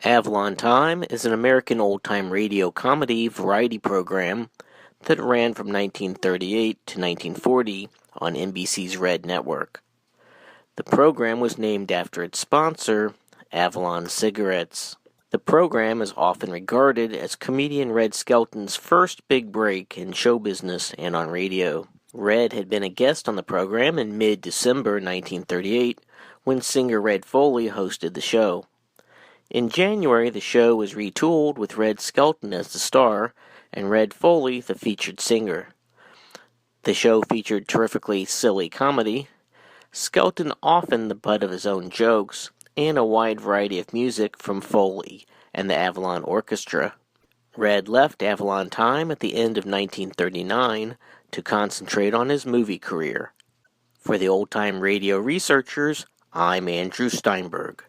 Avalon Time is an American old-time radio comedy variety program that ran from 1938 to 1940 on NBC's Red Network. The program was named after its sponsor, Avalon Cigarettes. The program is often regarded as comedian Red Skelton's first big break in show business and on radio. Red had been a guest on the program in mid-December 1938 when singer Red Foley hosted the show. In January, the show was retooled with Red Skelton as the star and Red Foley the featured singer. The show featured terrifically silly comedy, Skelton often the butt of his own jokes, and a wide variety of music from Foley and the Avalon Orchestra. Red left Avalon Time at the end of 1939 to concentrate on his movie career. For the old-time radio researchers, I'm Andrew Steinberg.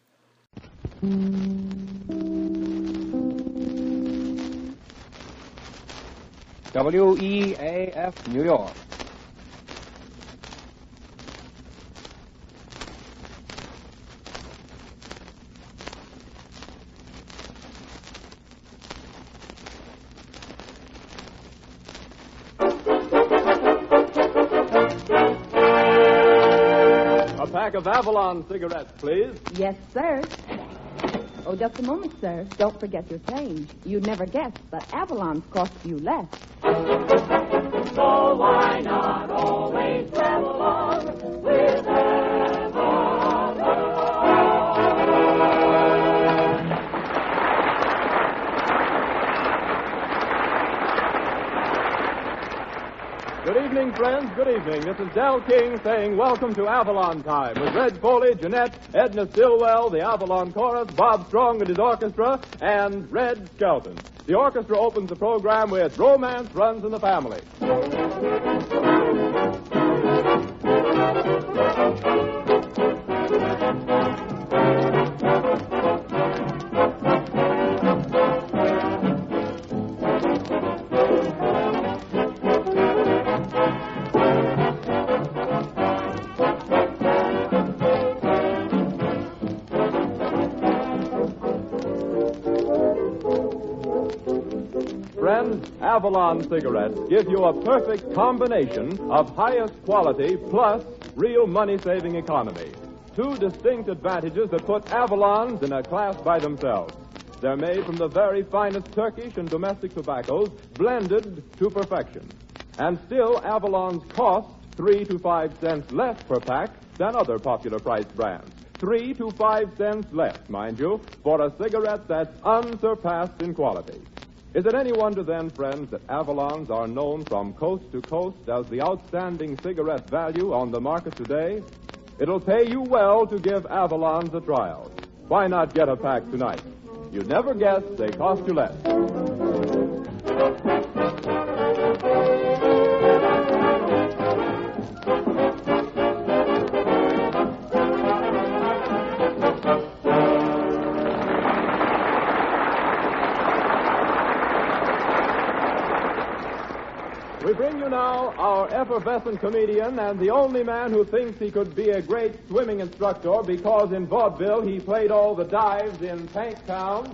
WEAF, New York. A pack of Avalon cigarettes, please. Yes, sir. Oh, just a moment, sir. Don't forget your change. You'd never guess that Avalon's cost you less. So why not always travel along with Avalon? Good evening, friends. Good evening. This is Del King saying welcome to Avalon Time with Red Foley, Jeanette, Edna Stillwell, the Avalon Chorus, Bob Strong and his orchestra, and Red Skelton. The orchestra opens the program with Romance Runs in the Family. Friends, Avalon cigarettes give you a perfect combination of highest quality plus real money-saving economy. Two distinct advantages that put Avalons in a class by themselves. They're made from the very finest Turkish and domestic tobaccos, blended to perfection. And still, Avalons cost 3 to 5 cents less per pack than other popular price brands. 3 to 5 cents less, mind you, for a cigarette that's unsurpassed in quality. Is it any wonder then, friends, that Avalons are known from coast to coast as the outstanding cigarette value on the market today? It'll pay you well to give Avalons a trial. Why not get a pack tonight? You'd never guess they cost you less. We bring you now our effervescent comedian and the only man who thinks he could be a great swimming instructor because in vaudeville he played all the dives in Tanktown.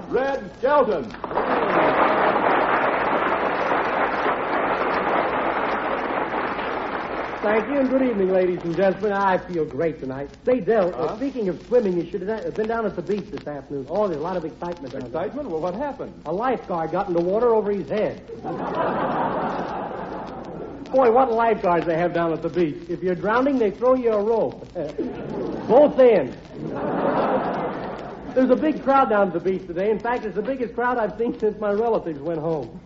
Red Skelton. Thank you, and good evening, ladies and gentlemen. I feel great tonight. Say, Del, speaking of swimming, you should have been down at the beach this afternoon. Oh, there's a lot of excitement. Excitement? Well, what happened? A lifeguard got in the water over his head. Boy, what lifeguards they have down at the beach. If you're drowning, they throw you a rope. Both ends. There's a big crowd down at the beach today. In fact, it's the biggest crowd I've seen since my relatives went home.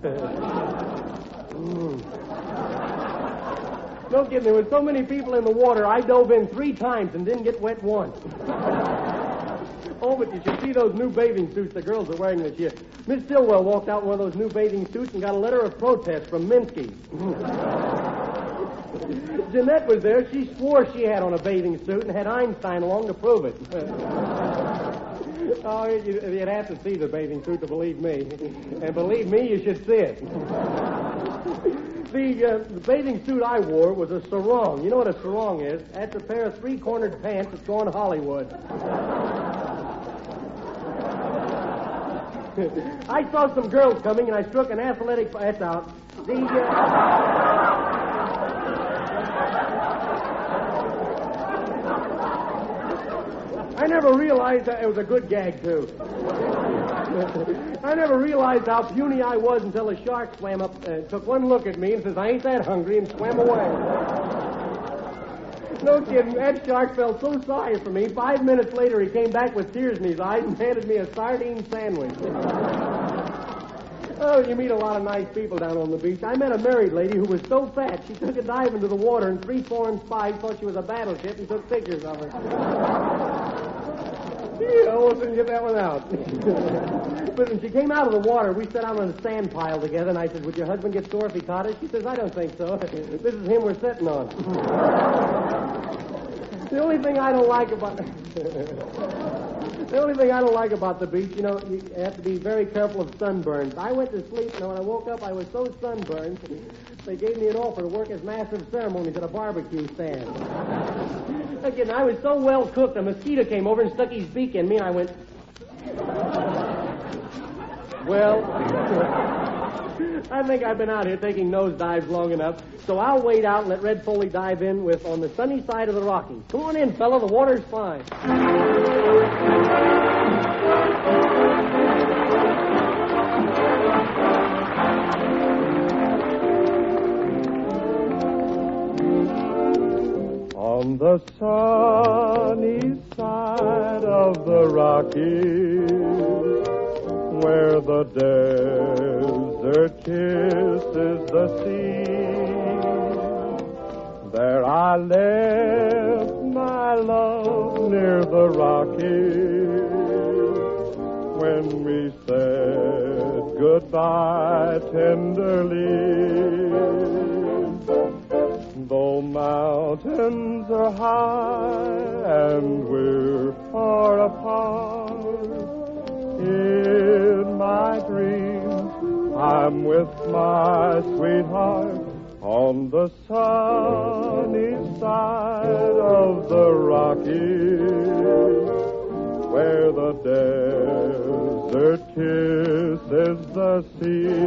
Don't get me. With so many people in the water, I dove in 3 times and didn't get wet once. Oh, but you should see those new bathing suits the girls are wearing this year. Miss Stillwell walked out in one of those new bathing suits and got a letter of protest from Minsky. Jeanette was there. She swore she had on a bathing suit and had Einstein along to prove it. Oh, you'd have to see the bathing suit to believe me. And believe me, you should see it. The bathing suit I wore was a sarong. You know what a sarong is? That's a pair of three-cornered pants that's going to Hollywood. I saw some girls coming, and I struck an athletic... That's out. I never realized that it was a good gag, too. I never realized how puny I was until a shark swam up and took one look at me and says, I ain't that hungry, and swam away. No kidding, that shark felt so sorry for me. 5 minutes later, he came back with tears in his eyes and handed me a sardine sandwich. Oh, you meet a lot of nice people down on the beach. I met a married lady who was so fat, she took a dive into the water, and 3 foreign spies thought she was a battleship and took pictures of her. I almost didn't get that one out. But when she came out of the water, we sat down on a sand pile together, and I said, would your husband get sore if he caught us? She says, I don't think so. This is him we're sitting on. The only thing I don't like about... The only thing I don't like about the beach, you know, you have to be very careful of sunburns. I went to sleep, and when I woke up, I was so sunburned, they gave me an offer to work as master of ceremonies at a barbecue stand. Again, I was so well cooked, a mosquito came over and stuck his beak in me, and I went... Well, I think I've been out here taking nose dives long enough, so I'll wait out and let Red Foley dive in with on the sunny side of the Rockies. Come on in, fella, the water's fine. On the sunny side of the Rockies, where the desert kisses the sea, there I left my love near the Rockies when we said goodbye tenderly. Though mountains are high and we're far apart, in my dreams I'm with my sweetheart on the sunny side of the Rockies, where the desert kisses the sea.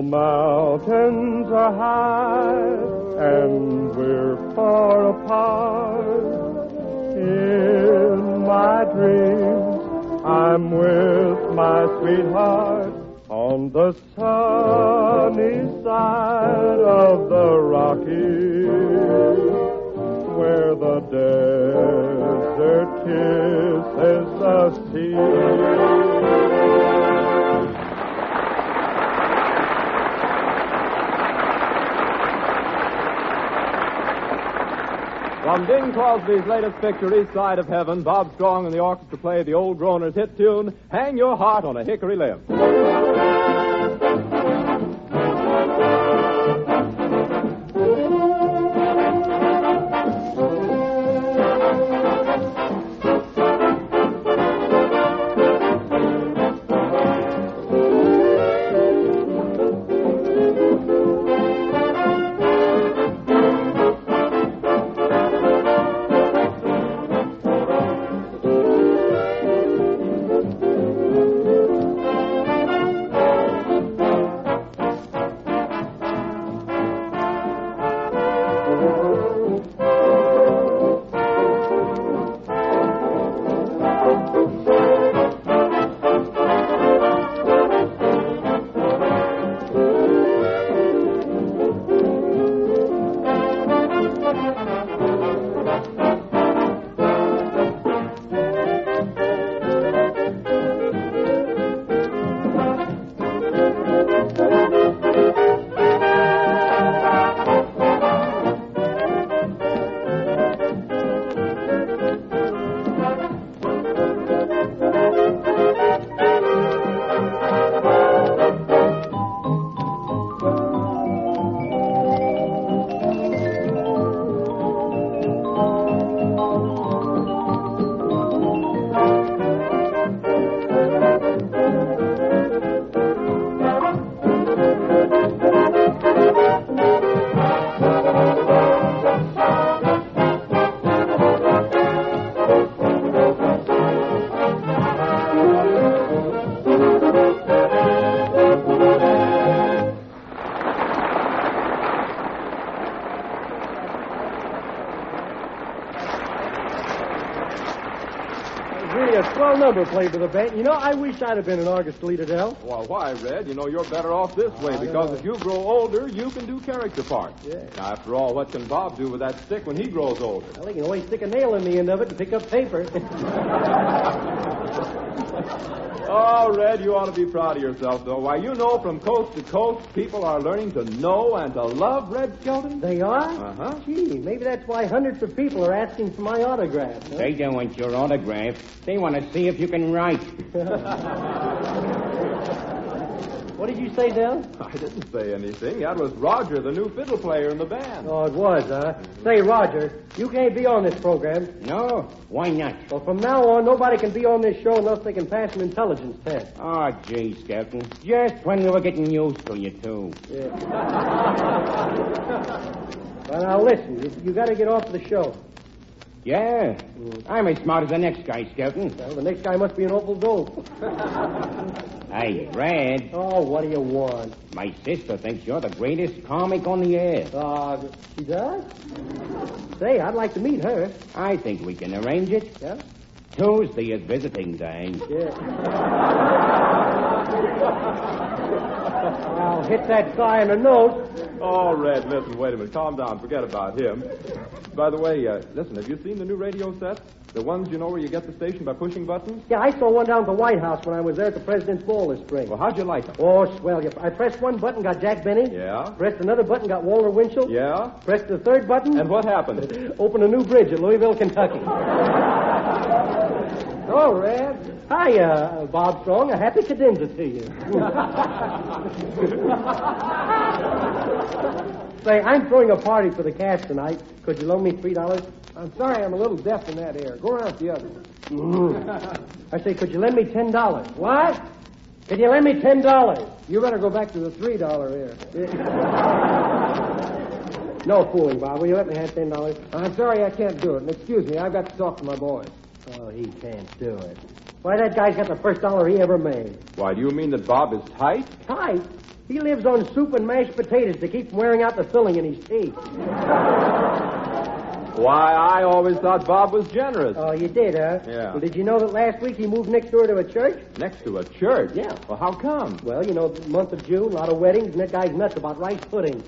Mountains are high and we're far apart. In my dreams, I'm with my sweetheart on the sunny side of the Rockies, where the desert kisses the sea. From Bing Crosby's latest picture, East Side of Heaven, Bob Strong and the orchestra play the old Groaner's hit tune, Hang Your Heart on a Hickory Limb. really a swell number played by the band. You know, I wish I'd have been an orchestra leader, Del. Well, why, Red? You know, you're better off this way, because if you grow older, you can do character parts. Yeah. Now, after all, what can Bob do with that stick when he grows older? Well, he can always stick a nail in the end of it and pick up paper. Oh, Red, you ought to be proud of yourself, though. Why, you know, from coast to coast, people are learning to know and to love Red Skelton. They are? Uh-huh. Gee, maybe that's why hundreds of people are asking for my autograph. Huh? They don't want your autograph. They want to see if you can write. What did you say, Del? I didn't say anything. That was Roger, the new fiddle player in the band. Oh, it was, huh? Say, Roger, you can't be on this program. No? Why not? Well, from now on, nobody can be on this show unless they can pass an intelligence test. Oh, gee, Skelton. Just when we were getting used to you, too. Yeah. Well, now, listen. You got to get off the show. Yeah. I'm as smart as the next guy, Skelton. Well, the next guy must be an awful dope. Hey, Red. Oh, what do you want? My sister thinks you're the greatest comic on the air. She does? Say, I'd like to meet her. I think we can arrange it. Yeah? Tuesday is visiting day. Yeah. I'll hit that guy in the nose. Oh, Red, listen, wait a minute. Calm down. Forget about him. By the way, listen, have you seen the new radio sets? The ones, you know, where you get the station by pushing buttons? Yeah, I saw one down at the White House when I was there at the President's Ball this spring. Well, how'd you like them? Oh, swell. I pressed one button, got Jack Benny. Yeah? Pressed another button, got Walter Winchell. Yeah? Pressed the third button. And what happened? Opened a new bridge at Louisville, Kentucky. Oh, Red. Hi, Bob Strong. A happy cadenza to you. Say, I'm throwing a party for the cast tonight. Could you loan me $3? I'm sorry, I'm a little deaf in that ear. Go around to the other one. I say, could you lend me $10? What? Could you lend me $10? You better go back to the $3 ear. No fooling, Bob. Will you let me have $10? I'm sorry I can't do it. And excuse me, I've got to talk to my boys. Oh, he can't do it. Why, that guy's got the first dollar he ever made. Why, do you mean that Bob is tight? Tight? He lives on soup and mashed potatoes to keep from wearing out the filling in his teeth. Why, I always thought Bob was generous. Oh, you did, huh? Yeah. Well, did you know that last week he moved next door to a church? Next to a church? Yeah. Well, how come? Well, you know, the month of June, a lot of weddings, and that guy's nuts about rice pudding.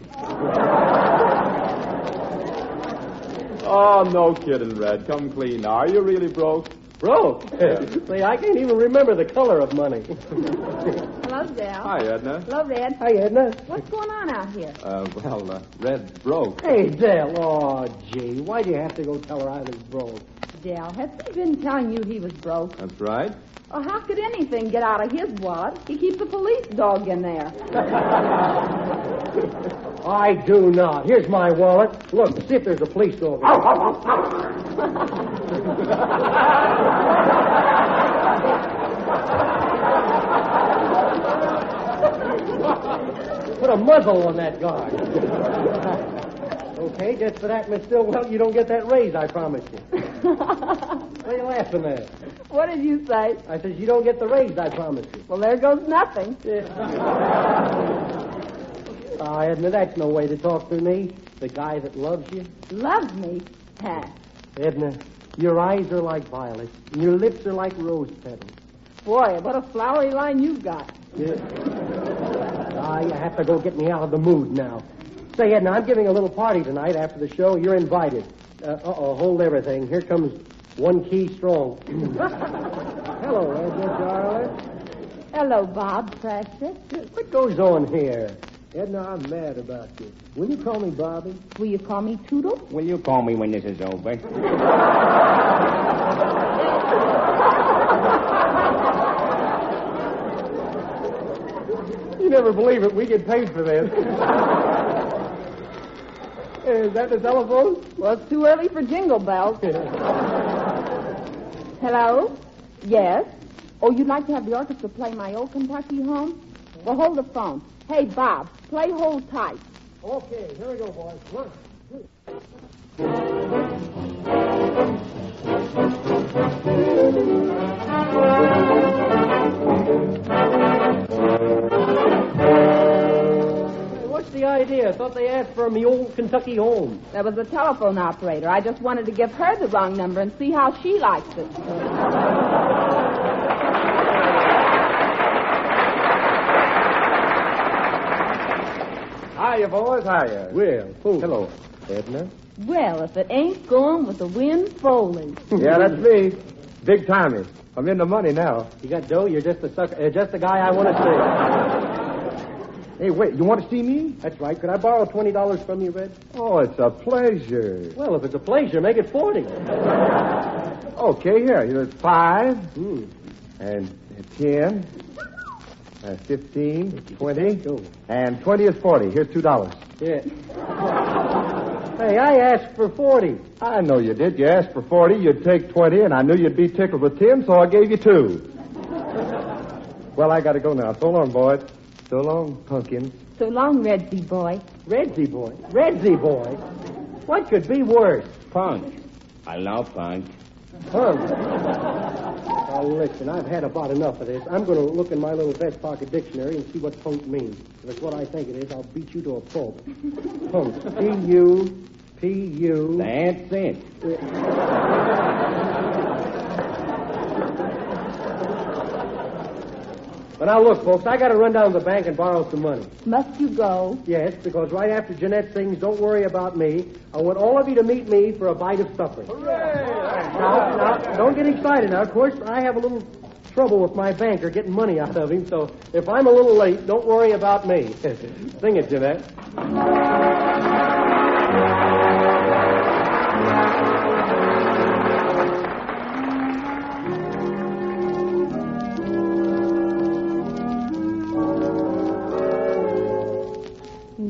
Oh, no kidding, Red. Come clean now. Are you really broke? Broke? Say, I can't even remember the color of money. Hello, Del. Hi, Edna. Hello, Red. Hi, Edna. What's going on out here? Red's broke. Hey, Del. Oh, gee. Why do you have to go tell her I was broke? Del, has he been telling you he was broke? That's right. Well, how could anything get out of his wallet? He keeps a police dog in there. I do not. Here's my wallet. Look, see if there's a police dog. Put a muzzle on that guard. Okay, just for that, Miss Stillwell, you don't get that raise I promised you. What are you laughing at? What did you say? I said, you don't get the raise I promised you. Well, there goes nothing. Edna, that's no way to talk to me. The guy that loves you. Loves me? Huh. Edna, your eyes are like violets, and your lips are like rose petals. Boy, what a flowery line you've got. Yeah. You have to go get me out of the mood now. Say, Edna, I'm giving a little party tonight after the show. You're invited. Hold everything. Here comes one key strong. Hello, Edna, darling. Hello, Bob, precious. What goes on here? Edna, I'm mad about you. Will you call me Bobby? Will you call me Toodle? Will you call me when this is over? You never believe it. We get paid for this. Is that the telephone? Well, it's too early for jingle bells. Hello? Yes? Oh, you'd like to have the orchestra play My Old Kentucky Home? Well, hold the phone. Hey, Bob, play Hold Tight. Okay, here we go, boys. 1, 2. What's the idea? I thought they asked for Me Old Kentucky Home. That was the telephone operator. I just wanted to give her the wrong number and see how she likes it. Hiya, boys. Hiya. Well, fool. Hello, Edna. Well, if it ain't going with the wind Foley. Yeah, that's me. Big timey. I'm in the money now. You got dough? You're just the sucker, just the guy I want to see. Hey, wait. You want to see me? That's right. Could I borrow $20 from you, Red? Oh, it's a pleasure. Well, if it's a pleasure, make it 40. Okay, here. Here's 5. And 10. 15. 20. And 20 is 40. Here's $2. Yeah. Hey, I asked for 40. I know you did. You asked for 40, you'd take 20, and I knew you'd be tickled with 10, so I gave you 2. Well, I gotta go now. So long, boys. So long, pumpkins. So long, Redsy boy. Redsy boy. Redsy boy. What could be worse? Punch. I love punch. Punk. Oh, listen, I've had about enough of this. I'm going to look in my little vest pocket dictionary and see what punk means. If it's what I think it is, I'll beat you to a pulp. Punk. P-U-P-U. That's it. But now, look, folks, I got to run down to the bank and borrow some money. Must you go? Yes, because right after Jeanette sings Don't Worry About Me, I want all of you to meet me for a bite of supper. Now, don't get excited now. Of course, I have a little trouble with my banker getting money out of him, so if I'm a little late, don't worry about me. Sing it, Jeanette.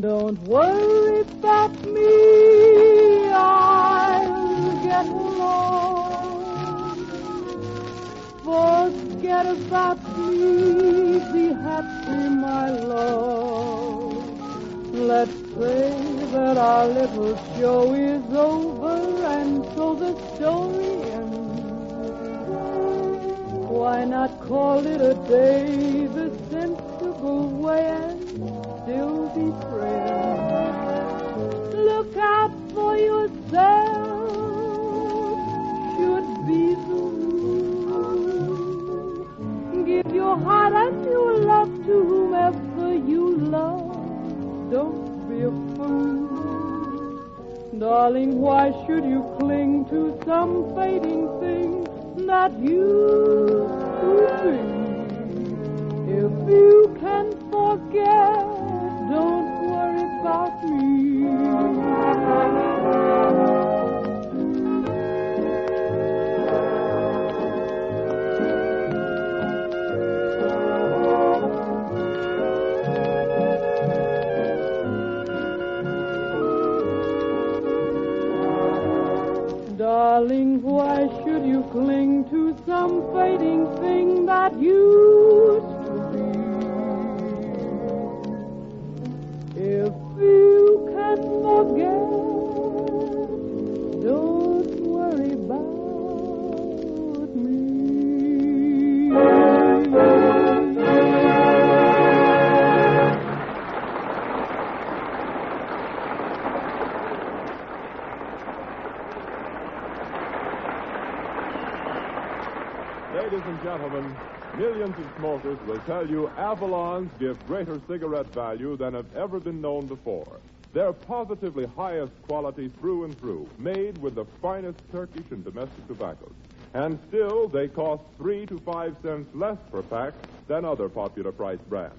Don't worry about me, I'll get along. Forget about me, be happy, my love. Let's say that our little show is over and so the story ends. Why not call it a day the sensible way and still be friends? Look out for yourself, should be the rule. Give your heart and your love to whomever you love. Don't be a fool. Darling, why should you cling to some fading thing that used to be? If you can forget, don't worry about me. Darling, why should you cling to some fading thing that used to be? If you can forget, don't worry about me. Ladies and gentlemen, millions of smokers will tell you Avalons give greater cigarette value than have ever been known before. They're positively highest quality through and through, made with the finest Turkish and domestic tobaccos. And still, they cost 3 to 5 cents less per pack than other popular price brands.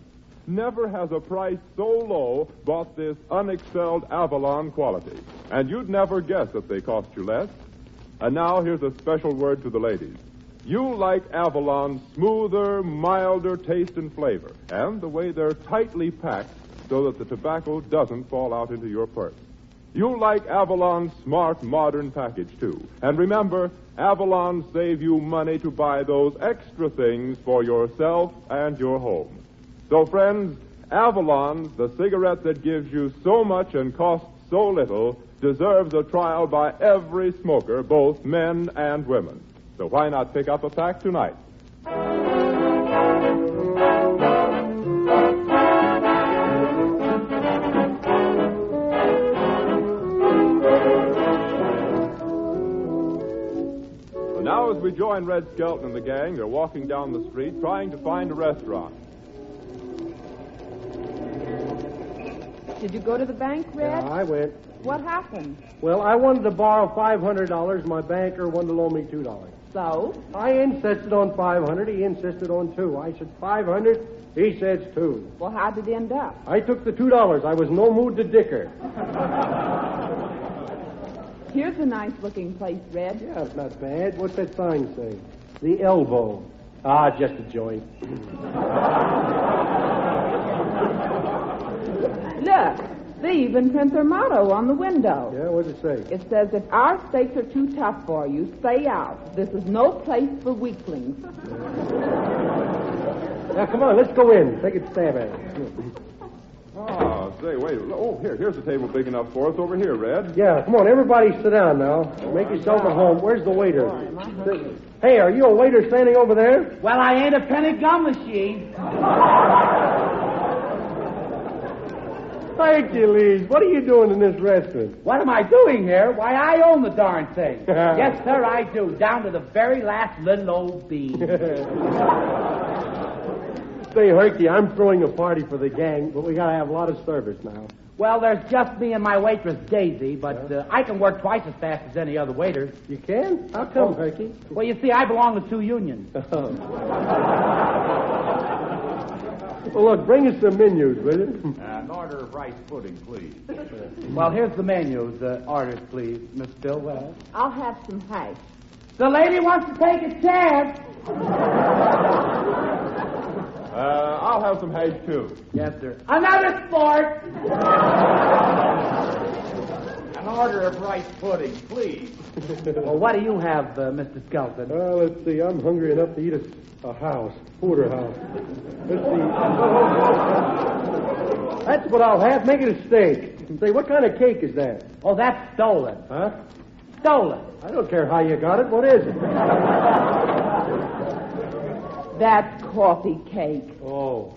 Never has a price so low bought this unexcelled Avalon quality. And you'd never guess that they cost you less. And now, here's a special word to the ladies. You like Avalon's smoother, milder taste and flavor, and the way they're tightly packed so that the tobacco doesn't fall out into your purse. You like Avalon's smart, modern package, too. And remember, Avalon save you money to buy those extra things for yourself and your home. So, friends, Avalon, the cigarette that gives you so much and costs so little, deserves a trial by every smoker, both men and women. So why not pick up a pack tonight? Well, now as we join Red Skelton and the gang, they're walking down the street trying to find a restaurant. Did you go to the bank, Red? Yeah, I went. What happened? Well, I wanted to borrow $500. My banker wanted to loan me $2. So? I insisted on $500. He insisted on $2. I said $500. He says $2. Well, how did it end up? I took the $2. I was no mood to dicker. Here's a nice-looking place, Red. Yeah, it's not bad. What's that sign say? The Elbow. Ah, just a joint. Look, they even print their motto on the window. Yeah, what's it say? It says, if our steaks are too tough for you, stay out. This is no place for weaklings. Now, come on, let's go in. Take a stab at it. Oh, say, wait. Oh, here's a table big enough for us over here, Red. Yeah, come on, everybody sit down now. Make yourself at home. Where's the waiter? Hey, are you a waiter standing over there? Well, I ain't a penny gum machine. Hercules, what are you doing in this restaurant? What am I doing here? Why, I own the darn thing. Yes, sir, I do, down to the very last little old bean. Say, Herky, I'm throwing a party for the gang, but we got to have a lot of service now. Well, there's just me and my waitress, Daisy, but I can work twice as fast as any other waiter. You can? How come, Herky? Well, you see, I belong to 2 unions. Well, look, bring us some menus, will you? An order of rice pudding, please. Well, here's the menus. Orders, please, Miss Stillwell. I'll have some hash. The lady wants to take a chance. I'll have some hash, too. Yes, sir. Another sport. An order of rice pudding, please. Well, what do you have, Mr. Skelton? Let's see. I'm hungry enough to eat a house, porterhouse. Let's see. That's what I'll have. Make it a steak. Say, what kind of cake is that? Oh, that's stolen. Huh? Stolen. I don't care how you got it. What is it? That's coffee cake. Oh.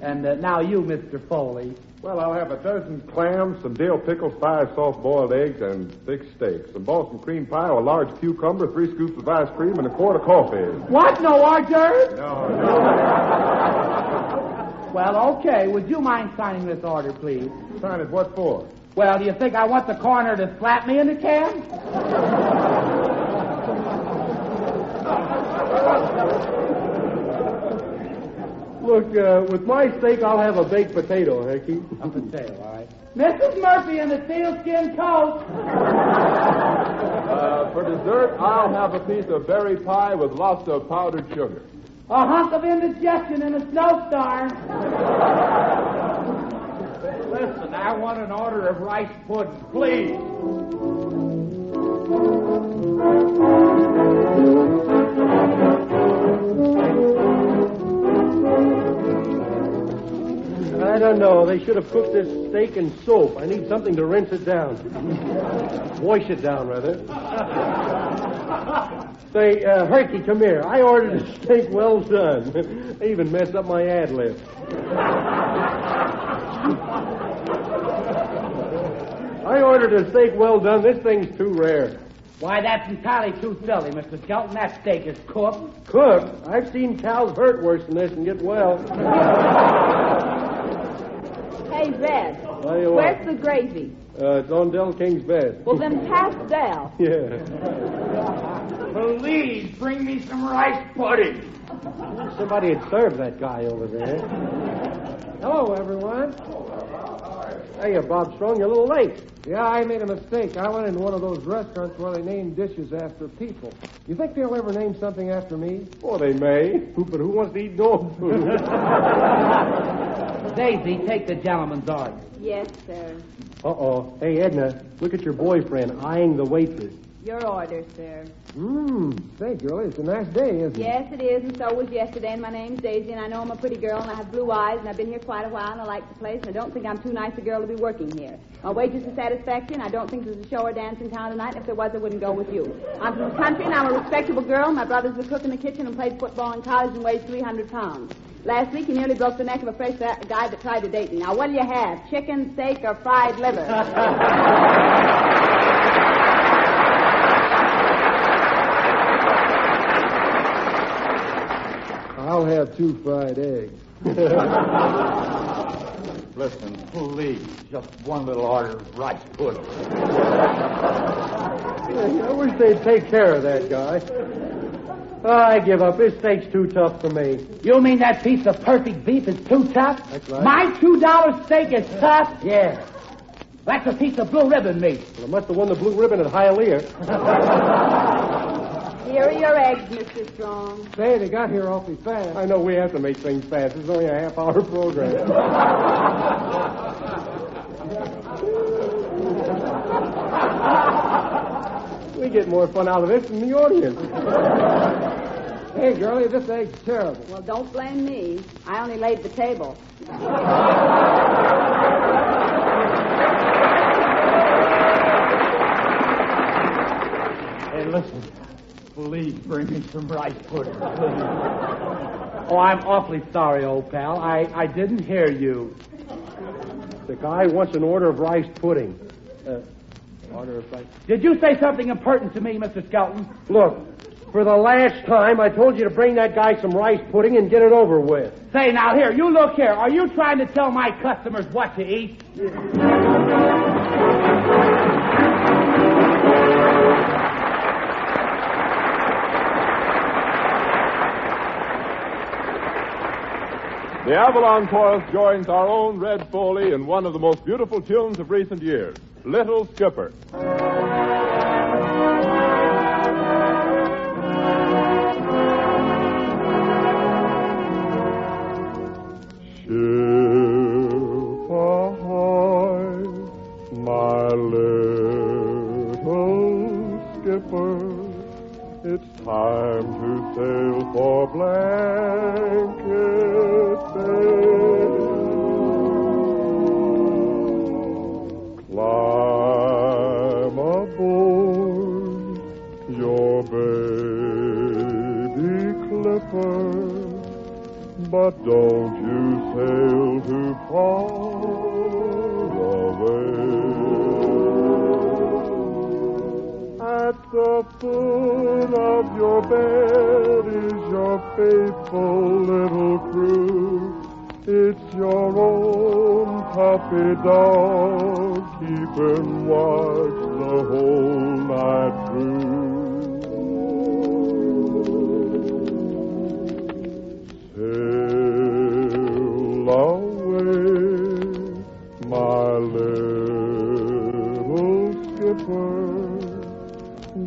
And now you, Mr. Foley. Well, I'll have a dozen clams, some dill pickles, 5 soft-boiled eggs, and 6 steaks. Some Boston cream pie, a large cucumber, 3 scoops of ice cream, and a quart of coffee. What? No hors d'oeuvres? No. Well, okay. Would you mind signing this order, please? Sign it what for? Well, do you think I want the coroner to slap me in the can? Look, with my steak, I'll have a baked potato, Herky. A potato, all right. Mrs. Murphy in the sealskin coat. For dessert, I'll have a piece of berry pie with lots of powdered sugar. A hunk of indigestion in a snowstorm. Listen, I want an order of rice pudding, please. I don't know. They should have cooked this steak in soap. I need something to rinse it down. Wash it down, rather. Say, Herky, come here. I ordered a steak well done. I even messed up my ad lib. I ordered a steak well done. This thing's too rare. Why, that's entirely too silly, Mr. Skelton. That steak is cooked. Cooked? I've seen cows hurt worse than this and get well. Hey, Red, Tell you where's what. the gravy? It's on Del King's bed. Well, then pass Del. Yeah. Please bring me some rice pudding. Somebody had served that guy over there. Hello, everyone. Hey, Bob Strong, you're a little late. Yeah, I made a mistake. I went into one of those restaurants where they name dishes after people. You think they'll ever name something after me? Oh, they may. But who wants to eat dog food? Daisy, take the gentleman's order. Yes, sir. Uh-oh. Hey, Edna, look at your boyfriend eyeing the waitress. Your order, sir. Say, girlie, it's a nice day, isn't it? Yes, it is, and so was yesterday, and my name's Daisy, and I know I'm a pretty girl, and I have blue eyes, and I've been here quite a while, and I like the place, and I don't think I'm too nice a girl to be working here. My wages are satisfactory, and I don't think there's a show or dance in town tonight, and if there was, I wouldn't go with you. I'm from the country, and I'm a respectable girl. My brother's a cook in the kitchen and played football in college and weighs 300 pounds. Last week, he nearly broke the neck of a fresh guy that tried to date me. Now, what do you have, chicken, steak, or fried liver? I'll have 2 fried eggs. Listen, please, just one little order of rice pudding. I wish they'd take care of that guy. I give up. This steak's too tough for me. You mean that piece of perfect beef is too tough? That's right. My $2 steak is tough? Yeah. That's a piece of blue ribbon meat. Well, I must have won the blue ribbon at Hialeah. Here are your eggs, Mr. Strong. Say, they got here awfully fast. I know we have to make things fast. It's only a half-hour program. We get more fun out of this than the audience. Hey, girlie, this egg's terrible. Well, don't blame me. I only laid the table. Hey, listen. Please bring me some rice pudding, please. Oh, I'm awfully sorry, old pal. I didn't hear you. The guy wants an order of rice pudding. Order of rice. Did you say something important to me, Mr. Skelton? Look, for the last time, I told you to bring that guy some rice pudding and get it over with. Say, now, here, you look here. Are you trying to tell my customers what to eat? The Avalon Chorus joins our own Red Foley in one of the most beautiful tunes of recent years, Little Skipper. Ship ahoy, my little skipper. It's time to sail for Blanket Bay. Climb aboard your baby clipper, but don't you sail too far away. At the foot of your bed is your faithful little crew. It's your own puppy dog, keeping watch the whole night through. Sail away, my little skipper.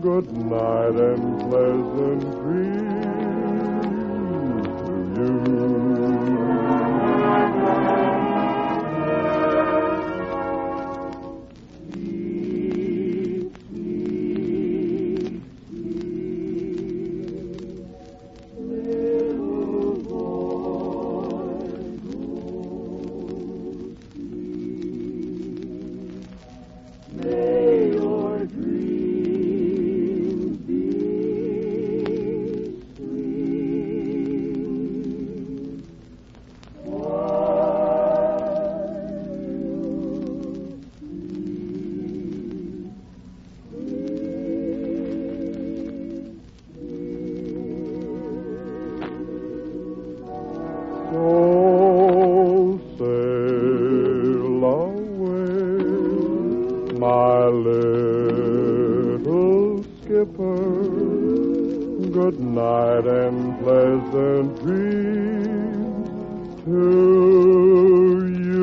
Good night and pleasant dreams to you. Good night and pleasant dreams to you.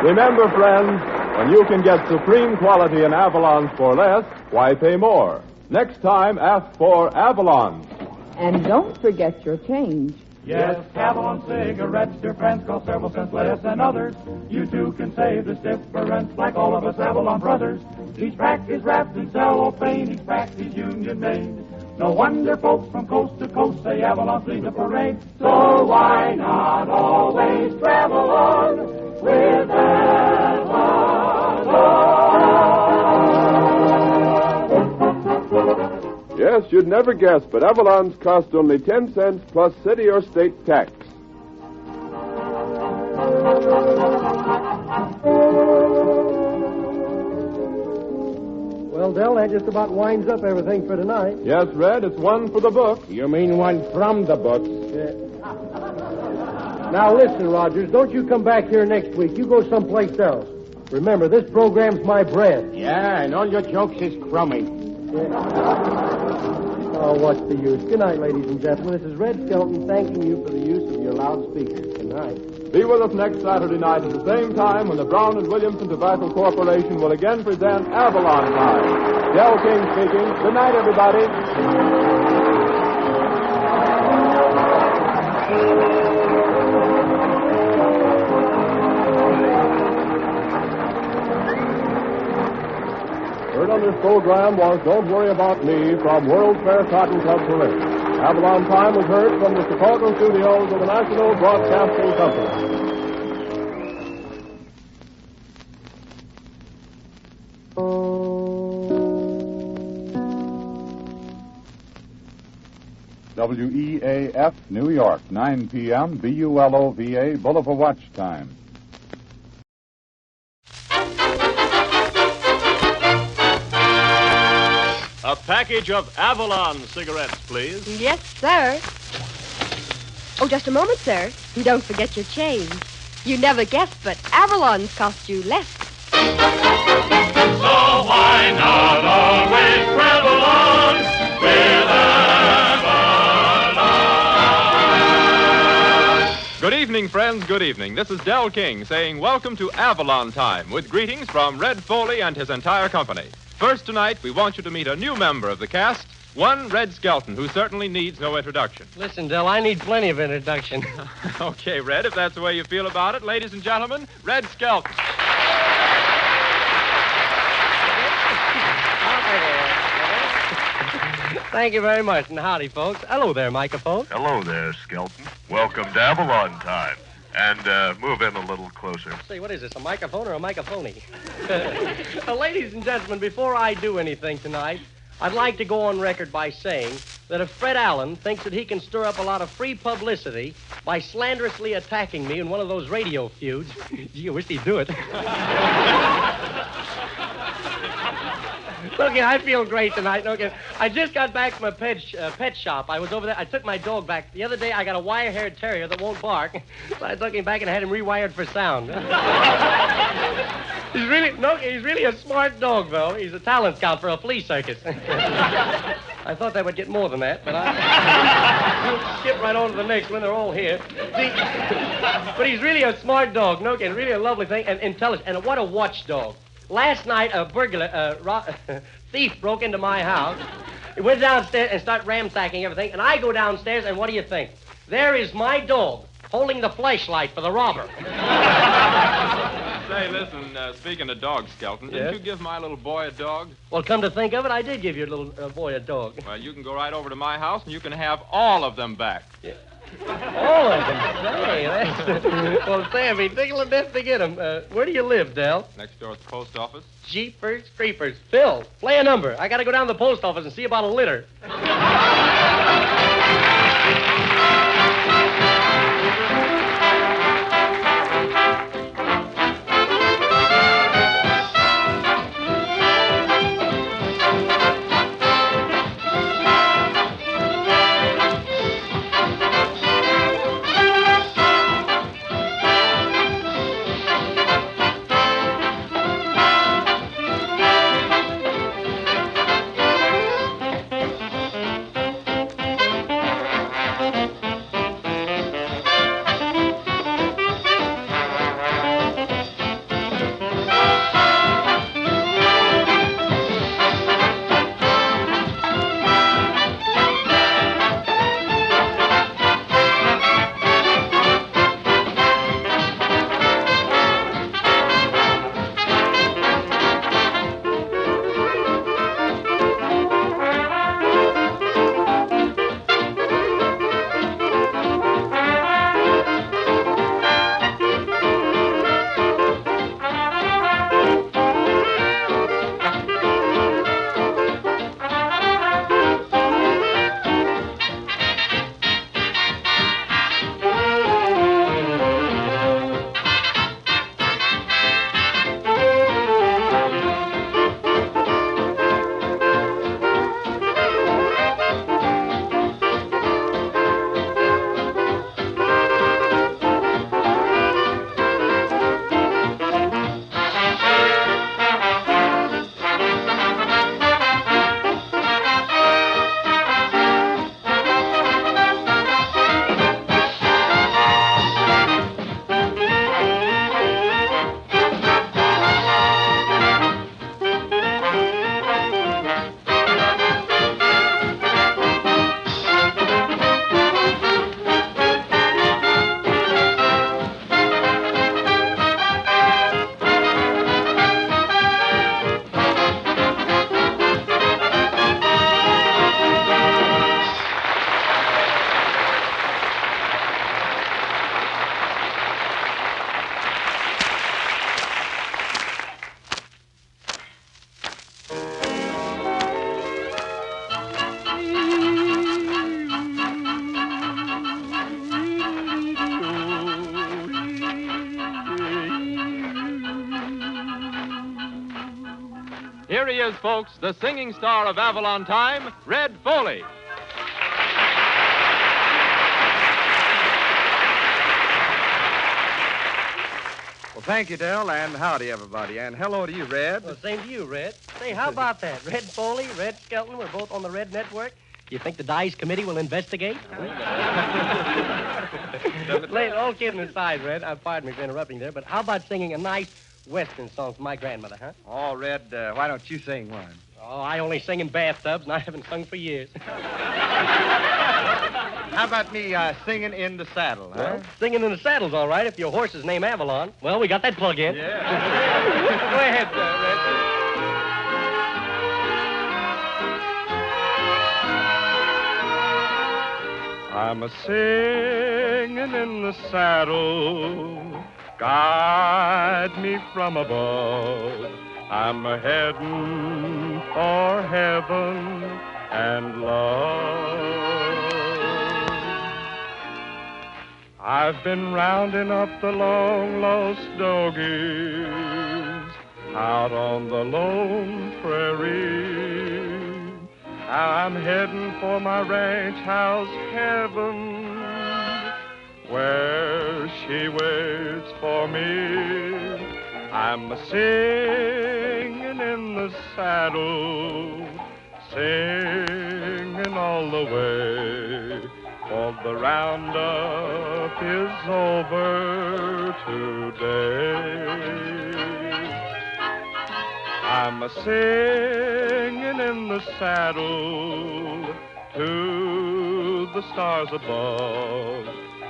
Remember, friends, when you can get supreme quality in Avalons for less, why pay more? Next time, ask for Avalon. And don't forget your change. Yes, Avalon cigarettes, dear friends, cost several cents less than others. You too can save this difference like all of us Avalon brothers. Each pack is wrapped in cellophane, each pack is union made. No wonder folks from coast to coast say Avalon's lead the parade. So why not always travel on with Avalon? Yes, you'd never guess, but Avalons cost only 10 cents plus city or state tax. Well, Del, that just about winds up everything for tonight. Yes, Red, it's one for the book. You mean one from the books? Now, listen, Rogers, don't you come back here next week. You go someplace else. Remember, this program's my bread. Yeah, and all your jokes is crummy. Oh, what's the use? Good night, ladies and gentlemen. This is Red Skelton thanking you for the use of your loudspeakers. Good night. Be with us next Saturday night at the same time when the Brown and Williamson Tobacco Corporation will again present Avalon Time. Del King speaking. Good night, everybody. Heard on this program was Don't Worry About Me from World Fair Cotton Club Parade. Avalon Time was heard from the Chicago studios of the National Broadcasting Company. WEAF, New York, 9 p.m., BULOVA, Boulevard Watch Time. A package of Avalon cigarettes, please. Yes, sir. Oh, just a moment, sir. And don't forget your change. You never guessed, but Avalon's cost you less. So why not always travel on with Avalon? Good evening, friends. Good evening. This is Del King saying welcome to Avalon Time with greetings from Red Foley and his entire company. First tonight, we want you to meet a new member of the cast, one Red Skelton, who certainly needs no introduction. Listen, Del, I need plenty of introduction. Okay, Red, if that's the way you feel about it, ladies and gentlemen, Red Skelton. Thank you very much, and howdy, folks. Hello there, microphone. Hello there, Skelton. Welcome to Avalon Time. And move in a little closer. Say, what is this, a microphone or a microphony? Ladies and gentlemen, before I do anything tonight, I'd like to go on record by saying that if Fred Allen thinks that he can stir up a lot of free publicity by slanderously attacking me in one of those radio feuds, gee, I wish he'd do it. Look, I feel great tonight. Look, I just got back from a pet shop. I was over there. I took my dog back. The other day, I got a wire-haired terrier that won't bark. So I took him back and had him rewired for sound. He's really a smart dog, though. He's a talent scout for a flea circus. I thought that would get more than that, but I'll skip right on to the next one. They're all here. See, but he's really a smart dog, no kidding. Really a lovely thing and intelligent. And what a watchdog. Last night, a thief broke into my house. He went downstairs and started ransacking everything. And I go downstairs, and what do you think? There is my dog holding the flashlight for the robber. Say, listen, speaking of dogs, Skelton, didn't you give my little boy a dog? Well, come to think of it, I did give your little boy a dog. Well, you can go right over to my house, and you can have all of them back. Yeah. All of them? Say, well, say, I'd be tickling to death to get them. Where do you live, Del? Next door at the post office. Jeepers creepers. Phil, play a number. I got to go down to the post office and see about a litter. Here he is, folks, the singing star of Avalon Time, Red Foley. Well, thank you, Del, and howdy, everybody. And hello to you, Red. Well, same to you, Red. Say, how about that? Red Foley, Red Skelton, we're both on the Red Network. You think the Dice Committee will investigate? All kidding aside, Red, pardon me for interrupting there, but how about singing a nice Western song for my grandmother, huh? Oh, Red, why don't you sing one? Oh, I only sing in bathtubs, and I haven't sung for years. How about me singing in the saddle, huh? Well, singing in the saddle's all right if your horse's name Avalon. Well, we got that plug in. Yeah. Go ahead, Red. I'm a-singing in the saddle, guide me from above. I'm a-heading for heaven and love. I've been rounding up the long-lost doggies out on the lone prairie. I'm heading for my ranch house heaven, where she waits for me. I'm a-singing in the saddle, singing all the way, for the roundup is over today. I'm a-singing in the saddle to the stars above.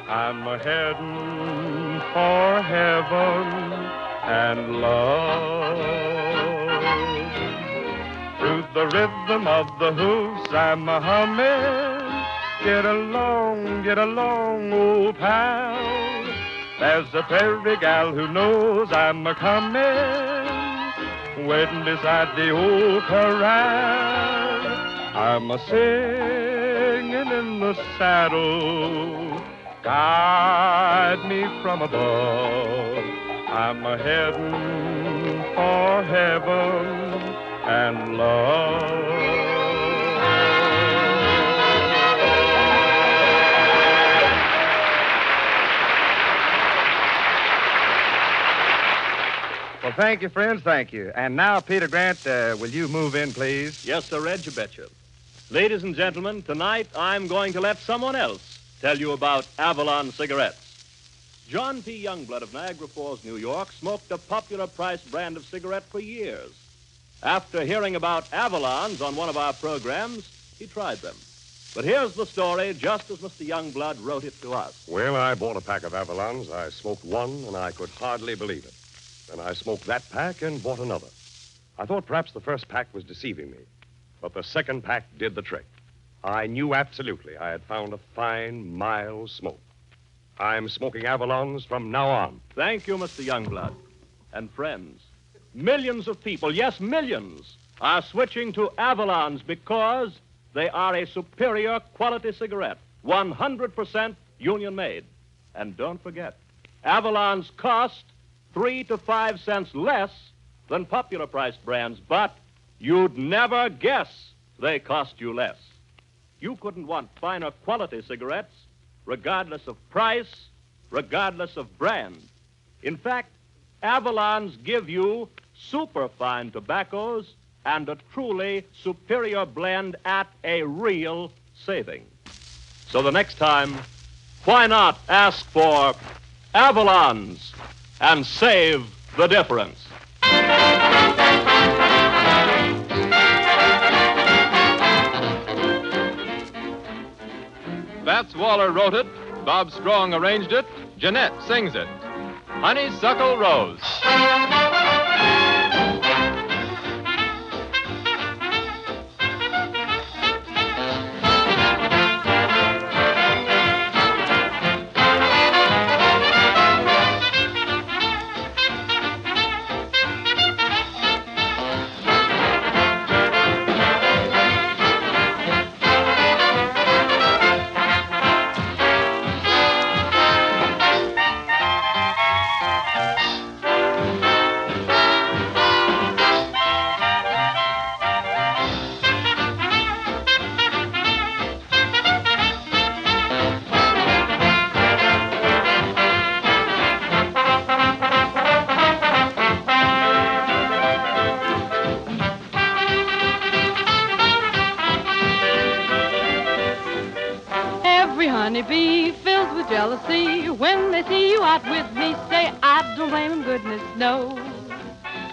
I'm a-heading for heaven and love. To the rhythm of the hoofs I'm a-humming. Get along, old pal. There's a prairie gal who knows I'm a-coming, waiting beside the old corral. I'm a-singing in the saddle, guide me from above. I'm a-heading for heaven and love. Well, thank you, friends, thank you. And now, Peter Grant, will you move in, please? Yes, sir, Red, you betcha. Ladies and gentlemen, tonight I'm going to let someone else tell you about Avalon cigarettes. John P. Youngblood of Niagara Falls, New York, smoked a popular priced brand of cigarette for years. After hearing about Avalons on one of our programs, he tried them. But here's the story, just as Mr. Youngblood wrote it to us. Well, I bought a pack of Avalons. I smoked one, and I could hardly believe it. Then I smoked that pack and bought another. I thought perhaps the first pack was deceiving me, but the second pack did the trick. I knew absolutely I had found a fine, mild smoke. I'm smoking Avalons from now on. Thank you, Mr. Youngblood. And friends, millions of people, yes, millions, are switching to Avalons because they are a superior quality cigarette, 100% union-made. And don't forget, Avalons cost 3 to 5 cents less than popular priced brands, but you'd never guess they cost you less. You couldn't want finer quality cigarettes, regardless of price, regardless of brand. In fact, Avalons give you superfine tobaccos and a truly superior blend at a real saving. So the next time, why not ask for Avalons and save the difference? Fats Waller wrote it, Bob Strong arranged it, Jeanette sings it. Honeysuckle Rose. honeybee filled with jealousy. When they see you out with me, say, I don't blame 'em, goodness, no.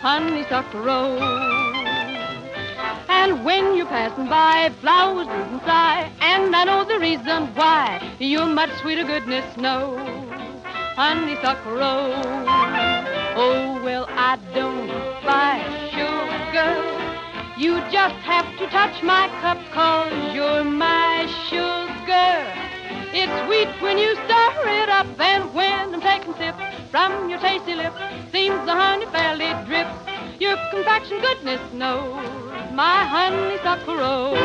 Honeysuckle rose. And when you're passing by, flowers droop and sigh, and I know the reason why. You're much sweeter, goodness, no. Honeysuckle rose. Oh, well, I don't buy sugar. You just have to touch my cup, 'cause you're my sugar. It's sweet when you stir it up, and when I'm taking sips from your tasty lips, seems the honey fairly drips. Your compaction, goodness knows, my honeysuckle rose.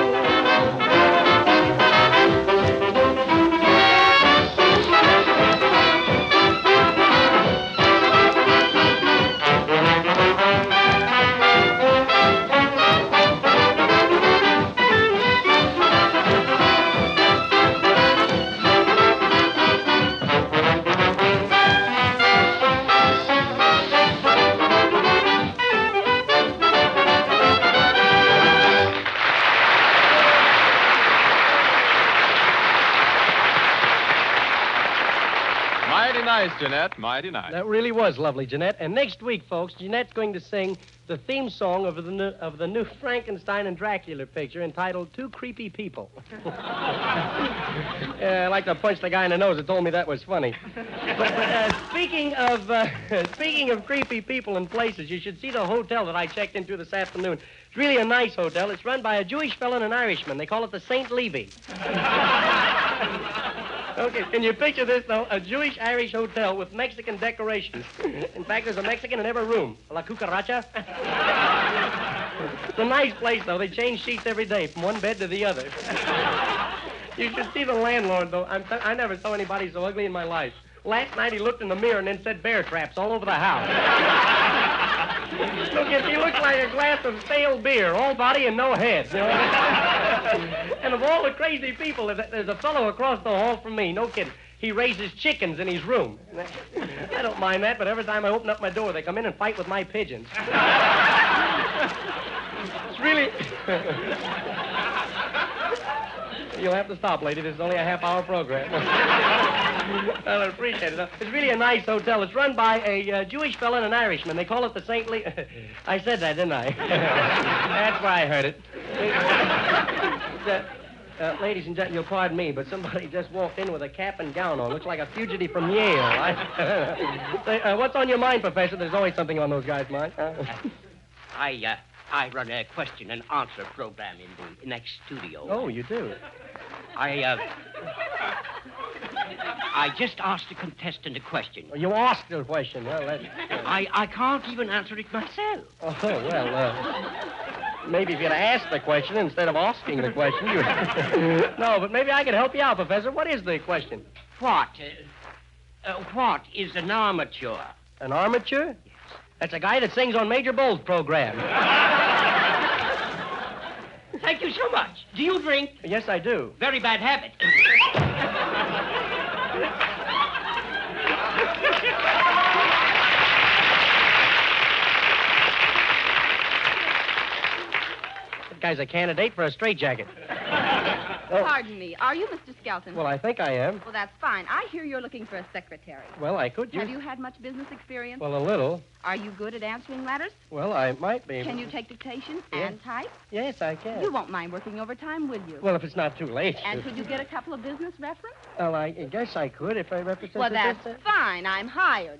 Nice, Jeanette. Mighty nice. That really was lovely, Jeanette. And next week, folks, Jeanette's going to sing the theme song of the new Frankenstein and Dracula picture entitled Two Creepy People. I like to punch the guy in the nose that told me that was funny. But speaking of creepy people and places, you should see the hotel that I checked into this afternoon. It's really a nice hotel. It's run by a Jewish fellow and an Irishman. They call it the St. Levy. Okay, can you picture this, though? A Jewish-Irish hotel with Mexican decorations. In fact, there's a Mexican in every room. La cucaracha. It's a nice place, though. They change sheets every day from one bed to the other. You should see the landlord, though. I never saw anybody so ugly in my life. Last night he looked in the mirror and then said bear traps all over the house. Look, he looks like a glass of stale beer, all body and no head. You know? And of all the crazy people, there's a fellow across the hall from me, no kidding. He raises chickens in his room. I don't mind that, but every time I open up my door, they come in and fight with my pigeons. It's really... You'll have to stop, lady. This is only a half-hour program. Well, I appreciate it. It's really a nice hotel. It's run by a Jewish fellow and an Irishman. They call it the St. Lee... I said that, didn't I? That's where I heard it. Ladies and gentlemen, you'll pardon me, but somebody just walked in with a cap and gown on. Looks like a fugitive from Yale. What's on your mind, Professor? There's always something on those guys' minds. I run a question and answer program in the next studio. Oh, you do? I just asked a contestant a question. You asked a question. Well, that's... I can't even answer it myself. Oh, well, maybe if you'd asked the question instead of asking the question, you... No, but maybe I could help you out, Professor. What is the question? What is an armature? An armature? Yes. That's a guy that sings on Major Bowles' program. Thank you so much. Do you drink? Yes, I do. Very bad habit. That guy's a candidate for a straitjacket. Pardon me. Are you Mr. Skelton? Well, I think I am. Well, that's fine. I hear you're looking for a secretary. Well, I could use... Have you had much business experience? Well, a little. Are you good at answering letters? Well, I might be. Can you take dictation Yeah. and type? Yes, I can. You won't mind working overtime, will you? Well, if it's not too late. And could you get a couple of business references? Well, I guess I could if I represent... Well, that's fine. I'm hired.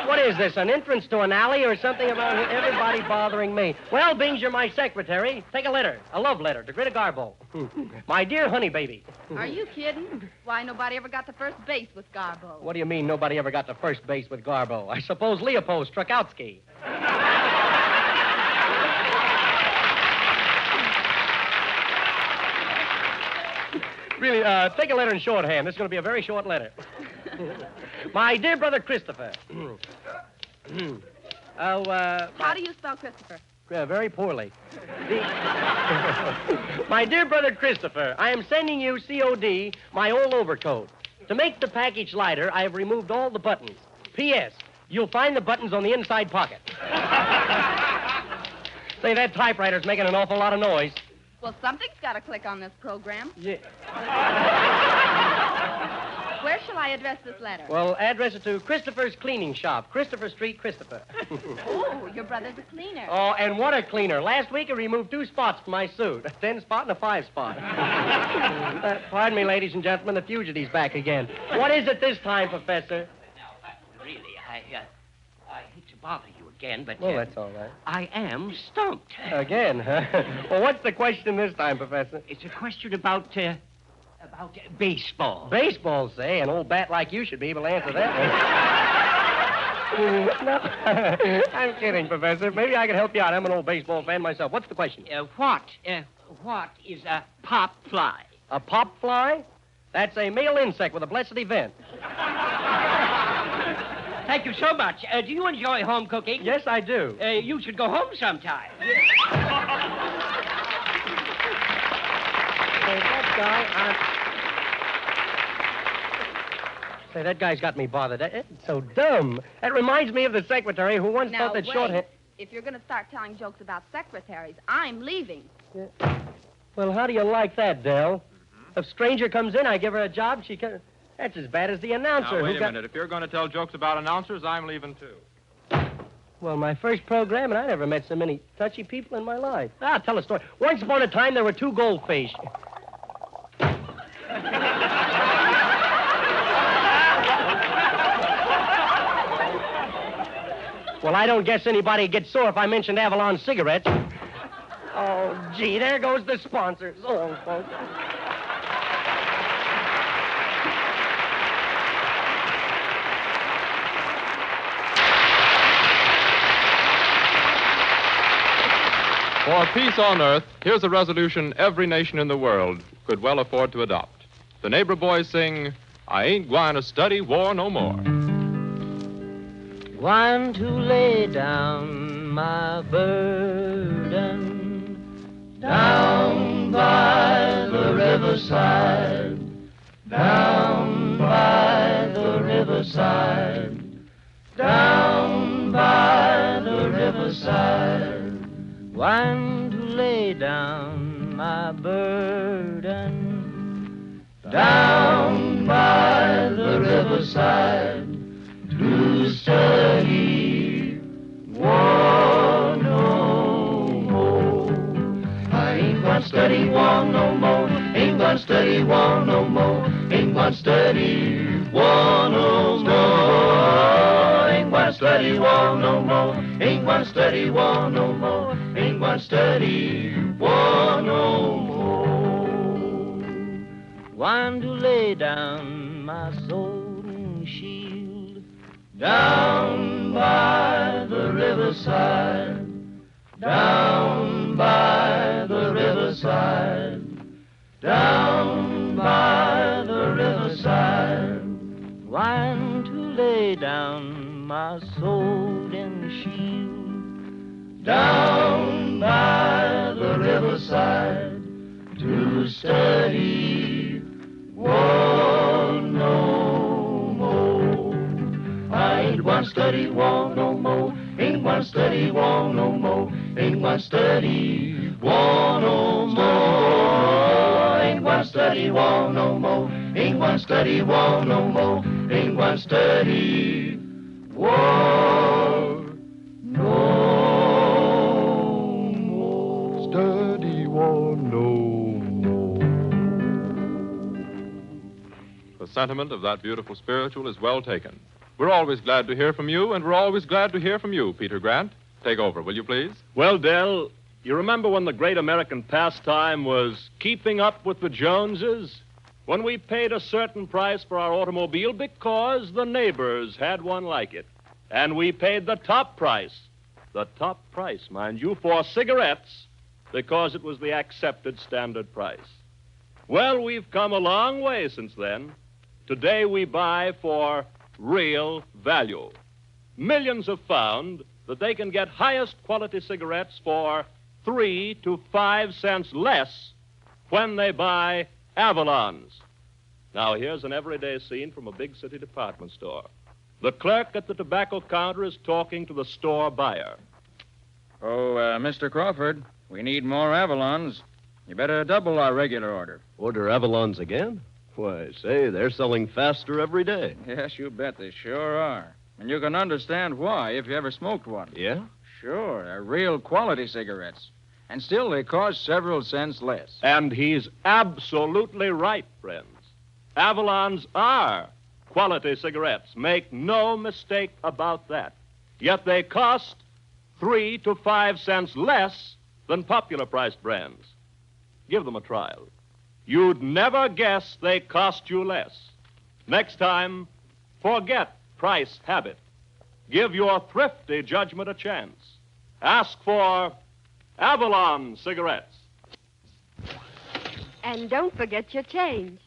What is this, an entrance to an alley or something about everybody bothering me? Well, Bings, you're my secretary. Take a letter, a love letter to Greta Garbo. My dear honey baby. Are you kidding? Why, nobody ever got to first base with Garbo. What do you mean nobody ever got to first base with Garbo? I suppose Leopold Strakowski. Really, take a letter in shorthand. This is going to be a very short letter. My dear brother Christopher. How do you spell Christopher? Very poorly. My dear brother Christopher, I am sending you COD my old overcoat. To make the package lighter, I have removed all the buttons. P.S. You'll find the buttons on the inside pocket. Say, that typewriter's making an awful lot of noise. Well, something's got to click on this program. Yeah. Where shall I address this letter? Well, address it to Christopher's Cleaning Shop, Christopher Street, Christopher. Oh, your brother's a cleaner. Oh, and what a cleaner. Last week he removed 2 spots from my suit, a 10 spot and a 5 spot. Pardon me, ladies and gentlemen, the fugitive's back again. What is it this time, Professor? Really, I hate to bother you again, but... Well, that's all right. I am stumped. Again, huh? Well, what's the question this time, Professor? It's a question about baseball. Baseball, say? An old bat like you should be able to answer that one. No, I'm kidding, Professor. Maybe I can help you out. I'm an old baseball fan myself. What's the question? What is a pop fly? A pop fly? That's a male insect with a blessed event. Thank you so much. Do you enjoy home cooking? Yes, I do. You should go home sometime. Say, that guy's got me bothered. It's so dumb. That reminds me of the secretary who once Now, thought that wait. shorthand... If you're going to start telling jokes about secretaries, I'm leaving. Well, how do you like that, Dell? If a stranger comes in, I give her a job, she can... That's as bad as the announcer. Now, wait who a got... minute. If you're going to tell jokes about announcers, I'm leaving, too. Well, my first program, and I never met so many touchy people in my life. I'll tell a story. Once upon a time, there were 2 goldfish. Well, I don't guess anybody gets sore if I mentioned Avalon cigarettes. Oh, gee, there goes the sponsor. So long, folks. For peace on earth, here's a resolution every nation in the world could well afford to adopt. The neighbor boys sing, I ain't gwine to study war no more. Gwine to lay down my burden down by the riverside, down by the riverside, down by the riverside. Gwine to lay down my burden down by the riverside to study war no more. I ain't gonna study war no more. Ain't gonna study war no more. Ain't gonna study war no more. Ain't gonna study war no more. Ain't gonna study war no more. Ain't gonna study war no more. Want to lay down my sword and shield down by the riverside, down by the riverside, down by the riverside. Want to lay down my sword and shield down by the riverside to study war no more. I ain't gonna study war no more. Ain't gonna study war no more. Ain't gonna study war no more. Ain't gonna study war no more. Ain't gonna study war no more. Ain't gonna study war no. Study war no more. The sentiment of that beautiful spiritual is well taken. We're always glad to hear from you, and we're always glad to hear from you, Peter Grant. Take over, will you please? Well, Dell, you remember when the great American pastime was keeping up with the Joneses? When we paid a certain price for our automobile because the neighbors had one like it. And we paid the top price, mind you, for cigarettes because it was the accepted standard price. Well, we've come a long way since then. Today we buy for real value. Millions have found that they can get highest quality cigarettes for 3 to 5 cents less when they buy Avalons. Now, here's an everyday scene from a big city department store. The clerk at the tobacco counter is talking to the store buyer. Oh, Mr. Crawford, we need more Avalons. You better double our regular order. Order Avalons again? Why, say, they're selling faster every day. Yes, you bet they sure are. And you can understand why if you ever smoked one. Yeah? Sure, they're real quality cigarettes. And still, they cost several cents less. And he's absolutely right, friends. Avalons are quality cigarettes. Make no mistake about that. Yet they cost 3 to 5 cents less than popular-priced brands. Give them a trial. You'd never guess they cost you less. Next time, forget price habit. Give your thrifty judgment a chance. Ask for Avalon cigarettes. And don't forget your change.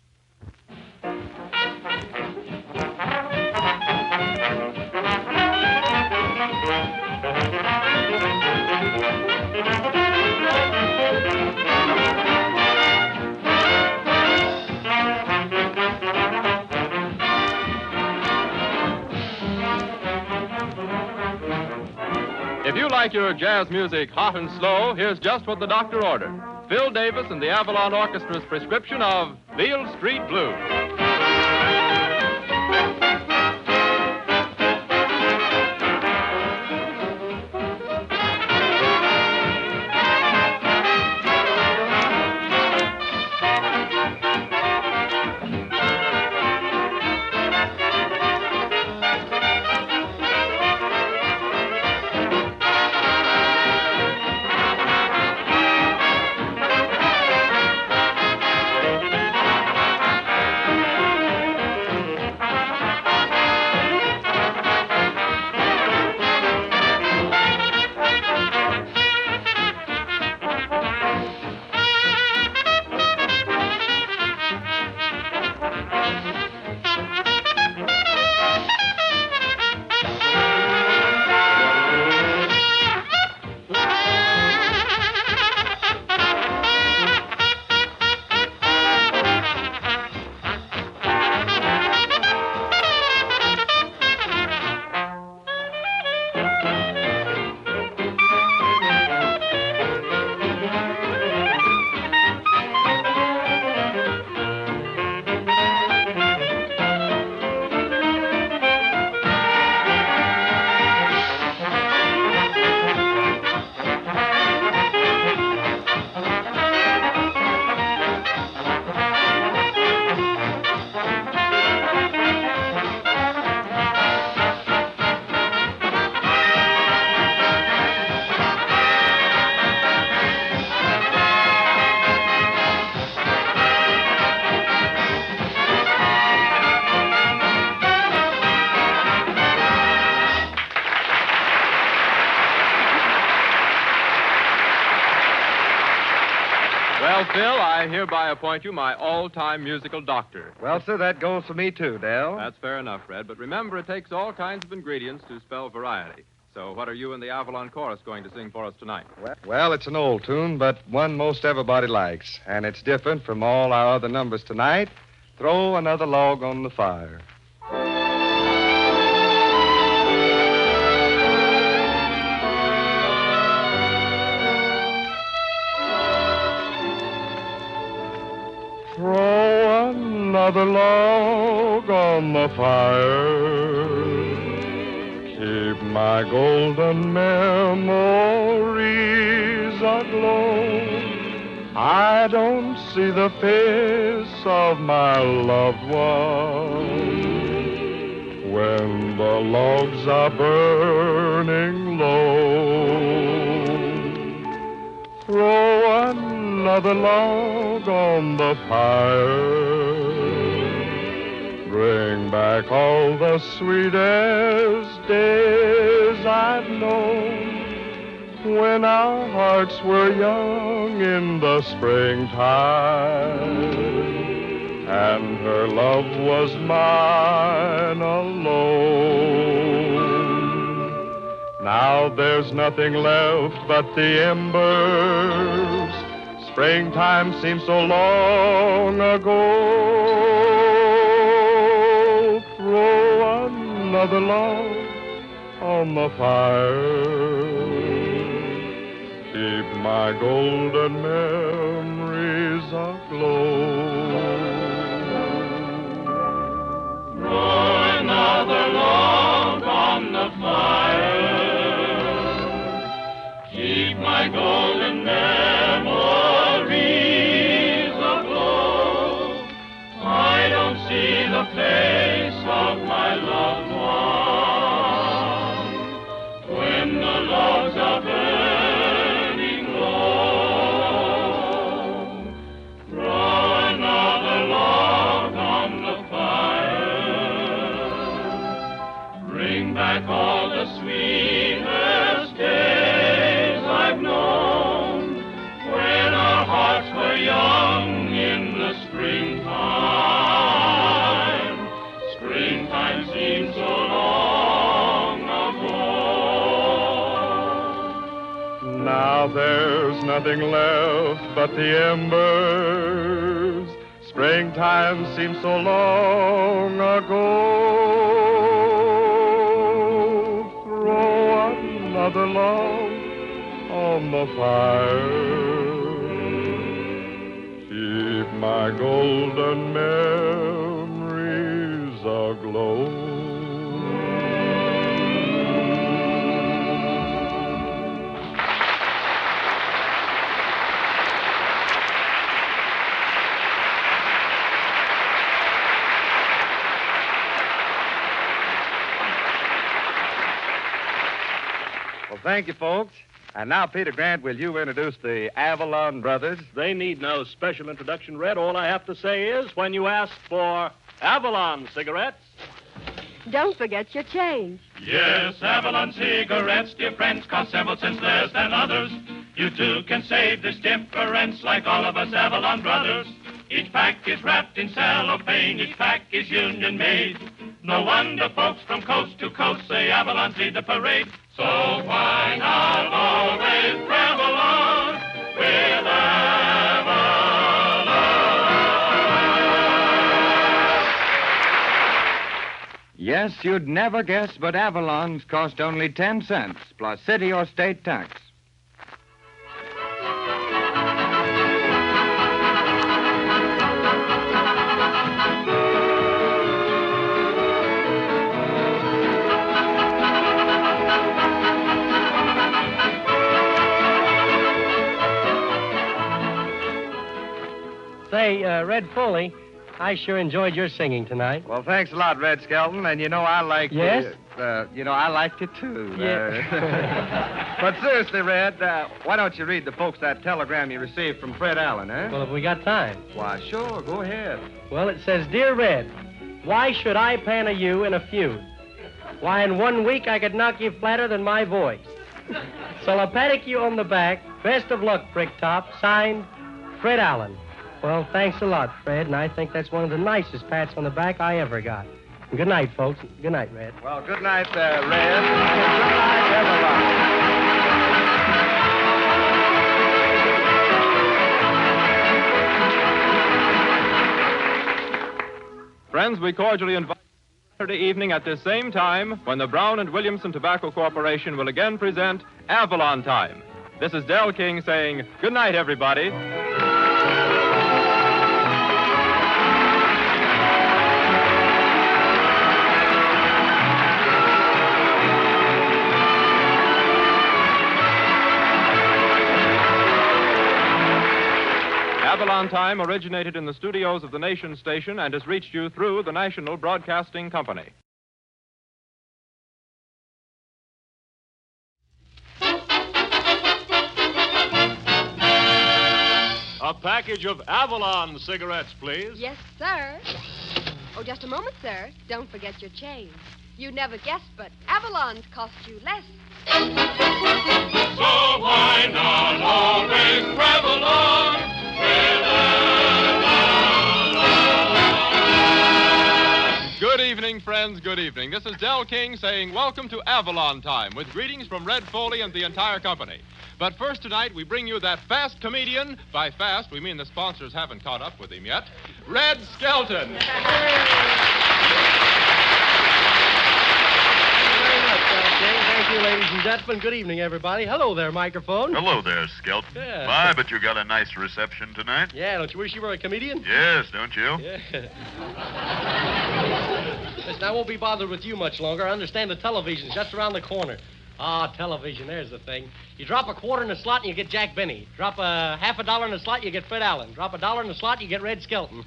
If you like your jazz music hot and slow, here's just what the doctor ordered. Phil Davis and the Avalon Orchestra's prescription of Beale Street Blues. Well, Phil, I hereby appoint you my all-time musical doctor. Well, sir, that goes for me, too, Dell. That's fair enough, Fred. But remember, it takes all kinds of ingredients to spell variety. So what are you and the Avalon Chorus going to sing for us tonight? Well, it's an old tune, but one most everybody likes. And it's different from all our other numbers tonight. Throw another log on the fire. Throw another log on the fire. Keep my golden memories aglow. I don't see the face of my loved one when the logs are burning low. Throw another log on the fire. Bring back all the sweetest days I've known when our hearts were young in the springtime and her love was mine alone. Now there's nothing left but the embers. Springtime seems so long ago. Throw another log on the fire. keep my golden memories aglow. Throw another log on the fire. Keep my golden memories aglow. I don't see the face of my loved one when the logs are burning low. Throw another log on the fire. Bring back all the sweetest days I've known when our hearts were young in the springtime. Springtime seems so long ago. Now there's nothing left but the embers. Springtime seems so long ago. Throw another log on the fire. Keep my golden memories aglow. Well, thank you, folks. And now, Peter Grant, will you introduce the Avalon brothers? They need no special introduction, Red. All I have to say is when you ask for Avalon cigarettes, Don't forget your change. Yes, Avalon cigarettes, dear friends, cost several cents less than others. You too can save this difference like all of us Avalon brothers. Each pack is wrapped in cellophane, each pack is union made. No wonder folks from coast to coast say Avalon's lead the parade. So why not always travel on with Avalon? Yes, you'd never guess, but Avalon's cost only 10 cents, plus city or state tax. Say, Red Foley, I sure enjoyed your singing tonight. Well, thanks a lot, Red Skelton. And I like Yes? I liked it too. Yeah. But seriously, Red, why don't you read the folks that telegram you received from Fred Allen, eh? Well, have we got time? Why, sure, go ahead. Well, it says, Dear Red, why should I panna you in a feud? Why, in 1 week I could knock you flatter than my voice. So I'll paddock you on the back. Best of luck, Bricktop. Signed, Fred Allen. Well, thanks a lot, Fred, and I think that's one of the nicest pats on the back I ever got. And good night, folks. Good night, Red. Well, good night, Red. And good night, Avalon. Friends, we cordially invite you Saturday evening at this same time when the Brown and Williamson Tobacco Corporation will again present Avalon Time. This is Del King saying good night, everybody. Avalon Time originated in the studios of the Nation Station and has reached you through the National Broadcasting Company. a package of Avalon cigarettes, please. Yes, sir. Oh, just a moment, sir. Don't forget your change. You never guessed, but Avalon's cost you less. So why not always travel on with Avalon? Good evening, friends. Good evening. This is Del King saying welcome to Avalon Time with greetings from Red Foley and the entire company. But first tonight, we bring you that fast comedian. By fast, we mean the sponsors haven't caught up with him yet. Red Skelton. Thank you very much, Del King. Thank Thank you, ladies and gentlemen. Good evening, everybody. Hello there, microphone. Hello there, Skelton. Yeah. My, but you got a nice reception tonight. Yeah, don't you wish you were a comedian? Yes, don't you? Yeah. Listen, I won't be bothered with you much longer. I understand the television's just around the corner. Ah, television, there's the thing. You drop a quarter in the slot and you get Jack Benny. Drop a half a dollar in the slot, you get Fred Allen. Drop a dollar in the slot, you get Red Skelton.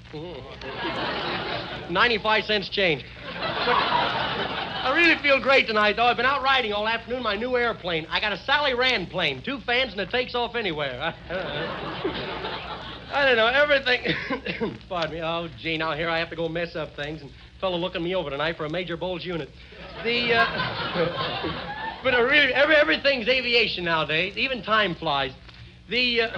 95 cents change. But I really feel great tonight, though. I've been out riding all afternoon in my new airplane. I got a Sally Rand plane, 2 fans, and it takes off anywhere. I don't know, everything... Pardon me. Oh, gee, now here I have to go mess up things. And a fellow looking me over tonight for a Major Bowles unit. But really, everything's aviation nowadays. Even time flies. I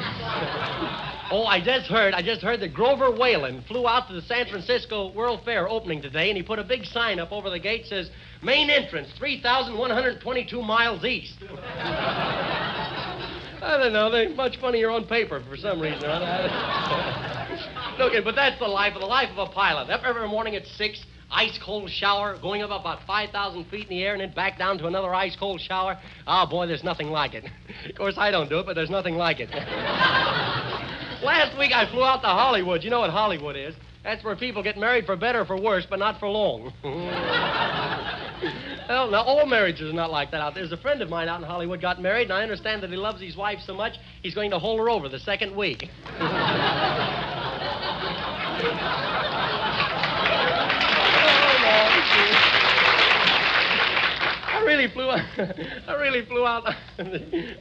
just heard that Grover Whalen flew out to the San Francisco World Fair opening today, and he put a big sign up over the gate that says, main entrance, 3,122 miles east. I don't know, they're much funnier on paper for some reason. Look, but that's the life of a pilot. Up every morning at 6, ice-cold shower, going up about 5,000 feet in the air and then back down to another ice-cold shower. Oh, boy, there's nothing like it. Of course, I don't do it, but there's nothing like it. Last week, I flew out to Hollywood. You know what Hollywood is? That's where people get married for better or for worse, but not for long. Well, now, all marriages are not like that out there. There's a friend of mine out in Hollywood got married, and I understand that he loves his wife so much, he's going to hold her over the second week. I really flew out.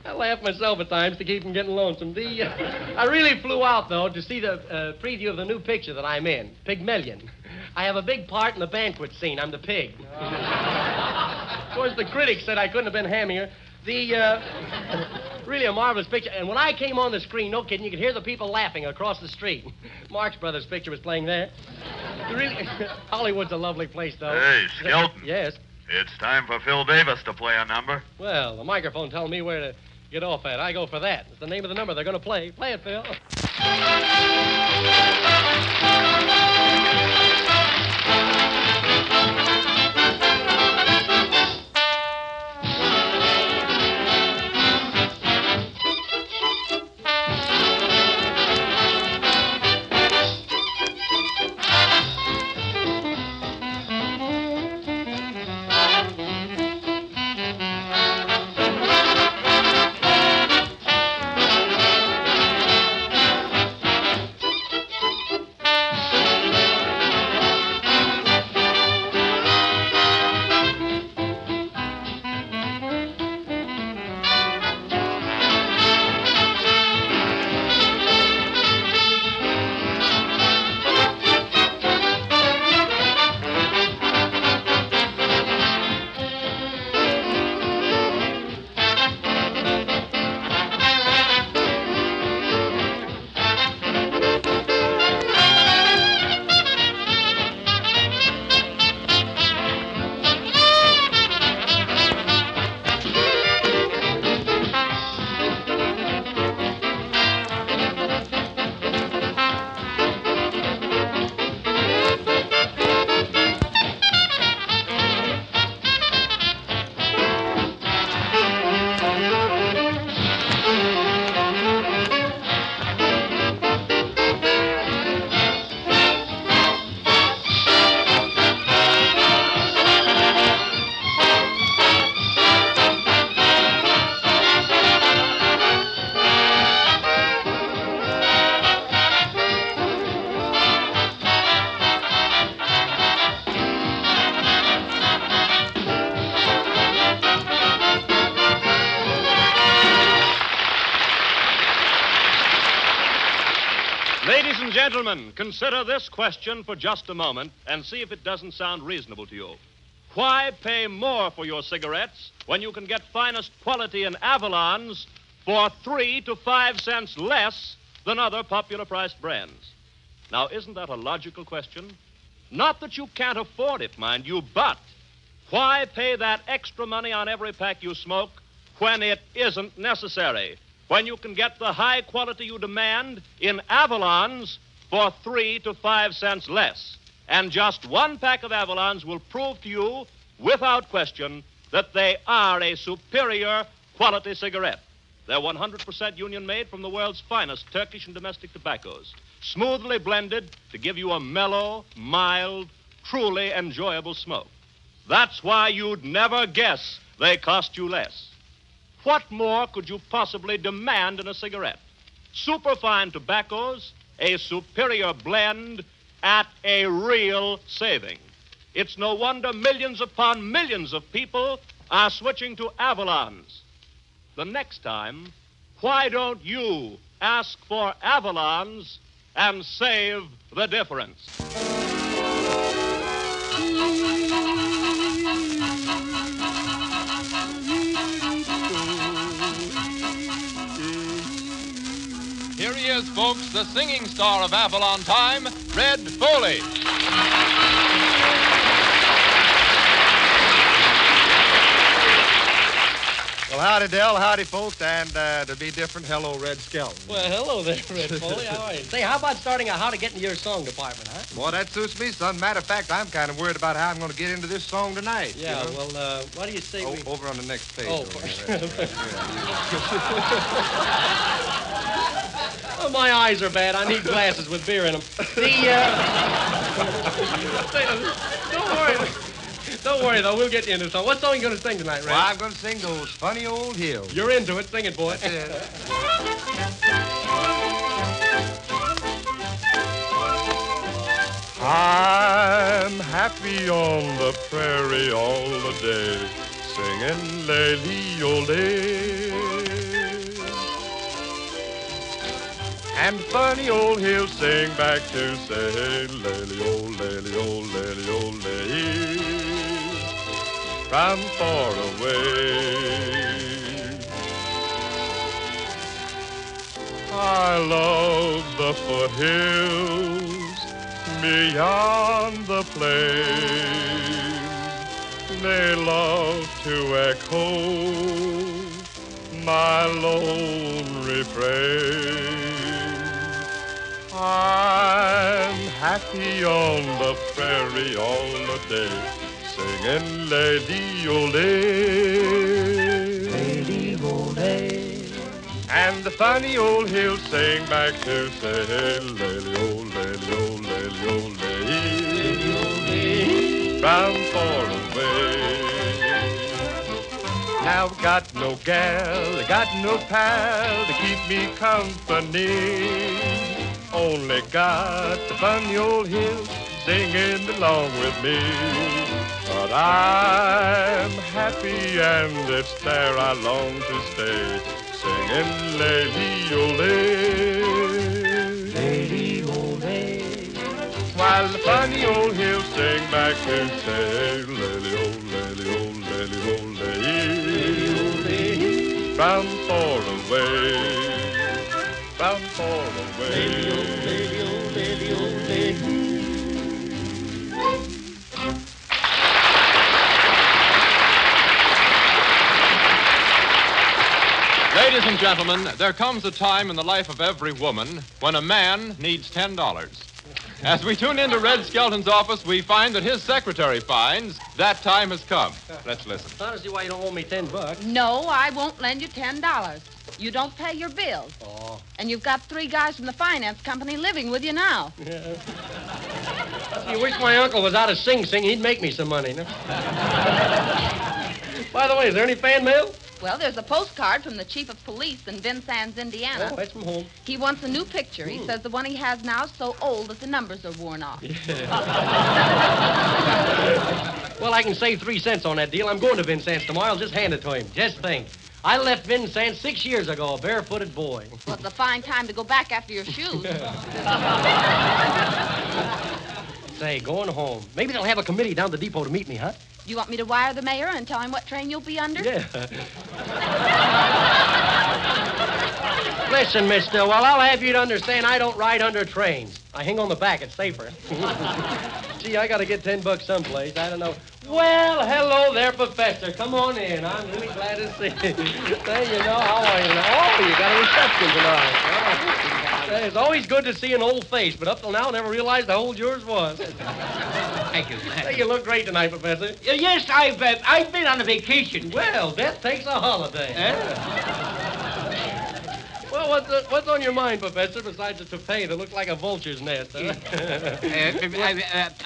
I laugh myself at times to keep from getting lonesome. I really flew out, though, to see the preview of the new picture that I'm in, Pygmalion. I have a big part in the banquet scene. I'm the pig. Of course, the critics said I couldn't have been hammier. Really a marvelous picture. And when I came on the screen, no kidding, you could hear the people laughing across the street. Marx Brothers' picture was playing there. Really, Hollywood's a lovely place, though. Hey, Skelton. Yes? It's time for Phil Davis to play a number. Well, the microphone telling me where to get off at. I go for that. It's the name of the number they're going to play. Play it, Phil. Ladies and gentlemen, consider this question for just a moment and see if it doesn't sound reasonable to you. Why pay more for your cigarettes when you can get finest quality in Avalons for 3 to 5 cents less than other popular priced brands? Now, isn't that a logical question? Not that you can't afford it, mind you, but why pay that extra money on every pack you smoke when it isn't necessary? When you can get the high quality you demand in Avalons for 3 to 5 cents less. And just one pack of Avalons will prove to you, without question, that they are a superior quality cigarette. They're 100% union-made from the world's finest Turkish and domestic tobaccos, smoothly blended to give you a mellow, mild, truly enjoyable smoke. That's why you'd never guess they cost you less. What more could you possibly demand in a cigarette? Superfine tobaccos, a superior blend at a real saving. It's no wonder millions upon millions of people are switching to Avalons. The next time, why don't you ask for Avalons and save the difference? Here he is, folks, the singing star of Avalon time, Red Foley. Well, howdy, Dell. Howdy, folks. And to be different, hello, Red Skelton. Well, hello there, Red Foley. How are you? Say, how about starting a how to get into your song department, huh? Boy, that suits me, son. Matter of fact, I'm kind of worried about how I'm going to get into this song tonight. Yeah, you know? well, what do you say we... Over on the next page. Oh, over there. Oh, my eyes are bad. I need glasses with beer in them. Don't worry. Don't worry, though. We'll get you into the song. What song are you going to sing tonight, Red? Well, I'm going to sing those funny old hills. You're into it. Sing it, boy. That's it. I'm happy on the prairie all the day, singing lay-lee-o-lay. And funny old hills sing back to say, lay-lee-o, lay-lee-o, lay-lee-o-lay, from far away. I love the foothills beyond the plain. They love to echo my lone refrain. I'm happy on the prairie all the day, singing lady-o-lay. Lady-o-lay. And the funny old hills sing back to say, lady-o, lady-o, lady-o, lady, from far away. Now I've got no gal, I got no pal to keep me company. Only got the funny old hills singing along with me. But I'm happy and it's there I long to stay, singing lady-o-lay. Lady-o-lay. While the funny old hills sing back and say, lady-o, lady-o, lady-o, lady, from far away, from far away. Lady-o, lady-o, lady-o, lady. Ladies and gentlemen, there comes a time in the life of every woman when a man needs $10. As we tune into Red Skelton's office, we find that his secretary finds that time has come. Let's listen. I don't see why you don't owe me $10. No, I won't lend you $10. You don't pay your bills. Oh. And you've got 3 guys from the finance company living with you now. Yeah. You wish my uncle was out of Sing Sing. He'd make me some money. No? By the way, is there any fan mail? Well, there's a postcard from the chief of police in Vincennes, Indiana. Oh, that's from home. He wants a new picture. He says the one he has now is so old that the numbers are worn off. Yeah. Well, I can save 3 cents on that deal. I'm going to Vincennes tomorrow. I'll just hand it to him. Just think. I left Vincennes 6 years ago, a barefooted boy. Well, it's a fine time to go back after your shoes. Say, going home. Maybe they'll have a committee down the depot to meet me, huh? You want me to wire the mayor and tell him what train you'll be under? Yeah. Listen, Miss Stillwell, I'll have you to understand I don't ride under trains. I hang on the back. It's safer. Gee, I got to get $10 someplace. I don't know. Well, hello there, Professor. Come on in. I'm really glad to see you. Say, you know, how are you now? Oh, you got a reception tonight. Oh. It's always good to see an old face, but up till now I never realized how old yours was. Thank you. Hey, you look great tonight, Professor. Yes, I've been on a vacation. Well, death takes a holiday. Well, what's on your mind, Professor, besides a toupee that looks like a vulture's nest? Huh?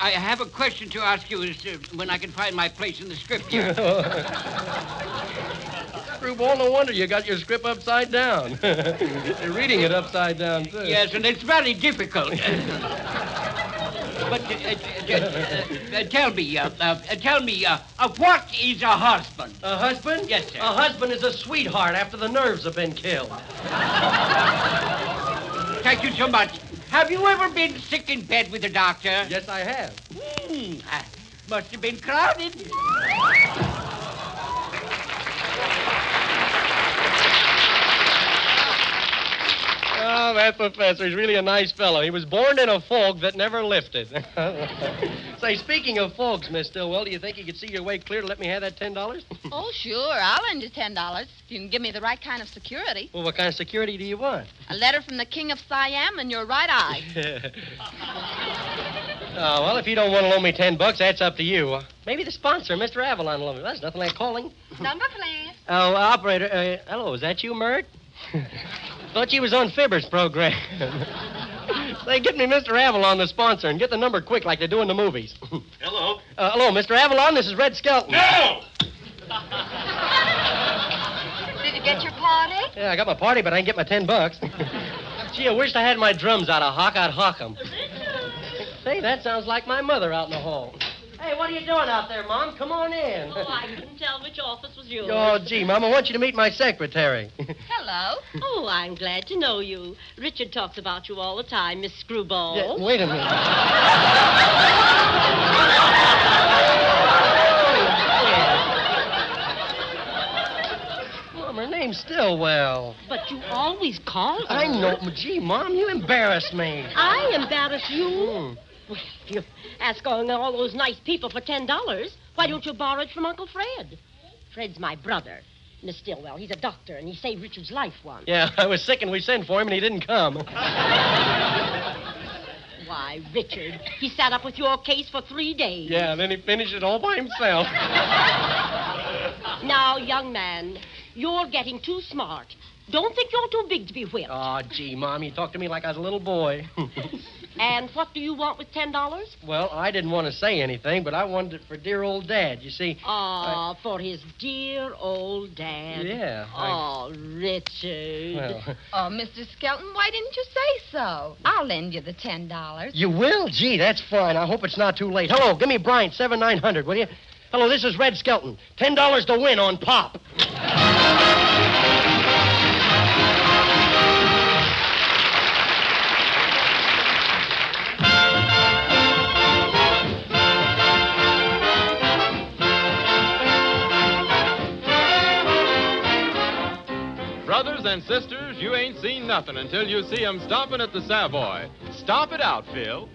I have a question to ask you as to when I can find my place in the script here. Screwball, no wonder you got your script upside down. You're reading it upside down, too. Yes, and it's very difficult. But tell me, what is a husband? A husband? Yes, sir. A husband is a sweetheart after the nerves have been killed. Thank you so much. Have you ever been sick in bed with a doctor? Yes, I have. Must have been crowded. Oh, that professor, he's really a nice fellow. He was born in a fog that never lifted. Say, speaking of fogs, Miss Stillwell, do you think you could see your way clear to let me have that $10? Oh, sure. I'll lend you $10 if you can give me the right kind of security. Well, what kind of security do you want? A letter from the King of Siam and your right eye. Oh, well, if you don't want to loan me $10, that's up to you. Maybe the sponsor, Mr. Avalon, will loan me. That's nothing like calling. Number, please. Oh, operator. Hello, is that you, Mert? Thought you was on Fibber's program. Say, get me Mr. Avalon, the sponsor, and get the number quick like they do in the movies. Hello? Hello, Mr. Avalon, this is Red Skelton. No! Did you get your party? Yeah, I got my party, but I didn't get my $10. Gee, I wished I had my drums out of hock. I'd hock 'em. Say, that sounds like my mother out in the hall. Hey, what are you doing out there, Mom? Come on in. Oh, I couldn't tell which office was yours. Oh, gee, Mom, I want you to meet my secretary. Hello. Oh, I'm glad to know you. Richard talks about you all the time, Miss Screwball. Yeah, wait a minute. Mom, her name's Stillwell. But you always call her. I know. Gee, Mom, you embarrass me. I embarrass you? Well, if you asking all those nice people for $10, why don't you borrow it from Uncle Fred? Fred's my brother, Miss Stillwell. He's a doctor, and he saved Richard's life once. Yeah, I was sick, and we sent for him, and he didn't come. Why, Richard, he sat up with your case for 3 days. Yeah, then he finished it all by himself. Now, young man, you're getting too smart. Don't think you're too big to be whipped. Oh, gee, Mom, you talk to me like I was a little boy. And what do you want with $10? Well, I didn't want to say anything, but I wanted it for dear old Dad. You see... Oh, for his dear old dad. Yeah. Oh, Richard. Well... Oh, Mr. Skelton, why didn't you say so? I'll lend you the $10. You will? Gee, that's fine. I hope it's not too late. Hello, give me Bryant, 7900, will you? Hello, this is Red Skelton. $10 to win on Pop. Brothers and sisters, you ain't seen nothing until you see 'em stomping at the Savoy. Stomp it out, Phil.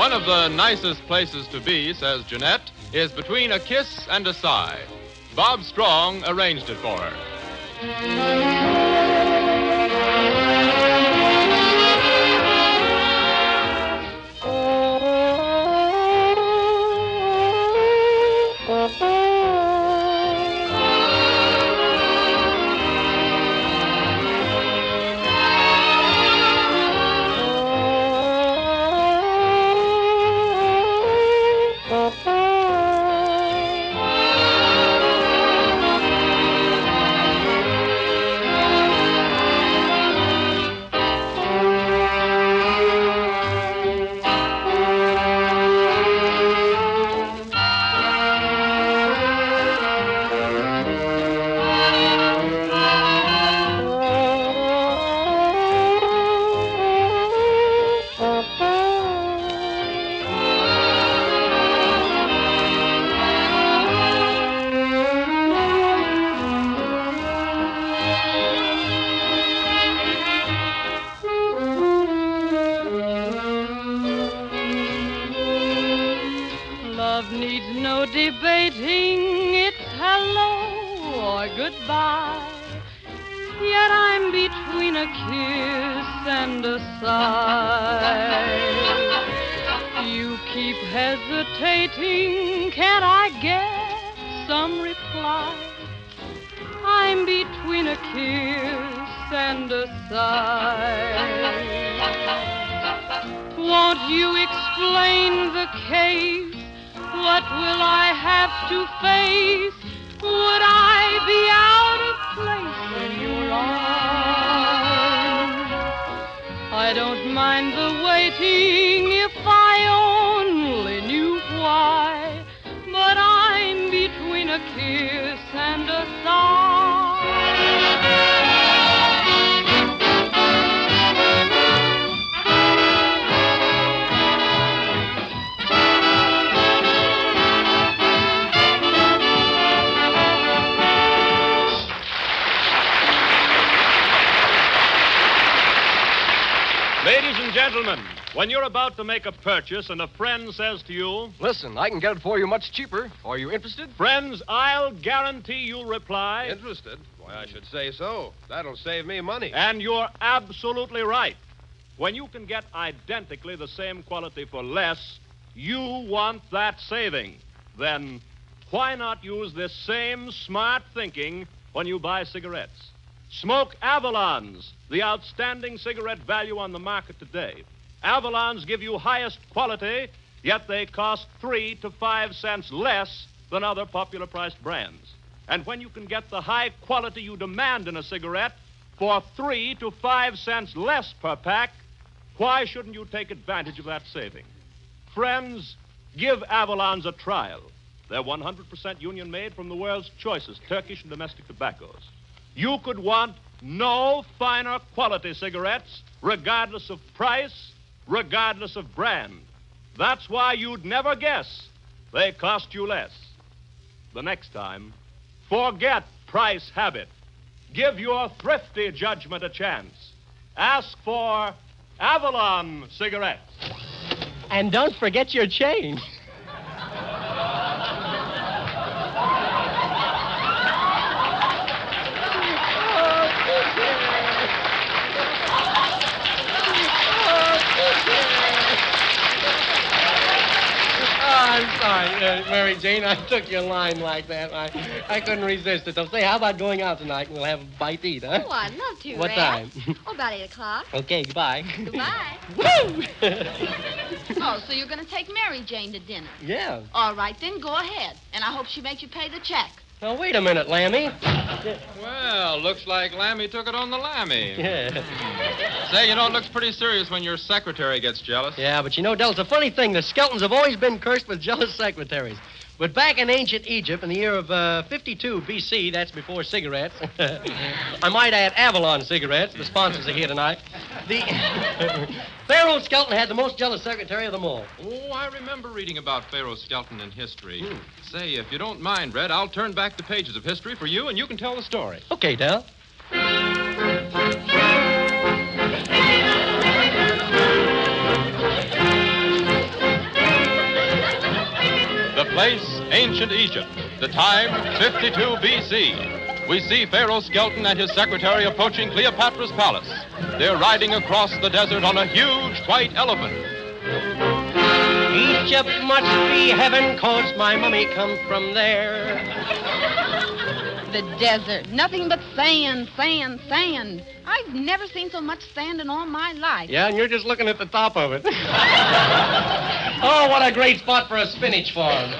One of the nicest places to be, says Jeanette, is between a kiss and a sigh. Bob Strong arranged it for her. Love needs no debating, it's hello or goodbye. Yet I'm between a kiss and a sigh. You keep hesitating, can't I get some reply? I'm between a kiss and a sigh. Won't you explain the case? What will I have to face? Would I be out of place in your arms? I don't mind the waiting if I only knew why. But I'm between a kiss and a sigh. Ladies and gentlemen, when you're about to make a purchase and a friend says to you, Listen, I can get it for you much cheaper. Are you interested? friends, I'll guarantee you'll reply. Interested? Why, I should say so. That'll save me money. And you're absolutely right. When you can get identically the same quality for less, you want that saving. Then why not use this same smart thinking when you buy cigarettes? Smoke Avalons, the outstanding cigarette value on the market today. Avalons give you highest quality, yet they cost 3 to 5 cents less than other popular priced brands. And when you can get the high quality you demand in a cigarette for 3 to 5 cents less per pack, why shouldn't you take advantage of that saving? Friends, give Avalons a trial. They're 100% union made from the world's choicest Turkish and domestic tobaccos. You could want no finer quality cigarettes, regardless of price, regardless of brand. That's why you'd never guess they cost you less. The next time, forget price habit. Give your thrifty judgment a chance. Ask for Avalon cigarettes. And don't forget your change. I'm sorry, Mary Jane. I took your line like that. I couldn't resist it. So say, how about going out tonight and we'll have a bite to eat, huh? Oh, I'd love to, What Red. time? Oh, about 8 o'clock. Okay, goodbye. Goodbye. Woo! Oh, so you're going to take Mary Jane to dinner? Yeah. All right, then go ahead. And I hope she makes you pay the check. Now, wait a minute, Lammy. Well, looks like Lammy took it on the Lammy. Yeah. Say, it looks pretty serious when your secretary gets jealous. Yeah, but Del, it's a funny thing. The Skeltons have always been cursed with jealous secretaries. But back in ancient Egypt, in the year of 52 B.C., that's before cigarettes, I might add Avalon cigarettes, the sponsors are here tonight, the Pharaoh Skelton had the most jealous secretary of them all. Oh, I remember reading about Pharaoh Skelton in history. Say, if you don't mind, Red, I'll turn back the pages of history for you, and you can tell the story. Okay, Del. place, ancient Egypt. The time, 52 B.C. We see Pharaoh Skelton and his secretary approaching Cleopatra's palace. They're riding across the desert on a huge white elephant. Egypt must be heaven, 'cause my mummy come from there. The desert. Nothing but sand, sand, sand. I've never seen so much sand in all my life. Yeah, and you're just looking at the top of it. Oh, what a great spot for a spinach farm.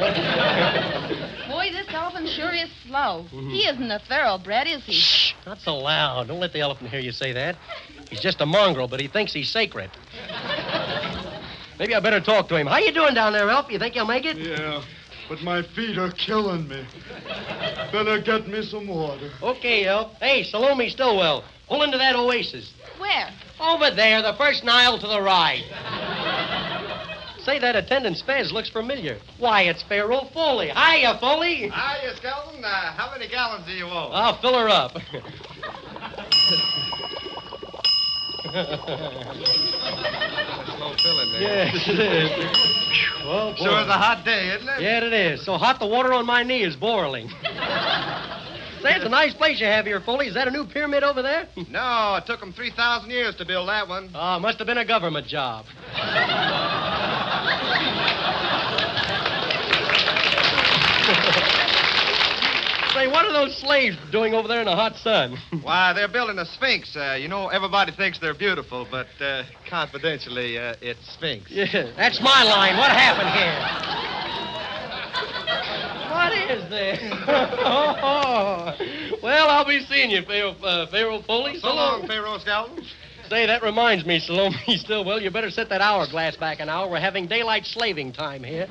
Boy, this elephant sure is slow. He isn't a thoroughbred, is he? Shh, not so loud. Don't let the elephant hear you say that. He's just a mongrel, but he thinks he's sacred. Maybe I better talk to him. How you doing down there, Elf? You think you'll make it? Yeah, but my feet are killing me. Better get me some water. Okay, Elf. Hey, Salome Stillwell, pull into that oasis. Where? Over there, the first Nile to the right. Say, that attendant's fez looks familiar. Why, it's Pharaoh Foley. Hiya, Foley. Hiya, Skelton. How many gallons do you owe? I'll fill her up. Slow filling there. Yes, it is. Well, boy. Sure is a hot day, isn't it? Yeah, it is. So hot the water on my knee is boiling. Say, it's a nice place you have here, Foley. Is that a new pyramid over there? No, it took them 3,000 years to build that one. Oh, must have been a government job. Say, what are those slaves doing over there in the hot sun? Why, they're building a Sphinx. You know, everybody thinks they're beautiful, but confidentially, it's Sphinx. Yeah, that's my line. What happened here? What is this? Oh. Well, I'll be seeing you, Pharaoh Foley. So long, Pharaoh Skelton. Say, that reminds me, Salome Stillwell, you better set that hourglass back an hour. We're having daylight slaving time here.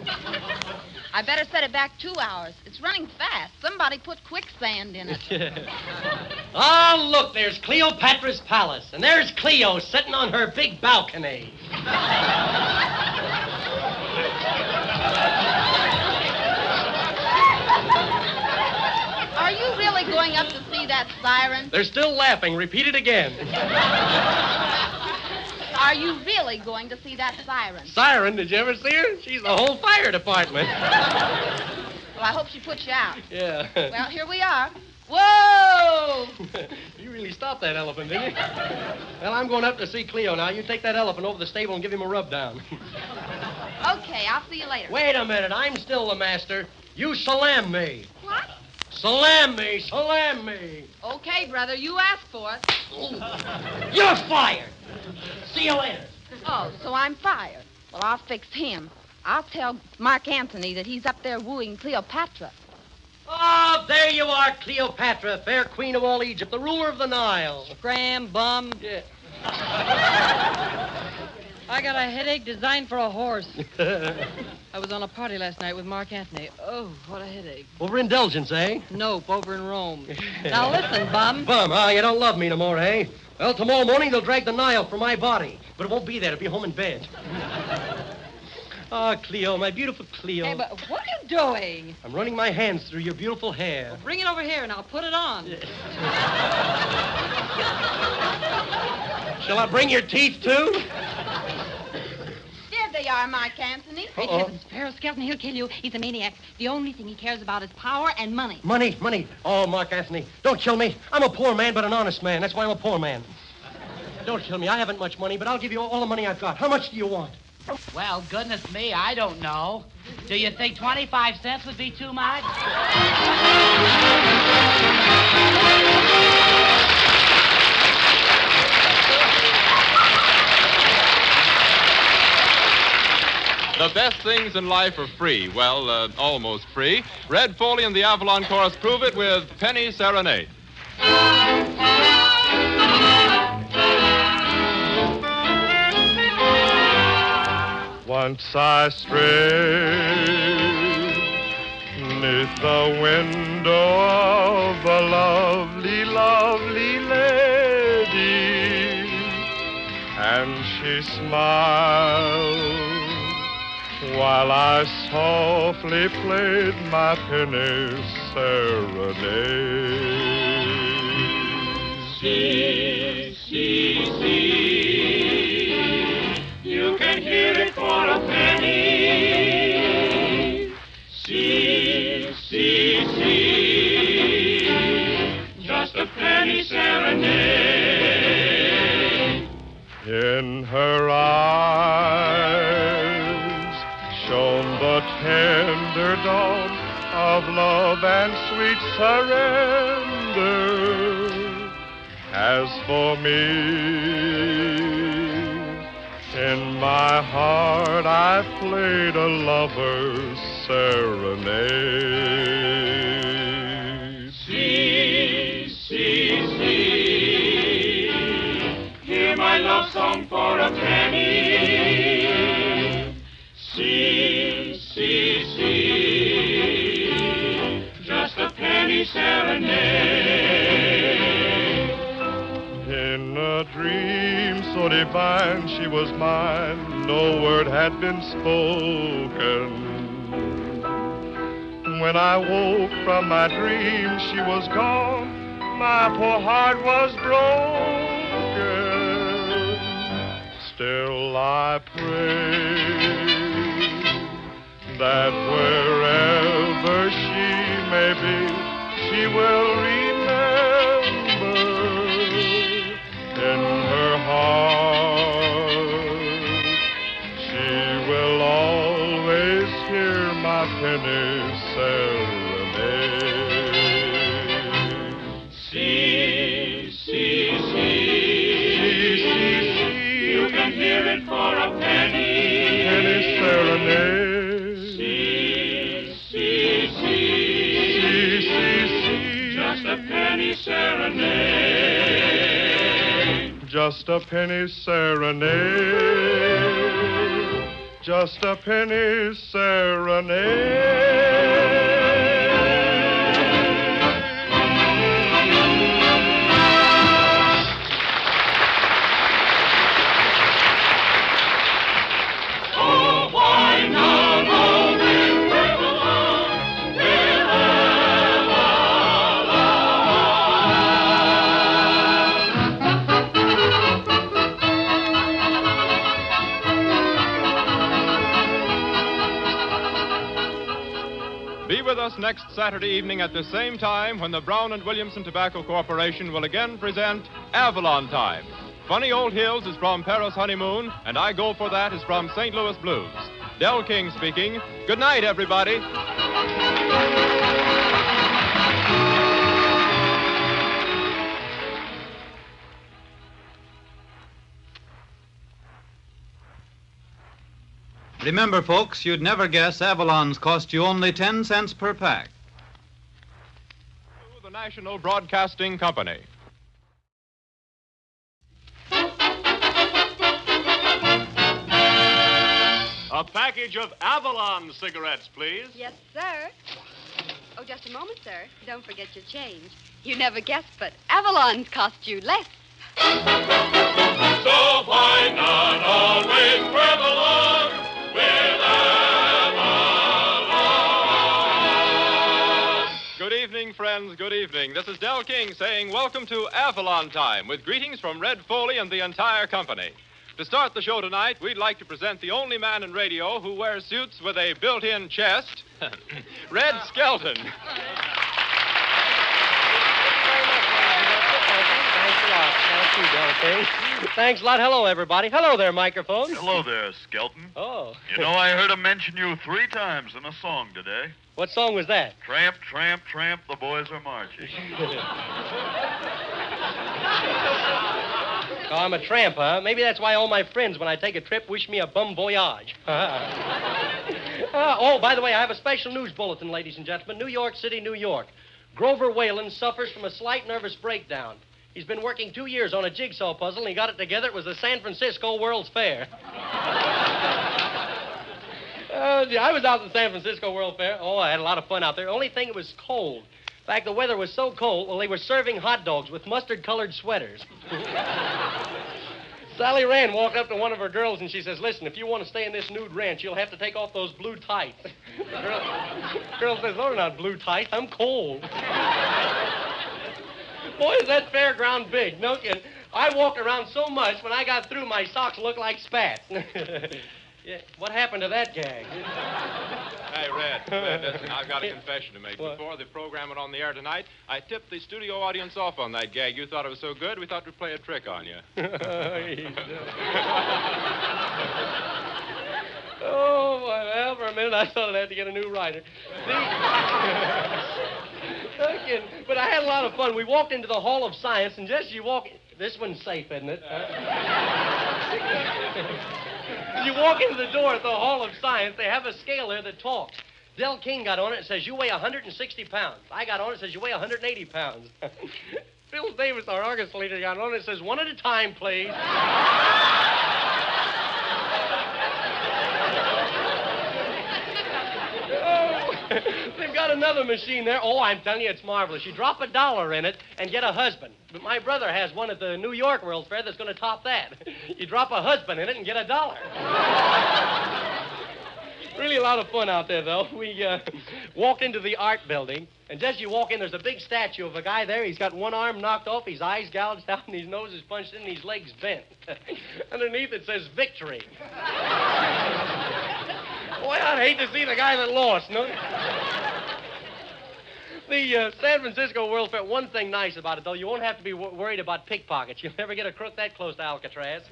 I better set it back 2 hours. It's running fast. Somebody put quicksand in it. Oh, look, there's Cleopatra's palace, and there's Cleo sitting on her big balcony. Are you really going up to see that siren? They're still laughing. Repeat it again. Are you really going to see that siren? Siren, did you ever see her? She's the whole fire department. Well, I hope she puts you out. Yeah. Well, here we are. Whoa! You really stopped that elephant, didn't you? Well, I'm going up to see Cleo now. You take that elephant over the stable and give him a rub down. Okay, I'll see you later. Wait a minute. I'm still the master. You salam me. What? Salam me. Salam me. Okay, brother, you asked for it. You're fired. See you later. Oh, so I'm fired. Well, I'll fix him. I'll tell Mark Antony that he's up there wooing Cleopatra. Oh, there you are, Cleopatra, fair queen of all Egypt, the ruler of the Nile. Scram, bum. Yeah. I got a headache designed for a horse. I was on a party last night with Mark Antony. Oh, what a headache. Overindulgence, eh? Nope, over in Rome. Now listen, bum. Bum, you don't love me no more, eh? Well, tomorrow morning they'll drag the Nile from my body, but it won't be there. It'll be home in bed. Ah, Cleo, my beautiful Cleo. Hey, but what are you doing? I'm running my hands through your beautiful hair. Well, bring it over here and I'll put it on. Shall I bring your teeth, too? There they are, Mark Antony. Great heavens, Pharaoh Skelton, he'll kill you. He's a maniac. The only thing he cares about is power and money. Money, money. Oh, Mark Antony, don't kill me. I'm a poor man, but an honest man. That's why I'm a poor man. Don't kill me. I haven't much money, but I'll give you all the money I've got. How much do you want? Well, goodness me, I don't know. Do you think 25 cents would be too much? The best things in life are free. Well, almost free. Red Foley and the Avalon Chorus prove it with Penny Serenade. Once I strayed neath the window of a lovely, lovely lady, and she smiled while I softly played my penny serenade. See, see, see, you can hear it for a penny. See, serenade. In her eyes shone the tender dawn of love and sweet surrender. As for me, in my heart I played a lover's serenade. See, see, see, hear my love song for a penny. See, see, see, just a penny serenade. In a dream so divine she was mine, no word had been spoken. When I woke from my dream she was gone, my poor heart was broken. Still I pray that wherever she may be, she will remember in her heart. She will always hear my penny serenade. See, see, see, you can hear it for a penny. Penny serenade. See, see, see, just a penny serenade. Just a penny serenade. Just a penny serenade. Oh, why not all this work along with Be with us next Saturday evening at the same time when the Brown and Williamson Tobacco Corporation will again present Avalon Time. Funny Old Hills is from Paris Honeymoon, and I Go For That is from St. Louis Blues. Del King speaking. Good night, everybody. Remember, folks, you'd never guess Avalon's cost you only 10 cents per pack. The National Broadcasting Company. A package of Avalon cigarettes, please. Yes, sir. Oh, just a moment, sir. Don't forget your change. You never guessed, but Avalon's cost you less. So why not always grab along with Avalon? Good evening, friends. Good evening. This is Del King saying welcome to Avalon Time with greetings from Red Foley and the entire company. To start the show tonight, we'd like to present the only man in radio who wears suits with a built-in chest, Red Skelton. Thanks a lot. Hello, everybody. Hello there, microphone. Hello there, Skelton. Oh. You know, I heard him mention you 3 times in a song today. What song was that? Tramp, tramp, tramp, the boys are marching. Oh, I'm a tramp, huh? Maybe that's why all my friends, when I take a trip, wish me a bon voyage. Oh, by the way, I have a special news bulletin, ladies and gentlemen. New York City, New York. Grover Whalen suffers from a slight nervous breakdown. He's been working 2 years on a jigsaw puzzle, and he got it together. It was the San Francisco World's Fair. I was out at the San Francisco World Fair. Oh, I had a lot of fun out there. Only thing, it was cold. In fact, the weather was so cold, well, they were serving hot dogs with mustard-colored sweaters. Sally Rand walked up to one of her girls, and she says, listen, if you want to stay in this nude ranch, you'll have to take off those blue tights. The girl says, those are not blue tights. I'm cold. Boy, is that fairground big. No kidding. I walked around so much, when I got through, my socks looked like spats. Yeah, what happened to that gag? Hey, Listen, I've got a confession to make. What? Before the program went on the air tonight, I tipped the studio audience off on that gag. You thought it was so good, we thought we'd play a trick on you. Oh, well, for a minute I thought I'd have to get a new writer. But I had a lot of fun. We walked into the Hall of Science, and just as you walk... This one's safe, isn't it? You walk into the door at the Hall of Science, they have a scale there that talks. Del King got on it and says, you weigh 160 pounds. I got on it and says, you weigh 180 pounds. Bill Davis, our orchestra leader, got on it and says, one at a time, please. They've got another machine there. Oh, I'm telling you, it's marvelous. You drop $1 in it and get a husband. But my brother has one at the New York World's Fair that's going to top that. You drop a husband in it and get $1. Really a lot of fun out there, though. We walked into the art building, and just as you walk in, there's a big statue of a guy there. He's got one arm knocked off, his eyes gouged out, and his nose is punched in, and his legs bent. Underneath it says victory. Boy, I'd hate to see the guy that lost, no? The San Francisco World Fair, one thing nice about it, though, you won't have to be worried about pickpockets. You'll never get a crook that close to Alcatraz.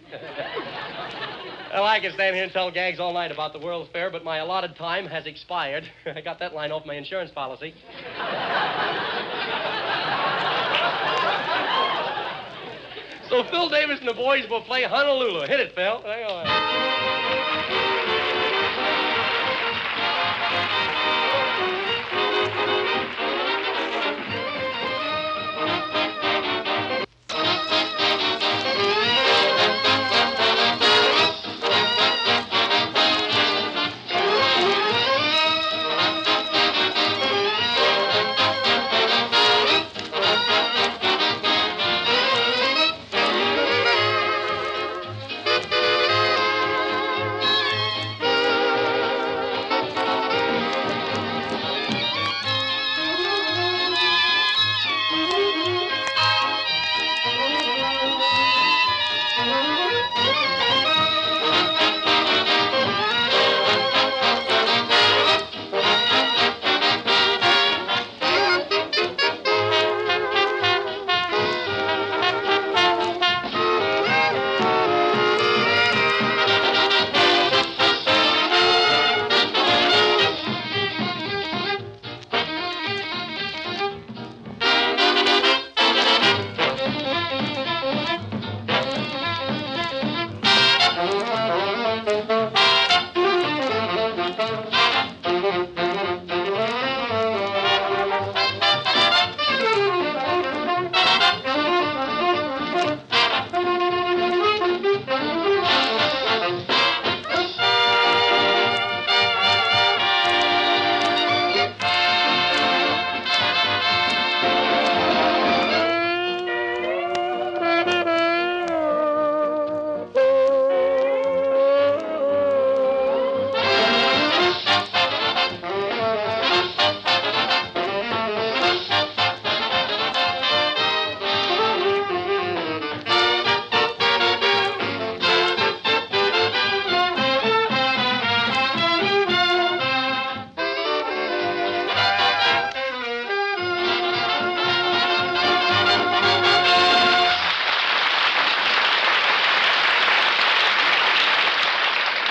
Well, I can stand here and tell gags all night about the World's Fair, but my allotted time has expired. I got that line off my insurance policy. So Phil Davis and the boys will play Honolulu. Hit it, Phil. Hang on.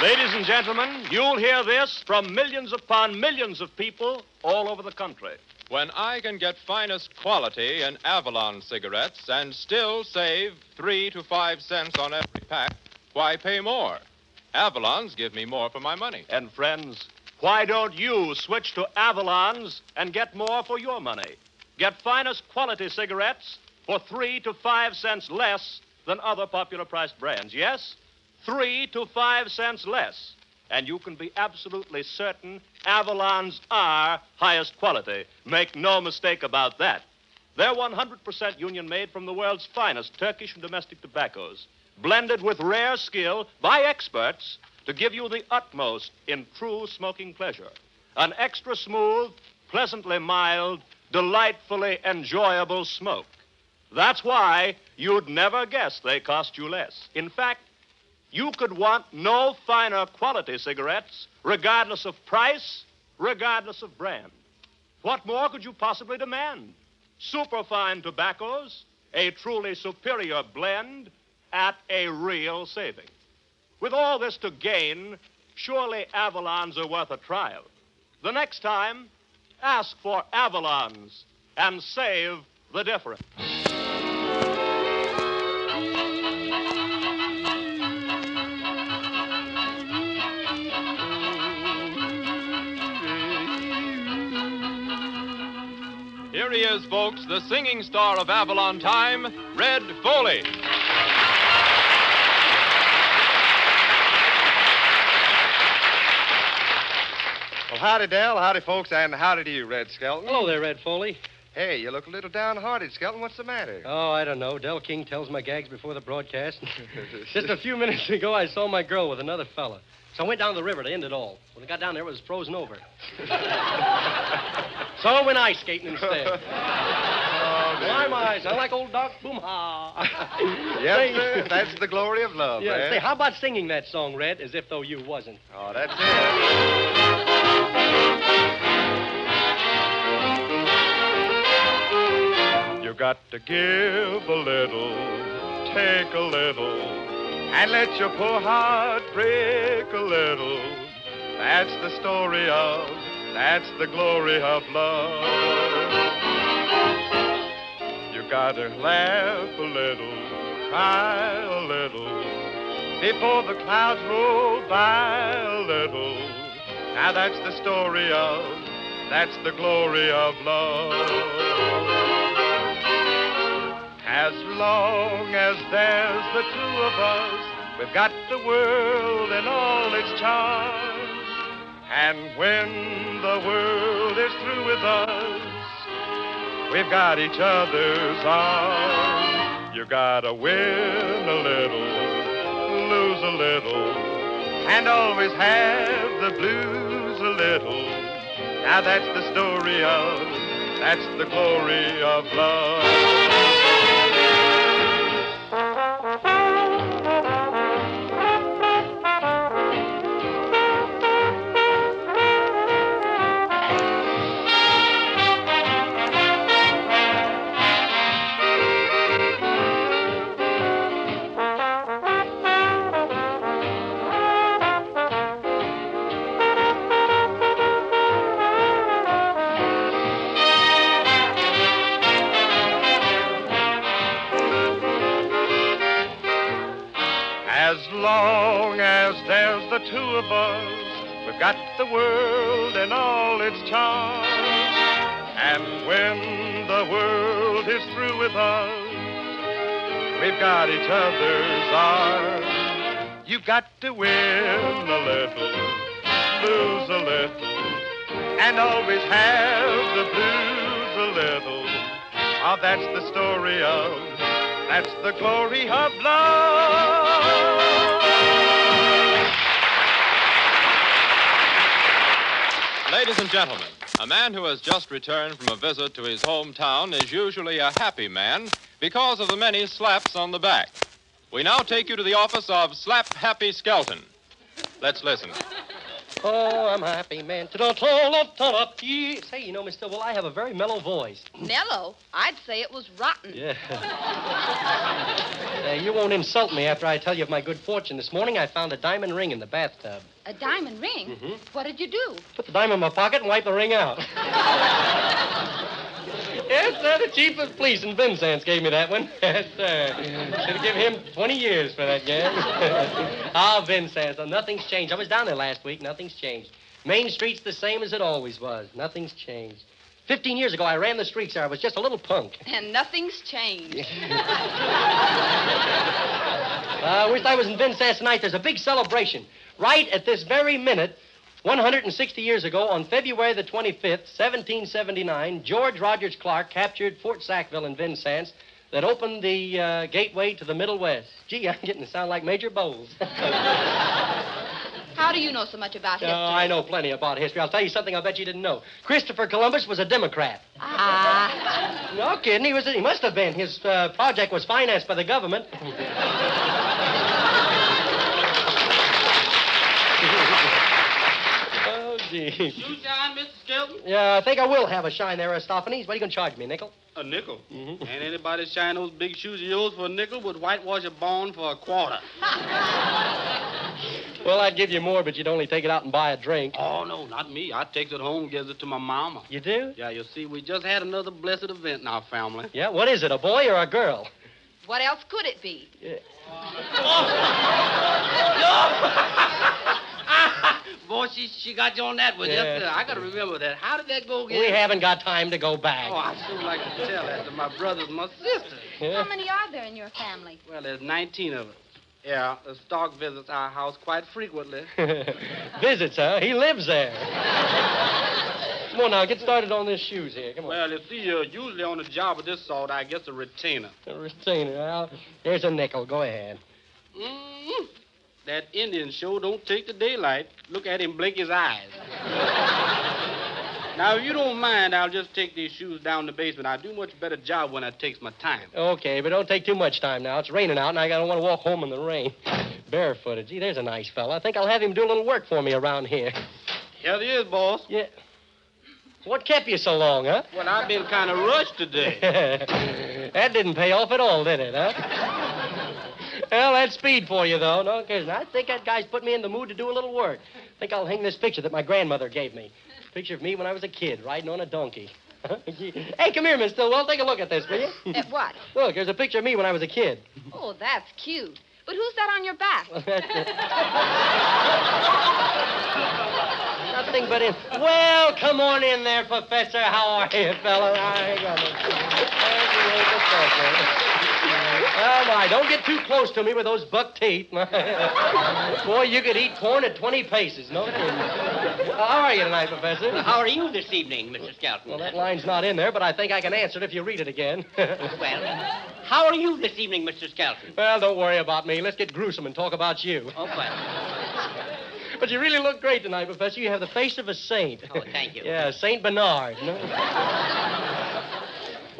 Ladies and gentlemen, you'll hear this from millions upon millions of people all over the country. When I can get finest quality in Avalon cigarettes and still save 3 to 5 cents on every pack, why pay more? Avalons give me more for my money. And friends, why don't you switch to Avalons and get more for your money? Get finest quality cigarettes for 3 to 5 cents less than other popular priced brands. Yes, 3 to 5 cents less. And you can be absolutely certain Avalons are highest quality. Make no mistake about that. They're 100% union-made from the world's finest Turkish and domestic tobaccos, blended with rare skill by experts to give you the utmost in true smoking pleasure. An extra smooth, pleasantly mild, delightfully enjoyable smoke. That's why you'd never guess they cost you less. In fact, you could want no finer quality cigarettes, regardless of price, regardless of brand. What more could you possibly demand? Superfine tobaccos, a truly superior blend at a real saving. With all this to gain, surely Avalons are worth a trial. The next time, ask for Avalons and save the difference. Here he is, folks, the singing star of Avalon time, Red Foley. Well, howdy, Dell. Howdy, folks, and howdy to you, Red Skelton. Hello there, Red Foley. Hey, you look a little downhearted, Skelton. What's the matter? Oh, I don't know. Del King tells my gags before the broadcast. Just a few minutes ago, I saw my girl with another fella. So I went down to the river to end it all. When I got down there, it was frozen over. So I went ice skating instead. My eyes, I like old Doc Boomha. Yes, sir. That's the glory of love, Yeah, Red. say, how about singing that song, Red, as if though you wasn't? Oh, that's it. You got to give a little, take a little, and let your poor heart break a little. That's the story of, that's the glory of love. You gotta laugh a little, cry a little, before the clouds roll by a little. Now that's the story of, that's the glory of love. As long as there's the two of us, we've got the world and all its charms. And when the world is through with us, we've got each other's arms. You gotta win a little, lose a little, and always have the blues a little. Now that's the story of, that's the glory of love. As long as there's the two of us, we've got the world and all its charms. And when the world is through with us, we've got each other's arms. You've got to win a little, lose a little, and always have the blues a little. Oh, that's the story of, that's the glory of love. Ladies and gentlemen, a man who has just returned from a visit to his hometown is usually a happy man because of the many slaps on the back. We now take you to the office of Slap Happy Skelton. Let's listen. Oh, I'm a happy man. Say, you know, Miss Stillwell, I have a very mellow voice. Mellow? I'd say it was rotten. Yeah. You won't insult me after I tell you of my good fortune. This morning I found a diamond ring in the bathtub. A diamond ring? Mm-hmm. What did you do? Put the diamond in my pocket and wipe the ring out. Yes, sir, the chief of police in Vincennes gave me that one. Yes, sir. Should have given him 20 years for that gag. Vincennes, nothing's changed. I was down there last week. Nothing's changed. Main Street's the same as it always was. Nothing's changed. 15 years ago, I ran the streets there. I was just a little punk. And nothing's changed. I wish I was in Vincennes tonight. There's a big celebration. Right at this very minute, 160 years ago, on February the 25th, 1779, George Rogers Clark captured Fort Sackville in Vincennes that opened the gateway to the Middle West. Gee, I'm getting to sound like Major Bowles. How do you know so much about history? Oh, I know plenty about history. I'll tell you something I bet you didn't know. Christopher Columbus was a Democrat. Ah. No kidding. He must have been. His project was financed by the government. Oh, gee. Shoe shine, Mr. Skelton? Yeah, I think I will have a shine there, Aristophanes. What are you going to charge me, a nickel? A nickel? Mm-hmm. Ain't anybody shine those big shoes of yours for a nickel would whitewash a barn for a quarter. Well, I'd give you more, but you'd only take it out and buy a drink. Oh, no, not me. I takes it home and gives it to my mama. You do? Yeah, you see, we just had another blessed event in our family. Yeah, what is it, a boy or a girl? What else could it be? Yeah. Boy, she got you on that one. Yeah. Yes, I got to remember that. How did that go again? We haven't got time to go back. Oh, I sure like to tell that to my brothers and my sisters. How many are there in your family? Well, there's 19 of us. Yeah, the Stark visits our house quite frequently. Visits, huh? He lives there. Come on now, get started on these shoes here. Come on. Well, you see, usually on a job of this sort, I guess a retainer. A retainer. Well, here's a nickel. Go ahead. Mm-hmm. That Indian show don't take the daylight. Look at him blink his eyes. Now, if you don't mind, I'll just take these shoes down the basement. I do much better job when I takes my time. Okay, but don't take too much time now. It's raining out, and I don't want to walk home in the rain. Barefooted. Gee, there's a nice fella. I think I'll have him do a little work for me around here. Here he is, boss. Yeah. What kept you so long, huh? Well, I've been kind of rushed today. That didn't pay off at all, did it, huh? Well, that's speed for you, though. No kidding. I think that guy's put me in the mood to do a little work. I think I'll hang this picture that my grandmother gave me. Picture of me when I was a kid, riding on a donkey. Hey, come here, Miss Stillwell. Take a look at this, will you? At what? Look, there's a picture of me when I was a kid. Oh, that's cute. But who's that on your back? Nothing but him. Well, come on in there, Professor. How are you, fella? Oh, my, don't get too close to me with those buck teeth. Boy, you could eat corn at 20 paces. No kidding. How are you tonight, Professor? How are you this evening, Mr. Skelton? Well, that line's not in there, but I think I can answer it if you read it again. Well, how are you this evening, Mr. Skelton? Well, don't worry about me. Let's get gruesome and talk about you. Oh, well. But you really look great tonight, Professor. You have the face of a saint. Oh, thank you. Yeah, Saint Bernard. No?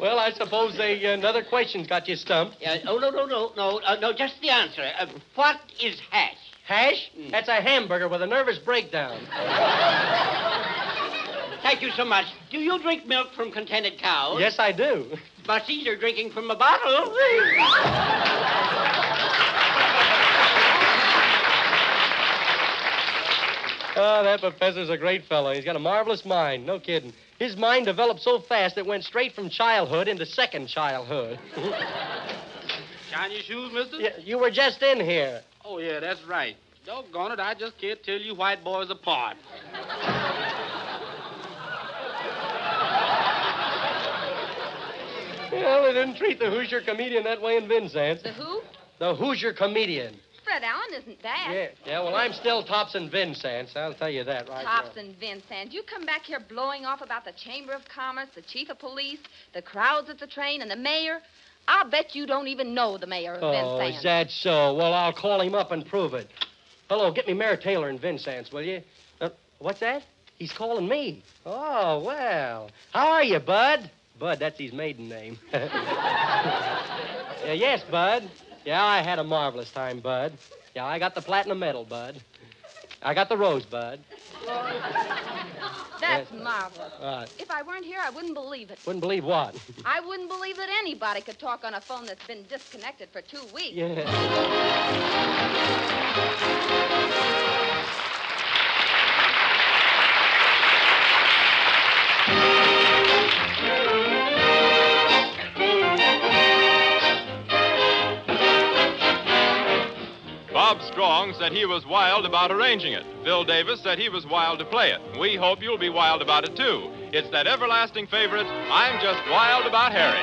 Well, I suppose another question's got you stumped. No, just the answer. What is hash? Hash? That's a hamburger with a nervous breakdown. Thank you so much. Do you drink milk from contented cows? Yes, I do. But these are drinking from a bottle. Oh, that professor's a great fellow. He's got a marvelous mind. No kidding. His mind developed so fast it went straight from childhood into second childhood. Shine your shoes, mister? Yeah, you were just in here. Oh, yeah, that's right. Doggone it, I just can't tell you white boys apart. Well, they didn't treat the Hoosier comedian that way in Vincennes. The who? The Hoosier comedian. Fred Allen isn't bad. Yeah, well, I'm still tops and Vincennes. I'll tell you that right Tops now. and Vincennes. You come back here blowing off about the Chamber of Commerce, the chief of police, the crowds at the train, and the mayor. I'll bet you don't even know the mayor of Oh, Vincennes. is that so? Well, I'll call him up and prove it. Hello, get me Mayor Taylor in Vincennes, will you? What's that? He's calling me. Oh, well. How are you, Bud? Bud, that's his maiden name. Yes, Bud. Yeah, I had a marvelous time, Bud. Yeah, I got the platinum medal, Bud. I got the rosebud. That's marvelous. Right. If I weren't here, I wouldn't believe it. Wouldn't believe what? I wouldn't believe that anybody could talk on a phone that's been disconnected for 2 weeks. Yeah. Bob Strong said he was wild about arranging it. Phil Davis said he was wild to play it. We hope you'll be wild about it, too. It's that everlasting favorite, I'm Just Wild About Harry.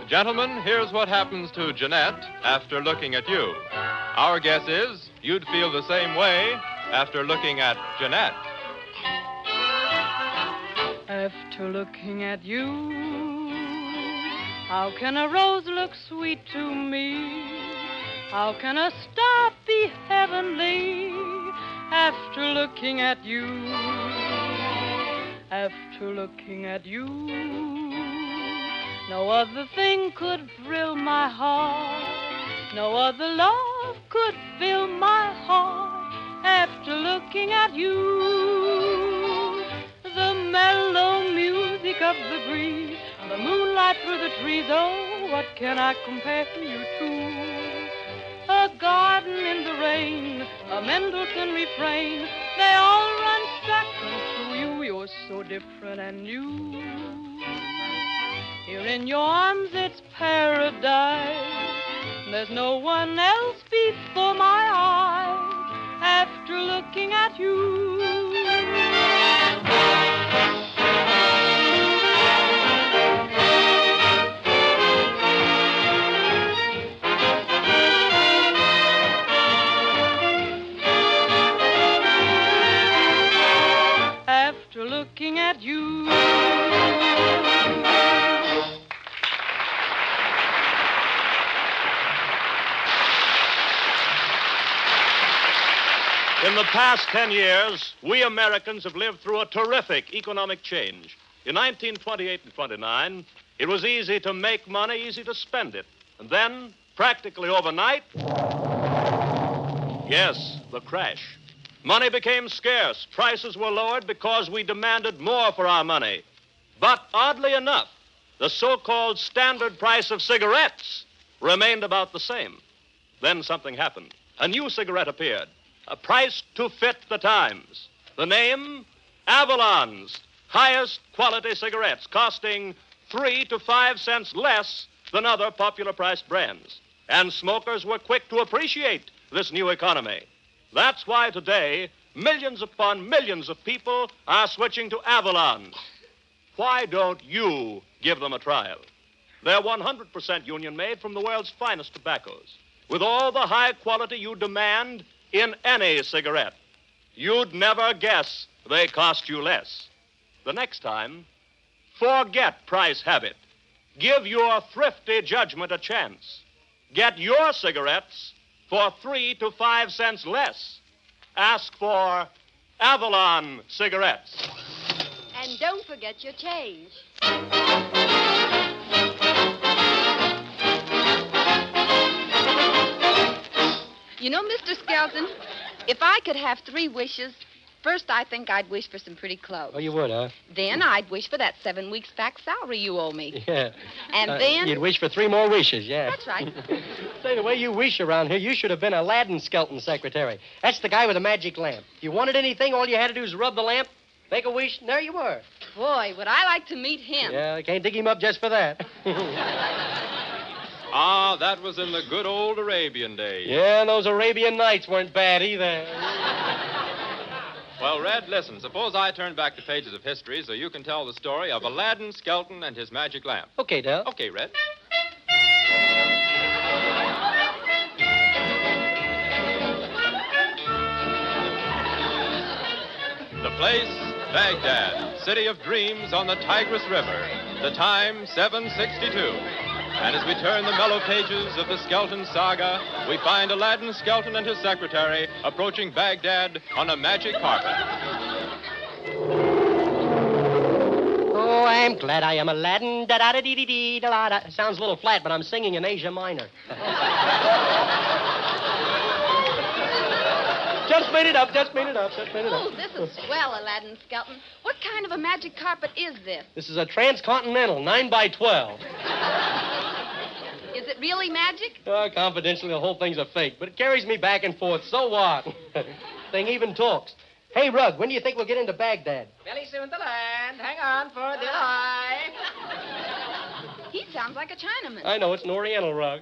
Gentlemen, here's what happens to Jeanette after looking at you. Our guess is you'd feel the same way after looking at Jeanette. After looking at you, how can a rose look sweet to me? How can a star be heavenly after looking at you? After looking at you, no other thing could thrill my heart. No other love could fill my heart after looking at you. The mellow music of the breeze, the moonlight through the trees, oh, what can I compare you to? A garden in the rain, a Mendelssohn refrain, they all run second to you. You're so different and new. Here in your arms it's paradise. There's no one else before my eyes after looking at you. After looking at you. In the past 10 years, we Americans have lived through a terrific economic change. In 1928 and 29, it was easy to make money, easy to spend it. And then, practically overnight, yes, the crash. Money became scarce. Prices were lowered because we demanded more for our money. But oddly enough, the so-called standard price of cigarettes remained about the same. Then something happened. A new cigarette appeared, a price to fit the times. The name, Avalon's highest quality cigarettes, costing 3 to 5 cents less than other popular priced brands. And smokers were quick to appreciate this new economy. That's why today, millions upon millions of people are switching to Avalon. Why don't you give them a trial? They're 100% union-made from the world's finest tobaccos, with all the high quality you demand in any cigarette. You'd never guess they cost you less. The next time, forget price habit. Give your thrifty judgment a chance. Get your cigarettes for 3 to 5 cents less. Ask for Avalon cigarettes. And don't forget your change. You know, Mr. Skelton, if I could have 3 wishes, first I think I'd wish for some pretty clothes. Oh, you would, huh? Then I'd wish for that 7 weeks back salary you owe me. Yeah. And then... You'd wish for 3 more wishes, yeah. That's right. Say, the way you wish around here, you should have been Aladdin Skelton secretary. That's the guy with the magic lamp. If you wanted anything, all you had to do was rub the lamp, make a wish, and there you were. Boy, would I like to meet him. Yeah, I can't dig him up just for that. Ah, that was in the good old Arabian days. Yeah, and those Arabian Nights weren't bad either. Well, Red, listen. Suppose I turn back the pages of history so you can tell the story of Aladdin, Skelton, and his magic lamp. Okay, Del. Okay, Red. The place, Baghdad, city of dreams on the Tigris River. The time, 7:62. And as we turn the mellow pages of the Skelton saga, we find Aladdin Skelton and his secretary approaching Baghdad on a magic carpet. Oh, I'm glad I am Aladdin. Da-da-da-dee-dee-da-da. Sounds a little flat, but I'm singing in Asia Minor. Just made it up. Oh, this is swell, Aladdin Skelton. What kind of a magic carpet is this? This is a transcontinental 9x12. Is it really magic? Confidentially, the whole thing's a fake, but it carries me back and forth. So what? Thing even talks. Hey, Rug, when do you think we'll get into Baghdad? Very soon to land. Hang on for dear life. He sounds like a Chinaman. I know, it's an Oriental Rug.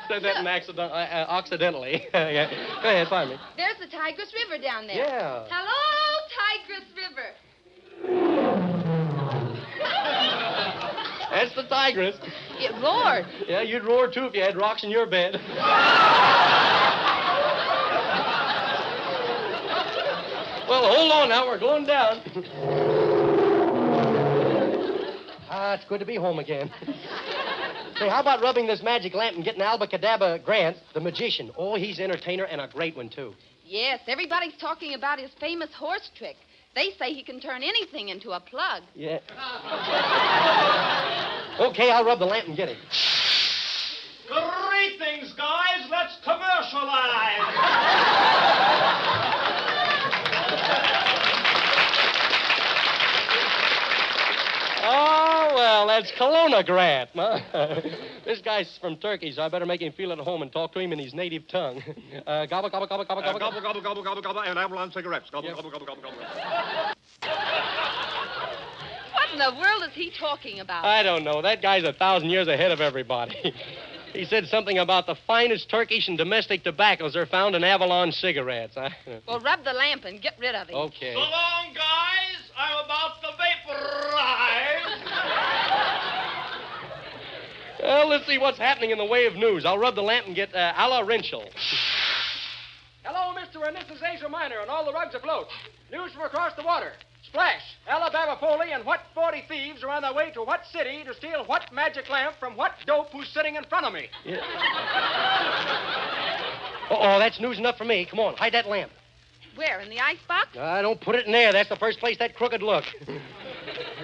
Said that in accidentally. Yeah. Go ahead, find me. There's the Tigris River down there. Yeah. Hello, Tigris River. That's the tigress. It roared. Yeah, you'd roar too if you had rocks in your bed. Well, hold on now. We're going down. It's good to be home again. Say, how about rubbing this magic lamp and getting Albacadabra Grant, the magician? Oh, he's an entertainer and a great one, too. Yes, everybody's talking about his famous horse trick. They say he can turn anything into a plug. Yeah. Okay, I'll rub the lamp and get him. Greetings, guys. Let's commercialize. Oh, well, that's Kelowna Grant. Huh? This guy's from Turkey, so I better make him feel at home and talk to him in his native tongue. Gobble, gobble, gobble, gobble, gobble. Gobble, gobble, gobble, gobble, gobble, and Avalon cigarettes. Gobble, gobble, gobble, gobble, gobble. What in the world is he talking about? I don't know. That guy's 1,000 years ahead of everybody. He said something about the finest Turkish and domestic tobaccos are found in Avalon cigarettes. Well, rub the lamp and get rid of him. Okay. So long, guys. I'm about to vaporize. Well, let's see what's happening in the way of news. I'll rub the lamp and get a la Rinchel. Hello, Mr. and Mrs. Asia Minor, and all the rugs afloat. News from across the water. Splash! Alabama Foley and what 40 thieves are on their way to what city to steal what magic lamp from what dope who's sitting in front of me? Yeah. Uh-oh, that's news enough for me. Come on, hide that lamp. Where, in the icebox? Don't put it in there. That's the first place that crooked look.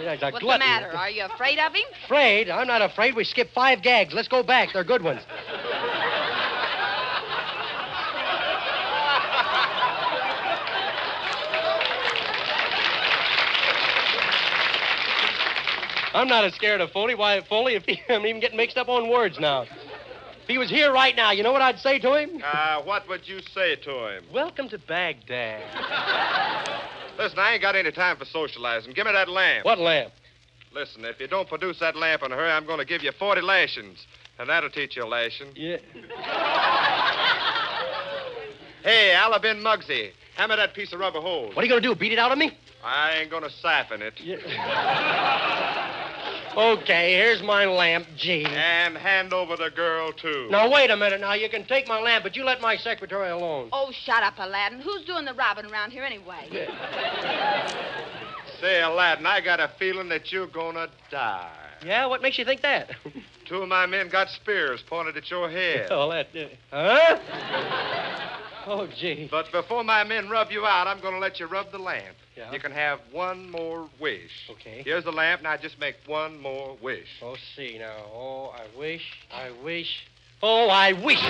What's the matter? Are you afraid of him? Afraid? I'm not afraid. We skipped 5 gags. Let's go back. They're good ones. I'm not as scared of Foley. Why, Foley, I'm even getting mixed up on words now. If he was here right now, you know what I'd say to him? What would you say to him? Welcome to Baghdad. Listen, I ain't got any time for socializing. Give me that lamp. What lamp? Listen, if you don't produce that lamp in a hurry, I'm going to give you 40 lashings. And that'll teach you a lashing. Yeah. Hey, Alabin Muggsy, hand me that piece of rubber hose. What are you going to do, beat it out of me? I ain't going to siphon it. Yeah. Okay, here's my lamp, G. And hand over the girl, too. Now, wait a minute. Now, you can take my lamp, but you let my secretary alone. Oh, shut up, Aladdin. Who's doing the robbing around here anyway? Say, Aladdin, I got a feeling that you're going to die. Yeah? What makes you think that? 2 of my men got spears pointed at your head. Oh, that... Huh? Oh, gee. But before my men rub you out, I'm going to let you rub the lamp. Yeah? You can have one more wish. Okay. Here's the lamp. Now just make one more wish. Oh, see now. Oh, I wish. Oh, I wish.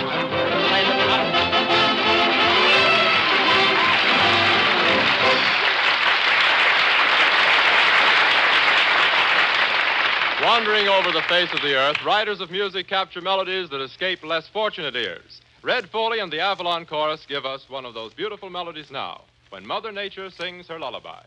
Wandering over the face of the earth, writers of music capture melodies that escape less fortunate ears. Red Foley and the Avalon Chorus give us one of those beautiful melodies now, when Mother Nature sings her lullaby.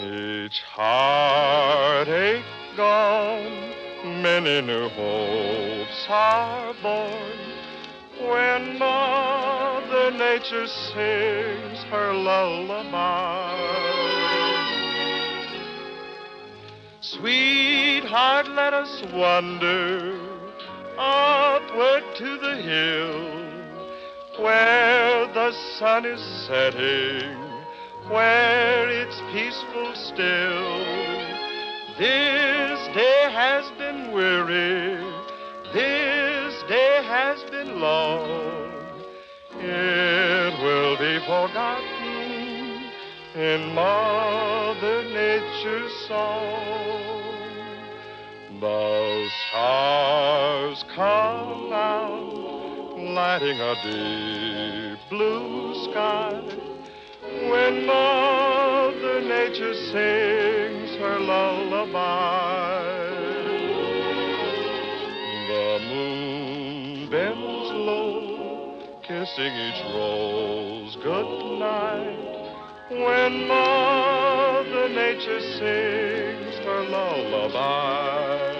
Each heartache gone, many new hopes are born. When Mother Nature sings her lullaby. Sweetheart, let us wander upward to the hill where the sun is setting, where it's peaceful still. This day has been weary, this day has been long. It will be forgotten in Mother Nature's song. The stars come out, lighting a deep blue sky, when Mother Nature sings her lullaby. The moon bends low, kissing each rose good night, when Mother Nature sings her lullaby.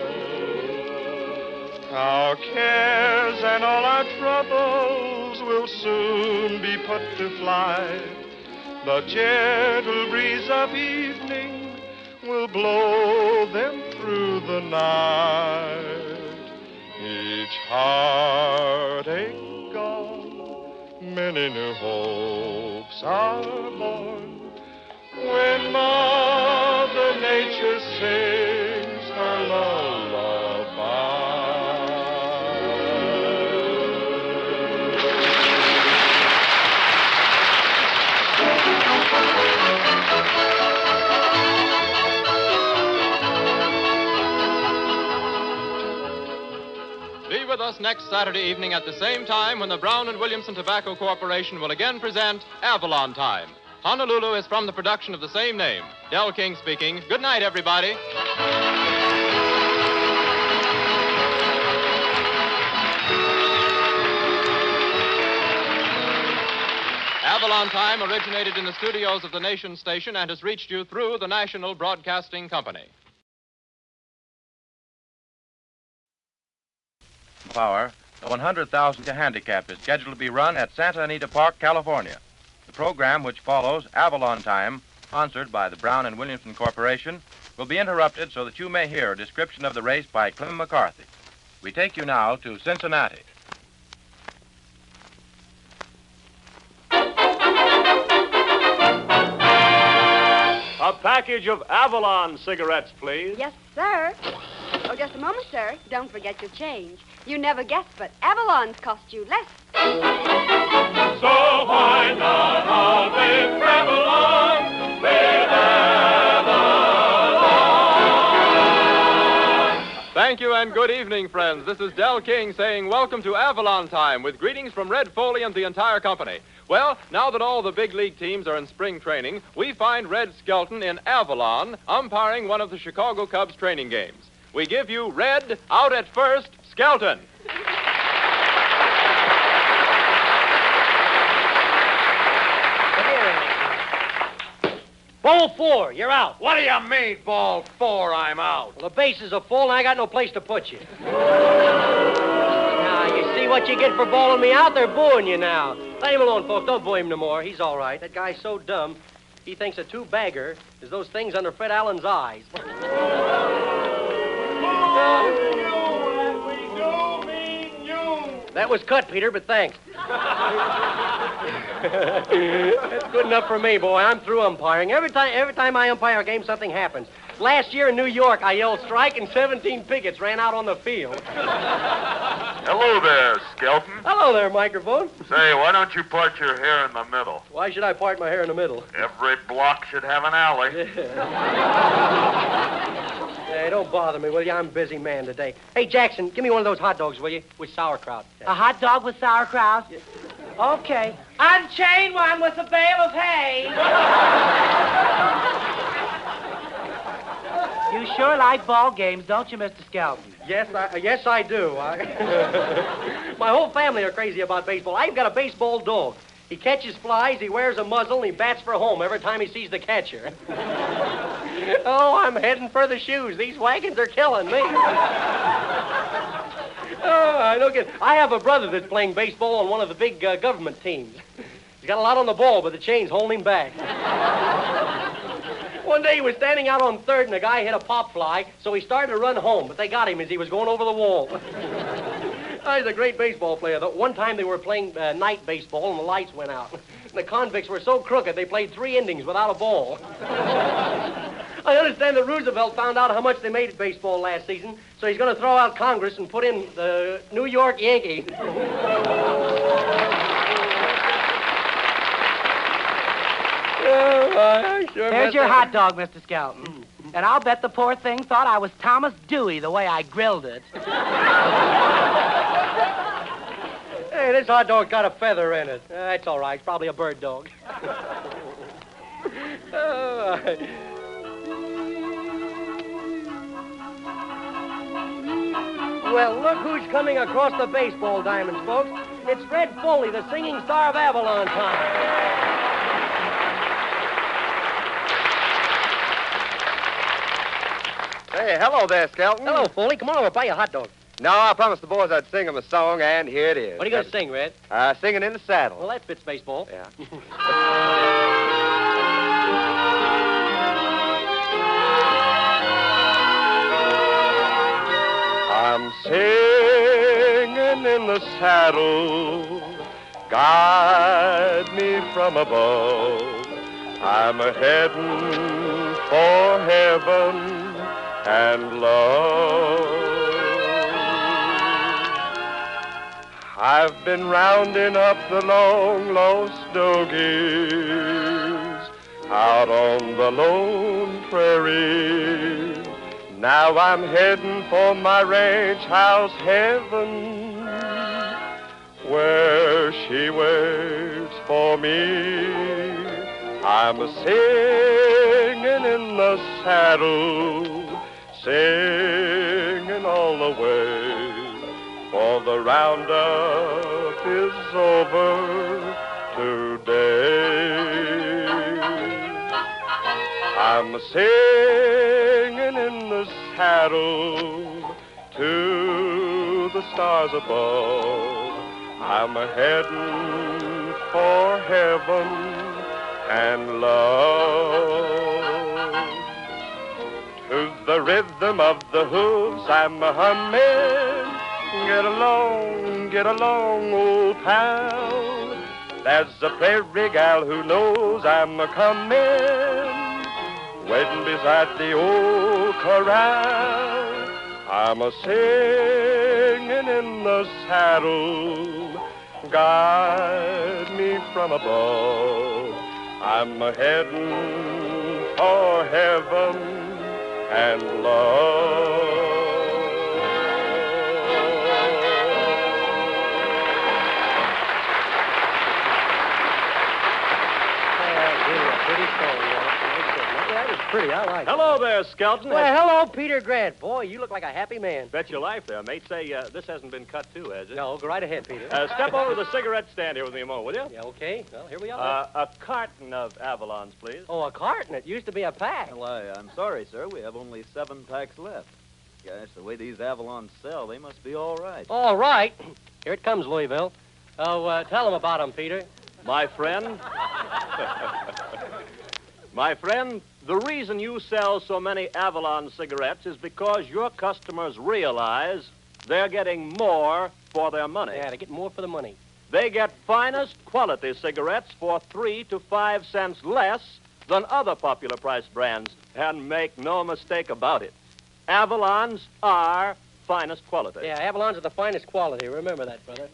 Our cares and all our troubles will soon be put to flight The gentle breeze of evening will blow them through the night. Each heartache gone, many new hopes are born. When Mother Nature sings her lullaby. Be with us next Saturday evening at the same time when the Brown and Williamson Tobacco Corporation will again present Avalon Time. Honolulu is from the production of the same name. Del King speaking. Good night, everybody. Avalon Time originated in the studios of the Nation Station and has reached you through the National Broadcasting Company. Power, the 100,000 handicap is scheduled to be run at Santa Anita Park, California. The program, which follows Avalon Time, sponsored by the Brown and Williamson Corporation, will be interrupted so that you may hear a description of the race by Clem McCarthy. We take you now to Cincinnati. A package of Avalon cigarettes, please. Yes, sir. Oh, just a moment, sir. Don't forget your change. You never guessed, but Avalon's cost you less. So why not all live Avalon? Live Avalon! Thank you and good evening, friends. This is Del King saying welcome to Avalon Time with greetings from Red Foley and the entire company. Well, now that all the big league teams are in spring training, we find Red Skelton in Avalon umpiring one of the Chicago Cubs training games. We give you Red, out at first, Skelton. Ball 4, you're out. What do you mean, ball 4, I'm out? Well, the bases are full, and I got no place to put you. Now, you see what you get for bowling me out? They're booing you now. Let him alone, folks. Don't boo him no more. He's all right. That guy's so dumb, he thinks a two-bagger is those things under Fred Allen's eyes. That was cut, Peter, but thanks. That's good enough for me, boy. I'm through umpiring. Every time I umpire a game, something happens. Last year in New York, I yelled strike and 17 pickets ran out on the field. Hello there, Skelton. Hello there, microphone. Say, why don't you part your hair in the middle? Why should I part my hair in the middle? Every block should have an alley. Hey, don't bother me, will you? I'm a busy man today. Hey, Jackson, give me one of those hot dogs, will you? With sauerkraut. A hot dog with sauerkraut? Yeah. Okay. Unchain one with a bale of hay. You sure like ball games, don't you, Mr. Skelton? Yes, I do. My whole family are crazy about baseball. I've got a baseball dog. He catches flies, he wears a muzzle, and he bats for home every time he sees the catcher. Oh, I'm heading for the shoes. These wagons are killing me. Oh, I don't get. I have a brother that's playing baseball on one of the big government teams. He's got a lot on the ball, but the chain's holding him back. One day he was standing out on third, and a guy hit a pop fly, so he started to run home, but they got him as he was going over the wall. Oh, he's a great baseball player. One time they were playing night baseball, and the lights went out. And the convicts were so crooked, they played 3 innings without a ball. I understand that Roosevelt found out how much they made at baseball last season, so he's going to throw out Congress and put in the New York Yankees. Here's your hot dog, Mr. Skelton. And I'll bet the poor thing thought I was Thomas Dewey the way I grilled it. Hey, this hot dog's got a feather in it. That's all right. It's probably a bird dog. Well, look who's coming across the baseball diamonds, folks. It's Red Foley, the singing star of Avalon Time. Hey, hello there, Skelton. Hello, Foley. Come on over, buy you a hot dog. No, I promised the boys I'd sing them a song, and here it is. What are you going to sing, Red? Singing in the Saddle. Well, that fits baseball. Yeah. I'm singing in the saddle. Guide me from above. I'm a-heading for heaven and love. I've been rounding up the long lost dogies out on the lone prairie. Now I'm heading for my ranch house heaven, where she waits for me. I'm a-singing in the saddle, singing all the way, for the roundup is over today. I'm singing in the saddle to the stars above. I'm a-heading for heaven and love. To the rhythm of the hooves I'm a-humming. Get along, old pal. There's a prairie gal who knows I'm a-coming, waiting beside the old corral. I'm a-singing in the saddle. Guide me from above. I'm a-heading for heaven and love. Pretty, I like it. Hello there, Skelton. Well, hello, Peter Grant. Boy, you look like a happy man. Bet your life there, mate. Say, this hasn't been cut too, has it? No, go right ahead, Peter. Step over to the cigarette stand here with me a moment, will you? Yeah, okay. Well, here we are. A carton of Avalons, please. Oh, a carton? It used to be a pack. Well, I'm sorry, sir. We have only 7 packs left. Gosh, the way these Avalons sell, they must be all right. All right. Here it comes, Louisville. Oh, tell them about them, Peter. My friend. My friend, the reason you sell so many Avalon cigarettes is because your customers realize they're getting more for their money. Yeah, they get more for the money. They get finest quality cigarettes for 3 to 5 cents less than other popular price brands. And make no mistake about it, Avalons are finest quality. Yeah, Avalons are the finest quality. Remember that, brother.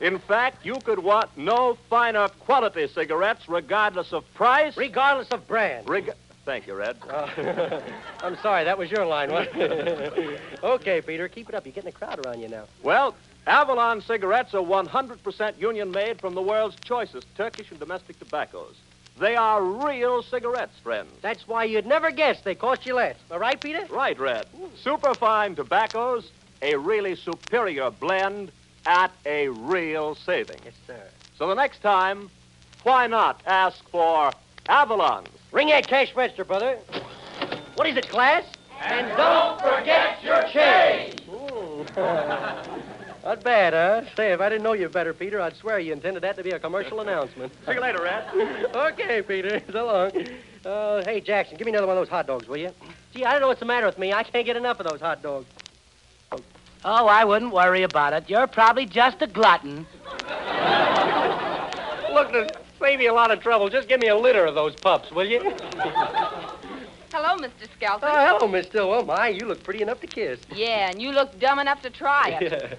In fact, you could want no finer quality cigarettes regardless of price. Regardless of brand. Thank you, Red. I'm sorry, that was your line, wasn't it? Okay, Peter, keep it up. You're getting a crowd around you now. Well, Avalon cigarettes are 100% union-made from the world's choicest Turkish and domestic tobaccos. They are real cigarettes, friends. That's why you'd never guess they cost you less. All right, Peter? Right, Red. Superfine tobaccos, a really superior blend at a real saving. Yes, sir. So the next time, why not ask for Avalons? Ring that cash register, brother. What is it, class? And don't forget your change. Not bad, huh? Say, if I didn't know you better, Peter, I'd swear you intended that to be a commercial announcement. See you later, Red. Okay, Peter. So long. Hey, Jackson, give me another one of those hot dogs, will you? Gee, I don't know what's the matter with me. I can't get enough of those hot dogs. Oh, I wouldn't worry about it. You're probably just a glutton. Look, to save you a lot of trouble, just give me a litter of those pups, will you? Hello, Mr. Skelton. Oh, hello, Miss Stillwell. My, you look pretty enough to kiss. Yeah, and you look dumb enough to try it.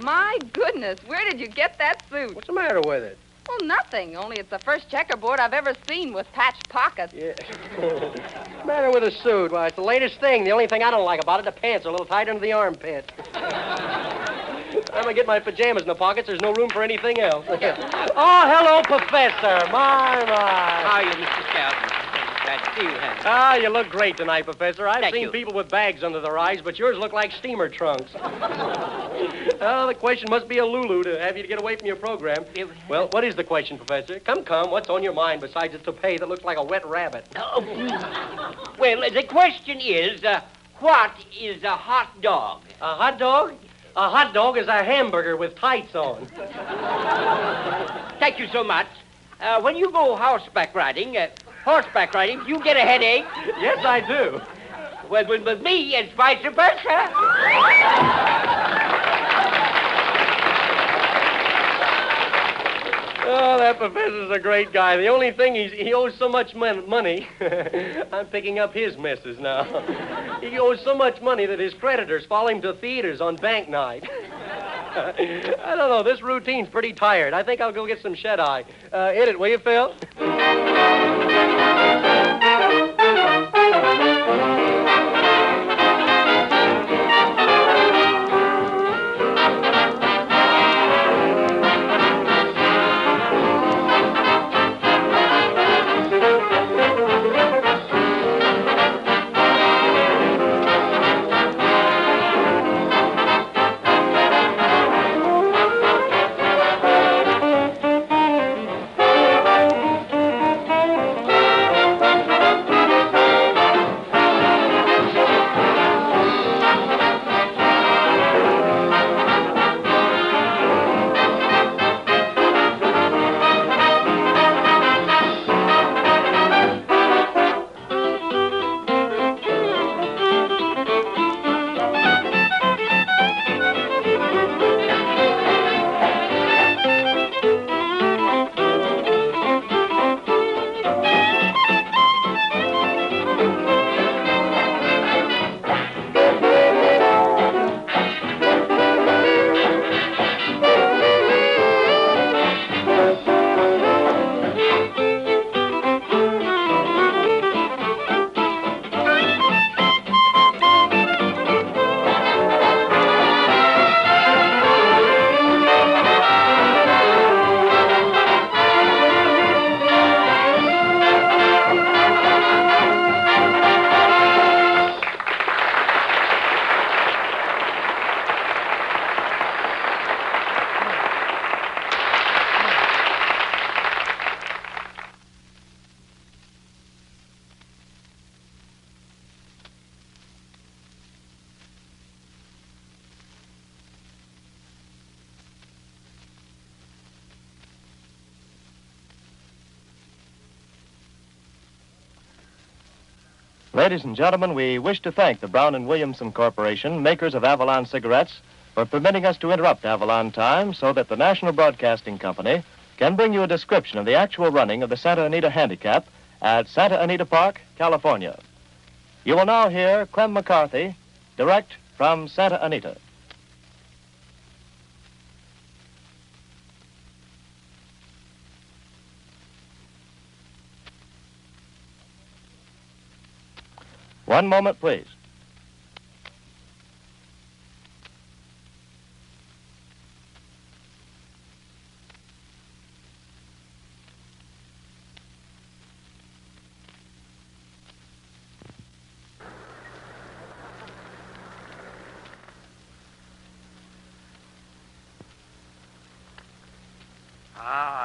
My goodness, where did you get that suit? What's the matter with it? Well, nothing. Only it's the first checkerboard I've ever seen with patched pockets. Yeah. What's the matter with a suit? Why, it's the latest thing. The only thing I don't like about it, the pants are a little tight under the armpit. Time I get my pajamas in the pockets, there's no room for anything else. Oh, hello, Professor. My. How are you, Mr. Skelton? Glad to see you, Henry. Ah, you look great tonight, Professor. I've Thank seen you. people with bags under their eyes, but yours look like steamer trunks. Oh, the question must be a Lulu to have you to get away from your program. Well, what is the question, Professor? Come, what's on your mind besides a toupee that looks like a wet rabbit? Well, the question is, what is a hot dog? A hot dog? A hot dog is a hamburger with tights on. Thank you so much. When you go horseback riding, do you get a headache? Yes, I do. Well, with me, it's vice versa. Oh, that professor's a great guy. The only thing he owes so much money. I'm picking up his messes now. He owes so much money that his creditors follow him to theaters on bank night. I don't know. This routine's pretty tired. I think I'll go get some shut-eye. Hit it, will you, Phil? Ladies and gentlemen, we wish to thank the Brown and Williamson Corporation, makers of Avalon cigarettes, for permitting us to interrupt Avalon time so that the National Broadcasting Company can bring you a description of the actual running of the Santa Anita Handicap at Santa Anita Park, California. You will now hear Clem McCarthy, direct from Santa Anita. One moment, please.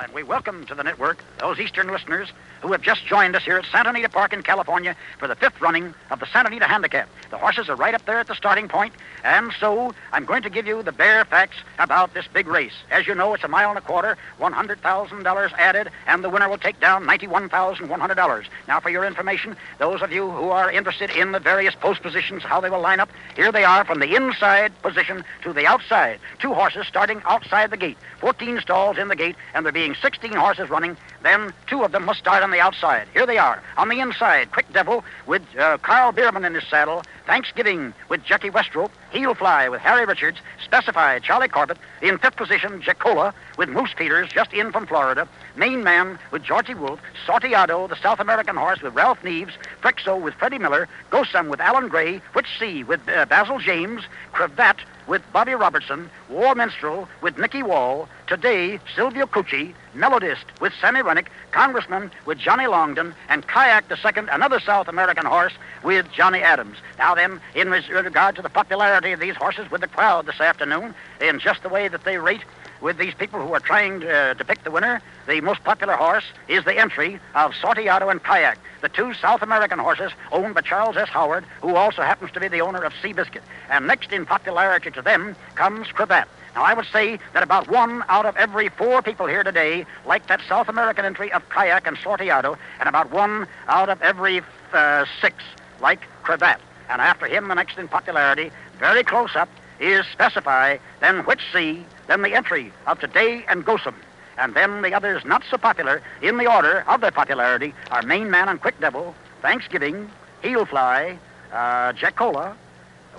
And we welcome to the network those Eastern listeners who have just joined us here at Santa Anita Park in California for the 5th running of the Santa Anita Handicap. The horses are right up there at the starting point, and so I'm going to give you the bare facts about this big race. As you know, it's a mile and a quarter, $100,000 added, and the winner will take down $91,100. Now, for your information, those of you who are interested in the various post positions, how they will line up, here they are from the inside position to the outside. 2 horses starting outside the gate, 14 stalls in the gate, and there being 16 horses running, then 2 of them must start on the outside. Here they are. On the inside, Quick Devil with Carl Bierman in his saddle, Thanksgiving with Jackie Westrope, Heel Fly with Harry Richards, Specified Charlie Corbett, in 5th position, Jacola with Moose Peters, just in from Florida, Main Man with Georgie Wolfe, Sorteado, the South American horse with Ralph Neves, Frexo with Freddie Miller, Gosum with Alan Gray, Which Sea with Basil James, Cravat with Bobby Robertson, War Minstrel with Nicky Wall, Today, Silvio Cucci, Melodist with Sammy Rennick, Congressman with Johnny Longden, and Kayak II, another South American horse, with Johnny Adams. Now then, in regard to the popularity of these horses with the crowd this afternoon, in just the way that they rate with these people who are trying to pick the winner, the most popular horse is the entry of Sorteado and Kayak, the 2 South American horses owned by Charles S. Howard, who also happens to be the owner of Seabiscuit. And next in popularity to them comes Cravat. Now, I would say that about 1 out of every 4 people here today like that South American entry of Kayak and Sorteado, and about 1 out of every 6 like Cravat. And after him, the next in popularity, very close up, is Specify, then Which C, then the entry of Today and Gosum. And then the others not so popular in the order of their popularity are Main Man and Quick Devil, Thanksgiving, Heel Fly, Jackola,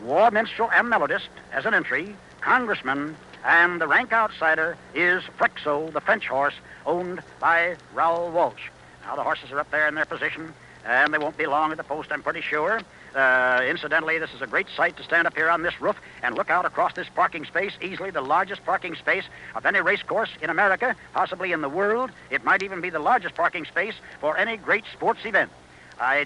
War Minstrel and Melodist as an entry, Congressman, and the rank outsider is Frexo, the French horse, owned by Raoul Walsh. Now the horses are up there in their position, and they won't be long at the post, I'm pretty sure. Incidentally, this is a great sight to stand up here on this roof and look out across this parking space, easily the largest parking space of any race course in America, possibly in the world. It might even be the largest parking space for any great sports event.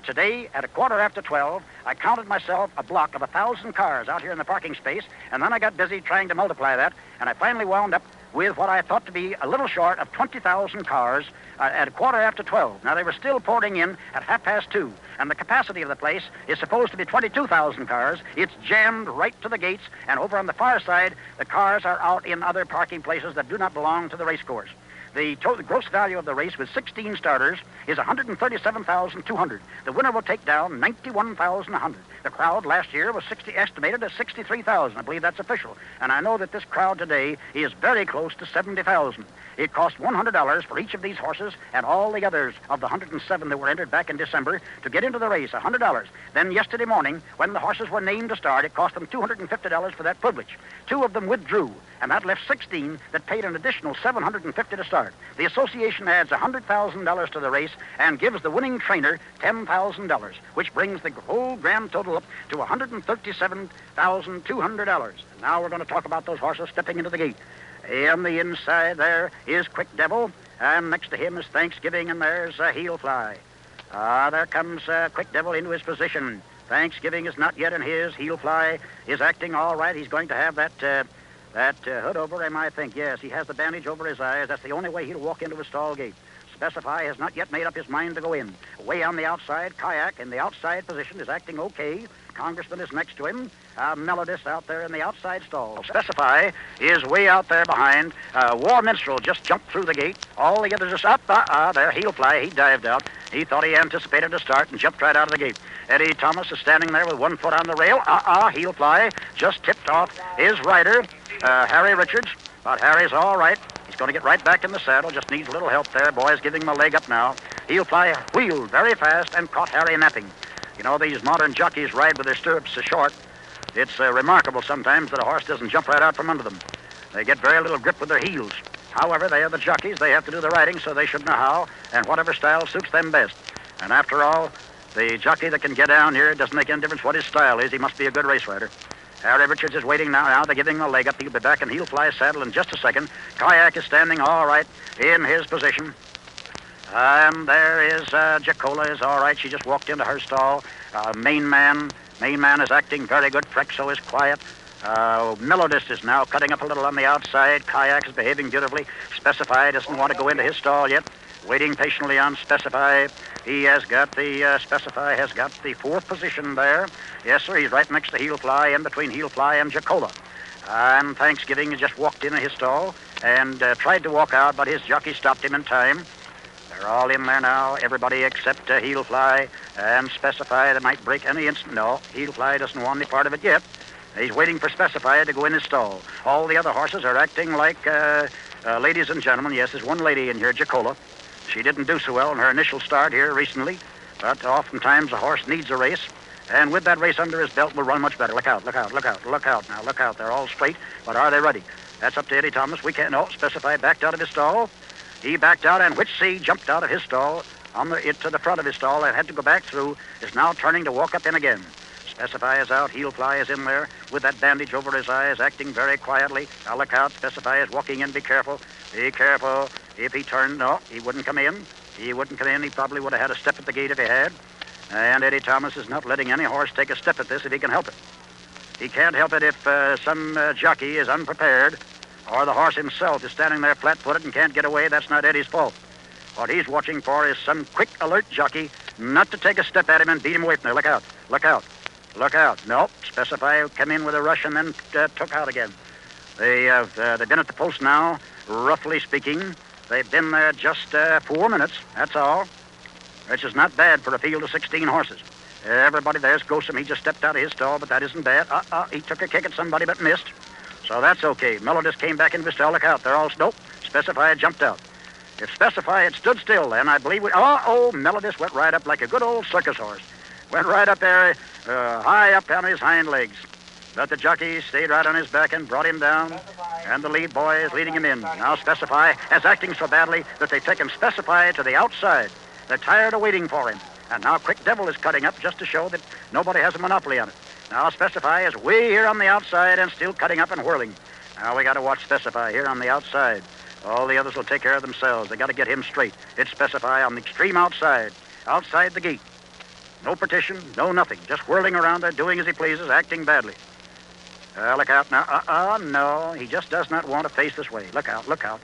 Today, at 12:15, I counted myself a block of 1,000 cars out here in the parking space, and then I got busy trying to multiply that, and I finally wound up with what I thought to be a little short of 20,000 cars at 12:15. Now, they were still pouring in at 2:30, and the capacity of the place is supposed to be 22,000 cars. It's jammed right to the gates, and over on the far side, the cars are out in other parking places that do not belong to the race course. The gross value of the race with 16 starters is $137,200. The winner will take down $91,100. The crowd last year was estimated at 63,000. I believe that's official. And I know that this crowd today is very close to 70,000. It cost $100 for each of these horses and all the others of the 107 that were entered back in December to get into the race, $100. Then yesterday morning, when the horses were named to start, it cost them $250 for that privilege. 2 of them withdrew, and that left 16 that paid an additional $750 to start. The association adds $100,000 to the race and gives the winning trainer $10,000, which brings the whole grand total up to $137,200. And now we're going to talk about those horses stepping into the gate. On the inside there is Quick Devil, and next to him is Thanksgiving, and there's Heel Fly. There comes Quick Devil into his position. Thanksgiving is not yet in his. Heel Fly is acting all right. He's going to have that hood over him, I think. Yes, he has the bandage over his eyes. That's the only way he'll walk into a stall gate. Specify has not yet made up his mind to go in. Way on the outside, Kayak in the outside position is acting okay. Congressman is next to him. Melodist out there in the outside stall. Specify is way out there behind. War Minstrel just jumped through the gate. All the others are up. There, Heel Fly. He dived out. He thought he anticipated a start and jumped right out of the gate. Eddie Thomas is standing there with one foot on the rail. Heel Fly just tipped off his rider, Harry Richards. But Harry's all right. He's going to get right back in the saddle. Just needs a little help there. Boys giving him a leg up now. Heel Fly wheeled very fast and caught Harry napping. You know, these modern jockeys ride with their stirrups so short. It's remarkable sometimes that a horse doesn't jump right out from under them. They get very little grip with their heels. However, they are the jockeys. They have to do the riding, so they should know how, and whatever style suits them best. And after all, the jockey that can get down here, it doesn't make any difference what his style is. He must be a good race rider. Harry Richards is waiting now. They're giving him a leg up. He'll be back in Heel Fly's saddle in just a second. Kayak is standing all right in his position. And there is Jackola is all right. She just walked into her stall. Main Man is acting very good. Frexo is quiet. Melodist is now cutting up a little on the outside. Kayak is behaving beautifully. Specify doesn't want to go into his stall yet. Waiting patiently on Specify. He has got the, Specify has got the 4th position there. Yes, sir, he's right next to Heel Fly, in between Heel Fly and Jackola. And Thanksgiving has just walked into his stall and tried to walk out, but his jockey stopped him in time. They're all in there now, everybody except Heel Fly and Specify. They might break any instant. No, Heel Fly doesn't want any part of it yet. He's waiting for Specify to go in his stall. All the other horses are acting like ladies and gentlemen. Yes, there's one lady in here, Jackola. She didn't do so well in her initial start here recently, but oftentimes a horse needs a race, and with that race under his belt will run much better. Look out, look out, look out, look out now, look out. They're all straight, but are they ready? That's up to Eddie Thomas. We can't know. Specify backed out of his stall. He backed out, and Which C jumped out of his stall to the front of his stall and had to go back through, is now turning to walk up in again. Specify is out. Heel Fly is in there with that bandage over his eyes, acting very quietly. Now look out. Specify is walking in. Be careful. Be careful. If he turned, no, he wouldn't come in. He wouldn't come in. He probably would have had a step at the gate if he had. And Eddie Thomas is not letting any horse take a step at this if he can help it. He can't help it if some jockey is unprepared or the horse himself is standing there flat-footed and can't get away. That's not Eddie's fault. What he's watching for is some quick, alert jockey not to take a step at him and beat him away from there. Look out. Look out. Look out. Nope. Specify come in with a rush and then took out again. They've been at the post now, roughly speaking. They've been there just 4 minutes, that's all, which is not bad for a field of 16 horses. Everybody there's Gosum. He just stepped out of his stall, but that isn't bad. He took a kick at somebody but missed. So that's okay. Melodist came back into his stall. Look out. They're all... Nope. Specify had jumped out. If Specify had stood still, then I believe... Melodist went right up like a good old circus horse. Went right up there, high up on his hind legs. But the jockey stayed right on his back and brought him down, and the lead boy is leading him in. Now Specify is acting so badly that they've taken Specify to the outside. They're tired of waiting for him. And now Quick Devil is cutting up just to show that nobody has a monopoly on it. Now Specify is way here on the outside and still cutting up and whirling. Now we got to watch Specify here on the outside. All the others will take care of themselves. They got to get him straight. It's Specify on the extreme outside the gate. No partition, no nothing. Just whirling around there, doing as he pleases, acting badly. Look out now. No. He just does not want to face this way. Look out. Look out,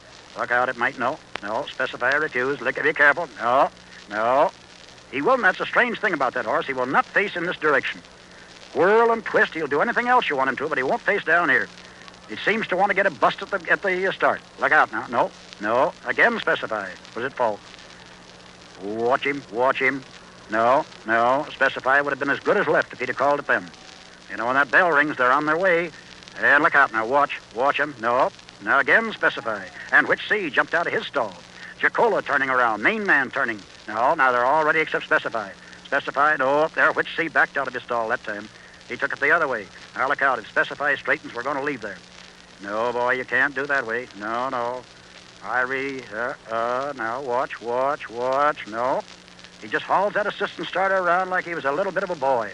it might. No. Specify refuse. Be careful. No. He will. That's a strange thing about that horse. He will not face in this direction. Whirl and twist. He'll do anything else you want him to, but he won't face down here. He seems to want to get a bust at the start. Look out now. No. Again, Specify. Was it false? Watch him. No. Specify would have been as good as left if he'd have called it then. You know, when that bell rings, they're on their way. And look out now. Watch him. No. Now again, Specify. And Which C jumped out of his stall. Jacola turning around. Main man turning. No, now they're all ready except Specify. Specify, no, up there. Which C backed out of his stall that time. He took it the other way. Now look out. If Specify straightens, we're going to leave there. No, boy, you can't do that way. No. Now watch. No. He just hauls that assistant starter around like he was a little bit of a boy.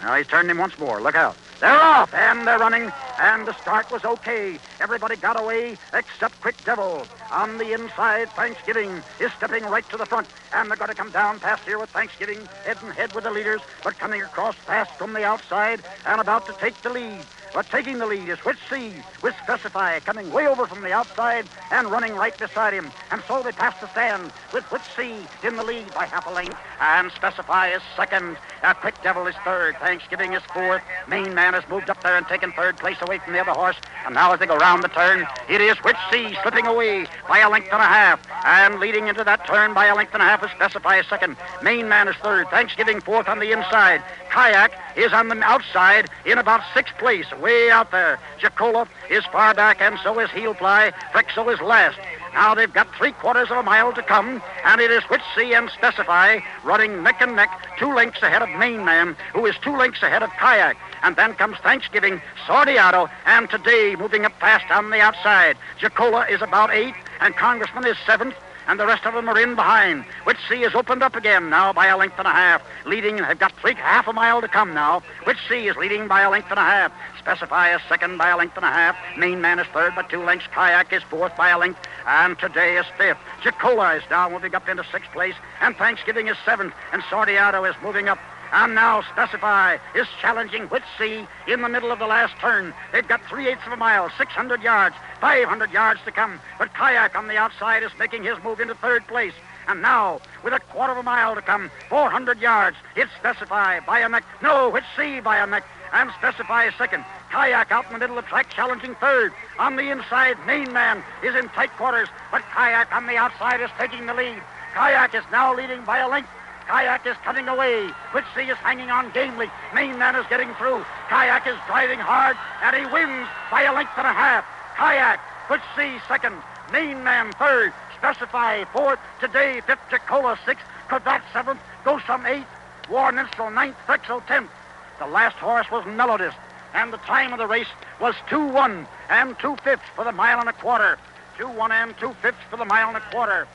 Now he's turned him once more. Look out. They're off, and they're running, and the start was okay. Everybody got away except Quick Devil. On the inside, Thanksgiving is stepping right to the front, and they're going to come down past here with Thanksgiving head and head with the leaders, but coming across fast from the outside and about to take the lead. But taking the lead is Which C with Specify coming way over from the outside and running right beside him. And so they pass the stand with Which C in the lead by half a length. And Specify is second. Quick Devil is third. Thanksgiving is fourth. Main man has moved up there and taken third place away from the other horse. And now as they go round the turn, it is Which C slipping away by a length and a half. And leading into that turn by a length and a half is Specify is second. Main man is third. Thanksgiving fourth on the inside. Kayak is on the outside in about sixth place, way out there. Jacola is far back, and so is Heel Fly. Frexo is last. Now they've got 3/4 of a mile to come, and it is Which C and Specify running neck and neck, 2 lengths ahead of Main Man, who is 2 lengths ahead of Kayak. And then comes Thanksgiving, Sordiado, and Today moving up fast on the outside. Jacola is about 8th, and Congressman is 7th. And the rest of them are in behind. Which C is opened up again now by a length and a half. Leading, they've got half a mile to come now. Which C is leading by a length and a half. Specify is second by a length and a half. Main Man is third by 2 lengths. Kayak is fourth by a length. And Today is fifth. Jacola is now moving up into 6th place. And Thanksgiving is 7th. And Sordiado is moving up. And now Specify is challenging Which C in the middle of the last turn. They've got 3/8 of a mile, 600 yards, 500 yards to come. But Kayak on the outside is making his move into 3rd place. And now, with 1/4 of a mile to come, 400 yards, it's Specify by a neck. No, Which C by a neck. And Specify is second. Kayak out in the middle of the track challenging third. On the inside, Main Man is in tight quarters. But Kayak on the outside is taking the lead. Kayak is now leading by a length. Kayak is cutting away. Which C is hanging on gamely. Main Man is getting through. Kayak is driving hard, and he wins by a length and a half. Kayak, Which C second. Main Man third. Specify fourth. Today fifth. Jacola sixth. Cravat seventh. Gosum 8th. War Minstrel 9th. Frexo 10th. The last horse was Melodist, and the time of the race was 2-1 and 2/5 for the mile and a quarter. 2-1 and 2/5 for the mile and a quarter.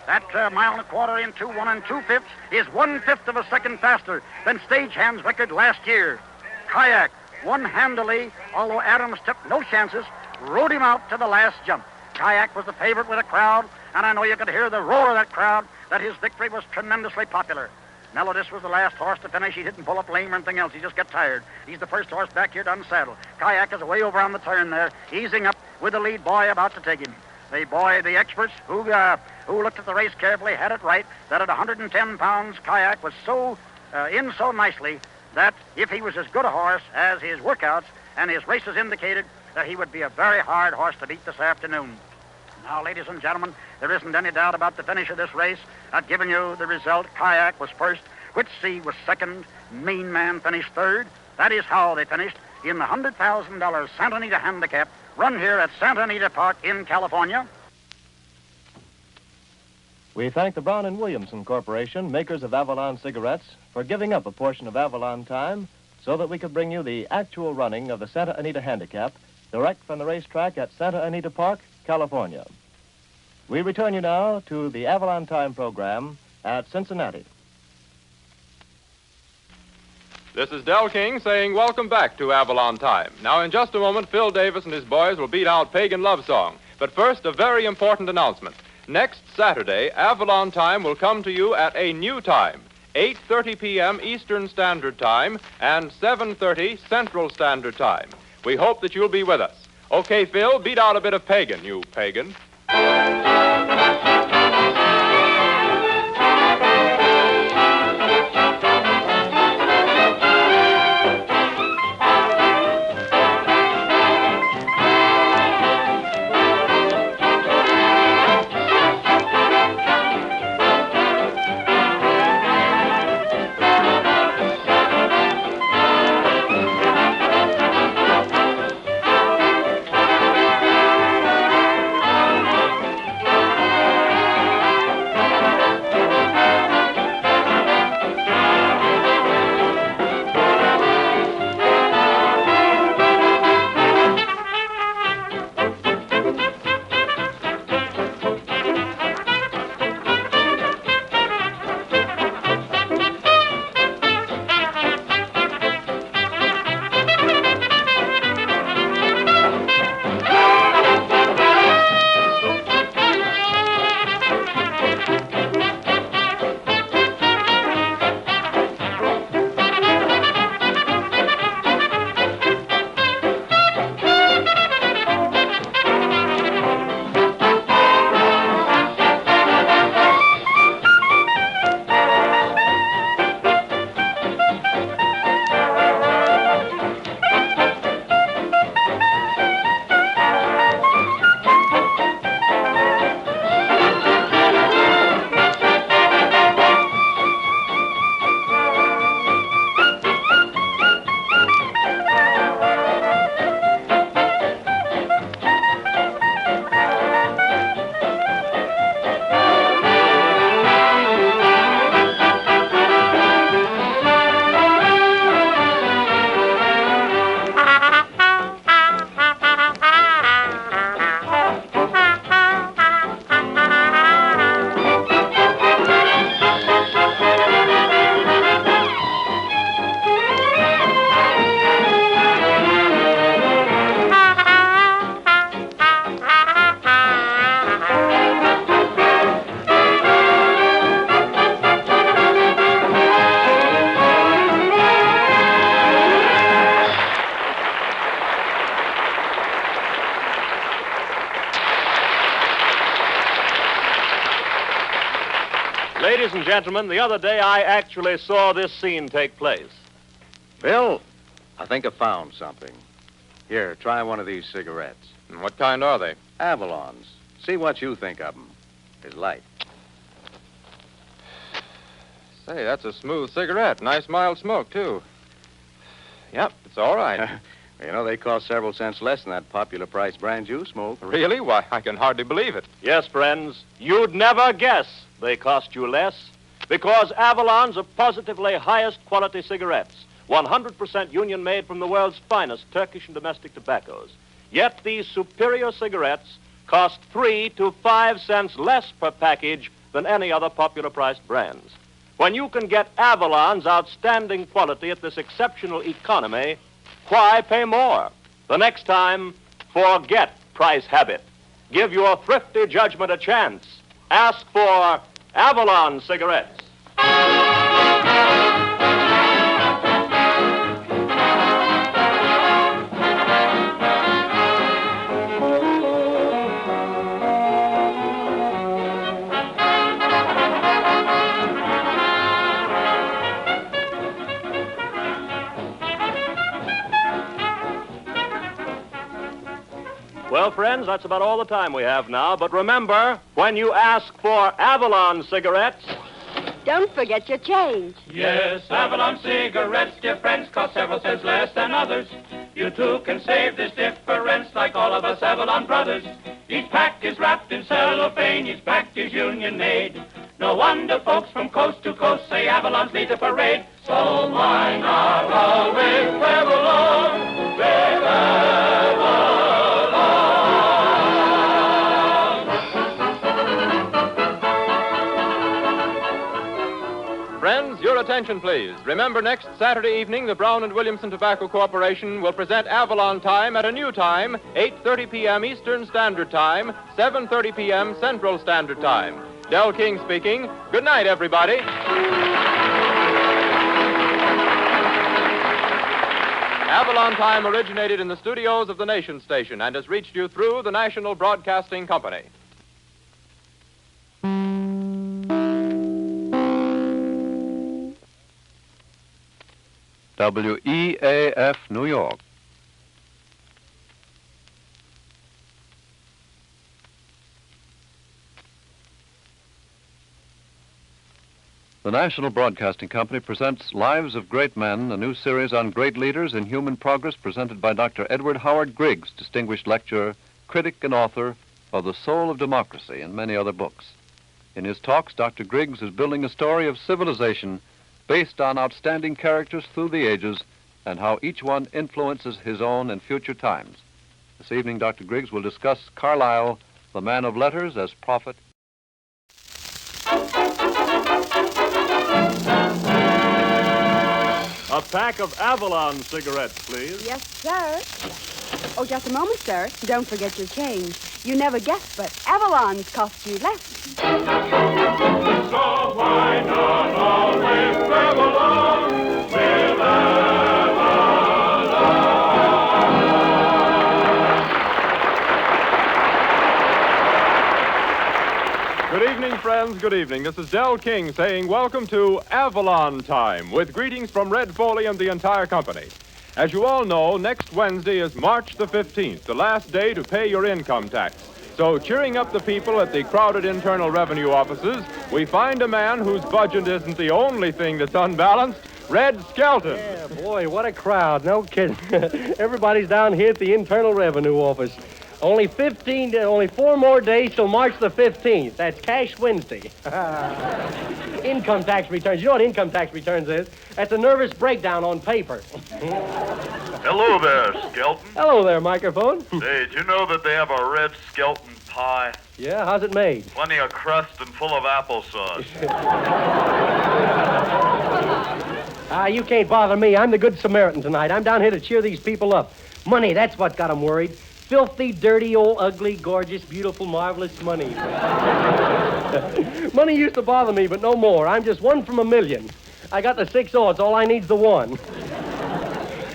That mile and a quarter in 2-1 and 2/5 is 1/5 of a second faster than Stagehand's record last year. Kayak won handily, although Adams took no chances, rode him out to the last jump. Kayak was the favorite with a crowd, and I know you could hear the roar of that crowd that his victory was tremendously popular. Melodist was the last horse to finish. He didn't pull up lame or anything else. He just got tired. He's the first horse back here to unsaddle. Kayak is way over on the turn there, easing up with the lead boy about to take him. The experts who looked at the race carefully had it right that at 110 pounds, Kayak was so nicely that if he was as good a horse as his workouts and his races indicated, that he would be a very hard horse to beat this afternoon. Now, ladies and gentlemen, there isn't any doubt about the finish of this race. I've given you the result. Kayak was first, Whitsey was second, Mean Man finished third. That is how they finished in the $100,000 Santa Anita Handicap run here at Santa Anita Park in California. We thank the Brown and Williamson Corporation, makers of Avalon cigarettes, for giving up a portion of Avalon time so that we could bring you the actual running of the Santa Anita Handicap direct from the racetrack at Santa Anita Park, California. We return you now to the Avalon Time program at Cincinnati. This is Del King saying welcome back to Avalon Time. Now, in just a moment, Phil Davis and his boys will beat out Pagan Love Song. But first, a very important announcement. Next Saturday, Avalon Time will come to you at a new time, 8:30 p.m. Eastern Standard Time and 7:30 Central Standard Time. We hope that you'll be with us. Okay, Phil, beat out a bit of Pagan, you pagan. Ladies and gentlemen, the other day I actually saw this scene take place. Bill, I think I found something. Here, try one of these cigarettes. What kind are they? Avalons. See what you think of them. It's light. Say, that's a smooth cigarette. Nice mild smoke, too. Yep, it's all right. You know, they cost several cents less than that popular price brand you smoke. Really? Why, I can hardly believe it. Yes, friends, you'd never guess they cost you less, because Avalons are positively highest quality cigarettes, 100% union made from the world's finest Turkish and domestic tobaccos. Yet these superior cigarettes cost 3 to 5 cents less per package than any other popular priced brands. When you can get Avalon's outstanding quality at this exceptional economy, why pay more? The next time, forget price habit. Give your thrifty judgment a chance. Ask for Avalon cigarettes. Well, friends, that's about all the time we have now. But remember, when you ask for Avalon cigarettes, don't forget your change. Yes, Avalon cigarettes, dear friends, cost several cents less than others. You too can save this difference like all of us Avalon brothers. Each pack is wrapped in cellophane, each pack is union made. No wonder folks from coast to coast say Avalon's lead the parade. So why not always travel on with Avalon? Friends, your attention, please. Remember, next Saturday evening, the Brown and Williamson Tobacco Corporation will present Avalon Time at a new time, 8:30 p.m. Eastern Standard Time, 7:30 p.m. Central Standard Time. Del King speaking. Good night, everybody. Avalon Time originated in the studios of the Nation Station and has reached you through the National Broadcasting Company. WEAF, New York. The National Broadcasting Company presents Lives of Great Men, a new series on great leaders in human progress presented by Dr. Edward Howard Griggs, distinguished lecturer, critic, and author of The Soul of Democracy and many other books. In his talks, Dr. Griggs is building a story of civilization based on outstanding characters through the ages and how each one influences his own and future times. This evening, Dr. Griggs will discuss Carlyle, the man of letters, as prophet. a pack of Avalon cigarettes, please. Yes, sir. Oh, just a moment, sir. Don't forget your change. You never guessed, but Avalon's cost you less. So why not always travel on with Good evening, friends. Good evening. This is Del King saying welcome to Avalon Time with greetings from Red Foley and the entire company. As you all know, next Wednesday is March the 15th, the last day to pay your income tax. So, cheering up the people at the crowded Internal Revenue offices, we find a man whose budget isn't the only thing that's unbalanced, Red Skelton. Yeah, boy, what a crowd. No kidding. Everybody's down here at the Internal Revenue office. Only 4 more days till March the 15th. That's Cash Wednesday. Income tax returns. You know what income tax returns is? That's a nervous breakdown on paper. Hello there, Skelton. Hello there, microphone. Say, did you know that they have a red Skelton pie? Yeah, how's it made? Plenty of crust and full of applesauce. You can't bother me. I'm the Good Samaritan tonight. I'm down here to cheer these people up. Money, that's what got them worried. Filthy, dirty, old, ugly, gorgeous, beautiful, marvelous money. Money used to bother me, but no more. I'm just one from a million. I got the 6 odds. All I need's the 1.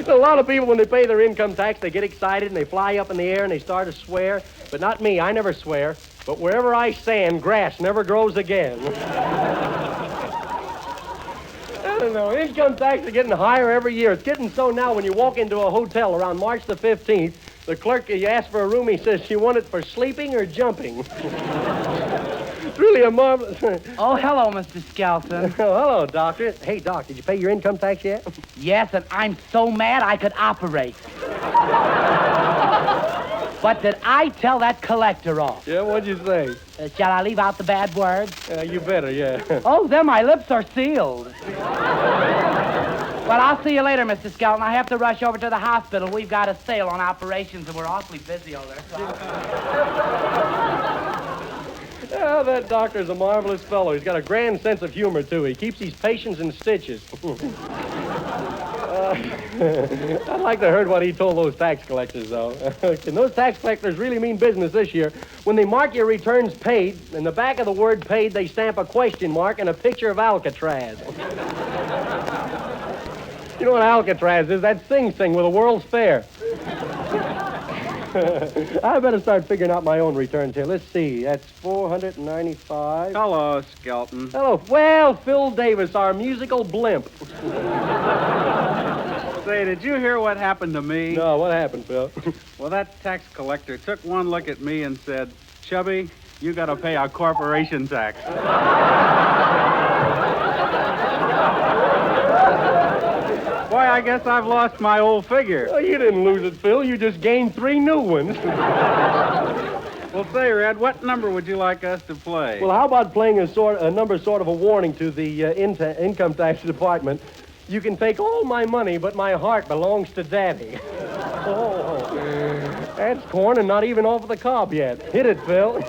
A lot of people, when they pay their income tax, they get excited and they fly up in the air and they start to swear. But not me. I never swear. But wherever I stand, grass never grows again. I don't know. Income tax is getting higher every year. It's getting so now when you walk into a hotel around March the 15th, the clerk, you ask for a room, he says, you want it for sleeping or jumping? It's really a marvelous... Oh, hello, Mr. Skelton. Oh, hello, Doctor. Hey, Doc, did you pay your income tax yet? Yes, and I'm so mad I could operate. But did I tell that collector off? Yeah, what'd you say? Shall I leave out the bad words? You better, yeah. Oh, there, my lips are sealed. Well, I'll see you later, Mr. Skelton. I have to rush over to the hospital. We've got a sale on operations, and we're awfully busy over there. Oh, that doctor's a marvelous fellow. He's got a grand sense of humor, too. He keeps his patients in stitches. I'd like to heard what he told those tax collectors, though. Can those tax collectors really mean business this year? When they mark your returns paid, in the back of the word paid, they stamp a question mark and a picture of Alcatraz. You know what Alcatraz is? That Sing Sing with the World's Fair. I better start figuring out my own returns here. Let's see. That's $495. Hello, Skelton. Hello. Well, Phil Davis, our musical blimp. Say, did you hear what happened to me? No, what happened, Phil? Well, that tax collector took one look at me and said, Chubby, you got to pay our corporation tax. Boy, I guess I've lost my old figure. Oh, you didn't lose it, Phil. You just gained 3 new ones. Well, say, Red, what number would you like us to play? Well, how about playing a number sort of a warning to the income tax department? You can take all my money, but my heart belongs to Daddy. Oh, that's corn and not even off the cob yet. Hit it, Phil.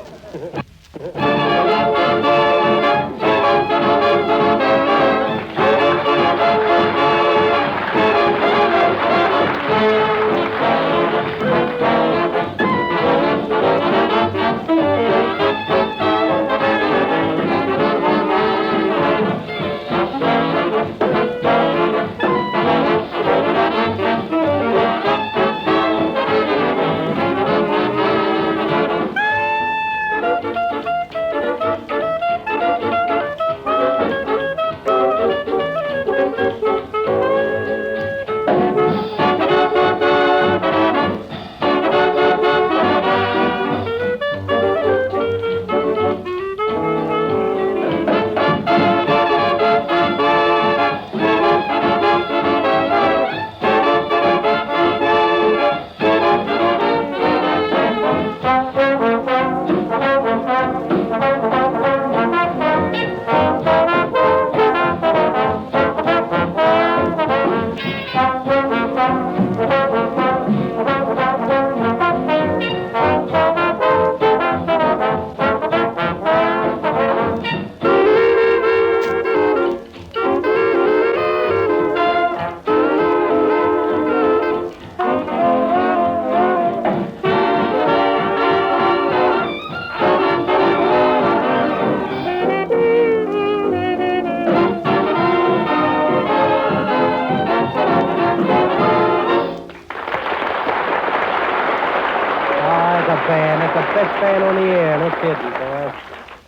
Best band on the air, no kidding, boy.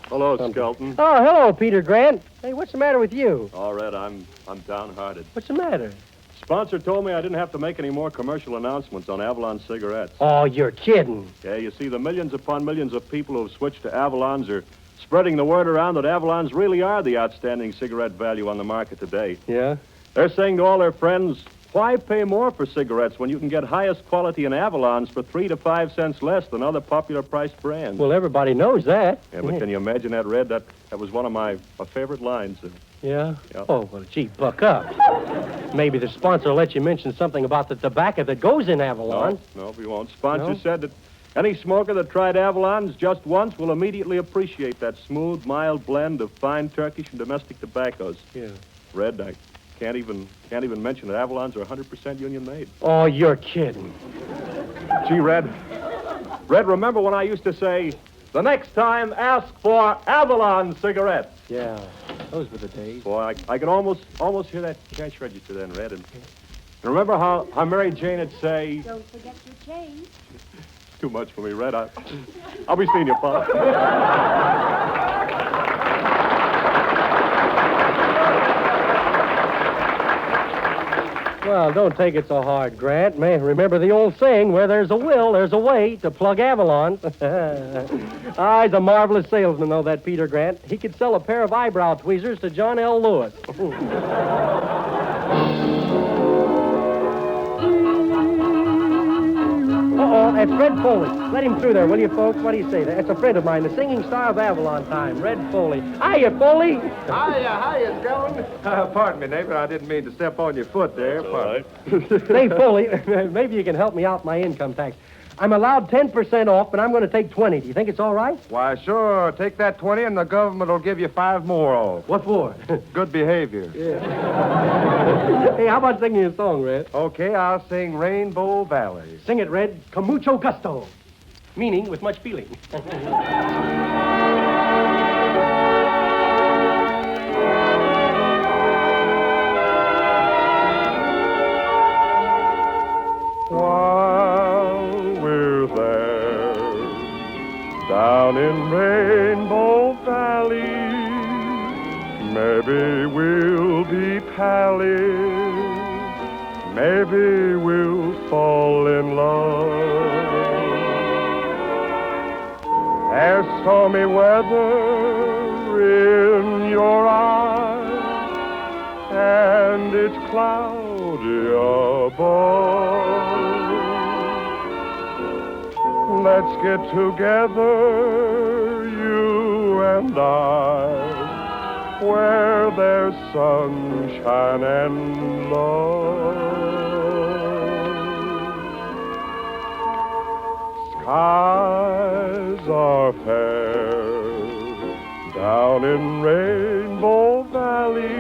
Hello, Skelton. Oh, hello, Peter Grant. Hey, what's the matter with you? All right, I'm downhearted. What's the matter? Sponsor told me I didn't have to make any more commercial announcements on Avalon cigarettes. Oh, you're kidding. Yeah, you see, the millions upon millions of people who have switched to Avalons are spreading the word around that Avalons really are the outstanding cigarette value on the market today. Yeah? They're saying to all their friends, why pay more for cigarettes when you can get highest quality in Avalons for 3 to 5 cents less than other popular priced brands? Well, everybody knows that. Yeah, but can you imagine that, Red? That was one of my favorite lines. Yeah? Yeah. Oh, well, gee, buck up. Maybe the sponsor will let you mention something about the tobacco that goes in Avalon. No, we won't. Sponsor No? said that any smoker that tried Avalons just once will immediately appreciate that smooth, mild blend of fine Turkish and domestic tobaccos. Yeah. Red, I can't even mention that Avalons are 100% union made. Oh, you're kidding. Gee, Red, remember when I used to say, the next time ask for Avalon cigarettes? Yeah, those were the days. Boy, I could almost hear that cash register then, Red. And remember how Mary Jane would say, Don't forget your change. it's too much for me, Red. I'll be seeing you, Pop. Well, don't take it so hard, Grant. Man, remember the old saying, where there's a will, there's a way to plug Avalon. He's a marvelous salesman, though, that Peter Grant. He could sell a pair of eyebrow tweezers to John L. Lewis. Uh-oh, that's Red Foley. Let him through there, will you, folks? What do you say? That's a friend of mine, the singing star of Avalon time, Red Foley. Hiya, Foley. Hiya, Skelton. Pardon me, neighbor. I didn't mean to step on your foot there. Pardon. Say, Foley, maybe you can help me out my income tax. I'm allowed 10% off, but I'm going to take 20. Do you think it's all right? Why, sure. Take that 20 and the government will give you 5 more off. What for? Good behavior. Yeah. Hey, how about singing a song, Red? Okay, I'll sing Rainbow Valley. Sing it, Red. Con mucho gusto. Meaning with much feeling. Down in Rainbow Valley, maybe we'll be pally. maybe we'll fall in love. There's stormy weather in your eyes, and it's cloudy above. Let's get together, you and I, where there's sunshine and love. Skies are fair down in Rainbow Valley,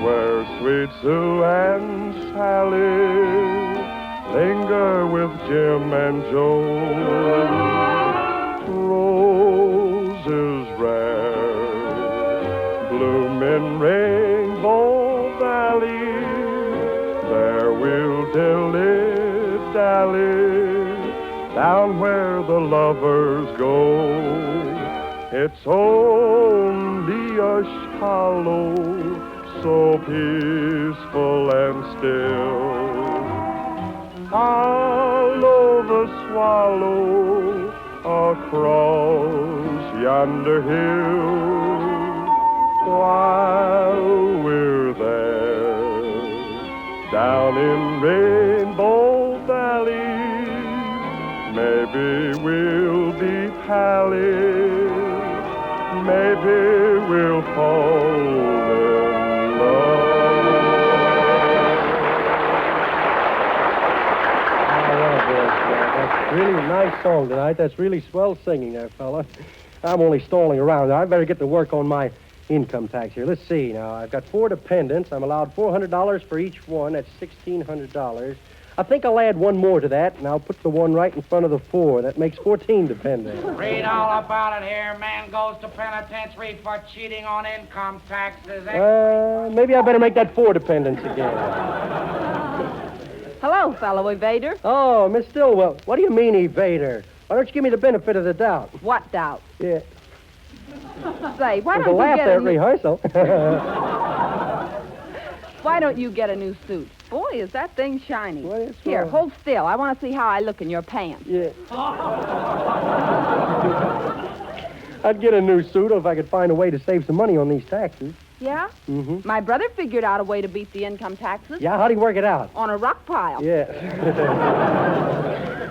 where sweet Sue and Sally linger with Jim and Joe. Roses rare bloom in Rainbow Valley. There we'll dilly-dally down where the lovers go. It's only a shallow, so peaceful and still. Follow the swallow across yonder hill. While we're there, down in Rainbow Valley, maybe we'll be pally, maybe we'll fall in love. Really nice song tonight. That's really swell singing there, fella. I'm only stalling around. I better get to work on my income tax here. Let's see now. I've got 4 dependents. I'm allowed $400 for each one. That's $1,600. I think I'll add one more to that, and I'll put the one right in front of the 4. That makes 14 dependents. Read all about it here. Man goes to penitentiary for cheating on income taxes. Maybe I better make that 4 dependents again. Hello, fellow evader. Oh, Miss Stillwell. What do you mean, evader? Why don't you give me the benefit of the doubt? What doubt? Yeah. Say, why There's don't a laugh you get there a at new... rehearsal. Why don't you get a new suit? Boy, is that thing shiny. Here, wrong? hold still. I want to see how I look in your pants. Yeah. I'd get a new suit if I could find a way to save some money on these taxes. Yeah? Mm-hmm. My brother figured out a way to beat the income taxes. Yeah, how'd he work it out? On a rock pile. Yeah.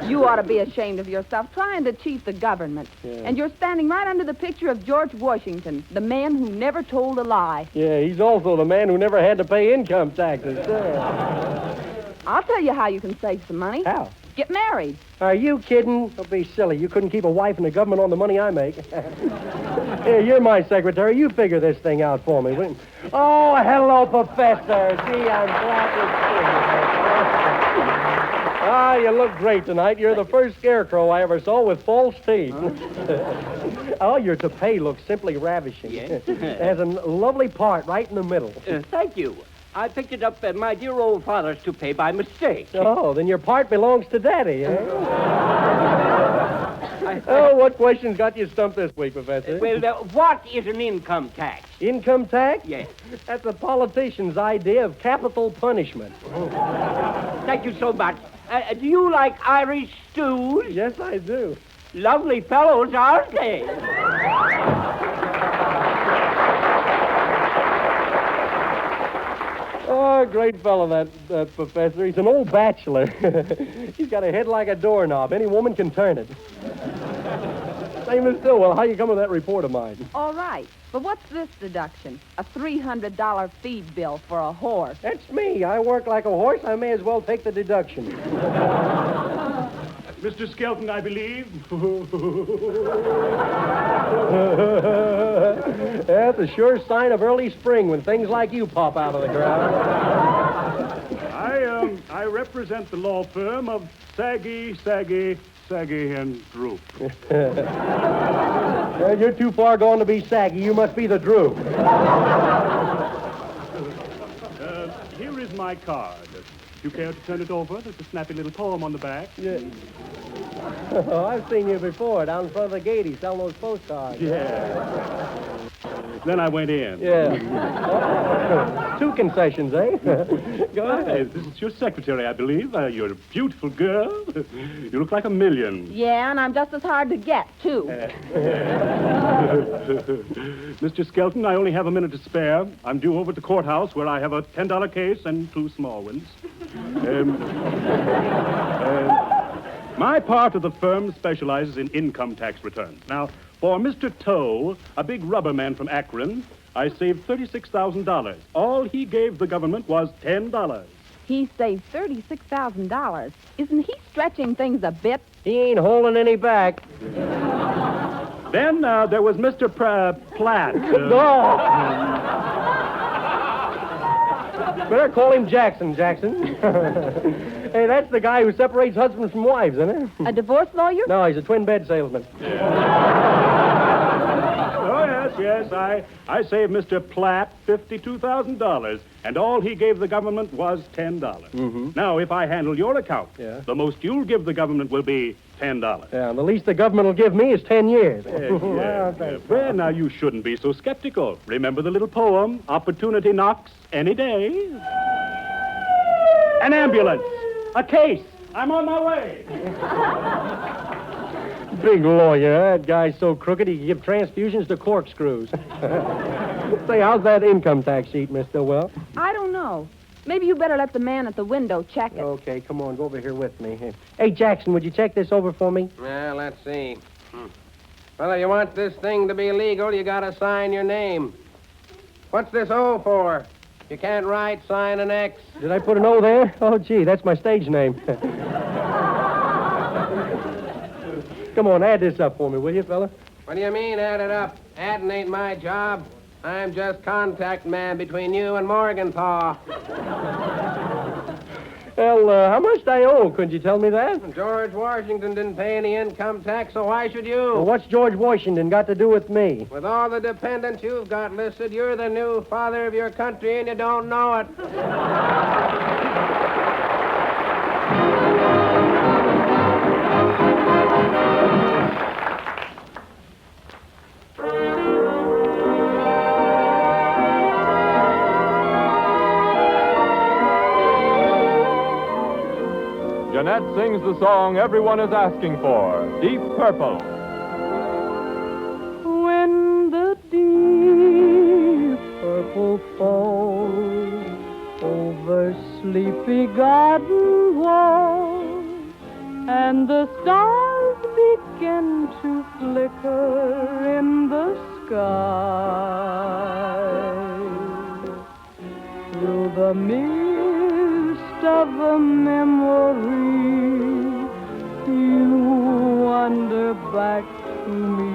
You ought to be ashamed of yourself trying to cheat the government. Yeah. And you're standing right under the picture of George Washington, the man who never told a lie. Yeah, he's also the man who never had to pay income taxes. I'll tell you how you can save some money. How? Get married. Are you kidding? Don't be silly. You couldn't keep a wife in the government on the money I make. Here, you're my secretary. You figure this thing out for me. Oh, hello, Professor. Gee, I'm glad to see you. Ah, you look great tonight. You're the first scarecrow I ever saw with false teeth. Oh, your toupee looks simply ravishing. Yes. It has a lovely part right in the middle. Thank you. I picked it up at my dear old father's toupee by mistake. Oh, then your part belongs to Daddy, eh? Oh, what questions got you stumped this week, Professor? Well, what is an income tax? Income tax? Yes. That's a politician's idea of capital punishment. Thank you so much. Do you like Irish stews? Yes, I do. Lovely fellows, aren't they? Oh, great fellow, that professor. He's an old bachelor. He's got a head like a doorknob. Any woman can turn it. Say, Miss Stillwell, how you come with that report of mine? All right. But what's this deduction? A $300 feed bill for a horse. That's me. I work like a horse. I may as well take the deduction. Mr. Skelton, I believe. That's a sure sign of early spring when things like you pop out of the ground. I represent the law firm of Saggy, and Droop. You're too far gone to be saggy. You must be the Droop. Here is my card. If you care to turn it over, there's a snappy little poem on the back. Yeah. Oh, I've seen you before down in front of the gate. He's selling those postcards. Yeah. Then I went in. Yeah. 2 concessions, eh? Go ahead. This is your secretary, I believe. You're a beautiful girl. You look like a million. Yeah, and I'm just as hard to get, too. Mr. Skelton, I only have a minute to spare. I'm due over at the courthouse where I have a $10 case and 2 small ones. My part of the firm specializes in income tax returns. Now, for Mr. Toe, a big rubber man from Akron, I saved $36,000. All he gave the government was $10. He saved $36,000. Isn't he stretching things a bit? He ain't holding any back. Then there was Mr. Platt. Better call him Jackson. Hey, that's the guy who separates husbands from wives, isn't it? A divorce lawyer? No, he's a twin bed salesman. Oh, yes. I saved Mr. Platt $52,000, and all he gave the government was $10. Mm-hmm. Now, if I handle your account, the most you'll give the government will be $10. Yeah, and the least the government will give me is 10 years. Well, now, you shouldn't be so skeptical. Remember the little poem, Opportunity Knocks Any Day? An ambulance! A case! I'm on my way! Big lawyer. That guy's so crooked he can give transfusions to corkscrews. Say, how's that income tax sheet, Miss Stillwell? I don't know. Maybe you better let the man at the window check it. Okay, come on, go over here with me. Hey, Jackson, would you check this over for me? Well, let's see. Well, if you want this thing to be legal, you gotta sign your name. What's this O for? You can't write, sign an X. Did I put an O there? Oh, gee, that's my stage name. Come on, add this up for me, will you, fella? What do you mean, add it up? Adding ain't my job. I'm just contact man between you and Morganthau. Well, how much do I owe? Could you tell me that? George Washington didn't pay any income tax, so why should you? Well, what's George Washington got to do with me? With all the dependents you've got listed, you're the new father of your country, and you don't know it. Jeanette sings the song everyone is asking for, Deep Purple. When the deep purple falls over sleepy garden walls, and the stars begin to flicker in the sky, through the mist of a memory, you wander back to me,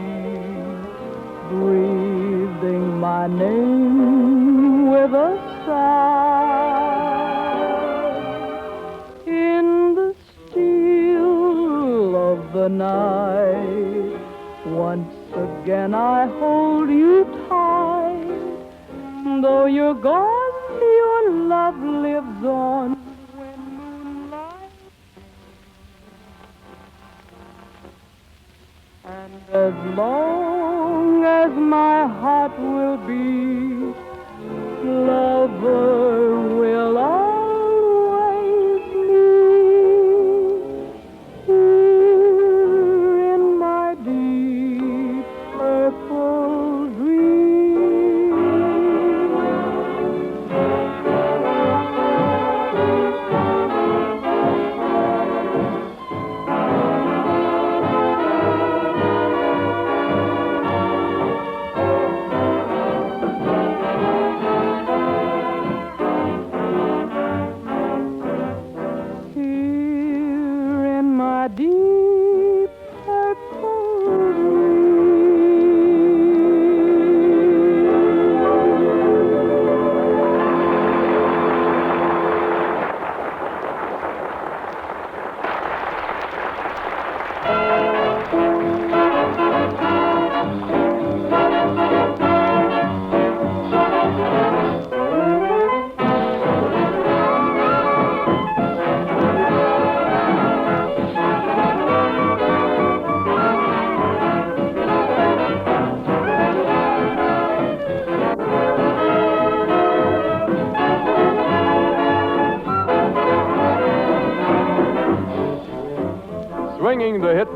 breathing my name with a sigh. In the still of the night, once again I hold you tight. Though you're gone, your love lives on. And as long as my heart will beat, lover will always meet here in my deep purple dream.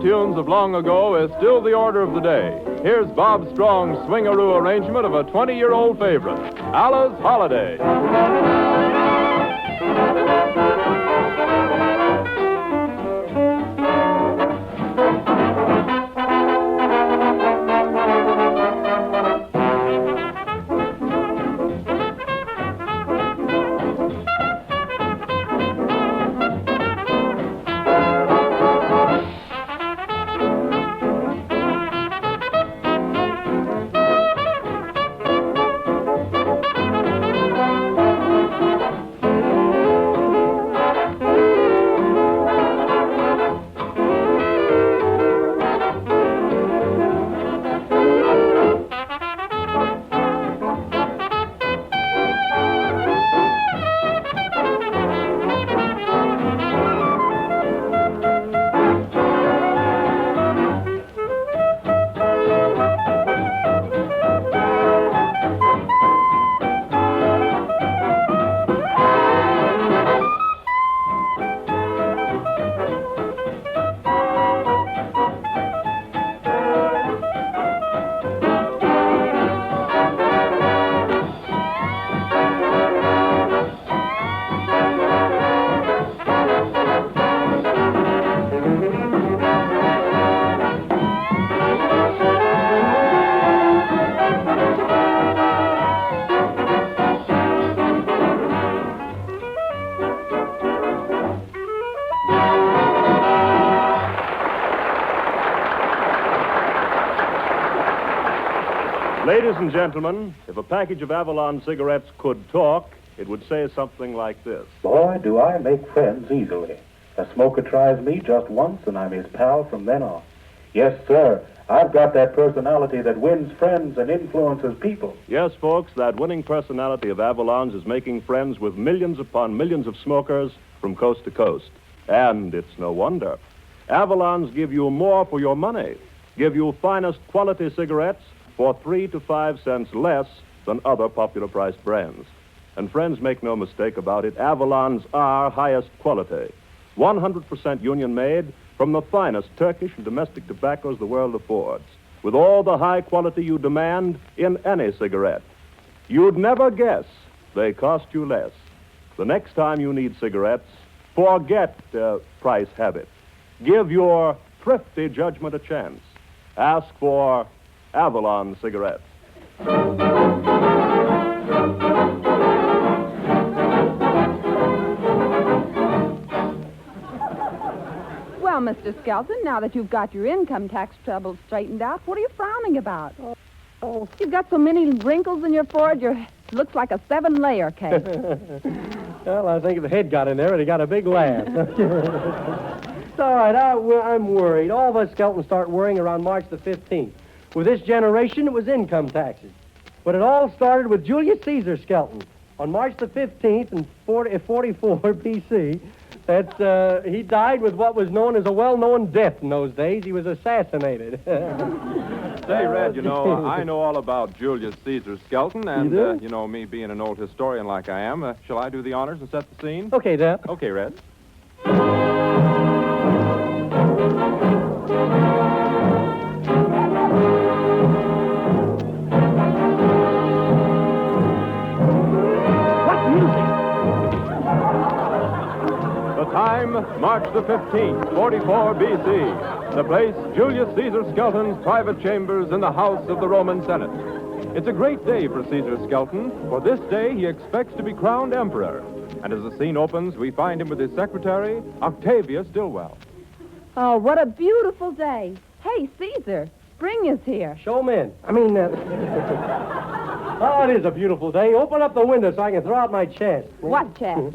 tunes of long ago is still the order of the day. Here's Bob Strong's swingaroo arrangement of a 20-year-old favorite, Alice's Holiday. Ladies and gentlemen, if a package of Avalon cigarettes could talk, it would say something like this. Boy, do I make friends easily. A smoker tries me just once, and I'm his pal from then on. Yes, sir, I've got that personality that wins friends and influences people. Yes, folks, that winning personality of Avalon's is making friends with millions upon millions of smokers from coast to coast. And it's no wonder. Avalon's give you more for your money, give you finest quality cigarettes for 3 to 5 cents less than other popular priced brands. And friends, make no mistake about it, Avalon's are highest quality. 100% union made from the finest Turkish and domestic tobaccos the world affords, with all the high quality you demand in any cigarette. You'd never guess they cost you less. The next time you need cigarettes, forget price habit. Give your thrifty judgment a chance. Ask for Avalon cigarettes. Well, Mr. Skelton, now that you've got your income tax troubles straightened out, what are you frowning about? Oh, you've got so many wrinkles in your forehead, it looks like a 7-layer cake. Well, I think if the head got in there, it'd have got a big laugh. It's all right. I'm worried. All of us Skeltons start worrying around March the 15th. With this generation, it was income taxes. But it all started with Julius Caesar Skelton. On March the 15th in 44 B.C., he died with what was known as a well-known death in those days. He was assassinated. Say, Red, I know all about Julius Caesar Skelton, and, me being an old historian like I am, shall I do the honors and set the scene? Okay, Deb. Okay, Red. Time, March the 15th, 44 B.C. The place, Julius Caesar Skelton's private chambers in the house of the Roman Senate. It's a great day for Caesar Skelton, for this day he expects to be crowned emperor. And as the scene opens, we find him with his secretary, Octavia Stillwell. Oh, what a beautiful day. Hey, Caesar, spring is here. Show 'em in. Oh, it is a beautiful day. Open up the window so I can throw out my chest. What chest?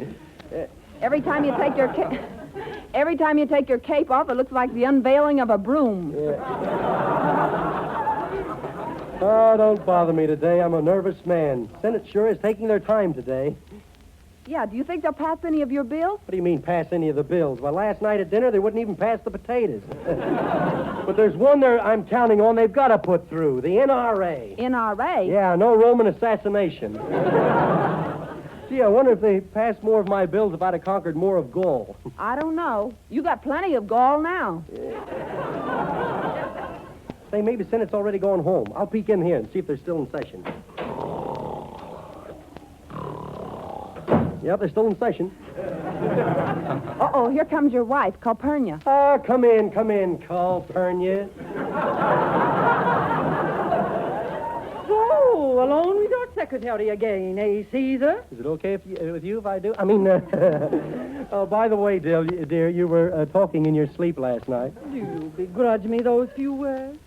Every time you take your cape off, it looks like the unveiling of a broom. Yeah. Oh, don't bother me today. I'm a nervous man. Senate sure is taking their time today. Yeah, do you think they'll pass any of your bills? What do you mean, pass any of the bills? Well, last night at dinner, they wouldn't even pass the potatoes. But there's one there I'm counting on they've got to put through, the NRA. NRA? Yeah, no Roman assassination. Gee, I wonder if they passed more of my bills if I'd have conquered more of Gaul. I don't know. You got plenty of gall now. Say, maybe the Senate's already going home. I'll peek in here and see if they're still in session. Yep, they're still in session. Uh-oh, here comes your wife, Calpurnia. Ah, come in, Calpurnia. So, alone with your secretary again, eh, Caesar? Is it okay with you if I do? I mean, oh, by the way, dear, you were talking in your sleep last night. Do you begrudge me those few words?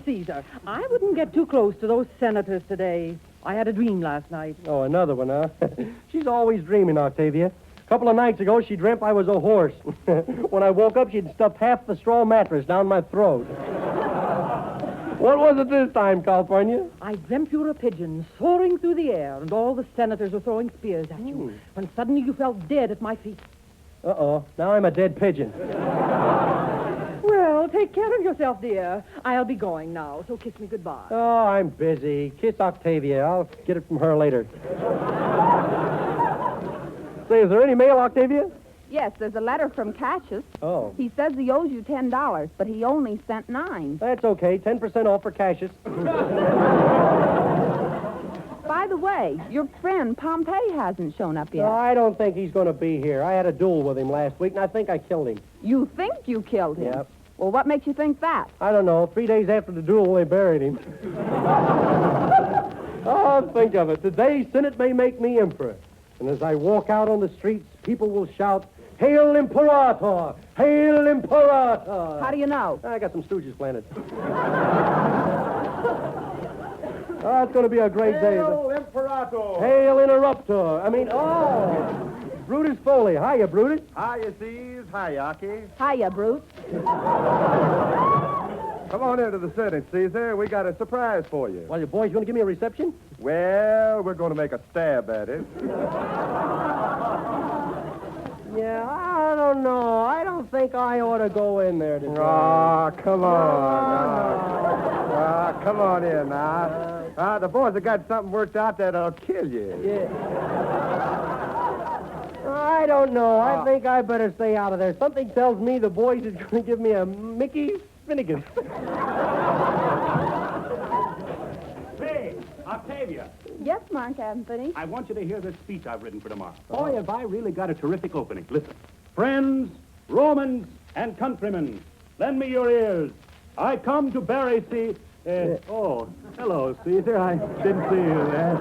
Caesar, I wouldn't get too close to those senators today. I had a dream last night. Oh, another one, huh? She's always dreaming, Octavia. A couple of nights ago, she dreamt I was a horse. When I woke up, she'd stuffed half the straw mattress down my throat. What was it this time, California? I dreamt you were a pigeon soaring through the air, and all the senators were throwing spears at you, when suddenly you fell dead at my feet. Uh-oh. Now I'm a dead pigeon. Well, take care of yourself, dear. I'll be going now, so kiss me goodbye. Oh, I'm busy. Kiss Octavia. I'll get it from her later. Say, is there any mail, Octavia? Yes, there's a letter from Cassius. Oh. He says he owes you $10, but he only sent $9. That's okay. 10% off for Cassius. By the way, your friend Pompey hasn't shown up yet. No, I don't think he's going to be here. I had a duel with him last week, and I think I killed him. You think you killed him? Yep. Well, what makes you think that? I don't know. 3 days after the duel, they buried him. Oh, think of it. Today, Senate may make me emperor. And as I walk out on the streets, people will shout, "Hail Imperator! Hail Imperator!" How do you know? I got some stooges planted. Oh, it's going to be a great day. Hail Imperator! Hail Interruptor! Brutus Foley. Hiya, Brutus. Hiya, C's. Hiya, Aki. Hiya, Bruce. Come on into the Senate, Caesar. We got a surprise for you. Well, you boys going to give me a reception? Well, we're going to make a stab at it. Yeah, I don't know. I don't think I ought to go in there today. Oh, come on. Come on in now. The boys have got something worked out that'll kill you. Yeah. I don't know. I think I better stay out of there. Something tells me the boys is going to give me a Mickey Finnegan. Hey, Octavia. Yes, Mark Anthony. I want you to hear this speech I've written for tomorrow. Boy, have I really got a terrific opening. Listen. Friends, Romans, and countrymen, lend me your ears. I come to bury oh, hello, Caesar. I didn't see you there.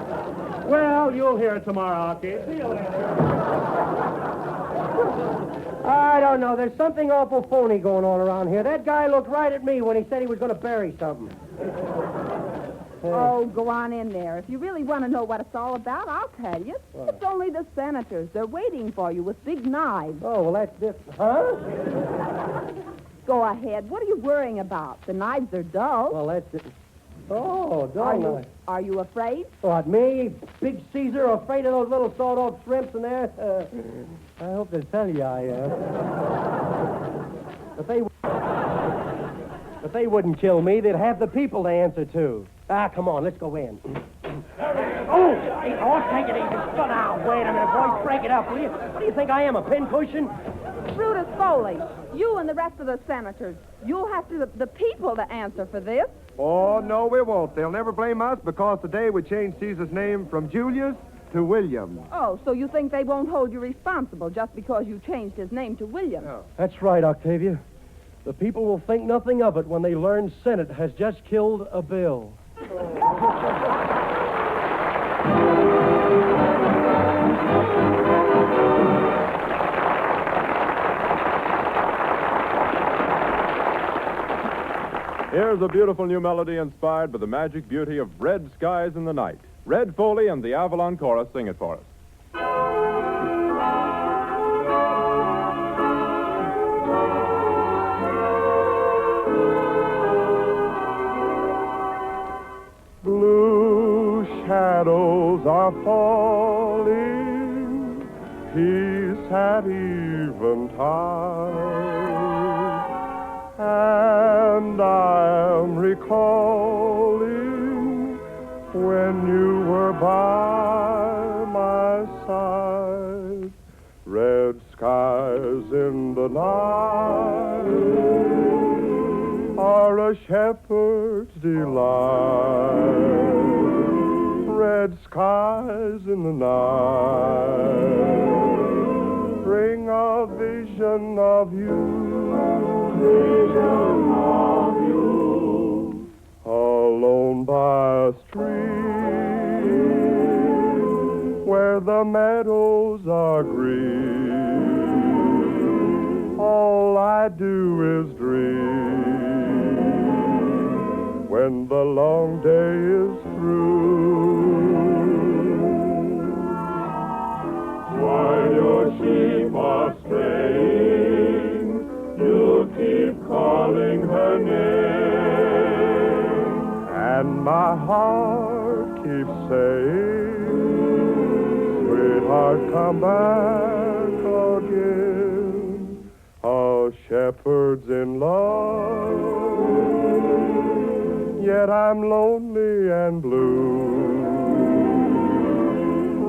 Well, you'll hear it tomorrow, okay? See you later. I don't know. There's something awful phony going on around here. That guy looked right at me when he said he was going to bury something. Oh, go on in there. If you really want to know what it's all about, I'll tell you. What? It's only the senators. They're waiting for you with big knives. Oh, well, that's different. Huh? Go ahead. What are you worrying about? The knives are dull. Well, that's it. Oh, dull. Are you afraid? What, me? Big Caesar, afraid of those little sawed-off shrimps in there? I hope they tell you I am. But they wouldn't kill me. They'd have the people to answer to. Come on, let's go in. Oh, take it easy. Slow down. Wait a minute, boys. Break it up, will you? What do you think I am, a pincushion? Brutus Foley, you and the rest of the senators, you'll have the people to answer for this. Oh, no, we won't. They'll never blame us because today we changed Caesar's name from Julius to William. Oh, so you think they won't hold you responsible just because you changed his name to William? Oh. That's right, Octavia. The people will think nothing of it when they learn Senate has just killed a bill. Here's a beautiful new melody inspired by the magic beauty of red skies in the night. Red Foley and the Avalon Chorus sing it for us. Blue shadows are falling, peace at eventide, and I am recalling when you were by my side. Red skies in the night are a shepherd's delight. Red skies in the night bring a vision of you. Vision of you. Alone by a stream where the meadows are green, all I do is dream when the long day is through. While your sheep are straying, you'll keep calling her name, and my heart keeps saying, sweetheart, come back again. A shepherd's in love, yet I'm lonely and blue.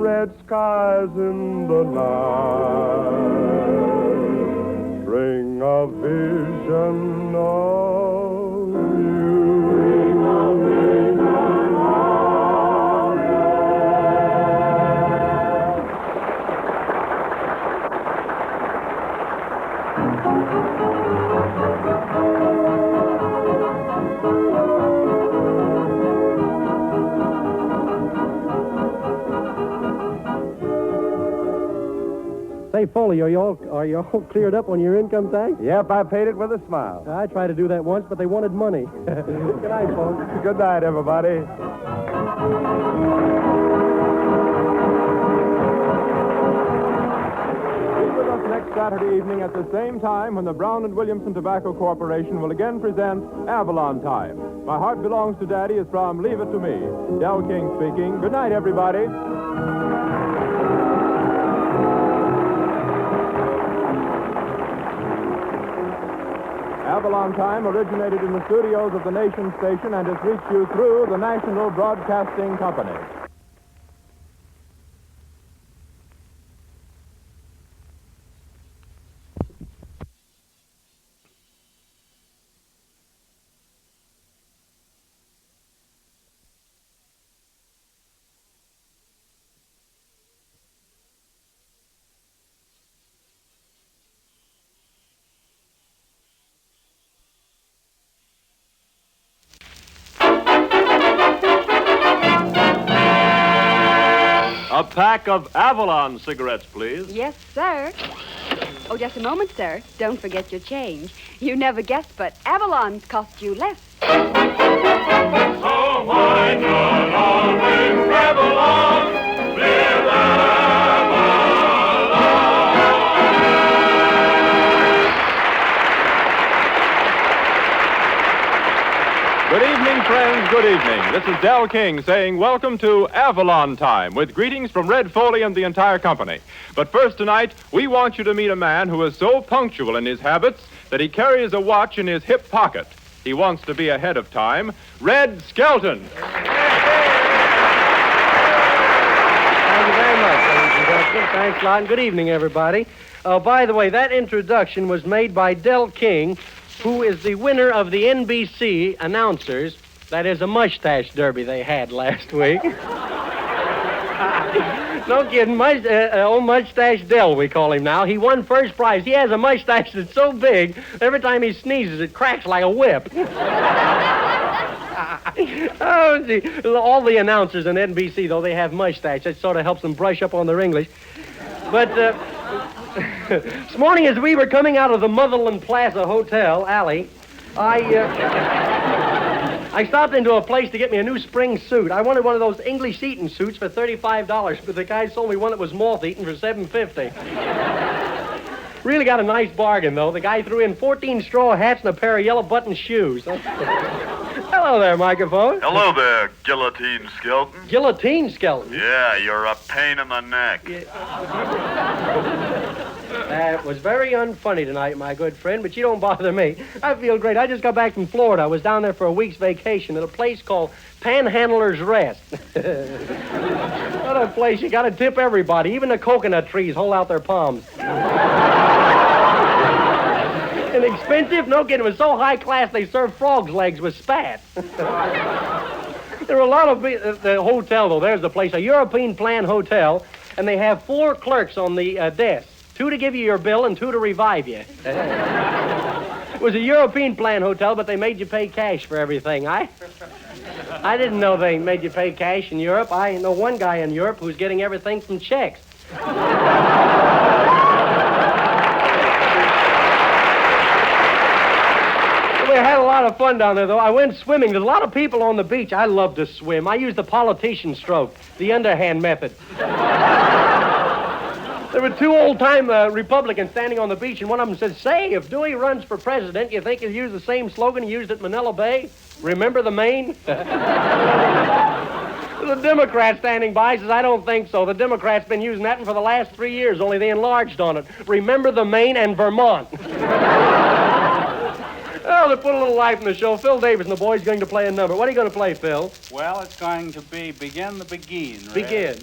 Red skies in the night bring a vision of you. Bring a vision of you. Say, Foley, are you all cleared up on your income tax? Yep, I paid it with a smile. I tried to do that once, but they wanted money. Good night, folks. Good night, everybody. Be with us next Saturday evening at the same time when the Brown and Williamson Tobacco Corporation will again present Avalon Time. My Heart Belongs to Daddy is from Leave It to Me. Del King speaking. Good night, everybody. Avalon Time originated in the studios of the Nation Station and has reached you through the National Broadcasting Company. A pack of Avalon cigarettes, please. Yes, sir. Oh, just a moment, sir. Don't forget your change. You never guessed, but Avalon's cost you less. So why not always Avalon? Live Good evening, friends. Good evening. This is Del King saying welcome to Avalon Time with greetings from Red Foley and the entire company. But first tonight, we want you to meet a man who is so punctual in his habits that he carries a watch in his hip pocket. He wants to be ahead of time. Red Skelton. Thank you very much, ladies and gentlemen. Thanks a lot, and good evening, everybody. By the way, that introduction was made by Del King, who is the winner of the NBC announcers. That is a mustache derby they had last week. No kidding. Old Mustache Del, we call him now. He won first prize. He has a mustache that's so big, every time he sneezes, it cracks like a whip. Oh, gee. All the announcers on NBC, though, they have mustache. That sort of helps them brush up on their English. But this morning, as we were coming out of the Motherland Plaza Hotel alley, I stopped into a place to get me a new spring suit. I wanted one of those English eating suits for $35, but the guy sold me one that was moth eaten for $7.50. Really got a nice bargain, though. The guy threw in 14 straw hats and a pair of yellow button shoes. Hello there, microphone. Hello there, Guillotine Skelton. Guillotine Skelton? Yeah, you're a pain in the neck. That was very unfunny tonight, my good friend, but you don't bother me. I feel great. I just got back from Florida. I was down there for a week's vacation at a place called Panhandler's Rest. What a place. You got to tip everybody. Even the coconut trees hold out their palms. Inexpensive? No kidding. It was so high class they served frog's legs with spat. There were a lot of the hotel, though. There's the place, a European plan hotel, and they have 4 clerks on the desk. 2 to give you your bill and 2 to revive you. It was a European plan hotel, but they made you pay cash for everything. I didn't know they made you pay cash in Europe. I know one guy in Europe who's getting everything from checks. We had a lot of fun down there, though. I went swimming. There's a lot of people on the beach. I love to swim. I use the politician stroke, the underhand method. There were 2 old-time Republicans standing on the beach, and one of them said, "Say, if Dewey runs for president, you think he'll use the same slogan he used at Manila Bay? Remember the Maine?" The Democrat standing by says, "I don't think so. The Democrats been using that one for the last 3 years, only they enlarged on it. Remember the Maine and Vermont." Oh, they put a little life in the show. Phil Davis and the boys going to play a number. What are you going to play, Phil? Well, it's going to be Begin the Begin. Red. Begin.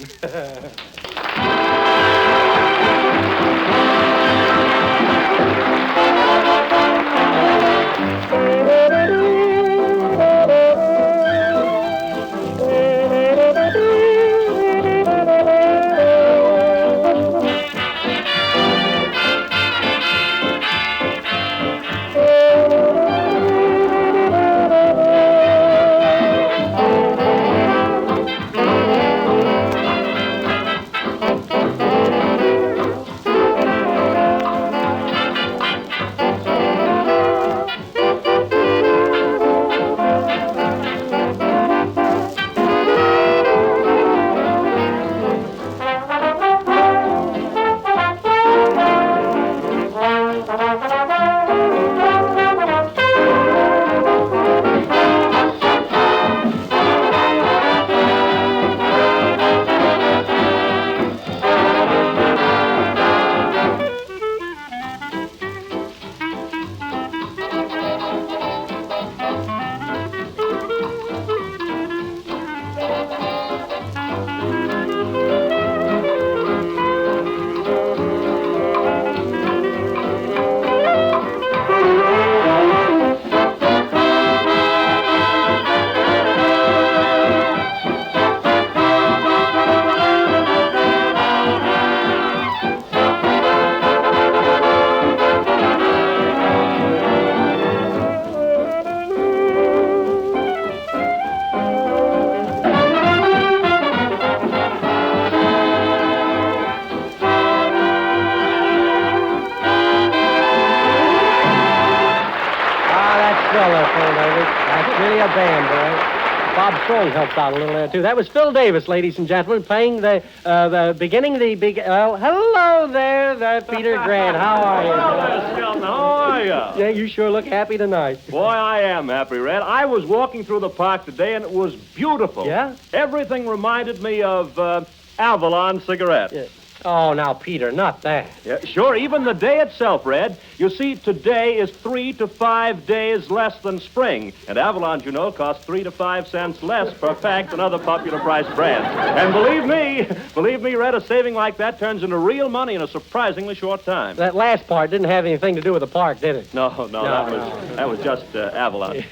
Helps out a little there, too. That was Phil Davis, ladies and gentlemen, playing the beginning, hello there, Peter Grant. How are you? Hello, Skelton. How are you? Yeah, you sure look happy tonight. Boy, I am happy, Red. I was walking through the park today, and it was beautiful. Yeah? Everything reminded me of Avalon cigarettes. Yeah. Oh, now, Peter, not that. Yeah, sure, even the day itself, Red. You see, today is 3 to 5 days less than spring. And Avalon, you know, costs 3 to 5 cents less per pack than other popular price brands. And believe me, Red, a saving like that turns into real money in a surprisingly short time. That last part didn't have anything to do with the park, did it? No, that was just Avalon.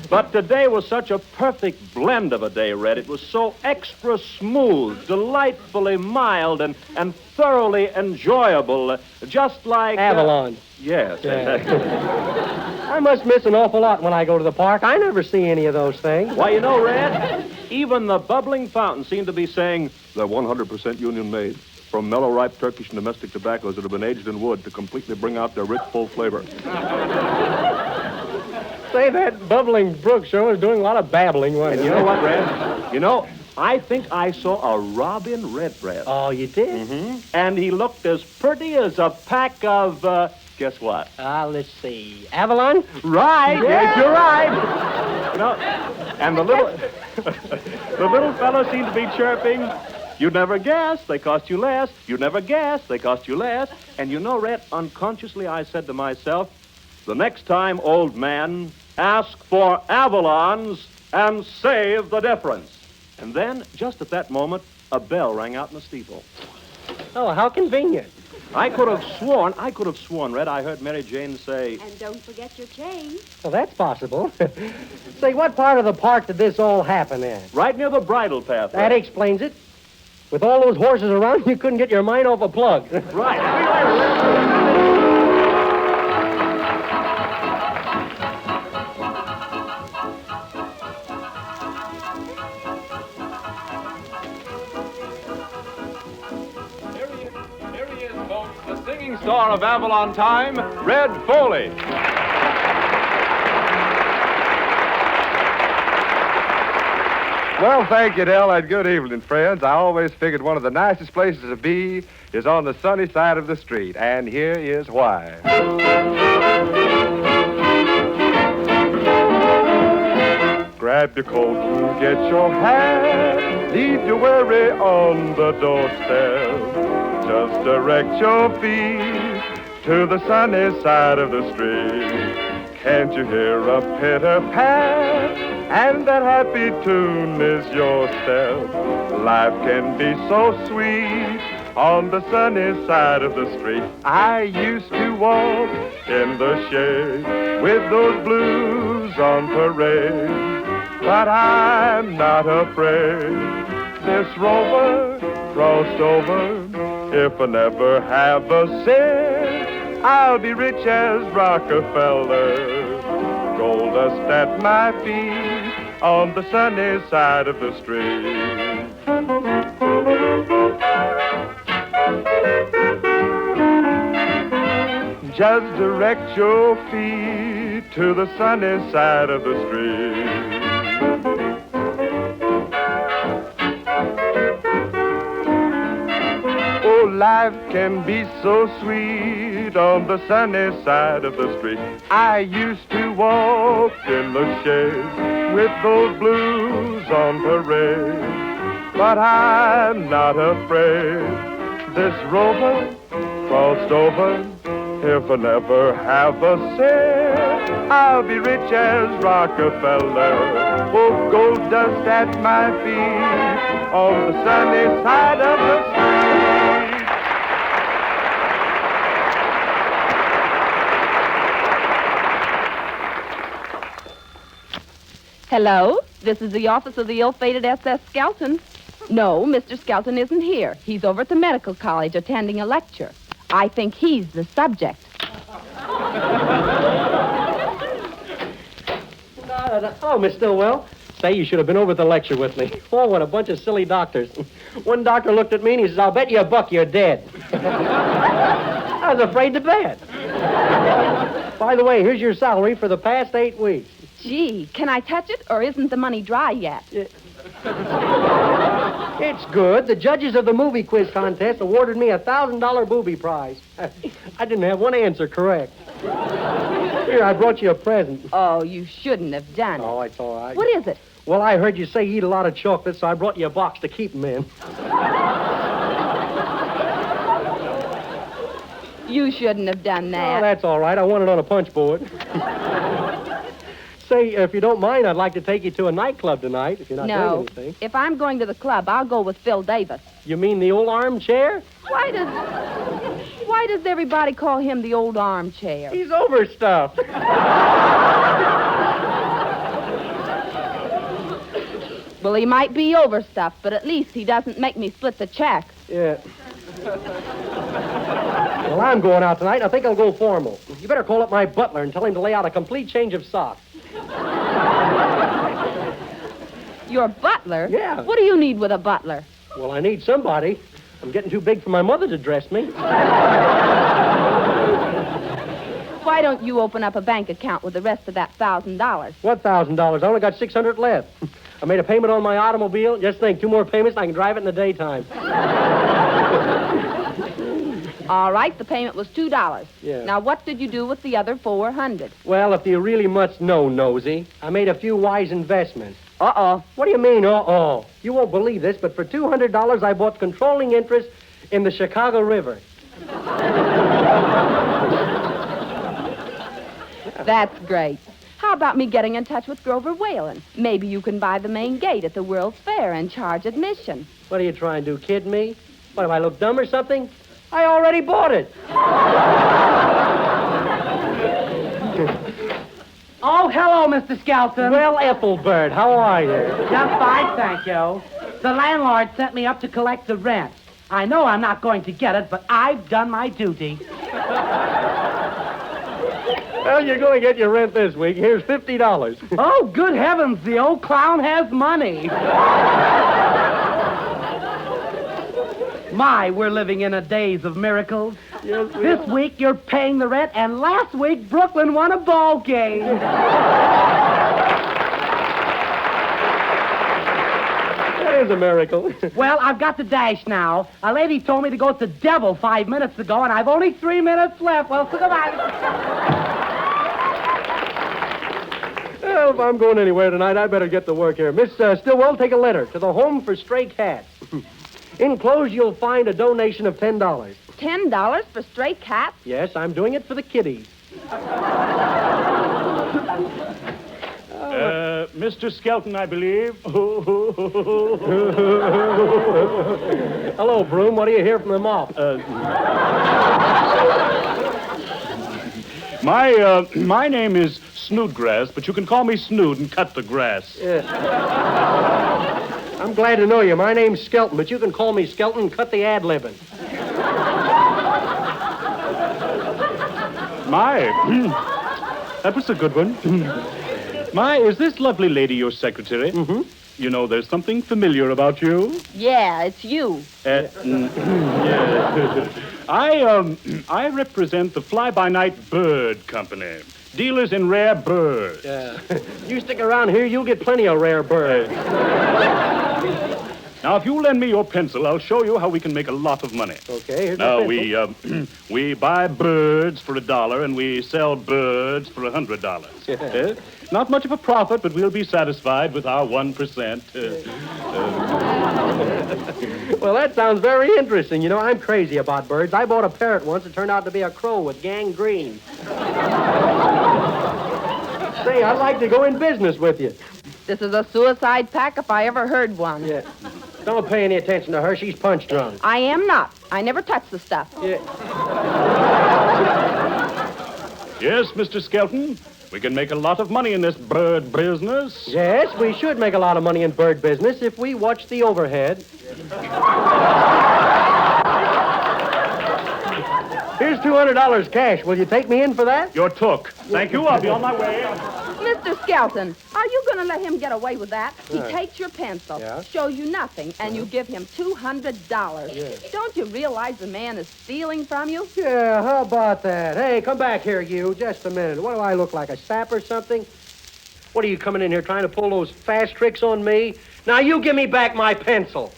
But today was such a perfect blend of a day, Red. It was so extra smooth, delightfully mild, and thoroughly enjoyable, just like... Avalon. Yes. I must miss an awful lot when I go to the park. I never see any of those things. Why, you know, Red, even the bubbling fountain seemed to be saying they're 100% union made from mellow, ripe Turkish and domestic tobaccos that have been aged in wood to completely bring out their rich, full flavor. Say, that bubbling brook sure was doing a lot of babbling, wasn't it? And you know what, Red? You know, I think I saw a robin redbreast. Oh, you did? Mm-hmm. And he looked as pretty as a pack of, guess what? Let's see. Avalon? Right. Yeah. Yes, you're right. You know, and the little fellow seemed to be chirping, You'd never guess they cost you less. You'd never guess they cost you less. And you know, Red, unconsciously I said to myself, the next time, old man, ask for Avalons and save the difference. And then, just at that moment, a bell rang out in the steeple. Oh, how convenient. I could have sworn, Red, I heard Mary Jane say... And don't forget your change. Well, that's possible. Say, what part of the park did this all happen in? Right near the bridle path. That explains it. With all those horses around, you couldn't get your mind off a plug. Right. Star of Avalon Time, Red Foley. Well, thank you, Del, and good evening, friends. I always figured one of the nicest places to be is on the sunny side of the street, and here is why. Grab your coat, get your hat, leave your worry on the doorstep. Just direct your feet to the sunny side of the street. Can't you hear a pitter-pat? And that happy tune is your step. Life can be so sweet on the sunny side of the street. I used to walk in the shade with those blues on parade, but I'm not afraid. This rover crossed over. If I never have a cent, I'll be rich as Rockefeller. Gold dust at my feet on the sunny side of the street. Just direct your feet to the sunny side of the street. Life can be so sweet on the sunny side of the street. I used to walk in the shade with those blues on parade, but I'm not afraid. This rover crossed over. If I never have a cent, I'll be rich as Rockefeller. Oh, gold dust at my feet on the sunny side of the street. Hello, this is the office of the ill-fated SS Skelton. No, Mr. Skelton isn't here. He's over at the medical college attending a lecture. I think he's the subject. Hello, Miss Stillwell. Say, you should have been over at the lecture with me. Oh, what a bunch of silly doctors. One doctor looked at me and he says, I'll bet you a buck you're dead. I was afraid to bet. By the way, here's your salary for the past 8 weeks. Gee, can I touch it, or isn't the money dry yet? It's good. The judges of the movie quiz contest awarded me a $1,000 booby prize. I didn't have one answer correct. Here, I brought you a present. Oh, you shouldn't have done it. Oh, it's all right. What is it? Well, I heard you say you eat a lot of chocolate, so I brought you a box to keep them in. You shouldn't have done that. Oh, that's all right. I want it on a punch board. Say, if you don't mind, I'd like to take you to a nightclub tonight, if you're not doing anything. No, if I'm going to the club, I'll go with Phil Davis. You mean the old armchair? Why does everybody call him the old armchair? He's overstuffed. Well, he might be overstuffed, but at least he doesn't make me split the check. Yeah. Well, I'm going out tonight, and I think I'll go formal. You better call up my butler and tell him to lay out a complete change of socks. Your butler? Yeah. What do you need with a butler? Well, I need somebody. I'm getting too big for my mother to dress me. Why don't you open up a bank account with the rest of that $1,000? What $1,000? I only got $600 left. I made a payment on my automobile. Just think, 2 more payments and I can drive it in the daytime. All right, the payment was $2. Yeah. Now, what did you do with the other $400? Well, if you really must know, Nosy, I made a few wise investments. Uh-oh. What do you mean, uh-oh? You won't believe this, but for $200, I bought controlling interest in the Chicago River. That's great. How about me getting in touch with Grover Whalen? Maybe you can buy the main gate at the World's Fair and charge admission. What are you trying to do, kid me? What, do I look dumb or something? I already bought it. Oh, hello, Mr. Skelton. Well, Ethelbert, how are you? Just fine, thank you. The landlord sent me up to collect the rent. I know I'm not going to get it, but I've done my duty. Well, you're going to get your rent this week. Here's $50. Oh, good heavens, the old clown has money. My, we're living in a days of miracles. Yes, we This are. week you're paying the rent, and last week Brooklyn won a ball game. That is a miracle. Well, I've got to dash now. A lady told me to go to Devil 5 minutes ago, and I've only 3 minutes left. Well, so goodbye. Well, if I'm going anywhere tonight, I better get to work here. Miss Stillwell, take a letter to the Home for Stray Cats. Enclosed, you'll find a donation of $10. $10 for stray cats? Yes, I'm doing it for the kiddies. Mr. Skelton, I believe. Hello, Broom. What do you hear from the mop? My name is Snoodgrass, but you can call me Snood and cut the grass. I'm glad to know you. My name's Skelton, but you can call me Skelton and cut the ad-libbing. That was a good one. Is this lovely lady your secretary? Mm-hmm. You know, there's something familiar about you. Yeah, it's you. Yeah. I represent the Fly-By-Night Bird Company. Dealers in rare birds. You stick around here, you'll get plenty of rare birds. Now, if you lend me your pencil, I'll show you how we can make a lot of money. Okay, here's Now, the pencil. we buy birds for $1 and we sell birds for $100. Yeah. Not much of a profit, but we'll be satisfied with our 1%. Well, that sounds very interesting. You know, I'm crazy about birds. I bought a parrot once. It turned out to be a crow with gangrene. Say, I'd like to go in business with you. This is a suicide pack if I ever heard one. Yeah. Don't pay any attention to her. She's punch drunk. I am not. I never touch the stuff. Yeah. Yes, Mr. Skelton, we can make a lot of money in this bird business. Yes, we should make a lot of money in bird business if we watch the overhead. Here's $200 cash. Will you take me in for that? You're took. Thank you. I'll be on my way. Mr. Skelton, are you going to let him get away with that? He Right. takes your pencil, Yeah. shows you nothing, and you give him $200. Yeah. Don't you realize the man is stealing from you? Yeah, how about that? Hey, come back here, you. Just a minute. What do I look like, a sap or something? What are you coming in here trying to pull those fast tricks on me? Now, you give me back my pencil.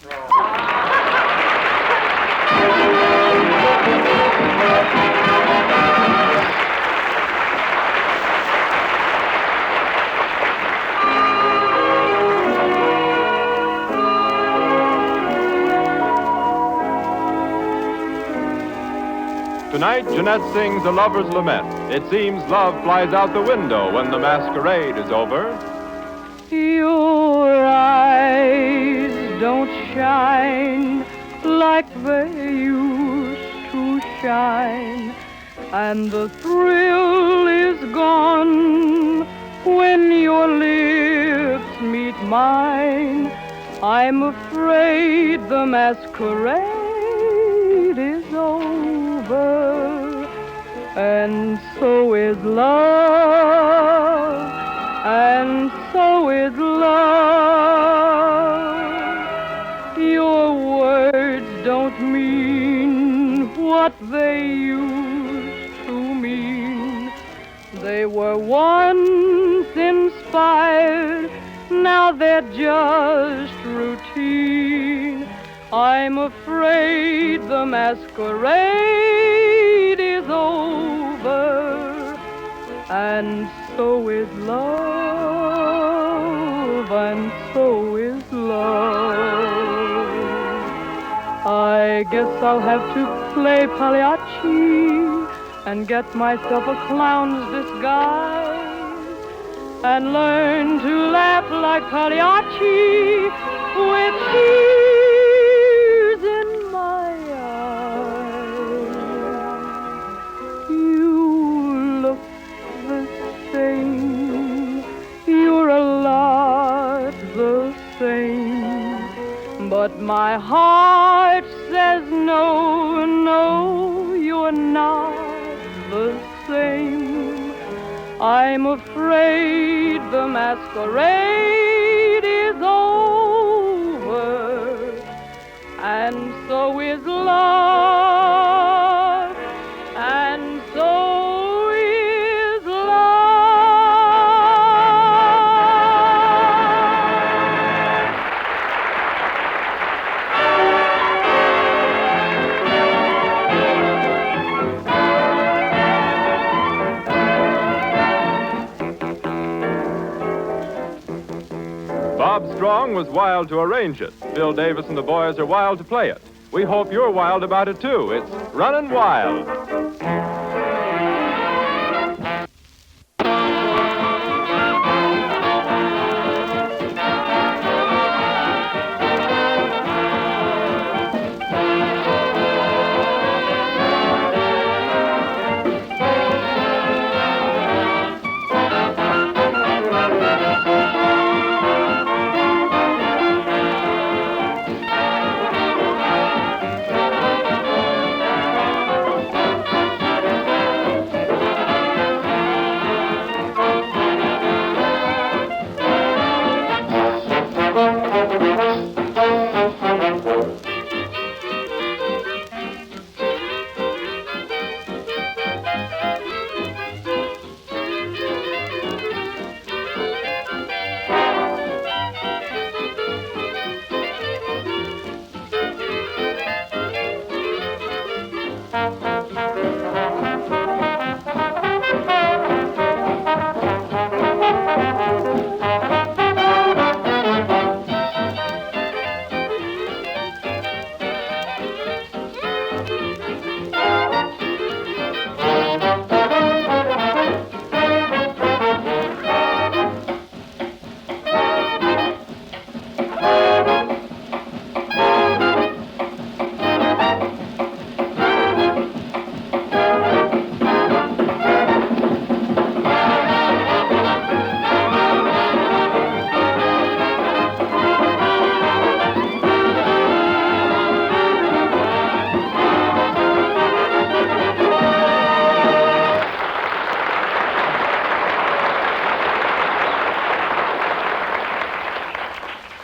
Tonight, Jeanette sings A Lover's Lament. It seems love flies out the window when the masquerade is over. Your eyes don't shine like they used to shine, and the thrill is gone when your lips meet mine. I'm afraid the masquerade is over, and so is love, and so is love. Your words don't mean what they used to mean. They were once inspired, now they're just routine. I'm afraid the masquerade is over, and so is love, and so is love. I guess I'll have to play Pagliacci and get myself a clown's disguise and learn to laugh like Pagliacci with tears in my eyes. You look the same, you're a lot the same, but my heart says no, no, you're not the same. I'm afraid the masquerade is over, and so is love, and so is love. Bob Strong was wild to arrange it. Bill Davis and the boys are wild to play it. We hope you're wild about it, too. It's Runnin' Wild.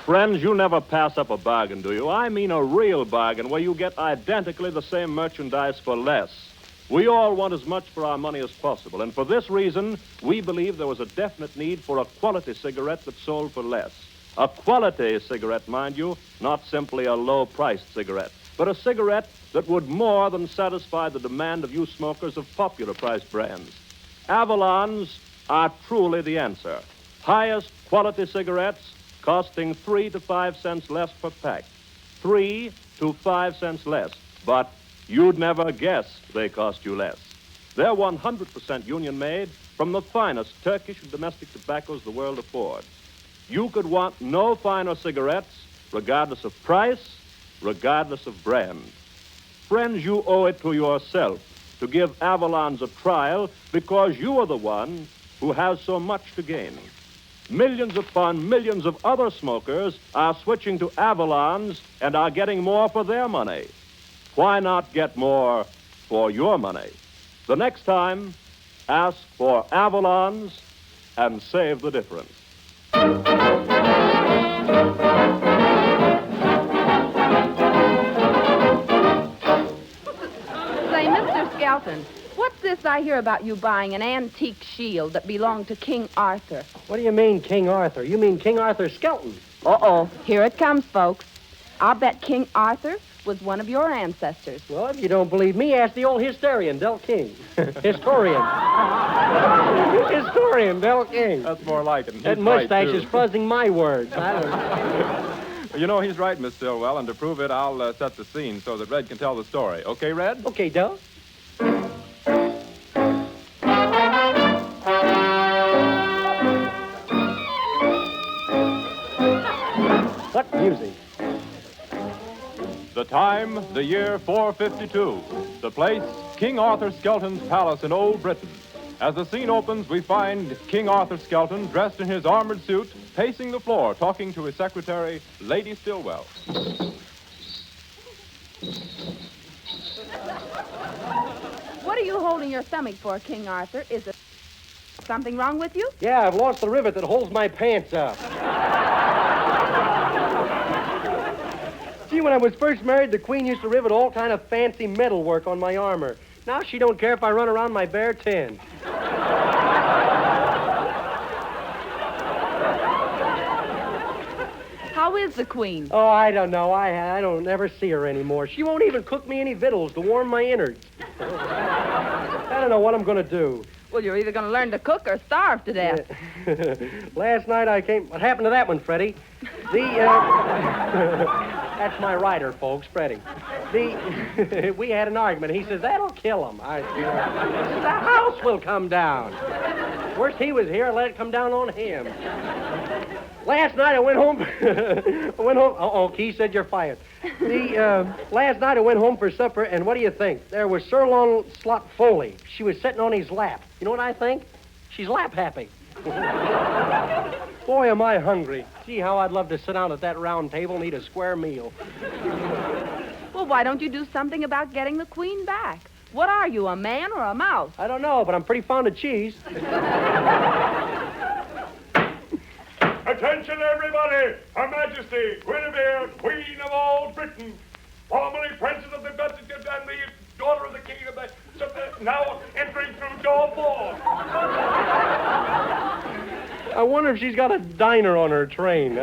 Friends, you never pass up a bargain, do you? I mean a real bargain where you get identically the same merchandise for less. We all want as much for our money as possible, and for this reason, we believe there was a definite need for a quality cigarette that sold for less. A quality cigarette, mind you, not simply a low-priced cigarette, but a cigarette that would more than satisfy the demand of you smokers of popular-priced brands. Avalons are truly the answer. Highest quality cigarettes costing 3 to 5 cents less per pack. 3 to 5 cents less. But you'd never guess they cost you less. They're 100% union-made from the finest Turkish and domestic tobaccos the world affords. You could want no finer cigarettes, regardless of price, regardless of brand. Friends, you owe it to yourself to give Avalons a trial because you are the one who has so much to gain. Millions upon millions of other smokers are switching to Avalons and are getting more for their money. Why not get more for your money? The next time, ask for Avalons and save the difference. Say, Mr. Skelton, what's this I hear about you buying an antique shield that belonged to King Arthur? What do you mean, King Arthur? You mean King Arthur Skelton. Uh-oh. Here it comes, folks. I'll bet King Arthur was one of your ancestors. Well, if you don't believe me, ask the old historian, Del King. Historian. Historian, Del King. That's more like it. That mustache is fuzzing my words. I don't... You know, he's right, Miss Stillwell, and to prove it, I'll set the scene so that Red can tell the story. Okay, Red? Okay, Del. What music? The time, the year 452. The place, King Arthur Skelton's palace in Old Britain. As the scene opens, we find King Arthur Skelton, dressed in his armored suit, pacing the floor, talking to his secretary, Lady Stillwell. What are you holding your stomach for, King Arthur? Is there something wrong with you? Yeah, I've lost the rivet that holds my pants up. See, when I was first married, the Queen used to rivet all kind of fancy metal work on my armor. Now she don't care if I run around my bare tin. How is the Queen? Oh, I don't know. I don't ever see her anymore. She won't even cook me any victuals to warm my innards. I don't know what I'm going to do. Well, you're either going to learn to cook or starve to death. Last night I came... What happened to that one, Freddie? That's my rider, folks, Freddie. We had an argument. He says, that'll kill him. The house will come down. Worst he was here, I let it come down on him. Last night I went home... Uh-oh, Key said you're fired. Last night I went home for supper, and what do you think? There was sirloin slot Foley. She was sitting on his lap. You know what I think? She's lap happy. Boy, am I hungry. Gee, how I'd love to sit down at that round table and eat a square meal. Well, why don't you do something about getting the Queen back? What are you, a man or a mouse? I don't know, but I'm pretty fond of cheese. Attention, everybody! Her Majesty, Guinevere, Queen of all Britain, formerly Princess of the Dutch and the daughter of the King of the... now entering through door 4. I wonder if she's got a diner on her train.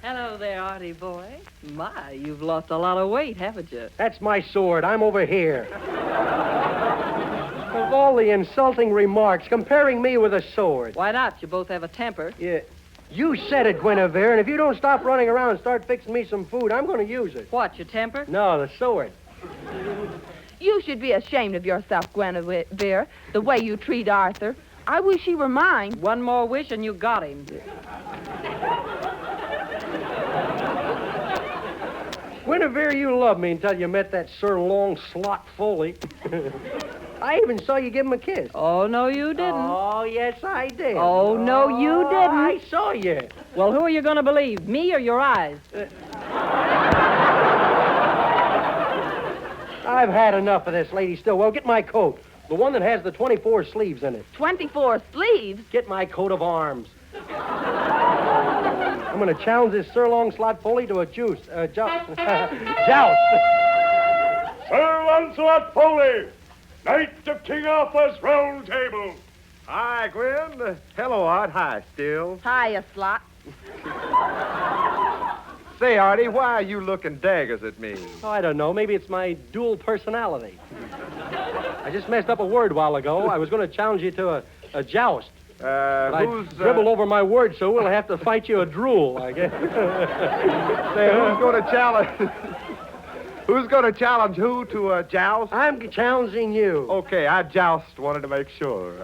Hello there, Artie boy. My, you've lost a lot of weight, haven't you? That's my sword. I'm over here. Of all the insulting remarks, comparing me with a sword. Why not? You both have a temper. Yeah. You said it, Guinevere, and if you don't stop running around and start fixing me some food, I'm going to use it. What, your temper? No, the sword. You should be ashamed of yourself, Guinevere, the way you treat Arthur. I wish he were mine. One more wish and you got him. Guinevere, you loved me until you met that sirloin slot Foley. I even saw you give him a kiss. Oh, no, you didn't. Oh, yes, I did. Oh, no, you didn't. I saw you. Well, who are you going to believe, me or your eyes? I've had enough of this, Lady Stillwell. Get my coat. The one that has the 24 sleeves in it. 24 sleeves? Get my coat of arms. I'm going to challenge this sirloin slot Foley to a joust. Joust. Sir Lancelot Foley, Knight of King Arthur's Round Table. Hi, Gwen. Hello, Art. Hi, Still. Hiya, Slot. Say, Artie, why are you looking daggers at me? Oh, I don't know. Maybe it's my dual personality. I just messed up a word a while ago. I was going to challenge you to a joust. I dribbled over my word, so we'll have to fight you a drool, I guess. Say, who's going to challenge... Who's going to challenge who to a joust? I'm challenging you. Okay, I joust. Wanted to make sure.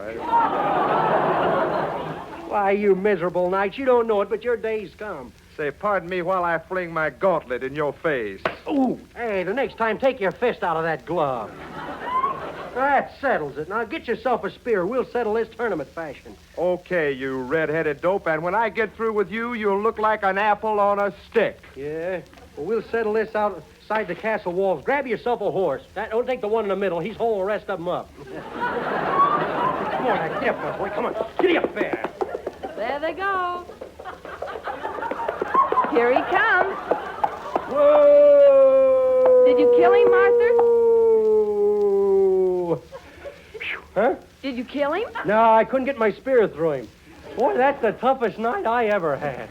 Why, you miserable knight, you don't know it, but your day's come. Say, pardon me while I fling my gauntlet in your face. Ooh, hey, the next time, take your fist out of that glove. That settles it. Now, get yourself a spear. We'll settle this tournament fashion. Okay, you red-headed dope, and when I get through with you, you'll look like an apple on a stick. Yeah? Well, we'll settle this outside the castle walls. Grab yourself a horse. Don't take the one in the middle. He's holding the rest of them up. Come on, get up there, boy. Come on. Get up there. There they go. Here he comes. Whoa! Did you kill him, Arthur? Huh? Did you kill him? No, I couldn't get my spear through him. Boy, that's the toughest night I ever had.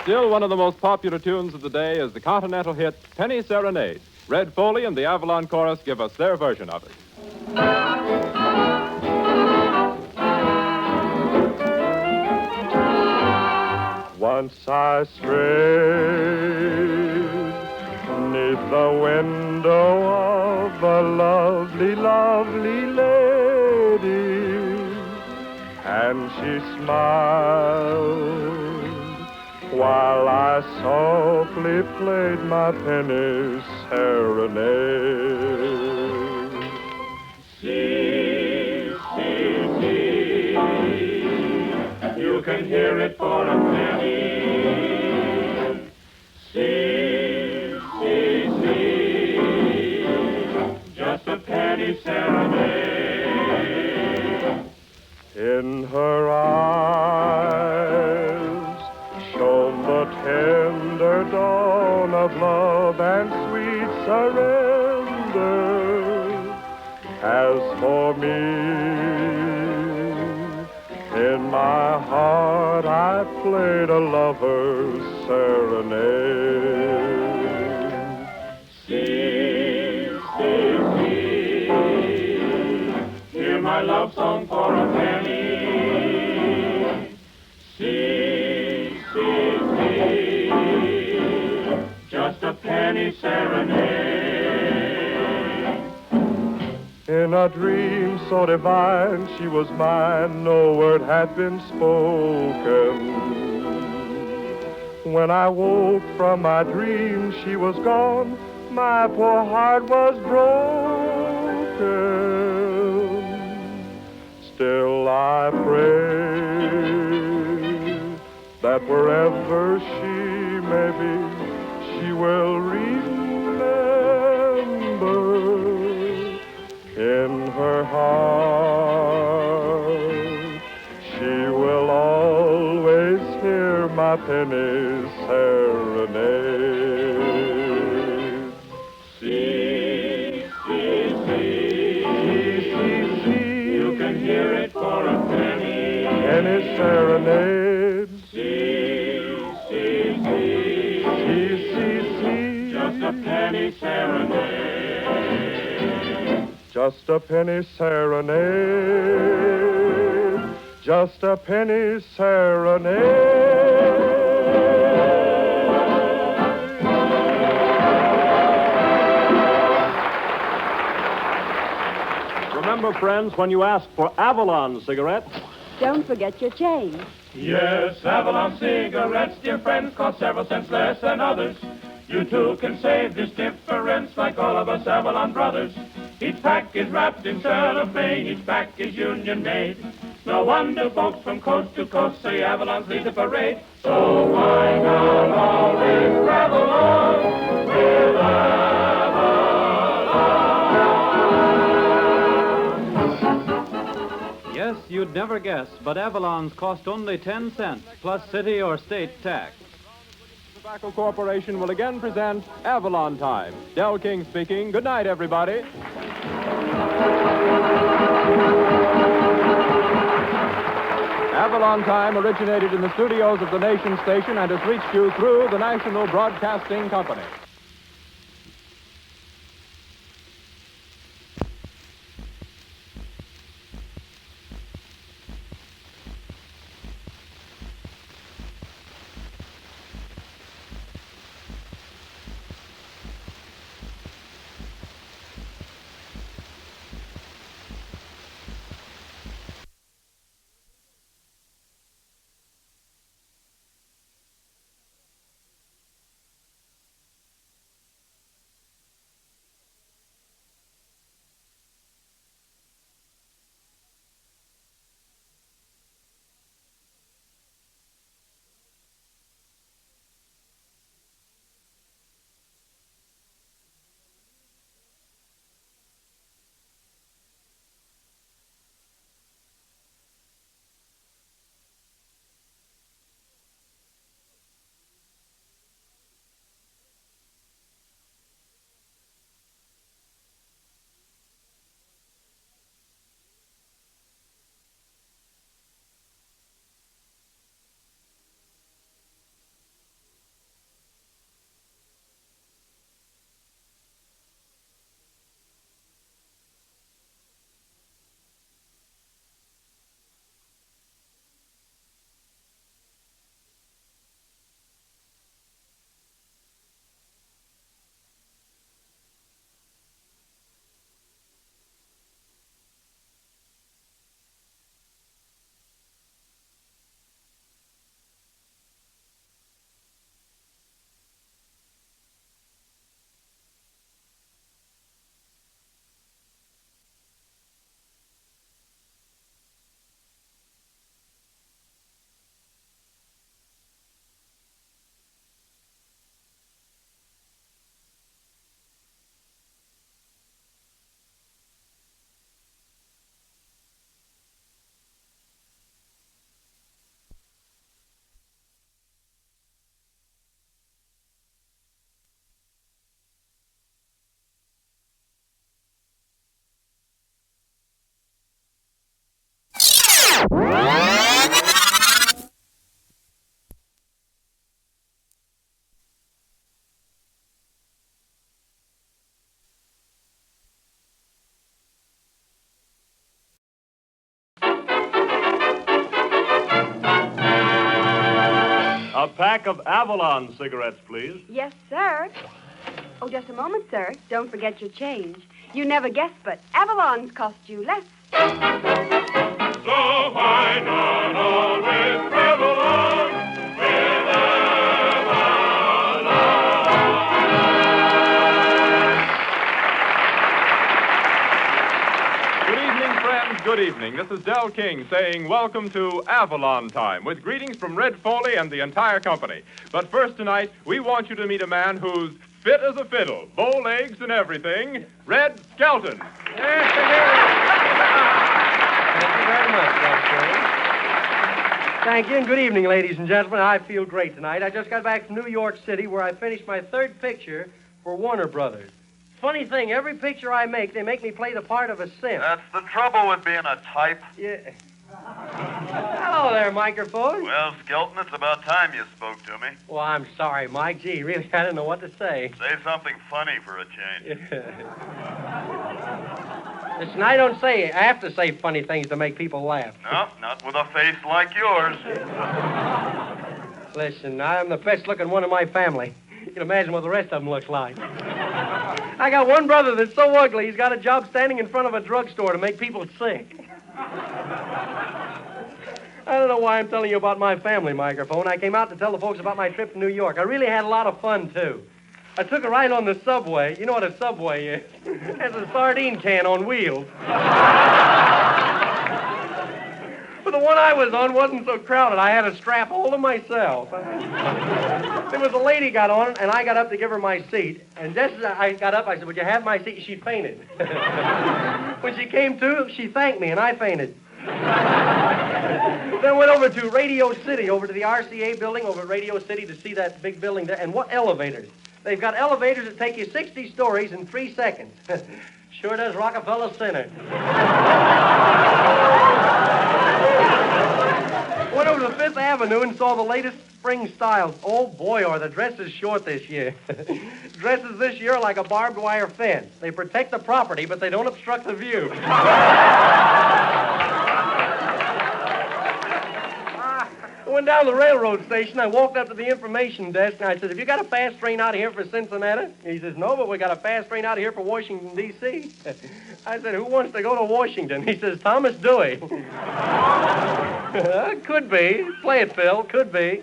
Still one of the most popular tunes of the day is the continental hit Penny Serenade. Red Foley and the Avalon Chorus give us their version of it. Once I strayed neath the window of a lovely, lovely lady, and she smiled while I softly played my penny serenade. See, see, see, you can hear it for a penny. See, see, see, just a penny serenade. In her eyes shone the tender dawn of love and sweet surrender. As for me, in my heart I played a lover's serenade. See, see, see, hear my love song for a penny. See, see, see, just a penny serenade. In a dream so divine she was mine, no word had been spoken. When I woke from my dream she was gone, my poor heart was broken. Still I pray that wherever she may be, she will remember in her heart. She will always hear my penny serenade. See, see, see, you can hear it for a penny. Penny serenade. See, see, see, just a penny serenade. Just a penny serenade. Just a penny serenade. Remember, friends, when you ask for Avalon cigarettes, don't forget your change. Yes, Avalon cigarettes, dear friends, cost several cents less than others. You too can save this difference like all of us Avalon brothers. Each pack is wrapped in cellophane, each pack is union made. No wonder folks from coast to coast say Avalon's lead the parade. So why not always travel on with Avalon? Yes, you'd never guess, but Avalon's cost only 10 cents, plus city or state tax. Tobacco Corporation will again present Avalon Time. Del King speaking. Good night, everybody. Avalon Time originated in the studios of the Nation Station and has reached you through the National Broadcasting Company. A pack of Avalon cigarettes, please. Yes, sir. Oh, just a moment, sir. Don't forget your change. You never guessed, but Avalon's cost you less. So why not always travel on with Avalon? Good evening, friends. Good evening. This is Del King saying welcome to Avalon Time with greetings from Red Foley and the entire company. But first tonight, we want you to meet a man who's fit as a fiddle, bow legs and everything, Red Skelton. Thank you very much, Dr. Thank you, and good evening, ladies and gentlemen. I feel great tonight. I just got back from New York City, where I finished my third picture for Warner Brothers. Funny thing, every picture I make, they make me play the part of a simp. That's the trouble with being a type. Yeah. Hello there, microphone. Well, Skelton, it's about time you spoke to me. Well, I'm sorry, Mike. Gee, really, I didn't know what to say. Say something funny for a change. Listen, I don't say I have to say funny things to make people laugh. No, not with a face like yours. Listen, I'm the best-looking one in my family. You can imagine what the rest of them looks like. I got one brother that's so ugly, he's got a job standing in front of a drugstore to make people sick. I don't know why I'm telling you about my family, microphone. I came out to tell the folks about my trip to New York. I really had a lot of fun, too. I took a ride on the subway. You know what a subway is? It's a sardine can on wheels. But the one I was on wasn't so crowded. I had a strap all to myself. There was a lady got on, and I got up to give her my seat. And just as I got up, I said, "Would you have my seat?" She fainted. When she came to, she thanked me, and I fainted. Then went over to Radio City, over to the RCA building over at Radio City to see that big building there. And what elevators? They've got elevators that take you 60 stories in 3 seconds. Sure does Rockefeller Center. Went over to Fifth Avenue and saw the latest spring styles. Oh, boy, are the dresses short this year. Dresses this year are like a barbed wire fence. They protect the property, but they don't obstruct the view. I went down to the railroad station. I walked up to the information desk, and I said, "Have you got a fast train out of here for Cincinnati?" He says, "No, but we got a fast train out of here for Washington, D.C." I said, "Who wants to go to Washington?" He says, "Thomas Dewey." Could be. Play it, Phil. Could be.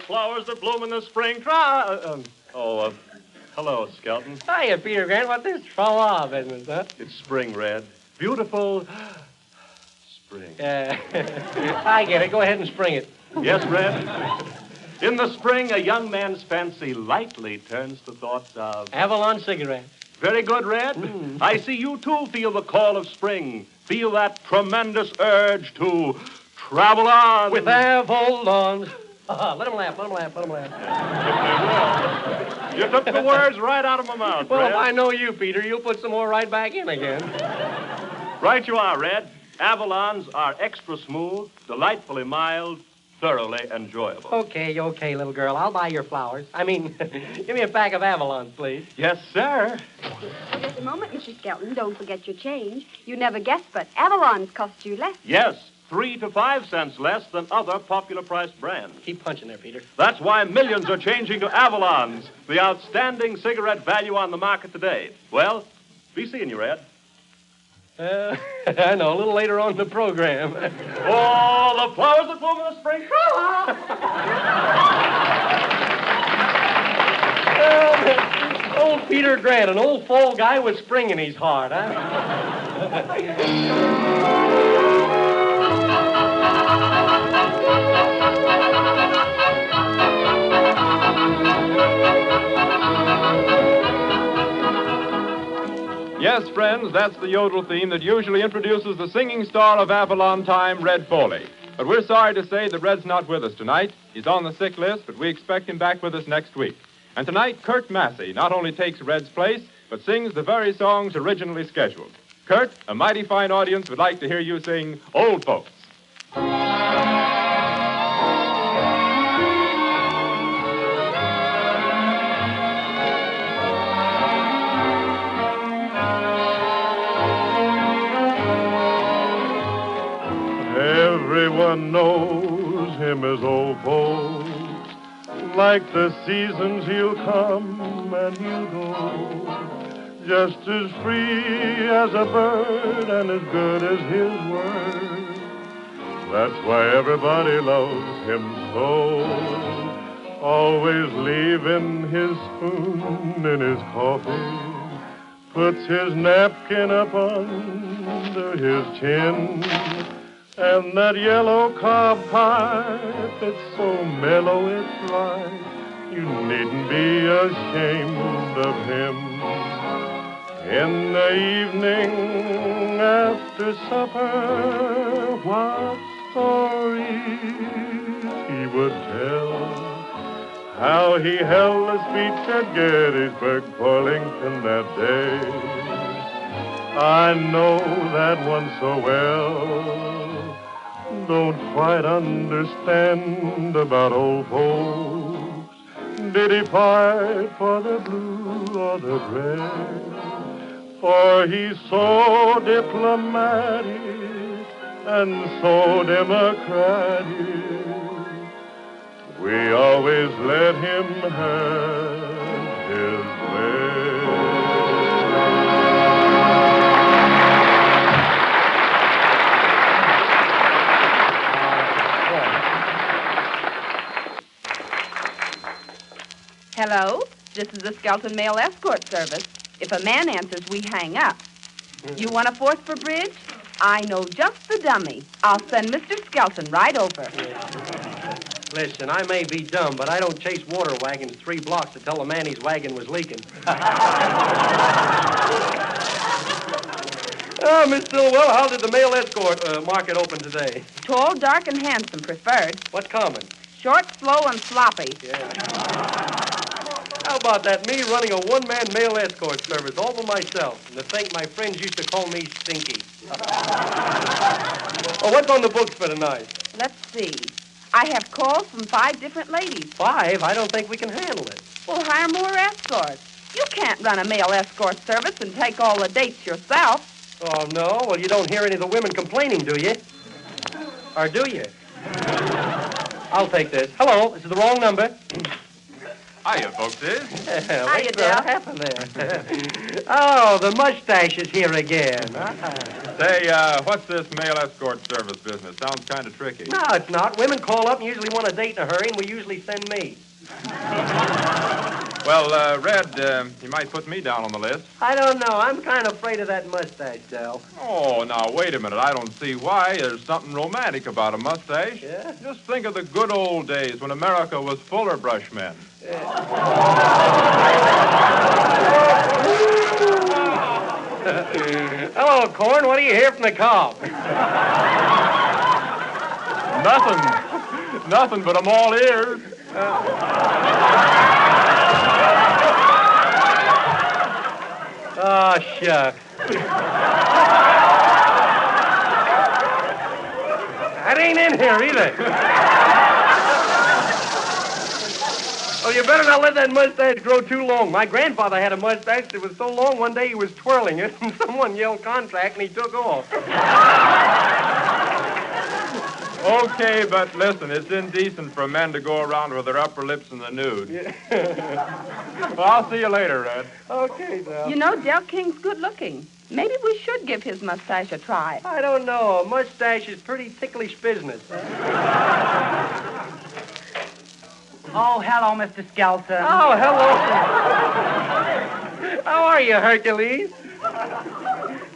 flowers that bloom in the spring. Hello, Skelton. Hiya, Peter Grant. What's this tra-la business, huh? It's spring, Red. Beautiful spring. I get it. Go ahead and spring it. Yes, Red. In the spring, a young man's fancy lightly turns to thoughts of... Avalon cigarettes. Very good, Red. I see you, too, feel the call of spring. Feel that tremendous urge to Travel on. With Avalon. Let him laugh. You took the words right out of my mouth, Well, Red. if I know you, Peter, you'll put some more right back in again. Right you are, Red. Avalons are extra smooth, delightfully mild, thoroughly enjoyable. Okay, little girl. I'll buy your flowers. I mean, give me a pack of Avalons, please. Yes, sir. Oh, just a moment, Mr. Skelton. Don't forget your change. You never guessed, but Avalon's cost you less. Yes, 3 to 5 cents less than other popular priced brands. Keep punching there, Peter. That's why millions are changing to Avalons, the outstanding cigarette value on the market today. Well, be seeing you, Red. I know, a little later on in the program. Oh, the flowers that bloom in the spring. Old Peter Grant, an old fall guy with spring in his heart, huh? Yes, friends, that's the yodel theme that usually introduces the singing star of Avalon time, Red Foley. But we're sorry to say that Red's not with us tonight. He's on the sick list, but we expect him back with us next week. And tonight, Kurt Massey not only takes Red's place, but sings the very songs originally scheduled. Kurt, a mighty fine audience would like to hear you sing Old Folks. Everyone knows him as old folks. Like the seasons he'll come and he'll go. Just as free as a bird and as good as his word. That's why everybody loves him so. Always leaving his spoon in his coffee. Puts his napkin up under his chin. And that yellow cob pipe, it's so mellow it's right. You needn't be ashamed of him. In the evening after supper, what stories he would tell. How he held the speech at Gettysburg for Lincoln that day. I know that one so well. Don't quite understand about old folks. Did he fight for the blue or the red? For he's so diplomatic and so democratic. We always let him have his way. Hello, this is the Skelton Mail Escort Service. If a man answers, we hang up. You want a fourth for bridge? I know just the dummy. I'll send Mr. Skelton right over. Listen, I may be dumb, but I don't chase water wagons 3 blocks to tell a man his wagon was leaking. Oh, Miss Stillwell, how did the mail escort market open today? Tall, dark, and handsome, preferred. What common? Short, slow, and sloppy. Yeah. How about that? Me running a one-man mail escort service all by myself. And to think my friends used to call me Stinky. Oh, what's on the books for tonight? Let's see. I have calls from 5 different ladies. 5? I don't think we can handle it. Well, hire more escorts. You can't run a mail escort service and take all the dates yourself. Oh, no? Well, you don't hear any of the women complaining, do you? Or do you? I'll take this. Hello, this is the wrong number. Hiya, folkses. Hiya, Del. What happened there? Oh, the mustache is here again. Say, what's this mail escort service business? Sounds kind of tricky. No, it's not. Women call up and usually want a date in a hurry, and we usually send me. Well, Red, you might put me down on the list. I don't know. I'm kind of afraid of that mustache, Del. Oh, now, wait a minute. I don't see why. There's something romantic about a mustache. Yeah? Just think of the good old days when America was fuller brush men. Hello, Corn. What do you hear from the cob? Nothing, but I'm all ears. Oh, shucks. That ain't in here either. Oh, you better not let that mustache grow too long. My grandfather had a mustache that was so long one day he was twirling it, and someone yelled contract, and he took off. Okay, but listen, it's indecent for men to go around with their upper lips in the nude. Yeah. Well, I'll see you later, Red. Okay, Del. You know, Del King's good looking. Maybe we should give his mustache a try. I don't know. A mustache is pretty ticklish business. Oh, hello, Mr. Skelton. Oh, hello. How are you, Hercules?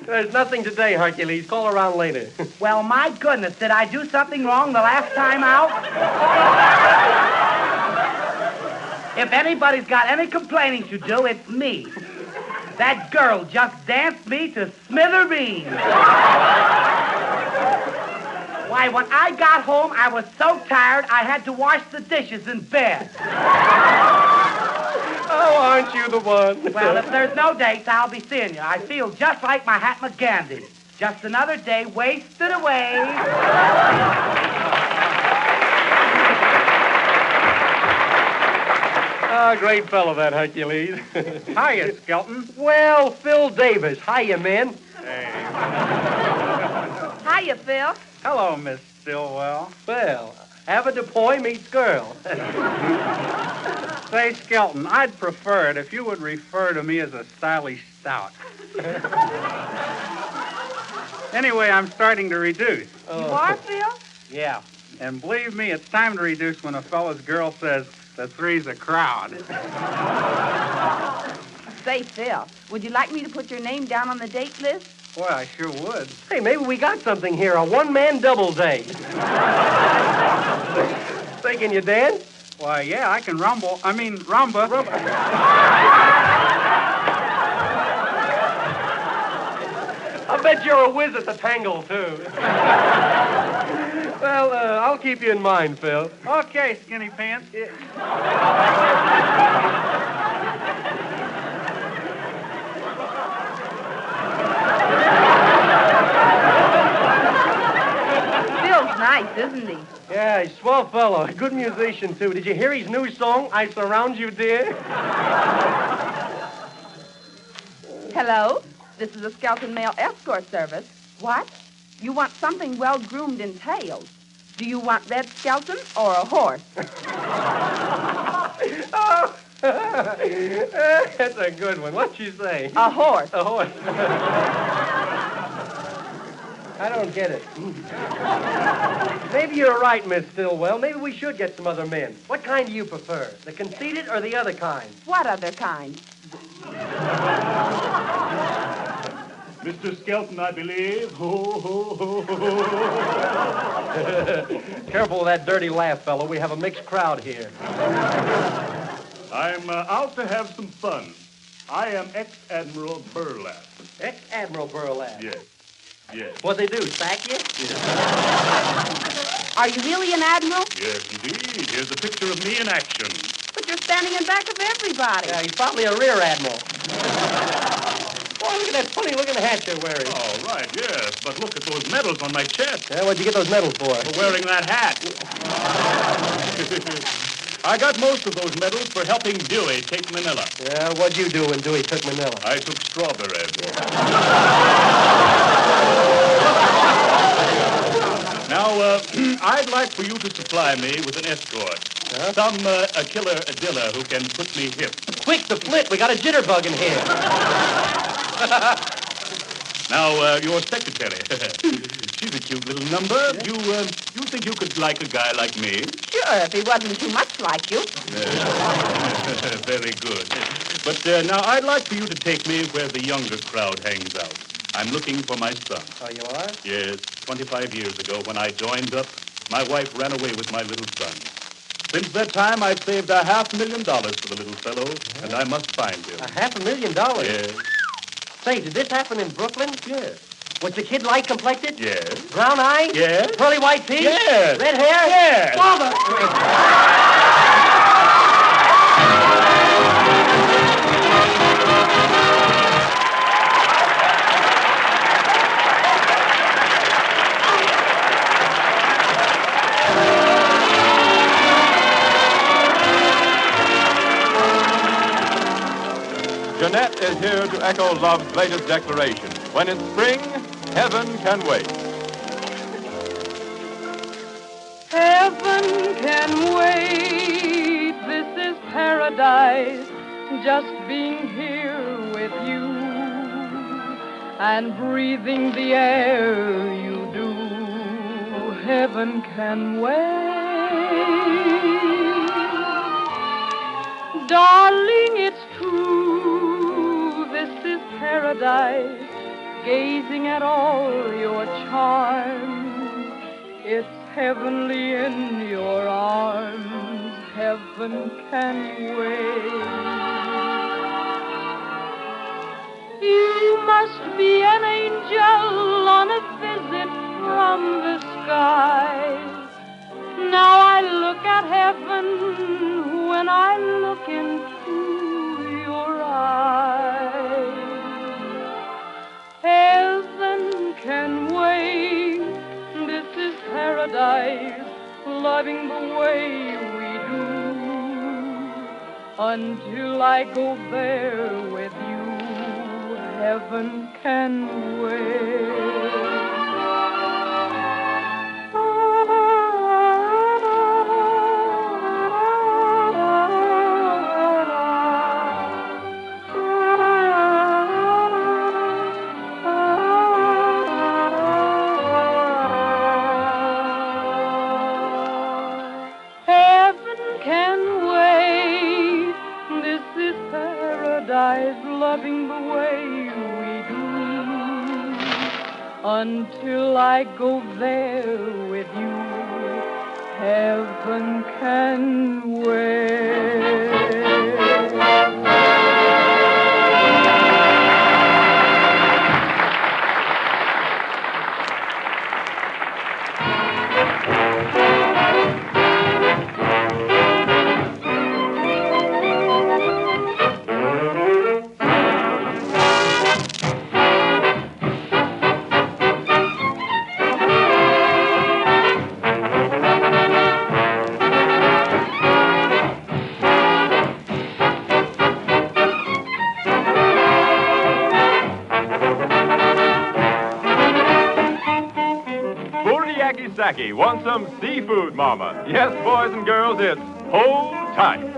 There's nothing today, Hercules. Call around later. Well, my goodness, did I do something wrong the last time out? If anybody's got any complaining to do, it's me. That girl just danced me to smithereens. Why, when I got home, I was so tired I had to wash the dishes in bed. Oh, aren't you the one? Well, if there's no dates, I'll be seeing you. I feel just like Mahatma Gandhi. Just another day wasted away. Ah, great fellow, that Hercules. Hiya, Skelton. Well, Phil Davis. Hiya, men. Hiya, Phil. Hello, Miss Stillwell. Well, Avodapoy meets girl. Say, Skelton, I'd prefer it if you would refer to me as a stylish stout. Anyway, I'm starting to reduce. You are, Phil? Yeah. And believe me, it's time to reduce when a fella's girl says the three's a crowd. Say, Phil, would you like me to put your name down on the date list? Boy, I sure would. Hey, maybe we got something here, a one-man double date. Say, can you dance? Why, yeah, I can rumba. I bet you're a whiz at the tango, too. Well, I'll keep you in mind, Phil. Okay, skinny pants. Phil's nice, isn't he? Yeah, he's a swell fellow. A good musician, too. Did you hear his new song, I Surround You, Dear? Hello? This is a Skelton Mail Escort Service. What? You want something well-groomed in tails. Do you want Red Skelton or a horse? Oh, that's a good one. What'd you say? A horse. A horse. I don't get it. Maybe you're right, Miss Stillwell. Maybe we should get some other men. What kind do you prefer? The conceited or the other kind? What other kind? Mr. Skelton, I believe. Ho, ho, ho, ho. Careful with that dirty laugh, fellow. We have a mixed crowd here. I'm out to have some fun. I am Ex-Admiral Burlap. Ex-Admiral Burlap? Yes. Yes. What'd they do, sack you? Yes. Are you really an admiral? Yes, indeed. Here's a picture of me in action. But you're standing in back of everybody. Yeah, he's probably a rear admiral. Oh, look at that funny-looking hat you're wearing. Oh, right, yes. But look at those medals on my chest. Yeah, what'd you get those medals for? For wearing that hat. I got most of those medals for helping Dewey take Manila. Yeah, what'd you do when Dewey took Manila? I took strawberries. Now, I'd like for you to supply me with an escort. Huh? Some a killer Adilla who can put me hip. Quick, the flit. We got a jitterbug in here. Now, your secretary. She's a cute little number. Yeah. You think you could like a guy like me? Sure, if he wasn't too much like you. Very good. But now I'd like for you to take me where the younger crowd hangs out. I'm looking for my son. Oh, you are? Yes, 25 years ago when I joined up, my wife ran away with my little son. Since that time, I've saved $500,000 for the little fellow, and I must find him. $500,000? Yes. Say, did this happen in Brooklyn? Yes. Was the kid light complected? Yes. Brown eye? Yes. Pearly white teeth? Yes. Red hair? Yes. Father! Jeanette is here to echo love's latest declaration. When it's spring, heaven can wait. Heaven can wait. This is paradise. Just being here with you and breathing the air you do. Heaven can wait. Darling, it's true. This is paradise. Gazing at all your charms. It's heavenly in your arms. Heaven can wait. You must be an angel on a visit from the sky. Now I look at heaven when I look into your eyes. Heaven can wait. This is paradise, loving the way we do. Until I go there with you, heaven can wait. Loving the way we do. Until I go there with you, heaven can wait. Want some seafood, Mama? Yes, boys and girls, it's hold tight.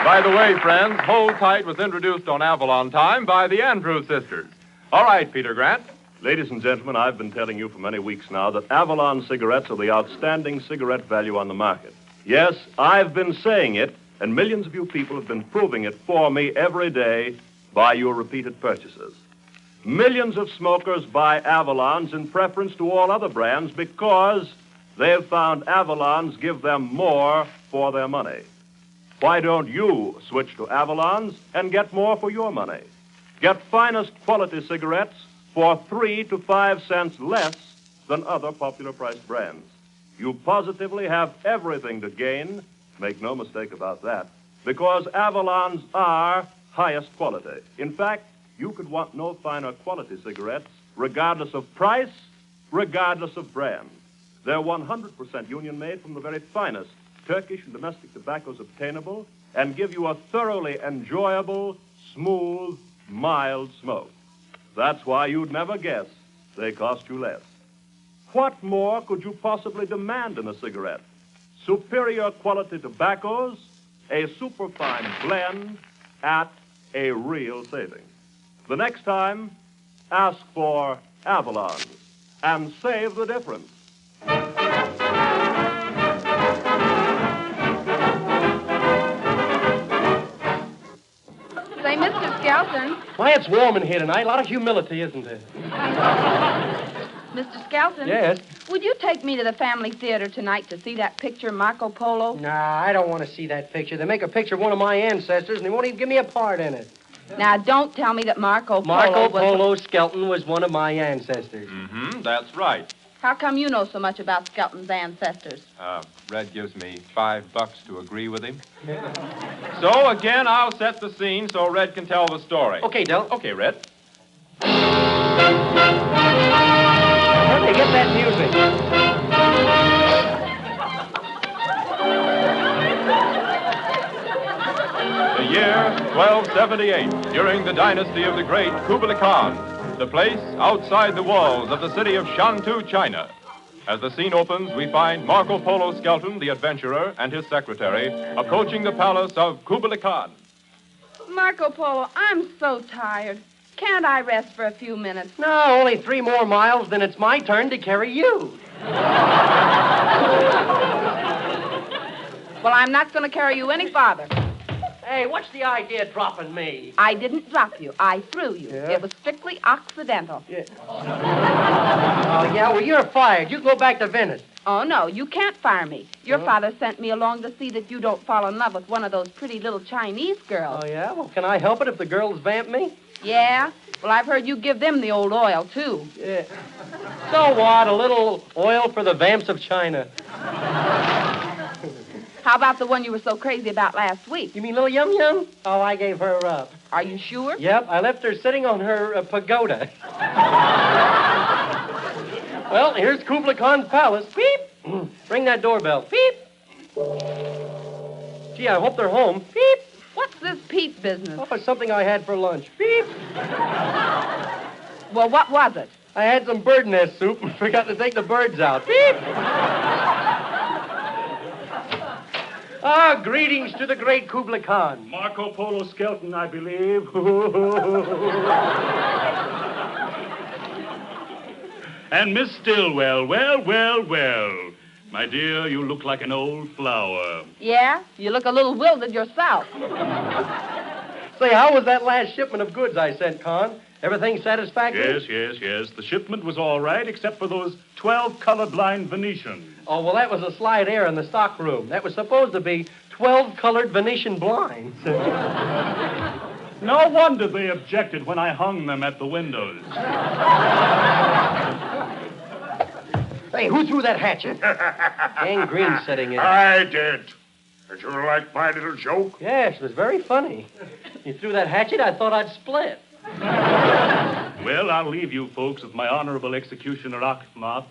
By the way, friends, Hold Tight was introduced on Avalon Time by the Andrews sisters. All right, Peter Grant. Ladies and gentlemen, I've been telling you for many weeks now that Avalon cigarettes are the outstanding cigarette value on the market. Yes, I've been saying it, and millions of you people have been proving it for me every day by your repeated purchases. Millions of smokers buy Avalons in preference to all other brands because they've found Avalons give them more for their money. Why don't you switch to Avalons and get more for your money? Get finest quality cigarettes for 3 to 5 cents less than other popular priced brands. You positively have everything to gain, make no mistake about that, because Avalons are highest quality. In fact, you could want no finer quality cigarettes, regardless of price, regardless of brand. They're 100% union-made from the very finest Turkish and domestic tobaccos obtainable and give you a thoroughly enjoyable, smooth, mild smoke. That's why you'd never guess they cost you less. What more could you possibly demand in a cigarette? Superior quality tobaccos, a superfine blend at a real saving. The next time, ask for Avalon and save the difference. Say, Mr. Skelton. Why, it's warm in here tonight. A lot of humility, isn't it? Mr. Skelton? Yes? Would you take me to the Family Theater tonight to see that picture, Marco Polo? Nah, I don't want to see that picture. They make a picture of one of my ancestors, and they won't even give me a part in it. Now, don't tell me that Marco Polo Skelton was one of my ancestors. Mm-hmm, that's right. How come you know so much about Skelton's ancestors? Red gives me $5 to agree with him. So, again, I'll set the scene so Red can tell the story. Okay, Del. Okay, Red. Where'd they get that music? The year 1278, during the dynasty of the great Kublai Khan. The place outside the walls of the city of Shantou, China. As the scene opens, we find Marco Polo Skelton, the adventurer, and his secretary approaching the palace of Kublai Khan. Marco Polo, I'm so tired. Can't I rest for a few minutes? No, only 3 more miles, then it's my turn to carry you. Well, I'm not going to carry you any farther. Hey, what's the idea of dropping me? I didn't drop you. I threw you. Yeah? It was strictly accidental. Yeah. Oh, yeah? Well, you're fired. You go back to Venice. Oh, no, you can't fire me. Your father sent me along to see that you don't fall in love with one of those pretty little Chinese girls. Oh, yeah? Well, can I help it if the girls vamp me? Yeah? Well, I've heard you give them the old oil, too. Yeah. So what? A little oil for the vamps of China. How about the one you were so crazy about last week? You mean little Yum Yum? Oh, I gave her up. Are you sure? Yep, I left her sitting on her pagoda. Well, here's Kublai Khan's palace. Beep! Ring that doorbell. Beep! Gee, I hope they're home. Beep! What's this peep business? Oh, it's something I had for lunch. Beep! Well, what was it? I had some bird nest soup and forgot to take the birds out. Beep! Greetings to the great Kublai Khan. Marco Polo Skelton, I believe. And Miss Stillwell, well. My dear, you look like an old flower. Yeah? You look a little wilted yourself. Say, how was that last shipment of goods I sent, Con? Everything satisfactory? Yes. The shipment was all right, except for those 12 colorblind Venetians. Oh, well, that was a slight error in the stock room. That was supposed to be 12 colored Venetian blinds. No wonder they objected when I hung them at the windows. Hey, who threw that hatchet? Gangrene setting in. I did. Did you like my little joke? Yes, it was very funny. You threw that hatchet, I thought I'd split. Well, I'll leave you folks with my honorable executioner, Achmoth.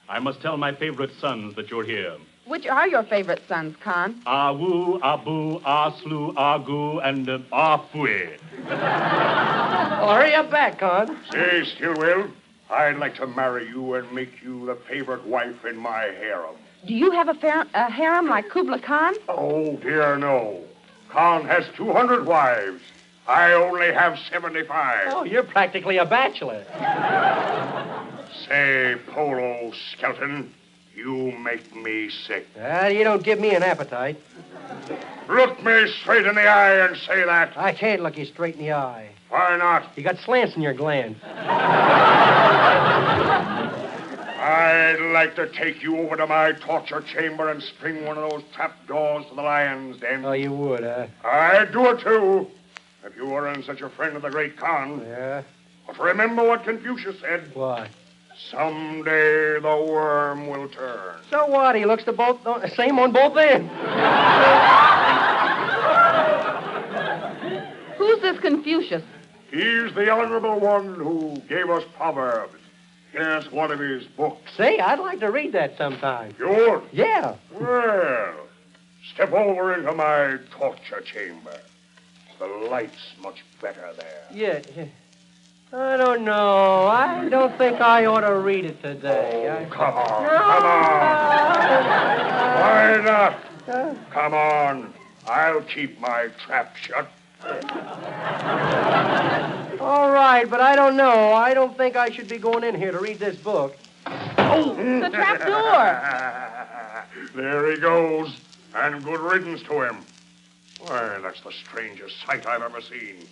I must tell my favorite sons that you're here. Which are your favorite sons, Con? Awu, Abu, Aslu, Agu, and Afwe. Well, hurry up back, Con. Say, Stillwell, I'd like to marry you and make you the favorite wife in my harem. Do you have a harem like Kublai Khan? Oh, dear, no. Khan has 200 wives. I only have 75. Oh, you're practically a bachelor. Say, Polo, Skelton, you make me sick. You don't give me an appetite. Look me straight in the eye and say that. I can't look you straight in the eye. Why not? You got slants in your glands. I'd like to take you over to my torture chamber and spring one of those trap doors to the lion's den. Oh, you would, huh? I'd do it, too, if you weren't such a friend of the great Khan. Yeah? But remember what Confucius said. What? Someday the worm will turn. So what? He looks the same on both ends. Who's this Confucius? He's the honorable one who gave us Proverbs. Here's one of his books. Say, I'd like to read that sometime. You would? Yeah. Well, step over into my torture chamber. The light's much better there. Yeah. I don't know. I don't think I ought to read it today. Come on, come on. Why not? Come on. I'll keep my trap shut. All right, but I don't know. I don't think I should be going in here to read this book. Oh, the trap door. There he goes. And good riddance to him. Why, that's the strangest sight I've ever seen.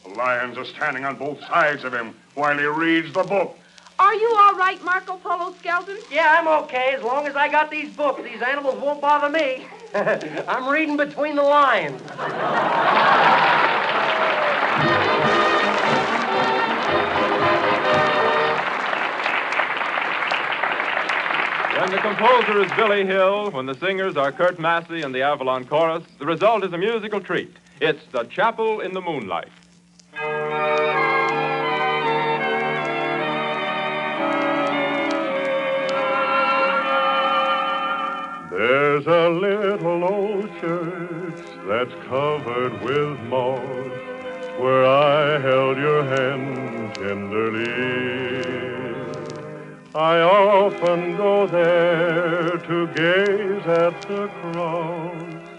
The lions are standing on both sides of him while he reads the book. Are you all right, Marco Polo Skelton? Yeah, I'm okay. As long as I got these books, these animals won't bother me. I'm reading between the lines. When the composer is Billy Hill, when the singers are Kurt Massey and the Avalon Chorus, the result is a musical treat. It's The Chapel in the Moonlight. There's a little old church that's covered with moss, where I held your hand tenderly. I often go there to gaze at the cross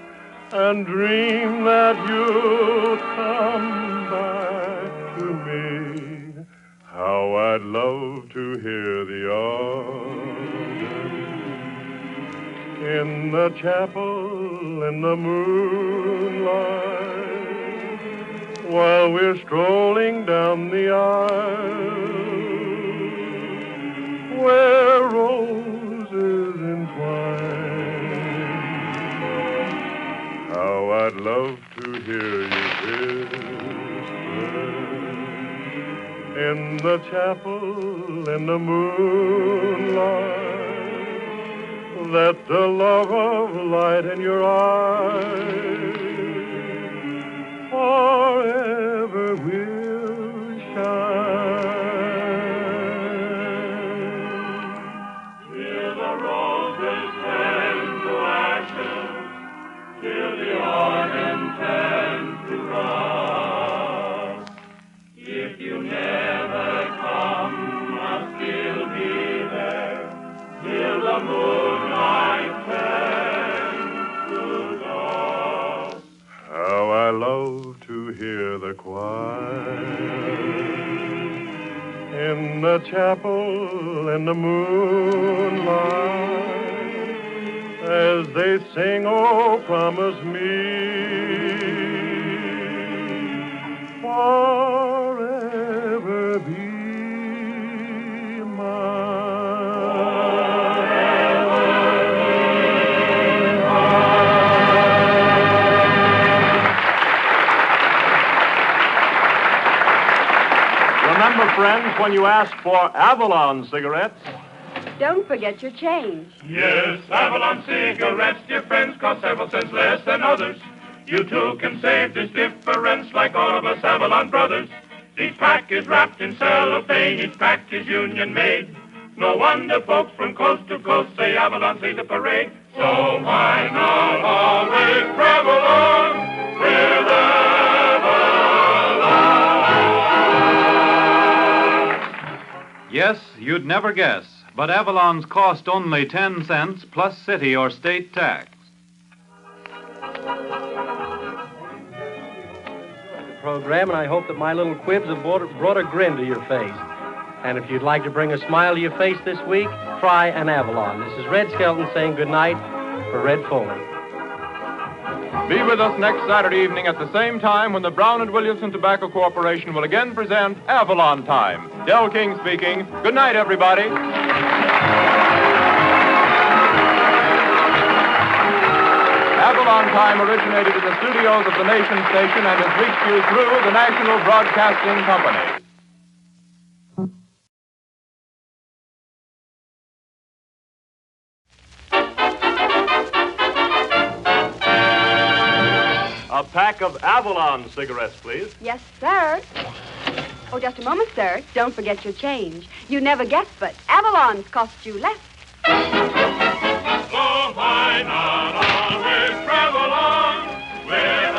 and dream that you'll come back to me. How I'd love to hear the organ in the chapel in the moonlight while we're strolling down the aisle where roses entwine. How I'd love to hear you whisper in the chapel in the moonlight that the love of light in your eyes forever will shine. Till the roses turn to ashes, till the organ turns to rust. If you never come, I'll still be there till the moonlight turns to dust. How I love to hear the choir in the chapel in the moonlight as they sing, oh, promise me forever be Remember, friends, when you ask for Avalon cigarettes, Don't forget your change. Yes, Avalon cigarettes, dear friends, cost several cents less than others. You too can save this difference like all of us Avalon brothers. Each pack is wrapped in cellophane, each pack is union made. No wonder folks from coast to coast say Avalon see the parade. So why not always travel on with Avalon? Yes, you'd never guess, but Avalon's cost only 10 cents plus city or state tax. Program, and I hope that my little quibs have brought a grin to your face. And if you'd like to bring a smile to your face this week, try an Avalon. This is Red Skelton saying good night for Red Foley. Be with us next Saturday evening at the same time when the Brown and Williamson Tobacco Corporation will again present Avalon Time. Del King speaking. Good night, everybody. Avalon Time originated in the studios of the Nation Station and has reached you through the National Broadcasting Company. A pack of Avalon cigarettes, please. Yes, sir. Oh, just a moment, sir. Don't forget your change. You never guess, but Avalon's cost you less. So why not always travel on with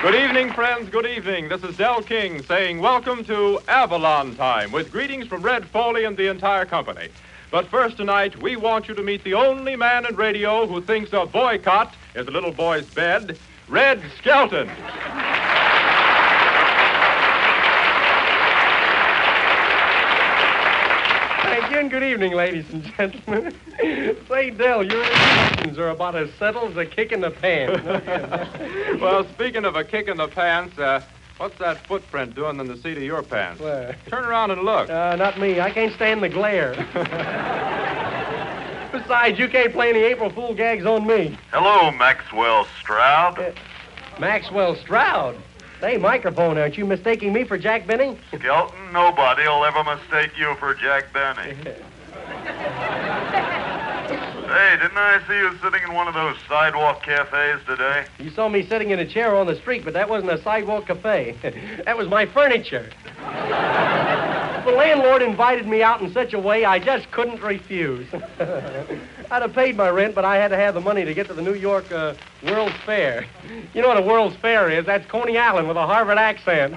Good evening, friends. Good evening. This is Del King saying welcome to Avalon Time with greetings from Red Foley and the entire company. But first tonight, we want you to meet the only man in radio who thinks a boycott is a little boy's bed, Red Skelton. Thank you and good evening, ladies and gentlemen. Say, Del, your instructions are about as settled as a kick in the pants. Well, speaking of a kick in the pants, what's that footprint doing in the seat of your pants? Where? Turn around and look. Not me. I can't stand the glare. Besides, you can't play any April Fool gags on me. Hello, Maxwell Stroud. Maxwell Stroud? Hey, microphone, aren't you mistaking me for Jack Benny? Skelton, nobody will ever mistake you for Jack Benny. Hey, didn't I see you sitting in one of those sidewalk cafes today? You saw me sitting in a chair on the street, but that wasn't a sidewalk cafe. That was my furniture. The landlord invited me out in such a way I just couldn't refuse. I'd have paid my rent, but I had to have the money to get to the New York World's Fair. You know what a World's Fair is? That's Coney Island with a Harvard accent.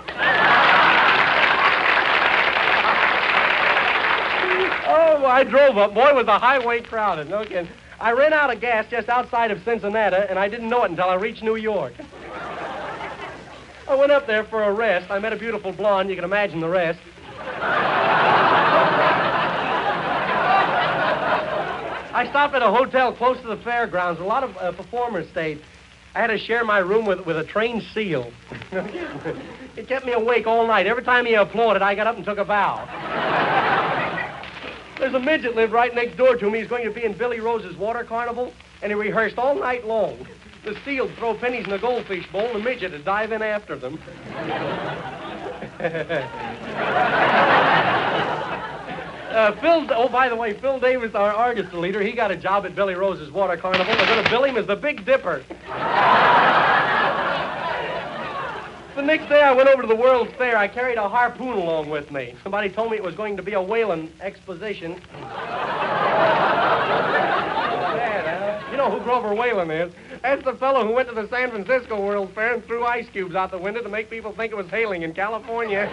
Oh, I drove up. Boy, was the highway crowded. No kidding. I ran out of gas just outside of Cincinnati, and I didn't know it until I reached New York. I went up there for a rest. I met a beautiful blonde. You can imagine the rest. I stopped at a hotel close to the fairgrounds. A lot of performers stayed. I had to share my room with a trained seal. It kept me awake all night. Every time he applauded, I got up and took a bow. There's a midget lived right next door to me. He's going to be in Billy Rose's water carnival, and he rehearsed all night long. The seal would throw pennies in a goldfish bowl, and the midget would dive in after them. By the way, Phil Davis, our orchestra leader, he got a job at Billy Rose's water carnival. They're going to bill him as the Big Dipper. The next day I went over to the World's Fair. I carried a harpoon along with me. Somebody told me it was going to be a whaling exposition. You know who Grover Whalen is? That's the fellow who went to the San Francisco World's Fair and threw ice cubes out the window to make people think it was hailing in California.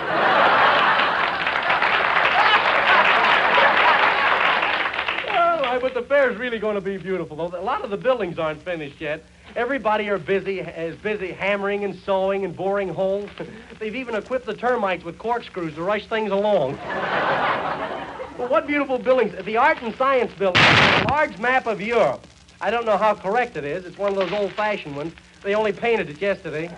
But the fair's really going to be beautiful, though. A lot of the buildings aren't finished yet. Everybody is busy hammering and sawing and boring holes. They've even equipped the termites with corkscrews to rush things along. Well, what beautiful buildings. The Art and Science building, a large map of Europe. I don't know how correct it is. It's one of those old-fashioned ones. They only painted it yesterday.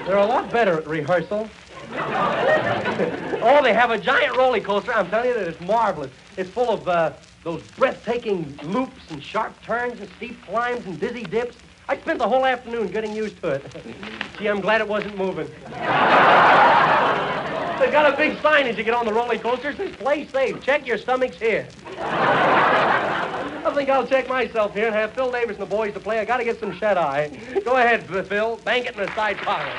They're a lot better at rehearsal. Oh, they have a giant roller coaster. I'm telling you that it's marvelous. It's full of those breathtaking loops and sharp turns and steep climbs and dizzy dips. I spent the whole afternoon getting used to it. Gee, I'm glad it wasn't moving. They've got a big sign as you get on the roller coaster. It says, play safe. Check your stomachs here. I think I'll check myself here and have Phil Davis and the boys to play. I got to get some shut-eye. Go ahead, Phil. Bank it in the side pocket.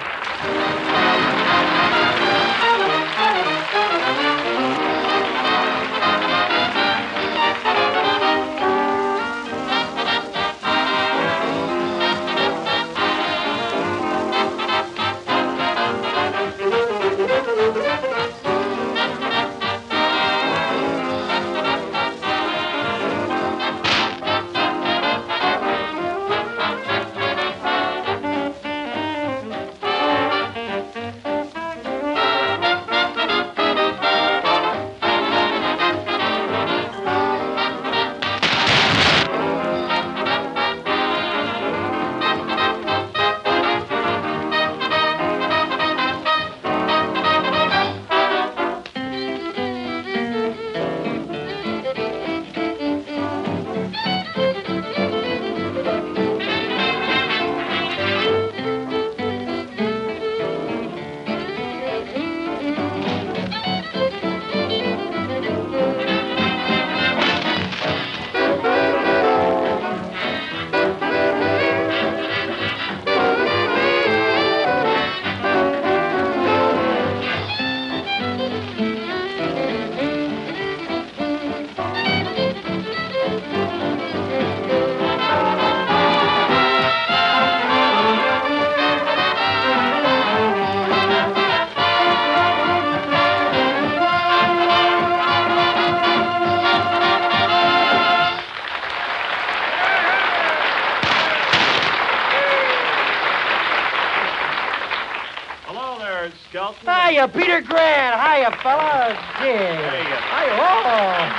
Hello there, Skelton. Hiya, Peter Grant. Hiya, fellas. Yeah.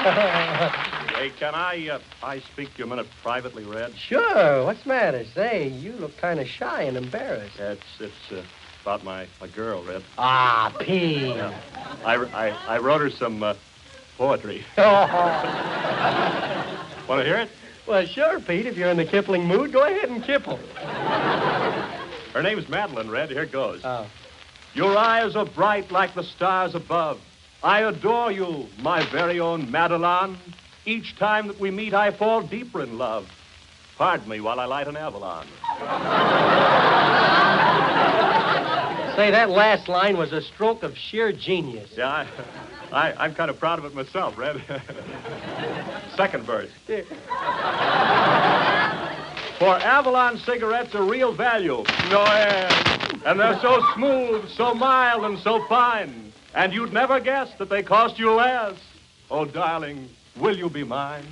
Hiya. Hey, can I speak to you a minute privately, Red? Sure. What's the matter? Say, you look kind of shy and embarrassed. It's about my girl, Red. Ah, Pete. Yeah. I wrote her some poetry. Want to hear it? Well, sure, Pete. If you're in the Kipling mood, go ahead and kipple. Her name's Madeline, Red. Here it goes. Oh. Your eyes are bright like the stars above. I adore you, my very own Madeline. Each time that we meet, I fall deeper in love. Pardon me while I light an Avalon. Say, that last line was a stroke of sheer genius. Yeah, I'm kind of proud of it myself, Red. Second verse. For Avalon cigarettes are real value. No end. And they're so smooth, so mild, and so fine. And you'd never guess that they cost you less. Oh, darling, will you be mine?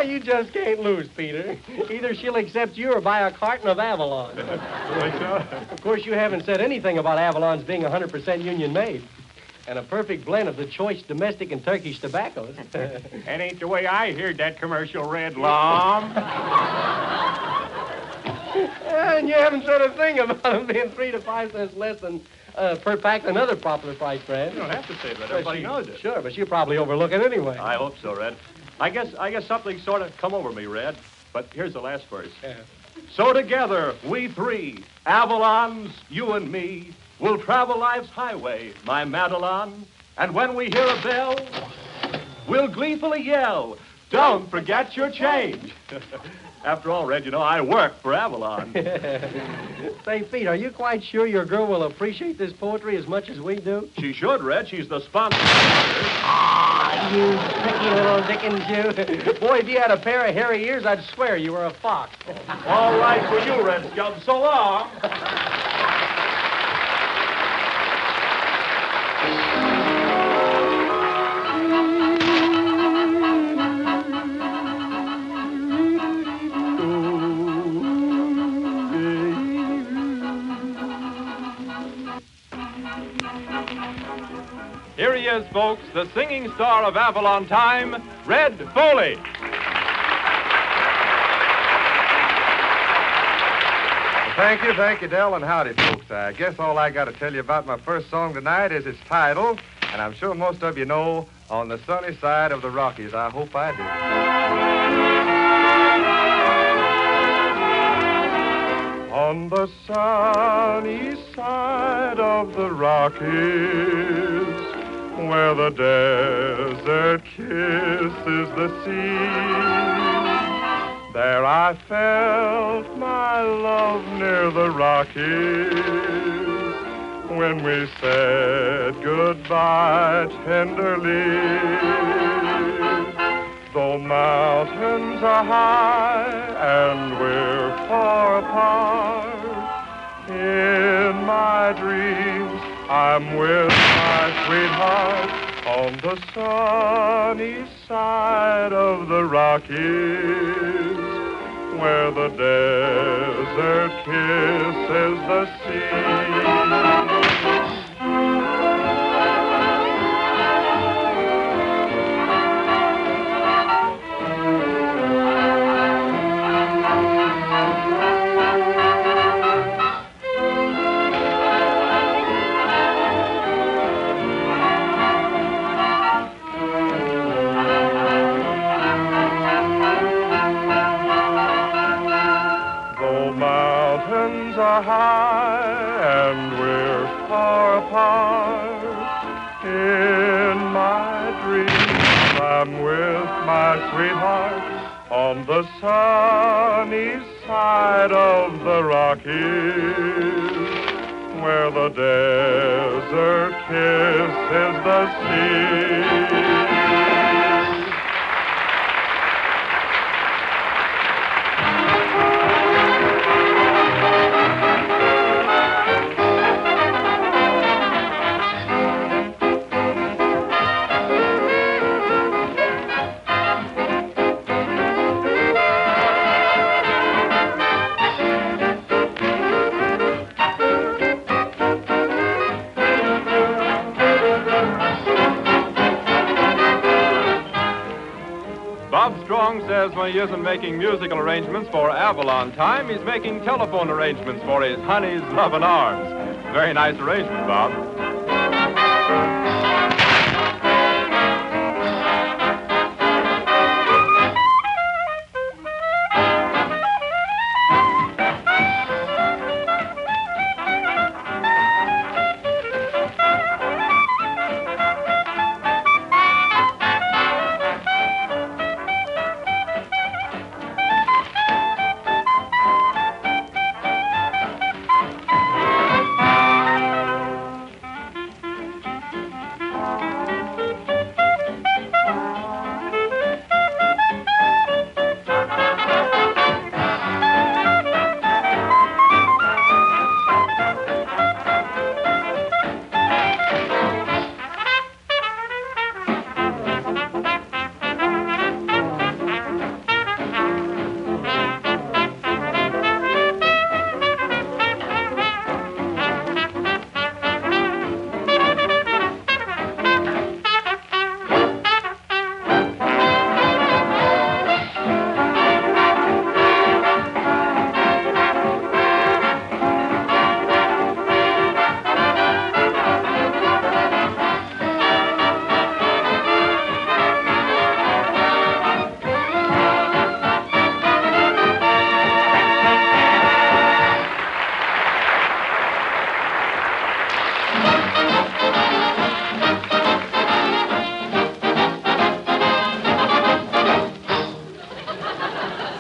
You just can't lose, Peter. Either she'll accept you or buy a carton of Avalon. Think so? Of course, you haven't said anything about Avalon's being 100% union-made. And a perfect blend of the choice domestic and Turkish tobaccos. That ain't the way I heard that commercial, Red Lom. And you haven't said a thing about them being 3 to 5 cents less than per pack than other popular price brands. You don't have to say that. Everybody knows it. Sure, but she'll probably overlook it anyway. I hope so, Red. I guess something sort of come over me, Red. But here's the last verse. Yeah. So together, we three, Avalons, you and me, will travel life's highway, my Madeline. And when we hear a bell, we'll gleefully yell, don't forget your change. After all, Red, you know, I work for Avalon. Say, Pete, are you quite sure your girl will appreciate this poetry as much as we do? She should, Red. She's the sponsor. You tricky little Dickens, you. Boy, if you had a pair of hairy ears, I'd swear you were a fox. All right for you, Red Skelton. So long. Here he is, folks, the singing star of Avalon time, Red Foley. Thank you, Del, and howdy, folks. I guess all I got to tell you about my first song tonight is its title, and I'm sure most of you know, On the Sunny Side of the Rockies. I hope I do. On the sunny side of the Rockies, where the desert kisses the sea, there I felt my love near the Rockies when we said goodbye tenderly. Though mountains are high and we're far apart, in my dreams I'm with my sweetheart on the sunny side of the Rockies, where the desert kisses the sea. High and we're far apart. In my dreams I'm with my sweetheart on the sunny side of the Rockies, where the desert kisses the sea. song says when he isn't making musical arrangements for Avalon time, he's making telephone arrangements for his honey's loving arms. Very nice arrangement, Bob.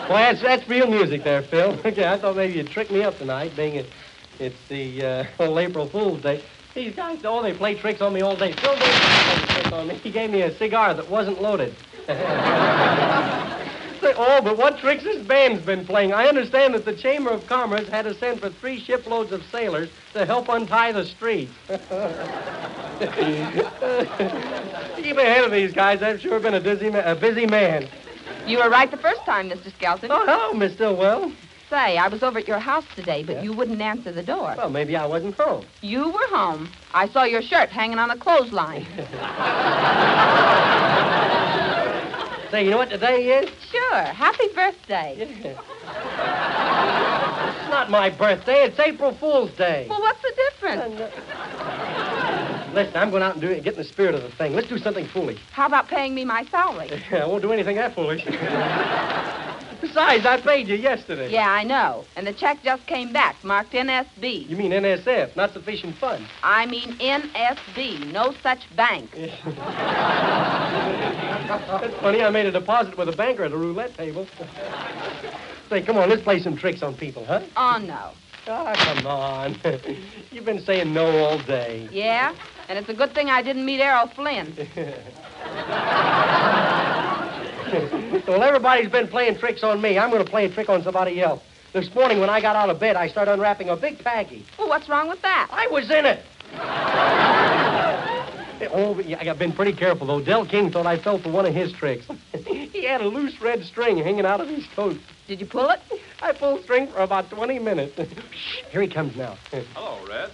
Well, that's real music there, Phil. Okay, I thought maybe you'd trick me up tonight, being it's the whole April Fool's Day. These guys, they play tricks on me all day. Phil didn't play tricks on me. He gave me a cigar that wasn't loaded. But what tricks this band's been playing? I understand that the Chamber of Commerce had to send for 3 shiploads of sailors to help untie the streets. Keep ahead of these guys. I've sure been a busy man. You were right the first time, Mr. Skelton. Oh, hello, Miss Stillwell. Say, I was over at your house today, but you wouldn't answer the door. Well, maybe I wasn't home. You were home. I saw your shirt hanging on a clothesline. Say, you know what today is? Sure. Happy birthday. Yeah. It's not my birthday. It's April Fool's Day. Well, what's the difference? Listen, I'm going out and get in the spirit of the thing. Let's do something foolish. How about paying me my salary? I won't do anything that foolish. Besides, I paid you yesterday. Yeah, I know. And the check just came back, marked NSB. You mean NSF, not sufficient funds? I mean NSB, no such bank. That's funny. I made a deposit with a banker at a roulette table. Say, come on, let's play some tricks on people, huh? Oh, no. Ah, come on. You've been saying no all day. Yeah? And it's a good thing I didn't meet Errol Flynn. Well, everybody's been playing tricks on me. I'm going to play a trick on somebody else. This morning when I got out of bed, I started unwrapping a big package. Well, what's wrong with that? I was in it. Oh, yeah, I've been pretty careful, though. Del King thought I fell for one of his tricks. He had a loose red string hanging out of his coat. Did you pull it? I pulled string for about 20 minutes. Shh, here he comes now. Hello, Red.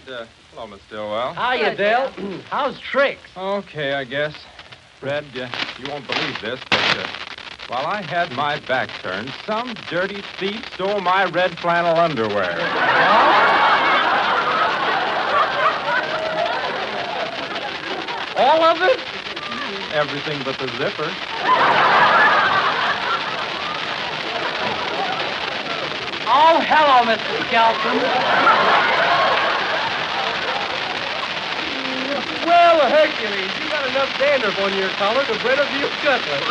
Hello, Miss Stillwell. Hiya, Del. How's tricks? Okay, I guess. Red, you won't believe this, but while I had my back turned, some dirty thief stole my red flannel underwear. All of it? Everything but the zipper. Oh, hello, Mr. Skelton. Well, Hercules, you got enough dandruff on your collar to bread a few cutlets.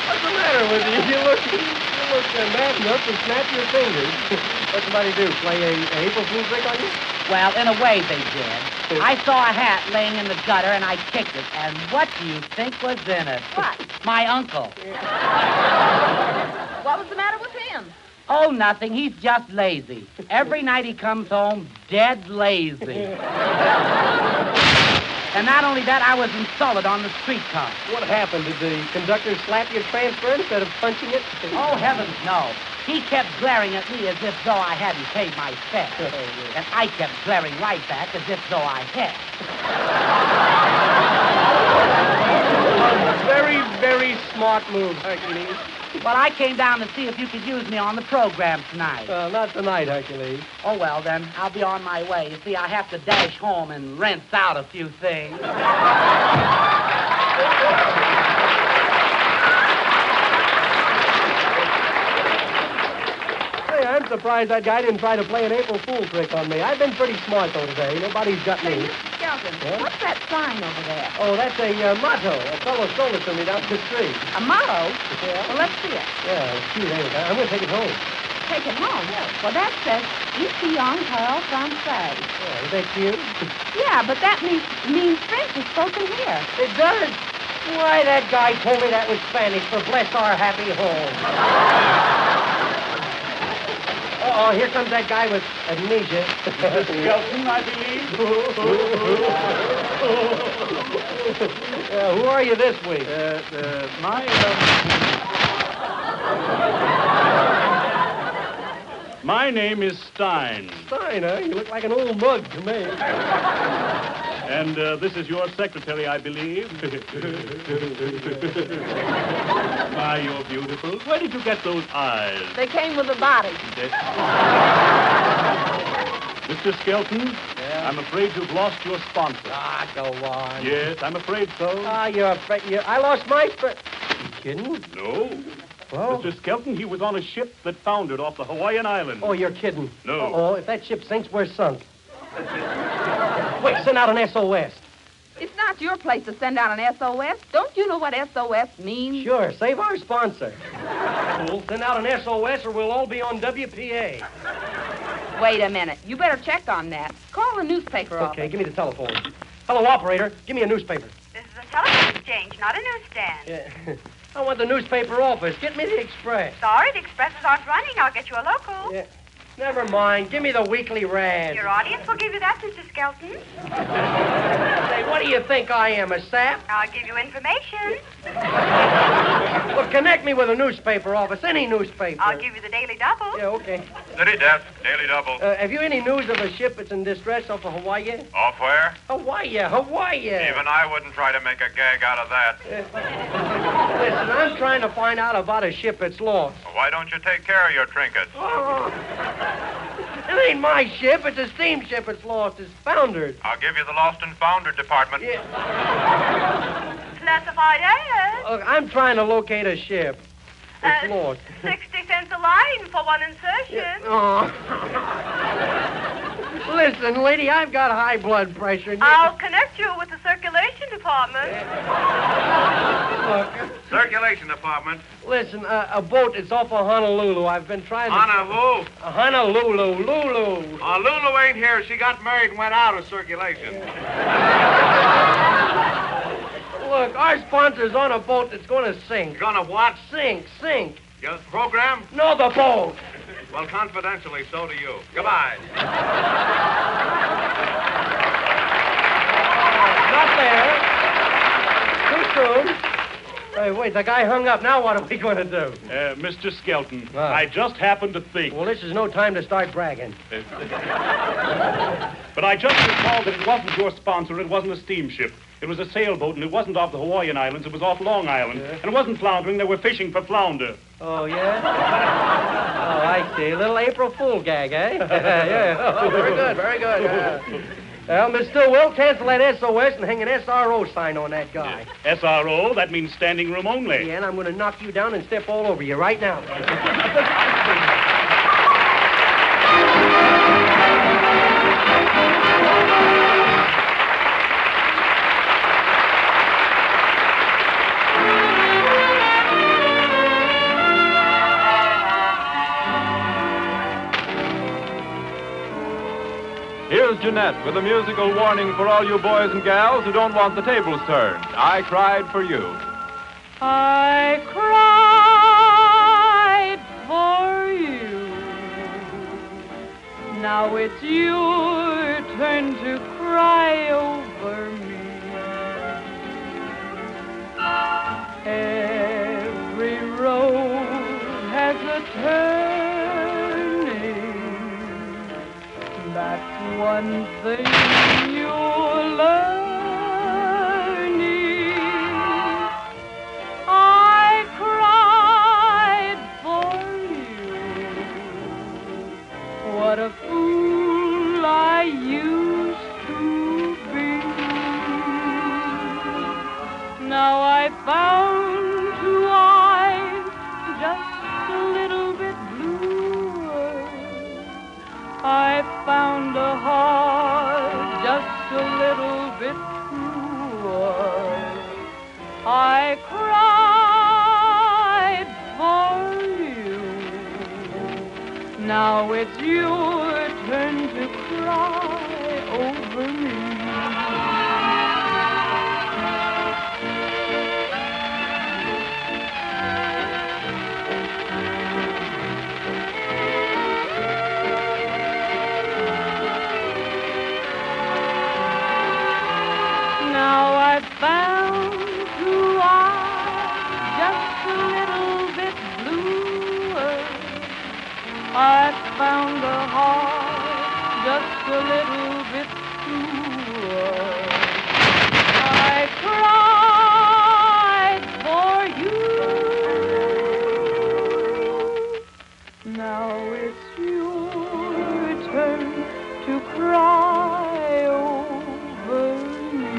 What's the matter with you? You look mad enough to snap your fingers. What'd somebody do, play a April Fool's trick on you? Well, in a way, they did. I saw a hat laying in the gutter, and I kicked it. And what do you think was in it? What? My uncle. What was the matter with him? Oh, nothing. He's just lazy. Every night he comes home dead lazy. And not only that, I was insulted on the streetcar. What happened? Did the conductor slap your transfer instead of punching it? Oh, heavens, no. He kept glaring at me as if though I hadn't paid my fare. And I kept glaring right back as if though I had. very smart move, Hercules. Well, I came down to see if you could use me on the program tonight. Not tonight, Hercules. Oh, well, then, I'll be on my way. You see, I have to dash home and rent out a few things. Hey, I'm surprised that guy didn't try to play an April Fool trick on me. I've been pretty smart, though, today. Nobody's got me. Mr. Skelton, Yeah? what's that sign over there? Oh, that's a motto. A fellow stole it to me down the street. A motto? Yeah? Well, let's see it. Yeah, it's cute, ain't it? I'm going to take it home. Take it home. Well, that says, Ici encore français. Yeah, is that cute? Yeah, but that means French is spoken here. It does. Why, that guy told me that was Spanish for bless our happy home. Uh-oh, here comes that guy with amnesia. Skelton, I believe. Who are you this week? My name is Stein. Stein, huh? You look like an old mug to me. And this is your secretary, I believe. My, you're beautiful. Where did you get those eyes? They came with the body. Mr. Skelton, Yeah? I'm afraid you've lost your sponsor. Ah, go on. Yes, I'm afraid so. Ah, you're afraid. I lost my You kidding? No. Well? Mr. Skelton, he was on a ship that foundered off the Hawaiian Islands. Oh, you're kidding. No. Uh-oh, if that ship sinks, we're sunk. Quick, send out an SOS. It's not your place to send out an SOS. Don't you know what SOS means? Sure, save our sponsor. Fool, send out an SOS or we'll all be on WPA. Wait a minute. You better check on that. Call the newspaper office. Okay, give me the telephone. Hello, operator. Give me a newspaper. This is a telephone exchange, not a newsstand. Yeah. I want the newspaper office. Get me the Express. Sorry, the expresses aren't running. I'll get you a local. Yeah. Never mind. Give me the Weekly Rad. Your audience will give you that, Mr. Skelton. Say, what do you think I am, a sap? I'll give you information. Well, connect me with a newspaper office, any newspaper. I'll give you the Daily Double. Yeah, okay. City desk, Daily Double. Have you any news of a ship that's in distress off of Hawaii? Off where? Hawaii. Even I wouldn't try to make a gag out of that. Listen, I'm trying to find out about a ship that's lost. Why don't you take care of your trinkets? Oh, it ain't my ship. It's a steamship that's lost. It's foundered. I'll give you the Lost and Foundered department. Yeah. Classified areas. Look, I'm trying to locate a ship. It's lost. 60 cents a line for one insertion. Oh. Listen, lady, I've got high blood pressure. I'll connect you with the circulation department. Look, Circulation department. listen, a boat that's off of Honolulu. I've been trying to... Honolulu? Honolulu, Lulu. Lulu ain't here. She got married and went out of circulation. Look, our sponsor's on a boat that's going to sink. Gonna what? Sink. Your program? No, the boat. Well, confidentially, so do you. Goodbye. Not there. Too soon. Hey, wait, the guy hung up. Now what are we going to do? Mr. Skelton, I just happened to think. Well, this is no time to start bragging. But I just recalled that it wasn't your sponsor, it wasn't a steamship. It was a sailboat, and it wasn't off the Hawaiian Islands, it was off Long Island. And it wasn't floundering, they were fishing for flounder. Oh, yeah? Oh, I see. A little April Fool gag, eh? Yeah. Oh, very good, very good. Well, Miss Stillwell, cancel that SOS and hang an SRO sign on that guy. SRO, that means standing room only. Yeah, and I'm going to knock you down and step all over you right now. Here's Jeanette with a musical warning for all you boys and gals who don't want the tables turned. I cried for you. I cried for you. Now it's your turn to cry over me. Every road has a turning. That's one thing you're learning. I What a fool I used to be. Now I found two eyes just a little bit bluer. I found a heart just a little bit truer. I cried for you. Now it's your turn to cry over me. Now I've found two eyes just a little bit bluer. I've found a heart just a little bit truer. I cried for you. Now it's your turn to cry over me.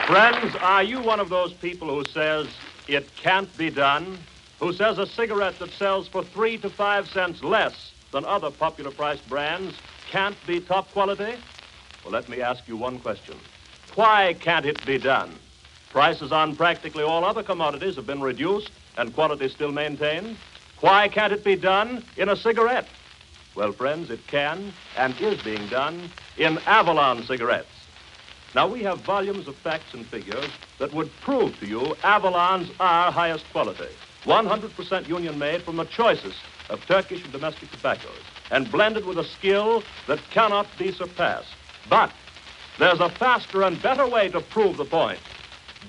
Friends, are you one of those people who says it can't be done? Who says a cigarette that sells for 3 to 5 cents less than other popular priced brands can't be top quality? Well, let me ask you one question. Why can't it be done? Prices on practically all other commodities have been reduced and quality still maintained. Why can't it be done in a cigarette? Well, friends, it can and is being done in Avalon cigarettes. Now, we have volumes of facts and figures that would prove to you Avalons are highest quality. 100% union made from the choicest of Turkish and domestic tobaccos and blended with a skill that cannot be surpassed. But there's a faster and better way to prove the point.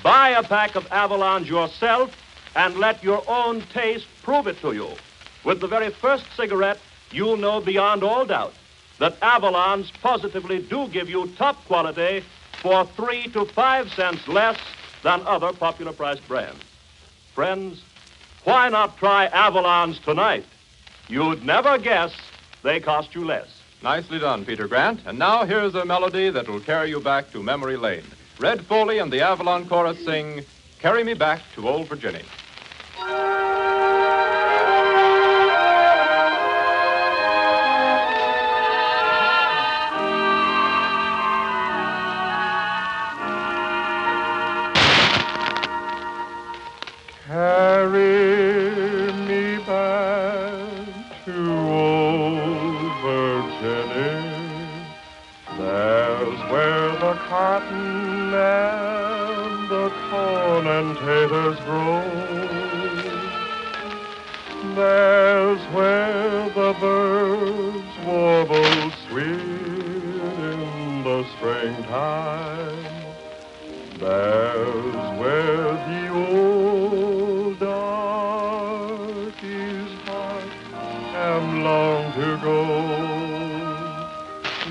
Buy a pack of Avalons yourself and let your own taste prove it to you. With the very first cigarette, you'll know beyond all doubt that Avalons positively do give you top quality for 3 to 5 cents less than other popular priced brands. Friends, why not try Avalons tonight? You'd never guess they cost you less. Nicely done, Peter Grant. And now here's a melody that will carry you back to memory lane. Red Foley and the Avalon Chorus sing, "Carry Me Back to Old Virginia." Carry me back to old Virginia. There's where the cotton and the corn and taters grow. There's where the birds warble sweet in the springtime. There's where the old darky's heart am long to go.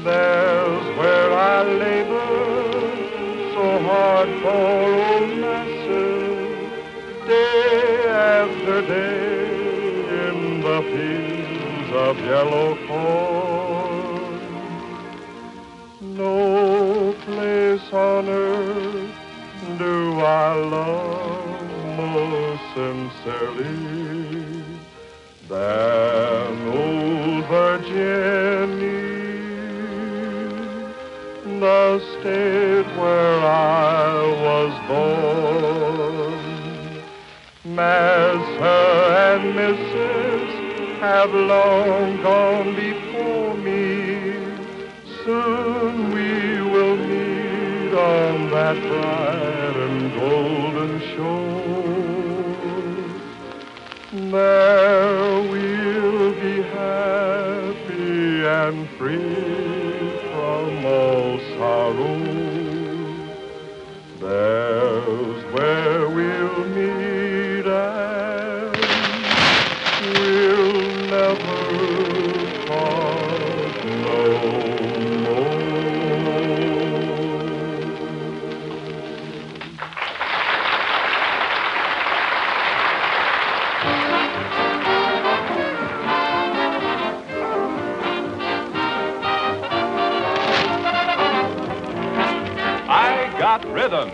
There's where I labor so hard for old Master, day after day in the fields of yellow corn. No place on earth do I love more sincerely than old Virginia, the state where I was born. Master and Mrs. have long gone before me. Soon we will meet on that bright and golden shore. There we'll be happy and free from all sorrow. There's where we'll meet and we'll never part no more. got rhythm.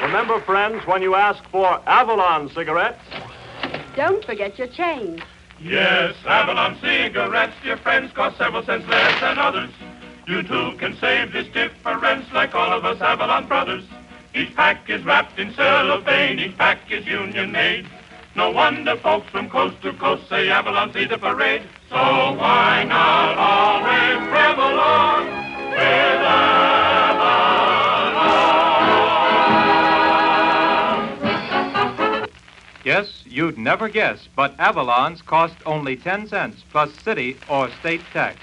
Remember, friends, when you ask for Avalon cigarettes, don't forget your change. Yes, Avalon cigarettes, dear friends, cost several cents less than others. You too can save this difference like all of us Avalon brothers. Each pack is wrapped in cellophane, each pack is union made. No wonder folks from coast to coast say Avalon see the parade. So why not always travel on with Avalon? Yes, you'd never guess, but Avalon's cost only 10 cents plus city or state tax.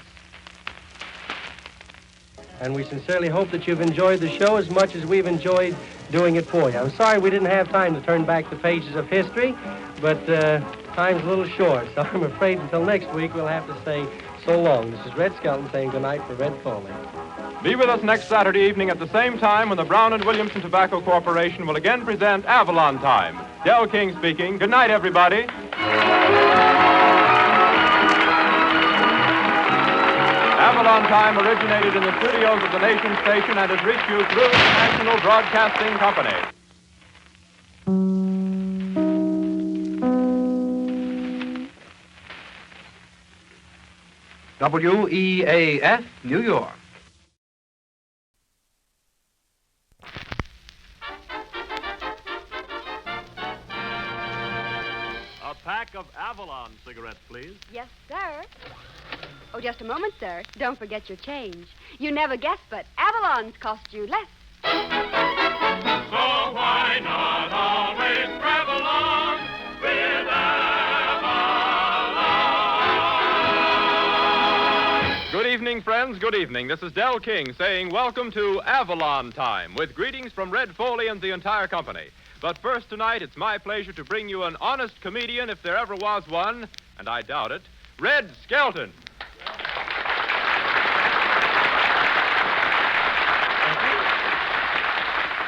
And we sincerely hope that you've enjoyed the show as much as we've enjoyed doing it for you. I'm sorry we didn't have time to turn back the pages of history, but time's a little short, so I'm afraid until next week we'll have to say so long. This is Red Skelton saying goodnight for Red Foley. Be with us next Saturday evening at the same time when the Brown & Williamson Tobacco Corporation will again present Avalon Time. Del King speaking. Good night, everybody. Avalon Time originated in the studios of the Nation Station and has reached you through the National Broadcasting Company. WEAF, New York. a pack of Avalon cigarettes, please. Yes, sir. Oh, just a moment, sir. Don't forget your change. You never guess, but Avalon's cost you less. So why not always travel on with Avalon? Good evening, friends. Good evening. This is Del King saying welcome to Avalon Time with greetings from Red Foley and the entire company. But first tonight, it's my pleasure to bring you an honest comedian, if there ever was one, and I doubt it, Red Skelton.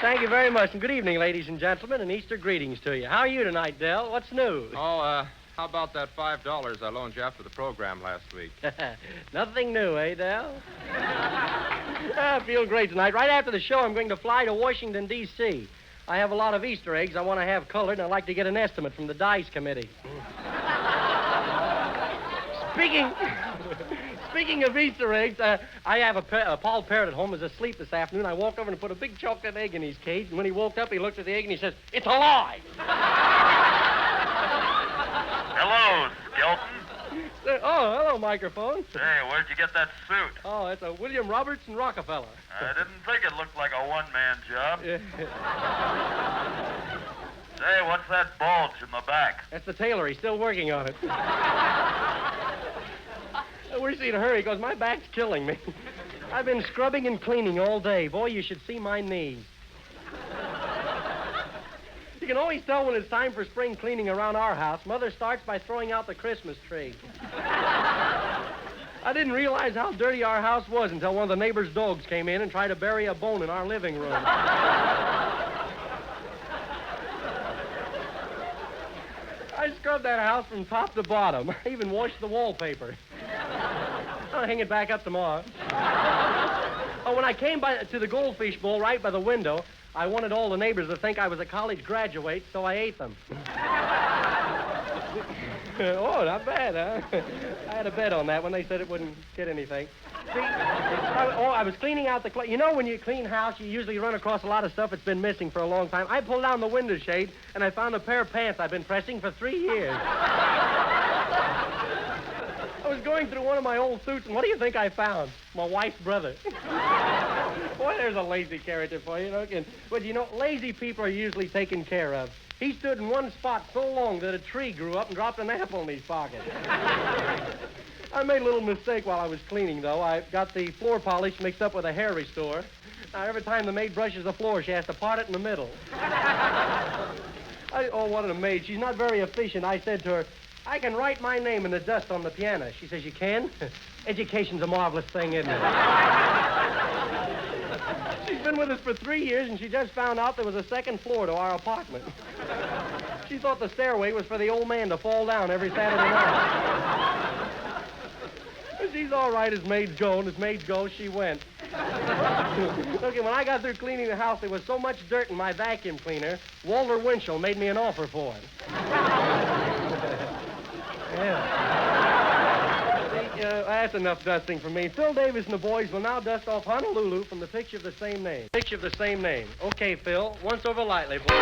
Thank you very much, and good evening, ladies and gentlemen, and Easter greetings to you. How are you tonight, Del? What's new? Oh, how about that $5 I loaned you after the program last week? Nothing new, eh, Del? I feel great tonight. Right after the show, I'm going to fly to Washington, D.C. I have a lot of Easter eggs I want to have colored, and I'd like to get an estimate from the Dice Committee. Speaking of Easter eggs, I have a Paul Parrot at home who's asleep this afternoon. I walked over and put a big chocolate egg in his cage, and when he woke up, he looked at the egg and he says, "It's alive!" Hello, Skelton. Oh, hello, microphone. Hey, where'd you get that suit? Oh, it's a William Robertson Rockefeller. I didn't think it looked like a one-man job. Say, what's that bulge in the back? That's the tailor. He's still working on it. Where's he in a hurry? Because my back's killing me. I've been scrubbing and cleaning all day. Boy, you should see my knees. You can always tell when it's time for spring cleaning around our house. Mother starts by throwing out the Christmas tree. I didn't realize how dirty our house was until one of the neighbor's dogs came in and tried to bury a bone in our living room. I scrubbed that house from top to bottom. I even washed the wallpaper. I'll hang it back up tomorrow. Oh, when I came to the goldfish bowl right by the window, I wanted all the neighbors to think I was a college graduate, so I ate them. Oh, not bad, huh? I had a bet on that when they said it wouldn't get anything. See, I was cleaning out the... You know, when you clean house, you usually run across a lot of stuff that's been missing for a long time. I pulled down the window shade, and I found a pair of pants I've been pressing for 3 years. I was going through one of my old suits, and what do you think I found? My wife's brother. Boy, there's a lazy character for you, But, you know, lazy people are usually taken care of. He stood in one spot so long that a tree grew up and dropped an apple in his pocket. I made a little mistake while I was cleaning, though. I got the floor polish mixed up with a hair restore. Now, every time the maid brushes the floor, she has to part it in the middle. Oh, what a maid. She's not very efficient. I said to her, "I can write my name in the dust on the piano." She says, "You can?" Education's a marvelous thing, isn't it? She's been with us for 3 years, and she just found out there was a second floor to our apartment. She thought the stairway was for the old man to fall down every Saturday night. She's all right as maids go, and as maids go, she went. Okay, when I got through cleaning the house, there was so much dirt in my vacuum cleaner, Walter Winchell made me an offer for it. That's enough dusting for me. Phil Davis and the boys will now dust off Honolulu from the picture of the same name. Picture of the same name. Okay, Phil, once over lightly, boy.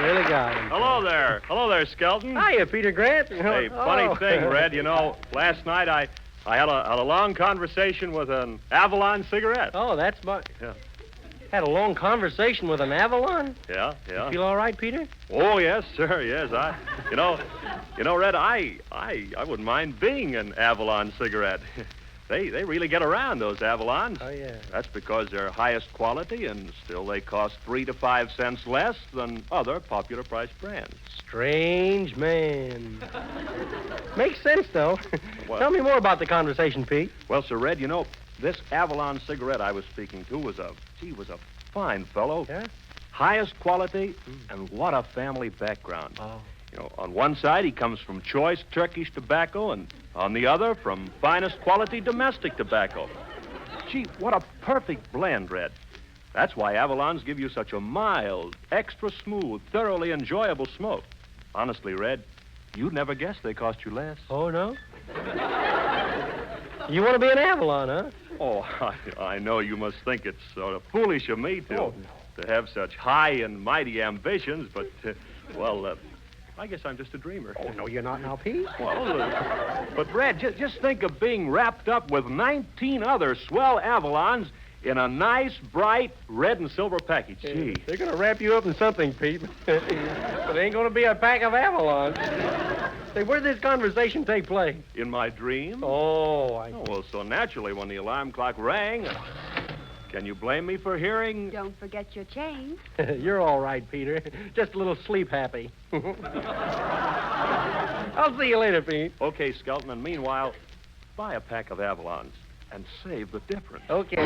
Really got him. Hello there. Hello there, Skelton. Hiya, Peter Grant. Hey, funny thing, Red. You know, last night I had a long conversation with an Avalon cigarette. Oh, that's my... Yeah. Had a long conversation with an Avalon? Yeah. You feel all right, Peter? Oh, yes, sir, yes. You know, Red, I wouldn't mind being an Avalon cigarette. They really get around, those Avalons. Oh, yeah. That's because they're highest quality and still they cost 3 to 5 cents less than other popular price brands. Strange man. Makes sense, though. Well- Tell me more about the conversation, Pete. Well, Sir Red, you know, this Avalon cigarette I was speaking to was a fine fellow. Yeah? Highest quality, and what a family background. Oh. You know, on one side, he comes from choice Turkish tobacco, and on the other, from finest quality domestic tobacco. Gee, what a perfect blend, Red. That's why Avalons give you such a mild, extra smooth, thoroughly enjoyable smoke. Honestly, Red, you'd never guess they cost you less. Oh, no? You want to be an Avalon, huh? Oh, I know you must think it's sort of foolish of me to have such high and mighty ambitions, but, I guess I'm just a dreamer. Oh, no, you're not now, Pete. Well, but, Red, just think of being wrapped up with 19 other swell Avalons in a nice, bright red and silver package. Gee. They're going to wrap you up in something, Pete. But it ain't going to be a pack of Avalons. Say, where did this conversation take place? In my dream. Oh, well, so naturally, when the alarm clock rang, can you blame me for hearing? Don't forget your change. You're all right, Peter. Just a little sleep happy. I'll see you later, Pete. Okay, Skelton, and meanwhile, buy a pack of Avalons and save the difference. Okay.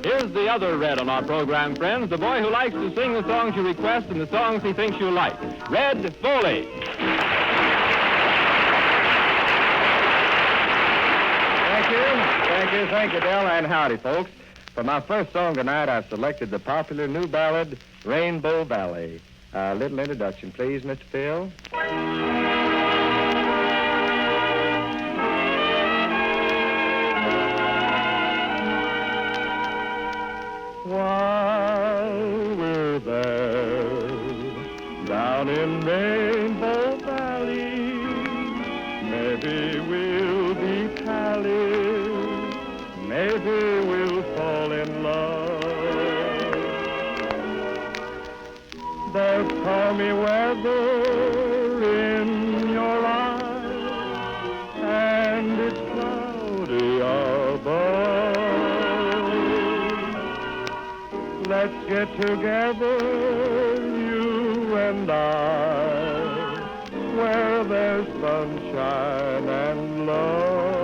Here's the other Red on our program, friends, the boy who likes to sing the songs you request and the songs he thinks you'll like. Red Foley. Thank you, Del, and howdy, folks. For my first song tonight, I've selected the popular new ballad, Rainbow Valley. A little introduction, please, Mr. Phil. While we're there, down in Rainbow Valley, maybe we'll be pally, maybe we'll fall in love. There's stormy weather in your eyes, and it's cloudy above. Let's get together, you and I, where there's sunshine and love.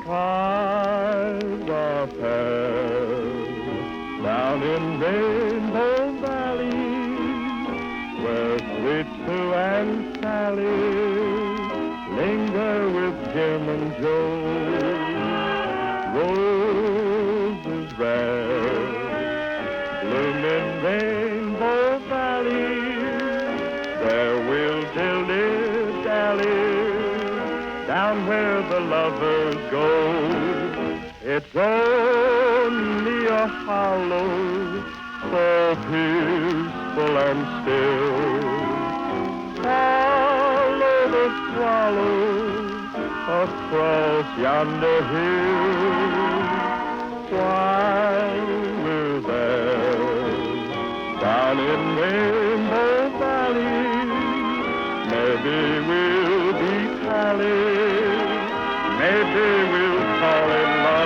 Skies are fair down in Rainbow Valley, where sweet Sue and Sally linger with Jim and Joe. Roses red bloom in Rainbow Valley. There we'll dilly-dally down where the lovers go. It's only a hollow so peaceful and still. Follow the swallows across yonder hill. While we're there, down in Rainbow Valley, maybe we'll be pally, maybe we'll fall in love.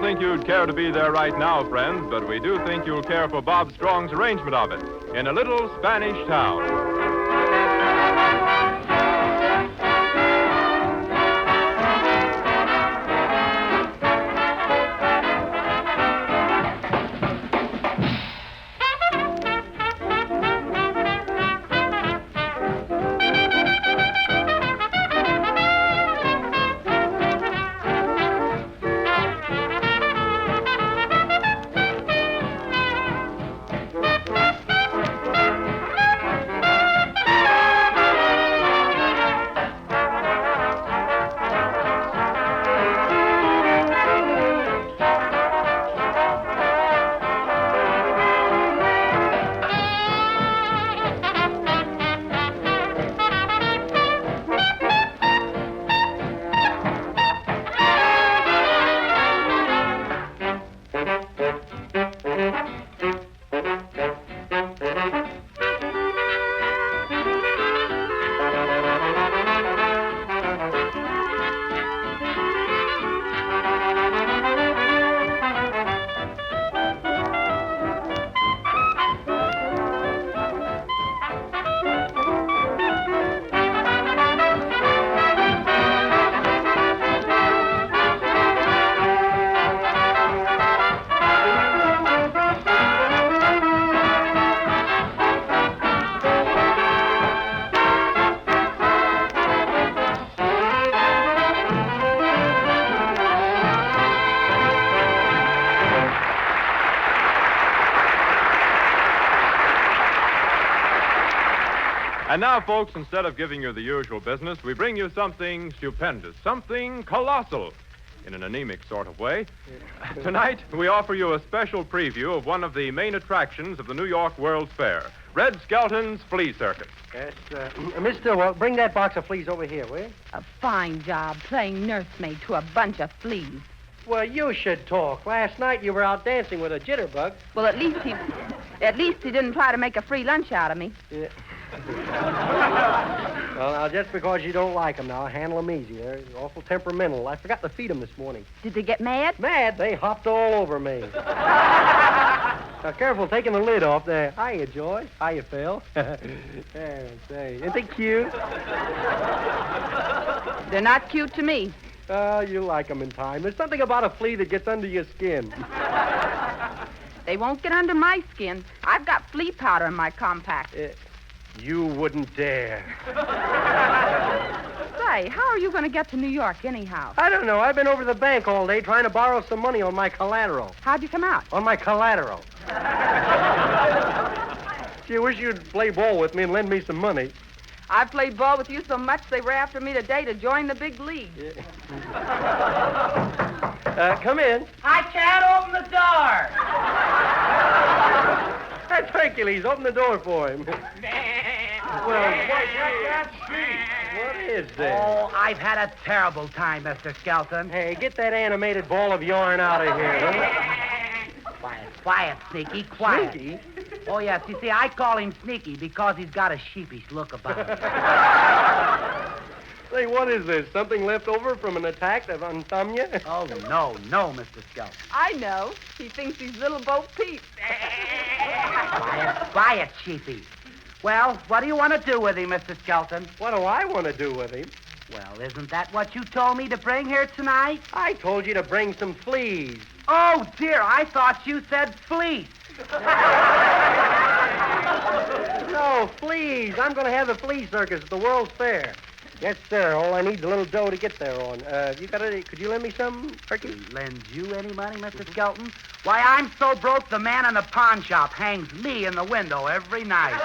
think you'd care to be there right now, friends, but we do think you'll care for Bob Strong's arrangement of it in a little Spanish town. And now, folks, instead of giving you the usual business, we bring you something stupendous, something colossal, in an anemic sort of way. Tonight, we offer you a special preview of one of the main attractions of the New York World's Fair, Red Skelton's Flea Circus. Yes, Miss Stillwell, bring that box of fleas over here, will you? A fine job playing nursemaid to a bunch of fleas. Well, you should talk. Last night you were out dancing with a jitterbug. Well, at least he didn't try to make a free lunch out of me. Yeah. Well, now, just because you don't like them, now, handle them easy. They're awful temperamental. I forgot to feed them this morning. Did they get mad? Mad? They hopped all over me. Now, careful taking the lid off there. Hiya, Joy. Hiya, Phil. There, say, isn't they cute? They're not cute to me. Oh, you like them in time. There's something about a flea that gets under your skin. They won't get under my skin. I've got flea powder in my compact. You wouldn't dare. Say, how are you going to get to New York anyhow? I don't know. I've been over to the bank all day trying to borrow some money on my collateral. How'd you come out? On my collateral. Gee, I wish you'd play ball with me and lend me some money. I've played ball with you so much they were after me today to join the big league. Come in. I can't open the door. That's Hercules. Open the door for him. Well, what is this? Oh, I've had a terrible time, Mr. Skelton. Hey, get that animated ball of yarn out of here, will you? Quiet, Sneaky, quiet. Sneaky? Oh, yes, you see, I call him Sneaky because he's got a sheepish look about him. Say, what is this? Something left over from an attack of insomnia? Oh, no, Mr. Skelton. I know. He thinks he's Little Bo Peep. Quiet, sheepy. Well, what do you want to do with him, Mr. Skelton? What do I want to do with him? Well, isn't that what you told me to bring here tonight? I told you to bring some fleas. Oh, dear, I thought you said fleece. No, fleas. I'm going to have the flea circus at the World's Fair. Yes, sir. All I need is a little dough to get there on. Could you lend me some, Herky? Lend you any money, Mr. Skelton? Why, I'm so broke the man in the pawn shop hangs me in the window every night.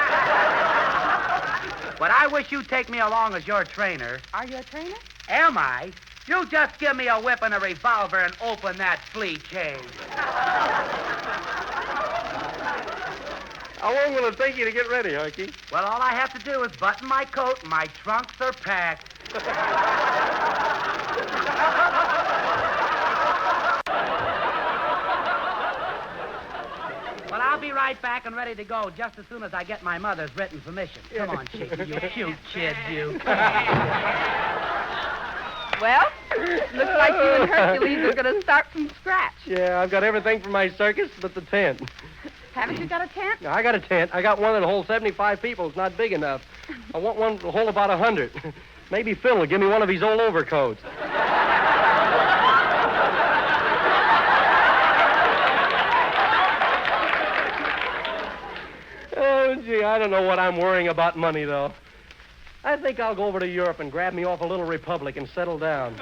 But I wish you'd take me along as your trainer. Are you a trainer? Am I? You just give me a whip and a revolver and open that flea cage. How long will it take you to get ready, Herky? Well, all I have to do is button my coat and my trunks are packed. Well, I'll be right back and ready to go just as soon as I get my mother's written permission. Come on, Shaky, you cute kid, you. Well, looks like you and Hercules are going to start from scratch. Yeah, I've got everything for my circus but the tent. Haven't you got a tent? I got a tent. I got one that'll hold 75 people. It's not big enough. I want one that'll hold about 100. Maybe Phil will give me one of his old overcoats. Oh, gee, I don't know what I'm worrying about money, though. I think I'll go over to Europe and grab me off a little republic and settle down.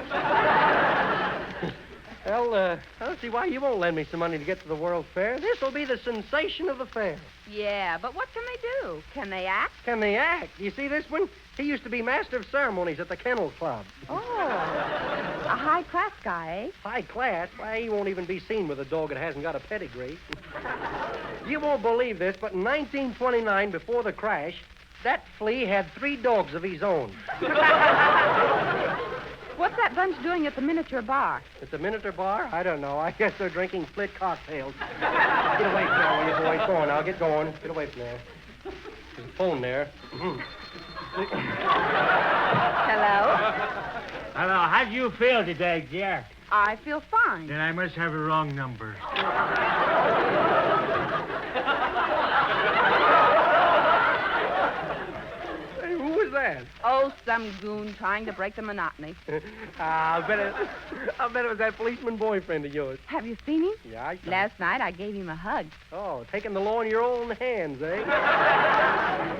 Well, I don't see why you won't lend me some money to get to the World's Fair. This will be the sensation of the fair. Yeah, but what can they do? Can they act? Can they act? You see this one? He used to be master of ceremonies at the Kennel Club. Oh, a high-class guy, eh? High class? Why, he won't even be seen with a dog that hasn't got a pedigree. You won't believe this, but in 1929, before the crash, that Flea had 3 dogs of his own. What's that bunch doing at the miniature bar? At the miniature bar? I don't know. I guess they're drinking split cocktails. Get away from there, will you boys? Go on now. Get going. Get away from there. There's a phone there. Hello? Hello. How do you feel today, dear? I feel fine. Then I must have a wrong number. Hey, who was that? Oh, some goon trying to break the monotony. I'll bet it was that policeman boyfriend of yours. Have you seen him? Yeah, I saw. Last night I gave him a hug. Oh, taking the law in your own hands, eh?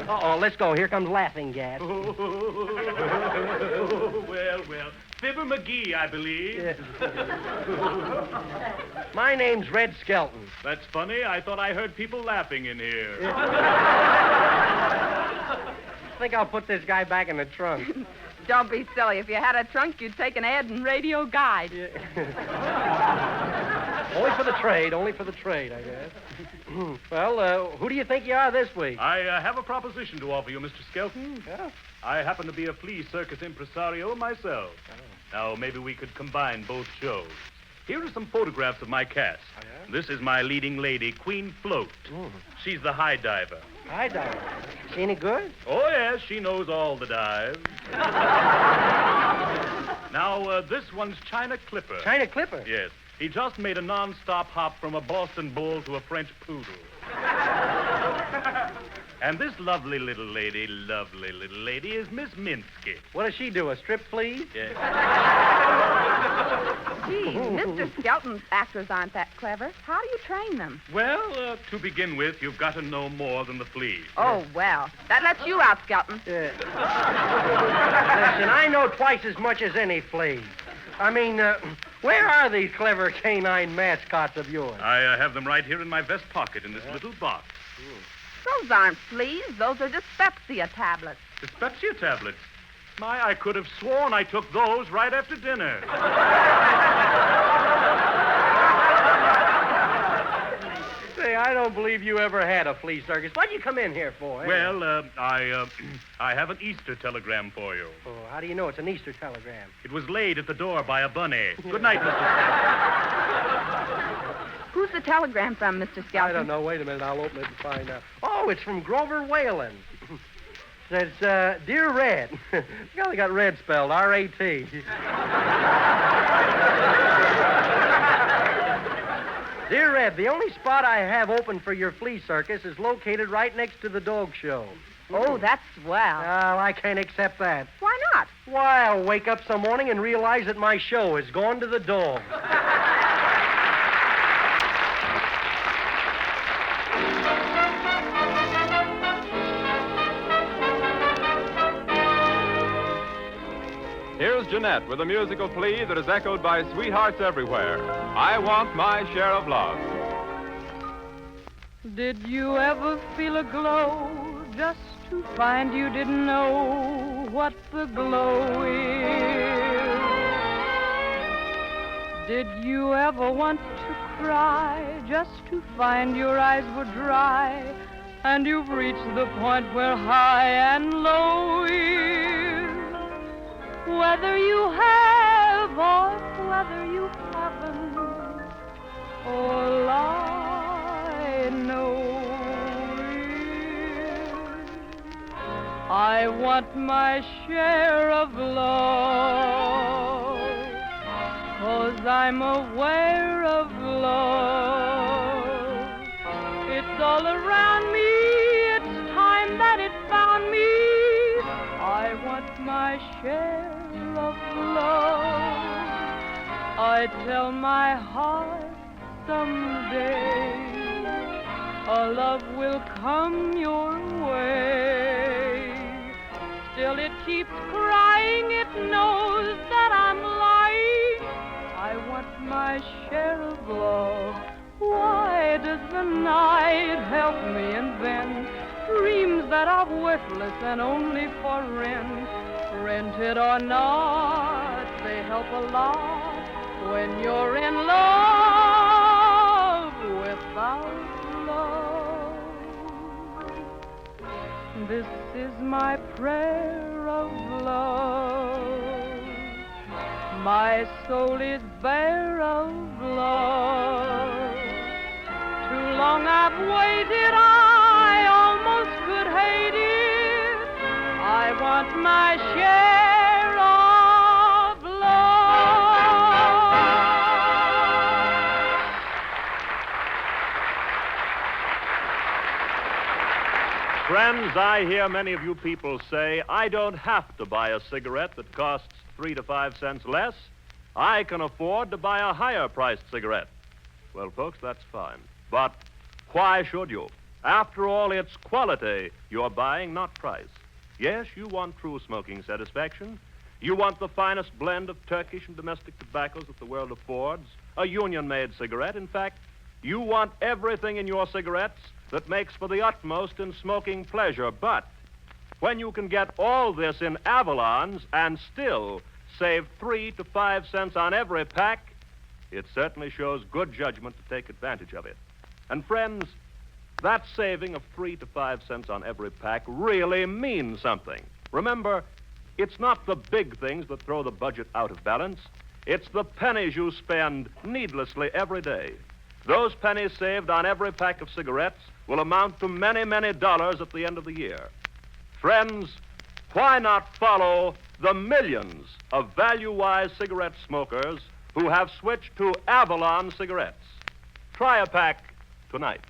Uh-oh, let's go. Here comes Laughing Gas. Well. Fibber McGee, I believe. Yes. My name's Red Skelton. That's funny. I thought I heard people laughing in here. I think I'll put this guy back in the trunk. Don't be silly. If you had a trunk, you'd take an ad in Radio Guide. Only for the trade, I guess. Well, who do you think you are this week? I have a proposition to offer you, Mr. Skelton. Yeah? I happen to be a flea circus impresario myself. Oh. Now, maybe we could combine both shows. Here are some photographs of my cast. Oh, yeah? This is my leading lady, Queen Float. Mm. She's the high diver. High diver? She any good? Oh, yes, she knows all the dives. Now, this one's China Clipper. China Clipper? Yes. He just made a non-stop hop from a Boston Bull to a French Poodle. And this lovely little lady is Miss Minsky. What does she do, a strip flea? Yes. Gee, Mr. Skelton's actors aren't that clever. How do you train them? Well, to begin with, you've got to know more than the flea. Oh, well. That lets you out, Skelton. Yeah. Listen, I know twice as much as any flea. I mean, where are these clever canine mascots of yours? I have them right here in my vest pocket in this little box. Those aren't fleas. Those are dyspepsia tablets. Dyspepsia tablets? My, I could have sworn I took those right after dinner. Say, I don't believe you ever had a flea circus. What'd you come in here for? Eh? Well, I have an Easter telegram for you. Oh, how do you know it's an Easter telegram? It was laid at the door by a bunny. Good night, Mr. Who's the telegram from, Mr. Skelton? I don't know. Wait a minute. I'll open it and find out. Oh, it's from Grover Whalen. Says, Dear Red. Well, they got red spelled, R-A-T. Dear Red, the only spot I have open for your flea circus is located right next to the dog show. Oh, that's swell. Well, I can't accept that. Why not? Why, I'll wake up some morning and realize that my show has gone to the dog. Here's Jeanette with a musical plea that is echoed by sweethearts everywhere. I want my share of love. Did you ever feel a glow just to find you didn't know what the glow is? Did you ever want to cry just to find your eyes were dry and you've reached the point where high and low is? Whether you have or whether you haven't, all I know is I want my share of love, 'cause I'm aware of love. It's all around me, it's time that it found me. I want my share of love. I tell my heart someday a love will come your way. Still it keeps crying, it knows that I'm lying. I want my share of love. Why does the night help me invent dreams that are worthless and only for rent? Rented or not, they help a lot when you're in love without love. This is my prayer of love. My soul is bare of love. Too long I've waited, I almost could hate it. I want my share of love. Friends, I hear many of you people say, I don't have to buy a cigarette that costs 3 to 5 cents less. I can afford to buy a higher-priced cigarette. Well, folks, that's fine. But why should you? After all, it's quality you're buying, not price. Yes, you want true smoking satisfaction. You want the finest blend of Turkish and domestic tobaccos that the world affords, a union-made cigarette. In fact, you want everything in your cigarettes that makes for the utmost in smoking pleasure. But when you can get all this in Avalons and still save 3 to 5 cents on every pack, it certainly shows good judgment to take advantage of it. And friends, that saving of 3 to 5 cents on every pack really means something. Remember, it's not the big things that throw the budget out of balance. It's the pennies you spend needlessly every day. Those pennies saved on every pack of cigarettes will amount to many, many dollars at the end of the year. Friends, why not follow the millions of value-wise cigarette smokers who have switched to Avalon cigarettes? Try a pack tonight.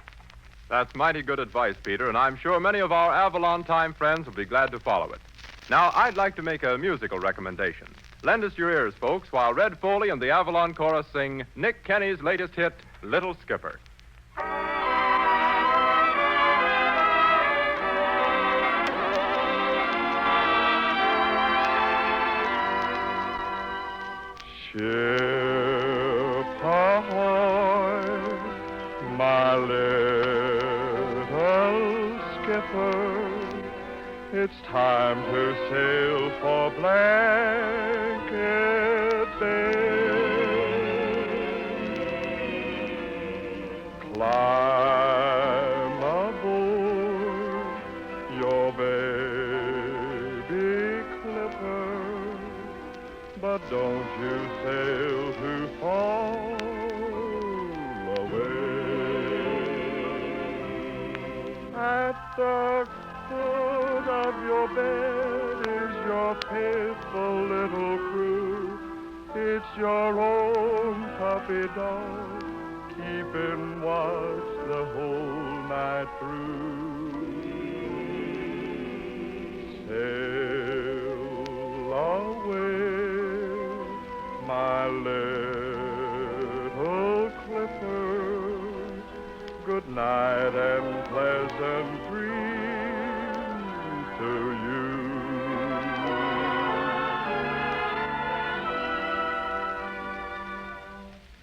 That's mighty good advice, Peter, and I'm sure many of our Avalon Time friends will be glad to follow it. Now, I'd like to make a musical recommendation. Lend us your ears, folks, while Red Foley and the Avalon Chorus sing Nick Kenny's latest hit, Little Skipper. Ship ahoy, my little skipper. It's time to sail for Blanket Bay. Climb aboard your baby clipper, but don't you sail too far away. At the foot of your bed is your faithful little crew. It's your own puppy dog, keeping watch the whole night through. Sail away, my little clipper. Good night and pleasant dreams to you.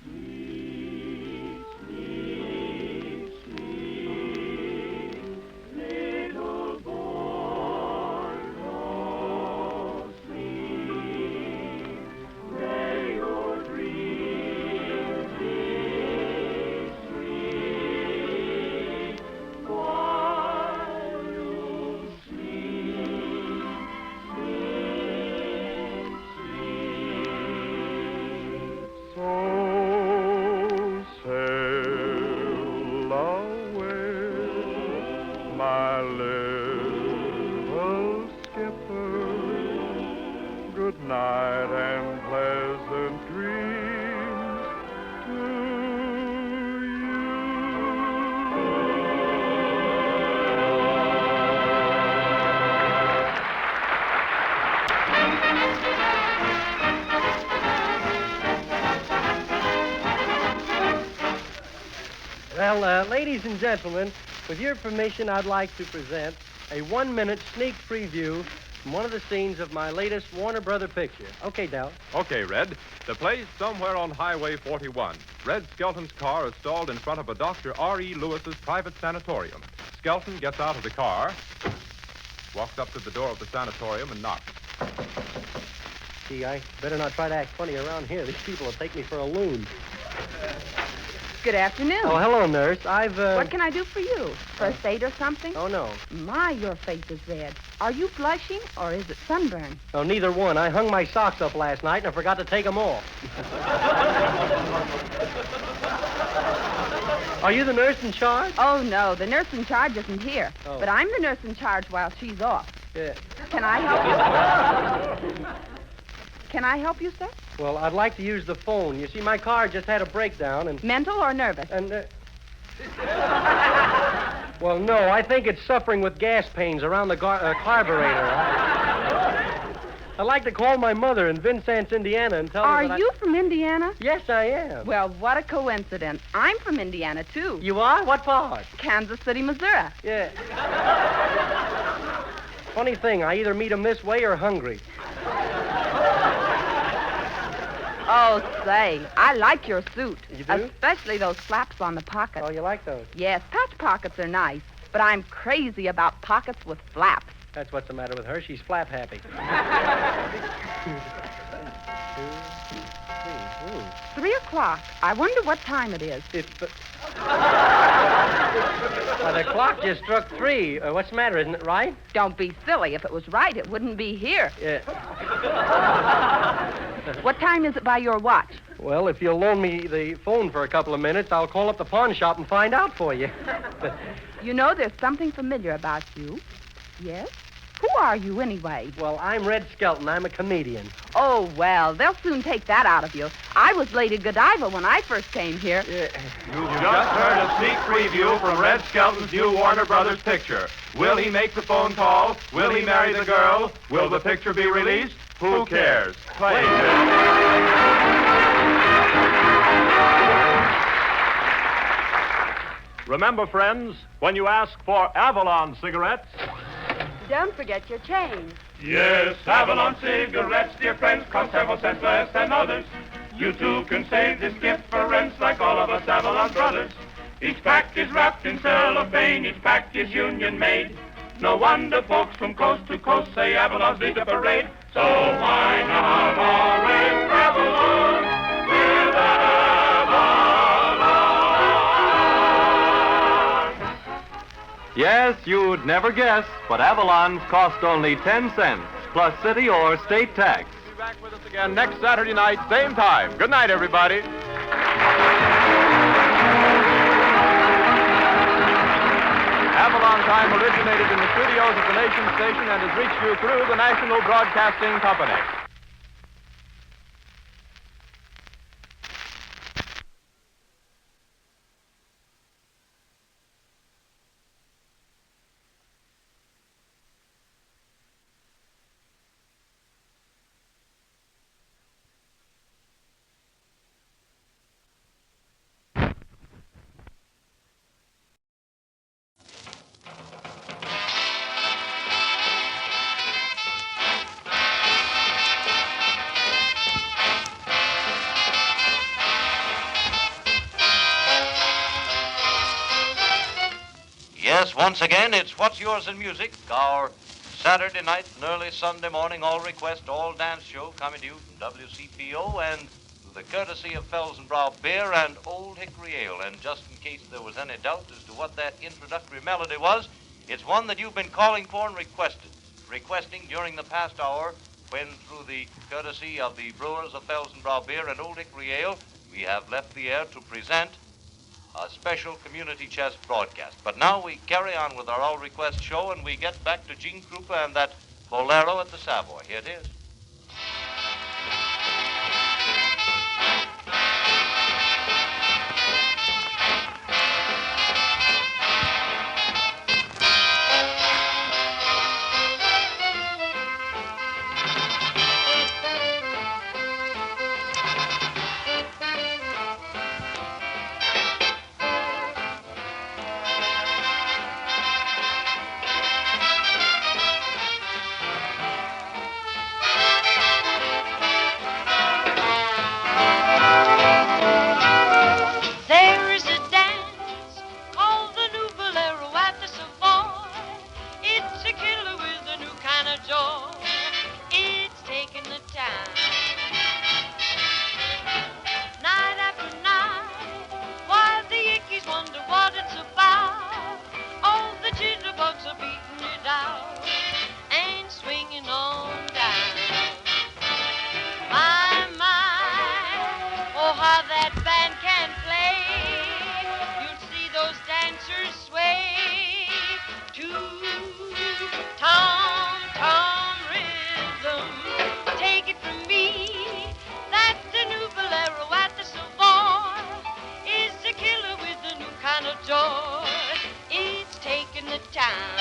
Sleep, sleep, sleep, little boy, oh, sleep. May your dreams be sweet. Why night and pleasant dreams to Well, ladies and gentlemen, with your permission, I'd like to present a 1-minute sneak preview from one of the scenes of my latest Warner Brother picture. Okay, Dell. Okay, Red. The play's somewhere on Highway 41. Red Skelton's car is stalled in front of a Dr. R.E. Lewis's private sanatorium. Skelton gets out of the car, walks up to the door of the sanatorium, and knocks. Gee, I better not try to act funny around here. These people will take me for a loon. Good afternoon. Oh, hello, nurse. What can I do for you? First aid or something? Oh, no. My, your face is red. Are you blushing, or is it sunburn? Oh, neither one. I hung my socks up last night, and I forgot to take them off. Are you the nurse in charge? Oh, no. The nurse in charge isn't here. Oh. But I'm the nurse in charge while she's off. Yeah. Can I help you? Can I help you, sir? Well, I'd like to use the phone. You see, my car just had a breakdown, and... Mental or nervous? And, Well, no, I think it's suffering with gas pains around the carburetor. I'd like to call my mother in Vincennes, Indiana, and tell her Are that you from Indiana? Yes, I am. Well, what a coincidence. I'm from Indiana, too. You are? What part? Kansas City, Missouri. Yeah. Funny thing, I either meet 'em this way or hungry. Oh, say, I like your suit. You do? Especially those flaps on the pockets. Oh, you like those? Yes, patch pockets are nice, but I'm crazy about pockets with flaps. That's what's the matter with her. She's flap happy. 3 o'clock. I wonder what time it is. Well, the clock just struck 3. What's the matter? Isn't it right? Don't be silly. If it was right, it wouldn't be here. Yeah. What time is it by your watch? Well, if you'll loan me the phone for a couple of minutes, I'll call up the pawn shop and find out for you. You know, there's something familiar about you. Yes? Who are you, anyway? Well, I'm Red Skelton. I'm a comedian. Oh, well, they'll soon take that out of you. I was Lady Godiva when I first came here. Yeah. You've just heard a sneak preview from Red Skelton's new Warner Brothers picture. Will he make the phone call? Will he marry the girl? Will the picture be released? Who cares? Play Remember, friends, when you ask for Avalon cigarettes, Don't forget your change. Yes, Avalon cigarettes, dear friends, cost several cents less than others. You too can save this gift for rents like all of us Avalon brothers. Each pack is wrapped in cellophane, each pack is union made. No wonder folks from coast to coast say Avalon's lead the parade. So why not always Avalon with Avalon? Yes, you'd never guess, but Avalon's cost only 10 cents, plus city or state tax. Be back with us again next Saturday night, same time. Good night, everybody. Avalon Time originated in the studios of the Nation Station and has reached you through the National Broadcasting Company. Yes, once again, it's What's Yours in Music, our Saturday night and early Sunday morning all-request, all-dance show coming to you from WCPO and through the courtesy of Felsenbrough Beer and Old Hickory Ale. And just in case there was any doubt as to what that introductory melody was, it's one that you've been calling for and requesting during the past hour when, through the courtesy of the brewers of Felsenbrough Beer and Old Hickory Ale, we have left the air to present a special community chess broadcast. But now we carry on with our all-request show, and we get back to Gene Krupa and that bolero at the Savoy. Here it is. door. It's taking the time. Night after night, while the Yankees wonder what it's about, all the jitterbugs are beating it out and swinging on down. My, oh how that band can play. You'll see those dancers sway to tom, tom rhythm. Take it from me that the new bolero at the Savoy is a killer with a new kind of joy. It's taking the time.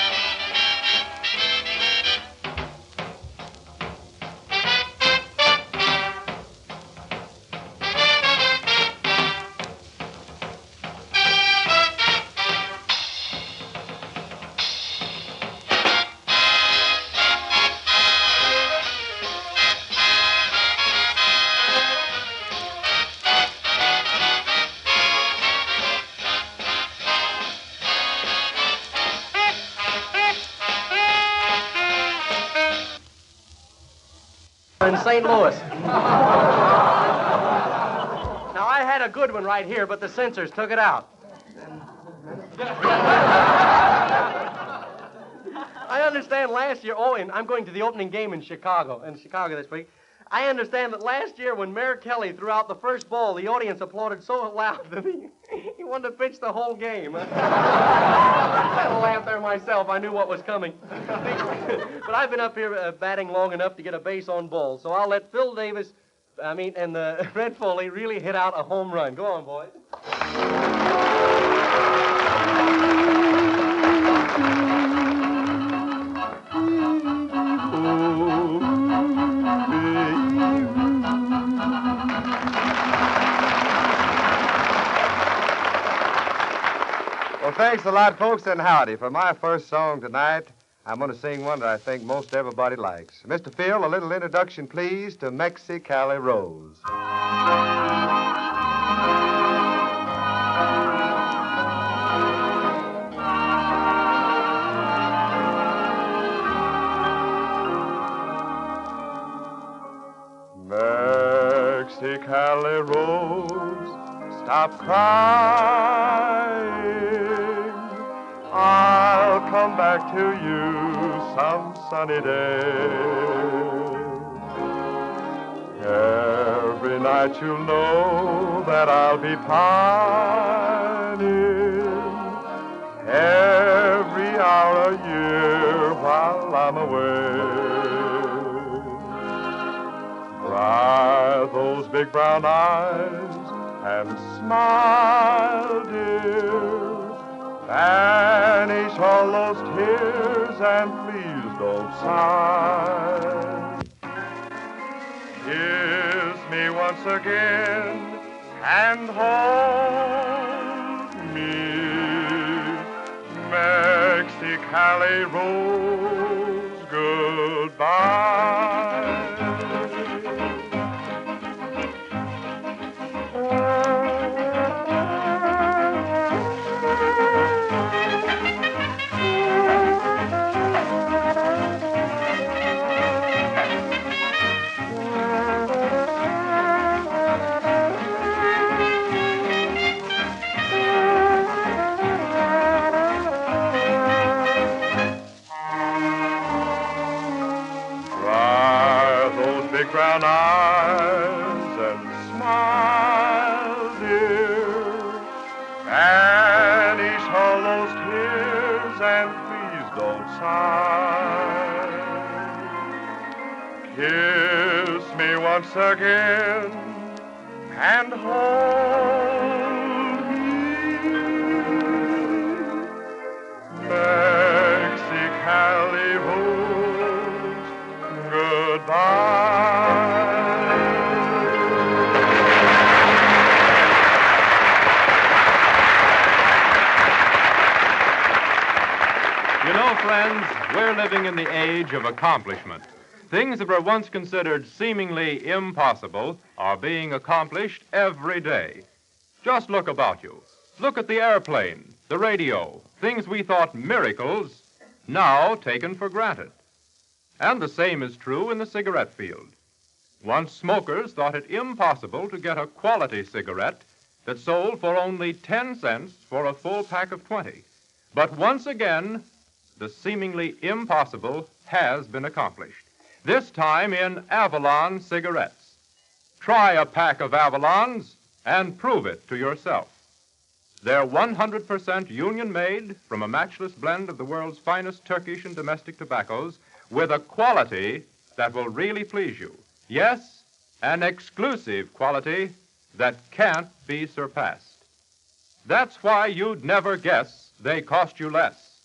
In St. Louis. Now, I had a good one right here, but the censors took it out. I understand last year, and I'm going to the opening game in Chicago this week. I understand that last year when Mayor Kelly threw out the first ball, the audience applauded so loud that he wanted to pitch the whole game. I had a laugh there myself. I knew what was coming. But I've been up here batting long enough to get a base on ball, so I'll let Phil Davis, and Red Foley really hit out a home run. Go on, boys. Well, thanks a lot, folks, and howdy. For my first song tonight, I'm going to sing one that I think most everybody likes. Mr. Phil, a little introduction, please, to Mexicali Rose. Mexicali Rose, stop crying. I'll come back to you some sunny day. Every night you'll know that I'll be pining. Every hour a year while I'm away. Dry those big brown eyes and smile, dear. Banish all those tears and please don't sigh. Kiss me once again and hold me. Mexicali Rose, goodbye. Brown eyes and smile, dear. Banish all those tears and please don't sigh. Kiss me once again and hold me. Mexicali Rose, goodbye. You know, friends, we're living in the age of accomplishment. Things that were once considered seemingly impossible are being accomplished every day. Just look about you. Look at the airplane, the radio, things we thought miracles, now taken for granted. And the same is true in the cigarette field. Once smokers thought it impossible to get a quality cigarette that sold for only 10 cents for a full pack of 20. But once again, the seemingly impossible has been accomplished. This time in Avalon cigarettes. Try a pack of Avalons and prove it to yourself. They're 100% union-made from a matchless blend of the world's finest Turkish and domestic tobaccos with a quality that will really please you. Yes, an exclusive quality that can't be surpassed. That's why you'd never guess they cost you less.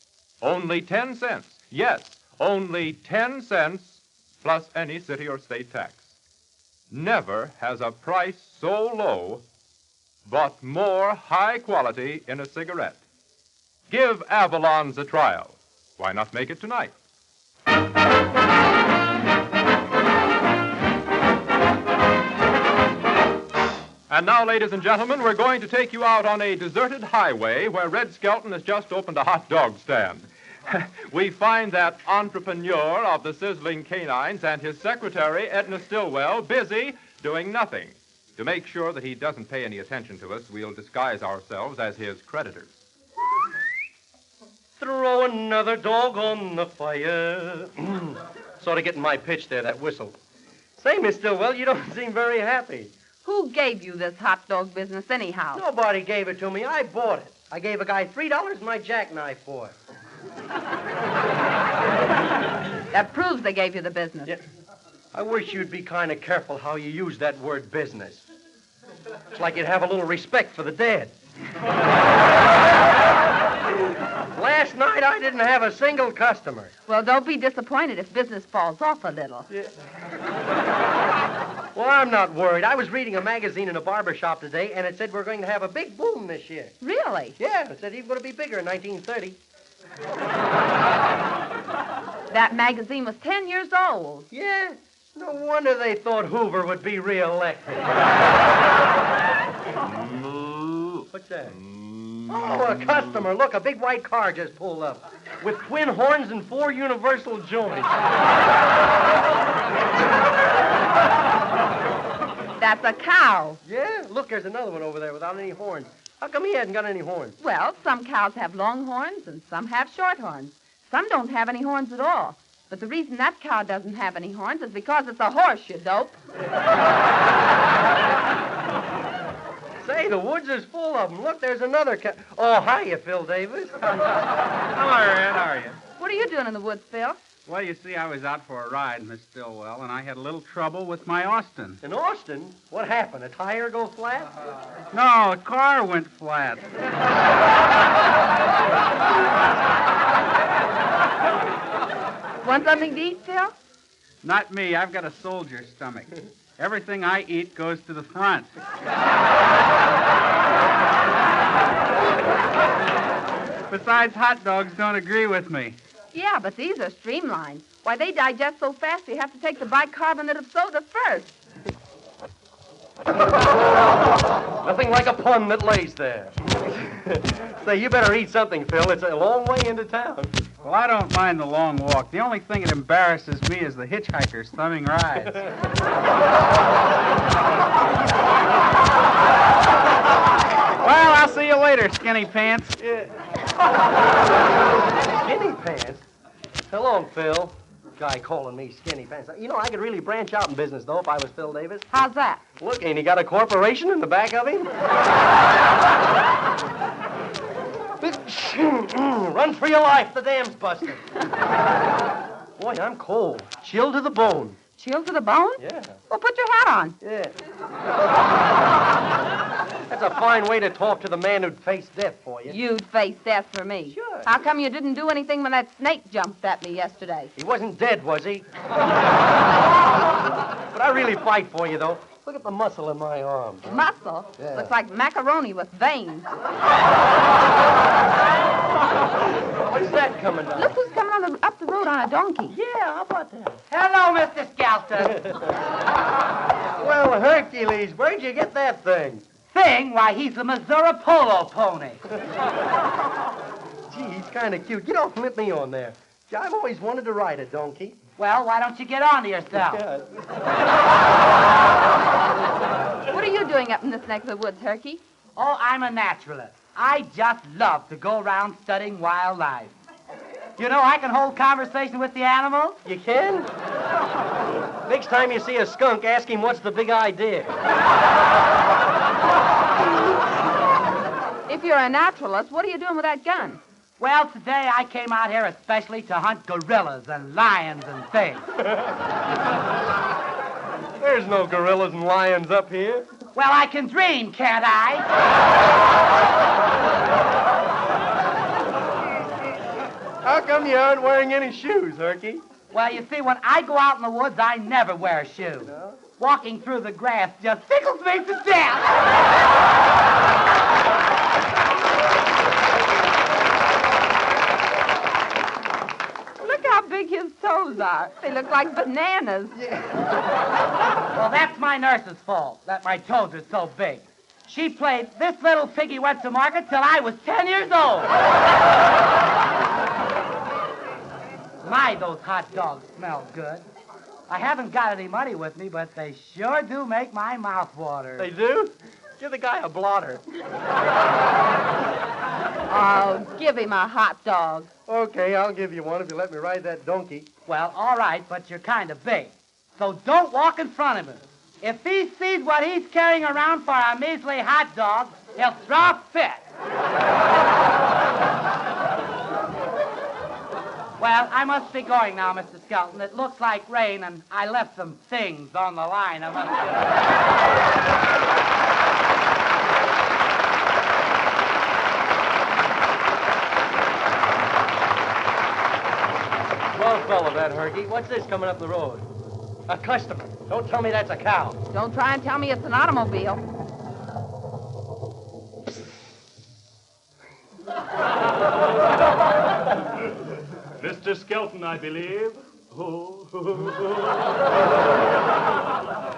Only 10 cents. Yes, only 10 cents plus any city or state tax. Never has a price so low but more high quality in a cigarette. Give Avalons a trial. Why not make it tonight? And now, ladies and gentlemen, we're going to take you out on a deserted highway where Red Skelton has just opened a hot dog stand. We find that entrepreneur of the sizzling canines and his secretary, Edna Stillwell, busy doing nothing. To make sure that he doesn't pay any attention to us, we'll disguise ourselves as his creditors. Throw another dog on the fire. Sort of getting my pitch there, that whistle. Say, Miss Stillwell, you don't seem very happy. Who gave you this hot dog business anyhow? Nobody gave it to me. I bought it. I gave a guy $3 and my jackknife for it. That proves they gave you the business. Yeah. I wish you'd be kind of careful how you use that word business. It's like you'd have a little respect for the dead. Last night I didn't have a single customer. Well, don't be disappointed if business falls off a little. Yeah. Well, I'm not worried. I was reading a magazine in a barber shop today, and it said we're going to have a big boom this year. Really? Yeah, it said he's going to be bigger in 1930. That magazine was 10 years old. Yeah. No wonder they thought Hoover would be reelected. What's that? Oh, a customer. Look, a big white car just pulled up with twin horns and 4 universal joints. That's a cow. Yeah, look, there's another one over there without any horns. How come he hasn't got any horns? Well, some cows have long horns and some have short horns. Some don't have any horns at all. But the reason that cow doesn't have any horns is because it's a horse, you dope. Say, the woods is full of them. Look, there's another cow. Oh, hiya, Phil Davis. Hello, Red. How are you? What are you doing in the woods, Phil? Well, you see, I was out for a ride, Miss Stillwell, and I had a little trouble with my Austin. In Austin? What happened? A tire go flat? No, a car went flat. Want something to eat, Phil? Not me. I've got a soldier stomach. Everything I eat goes to the front. Besides, hot dogs don't agree with me. Yeah, but these are streamlined. Why, they digest so fast you have to take the bicarbonate of soda first. Nothing like a pun that lays there. Say, you better eat something, Phil. It's a long way into town. Well, I don't mind the long walk. The only thing that embarrasses me is the hitchhikers thumbing rides. Well, I'll see you later, skinny pants. Yeah. Skinny pants? Hello, Phil. Guy calling me skinny pants. You know, I could really branch out in business, though, if I was Phil Davis. How's that? Look, ain't he got a corporation in the back of him? Run for your life. The dam's busted. Boy, I'm cold. Chilled to the bone. Chilled to the bone? Yeah. Well, put your hat on. Yeah. That's a fine way to talk to the man who'd face death for you. You'd face death for me. Sure. How come you didn't do anything when that snake jumped at me yesterday? He wasn't dead, was he? But I really fight for you, though. Look at the muscle in my arm. Muscle? Yeah. Looks like macaroni with veins. What's that coming down? Look who's coming up the road on a donkey. Yeah, how about that? Hello, Mr. Skelton. Well, Hercules, where'd you get that thing? Thing? Why, he's the Missouri Polo pony. Gee, he's kind of cute. Get off and let me on there. Gee, I've always wanted to ride a donkey. Well, why don't you get on to yourself? What are you doing up in this neck of the woods, Herky? Oh, I'm a naturalist. I just love to go around studying wildlife. You know, I can hold conversation with the animals. You can? Next time you see a skunk, ask him what's the big idea. If you're a naturalist, what are you doing with that gun? Well, today I came out here especially to hunt gorillas and lions and things. There's no gorillas and lions up here. Well, I can dream, can't I? How come you aren't wearing any shoes, Herky? Well, you see, when I go out in the woods, I never wear shoes. No? Walking through the grass just tickles me to death. Look how big his toes are. They look like bananas. Well, that's my nurse's fault, that my toes are so big. She played This Little Piggy Went to Market till I was 10 years old. My, those hot dogs smell good. I haven't got any money with me, but they sure do make my mouth water. They do? Give the guy a blotter. Oh, give him a hot dog. Okay, I'll give you one if you let me ride that donkey. Well, all right, but you're kind of big. So don't walk in front of him. If he sees what he's carrying around for a measly hot dog, he'll throw a fit. Well, I must be going now, Mr. Skelton. It looks like rain, and I left some things on the line. I must... Well, fellow, that Herky. What's this coming up the road? A customer. Don't tell me that's a cow. Don't try and tell me it's an automobile. Mr. Skelton, I believe.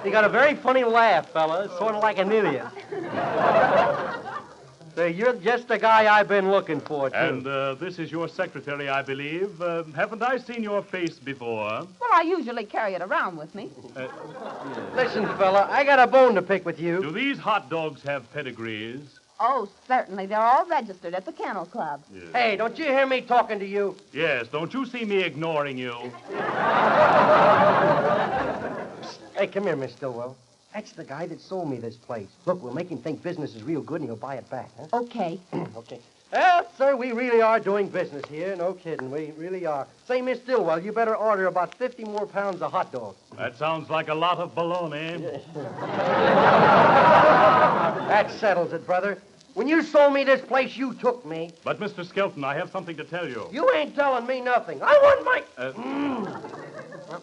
You got a very funny laugh, fella. It's sort of like an idiot. Say, you're just the guy I've been looking for, too. And this is your secretary, I believe. Haven't I seen your face before? Well, I usually carry it around with me. Listen, fella, I got a bone to pick with you. Do these hot dogs have pedigrees? Oh, certainly. They're all registered at the Kennel Club. Yes. Hey, don't you hear me talking to you? Yes, don't you see me ignoring you? Hey, come here, Miss Stillwell. That's the guy that sold me this place. Look, we'll make him think business is real good and he'll buy it back, huh? Okay. Okay. Well, sir, we really are doing business here. No kidding. We really are. Say, Miss Stillwell, you better order about 50 more pounds of hot dogs. That sounds like a lot of baloney. That settles it, brother. When you sold me this place, you took me. But, Mr. Skelton, I have something to tell you. You ain't telling me nothing. I want my...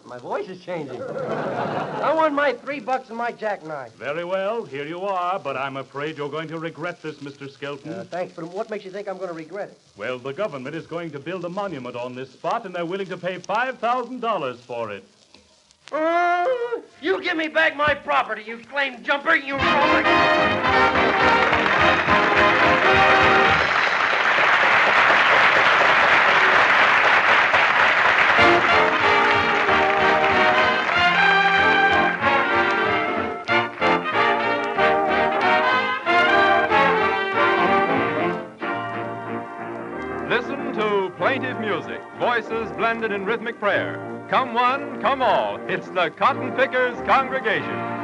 My voice is changing. I want my $3 and my jackknife. Very well, here you are, but I'm afraid you're going to regret this, Mr. Skelton. Thanks, but what makes you think I'm going to regret it? Well, the government is going to build a monument on this spot, and they're willing to pay $5,000 for it. You give me back my property, you flame jumper, you... Listen to plaintive music, voices blended in rhythmic prayer. Come one, come all. It's the Cotton Pickers Congregation.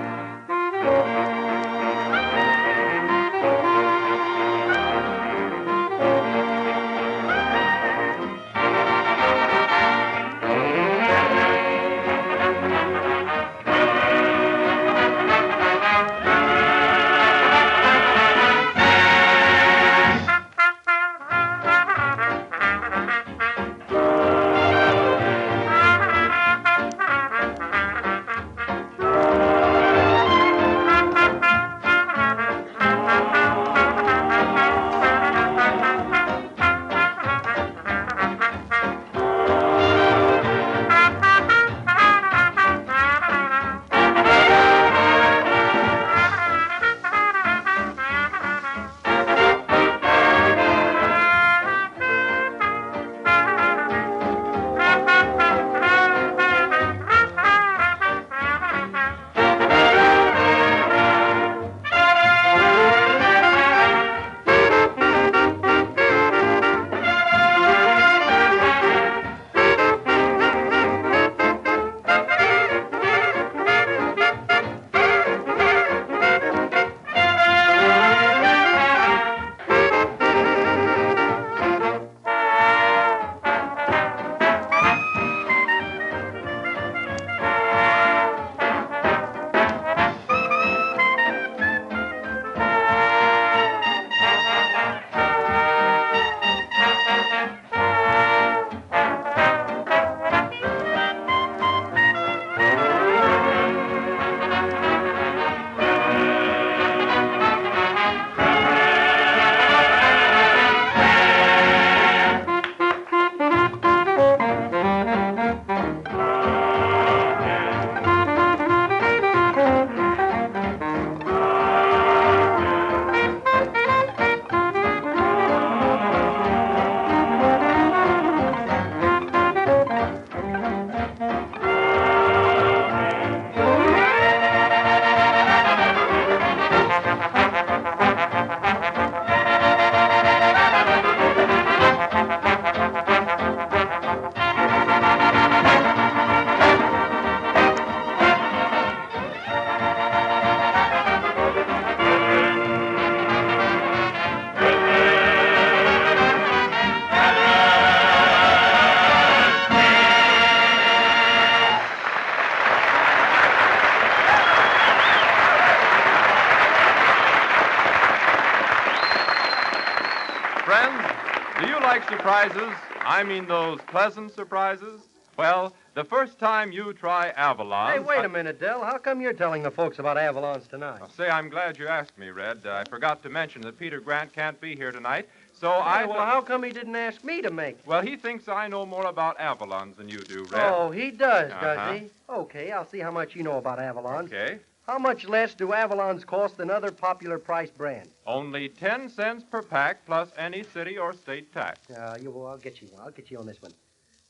like surprises, I mean those pleasant surprises, well, the first time you try Avalon... Hey, wait a minute, Del. How come you're telling the folks about Avalons tonight? Say, I'm glad you asked me, Red. I forgot to mention that Peter Grant can't be here tonight, so Well, how come he didn't ask me to make it? Well, he thinks I know more about Avalons than you do, Red. Oh, he does, Uh-huh. does he? Okay, I'll see how much you know about Avalons. Okay. How much less do Avalons cost than other popular price brands? Only 10 cents per pack plus any city or state tax. I'll get you one. I'll get you on this one.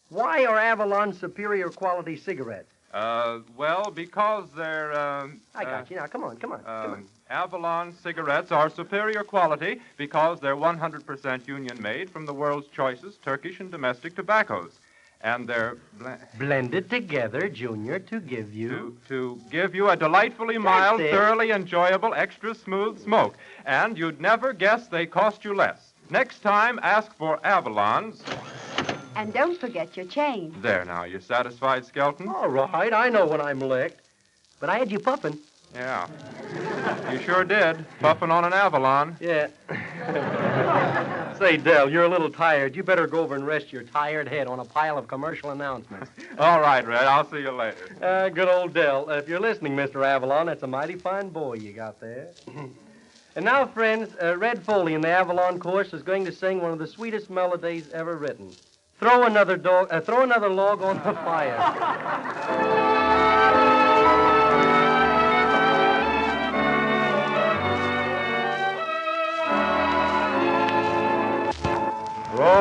Why are Avalon superior quality cigarettes? Well, because they're, I got you. Now, come on. Avalon cigarettes are superior quality because they're 100% union-made from the world's choicest Turkish and domestic tobaccos. And they're... Blended together, Junior, to give you... To give you a delightfully mild, thoroughly enjoyable, extra smooth smoke. And you'd never guess they cost you less. Next time, ask for Avalons. And don't forget your change. There now, you satisfied, Skelton? All right, I know when I'm licked. But I had you puffing. Yeah. You sure did. Puffing on an Avalon. Yeah. Say, Del, you're a little tired. You better go over and rest your tired head on a pile of commercial announcements. All right, Red. I'll see you later. Good old Del. If you're listening, Mr. Avalon, that's a mighty fine boy you got there. And now, friends, Red Foley in the Avalon Chorus is going to sing one of the sweetest melodies ever written. Throw another log on the fire. Throw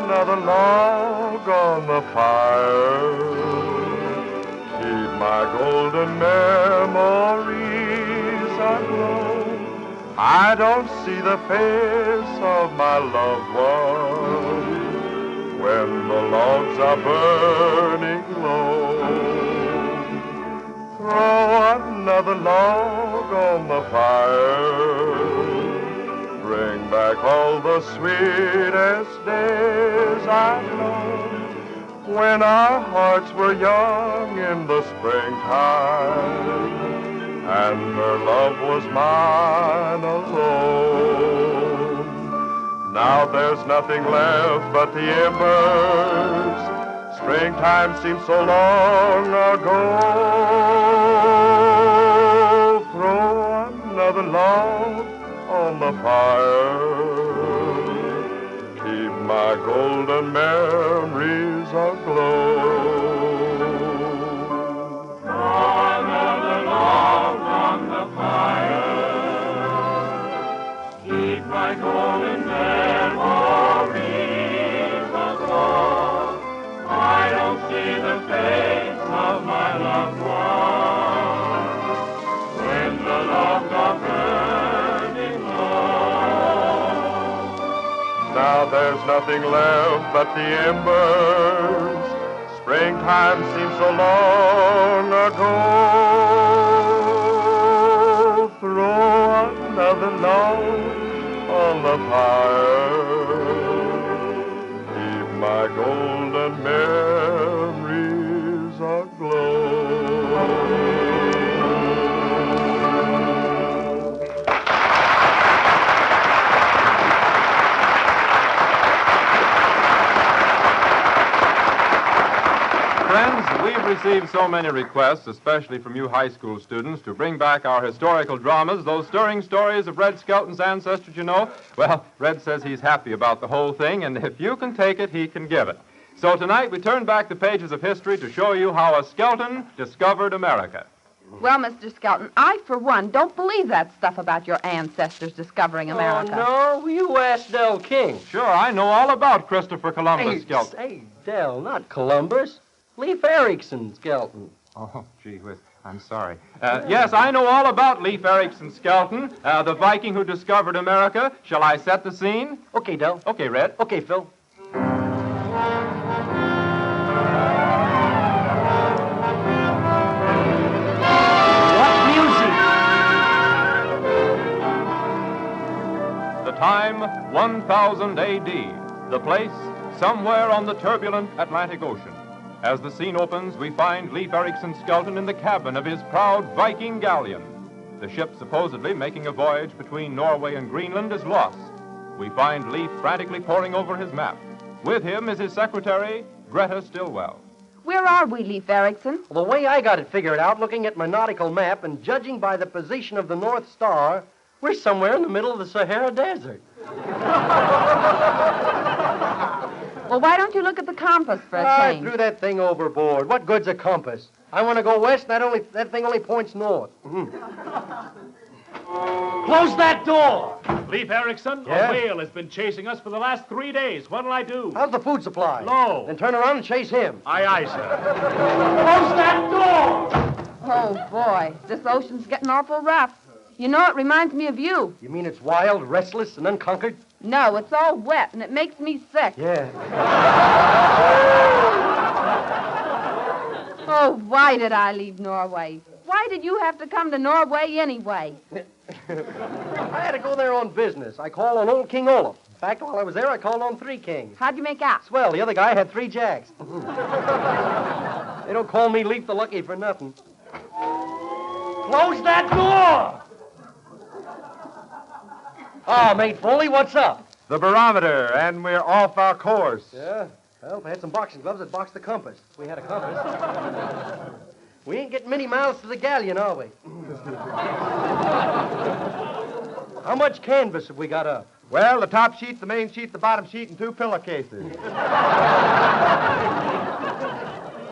another log on the fire. Keep my golden memories aglow. I don't see the face of my loved one when the logs are burning low. Throw another log on the fire. Bring back all the sweetest days I know, when our hearts were young in the springtime, and her love was mine alone. Now there's nothing left but the embers. Springtime seems so long ago. Throw another log on the fire. Keep my golden memories aglow. Another log on the fire. Keep my golden memories aglow. I don't see the face of my loved one when the logs are burning low. Now there's nothing left but the embers. Springtime seems so long ago. Throw another log on the fire. Keep my golden memories aglow. Friends, we've received so many requests, especially from you high school students, to bring back our historical dramas, those stirring stories of Red Skelton's ancestors, you know. Well, Red says he's happy about the whole thing, and if you can take it, he can give it. So tonight we turn back the pages of history to show you how a Skelton discovered America. Well, Mr. Skelton, I, for one, don't believe that stuff about your ancestors discovering America. Oh, no, you ask Del King. Sure, I know all about Christopher Columbus, Skelton. Hey, Del, not Columbus. Leif Erikson, Skelton. Oh, gee whiz, I'm sorry. Yes, I know all about Leif Erikson Skelton, the Viking who discovered America. Shall I set the scene? Okay, Del. Okay, Red. Okay, Phil. The time, 1000 A.D. The place, somewhere on the turbulent Atlantic Ocean. As the scene opens, we find Leif Erikson Skelton in the cabin of his proud Viking galleon. The ship supposedly making a voyage between Norway and Greenland is lost. we find Leaf frantically poring over his map. With him is his secretary, Greta Stillwell. Where are we, Leif Erikson? Well, the way I got it figured out, looking at my nautical map and judging by the position of the North Star, we're somewhere in the middle of the Sahara Desert. Well, why don't you look at the compass for a I change? threw that thing overboard. What good's a compass? I want to go west, and that thing only points north. Close that door! Leif Erikson, Yeah? a whale has been chasing us for the last 3 days. What'll I do? How's the food supply? Low. Then turn around and chase him. Aye, aye, sir. Close that door! Oh, boy, this ocean's getting awful rough. You know, it reminds me of you. You mean it's wild, restless, and unconquered? No, it's all wet, and it makes me sick. Yeah. Oh, why did I leave Norway? Why did you have to come to Norway anyway? I had to go there on business. I called on old King Olaf. In fact, while I was there, I called on 3 kings. How'd you make out? Swell, the other guy had 3 jacks. They don't call me Leaf the Lucky for nothing. Close that door! Oh, Mate Foley, what's up? The barometer, and we're off our course. Yeah? Well, if I had some boxing gloves, I'd box the compass. If we had a compass. We ain't getting many miles to the galleon, are we? How much canvas have we got up? Well, the top sheet, the main sheet, the bottom sheet, and 2 pillowcases.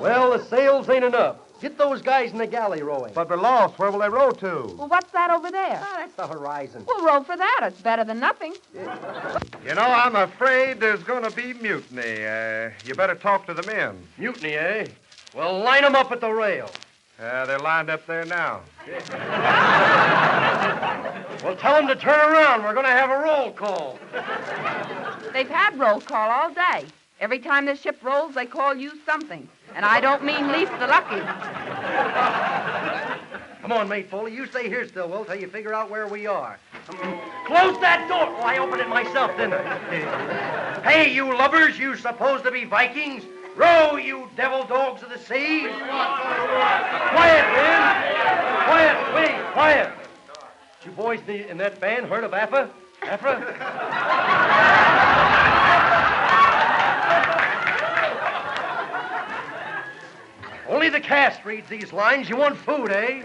Well, the sails ain't enough. Get those guys in the galley rowing. But we're lost. Where will they row to? Well, what's that over there? Ah, that's the horizon. We'll row for that. It's better than nothing. You know, I'm afraid there's going to be mutiny. You better talk to the men. Mutiny, eh? Well, line them up at the rail. They're lined up there now. Well, tell them to turn around. We're going to have a roll call. They've had roll call all day. Every time this ship rolls, they call you something. And I don't mean Leaf the Lucky. Come on, Mate Foley. You stay here, Stillwell, till you figure out where we are. Close that door. Oh, I opened it myself, didn't I? Hey, you lubbers, you supposed to be Vikings. Row, you devil dogs of the sea. Quiet, men. Quiet, please, quiet. You boys in that band heard of Affa? Only the cast reads these lines. You want food, eh?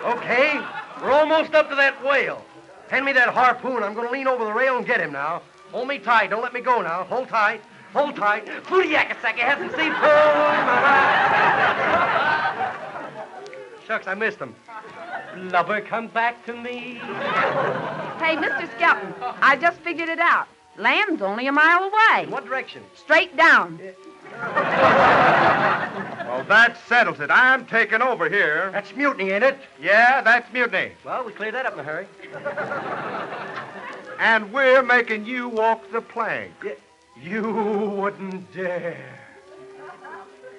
Okay. We're almost up to that whale. Hand me that harpoon. I'm going to lean over the rail and get him now. Hold me tight. Don't let me go now. Hold tight. Hold tight. Footy-yakasaki hasn't seen Shucks, I missed him. Lubber, come back to me. Hey, Mr. Skelton, I just figured it out. Land's only a mile away. In what direction? Straight down. Well, that settles it. I'm taking over here. That's mutiny, ain't it? Yeah, that's mutiny. Well, we cleared that up in a hurry. And we're making you walk the plank. You wouldn't dare.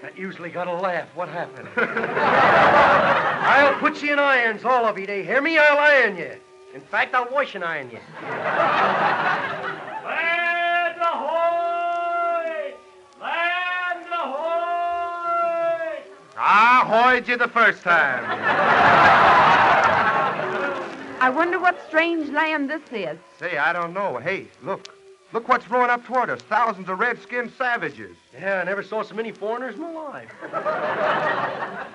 That usually got a laugh. What happened? I'll put you in irons, all of you. Do you hear me? I'll iron you. In fact, I'll wash and iron you. Land ahoy! Land ahoy! I hoyed you the first time. I wonder what strange land this is. Say, I don't know. Hey, look. Look what's rowing up toward us. Thousands of red-skinned savages. Yeah, I never saw so many foreigners in my life.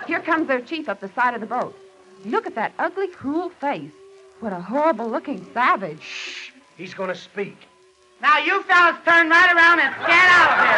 Here comes their chief up the side of the boat. Look at that ugly, cruel face. What a horrible-looking savage. Shh. He's going to speak. Now, you fellas turn right around and scat out of here.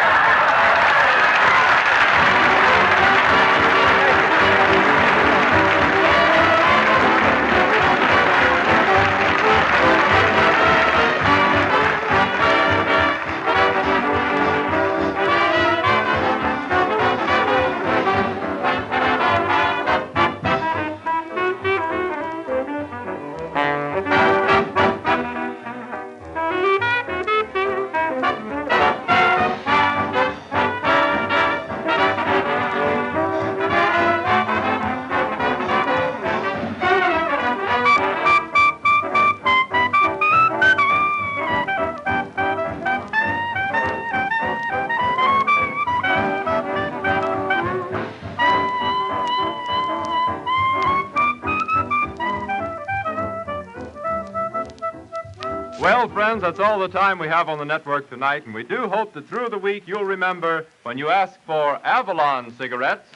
Well, friends, that's all the time we have on the network tonight, and we do hope that through the week you'll remember when you ask for Avalon cigarettes.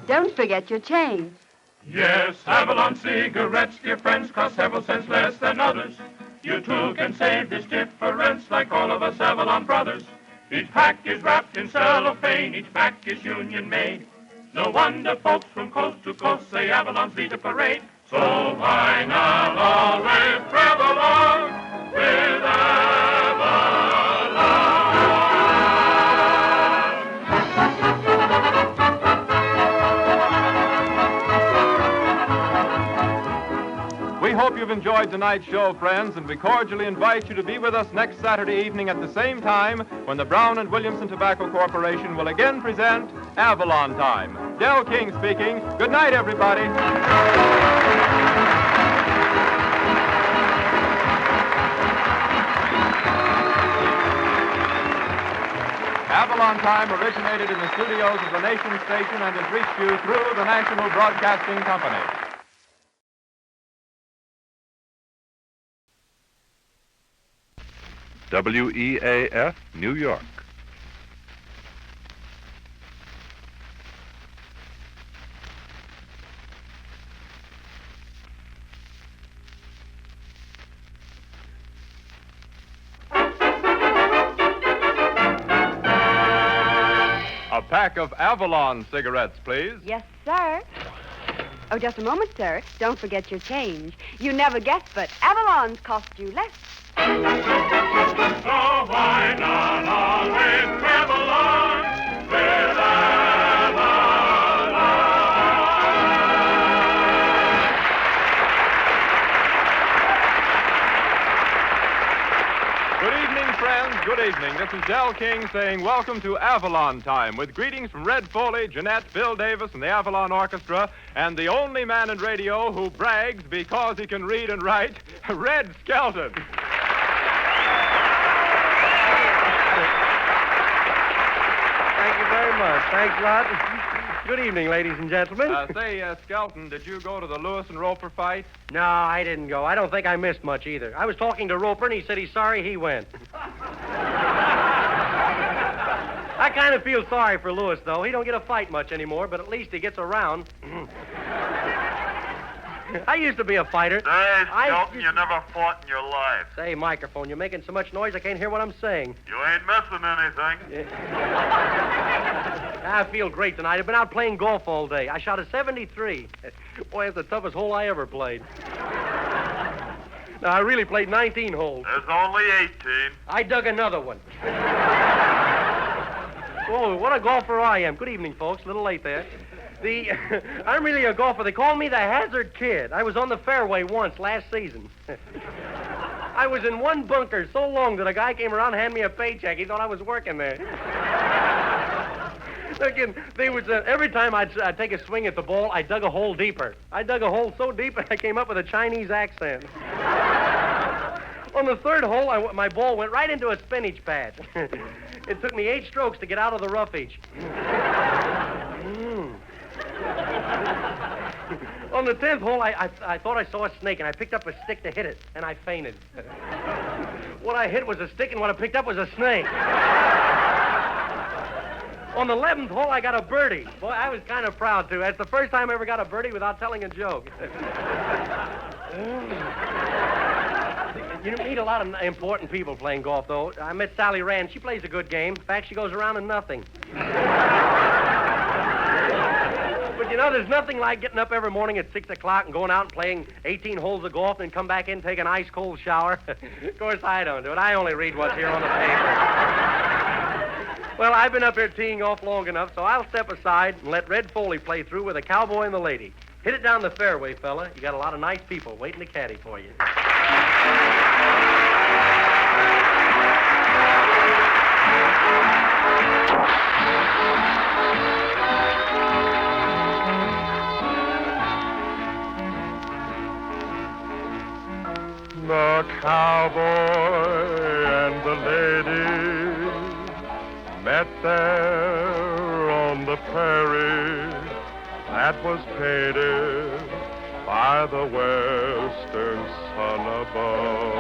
Don't forget your change. Yes, Avalon cigarettes, dear friends, cost several cents less than others. You too can save this difference like all of us Avalon brothers. Each pack is wrapped in cellophane, each pack is union made. No wonder folks from coast to coast say Avalon's lead the parade. So why not always travel on with We hope you've enjoyed tonight's show, friends, and we cordially invite you to be with us next Saturday evening at the same time when the Brown and Williamson Tobacco Corporation will again present Avalon Time. Del King speaking. Good night, everybody. Avalon Time originated in the studios of the Nation Station and has reached you through the National Broadcasting Company. WEAF, New York. A pack of Avalon cigarettes, please. Yes, sir. Oh, just a moment, sir. Don't forget your change. You never guessed, but Avalon's cost you less. So why not always travel on with Good evening, friends. Good evening. This is Del King saying welcome to Avalon Time with greetings from Red Foley, Jeanette, Bill Davis, and the Avalon Orchestra, and the only man in radio who brags because he can read and write, Red Skelton. Thank you very much. Thanks a lot. Good evening, ladies and gentlemen. Skelton, did you go to the Lewis and Roper fight? No, I didn't go. I don't think I missed much either. I was talking to Roper, and he said he's sorry he went. I kind of feel sorry for Lewis, though. He don't get a fight much anymore, but at least he gets around. I used to be a fighter. Hey, Skelton, you never fought in your life. Say, microphone, you're making so much noise I can't hear what I'm saying. You ain't missing anything. I feel great tonight. I've been out playing golf all day. I shot a 73. Boy, that's the toughest hole I ever played. No, I really played 19 holes. There's only 18. I dug another one. Oh, what a golfer I am. Good evening, folks. A little late there. I'm really a golfer. They call me the Hazard Kid. I was on the fairway once last season. I was in one bunker so long that a guy came around and handed me a paycheck. He thought I was working there. Again, every time I'd take a swing at the ball, I dug a hole deeper. I dug a hole so deep I came up with a Chinese accent. On the third hole, my ball went right into a spinach patch. It took me 8 strokes to get out of the roughage. On the 10th hole, I thought I saw a snake, and I picked up a stick to hit it, and I fainted. What I hit was a stick, and what I picked up was a snake. On the 11th hole, I got a birdie. Boy, I was kind of proud, too. That's the first time I ever got a birdie without telling a joke. You meet a lot of important people playing golf, though. I met Sally Rand. She plays a good game. In fact, she goes around in nothing. But, you know, there's nothing like getting up every morning at 6 o'clock and going out and playing 18 holes of golf and come back in and take an ice-cold shower. Of course, I don't do it. I only read what's here on the paper. Well, I've been up here teeing off long enough, so I'll step aside and let Red Foley play through with a cowboy and the lady. Hit it down the fairway, fella. You got a lot of nice people waiting to caddy for you. The cowboy and the lady met there on the prairie. That was painted by the western sun above.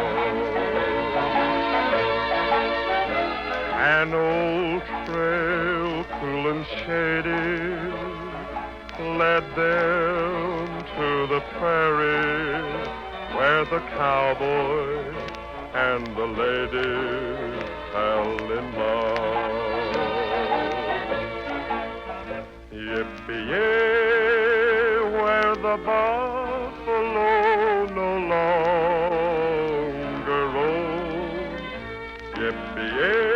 An old trail, cool and shady, led them to the prairie where the cowboy and the lady fell in love. Yippee-yay, where the buffalo no longer roam. Yippee-yay,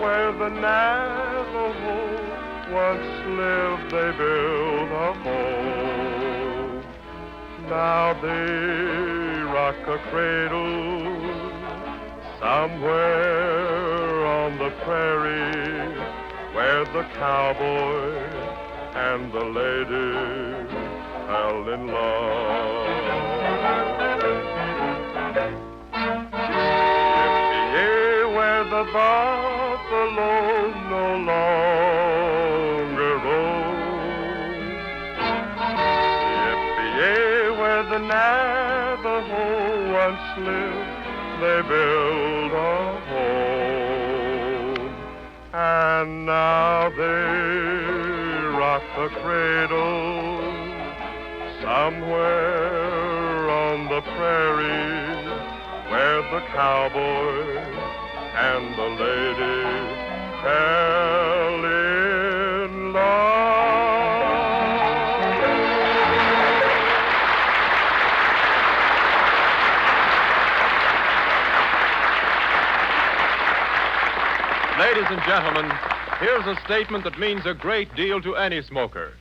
where the Navajo once lived, they built a home. Now they rock a cradle somewhere on the prairie where the cowboy and the lady fell in love. Yippee-yay, where the buffalo no longer roam. Yippee-yay, where the Navajo once lived, they built a home. And now they rock the cradle somewhere on the prairie where the cowboy and the lady fell in love. Ladies and gentlemen, here's a statement that means a great deal to any smoker.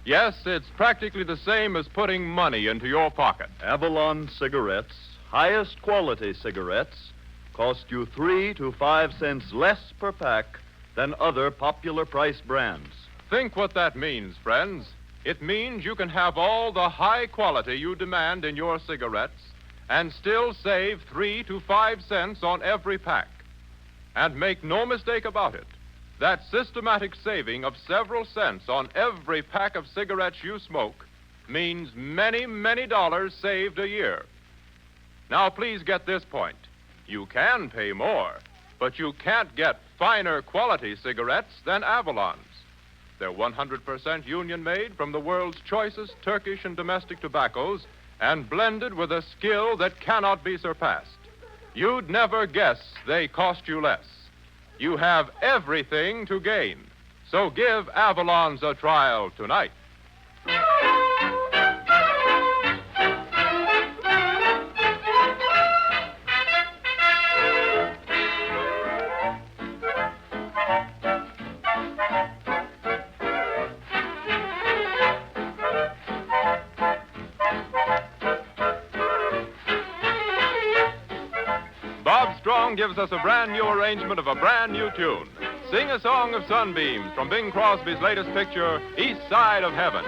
Yes, it's practically the same as putting money into your pocket. Avalon cigarettes, highest quality cigarettes, cost you 3 to 5 cents less per pack than other popular price brands. Think what that means, friends. It means you can have all the high quality you demand in your cigarettes and still save 3 to 5 cents on every pack. And make no mistake about it, that systematic saving of several cents on every pack of cigarettes you smoke means many, many dollars saved a year. Now, please get this point. You can pay more, but you can't get finer quality cigarettes than Avalon's. They're 100% union-made from the world's choicest Turkish and domestic tobaccos and blended with a skill that cannot be surpassed. You'd never guess they cost you less. You have everything to gain. So give Avalon's a trial tonight. Gives us a brand new arrangement of a brand new tune. Sing a Song of Sunbeams from Bing Crosby's latest picture, East Side of Heaven.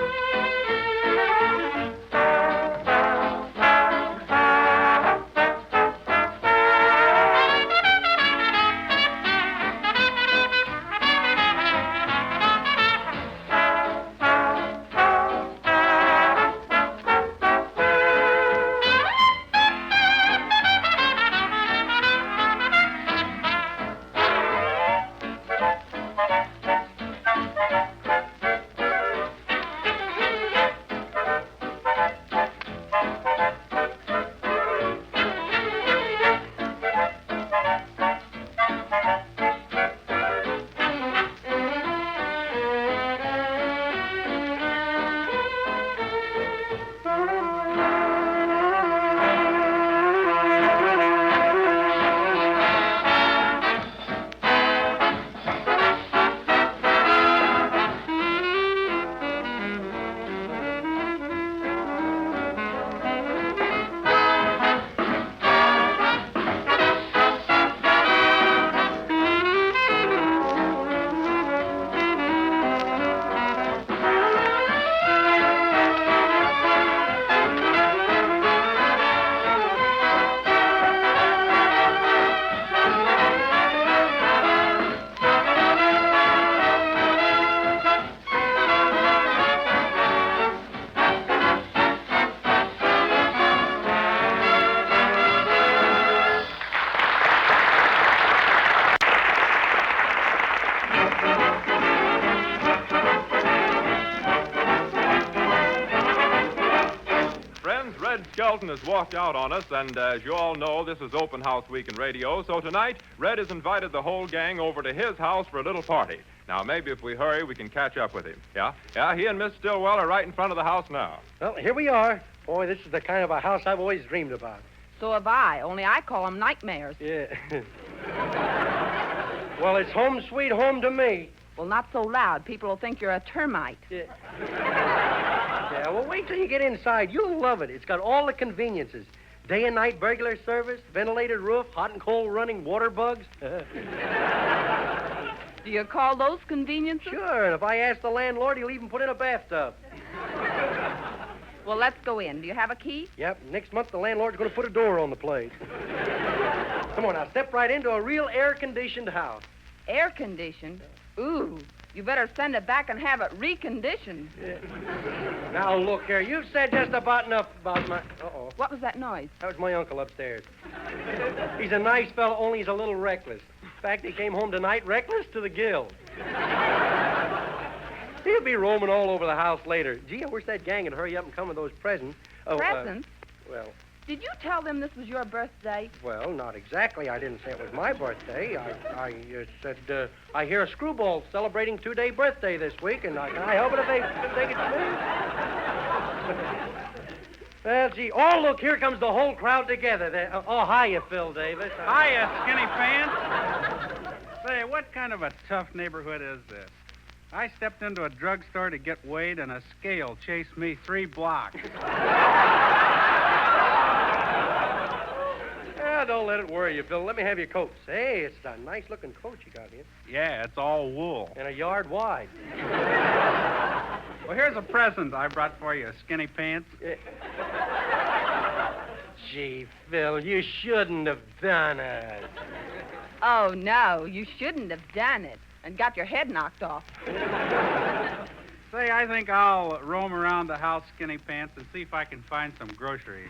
Red Skelton has walked out on us, and as you all know, this is Open House Week in radio, so tonight, Red has invited the whole gang over to his house for a little party. Now, maybe if we hurry, we can catch up with him. Yeah, he and Miss Stillwell are right in front of the house now. Well, here we are. Boy, this is the kind of a house I've always dreamed about. So have I, only I call them nightmares. Yeah. Well, it's home sweet home to me. Well, not so loud. People will think you're a termite. Yeah, well, wait till you get inside. You'll love it. It's got all the conveniences. Day and night burglar service, ventilated roof, hot and cold running water bugs. Do you call those conveniences? Sure, and if I ask the landlord, he'll even put in a bathtub. Well, let's go in. Do you have a key? Yep, next month the landlord's going to put a door on the place. Come on, now, step right into a real air-conditioned house. Air-conditioned? Ooh, you better send it back and have it reconditioned. Yeah. Now, look here, you've said just about enough about my... Uh-oh. What was that noise? That was my uncle upstairs. He's a nice fellow, only he's a little reckless. In fact, he came home tonight reckless to the gills. He'll be roaming all over the house later. Gee, I wish that gang would hurry up and come with those presents. Oh, Presents? Well, Did you tell them this was your birthday? well, not exactly. I didn't say it was my birthday. I said, I hear a screwball celebrating 2-day birthday this week, and can I help it if they get to me? Well, gee, oh, look, here comes the whole crowd together. Hiya, Phil Davis. Hiya, skinny pants. Say, what kind of a tough neighborhood is this? I stepped into a drugstore to get weighed, and a scale chased me 3 blocks. Yeah, don't let it worry you, Phil. Let me have your coat. Say, it's a nice-looking coat you got here. Yeah, it's all wool. And a yard wide. Well, here's a present I brought for you, skinny pants. Gee, Phil, you shouldn't have done it. Oh, no, you shouldn't have done it and got your head knocked off. Say, I think I'll roam around the house, skinny pants, and see if I can find some groceries.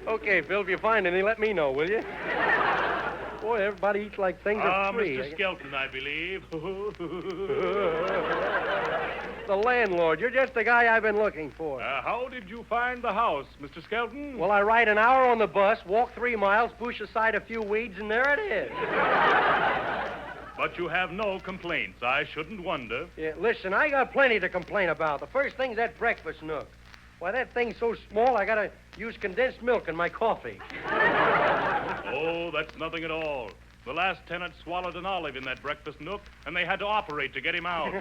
Okay, Phil, if you find any, let me know, will you? Boy, everybody eats like things are free. Mr. Skelton, I believe. The landlord. You're just the guy I've been looking for. How did you find the house, Mr. Skelton? Well, I ride an hour on the bus, walk 3 miles, push aside a few weeds, and there it is. But you have no complaints. I shouldn't wonder. Yeah, listen, I got plenty to complain about. The first thing's that breakfast nook. Why, that thing's so small, I gotta use condensed milk in my coffee. Oh, that's nothing at all. The last tenant swallowed an olive in that breakfast nook, and they had to operate to get him out.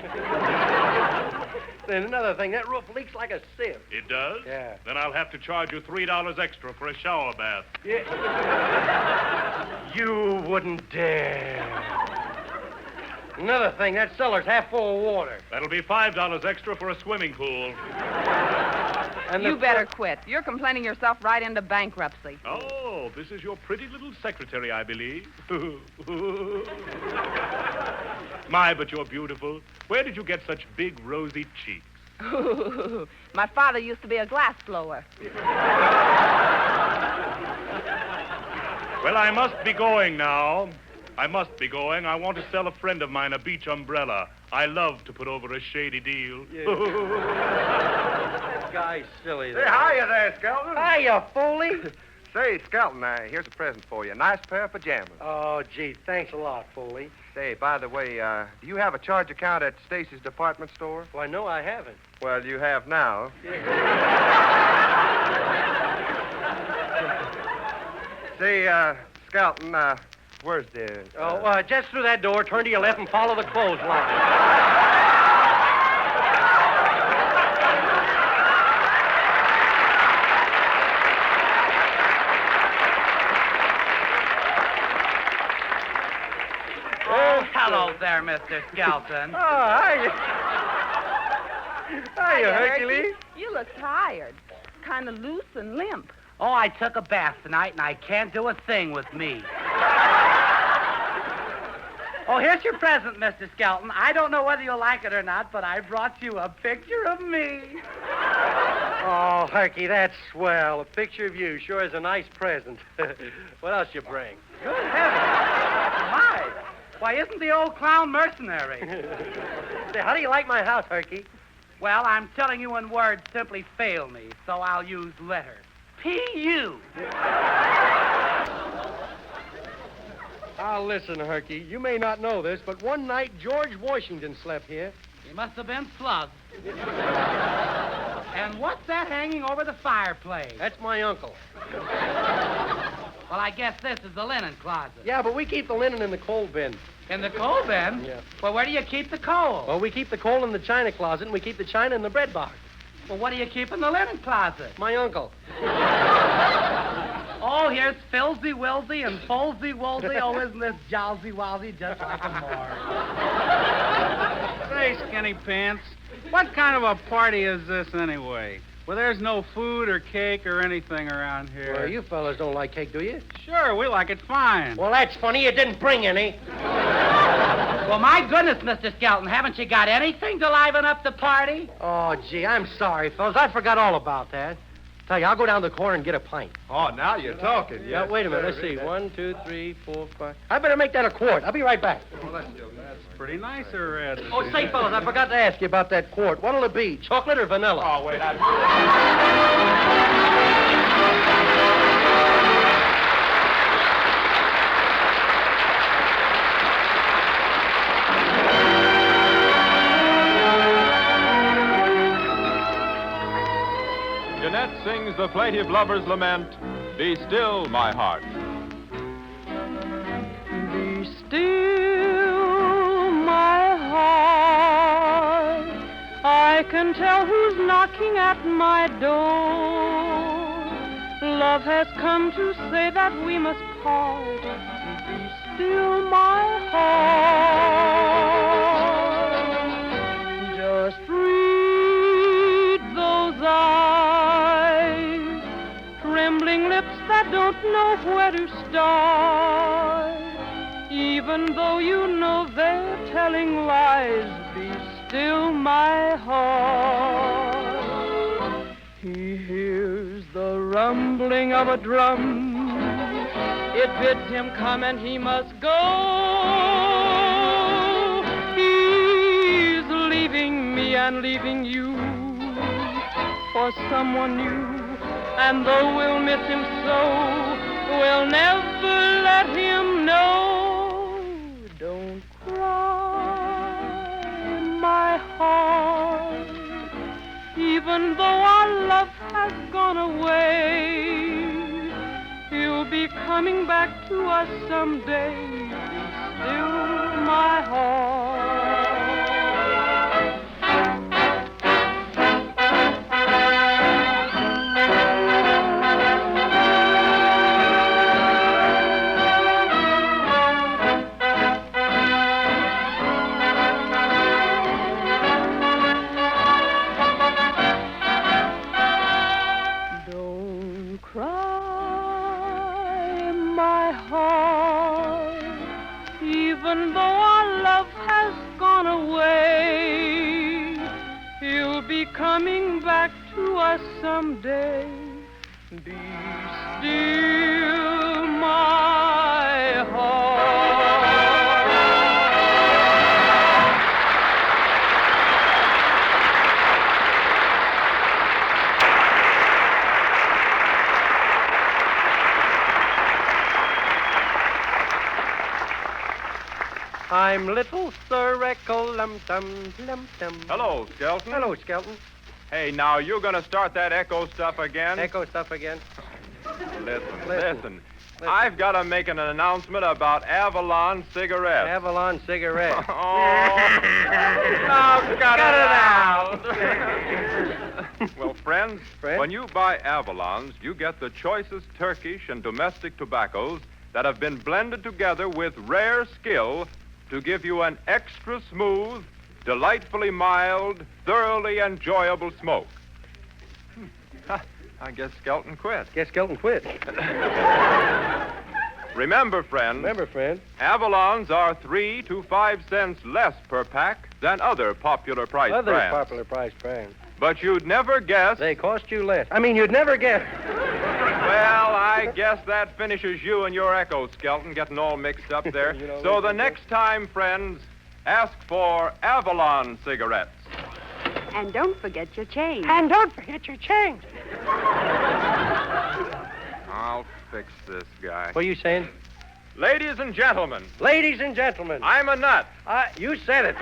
Then another thing, that roof leaks like a sieve. It does? Yeah. Then I'll have to charge you $3 extra for a shower bath. Yeah. You wouldn't dare. Another thing, that cellar's half full of water. That'll be $5 extra for a swimming pool. And you better quit. You're complaining yourself right into bankruptcy. Oh, this is your pretty little secretary, I believe. My, but you're beautiful. Where did you get such big, rosy cheeks? My father used to be a glass blower. Well, I must be going now. I must be going. I want to sell a friend of mine a beach umbrella. I love to put over a shady deal. Yeah. That guy's silly. Say, hiya there, Skelton. Hiya, Foley. Say, Skelton, here's a present for you. A nice pair of pajamas. Oh, gee, thanks a lot, Foley. Say, by the way, do you have a charge account at Stacy's department store? Why, no, I haven't. Well, you have now. Say, Skelton, where's the... just through that door, turn to your left and follow the clothesline. Oh, hello there, Mr. Skelton. Hiya, Hercules. You look tired. Kind of loose and limp. Oh, I took a bath tonight, and I can't do a thing with me. Oh, here's your present, Mr. Skelton. I don't know whether you'll like it or not, but I brought you a picture of me. Oh, Herky, that's swell. A picture of you sure is a nice present. What else you bring? Good heavens. My. Why, isn't the old clown mercenary? Say, how do you like my house, Herky? Well, I'm telling you in words simply fail me, so I'll use letters. P.U. Now, listen, Herky. You may not know this, but one night George Washington slept here. He must have been slugged. And what's that hanging over the fireplace? That's my uncle. Well, I guess this is the linen closet. Yeah, but we keep the linen in the coal bin. In the coal bin? Yeah. Well, where do you keep the coal? Well, we keep the coal in the china closet, and we keep the china in the bread box. Well, what do you keep in the linen closet? My uncle. Oh, here's Filsy Wilsy and Folsy Wolsy. Oh, isn't this Jowsy Wowsy just like a Moor? Say, Skinny Pants, what kind of a party is this anyway? Well, there's no food or cake or anything around here. Well, you fellas don't like cake, do you? Sure, we like it fine. Well, that's funny. You didn't bring any. Well, my goodness, Mr. Skelton, haven't you got anything to liven up the party? Oh, gee, I'm sorry, fellas. I forgot all about that. Tell you, I'll go down to the corner and get a pint. Oh, now you're talking. Now, wait a minute. Let's see. 1, 2, 3, 4, 5. I better make that a quart. I'll be right back. Well, that's pretty nice, Red. Oh, say, fellas, I forgot to ask you about that quart. What'll it be, chocolate or vanilla? Oh, wait, Jeanette sings the plaintive lover's lament, Be Still, My Heart. Be still, my heart. I can tell who's knocking at my door. Love has come to say that we must part. Be still, my heart. Just read those eyes, trembling lips that don't know where to start. Even though you know they're telling lies, be still, my heart. He hears the rumbling of a drum. It bids him come and he must go. He's leaving me and leaving you for someone new. And though we'll miss him so, we'll never let him know. Don't cry, my heart. Even though our love has gone away, he'll be coming back to us someday. Be still, my heart. Even though our love has gone away, he'll be coming back to us someday. Be still, my heart. I'm little Sir Echo-Lum-Tum, Lum-Tum. Hello, Skelton. Hello, Skelton. Hey, now, you gonna start that echo stuff again? Echo stuff again? Listen. I've got to make an announcement about Avalon cigarettes. Avalon cigarettes. Oh, now cut it out. Well, friends, when you buy Avalons, you get the choicest Turkish and domestic tobaccos that have been blended together with rare skill to give you an extra smooth, delightfully mild, thoroughly enjoyable smoke. I guess Skelton quit. Remember, friends. Avalons are 3 to 5 cents less per pack than other popular price brands. But you'd never guess. They cost you less. You'd never guess. Well, I guess that finishes you and your echo, Skelton, getting all mixed up there. So the next time, friends, ask for Avalon cigarettes. And don't forget your change. And don't forget your change. I'll fix this guy. What are you saying? Ladies and gentlemen. Ladies and gentlemen. I'm a nut. You said it.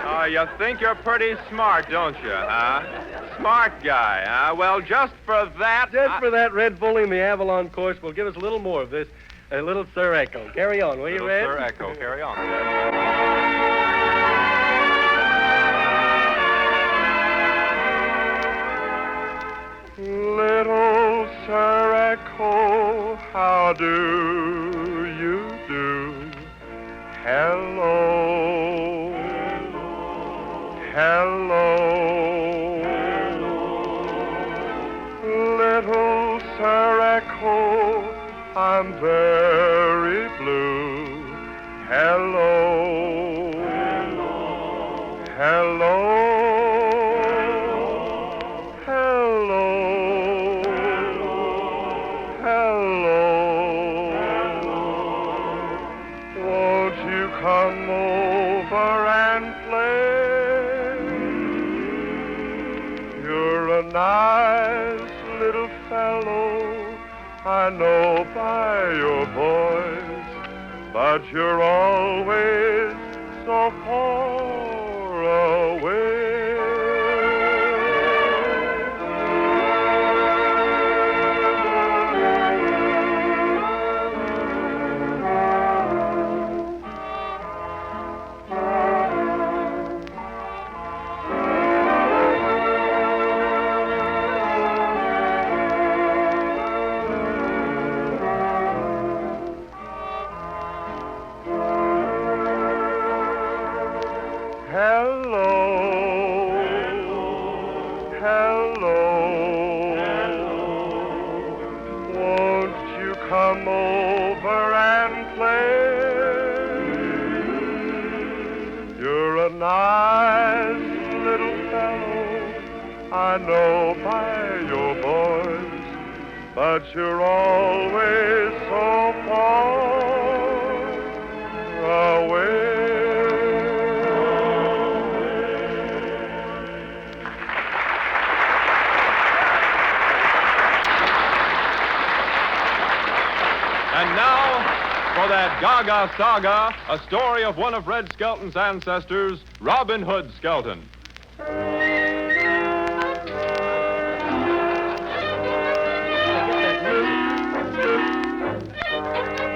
Oh, you think you're pretty smart, don't you, huh? Smart guy, huh? Well, just for that... For that, Red Bull in the Avalon course will give us a little more of this. A little Sir Echo. Carry on, will you, Red? Sir Echo, carry on. Little Sir Echo, how do you do? Hello. Hello. Little Sir Echo, I'm very blue. Hello. Hello. Come over and play. You're a nice little fellow, I know by your voice, but you're always so far away. Come over and play. You're a nice little fellow, I know by your voice, but you're always so far away. And now, for that Gaga saga, a story of one of Red Skelton's ancestors, Robin Hood Skelton.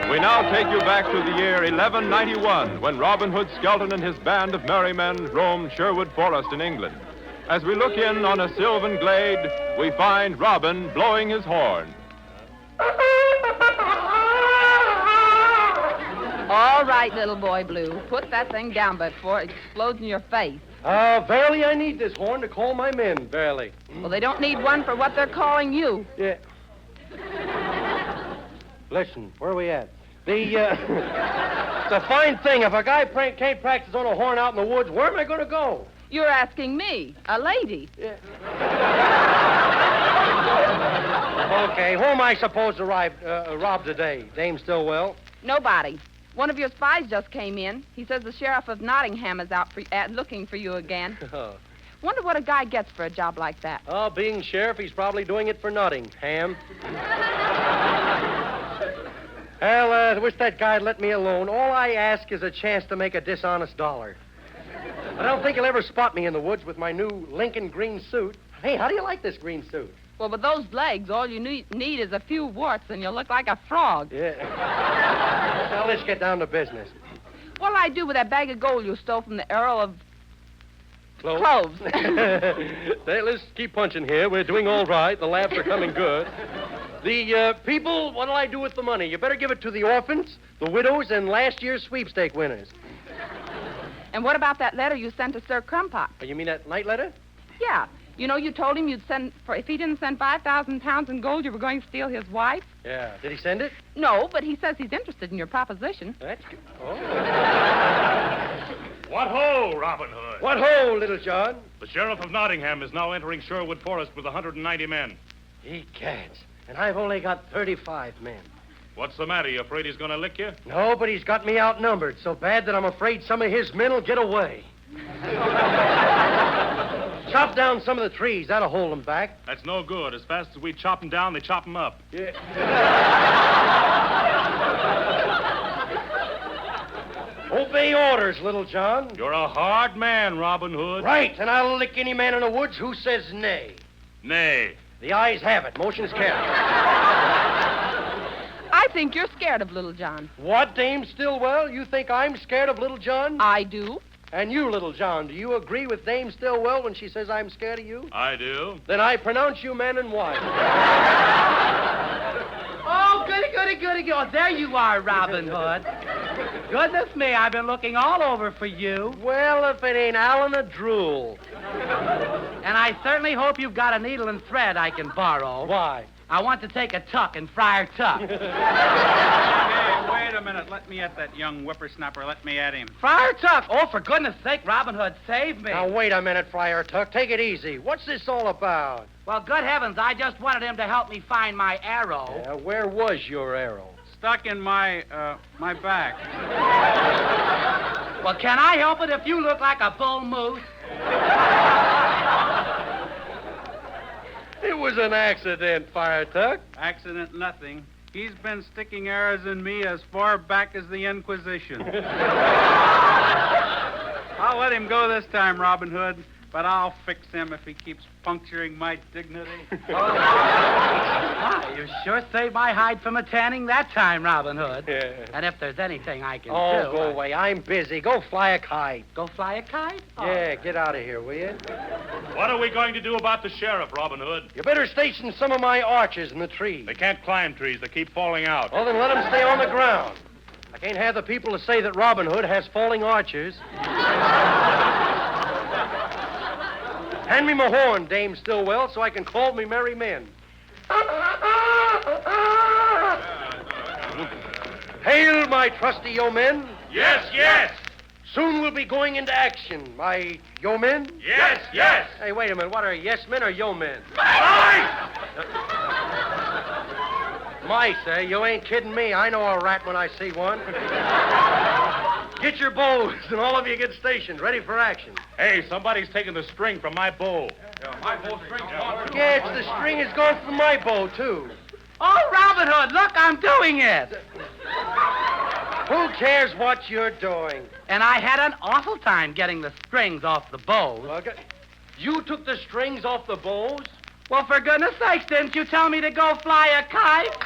We now take you back to the year 1191, when Robin Hood Skelton and his band of merry men roamed Sherwood Forest in England. As we look in on a sylvan glade, we find Robin blowing his horn. All right, little boy Blue. Put that thing down before it explodes in your face. Verily, I need this horn to call my men, verily. Well, they don't need one for what they're calling you. Yeah. Listen, where are we at? It's a fine thing. If a guy can't practice on a horn out in the woods, where am I going to go? You're asking me, a lady. Yeah. Okay, who am I supposed to rob today? Dame Stillwell? Nobody. One of your spies just came in. He says the sheriff of Nottingham is out looking for you again. Wonder what a guy gets for a job like that. Oh, being sheriff, he's probably doing it for Nottingham. Well, I wish that guy'd let me alone. All I ask is a chance to make a dishonest dollar. I don't think he'll ever spot me in the woods with my new Lincoln green suit. Hey, how do you like this green suit? Well, with those legs, all you need is a few warts and you'll look like a frog. Yeah. Now, let's get down to business. What'll I do with that bag of gold you stole from the Earl of... Cloves. Hey, let's keep punching here. We're doing all right. The laughs are coming good. The people, what'll I do with the money? You better give it to the orphans, the widows, and last year's sweepstake winners. And what about that letter you sent to Sir Crumpot? Oh, you mean that night letter? Yeah. You know, you told him you'd send, if he didn't send 5,000 pounds in gold, you were going to steal his wife? Yeah. Did he send it? No, but he says he's interested in your proposition. That's good. Oh. What ho, Robin Hood? What ho, Little John? The sheriff of Nottingham is now entering Sherwood Forest with 190 men. Egads. And I've only got 35 men. What's the matter? You afraid he's going to lick you? No, but he's got me outnumbered so bad that I'm afraid some of his men will get away. Chop chop down some of the trees. That'll hold them back. That's no good. As fast as we chop them down, they chop them up. Yeah. Obey orders, Little John. You're a hard man, Robin Hood. Right, and I'll lick any man in the woods who says nay. Nay. The ayes have it. Motion's carried. I think you're scared of Little John. What, Dame Stillwell? You think I'm scared of Little John? I do. And you, Little John, do you agree with Dame Stillwell when she says I'm scared of you? I do. Then I pronounce you man and wife. Oh, goody. Oh, there you are, Robin Hood. Goodness me, I've been looking all over for you. Well, if it ain't Alan a drool. And I certainly hope you've got a needle and thread I can borrow. Why? I want to take a tuck in Friar Tuck. Hey, wait a minute. Let me at that young whippersnapper. Let me at him. Friar Tuck! Oh, for goodness sake, Robin Hood, save me. Now, wait a minute, Friar Tuck. Take it easy. What's this all about? Well, good heavens, I just wanted him to help me find my arrow. Yeah, where was your arrow? Stuck in my back. Well, can I help it if you look like a bull moose? It was an accident, Friar Tuck. Accident nothing. He's been sticking arrows in me as far back as the Inquisition. I'll let him go this time, Robin Hood, but I'll fix him if he keeps puncturing my dignity. Why, you sure saved my hide from a tanning that time, Robin Hood. Yeah. And if there's anything I can do... Oh, go away. I'm busy. Go fly a kite. Go fly a kite? Yeah, get out of here, will you? What are we going to do about the sheriff, Robin Hood? You better station some of my archers in the trees. They can't climb trees. They keep falling out. Well, then let them stay on the ground. I can't have the people to say that Robin Hood has falling archers. Hand me my horn, Dame Stillwell, so I can call me merry men. Hail, my trusty yeomen. Yes, yes. Soon we'll be going into action, my yeomen. Yes, yes. Hey, wait a minute. What are yes men or yeomen? Mice, eh? You ain't kidding me. I know a rat when I see one. Get your bows, and all of you get stationed, ready for action. Hey, somebody's taking the string from my bow. My whole string's gone. Yeah, it's the string has gone from my bow, too. Oh, Robin Hood, look, I'm doing it. Who cares what you're doing? And I had an awful time getting the strings off the bows. Okay. You took the strings off the bows? Well, for goodness sakes, didn't you tell me to go fly a kite?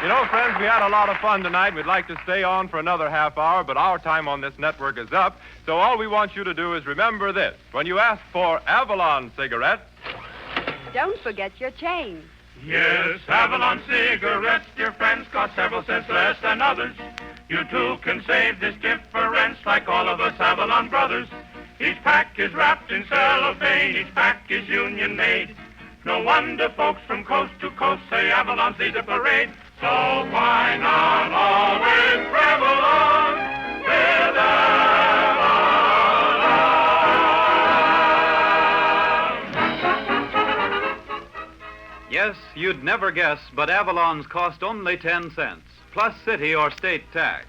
You know, friends, we had a lot of fun tonight. We'd like to stay on for another half hour, but our time on this network is up. So all we want you to do is remember this. When you ask for Avalon cigarettes, Don't forget your change. Yes, Avalon cigarettes, dear friends, cost several cents less than others. You too can save this difference like all of us Avalon brothers. Each pack is wrapped in cellophane, each pack is union made. No wonder folks from coast to coast say Avalon's lead the parade. So why not always travel on with Avalon? Yes, you'd never guess, but Avalon's cost only 10 cents, plus city or state tax.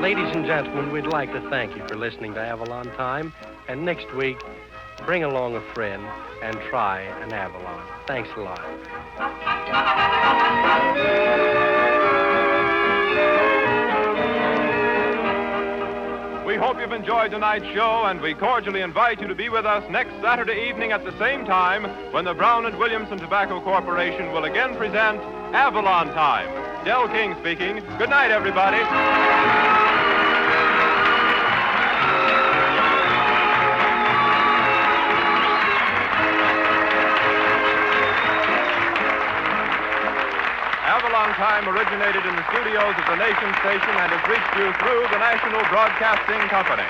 Ladies and gentlemen, we'd like to thank you for listening to Avalon Time. And next week, bring along a friend and try an Avalon. Thanks a lot. we hope you've enjoyed tonight's show, and we cordially invite you to be with us next Saturday evening at the same time when the Brown & Williamson Tobacco Corporation will again present Avalon Time. Del King speaking. Good night, everybody. Avalon Time originated in the studios of the Nation Station and has reached you through the National Broadcasting Company.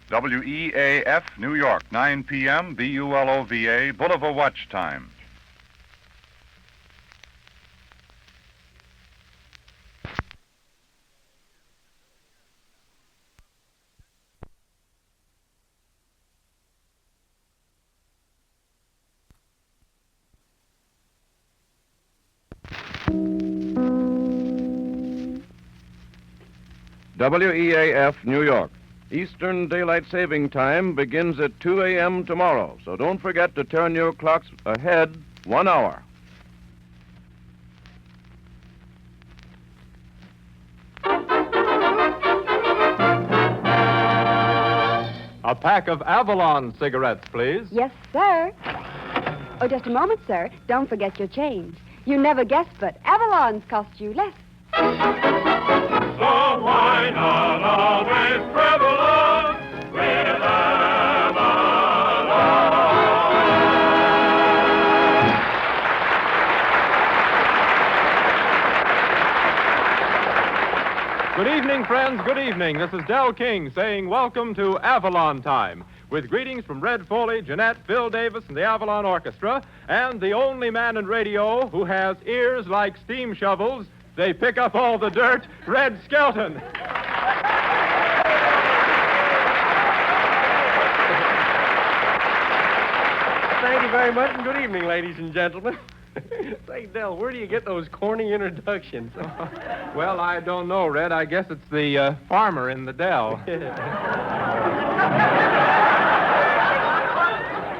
WEAF, New York, 9 p.m., BULOVA, Boulevard Watch Time. WEAF, New York. Eastern Daylight Saving Time begins at 2 a.m. tomorrow, so don't forget to turn your clocks ahead 1 hour. A pack of Avalon cigarettes, please. Yes, sir. Oh, just a moment, sir. Don't forget your change. You never guessed, but Avalon's cost you less. So why not always travel on with Avalon? Good evening, friends. Good evening. This is Del King saying welcome to Avalon Time. With greetings from Red Foley, Jeanette, Phil Davis, and the Avalon Orchestra, and the only man in radio who has ears like steam shovels. They pick up all the dirt, Red Skelton. Thank you very much, and good evening, ladies and gentlemen. Say, Del, where do you get those corny introductions? Well, I don't know, Red. I guess it's the farmer in the dell.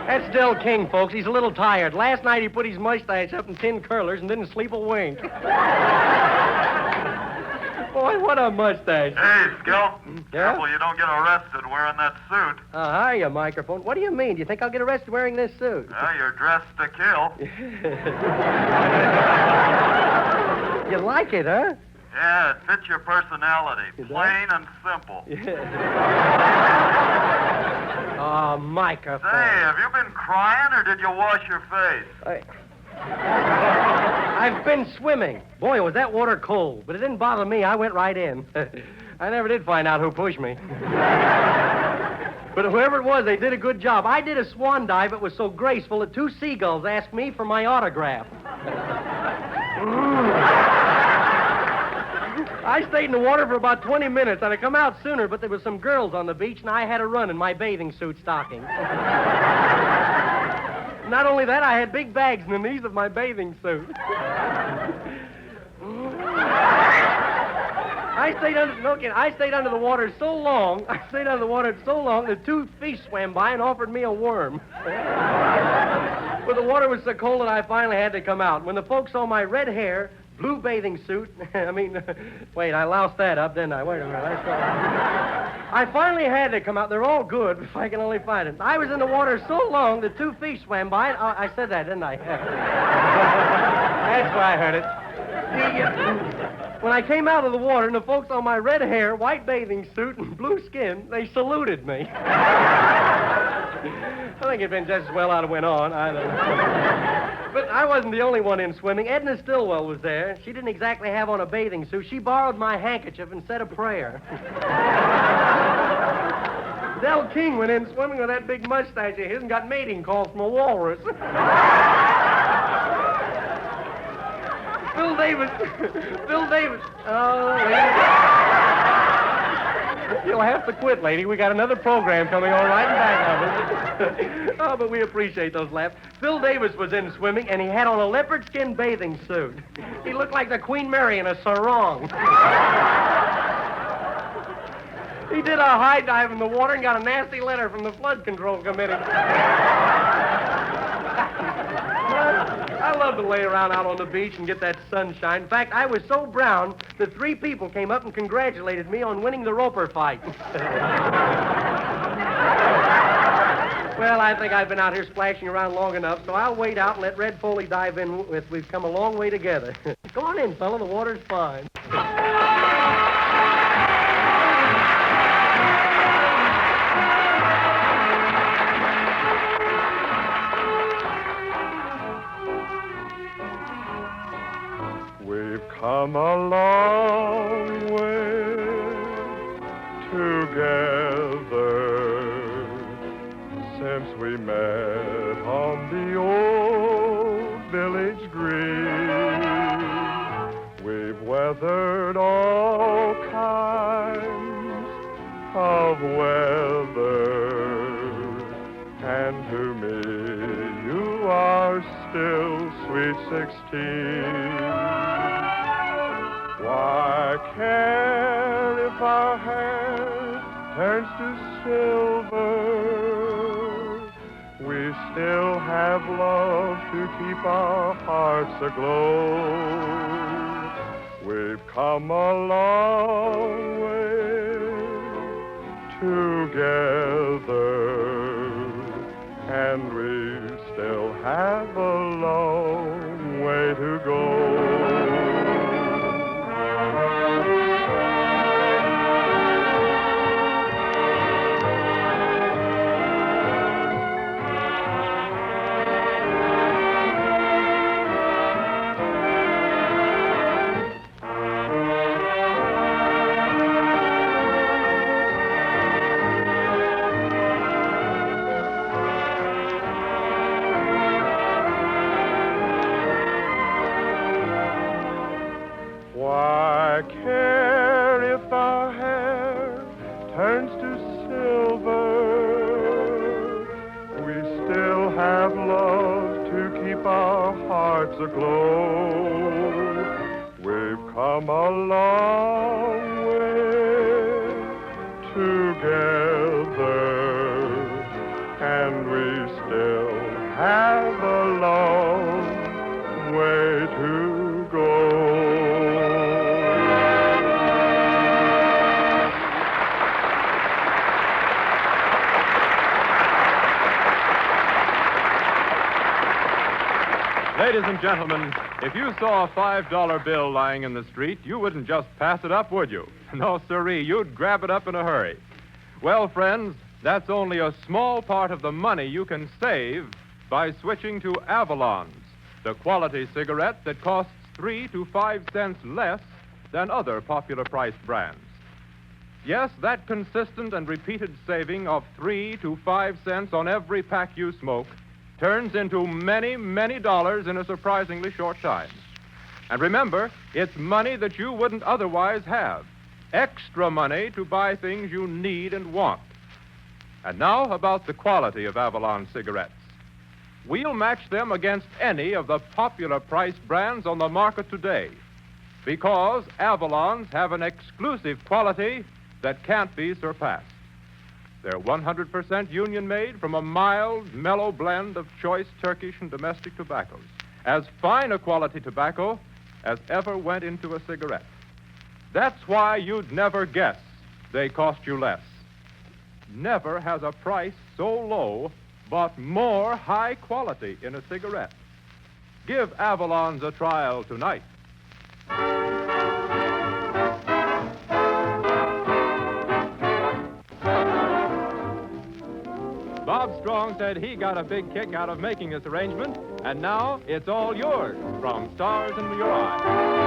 That's Del King, folks. He's a little tired. Last night he put his mustache up in 10 curlers and didn't sleep a wink. Boy, what a mustache. Hey, Skelton. Yeah? Careful you don't get arrested wearing that suit. Hiya, microphone. What do you mean? Do you think I'll get arrested wearing this suit? Well, you're dressed to kill. You like it, huh? Yeah, it fits your personality. Plain and simple. Oh, microphone. Say, have you been crying or did you wash your face? I've been swimming. Boy, was that water cold. But it didn't bother me. I went right in. I never did find out who pushed me. But whoever it was, they did a good job. I did a swan dive. It was so graceful that 2 seagulls asked me for my autograph. I stayed in the water for about 20 minutes, and I come out sooner, but there was some girls on the beach, and I had to run in my bathing suit stocking. Not only that, I had big bags in the knees of my bathing suit. I stayed under the water so long that 2 fish swam by and offered me a worm. But the water was so cold that I finally had to come out. When the folks saw my red hair, blue bathing suit. Wait, I loused that up, didn't I? Wait a minute. Let's go. I finally had to come out. They're all good, if I can only find it. I was in the water so long that 2 fish swam by. And, I said that, didn't I? That's why I heard it. When I came out of the water and the folks on my red hair, white bathing suit, and blue skin, they saluted me. I think it'd been just as well I'd have went on. I don't know. But I wasn't the only one in swimming. Edna Stillwell was there. She didn't exactly have on a bathing suit. She borrowed my handkerchief and said a prayer. Del King went in swimming with that big mustache of his and got mating calls from a walrus. Phil Davis. Oh, you'll have to quit, lady. We got another program coming on right in back of us. Oh, but we appreciate those laughs. Phil Davis was in swimming, and he had on a leopard skin bathing suit. He looked like the Queen Mary in a sarong. He did a high dive in the water and got a nasty letter from the flood control committee. I love to lay around out on the beach and get that sunshine. In fact, I was so brown that 3 people came up and congratulated me on winning the Roper fight. Well, I think I've been out here splashing around long enough, so I'll wait out and let Red Foley dive in with We've Come a Long Way Together. Go on in, fella. The water's fine. Come a long way together since we met on the old village green. We've weathered all kinds of weather, and to me you are still sweet 16. Why care if our hair turns to silver? We still have love to keep our hearts aglow. We've come a long way together, and we still have a long way to go. Why care if our hair turns to silver? We still have love to keep our hearts aglow. We've come a long way together, and we still have a long way to go. Ladies and gentlemen, if you saw a $5 bill lying in the street, you wouldn't just pass it up, would you? No, sirree, you'd grab it up in a hurry. Well, friends, that's only a small part of the money you can save by switching to Avalon's, the quality cigarette that costs 3 to 5 cents less than other popular priced brands. Yes, that consistent and repeated saving of 3 to 5 cents on every pack you smoke turns into many, many dollars in a surprisingly short time. And remember, it's money that you wouldn't otherwise have. Extra money to buy things you need and want. And now about the quality of Avalon cigarettes. We'll match them against any of the popular price brands on the market today, because Avalons have an exclusive quality that can't be surpassed. They're 100% union-made from a mild, mellow blend of choice Turkish and domestic tobaccos. As fine a quality tobacco as ever went into a cigarette. That's why you'd never guess they cost you less. Never has a price so low, but more high quality in a cigarette. Give Avalon's a trial tonight. Bob Strong said he got a big kick out of making this arrangement, and now it's all yours from Stars in Your Eyes.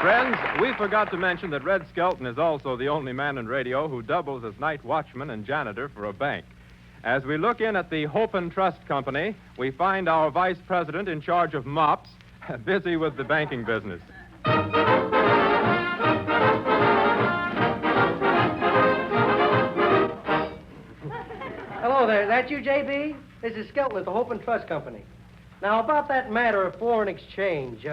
Friends, we forgot to mention that Red Skelton is also the only man in radio who doubles as night watchman and janitor for a bank. As we look in at the Hope and Trust Company, we find our vice president in charge of mops, busy with the banking business. Hello there. That you, J.B.? This is Skelton at the Hope and Trust Company. Now, about that matter of foreign exchange,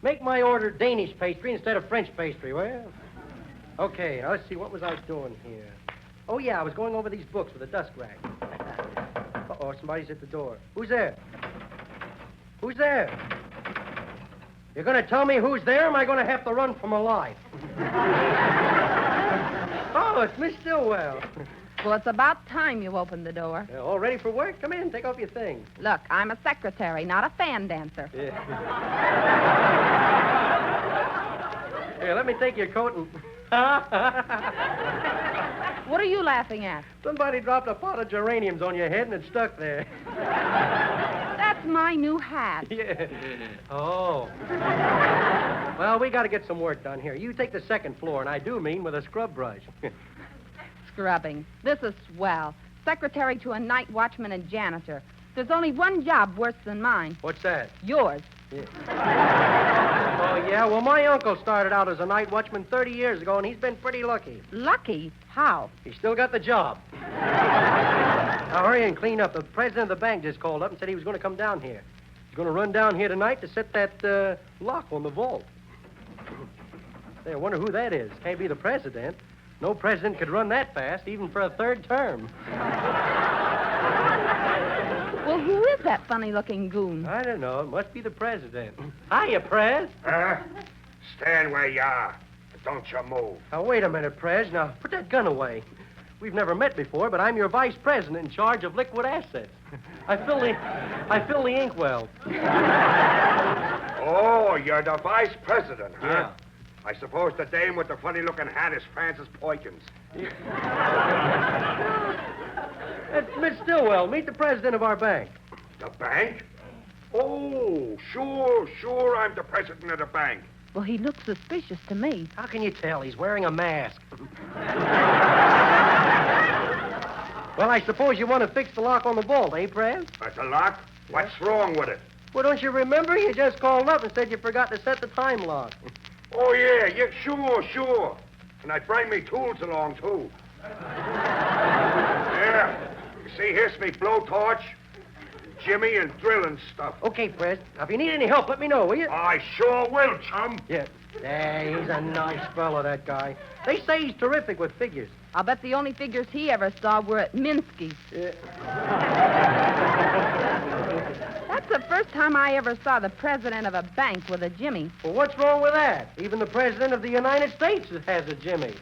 make my order Danish pastry instead of French pastry, will you? Okay, now let's see, what was I doing here? Oh, yeah, I was going over these books with a dust rag. Uh-oh, somebody's at the door. Who's there? Who's there? You're going to tell me who's there, or am I going to have to run for my life? Oh, it's Miss Stillwell. Well, it's about time you opened the door. All ready for work? Come in, take off your things. Look, I'm a secretary, not a fan dancer. Yeah. Here, let me take your coat and... What are you laughing at? Somebody dropped a pot of geraniums on your head and it stuck there. That's my new hat. Yeah. Oh. Well, we got to get some work done here. You take the second floor, and I do mean with a scrub brush. Scrubbing. This is swell. Secretary to a night watchman and janitor. There's only one job worse than mine. What's that? Yours. Yeah. Oh, yeah? Well, my uncle started out as a night watchman 30 years ago, and he's been pretty lucky. Lucky? How? He still got the job. Now, hurry and clean up. The president of the bank just called up and said he was going to come down here. He's going to run down here tonight to set that lock on the vault. Say, I wonder who that is. Can't be the president. No president could run that fast, even for a third term. Well, who is that funny-looking goon? I don't know. It must be the president. Hiya, Prez. Stand where you are. Don't you move. Now, wait a minute, Prez. Now, put that gun away. We've never met before, but I'm your vice president in charge of liquid assets. I fill the inkwell. Oh, you're the vice president, huh? Yeah. I suppose the dame with the funny-looking hat is Frances Poikins. It's Miss Stillwell. Meet the president of our bank. The bank? Oh, sure, I'm the president of the bank. Well, he looks suspicious to me. How can you tell? He's wearing a mask. Well, I suppose you want to fix the lock on the vault, eh, Prez? That's a lock? What's wrong with it? Well, don't you remember? You just called up and said you forgot to set the time lock. Oh, yeah, sure. And I bring me tools along, too. Yeah, See, here's me blowtorch, Jimmy, and drilling stuff. Okay, Pres. Now, if you need any help, let me know, will you? I sure will, chum. Yeah. He's a nice fellow, that guy. They say he's terrific with figures. I'll bet the only figures he ever saw were at Minsky's. That's the first time I ever saw the president of a bank with a Jimmy. Well, what's wrong with that? Even the president of the United States has a Jimmy.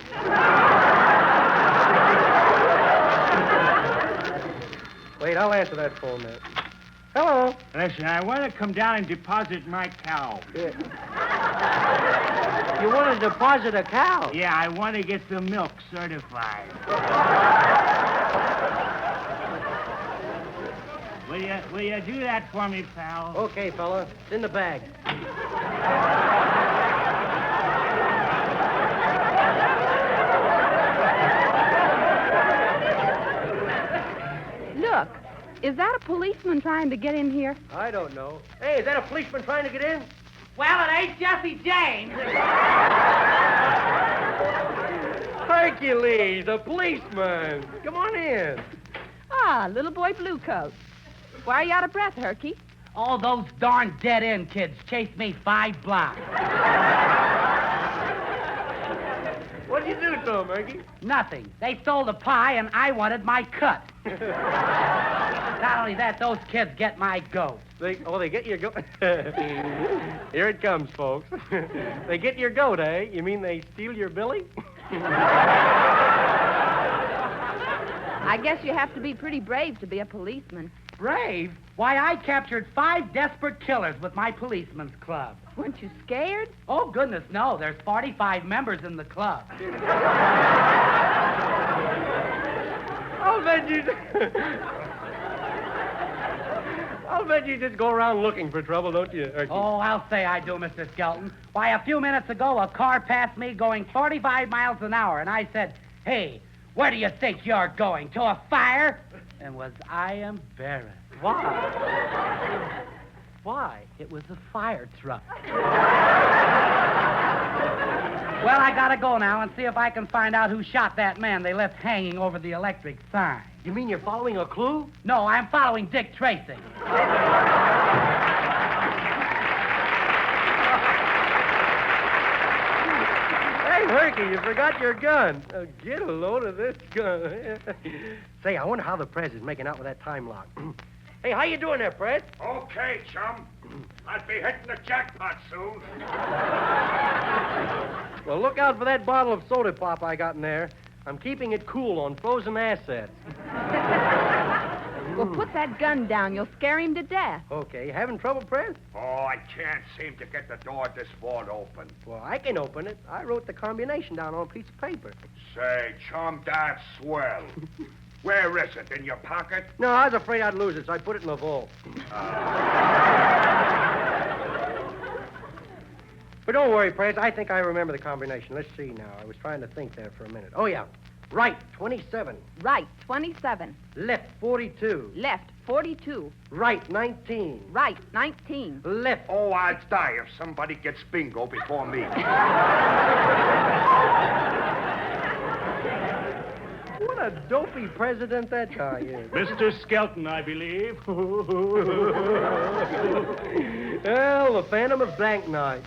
Wait, I'll answer that phone now. Hello. Listen, I want to come down and deposit my cow. Yeah. You want to deposit a cow? Yeah, I want to get the milk certified. Will you do that for me, pal? Okay, fella. It's in the bag. Look, is that a policeman trying to get in here? I don't know. Hey, is that a policeman trying to get in? Well, it ain't Jesse James. Hercules, a policeman. Come on in. Ah, little boy Bluecoat. Why are you out of breath, Herky? All those darn dead-end kids chased me 5 blocks. What'd you do to them, Herky? Nothing. They stole the pie, and I wanted my cut. Not only that, those kids get my goat. They get your goat? Here it comes, folks. They get your goat, eh? You mean they steal your billy? I guess you have to be pretty brave to be a policeman. Brave? Why, I captured 5 desperate killers with my policeman's club. Weren't you scared? Oh, goodness, no. There's 45 members in the club. I'll bet you just go around looking for trouble, don't you, Herky? Oh, I'll say I do, Mr. Skelton. Why, a few minutes ago, a car passed me going 45 miles an hour, and I said, "Hey, where do you think you're going? To a fire?" And was I embarrassed. Why? Why? It was a fire truck. Well, I gotta go now and see if I can find out who shot that man they left hanging over the electric sign. You mean you're following a clue? No, I'm following Dick Tracy. Hey, Herky, you forgot your gun. Get a load of this gun. Say, I wonder how the Prez is making out with that time lock. Hey, how you doing there, Prez? Okay, chum. I'll be hitting the jackpot soon. Well, look out for that bottle of soda pop I got in there. I'm keeping it cool on frozen assets. Well, put that gun down. You'll scare him to death. Okay, you having trouble, Prez? Oh, I can't seem to get the door this wall open. Well, I can open it. I wrote the combination down on a piece of paper. Say, chum, that's swell. Where is it? In your pocket? No, I was afraid I'd lose it, so I put it in the vault. But don't worry, Prez. I think I remember the combination. Let's see now. I was trying to think there for a minute. Oh, yeah. Right, 27. Right, 27. Left, 42. Left, 42. Right, 19. Right, 19. Left. Oh, I'll die if somebody gets bingo before me. What a dopey president that guy is. Mr. Skelton, I believe. Well, the Phantom of Bank Night.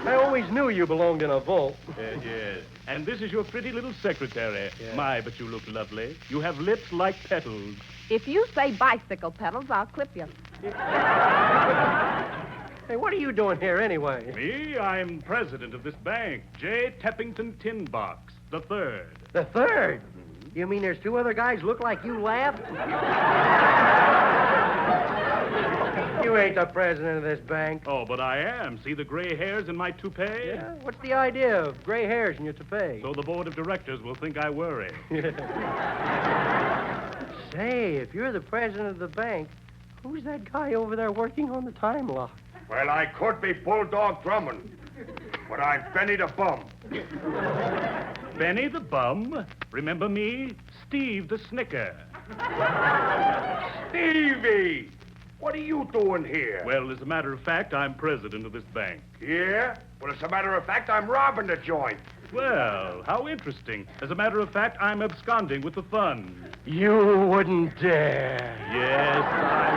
I always knew you belonged in a vault. Yes. And this is your pretty little secretary. Yeah. My, but you look lovely. You have lips like petals. If you say bicycle pedals, I'll clip you. Hey, what are you doing here anyway? Me? I'm president of this bank, J. Teppington Tin Box, the third. The third? You mean there's 2 other guys look like you laugh? You ain't the president of this bank. Oh, but I am. See the gray hairs in my toupee? Yeah? What's the idea of gray hairs in your toupee? So the board of directors will think I worry. Say, if you're the president of the bank, who's that guy over there working on the time lock? Well, I could be Bulldog Drummond, but I'm Benny the Bum. Benny the Bum? Remember me? Steve the Snicker. Stevie! What are you doing here? Well, as a matter of fact, I'm president of this bank. Yeah? Well, as a matter of fact, I'm robbing the joint. Well, how interesting. As a matter of fact, I'm absconding with the funds. You wouldn't dare. Yes, I will.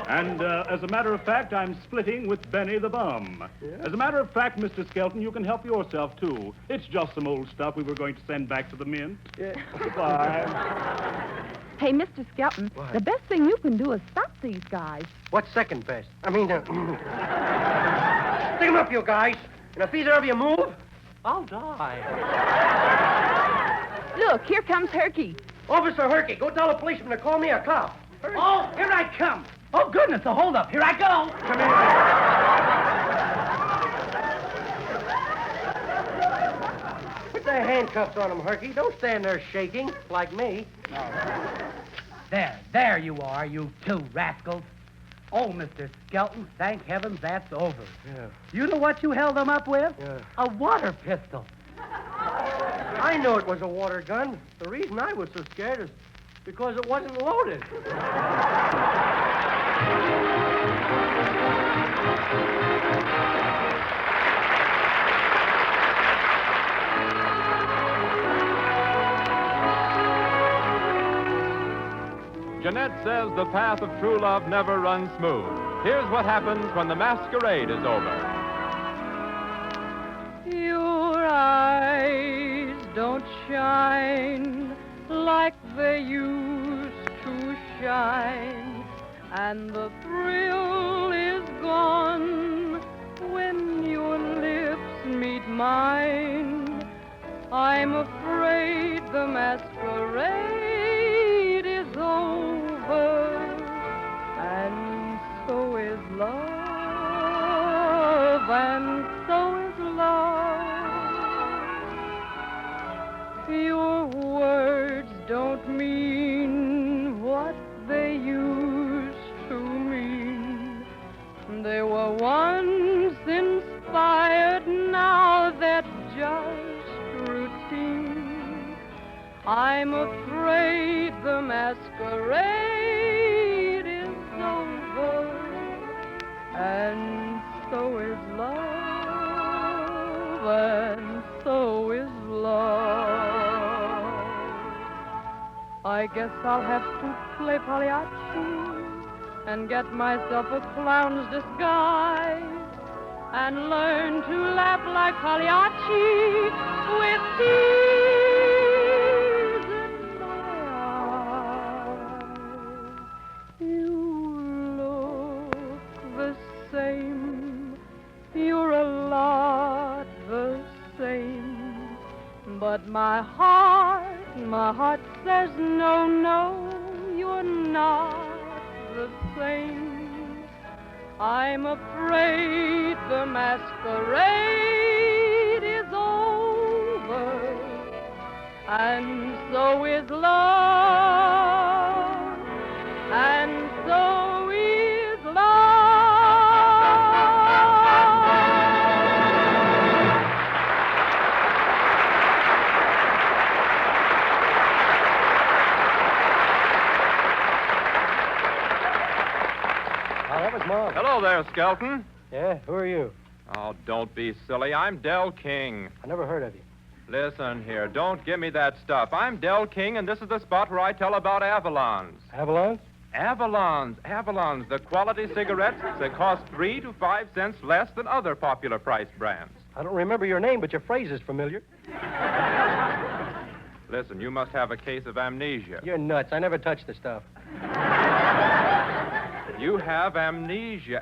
And as a matter of fact, I'm splitting with Benny the Bum. Yeah? As a matter of fact, Mr. Skelton, you can help yourself, too. It's just some old stuff we were going to send back to the mint. Yeah. Goodbye. Hey, Mr. Skelton, What? the best thing you can do is stop these guys. What's second best? I mean, stick 'em up, you guys. And if either of you move, I'll die. Look, here comes Herky. Officer Herky, go tell the policeman to call me a cop. Hurry. Oh, here I come. Oh, goodness, a hold-up. Here I go. Come here. Put the handcuffs on him, Herky. Don't stand there shaking like me. There you are, you two rascals. Oh, Mr. Skelton, thank heavens that's over. Yeah. You know what you held them up with? Yeah. A water pistol. I know it was a water gun. The reason I was so scared is because it wasn't loaded. Jeanette says the path of true love never runs smooth. Here's what happens when the masquerade is over. Your eyes don't shine like they used to shine, and the thrill is gone when your lips meet mine. I'm afraid the masquerade is over, and so is love, and so is love. Your words don't mean what they used to mean. They were once inspired, now they're just routine. I'm afraid the masquerade is over, and so is love, and so is love. I guess I'll have to play Pagliacci and get myself a clown's disguise and learn to laugh like Pagliacci with tears in my eyes. You look the same, you're a lot the same, but my heart says no, no, you're not the same. I'm afraid the masquerade is over, and so is love, and so is love. That was Mom. Hello there, Skelton. Yeah, who are you? Oh, don't be silly. I'm Del King. I never heard of you. Listen here, don't give me that stuff. I'm Del King, and this is the spot where I tell about Avalons. Avalon? Avalons, the quality cigarettes that cost 3 to 5 cents less than other popular price brands. I don't remember your name, but your phrase is familiar. Listen, you must have a case of amnesia. You're nuts. I never touched the stuff. You have amnesia,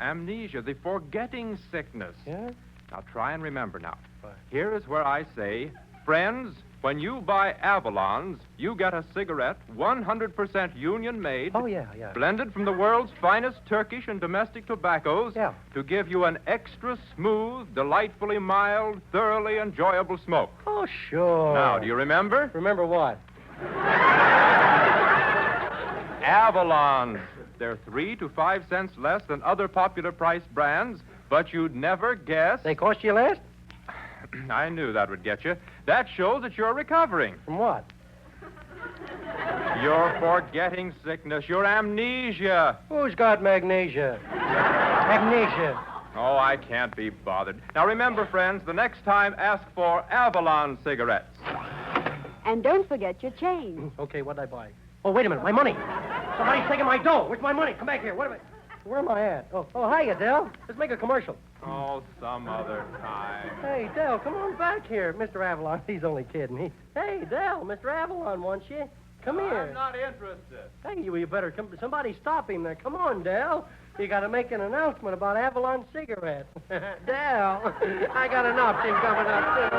the forgetting sickness. Yeah? Now try and remember now. What? Here is where I say, friends, when you buy Avalons, you get a cigarette 100% union made. Oh, yeah. Blended from the world's finest Turkish and domestic tobaccos. Yeah. To give you an extra smooth, delightfully mild, thoroughly enjoyable smoke. Oh, sure. Now, do you remember? Remember what? Avalons. They're 3 to 5 cents less than other popular price brands, but you'd never guess. They cost you less? I knew that would get you. That shows that you're recovering. From what? Your forgetting sickness, your amnesia. Who's got magnesia? Amnesia. Oh, I can't be bothered. Now, remember, friends, the next time, ask for Avalon cigarettes. And don't forget your change. Okay, what'd I buy? Oh, wait a minute, my money. Somebody's taking my dough. Where's my money? Come back here. Where am I at? Oh, hiya, Dell. Let's make a commercial. Oh, some other time. Hey, Dell, come on back here. Mr. Avalon, he's only kidding. Hey, Dell, Mr. Avalon wants you. Come here. I'm not interested. Hey, you better come. Somebody stop him there. Come on, Dell. You got to make an announcement about Avalon cigarettes. Dell, I got an option coming up,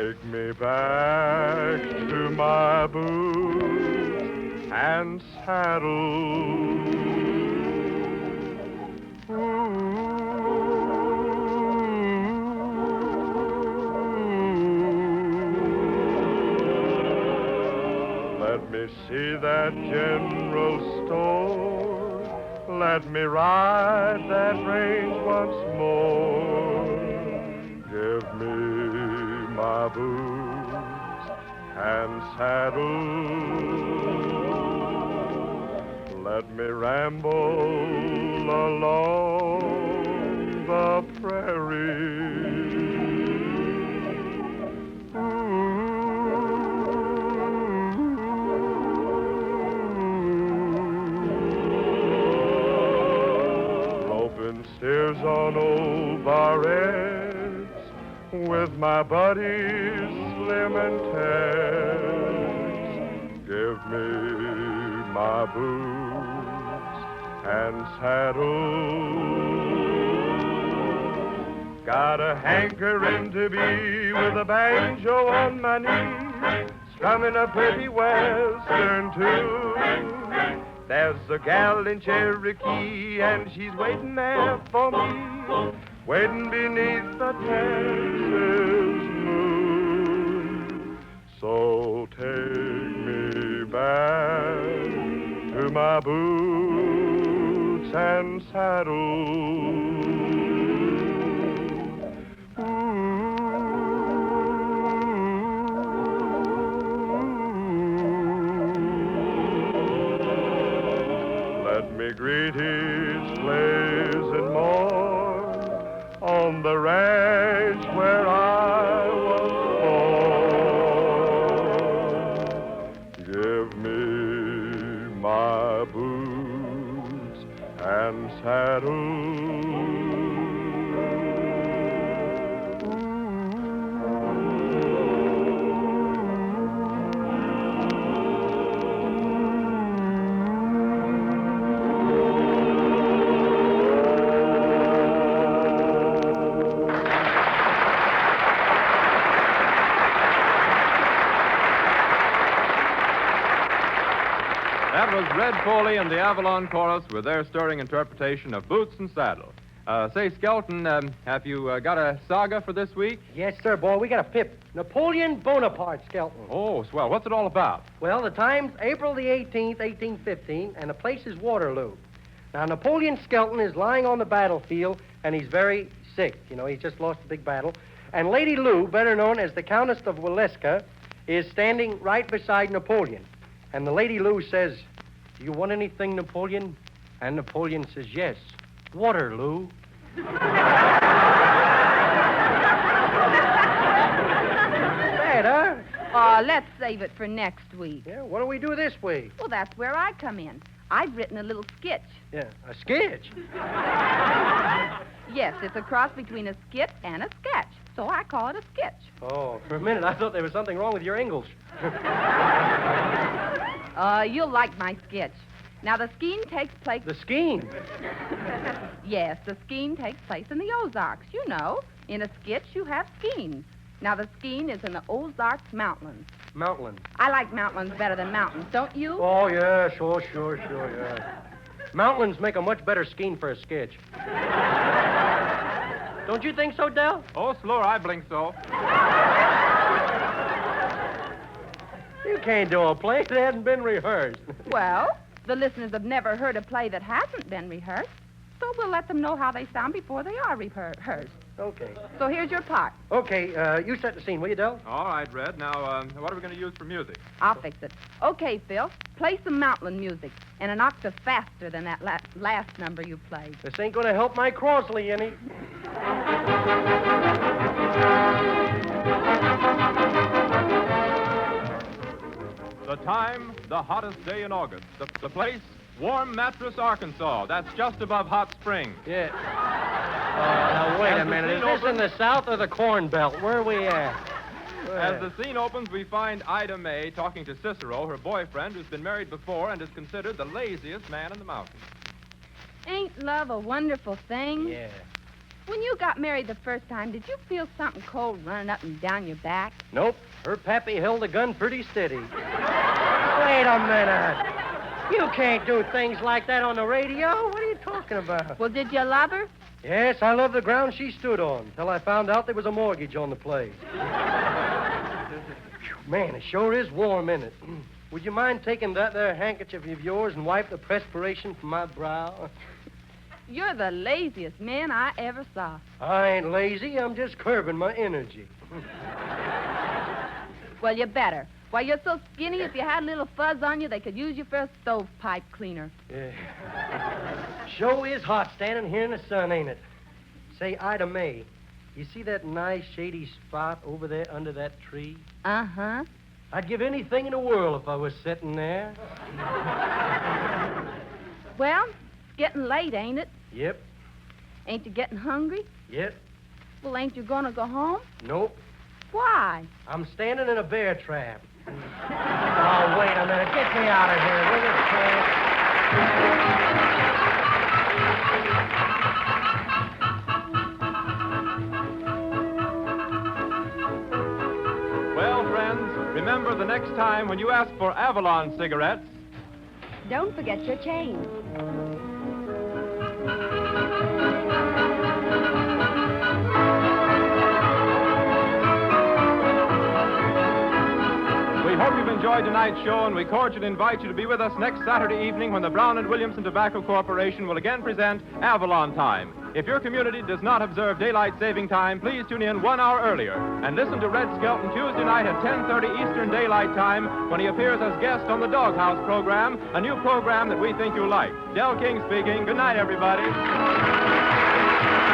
Take me back to my boots and saddle. Let me see that general store. Let me ride that range once more. Give me my boots and saddle. Let me ramble along the prairie. Roping steers on old barrettes with my buddies Slim and Ted. Give me my boots and saddle. Got a hankering to be with a banjo on my knee, strumming a pretty western tune. There's a gal in Cherokee, and she's waiting there for me, waiting beneath the Texas moon. So take me back to my boots and saddle. Let me greet his plays and more on the ranch where I was born. Give me my boots and saddle. That was Red Foley and the Avalon Chorus with their stirring interpretation of Boots and Saddle. Say, Skelton, have you got a saga for this week? Yes, sir, boy. We got a pip. Napoleon Bonaparte, Skelton. Oh, swell. What's it all about? Well, the time's April the 18th, 1815, and the place is Waterloo. Now, Napoleon Skelton is lying on the battlefield, and he's very sick. You know, he's just lost a big battle. And Lady Lou, better known as the Countess of Waleska, is standing right beside Napoleon. And the Lady Lou says, "Do you want anything, Napoleon?" And Napoleon says, "Yes, Waterloo." Bad, huh? Oh, let's save it for next week. Yeah, what do we do this week? Well, that's where I come in. I've written a little sketch. Yeah, a sketch. Yes, it's a cross between a skit and a sketch, so I call it a sketch. Oh, for a minute I thought there was something wrong with your English. You'll like my sketch. Now, the scheme takes place... The scheme? Yes, the scheme takes place in the Ozarks. You know, in a sketch you have schemes. Now, the scheme is in the Ozarks Mountains. Mountains. I like mountains better than mountains, don't you? Oh, yeah, sure, yeah. Mountains make a much better scheme for a sketch. Don't you think so, Del? Oh, Slur, I blink so. You can't do a play that hasn't been rehearsed. Well, the listeners have never heard a play that hasn't been rehearsed, so we'll let them know how they sound before they are rehearsed. Okay. So here's your part. Okay, you set the scene, will you, Del? All right, Red. Now, what are we going to use for music? I'll fix it. Okay, Phil, play some mountain music and an octave faster than that last number you played. This ain't gonna help my Crosley any. The time, the hottest day in August. The place, Warm Mattress, Arkansas. That's just above Hot Springs. Yeah. Now, wait a minute. Is this in the South or the Corn Belt? Where are we at? As the scene opens, we find Ida May talking to Cicero, her boyfriend, who's been married before and is considered the laziest man in the mountains. Ain't love a wonderful thing? Yeah. When you got married the first time, did you feel something cold running up and down your back? Nope. Her pappy held the gun pretty steady. Wait a minute. You can't do things like that on the radio. What are you talking about? Well, did you love her? Yes, I love the ground she stood on until I found out there was a mortgage on the place. Man, it sure is warm, isn't it? Would you mind taking that there handkerchief of yours and wipe the perspiration from my brow? You're the laziest man I ever saw. I ain't lazy. I'm just curbing my energy. Well, you better. Why, you're so skinny, if you had a little fuzz on you, they could use you for a stovepipe cleaner. Yeah. Sure is hot standing here in the sun, ain't it? Say, Ida May, you see that nice shady spot over there under that tree? Uh-huh. I'd give anything in the world if I was sitting there. Well, it's getting late, ain't it? Yep. Ain't you getting hungry? Yep. Well, ain't you gonna go home? Nope. Why? I'm standing in a bear trap. Oh, wait a minute. Get me out of here, will you, Well, friends, remember the next time when you ask for Avalon cigarettes, Don't forget your change. We hope you've enjoyed tonight's show, and we cordially invite you to be with us next Saturday evening when the Brown & Williamson Tobacco Corporation will again present Avalon Time. If your community does not observe daylight saving time, please tune in 1 hour earlier and listen to Red Skelton Tuesday night at 10:30 Eastern Daylight Time when he appears as guest on the Doghouse program, a new program that we think you'll like. Del King speaking. Good night, everybody.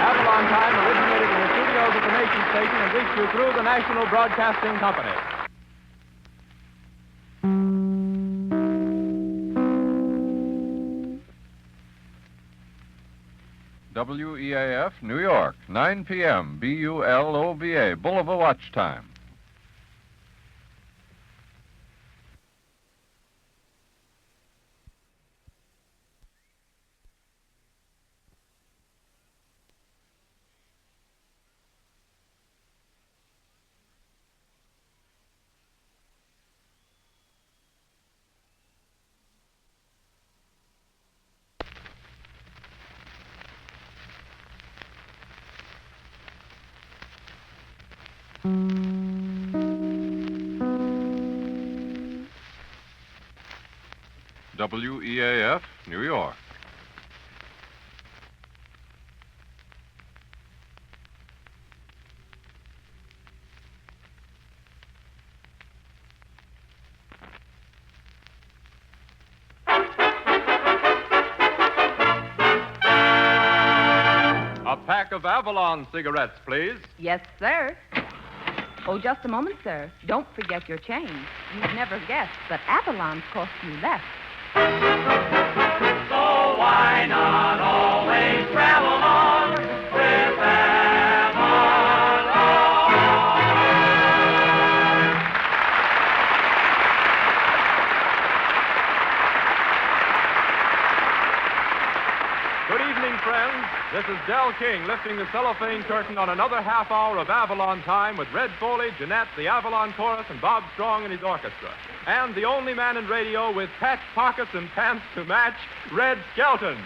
Avalon Time originated in the studios of the Nation Station and reached you through the National Broadcasting Company. WEAF, New York, 9 p.m., BULOVA, Boulevard Watch Time. WEAF, New York. A pack of Avalon cigarettes, please. Yes, sir. Oh, just a moment, sir. Don't forget your change. You'd never guess, but Avalon's cost you less. So why not always travel on with Avalon? Good evening, friends. This is Del King lifting the cellophane curtain on another half hour of Avalon Time with Red Foley, Jeanette, the Avalon Chorus, and Bob Strong and his orchestra. And the only man in radio with patch pockets and pants to match, Red Skelton.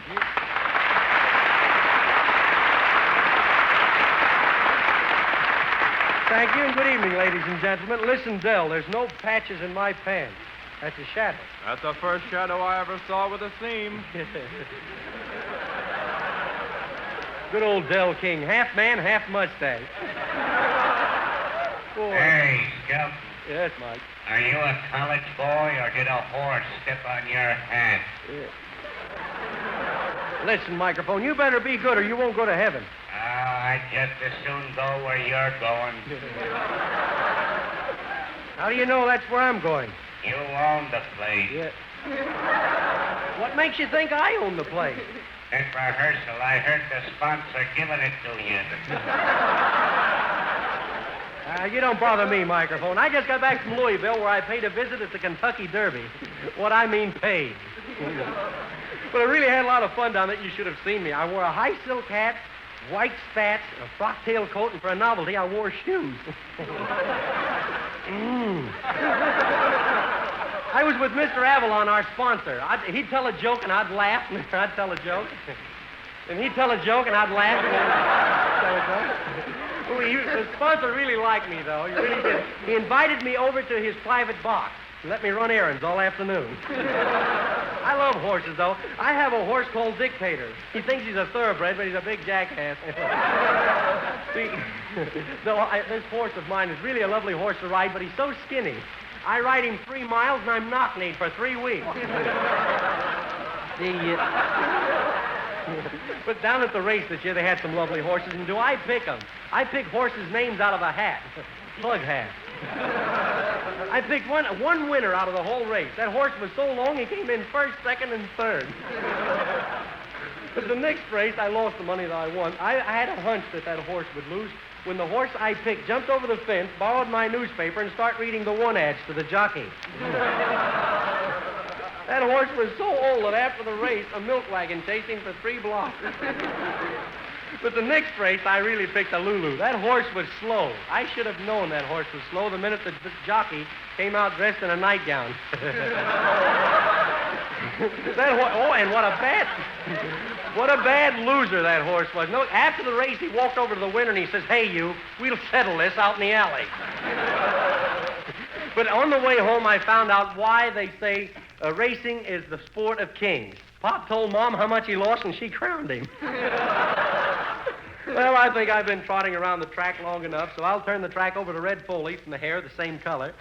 Thank you, and good evening, ladies and gentlemen. Listen, Del, there's no patches in my pants. That's a shadow. That's the first shadow I ever saw with a seam. Good old Del King, half man, half mustache. Boy. Hey, Skelton. Yes, Mike. Are you a college boy, or did a horse step on your hat? Listen, microphone, you better be good or you won't go to heaven. I'd just as soon go where you're going. How do you know that's where I'm going? You own the place. Yeah. What makes you think I own the place? At rehearsal, I heard the sponsor giving it to you. You don't bother me, microphone. I just got back from Louisville where I paid a visit at the Kentucky Derby. What I mean paid. But I really had a lot of fun down there. You should have seen me. I wore a high silk hat, white spats, a frock tail coat, and for a novelty, I wore shoes. I was with Mr. Avalon, our sponsor. He'd tell a joke and I'd laugh, and I'd tell a joke. And he'd tell a joke and I'd laugh, and I'd tell a joke. The sponsor really liked me, though. He really did. He invited me over to his private box and let me run errands all afternoon. I love horses, though. I have a horse called Dictator. He thinks he's a thoroughbred, but he's a big jackass. See, this horse of mine is really a lovely horse to ride, but he's so skinny. I ride him 3 miles, and I'm knock-kneed for 3 weeks. But down at the race this year, they had some lovely horses, and do I pick them? I pick horses' names out of a hat. Plug hat. I picked one winner out of the whole race. That horse was so long, he came in first, second, and third. But the next race, I lost the money that I won. I had a hunch that horse would lose. When the horse I picked jumped over the fence, borrowed my newspaper, and started reading the one ads to the jockey. That horse was so old that after the race, a milk wagon chased him for 3 blocks. But the next race, I really picked a Lulu. That horse was slow. I should have known that horse was slow the minute the jockey came out dressed in a nightgown. And what a bad loser that horse was. No, after the race, he walked over to the winner and he says, "Hey, you, we'll settle this out in the alley." But on the way home, I found out why they say racing is the sport of kings. Pop told Mom how much he lost, and she crowned him. Well, I think I've been trotting around the track long enough, so I'll turn the track over to Red Foley from the hair, the same color.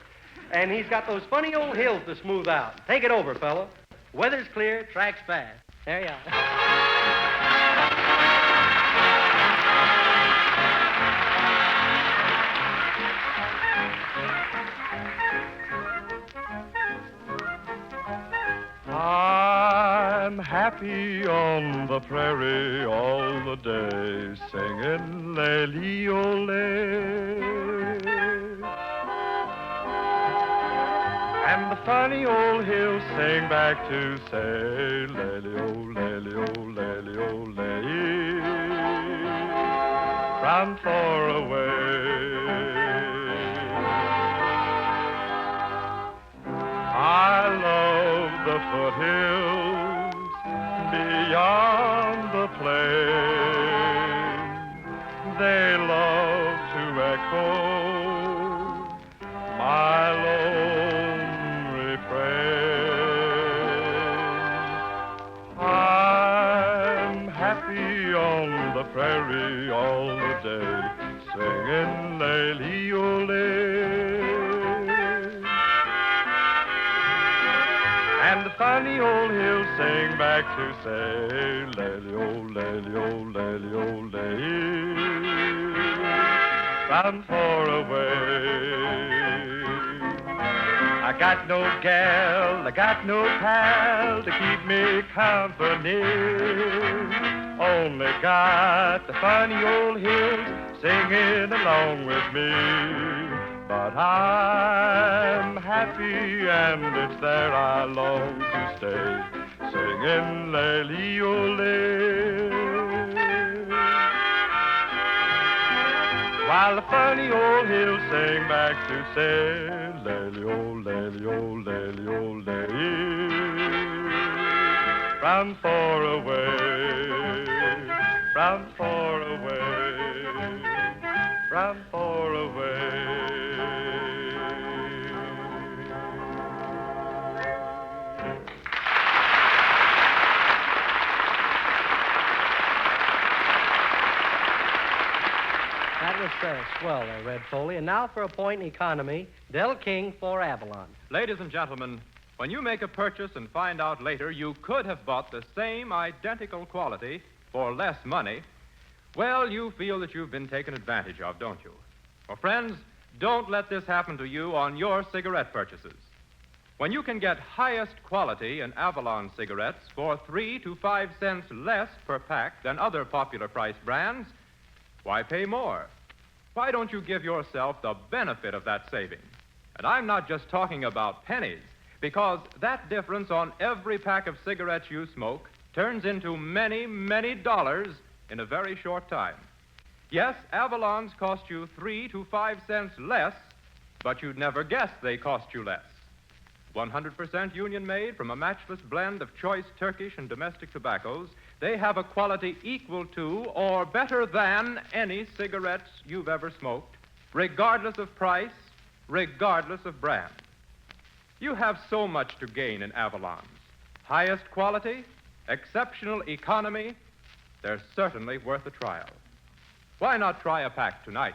And he's got those funny old hills to smooth out. Take it over, fella. Weather's clear, track's fast. There you are. I'm happy on the prairie all the day, singing lay-lee-o-lay. And the funny old hills sing back to say, lay-lee-o-lay-lee-o-lay-lee-o-lay, from far away. I love the foothills beyond the plain. They love to echo my lone refrain. I'm happy on the prairie all the day, singing lay-lee-o-lay. And the funny old hills sing back to say, lay-lee-o-lay-lee-o-lay-lee-o-lay, from far away. I got no gal, I got no pal to keep me company. Only got the funny old hills singing along with me. But I'm happy, and it's there I long to stay, singing lay-lee-o-lay. While the funny old hills sing back to say, lay-lee-o-lay-lee-o-lay-lee-o-lay, from far away, from far away, from far away. swell there, Red Foley. And now for a point in economy, Del King for Avalon. Ladies and gentlemen, when you make a purchase and find out later you could have bought the same identical quality for less money, well, you feel that you've been taken advantage of, don't you? Well, friends, don't let this happen to you on your cigarette purchases. When you can get highest quality in Avalon cigarettes for 3 to 5 cents less per pack than other popular price brands, why pay more? Why don't you give yourself the benefit of that saving? And I'm not just talking about pennies, because that difference on every pack of cigarettes you smoke turns into many, many dollars in a very short time. Yes, Avalons cost you 3 to 5 cents less, but you'd never guess they cost you less. 100% union-made from a matchless blend of choice Turkish and domestic tobaccos, they have a quality equal to or better than any cigarettes you've ever smoked, regardless of price, regardless of brand. You have so much to gain in Avalons. Highest quality, exceptional economy, they're certainly worth a trial. Why not try a pack tonight?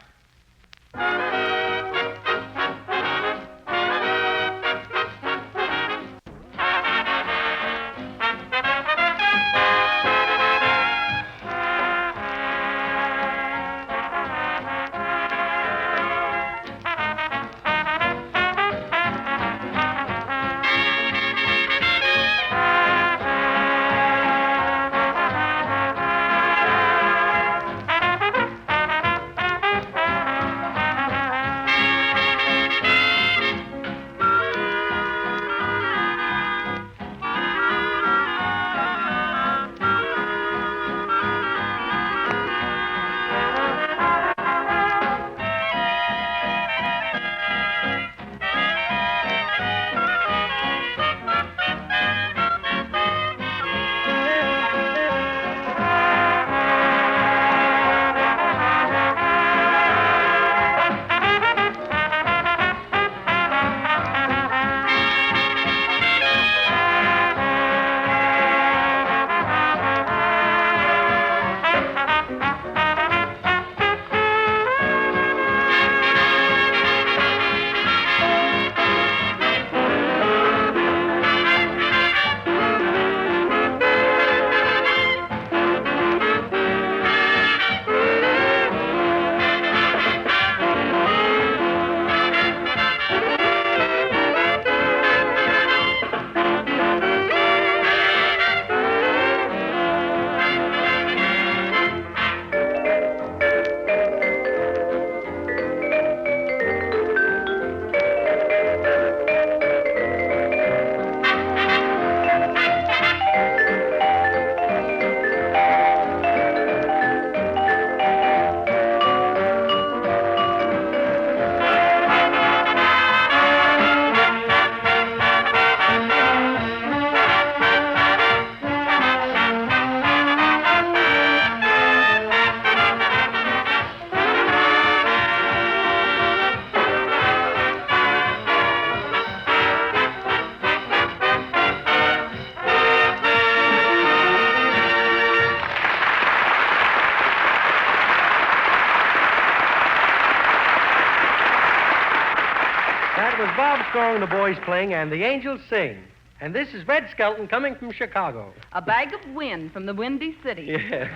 Strong, the boys playing, and the angels sing. And this is Red Skelton coming from Chicago. A bag of wind from the Windy City. Yeah.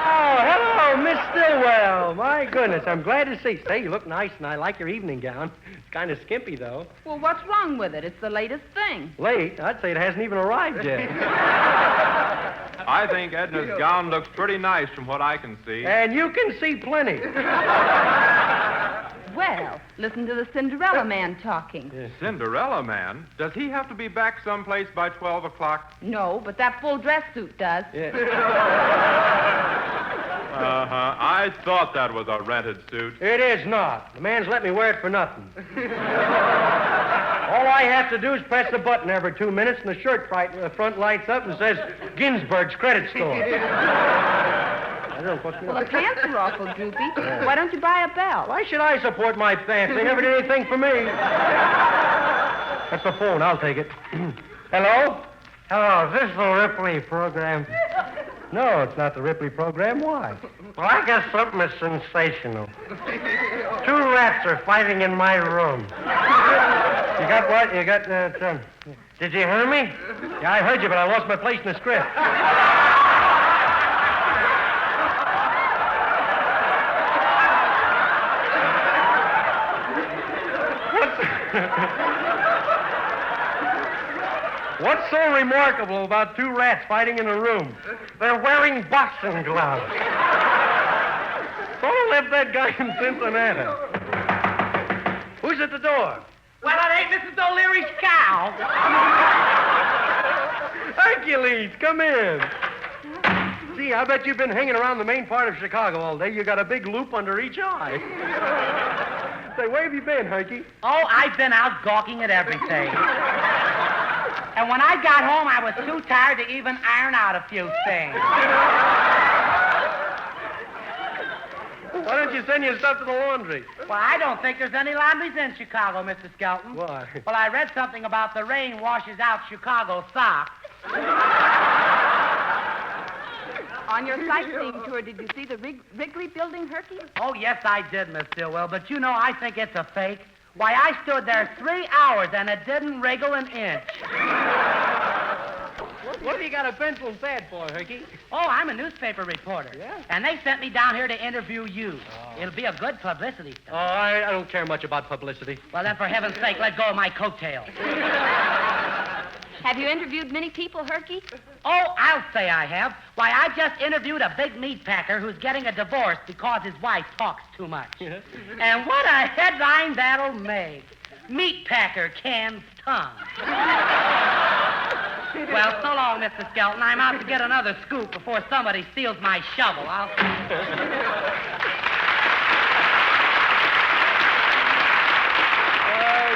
Oh, hello, Miss Stillwell. My goodness, I'm glad to see you. Say, you look nice, and I like your evening gown. It's kind of skimpy, though. Well, what's wrong with it? It's the latest thing. Late? I'd say it hasn't even arrived yet. I think Edna's gown looks pretty nice from what I can see. And you can see plenty. Well, listen to the Cinderella Man talking. Cinderella Man? Does he have to be back someplace by 12 o'clock? No, but that full dress suit does. Uh-huh. I thought that was a rented suit. It is not. The man's let me wear it for nothing. All I have to do is press a button every 2 minutes, and the shirt front lights up and says, Ginsburg's Credit Store. Well, the pants are awful droopy. Why don't you buy a belt? Why should I support my pants? They never did anything for me. That's the phone. I'll take it. Hello? Hello, is this the Ripley program? No, it's not the Ripley program. Why? Well, I got something that's sensational. 2 rats are fighting in my room. You got what? You got, Did you hear me? Yeah, I heard you, but I lost my place in the script. What's so remarkable about 2 rats fighting in a room? They're wearing boxing gloves. So left that guy in Cincinnati. Who's at the door? Well, it ain't Mrs. O'Leary's cow. Hercules, come in. Gee, I bet you've been hanging around the main part of Chicago all day. You got a big loop under each eye. Say, where have you been, Herky? Oh, I've been out gawking at everything. And when I got home, I was too tired to even iron out a few things. Why don't you send your stuff to the laundry? Well, I don't think there's any laundries in Chicago, Mr. Skelton. Why? Well, I read something about the rain washes out Chicago socks. On your sightseeing tour, did you see the Wrigley building, Herky? Oh, yes, I did, Miss Stillwell. But you know, I think it's a fake. Why, I stood there 3 hours and it didn't wriggle an inch. What have you got a pencil and pad for, Herky? Oh, I'm a newspaper reporter. Yeah? And they sent me down here to interview you. Oh. It'll be a good publicity stunt. Oh, I don't care much about publicity. Well, then, for heaven's sake, let go of my coattails. Have you interviewed many people, Herky? Oh, I'll say I have. Why, I just interviewed a big meat packer who's getting a divorce because his wife talks too much. And what a headline that'll make. Meat packer cans tongue. Well, so long, Mr. Skelton. I'm out to get another scoop before somebody steals my shovel.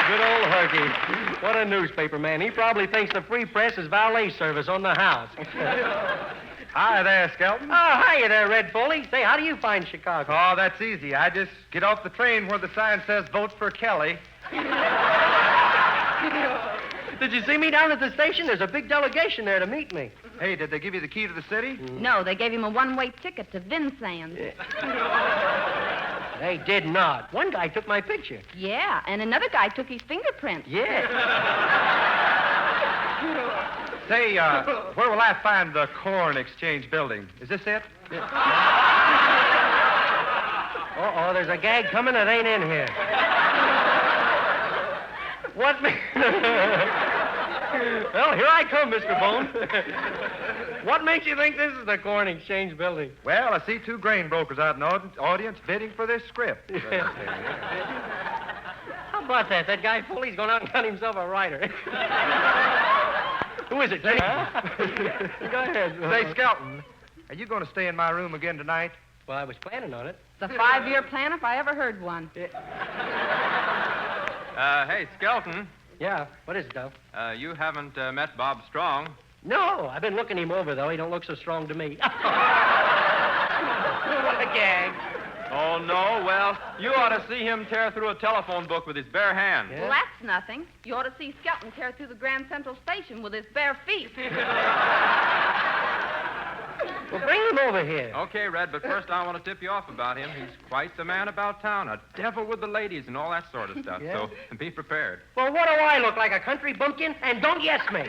Good old Herky. What a newspaper man. He probably thinks the free press is valet service on the house. Hi there, Skelton. Oh, hiya there, Red Foley. Say, how do you find Chicago? Oh, that's easy. I just get off the train where the sign says vote for Kelly. Did you see me down at the station? There's a big delegation there to meet me. Hey, did they give you the key to the city? No, they gave him a one-way ticket to Vincennes. They did not. One guy took my picture. Yeah, and another guy took his fingerprints. Yeah. Say, where will I find the Corn Exchange building? Is this it? Uh-oh, there's a gag coming that ain't in here. What? Well, here I come, Mr. Bone. What makes you think this is the Corn Exchange building? Well, I see 2 grain brokers out in the audience bidding for this script. How about that? That guy Foley's gone out and got himself a writer. Who is it, Jay? Go ahead. Say, Skelton, are you going to stay in my room again tonight? Well, I was planning on it. It's a 5-year plan if I ever heard one. Hey, Skelton. Yeah, what is it, Dove? You haven't met Bob Strong. No, I've been looking him over, though. He don't look so strong to me. What a gag. Oh, no? Well, you ought to see him tear through a telephone book with his bare hands. Well, that's nothing. You ought to see Skelton tear through the Grand Central Station with his bare feet. Well, bring him over here. Okay, Red, but first I want to tip you off about him. He's quite the man about town, a devil with the ladies and all that sort of stuff. Yeah? So be prepared. Well, what do I look like, a country bumpkin? And don't yes me.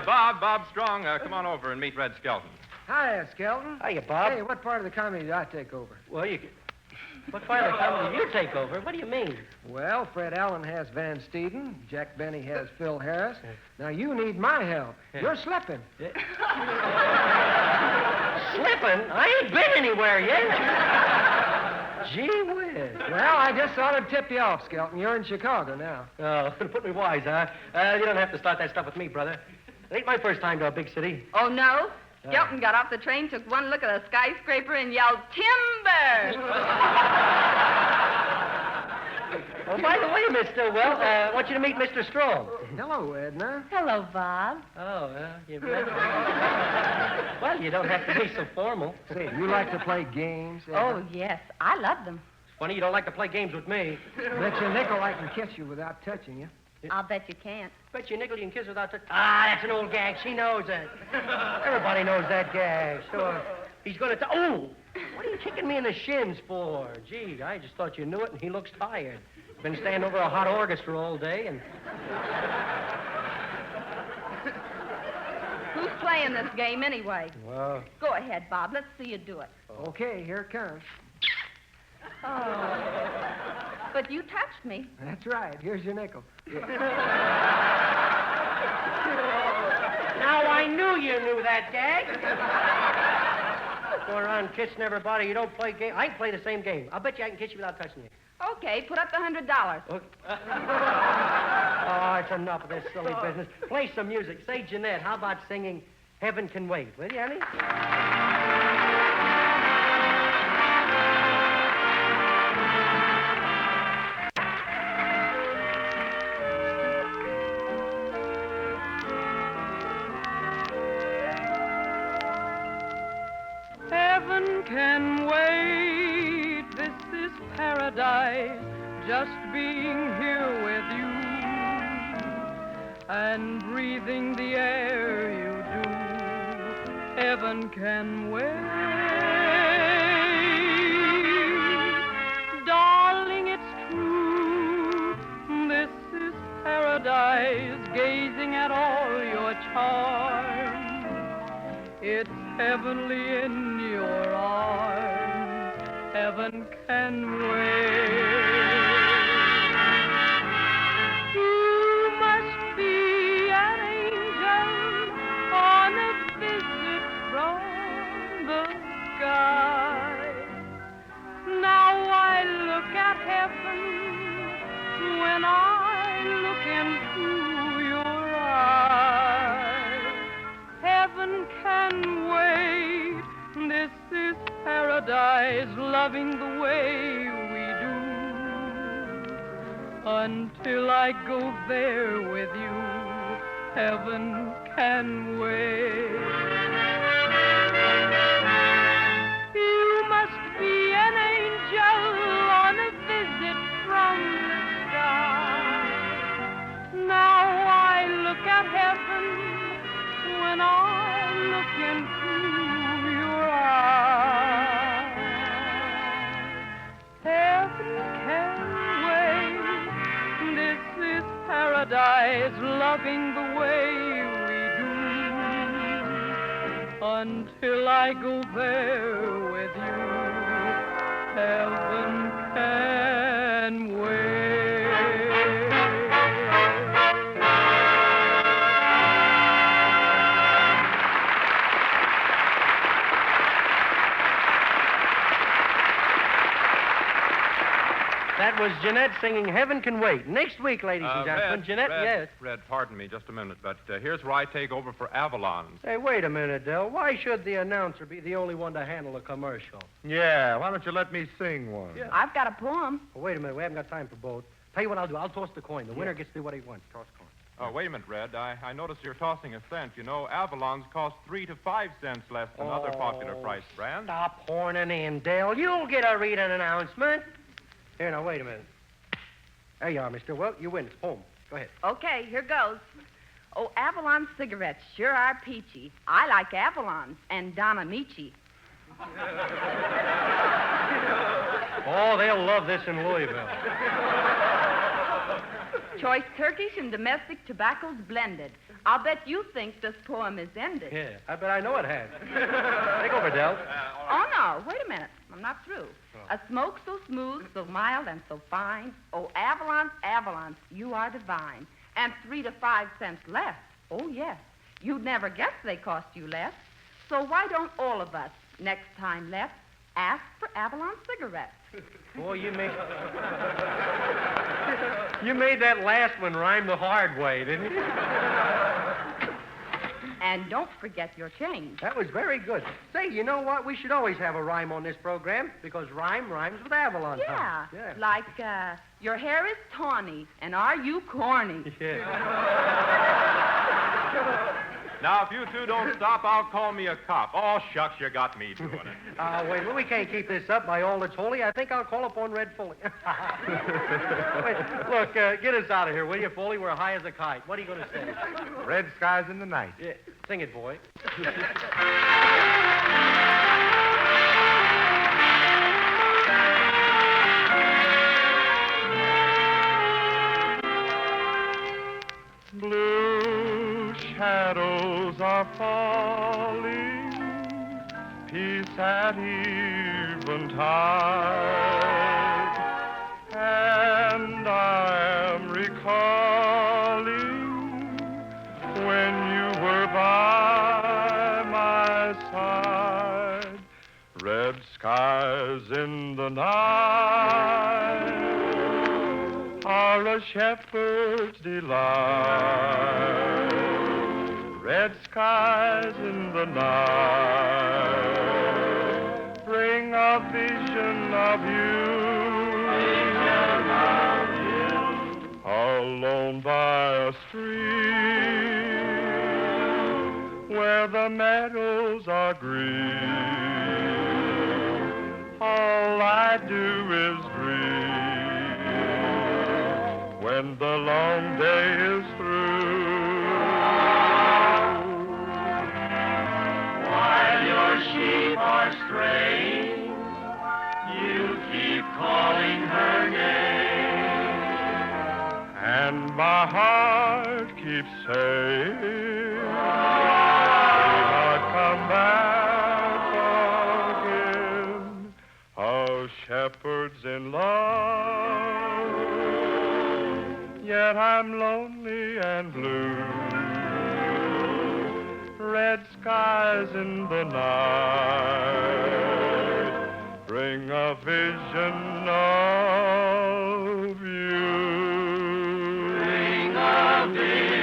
Bob Strong, come on over and meet Red Skelton. Hiya, Skelton. Hiya, Bob. Hey, what part of the comedy did I take over? Well, what part of the comedy did you take over? What do you mean? Well, Fred Allen has Van Steeden. Jack Benny has Phil Harris. Now, you need my help. You're slipping. Slipping? I ain't been anywhere yet. Gee whiz. Well, I just thought I'd tip you off, Skelton. You're in Chicago now. Oh, put me wise, huh? You don't have to start that stuff with me, brother. It ain't my first time to a big city. Oh, no? Skelton got off the train, took one look at a skyscraper, and yelled, "Timber!" Oh, by the way, Miss Stillwell, I want you to meet Mr. Strong. Hello, Edna. Hello, Bob. Oh, well, you don't have to be so formal. Say, you like to play games, Edna? Oh, yes. I love them. Funny you don't like to play games with me. Bet you a nickel I can kiss you without touching you. I'll bet you can't. Bet you nickel you can kiss without touch. Ah, that's an old gag. She knows it. Everybody knows that gag. Sure. He's going to... Oh! What are you kicking me in the shins for? Gee, I just thought you knew it, and he looks tired. Been standing over a hot orchestra all day, and... Who's playing this game anyway? Well... Go ahead, Bob. Let's see you do it. Okay, here it comes. Oh. But you touched me. That's right. Here's your nickel. Now I knew you knew that gag. Go around kissing everybody. You don't play game. I can play the same game. I'll bet you I can kiss you without touching you. Okay, put up the $100. Okay. Oh, it's enough of this silly business. Play some music. Say, Jeanette, how about singing Heaven Can Wait? Will you, honey? Heaven can wait, this is paradise, just being here with you and breathing the air you do. Heaven can wait. Darling, it's true, this is paradise, gazing at all your charms. It's heavenly in your arms. Heaven can wait. You must be an angel on a visit from the sky. Now I look at heaven when I look into your eyes. Heaven can wait. This is paradise, loving the way we do. Until I go there with you, heaven can wait. You must be an angel on a visit from the sky. Now I look at heaven when I look into your eyes. Heaven can wait. This is paradise, loving the way we do. Until I go there with you, heaven can wait. That was Jeanette singing Heaven Can Wait. Next week, ladies and gentlemen, Jeanette, yes. Red, pardon me just a minute, but here's where I take over for Avalon. Hey, wait a minute, Del. Why should the announcer be the only one to handle a commercial? Yeah, why don't you let me sing one? Yeah. I've got a poem. Oh, wait a minute. We haven't got time for both. Tell you what I'll do. I'll toss the coin. The winner gets to do what he wants. Toss coin. Oh, wait a minute, Red. I noticed you're tossing a cent. You know, Avalon's cost 3 to 5 cents less than other popular price brands. Stop horning in, Dale. You'll get a read an announcement. Here, now, wait a minute. There you are, mister. Well, you win. It's home. Go ahead. Okay, here goes. Oh, Avalon cigarettes sure are peachy. I like Avalons and Donna Michi. Oh, they'll love this in Louisville. Choice Turkish and domestic tobaccos blended. I'll bet you think this poem is ended. Yeah, I bet I know it has. Take over, Del. Oh, no. Wait a minute. I'm not through. A smoke so smooth, so mild, and so fine. Oh, Avalons, Avalons, you are divine. And 3 to 5 cents less. Oh, yes. You'd never guess they cost you less. So why don't all of us, next time left, ask for Avalon cigarettes? Boy, you made that last one rhyme the hard way, didn't you? And don't forget your change. That was very good. Say, you know what? We should always have a rhyme on this program because rhyme rhymes with Avalon. Yeah. Yeah. Like, your hair is tawny, and are you corny? Yeah. Now, if you two don't stop, I'll call me a cop. Oh, shucks, you got me doing it. Wait, well, we can't keep this up by all that's holy. I think I'll call upon Red Foley. Wait, look, get us out of here, will you, Foley? We're high as a kite. What are you going to say? Red skies in the night. Yeah, sing it, boy. Blue shadows are falling, peace at eventide, and I am recalling when you were by my side. Red skies in the night are a shepherd's delight. Red skies in the night bring a vision of you. Alone by a stream where the meadows are green, all I do is dream when the long day is through. While your sheep are straying, you keep calling her name. And my heart keeps saying, I'll come back again. Oh, shepherds in love, yet I'm lonely and blue. Red skies in the night bring a vision of you. Bring a vision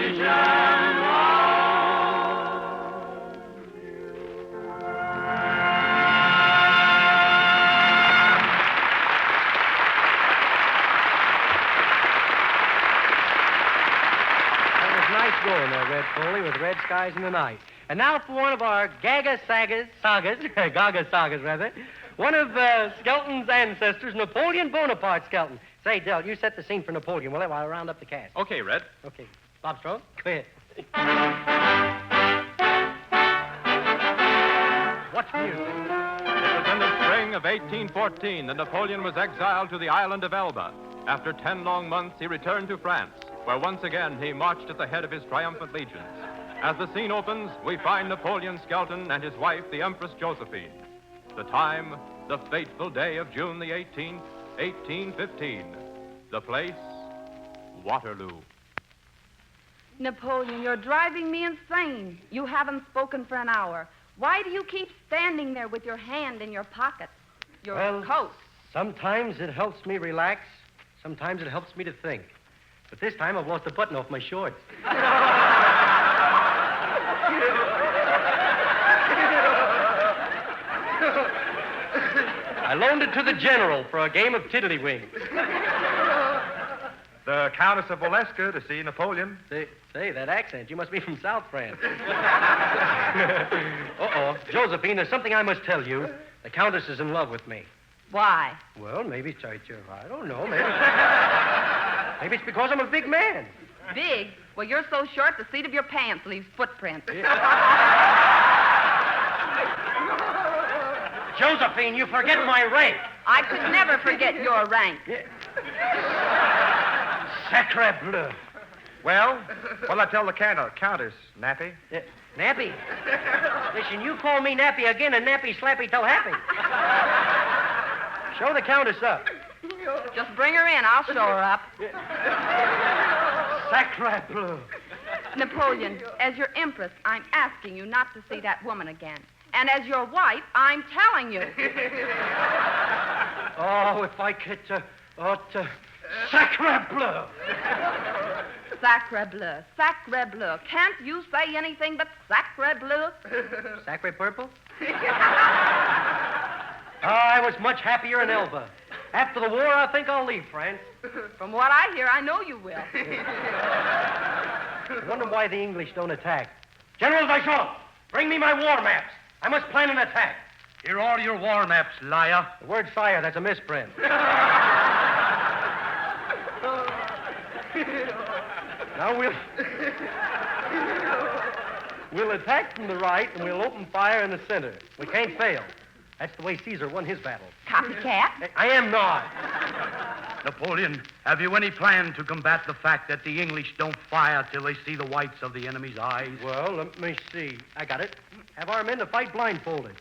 Going there, Red Foley, with Red Skies in the Night. And now for one of our Gaga Sagas, one of Skelton's ancestors, Napoleon Bonaparte Skelton. Say, Del, you set the scene for Napoleon, will you, while I round up the cast? Okay, Red. Okay. Bob Strode, go ahead. What's music? It was in the spring of 1814 that Napoleon was exiled to the island of Elba. After 10 long months, he returned to France, where once again he marched at the head of his triumphant legions. As the scene opens, we find Napoleon Skelton and his wife, the Empress Josephine. The time, the fateful day of June the 18th, 1815. The place, Waterloo. Napoleon, you're driving me insane. You haven't spoken for an hour. Why do you keep standing there with your hand in your pocket? Your coat. Sometimes it helps me relax. Sometimes it helps me to think. But this time I've lost a button off my shorts. I loaned it to the general for a game of tiddlywink. The Countess of Valeska to see Napoleon. Say, that accent. You must be from South France. Uh-oh. Josephine, there's something I must tell you. The Countess is in love with me. Why? Well, maybe it's, I don't know. Maybe it's because I'm a big man. Big? Well, you're so short, the seat of your pants leaves footprints. Josephine, you forget my rank. I could never forget your rank. Sacre bleu. Well, what'll I tell the Countess, Nappy? Nappy? Listen, you call me Nappy again and Nappy slappy till happy. Show the Countess up. Just bring her in. I'll show her up. Sacre bleu. Napoleon, as your empress, I'm asking you not to see that woman again. And as your wife, I'm telling you. Oh, if I could, sacre bleu. Sacre bleu. Sacre bleu. Can't you say anything but sacre bleu? Sacre purple? I was much happier in Elba. After the war, I think I'll leave France. From what I hear, I know you will. I wonder why the English don't attack. General Dicovers, bring me my war maps. I must plan an attack. Here are your war maps, liar. The word fire, that's a misprint. Now we'll attack from the right, and we'll open fire in the center. We can't fail. That's the way Caesar won his battle. Copycat? I am not. Napoleon, have you any plan to combat the fact that the English don't fire till they see the whites of the enemy's eyes? Well, let me see. I got it. Have our men to fight blindfolded.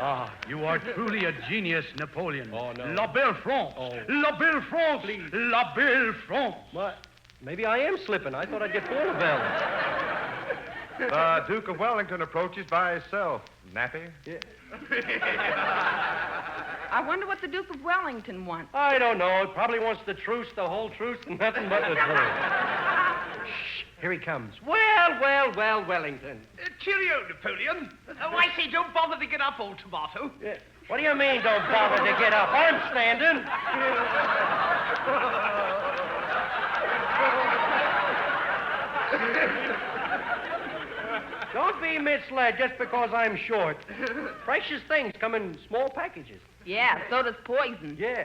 Ah, you are truly a genius, Napoleon. Oh, no. La belle France. Oh. La belle France. Please. La belle France. What? Maybe I am slipping. I thought I'd get full of bells. The Duke of Wellington approaches by himself. Nappy? Yeah. I wonder what the Duke of Wellington wants. I don't know. He probably wants the truce, the whole truce, and nothing but the truth. Shh. Here he comes. Well, Wellington. Cheerio, Napoleon. Oh, I say, don't bother to get up, old tomato. Yeah. What do you mean, don't bother to get up? I'm standing. Don't be misled just because I'm short. Precious things come in small packages. Yeah, so does poison. Yeah.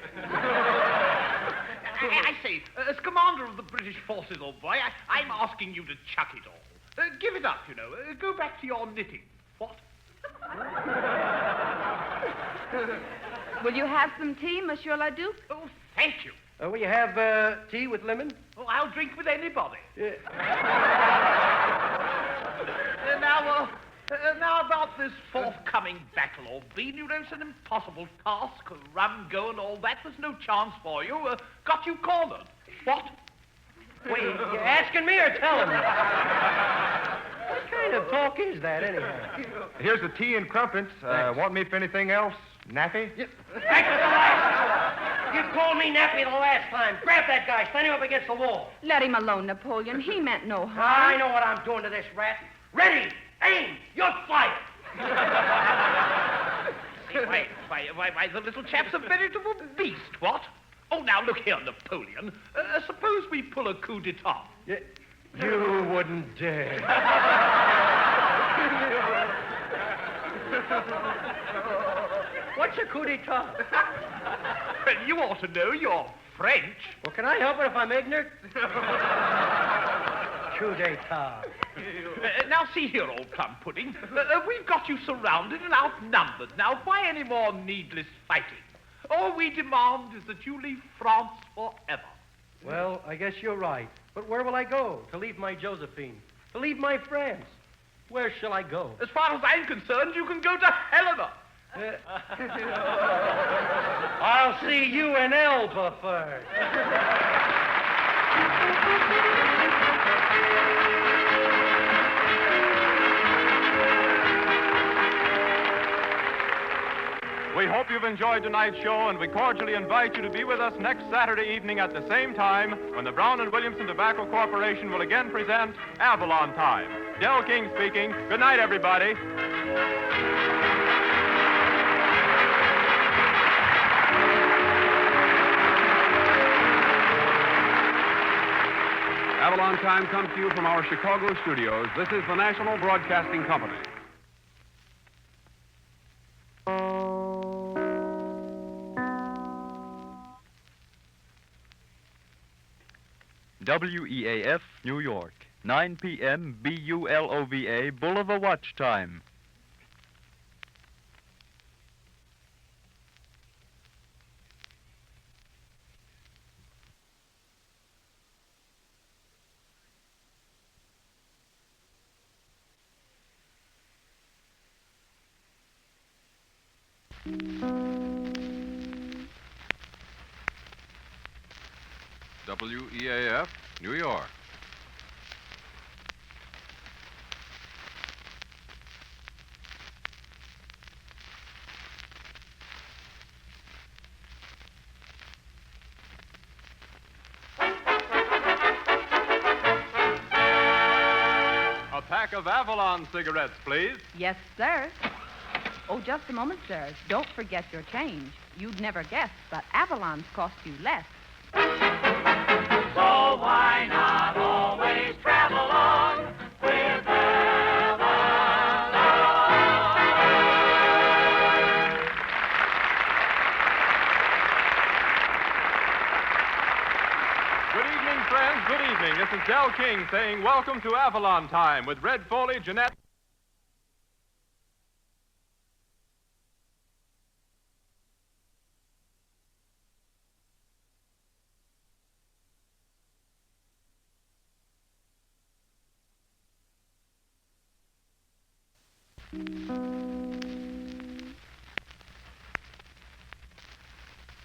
I say, as commander of the British forces, old boy, I'm asking you to chuck it all. Give it up, you know. Go back to your knitting. What? Will you have some tea, Monsieur Le Duc? Oh, thank you. Will you have tea with lemon? Oh, I'll drink with anybody. Yeah. Now about this forthcoming battle, old bean. You know, it's an impossible task. Run, go, and all that. There's no chance for you. Got you cornered. What? Wait, you asking me or telling me? What kind of talk is that, anyhow? Here's the tea and crumpets. Want me for anything else, Nappy? Back to the last. You called me nappy the last time. Grab that guy. Stand him up against the wall. Let him alone, Napoleon. He meant no harm. I know what I'm doing to this rat. Ready, aim, you're fired. Why, the little chap's a veritable beast, what? Oh, now, look here, Napoleon. Suppose we pull a coup d'etat. Yeah, you wouldn't dare. What's a coup d'etat? Well, you ought to know. You're French. Well, can I help it if I'm ignorant? Coup d'etat. Now, see here, old plum pudding. We've got you surrounded and outnumbered. Now, why any more needless fighting? All we demand is that you leave France forever. Well, I guess you're right. But where will I go? To leave my Josephine? To leave my friends? Where shall I go? As far as I'm concerned, you can go to Helena. I'll see you in Elba first. We hope you've enjoyed tonight's show, and we cordially invite you to be with us next Saturday evening at the same time when the Brown and Williamson Tobacco Corporation will again present Avalon Time. Del King speaking. Good night, everybody. Avalon Time comes to you from our Chicago studios. This is the National Broadcasting Company. WEAF, New York, 9 p.m. BULOVA, Boulevard Watch Time. WEAF, New York. A pack of Avalon cigarettes, please. Yes, sir. Oh, just a moment, sir. Don't forget your change. You'd never guess, but Avalon's cost you less. So why not always travel on with King saying welcome to Avalon Time with red foliage and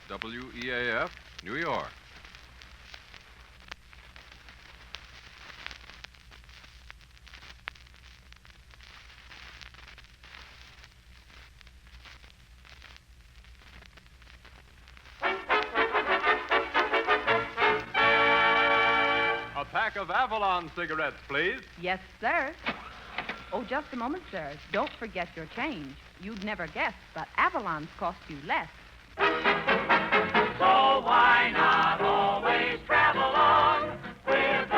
WEAF, New York. a pack of Avalon cigarettes, please. Yes, sir. Oh, just a moment, sir. Don't forget your change. You'd never guess, but Avalon's cost you less. So why not always travel on with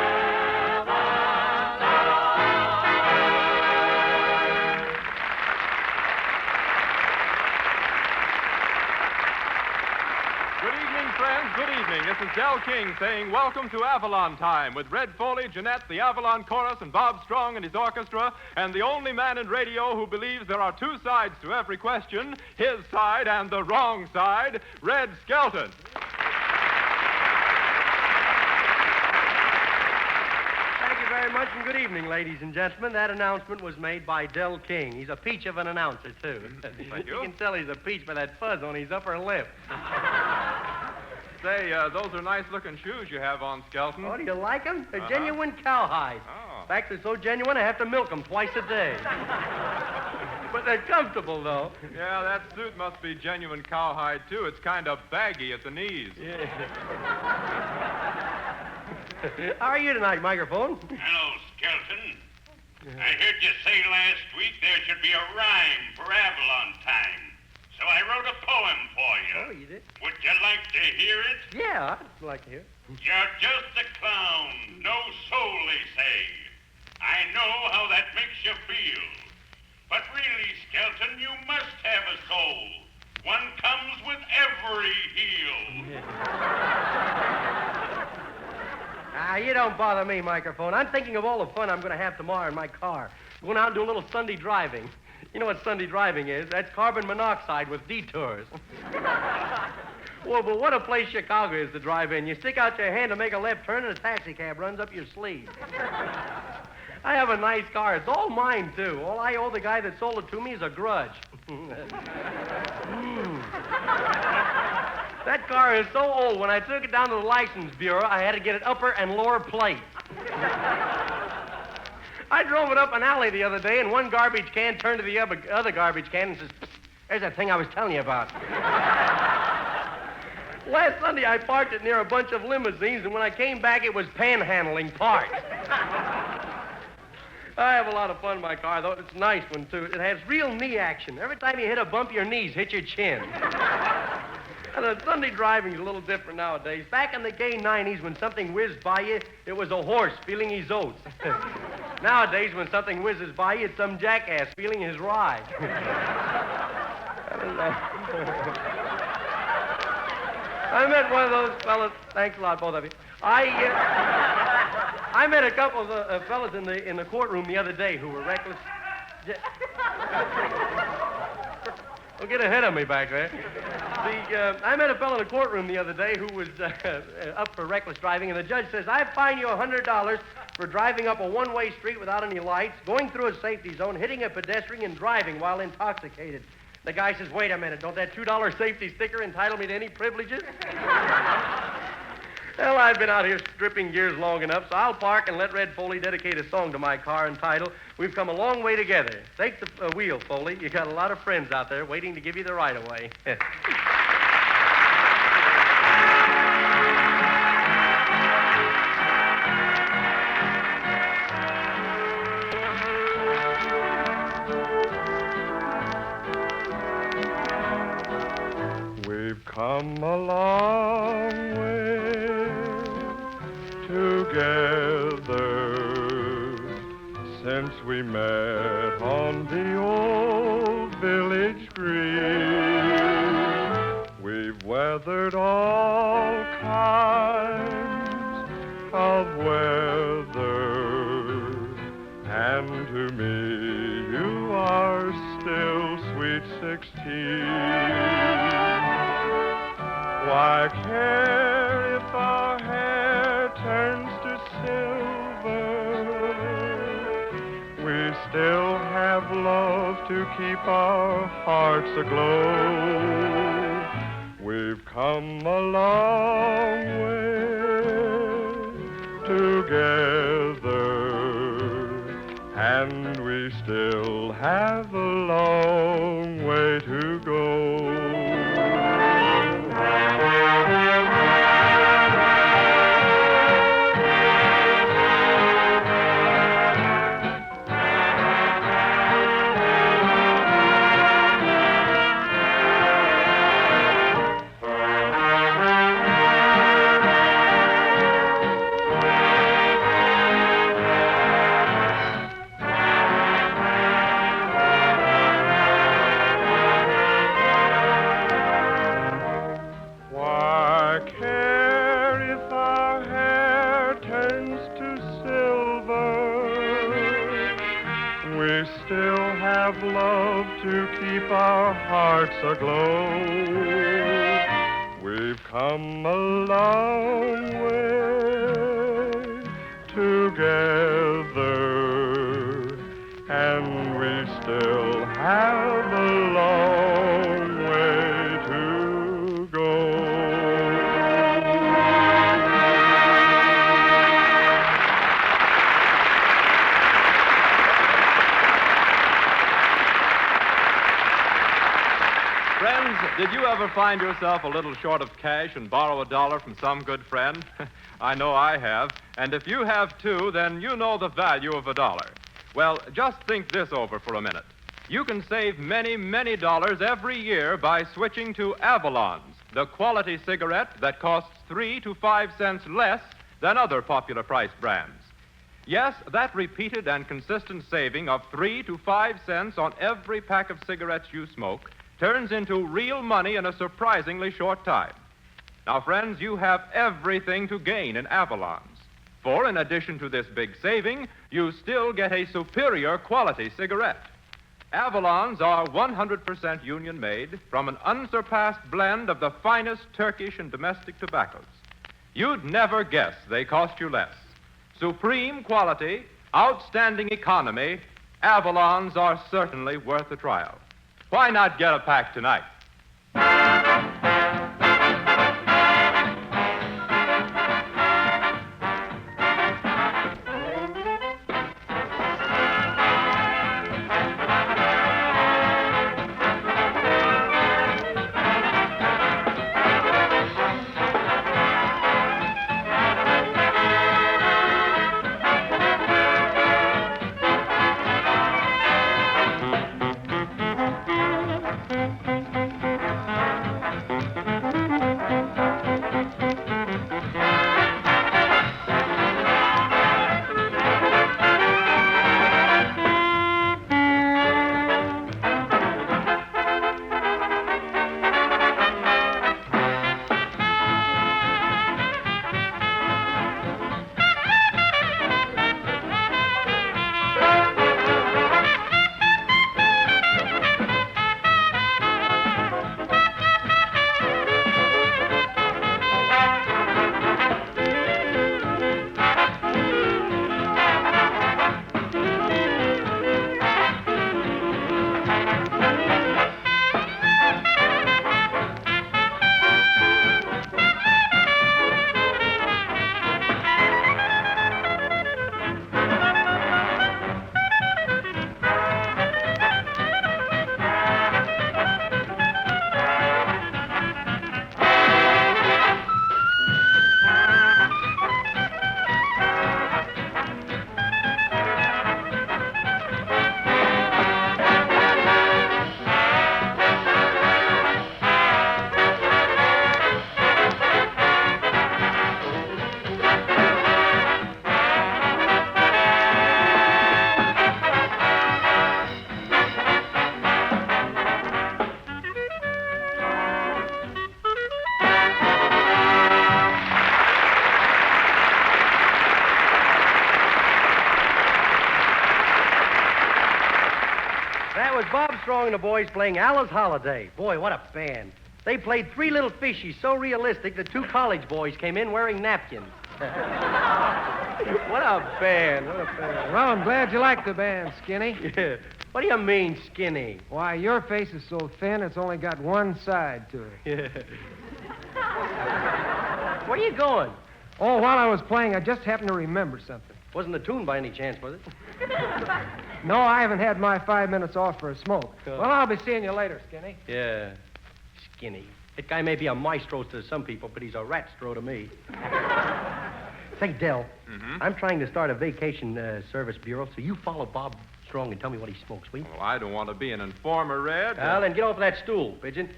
Good evening, friends. Good evening. This is Del King saying welcome to Avalon Time with Red Foley, Jeanette, the Avalon Chorus, and Bob Strong and his orchestra, and the only man in radio who believes there are two sides to every question, his side and the wrong side, Red Skelton. Thank you very much, and good evening, ladies and gentlemen. That announcement was made by Del King. He's a peach of an announcer, too. Thank you. You can tell he's a peach by that fuzz on his upper lip. Say, those are nice-looking shoes you have on, Skelton. Oh, do you like them? They're Uh-huh. genuine cowhide. Oh. In fact, they're so genuine I have to milk them twice a day. But they're comfortable, though. Yeah, that suit must be genuine cowhide, too. It's kind of baggy at the knees. Yeah. How are you tonight, microphone? Hello, Skelton. I heard you say last week there should be a rhyme for Avalon Time. So I wrote a poem for you. Oh, you did? Would you like to hear it? Yeah, I'd like to hear. You're just a clown, no soul, they say. I know how that makes you feel. But really, Skelton, you must have a soul. One comes with every heel. You don't bother me, microphone. I'm thinking of all the fun I'm going to have tomorrow in my car. Going out and do a little Sunday driving. You know what Sunday driving is? That's carbon monoxide with detours. Well, but what a place Chicago is to drive in. You stick out your hand to make a left turn and a taxi cab runs up your sleeve. I have a nice car. It's all mine, too. All I owe the guy that sold it to me is a grudge. That car is so old, when I took it down to the license bureau, I had to get it upper and lower plate. I drove it up an alley the other day, and one garbage can turned to the other garbage can and says, "Psst, there's that thing I was telling you about." Last Sunday, I parked it near a bunch of limousines, and when I came back, it was panhandling parts. I have a lot of fun in my car, though. It's a nice one, too. It has real knee action. Every time you hit a bump, your knees hit your chin. And Sunday driving is a little different nowadays. Back in the gay 90s, when something whizzed by you, it was a horse feeling his oats. Nowadays, when something whizzes by you, it's some jackass feeling his ride. I met one of those fellas. Thanks a lot, both of you. I met a couple of fellas in the courtroom the other day who were reckless. Don't get ahead of me back there. I met a fellow in the courtroom the other day who was up for reckless driving, and the judge says, "I fine you $100 for driving up a one-way street without any lights, going through a safety zone, hitting a pedestrian, and driving while intoxicated." The guy says, "Wait a minute, don't that $2 safety sticker entitle me to any privileges?" Well, I've been out here stripping gears long enough, so I'll park and let Red Foley dedicate a song to my car entitled, "We've Come a Long Way Together." Take the wheel, Foley. You got a lot of friends out there waiting to give you the right-of-way. We've come a long way together since we met on the old village green. We've weathered all kinds of weather And to me, you are still sweet 16. Why care if our hair turns to silver? We still have love to keep our hearts aglow. We've come a long way together, and we still have a long way to go. To keep our hearts aglow. We've come a long way together, and we still have a long way to go. Friends, did you ever find yourself a little short of cash and borrow $1 from some good friend? I know I have. And if you have too, then you know the value of $1. Well, just think this over for a minute. You can save many, many dollars every year by switching to Avalon's, the quality cigarette that costs 3 to 5 cents less than other popular price brands. Yes, that repeated and consistent saving of 3 to 5 cents on every pack of cigarettes you smoke turns into real money in a surprisingly short time. Now, friends, you have everything to gain in Avalon's. For in addition to this big saving, you still get a superior quality cigarette. Avalon's are 100% union-made from an unsurpassed blend of the finest Turkish and domestic tobaccos. You'd never guess they cost you less. Supreme quality, outstanding economy, Avalon's are certainly worth a trial. Why not get a pack tonight? That was Bob Strong and the boys playing Alice Holiday. Boy, what a band. They played Three Little Fishies so realistic that 2 college boys came in wearing napkins. What a band. What a band. Well, I'm glad you like the band, Skinny. Yeah. What do you mean, skinny? Why, your face is so thin, it's only got one side to it. Yeah. Where are you going? Oh, while I was playing, I just happened to remember something. Wasn't the tune by any chance, was it? No, I haven't had my 5 minutes off for a smoke. Well, I'll be seeing you later, Skinny. Yeah. Skinny. That guy may be a maestro to some people, but he's a ratstro to me. Say, Del, I'm trying to start a vacation service bureau, so you follow Bob Strong and tell me what he smokes, will you? Well, I don't want to be an informer, Red. Well, then get off of that stool, pigeon.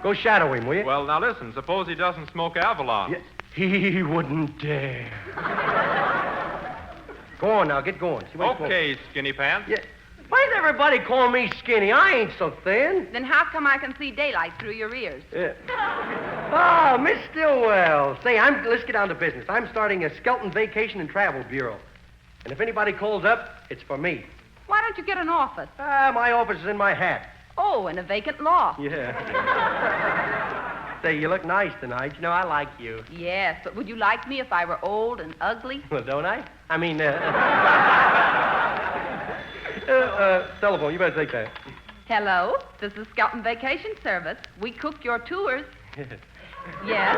Go shadow him, will you? Well, now listen, suppose he doesn't smoke Avalon. Yeah. He wouldn't dare. Go on now, get going. See what he's Okay, Skinny Pants. Yeah. Why does everybody call me skinny? I ain't so thin. Then how come I can see daylight through your ears? Yeah. Oh, Miss Stillwell. Say, let's get down to business. I'm starting a Skelton Vacation and Travel Bureau. And if anybody calls up, it's for me. Why don't you get an office? My office is in my hat. Oh, in a vacant loft. Yeah. Say, you look nice tonight. You know, I like you. Yes, but would you like me if I were old and ugly? Well, don't I? I mean, telephone, you better take that. Hello, this is Skelton Vacation Service. We cook your tours. Yes.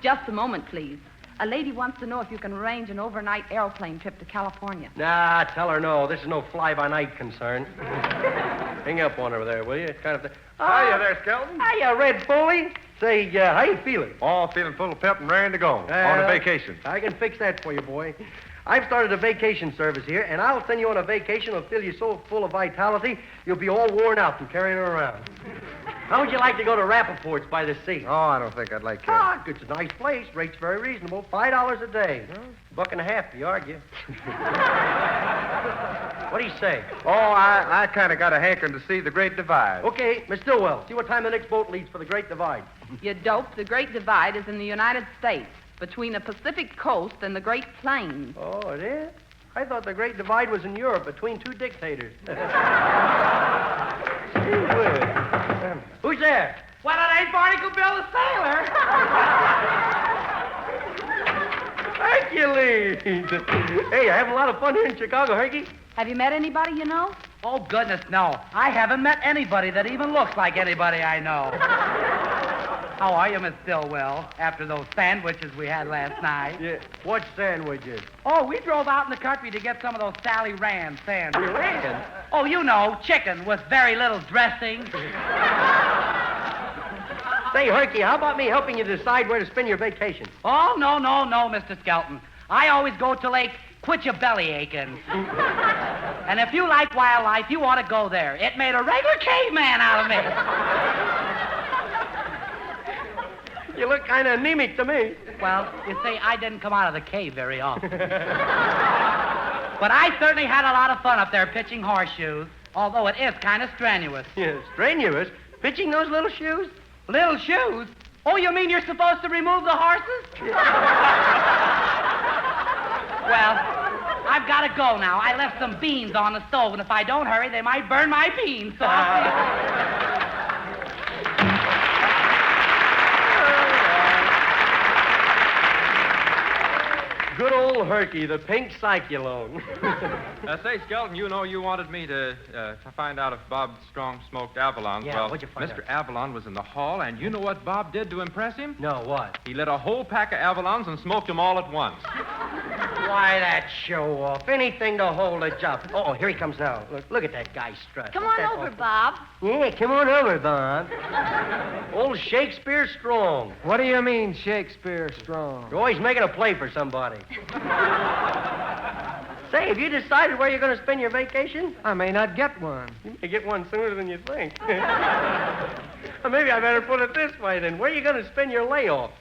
Just a moment, please. A lady wants to know if you can arrange an overnight airplane trip to California. Nah, tell her no. This is no fly-by-night concern. Hang up on her there, will you? It's kind of... Hiya there, Skelton. Hiya, Red Foley. Say, how you feeling? Oh, feeling full of pep and raring to go. On a vacation. I can fix that for you, boy. I've started a vacation service here, and I'll send you on a vacation that'll fill you so full of vitality, you'll be all worn out from carrying it around. How would you like to go to Rappaport's by the sea? Oh, I don't think I'd like that. It's a nice place. Rate's very reasonable. $5 a day. $1.50 if you argue. What do you say? Oh, I kind of got a hankering to see the Great Divide. Okay, Miss Stillwell, see what time the next boat leaves for the Great Divide. You dope. The Great Divide is in the United States, between the Pacific coast and the Great Plains. Oh, it is? I thought the Great Divide was in Europe, between 2 dictators. Who's there? Well, it ain't Barnacle Bill the Sailor. Hercules! Hey, you're having a lot of fun here in Chicago, Herky. Have you met anybody you know? Oh, goodness, no. I haven't met anybody that even looks like anybody I know. How are you, Miss Stillwell, after those sandwiches we had last night? Yeah. What sandwiches? Oh, we drove out in the country to get some of those Sally Rand sandwiches. Rand? Oh, you know, chicken with very little dressing. Say, Herky, how about me helping you decide where to spend your vacation? Oh, no, Mr. Skelton. I always go to Lake Quit Your Belly Aching. And if you like wildlife, you ought to go there. It made a regular caveman out of me. You look kind of anemic to me. Well, you see, I didn't come out of the cave very often. But I certainly had a lot of fun up there pitching horseshoes, although it is kind of strenuous. Yeah, strenuous? Pitching those little shoes? Little shoes? Oh, you mean you're supposed to remove the horses? Well, I've got to go now. I left some beans on the stove, and if I don't hurry, they might burn my beans. So I'll see. Good old Herky, the pink cyclone. Say, Skelton, you know you wanted me to find out if Bob Strong smoked Avalon. Yeah, well, what'd you find Mr. out? Avalon was in the hall, and you know what Bob did to impress him? No, what? He lit a whole pack of Avalons and smoked them all at once. Why, that show-off. Anything to hold a job. Oh, here he comes now. Look at that guy strut. Come on over, Bob. Yeah, come on over, Bob. Old Shakespeare Strong. What do you mean, Shakespeare Strong? You're always making a play for somebody. Say, have you decided where you're going to spend your vacation? I may not get one. You may get one sooner than you think. Well, maybe I better put it this way, then. Where are you going to spend your layoff?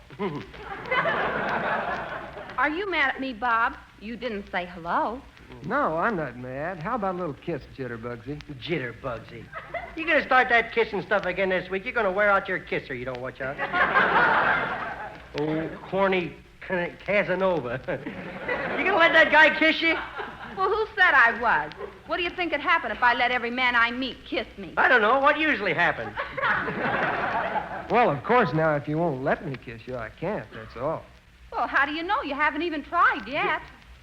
Are you mad at me, Bob? You didn't say hello. No, I'm not mad. How about a little kiss, Jitterbugsy? Jitterbugsy. You going to start that kissing stuff again this week? You're going to wear out your kisser. You don't watch out. Oh, corny Casanova. You going to let that guy kiss you? Well, who said I was? What do you think would happen if I let every man I meet kiss me? I don't know. What usually happens? Well, of course, now, if you won't let me kiss you, I can't, that's all. Well, how do you know? You haven't even tried yet.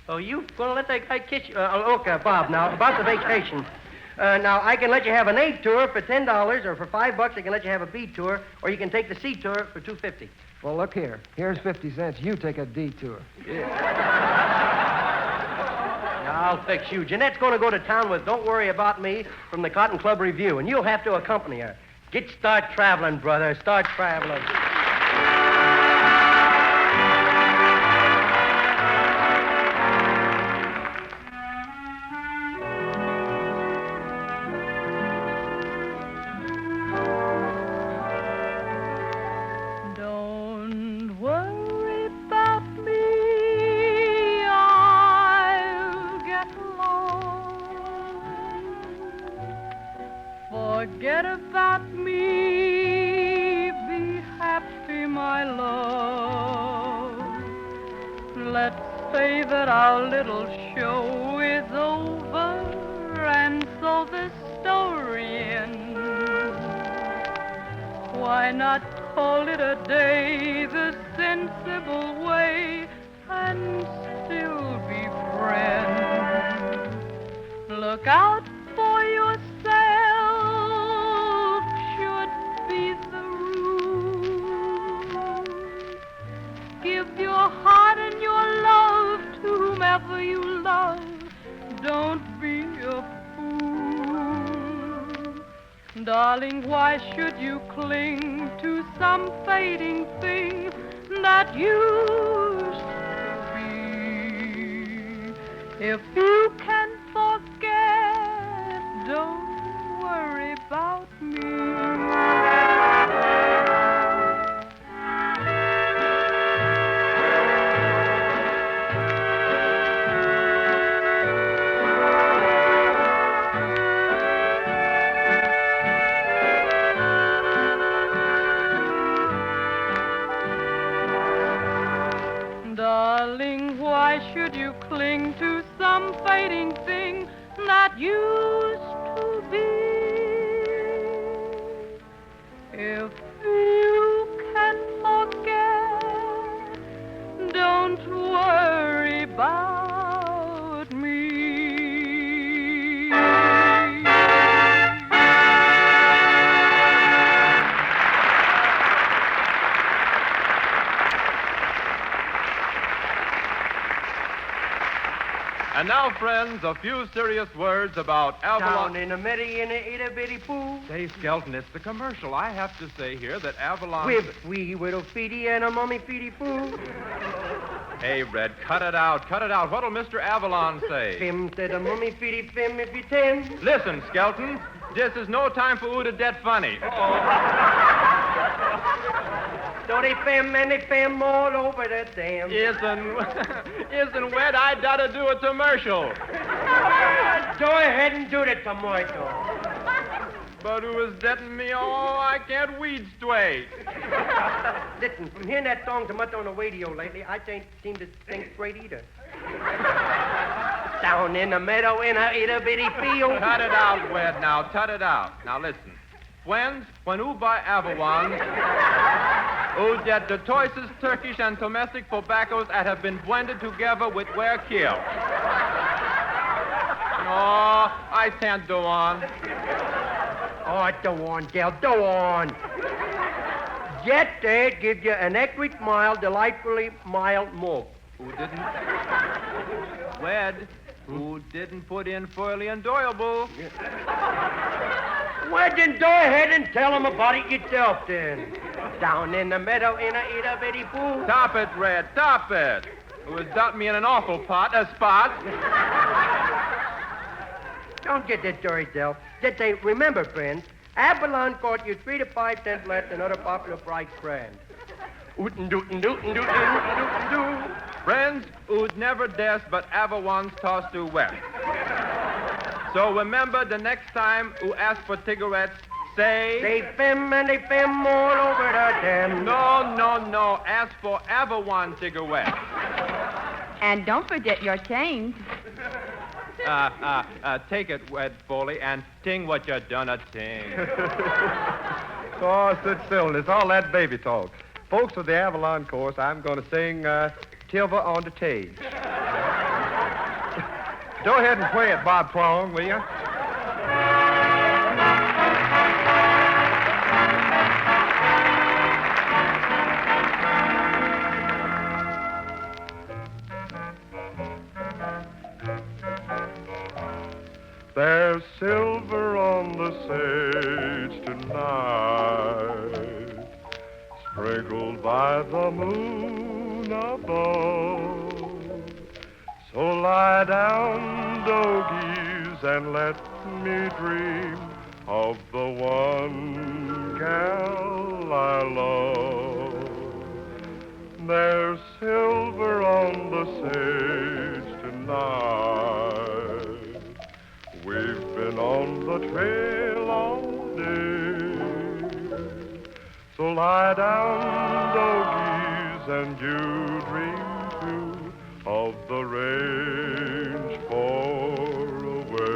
Oh, you gonna let that guy kiss you? Look, Bob, now, about the vacation. Now, I can let you have an A tour for $10, or for $5, I can let you have a B tour, or you can take the C tour for $2.50. Well, look here. Here's 50 cents. You take a detour. Now, I'll fix you. Jeanette's going to go to town with Don't Worry About Me from the Cotton Club Review, and you'll have to accompany her. Start traveling, brother. Start traveling. Forget about me, be happy, my love. Let's say that our little show is over, and so the story ends. Why not call it a day the sensible way, and still be friends? Look out for yourself. Give your heart and your love to whomever you love. Don't be a fool. Darling, why should you cling to some fading thing that used to be? If you can forget, don't worry about me. Darling, why should you cling to some fading thing that used to be? If you can forget, don't worry about me. And now, friends, a few serious words about Avalon. Down in a meddy in a itty bitty pool. Say, Skelton, it's the commercial. I have to say here that Avalon... With wee little feety and a mummy feety poo. Hey, Red, cut it out. Cut it out. What'll Mr. Avalon say? Fim said a mummy feety fim if you ten. Listen, Skelton. This is no time for ooh to dead funny. So they fim and they fim all over the dam. Isn't wet, I gotta do a commercial. Go ahead and do the tomato. But who is deading me? Oh, I can't weed straight. Listen, from hearing that song so much on the radio lately, I can't seem to think straight either. Down in the meadow in a itty bitty field. Cut it out, Wed, now. Cut it out. Now, listen. When who buy Avalon, who get the choicest Turkish and domestic tobaccos that have been blended together with where kill. Oh, I can't go on. Oh, go on, Del, go on. Jet there gives you an accurate, mild, delightfully mild malt. Who didn't? Wed, who didn't put in Furley and Doyleable. Well, then go ahead and tell him about it yourself, then. Down in the meadow in a itty bitty pool. Stop it, Red, stop it. Who has dumped me in an awful spot. Don't get that story, Del. Just say, remember, friends, Avalon cost you 3 to 5 cents less than other popular price brands. Ootin'-dootin'-dootin'-dootin'-dootin'-doo. Friends, who'd never guess but Avalon's tossed too wet. So remember, the next time who ask for cigarettes, say... They fem and they fem all over the dam. No. Ask for Avalon cigarettes. And don't forget your change. Take it, Ed Foley, and ting what you done a ting. Oh, sit still. It's all that baby talk. Folks with the Avalon course, I'm going to sing Tilva on the Tage. Go ahead and play it, Bob Twong, will you? There's silver on the sage tonight, sprinkled by the moon above. So lie down, dogies, and let me dream of the one gal I love. There's silver on the sage tonight. We've been on the trail all day. So lie down, dogies, and you dream too of the range far away.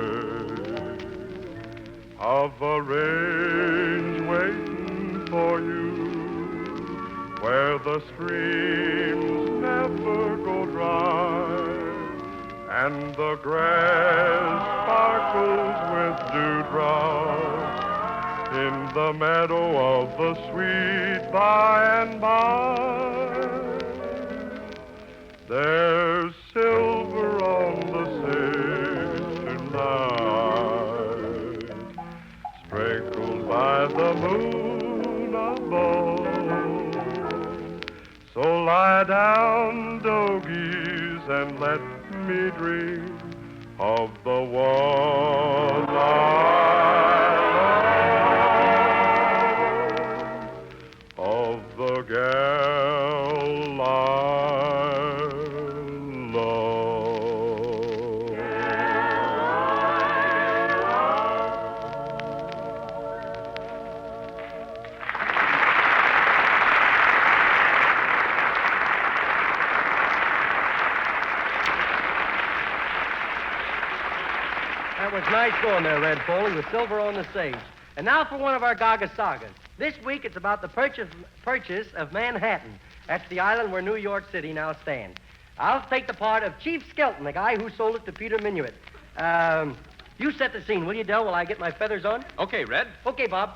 Of a range waiting for you, where the streams never go dry, and the grass sparkles with dewdrops in the meadow of the sweet by and by. There's silver on the sage tonight, sprinkled by the moon above. So lie down, dogies, and let me dream of the one I love, of the gal I That was nice going there, Red Foley, with silver on the sage. And now for one of our Gaga sagas. This week it's about the purchase of Manhattan. That's the island where New York City now stands. I'll take the part of Chief Skelton, the guy who sold it to Peter Minuit. You set the scene, will you, Del, while I get my feathers on? Okay, Red. Okay, Bob.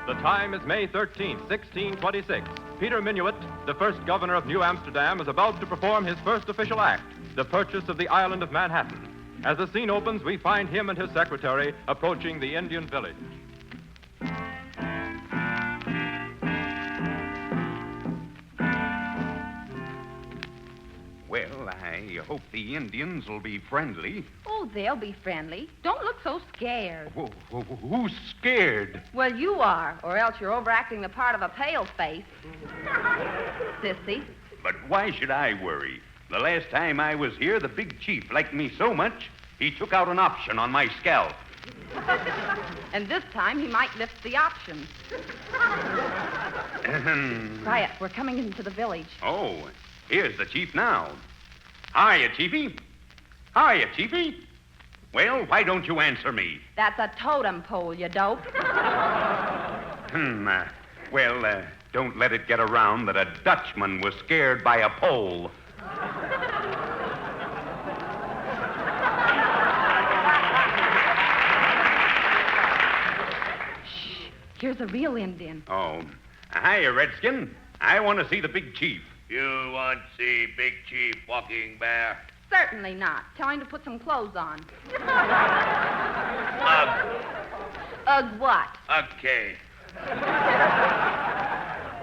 The time is May 13th, 1626. Peter Minuit, the first governor of New Amsterdam, is about to perform his first official act, the purchase of the island of Manhattan. As the scene opens, we find him and his secretary approaching the Indian village. Well, I hope the Indians will be friendly. Oh, they'll be friendly. Don't look so scared. Who's scared? Well, you are, or else you're overacting the part of a pale face. Sissy. But why should I worry? The last time I was here, the big chief liked me so much, he took out an option on my scalp. And this time he might lift the option. Quiet, we're coming into the village. Oh, here's the chief now. Hiya, Chiefy. Hiya, Chiefy. Well, why don't you answer me? That's a totem pole, you dope. Don't let it get around that a Dutchman was scared by a pole. Shh, here's a real Indian. Oh, hiya, Redskin. I want to see the big chief. You want to see Big Chief walking bare? Certainly not. Tell him to put some clothes on. Ugh, what? Okay.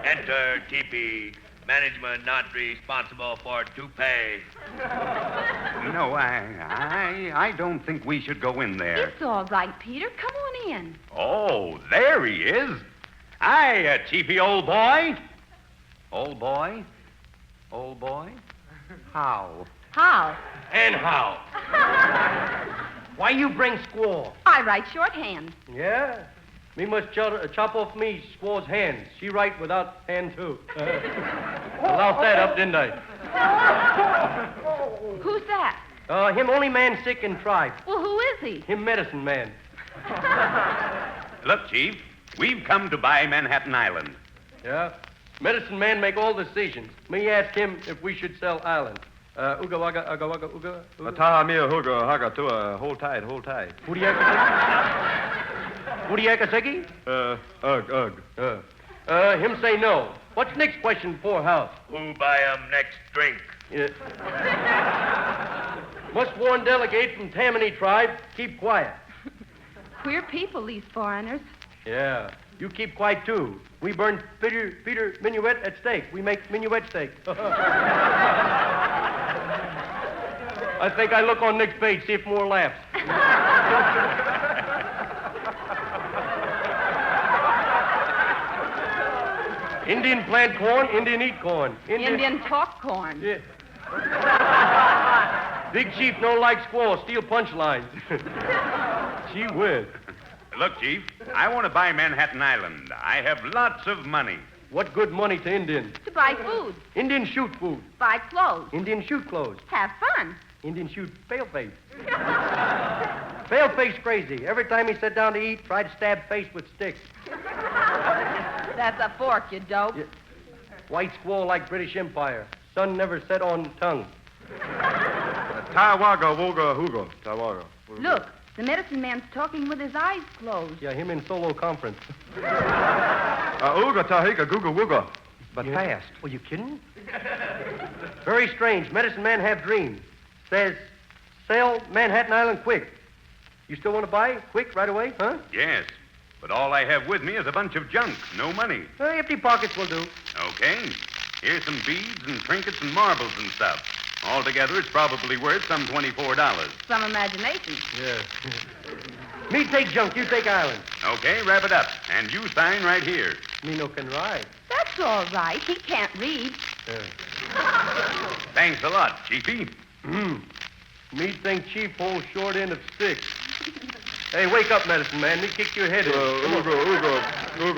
Enter teepee. Management not responsible for toupee. No, I don't think we should go in there. It's all right, Peter. Come on in. Oh, there he is. Hiya, Chiefy, old boy. Old boy? Old boy? How? How? And how? Why you bring squaw? I write shorthand. Yeah? Me must chop off me squaw's hands. She write without hand, too. I loused that up, didn't I? Who's that? Him only man sick in tribe. Well, who is he? Him medicine man. Look, Chief, we've come to buy Manhattan Island. Yeah? Medicine man make all decisions. Me ask him if we should sell island. Uga waga, uga waga, uga. Taha mia huga haga tua. Hold tight, hold tight. Udiakaseki? Ugh. Him say no. What's next question for house? Who buy 'em next drink? Yeah. Must warn delegate from Tammany tribe, keep quiet. Queer people, these foreigners. Yeah. You keep quiet, too. We burn Peter minuet at stake. We make minuet steak. I think I look on next page, see if more laughs. Indian plant corn, Indian eat corn. Indian talk corn. Yeah. Big Chief no like squaw, steal punchlines. Gee whiz. Look, Chief, I want to buy Manhattan Island. I have lots of money. What good money to Indians? To buy food. Indians shoot food. Buy clothes. Indians shoot clothes. Have fun. Indians shoot paleface. Paleface crazy. Every time he sat down to eat, tried to stab face with sticks. That's a fork, you dope. Yeah. White squaw like British Empire. Sun never set on tongue. Tawaga woga huga. Tawaga. Look, the medicine man's talking with his eyes closed. Yeah, him in solo conference. Uga tahiga guga wuga. But fast. Are you kidding? Very strange. Medicine man have dreams. Says, sell Manhattan Island quick. You still want to buy? Quick, right away, huh? Yes, but all I have with me is a bunch of junk, no money. Empty pockets will do. Okay. Here's some beads and trinkets and marbles and stuff. Altogether, it's probably worth some $24. Some imagination. Yeah. Me take junk, you take island. Okay, wrap it up. And you sign right here. Me no can ride. That's all right. He can't read. Thanks a lot, Chiefy. Me think Chief holds short end of stick. Hey, wake up, medicine man. Me kick your head in. Uga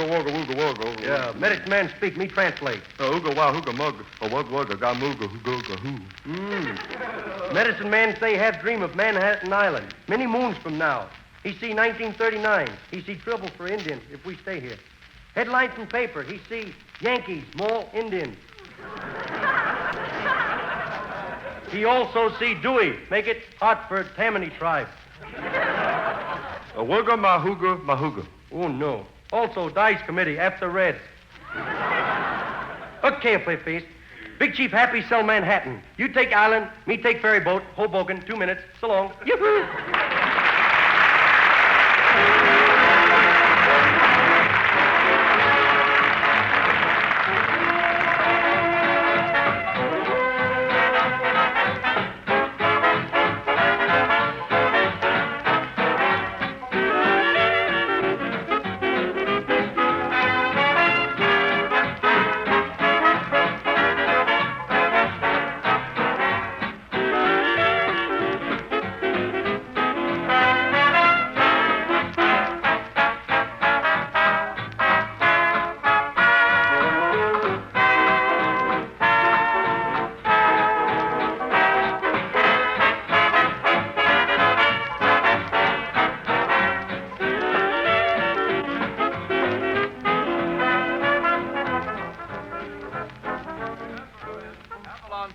woga. Yeah, medicine man speak. Me translate. Uga wa huga mug. Wugga ga muga huga hu. Medicine man say have dream of Manhattan Island. Many moons from now. He see 1939. He see trouble for Indians if we stay here. Headline from paper. He see Yankees maul Indians. He also see Dewey. Make it hot for Tammany tribe. Wugga mahuga. Oh, no. Also, Dice Committee, after red. Okay, please. Big Chief happy sell Manhattan. You take island, me take ferry boat, Hoboken, 2 minutes. So long. Yoo-hoo!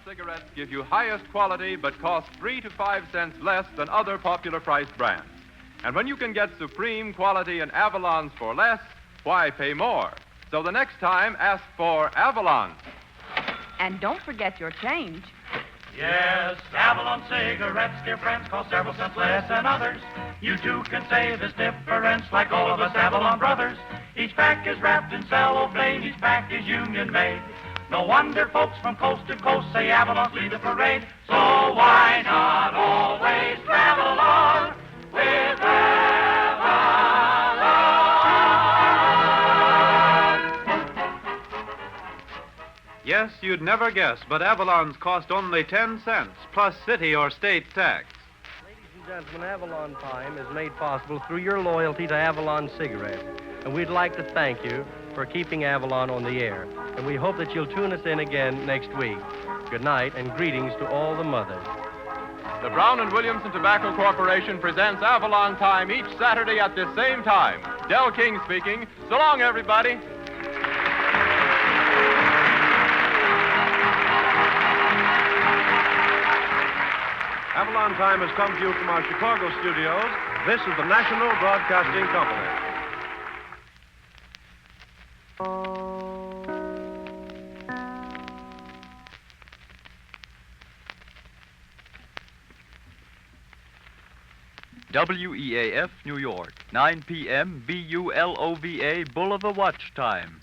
Cigarettes give you highest quality but cost 3 to 5 cents less than other popular priced brands. And when you can get supreme quality in Avalons for less, why pay more? So the next time, ask for Avalon. And don't forget your change. Yes, Avalon cigarettes, dear friends, cost several cents less than others. You too can save this difference like all of us Avalon brothers. Each pack is wrapped in cellophane, each pack is union made. No wonder folks from coast to coast say Avalon's lead the parade. So why not always travel on with Avalon? Yes, you'd never guess, but Avalon's cost only 10 cents, plus city or state tax. Ladies and gentlemen, Avalon Time is made possible through your loyalty to Avalon cigarettes. and we'd like to thank you for keeping Avalon on the air. And we hope that you'll tune us in again next week. Good night, and greetings to all the mothers. The Brown and Williamson Tobacco Corporation presents Avalon Time each Saturday at this same time. Del King speaking. So long, everybody. Avalon Time has come to you from our Chicago studios. This is the National Broadcasting Company. WEAF, New York, 9 p.m. BULOVA Boulevard Watch Time.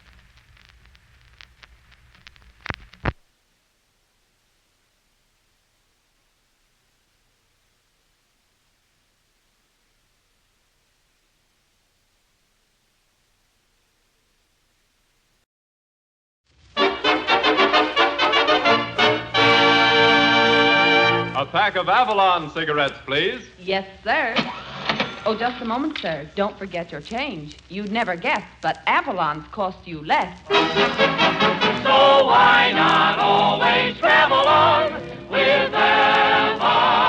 A pack of Avalon cigarettes, please. Yes, sir. Oh, just a moment, sir. Don't forget your change. You'd never guess, but Avalon's cost you less. So why not always travel on with Avalon?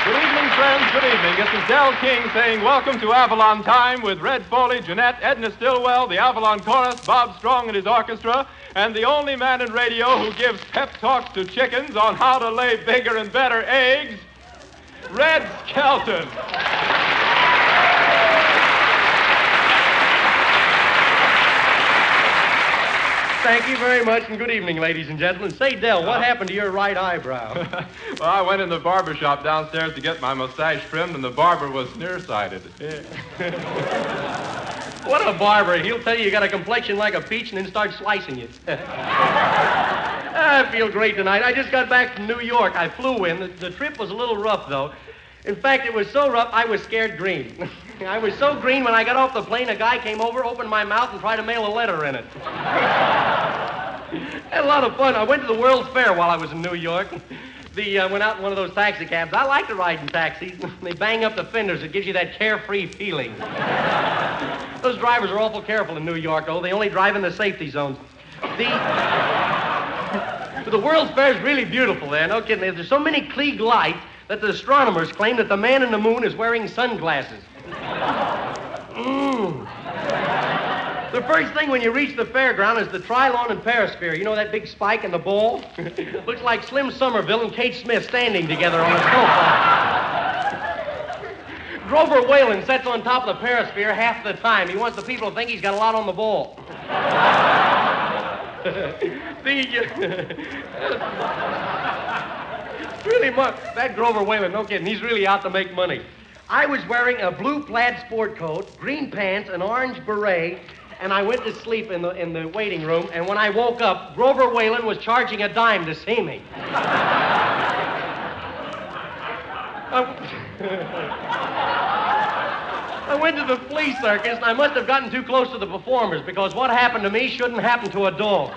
Good evening, friends. Good evening. This is Del King saying welcome to Avalon Time with Red Foley, Jeanette, Edna Stillwell, the Avalon Chorus, Bob Strong and his orchestra, and the only man in radio who gives pep talks to chickens on how to lay bigger and better eggs, Red Skelton. Thank you very much, and good evening, ladies and gentlemen. Say, Del, what happened to your right eyebrow? Well, I went in the barber shop downstairs to get my mustache trimmed, and the barber was nearsighted. What a barber. He'll tell you got a complexion like a peach and then start slicing you. I feel great tonight. I just got back from New York. I flew in. The trip was a little rough, though. In fact, it was so rough, I was scared green. I was so green when I got off the plane, a guy came over, opened my mouth, and tried to mail a letter in it. Had a lot of fun. I went to the World's Fair while I was in New York. Went out in one of those taxi cabs. I like to ride in taxis. They bang up the fenders. It gives you that carefree feeling. Those drivers are awful careful in New York, though. They only drive in the safety zones. The World's Fair is really beautiful there. No kidding. There's so many Klieg lights that the astronomers claim that the man in the moon is wearing sunglasses. The first thing when you reach the fairground is the Trilon and Perisphere. You know that big spike in the ball? Looks like Slim Somerville and Kate Smith standing together on a snowflake. Grover Whalen sits on top of the Perisphere half the time. He wants the people to think he's got a lot on the ball. Really much. That Grover Whalen, no kidding, he's really out to make money. I was wearing a blue plaid sport coat, green pants, an orange beret, and I went to sleep in the waiting room, and when I woke up, Grover Whalen was charging a dime to see me. I went to the Flea Circus, and I must have gotten too close to the performers, because what happened to me shouldn't happen to a dog.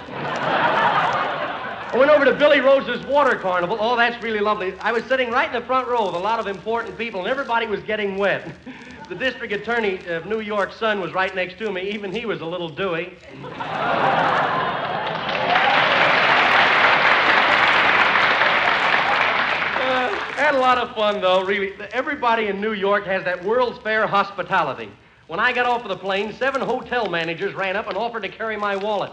I went over to Billy Rose's Water Carnival. Oh, that's really lovely. I was sitting right in the front row with a lot of important people, and everybody was getting wet. The district attorney of New York's son was right next to me. Even he was a little dewy. Had a lot of fun, though, really. Everybody in New York has that World's Fair hospitality. When I got off of the plane, 7 hotel managers ran up and offered to carry my wallet.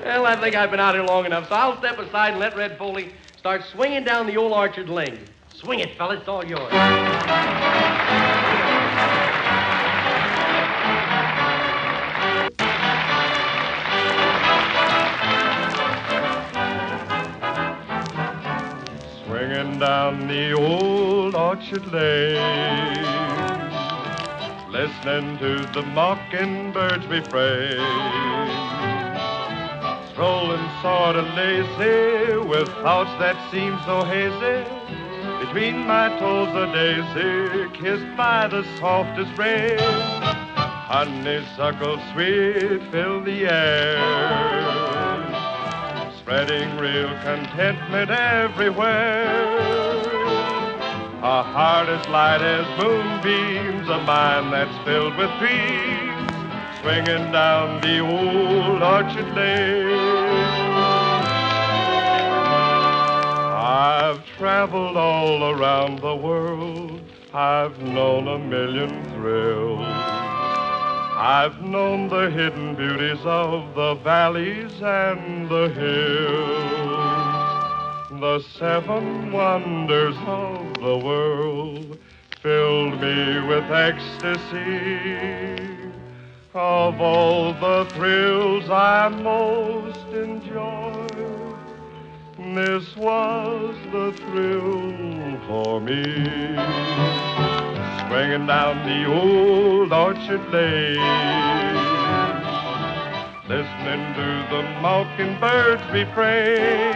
Well, I think I've been out here long enough, so I'll step aside and let Red Foley start swinging down the old orchard lane. Swing it, fellas, it's all yours. Swinging down the old orchard lane, listening to the mockingbirds refrain, strolling sort of lazy with thoughts that seem so hazy. Between my toes a daisy kissed by the softest rain. Honeysuckle sweet fill the air. spreading real contentment everywhere. A heart as light as moonbeams, a mind that's filled with dreams, swinging down the old orchard lane. I've traveled all around the world, I've known a million thrills. I've known the hidden beauties of the valleys and the hills. The seven wonders of the world filled me with ecstasy. Of all the thrills I most enjoyed, this was the thrill for me. Swinging down the old orchard lane, listening to the mockingbirds refrain.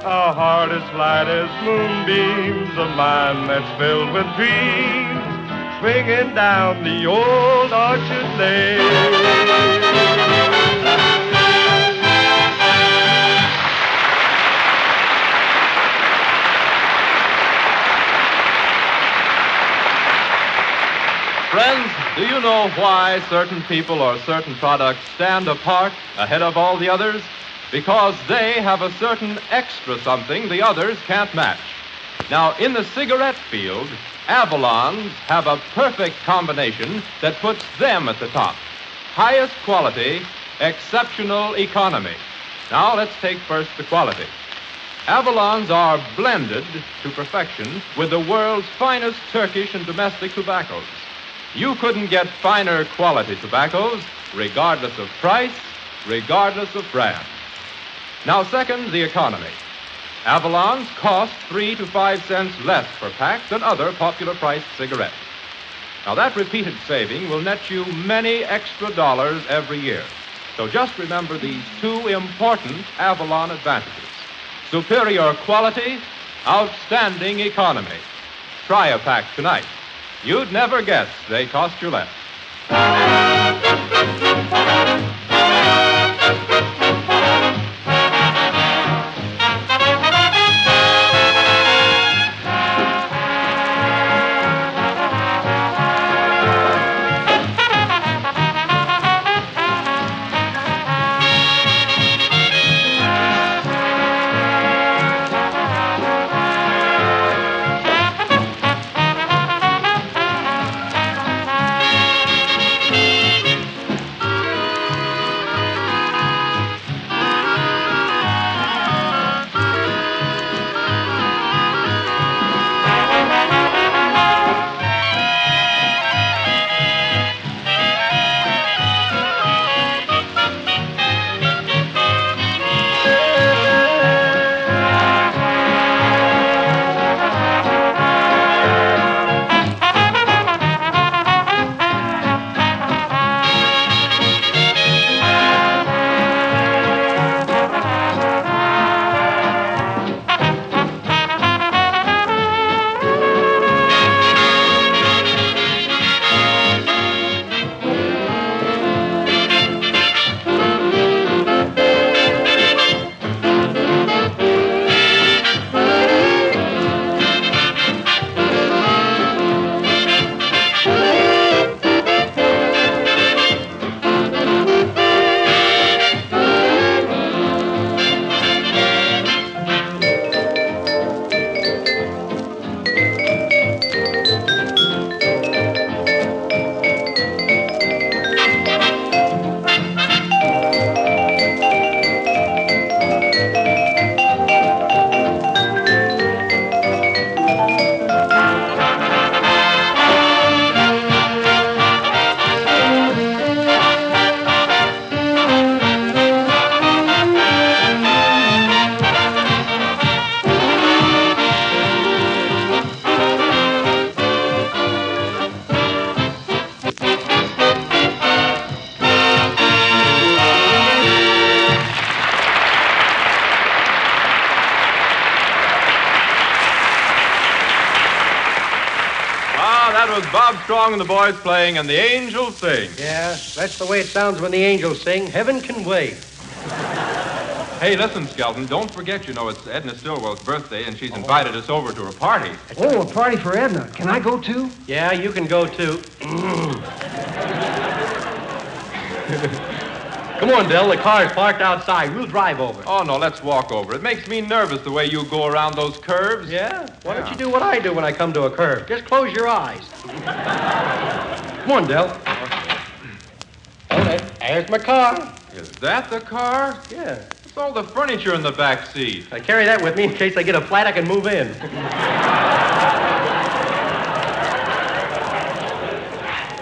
A heart as light as moonbeams, a mind that's filled with dreams, swinging down the old orchard lane. Friends, do you know why certain people or certain products stand apart ahead of all the others? Because they have a certain extra something the others can't match. Now, in the cigarette field, Avalons have a perfect combination that puts them at the top. Highest quality, exceptional economy. Now, let's take first the quality. Avalons are blended to perfection with the world's finest Turkish and domestic tobaccos. You couldn't get finer quality tobaccos, regardless of price, regardless of brand. Now, second, the economy. Avalons cost 3 to 5 cents less per pack than other popular priced cigarettes. Now, that repeated saving will net you many extra dollars every year. So just remember these two important Avalon advantages. Superior quality, outstanding economy. Try a pack tonight. You'd never guess they cost you less. Bob Strong and the boys playing And the Angels Sing. Yeah, that's the way it sounds when the angels sing. Heaven can wait. Hey, listen, Skelton, don't forget, it's Edna Stillwell's birthday, and she's invited us over to her party. Oh, a party for Edna. Can I go too? Yeah, you can go too. Come on, Dell. The car's parked outside. We'll drive over. Oh, no, let's walk over. It makes me nervous the way you go around those curves. Yeah? Why don't you do what I do when I come to a curve? Just close your eyes. Come on, Dell. Oh, there's my car. Is that the car? Yeah. It's all the furniture in the back seat. I carry that with me in case I get a flat I can move in.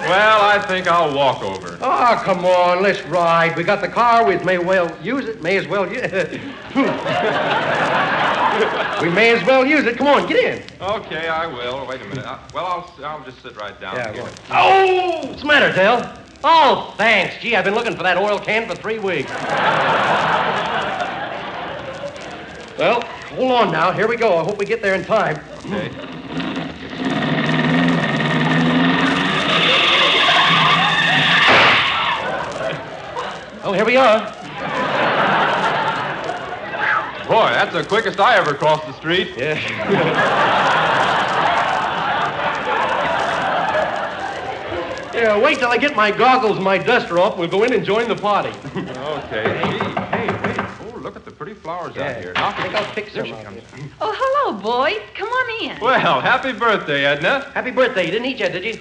Well, I think I'll walk over. Oh, come on, let's ride. We got the car, we may well use it. May as well use it. We may as well use it. Come on, get in. Okay, I will. Wait a minute. I'll just sit right down here. Oh! What's the matter, Dell? Oh, thanks. Gee, I've been looking for that oil can for 3 weeks. Well, hold on now. Here we go. I hope we get there in time. Okay. Oh, here we are. Boy, that's the quickest I ever crossed the street. Yeah. Yeah, wait till I get my goggles and my duster off. We'll go in and join the party. Okay. Hey, wait. Oh, look at the pretty flowers out here. I think I'll pick some. Oh, hello, boys. Come on in. Well, happy birthday, Edna. Happy birthday. You didn't eat yet, did you?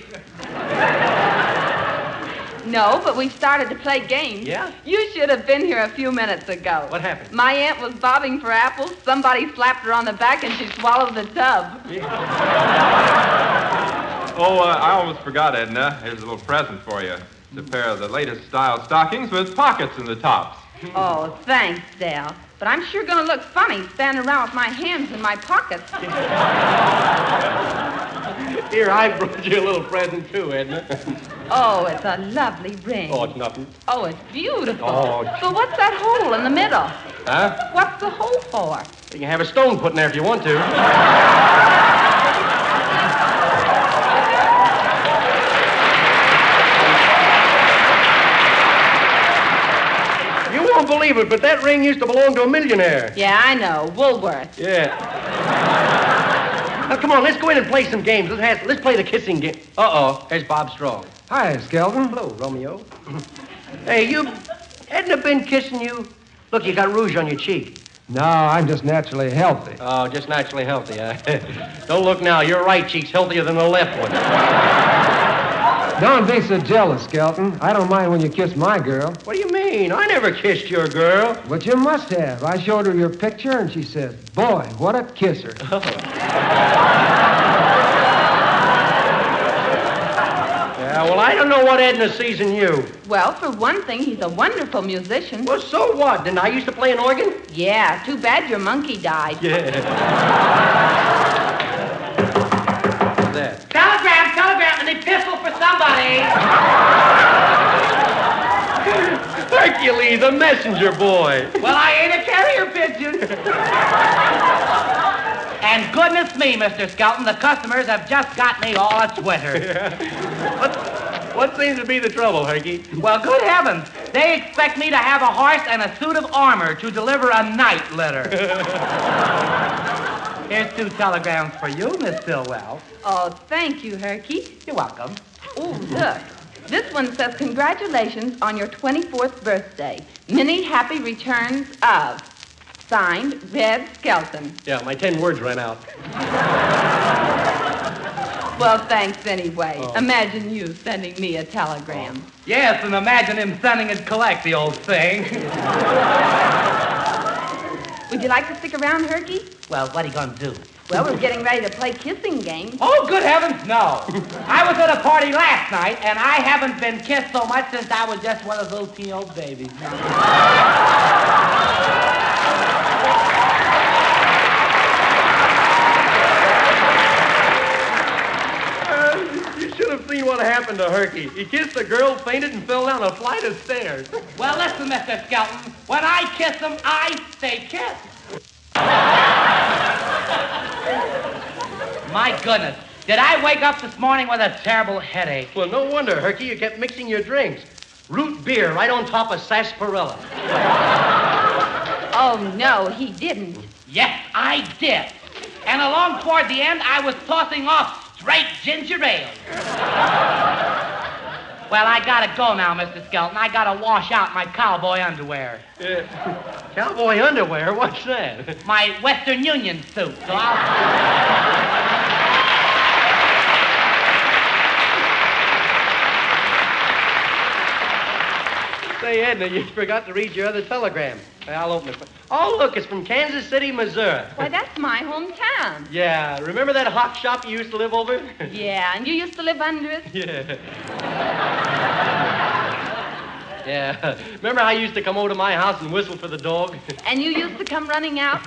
No, but we started to play games. Yeah? You should have been here a few minutes ago. What happened? My aunt was bobbing for apples. Somebody slapped her on the back and she swallowed the tub. Oh, I almost forgot, Edna. Here's a little present for you. It's a pair of the latest style stockings with pockets in the tops. Oh, thanks, Dal. But I'm sure going to look funny standing around with my hands in my pockets. Here, I brought you a little present, too, Edna. Oh, it's a lovely ring. Oh, it's nothing. Oh, it's beautiful. Oh. So what's that hole in the middle? Huh? What's the hole for? You can have a stone put in there if you want to. You won't believe it, but that ring used to belong to a millionaire. Yeah, I know. Woolworth. Yeah. Now, come on, let's go in and play some games. Let's play the kissing game. Uh-oh, there's Bob Strong. Hi, Skelton. Hello, Romeo. Hey, Edna been kissing you? Look, you got rouge on your cheek. No, I'm just naturally healthy. Oh, just naturally healthy, huh? Don't look now. Your right cheek's healthier than the left one. Don't be so jealous, Skelton. I don't mind when you kiss my girl. What do you mean? I never kissed your girl. But you must have. I showed her your picture, and she said, boy, what a kisser. Yeah, well, I don't know what Edna sees in you. Well, for one thing, he's a wonderful musician. Well, so what? Didn't I used to play an organ? Yeah, too bad your monkey died. Yeah. What's that? Telegram, an epistle for somebody. Hercules, a messenger boy. Well, I ain't a carrier pigeon. And goodness me, Mr. Skelton, the customers have just got me all a sweater. Yeah. What seems to be the trouble, Herky? Well, good heavens. They expect me to have a horse and a suit of armor to deliver a night letter. Here's 2 telegrams for you, Miss Stillwell. Oh, thank you, Herky. You're welcome. Oh, look. This one says, congratulations on your 24th birthday. Many happy returns of. Signed, Red Skelton. Yeah, my 10 words ran out. Well, thanks anyway. Oh. Imagine you sending me a telegram. Yes, and imagine him sending it collect, the old thing. Would you like to stick around, Herky? Well, what are you going to do? Well, we're getting ready to play kissing games. Oh, good heavens, no. I was at a party last night, and I haven't been kissed so much since I was just one of those teeny old babies. You should have seen what happened to Herky. He kissed a girl, fainted, and fell down a flight of stairs. Well, listen, Mr. Skelton. When I kiss them, I stay kissed. My goodness. Did I wake up this morning with a terrible headache? Well, no wonder, Herky. You kept mixing your drinks. Root beer right on top of sarsaparilla. Oh, no, he didn't. Yes, I did. And along toward the end, I was tossing off straight ginger ale. Well, I gotta go now, Mr. Skelton. I gotta wash out my cowboy underwear. Cowboy underwear? What's that? My Western Union suit. So I'll... Say, Edna, you forgot to read your other telegram. I'll open it. Oh, look, it's from Kansas City, Missouri. Why, that's my hometown. Yeah, remember that hot shop you used to live over? Yeah, and you used to live under it? Yeah. Yeah. Remember how you used to come over to my house and whistle for the dog? And you used to come running out?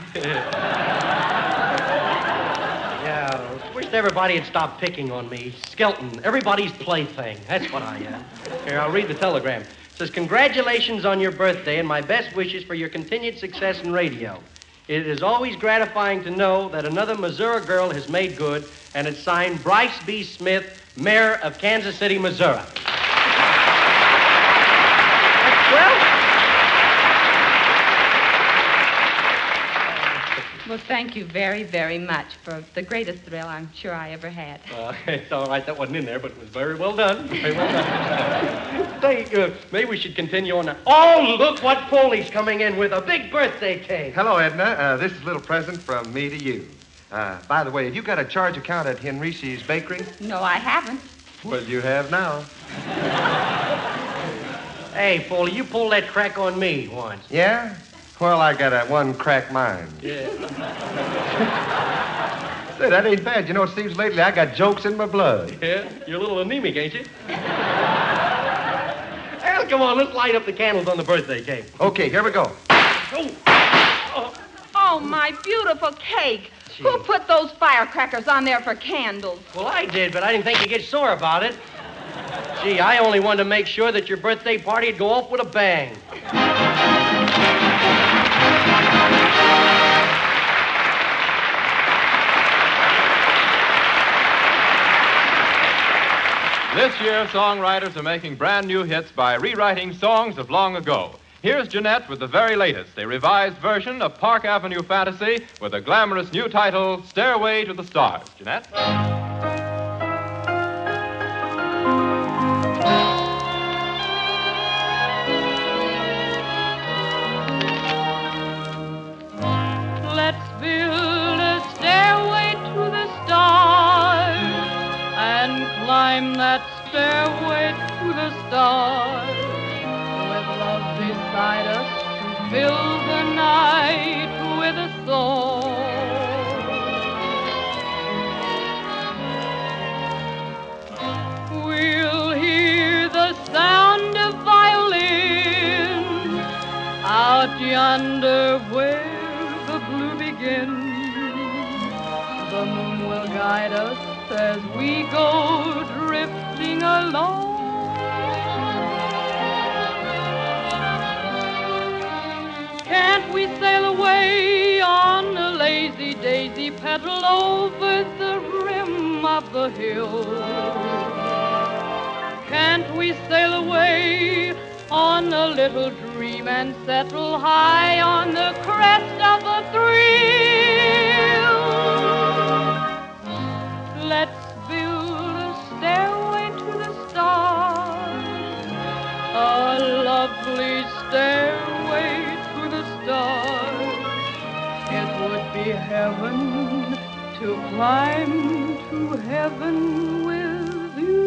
Yeah, wish everybody had stopped picking on me. Skelton, everybody's plaything. That's what I am. Here, I'll read the telegram. It says, congratulations on your birthday and my best wishes for your continued success in radio. It is always gratifying to know that another Missouri girl has made good, and it's signed Bryce B. Smith, Mayor of Kansas City, Missouri. Well, thank you very, very much for the greatest thrill I'm sure I ever had. It's all right. That wasn't in there, but it was very well done. Very well done. Say, maybe we should continue on now. Oh, look what Foley's coming in with, a big birthday cake. Hello, Edna. This is a little present from me to you. By the way, have you got a charge account at Henrici's Bakery? No, I haven't. Well, you have now. Hey, Foley, you pulled that crack on me once. Yeah? Well, I got a one crack mind. Yeah. Say, that ain't bad. You know, it seems lately I got jokes in my blood. Yeah? You're a little anemic, ain't you? Well, come on, let's light up the candles on the birthday cake. Okay, here we go. Oh, my beautiful cake. Gee. Who put those firecrackers on there for candles? Well, I did, but I didn't think you'd get sore about it. Gee, I only wanted to make sure that your birthday party'd go off with a bang. This year, songwriters are making brand new hits by rewriting songs of long ago. Here's Jeanette with the very latest, a revised version of Park Avenue Fantasy with a glamorous new title, Stairway to the Stars. Jeanette? Let's build a stairway to the stars and climb that stairway to the stars with love beside us to fill the night with a song. We'll hear the sound of violin out yonder where the blue begins. The moon will guide us as we go drifting along. Can't we sail away on a lazy daisy petal over the rim of the hill? Can't we sail away on a little dream and settle high on the crest of a thrill? Let's build a stairway to the stars, a lovely stairway to the stars. It would be heaven to climb to heaven with you.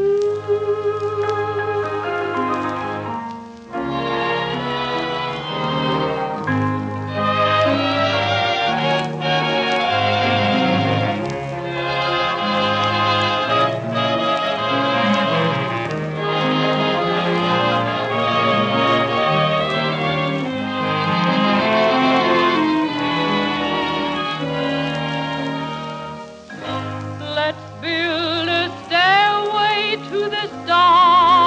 Let's build a stairway to the stars.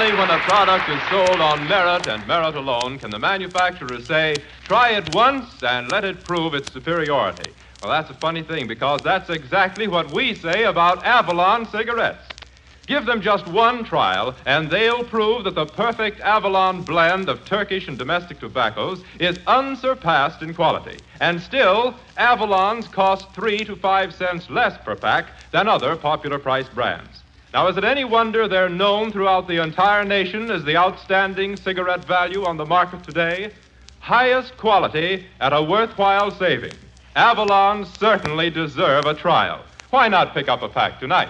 Only when a product is sold on merit and merit alone can the manufacturer say, try it once and let it prove its superiority. Well, that's a funny thing because that's exactly what we say about Avalon cigarettes. Give them just one trial, and they'll prove that the perfect Avalon blend of Turkish and domestic tobaccos is unsurpassed in quality. And still, Avalons cost 3 to 5 cents less per pack than other popular priced brands. Now, is it any wonder they're known throughout the entire nation as the outstanding cigarette value on the market today? Highest quality at a worthwhile saving. Avalons certainly deserve a trial. Why not pick up a pack tonight?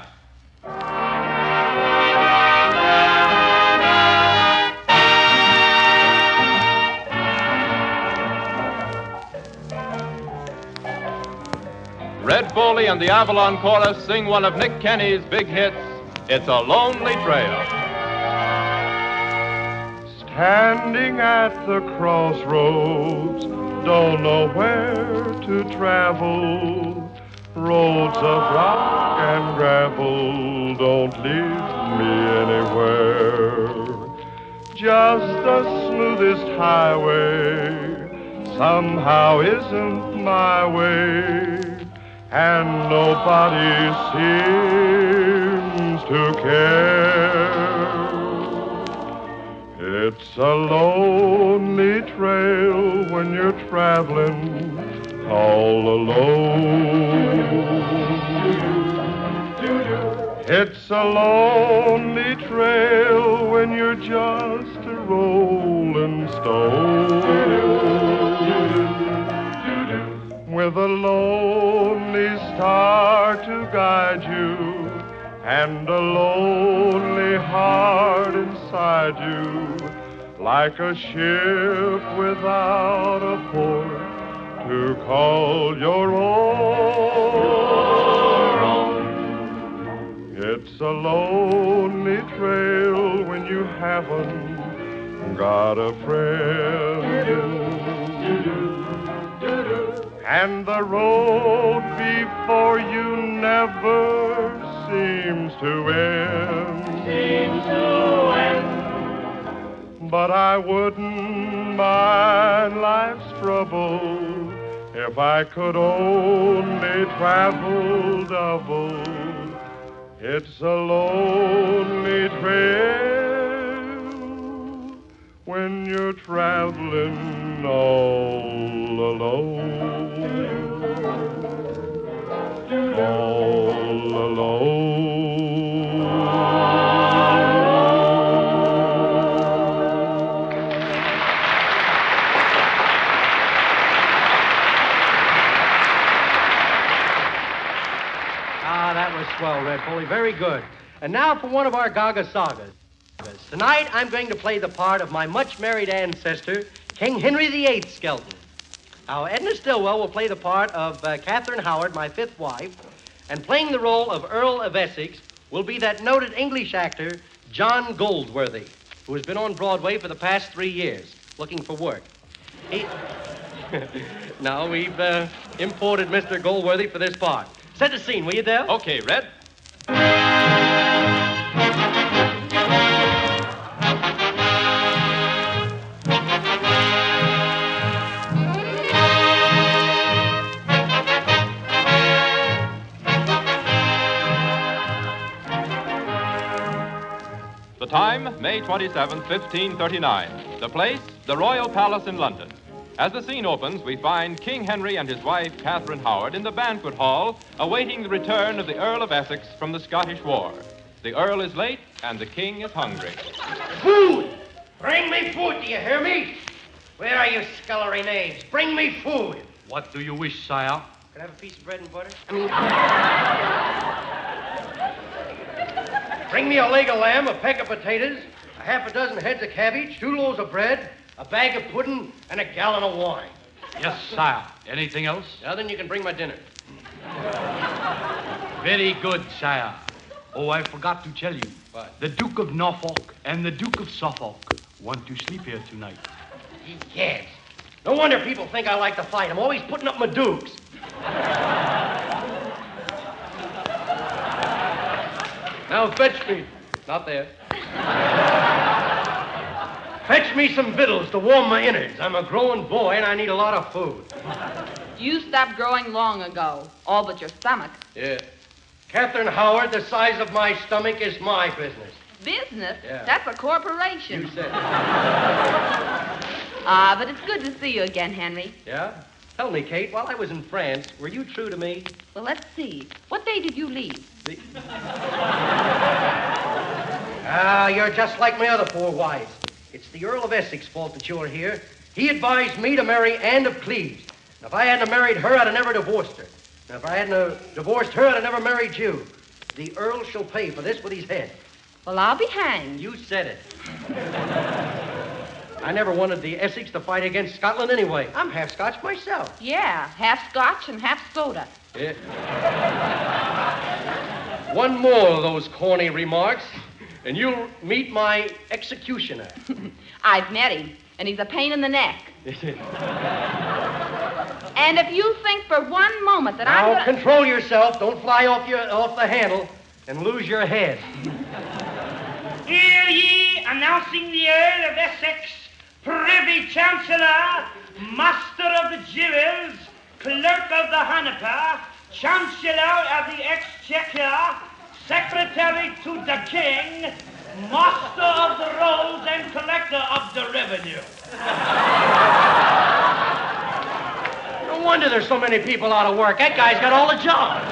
Red Foley and the Avalon Chorus sing one of Nick Kenny's big hits, It's a Lonely Trail. Standing at the crossroads, don't know where to travel. Roads of rock and gravel don't lead me anywhere. Just the smoothest highway somehow isn't my way. And nobody seems to care. It's a lonely trail when you're traveling all alone. It's a lonely trail when you're just a rolling stone. With a lonely star to guide you and a lonely heart inside you, like a ship without a port to call your own. It's a lonely trail when you haven't got a friend. And the road before you never seems to end. But I wouldn't mind life's trouble if I could only travel double. It's a lonely trail when you're traveling all alone. All alone. Ah, that was swell, Red Foley. Very good. And now for one of our Gaga sagas. Tonight, I'm going to play the part of my much-married ancestor, King Henry VIII Skelton. Now, Edna Stillwell will play the part of Catherine Howard, my fifth wife, and playing the role of Earl of Essex will be that noted English actor, John Goldsworthy, who has been on Broadway for the past 3 years, looking for work. Now, we've imported Mr. Goldsworthy for this part. Set the scene, will you, Dell? Okay, Red. The time, May 27th, 1539. The place, the Royal Palace in London. As the scene opens, we find King Henry and his wife, Catherine Howard, in the banquet hall, awaiting the return of the Earl of Essex from the Scottish War. The Earl is late, and the King is hungry. Food! Bring me food, do you hear me? Where are you scullery knaves? Bring me food! What do you wish, sire? Can I have a piece of bread and butter? Bring me a leg of lamb, a peck of potatoes, a half a dozen heads of cabbage, 2 loaves of bread, a bag of pudding, and a gallon of wine. Yes, sire. Anything else? Now then, you can bring my dinner. Very good, sire. Oh, I forgot to tell you. What? The Duke of Norfolk and the Duke of Suffolk want to sleep here tonight. Yes. No wonder people think I like to fight. I'm always putting up my dukes. Now fetch me. Not there. Fetch me some victuals to warm my innards. I'm a growing boy and I need a lot of food. You stopped growing long ago, all but your stomach. Yeah. Catherine Howard, the size of my stomach is my business. Business? Yeah. That's a corporation. You said it. But it's good to see you again, Henry. Yeah? Tell me, Kate, while I was in France, were you true to me? Well, let's see. What day did you leave? You're just like my other 4 wives. It's the Earl of Essex' fault that you're here. He advised me to marry Anne of Cleves. Now, if I hadn't have married her, I'd have never divorced her. Now, if I hadn't have divorced her, I'd have never married you. The Earl shall pay for this with his head. Well, I'll be hanged. You said it. I never wanted the Essex to fight against Scotland anyway. I'm half Scotch myself. Yeah, half Scotch and half soda. Yeah. One more of those corny remarks, and you'll meet my executioner. I've met him, and he's a pain in the neck. And if you think for one moment that I'm Now, control yourself. Don't fly off the handle and lose your head. Hear ye, announcing the Earl of Essex, Privy Chancellor, Master of the Jewels, Clerk of the Hanaper, Chancellor of the Exchequer, Secretary to the King, Master of the Rolls, and Collector of the Revenue. No wonder there's so many people out of work. That guy's got all the jobs.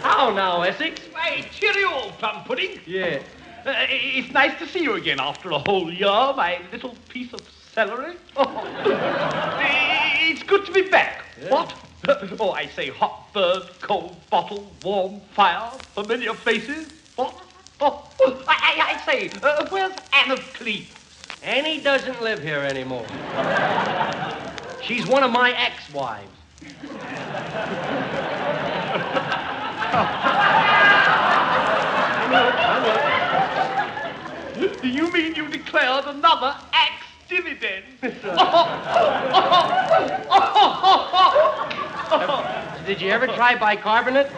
How now, Essex? Hey, cheerio, old plum pudding. Yeah. It's nice to see you again after a whole year, my little piece of celery. Oh. It's good to be back. Yeah. What? Oh, I say hot bird, cold bottle, warm fire, familiar faces. What? Oh, I say, where's Anne of Cleves? Annie doesn't live here anymore. She's one of my ex-wives. Do you mean you declared another ex-dividend? Did you ever try bicarbonate?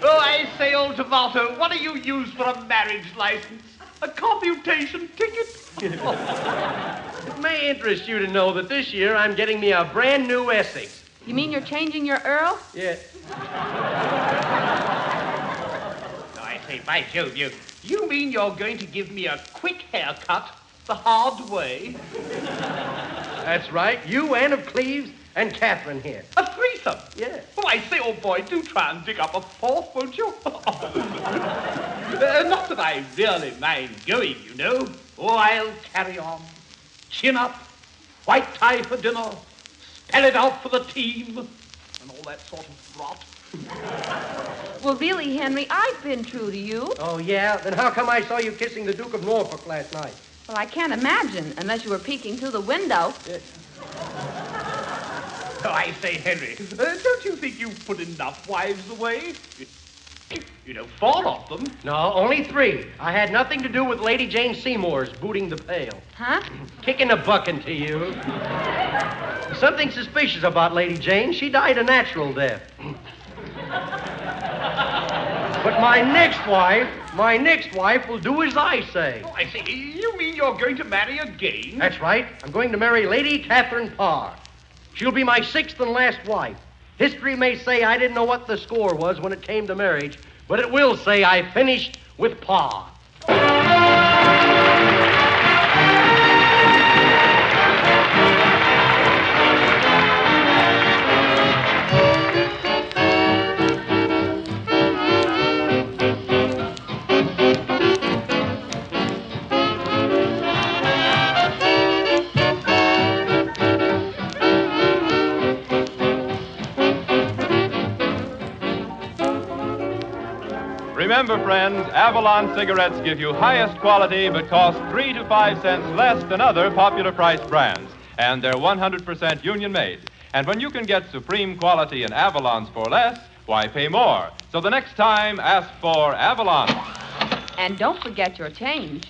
Oh, I say, old tomato, what do you use for a marriage license? A commutation ticket? It may interest you to know that this year I'm getting me a brand new Essex. You mean you're changing your Earl? Yeah. I say, by Jove, you mean you're going to give me a quick haircut the hard way? That's right. You, Anne of Cleves, and Catherine here. A threesome? Yeah. Oh, I say, old boy, do try and dig up a fourth, won't you? Not that I really mind going, you know. Oh, I'll carry on. Chin up, white tie for dinner, spell it out for the team, and all that sort of rot. Well, really, Henry, I've been true to you. Oh, yeah? Then how come I saw you kissing the Duke of Norfolk last night? Well, I can't imagine, unless you were peeking through the window. Oh, I say, Henry, don't you think you've put enough wives away? You know, 4 of them. No, only 3. I had nothing to do with Lady Jane Seymour's booting the pail. Huh? Kicking the bucket to you. Something suspicious about Lady Jane. She died a natural death. But my next wife will do as I say. Oh, I see. You mean you're going to marry again? That's right. I'm going to marry Lady Catherine Parr. She'll be my 6th and last wife. History may say I didn't know what the score was when it came to marriage, but it will say I finished with Parr. Remember, friends, Avalon cigarettes give you highest quality but cost 3 to 5 cents less than other popular price brands. And they're 100% union made. And when you can get supreme quality in Avalons for less, why pay more? So the next time, ask for Avalon. And don't forget your change.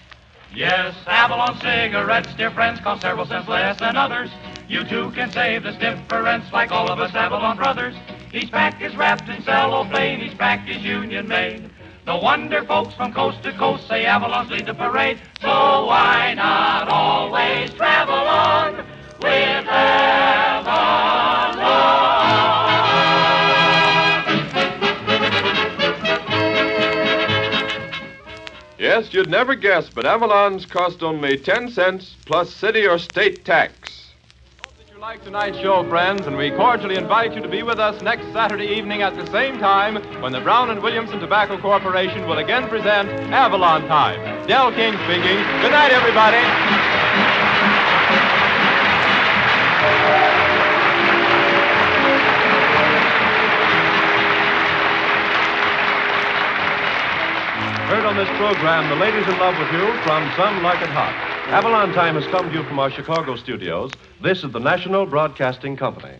Yes, Avalon cigarettes, dear friends, cost several cents less than others. You too can save this difference like all of us Avalon brothers. Each pack is wrapped in cellophane, each pack is union made. No wonder folks from coast to coast say Avalon's lead the parade. So why not always travel on with Yes, you'd never guess, but Avalon's cost only 10 cents plus city or state tax. Hope that you like tonight's show, friends, and we cordially invite you to be with us next Saturday evening at the same time when the Brown and Williamson Tobacco Corporation will again present Avalon Time. Del King speaking. Good night, everybody. Heard on this program, The Ladies in Love with You from Some Like It Hot. Avalon Time has come to you from our Chicago studios. This is the National Broadcasting Company.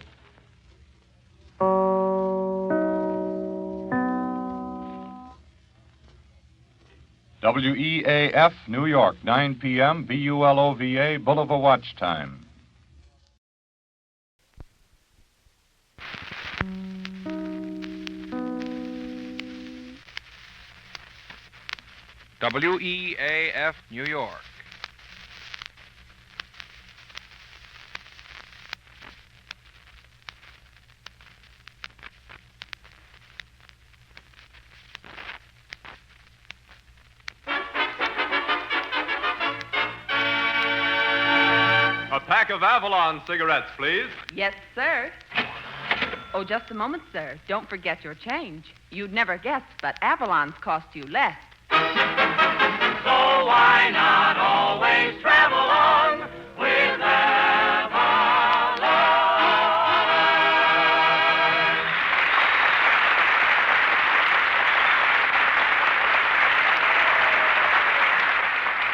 WEAF, New York, 9 p.m., BULOVA, Boulevard Watch Time. WEAF, New York. A pack of Avalon cigarettes, please. Yes, sir. Oh, just a moment, sir. Don't forget your change. You'd never guess, but Avalon's cost you less. So why not always travel on with Avalon?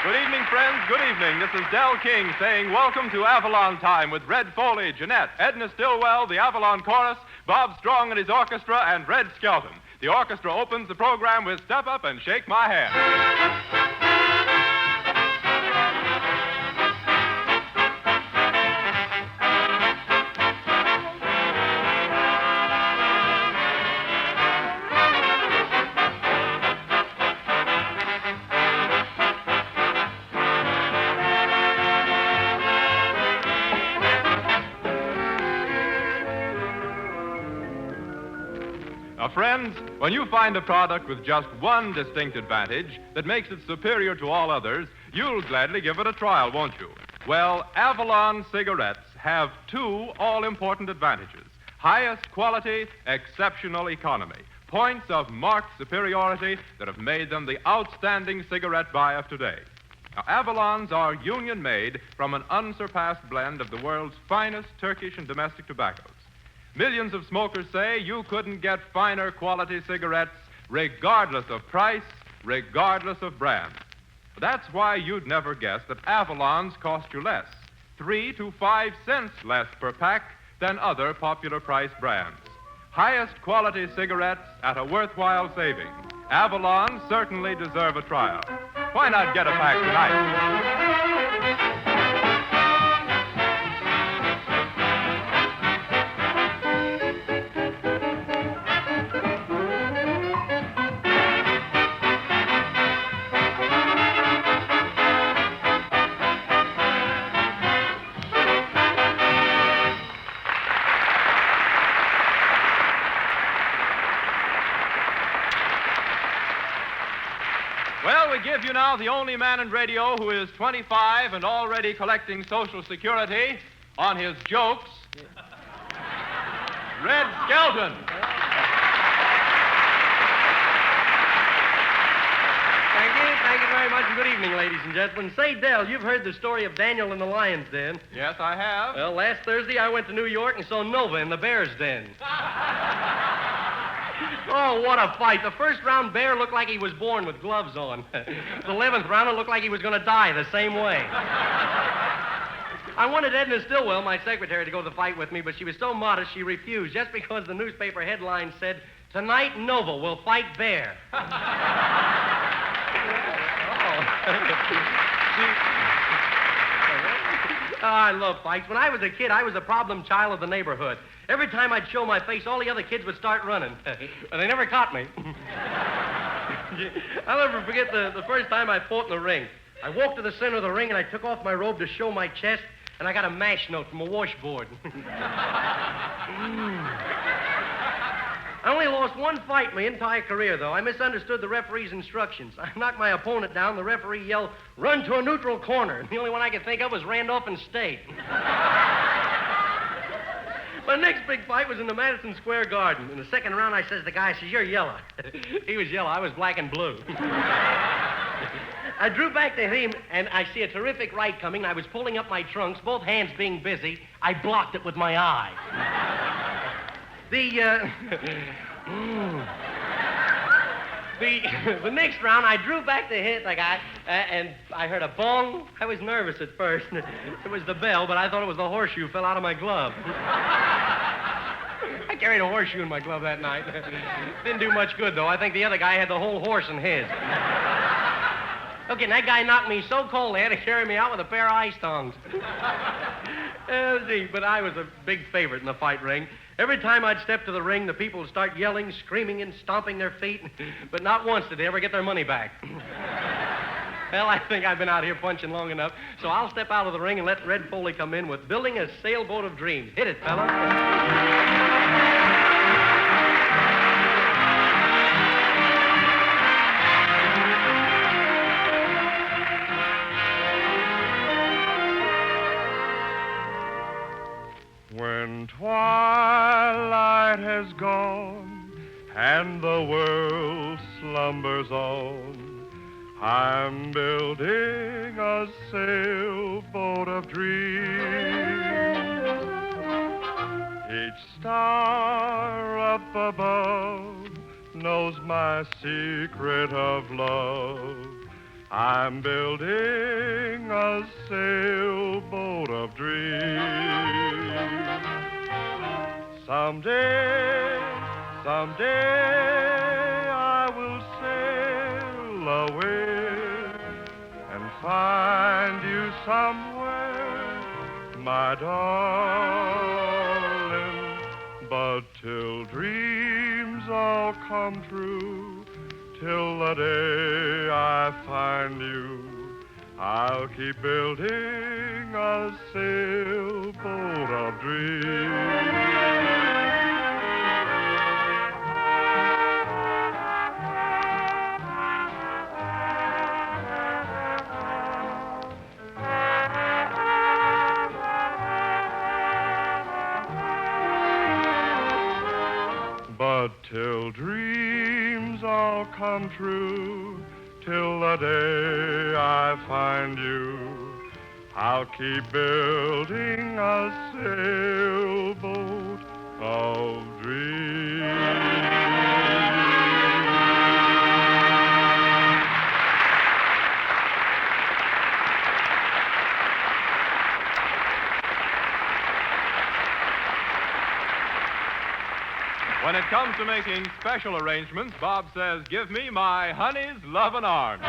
Good evening, friends. Good evening. This is Del King saying welcome to Avalon Time with Red Foley, Jeanette, Edna Stillwell, the Avalon Chorus, Bob Strong and his orchestra, and Red Skelton. The orchestra opens the program with Step Up and Shake My Hand. Now, friends, when you find a product with just one distinct advantage that makes it superior to all others, you'll gladly give it a trial, won't you? Well, Avalon cigarettes have two all-important advantages. Highest quality, exceptional economy. Points of marked superiority that have made them the outstanding cigarette buy of today. Now, Avalons are union-made from an unsurpassed blend of the world's finest Turkish and domestic tobaccos. Millions of smokers say you couldn't get finer quality cigarettes regardless of price, regardless of brand. That's why you'd never guess that Avalons cost you less, 3 to 5 cents less per pack than other popular price brands. Highest quality cigarettes at a worthwhile saving. Avalon certainly deserve a trial. Why not get a pack tonight? Well, we give you now the only man in radio who is 25 and already collecting Social Security on his jokes, Red Skelton. Thank you very much, and good evening, ladies and gentlemen. Say, Del, you've heard the story of Daniel in the Lion's Den. Yes, I have. Well, last Thursday I went to New York and saw Nova in the Bear's Den. Oh, what a fight. The first round, Bear looked like he was born with gloves on. The 11th round, it looked like he was going to die the same way. I wanted Edna Stillwell, my secretary, to go to the fight with me, but she was so modest she refused, just because the newspaper headline said, "Tonight, Nova will fight Bear." I love fights. When I was a kid, I was a problem child of the neighborhood. Every time I'd show my face, all the other kids would start running. But they never caught me. I'll never forget the first time I fought in the ring. I walked to the center of the ring and I took off my robe to show my chest, and I got a mash note from a washboard. I only lost one fight in my entire career, though. I misunderstood the referee's instructions. I knocked my opponent down. The referee yelled, "Run to a neutral corner." The only one I could think of was Randolph and State. My next big fight was in the Madison Square Garden. In the second round, I says to the guy, I says, "You're yellow." He was yellow. I was black and blue. I drew back to him, and I see a terrific right coming. I was pulling up my trunks, both hands being busy. I blocked it with my eye. The next round, I drew back to hit the guy, and I heard a bong. I was nervous at first. It was the bell, but I thought it was the horseshoe fell out of my glove. I carried a horseshoe in my glove that night. Didn't do much good, though. I think the other guy had the whole horse in his. Okay, and that guy knocked me so cold they had to carry me out with a pair of ice tongs. But I was a big favorite in the fight ring. Every time I'd step to the ring, the people would start yelling, screaming, and stomping their feet, but not once did they ever get their money back. Well, I think I've been out here punching long enough, so I'll step out of the ring and let Red Foley come in with Building a Sailboat of Dreams. Hit it, fella. When twilight has gone and the world slumbers on, I'm building a sailboat of dreams. Each star up above knows my secret of love. I'm building a sailboat of dreams. Someday I will sail away and find you somewhere, my darling. But till dreams all come true, till the day I find you, I'll keep building a sailboat of dreams. But till dreams all come true, till the day I find you, I'll keep building a sailboat of dreams. When it comes to making special arrangements, Bob says, "Give me my honey's lovin' arms."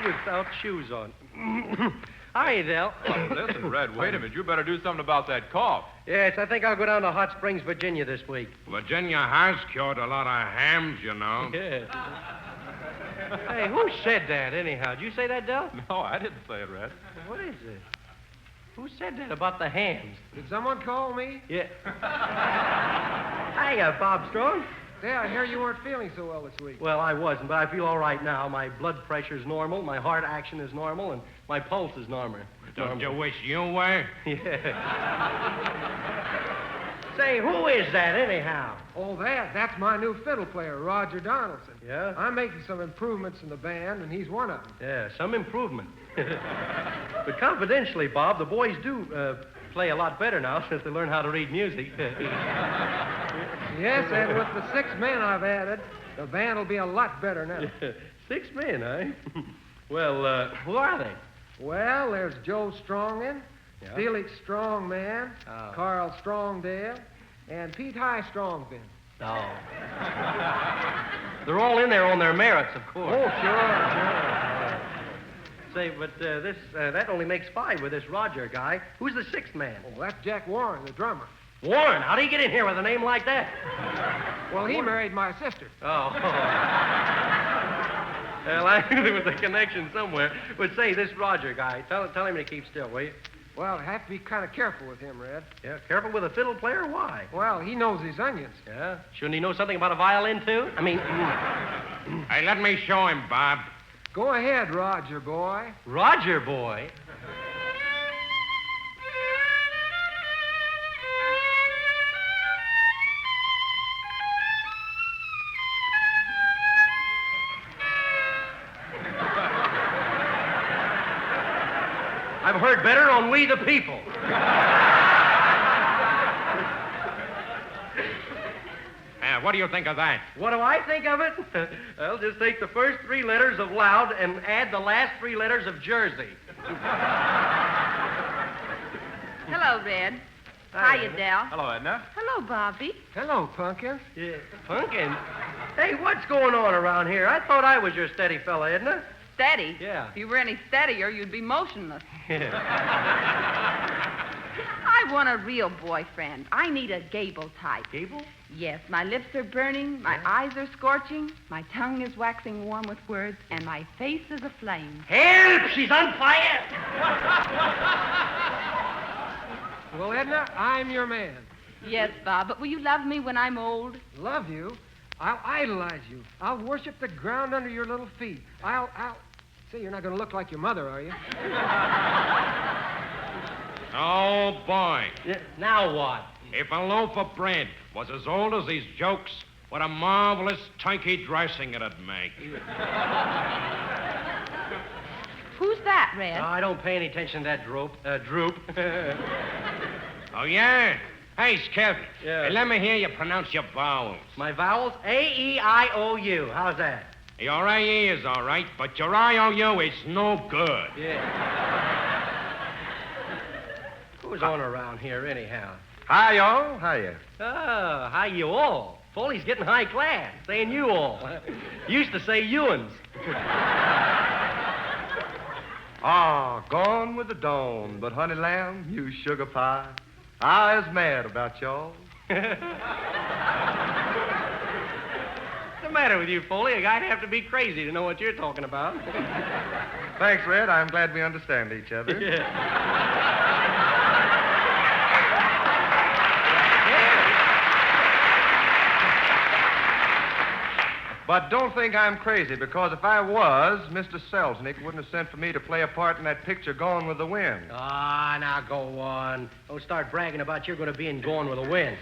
without shoes on. Hi, Del. Listen, Red, wait a minute. You better do something about that cough. Yes, I think I'll go down to Hot Springs, Virginia this week. Virginia has cured a lot of hams, you know. Yeah. Hey, who said that, anyhow? Did you say that, Del? No, I didn't say it, Red. What is this? Who said that about the hams? Did someone call me? Yeah. Hiya, Bob Strong. Yeah, I hear you weren't feeling so well this week. Well, I wasn't, but I feel all right now. My blood pressure's normal, my heart action is normal, and my pulse is normal. Don't you wish you were? Yeah. Say, who is that, anyhow? Oh, that's my new fiddle player, Roger Donaldson. Yeah? I'm making some improvements in the band, and he's one of them. Yeah, some improvement. But confidentially, Bob, the boys do play a lot better now since they learn how to read music. Yes, and with the 6 men I've added, the band will be a lot better now. 6 men, eh? Well, who are they? Well, there's Joe Strongin, Yeah. Felix Strongman, Oh. Carl Strongdale, and Pete High Strongfin. Oh. They're all in there on their merits, of course. Oh, sure. Say, but that only makes 5 with this Roger guy. Who's the 6th man? Oh, that's Jack Warren, the drummer. Warren, how'd he get in here with a name like that? Well, he married my sister. Oh. Well, I knew there was a connection somewhere. But say, this Roger guy, tell him to keep still, will you? Well, I have to be kind of careful with him, Red. Yeah, careful with a fiddle player? Why? Well, he knows his onions. Yeah? Shouldn't he know something about a violin, too? I mean... Hey, let me show him, Bob. Go ahead, Roger boy. Roger boy? I've heard better on We the People. What do you think of that? What do I think of it? Well, just take the first 3 letters of loud and add the last 3 letters of Jersey. Hello, Red. Hi, Hiya, Del. Hello, Edna. Hello, Bobby. Hello, Pumpkins. Yeah, Pumpkin? Hey, what's going on around here? I thought I was your steady fella, Edna. Steady? Yeah. If you were any steadier, you'd be motionless. Yeah. I want a real boyfriend. I need a Gable type. Gable? Yes, my lips are burning, my eyes are scorching, my tongue is waxing warm with words, and my face is aflame. Help! She's on fire! Well, Edna, I'm your man. Yes, Bob, but will you love me when I'm old? Love you? I'll idolize you. I'll worship the ground under your little feet. I'll... Say, you're not going to look like your mother, are you? Oh, boy. Yeah, now what? If a loaf of bread was as old as these jokes, what a marvelous turkey dressing it'd make. Who's that, Red? I don't pay any attention to that droop. Oh, yeah? Hey, Skelton. Yeah. Hey, let me hear you pronounce your vowels. My vowels? A-E-I-O-U. How's that? Your A-E is all right, but your I-O-U is no good. Yeah. Who's on around here, anyhow? Hi, y'all. Hiya. Oh, hi, you all. Foley's getting high class, saying you all. Used to say Ewans. Gone with the dawn, but honey lamb, you sugar pie, I was mad about y'all. What's the matter with you, Foley? A guy'd have to be crazy to know what you're talking about. Thanks, Red. I'm glad we understand each other. But don't think I'm crazy, because if I was, Mr. Selznick wouldn't have sent for me to play a part in that picture, Gone with the Wind. Ah, now go on. Don't start bragging about you're going to be in Gone with the Wind.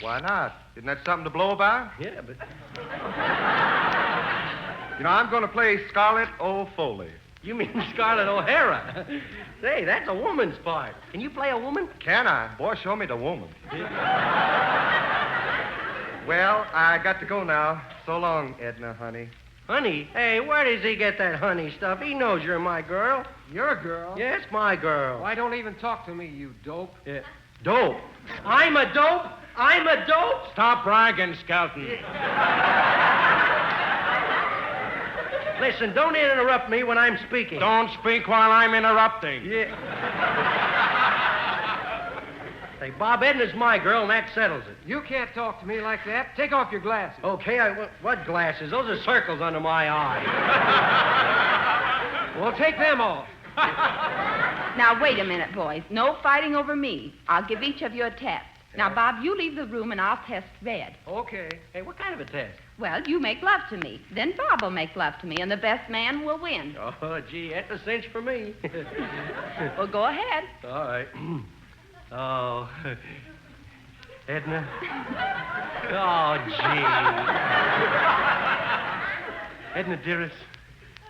Why not? Isn't that something to blow about? Yeah, but... You know, I'm going to play Scarlett O'Foley. You mean Scarlett O'Hara? Say, that's a woman's part. Can you play a woman? Can I? Boy, show me the woman. Well, I got to go now. So long, Edna, honey. Honey? Hey, where does he get that honey stuff? He knows you're my girl. Your girl? Yes, my girl. Why don't even talk to me, you dope? Yeah. Dope? I'm a dope? I'm a dope? Stop bragging, Skelton. Listen, don't interrupt me when I'm speaking. Don't speak while I'm interrupting. Yeah. Say, Bob, Edna's my girl, and that settles it. You can't talk to me like that. Take off your glasses. Okay, what glasses? Those are circles under my eyes. Well, take them off. Now, wait a minute, boys. No fighting over me. I'll give each of you a test. Now, Bob, you leave the room and I'll test Red. Okay. Hey, what kind of a test? Well, you make love to me. Then Bob will make love to me, and the best man will win. Oh, gee, that's a cinch for me. Well, go ahead. All right. Oh, Edna. Oh, gee. Edna, dearest,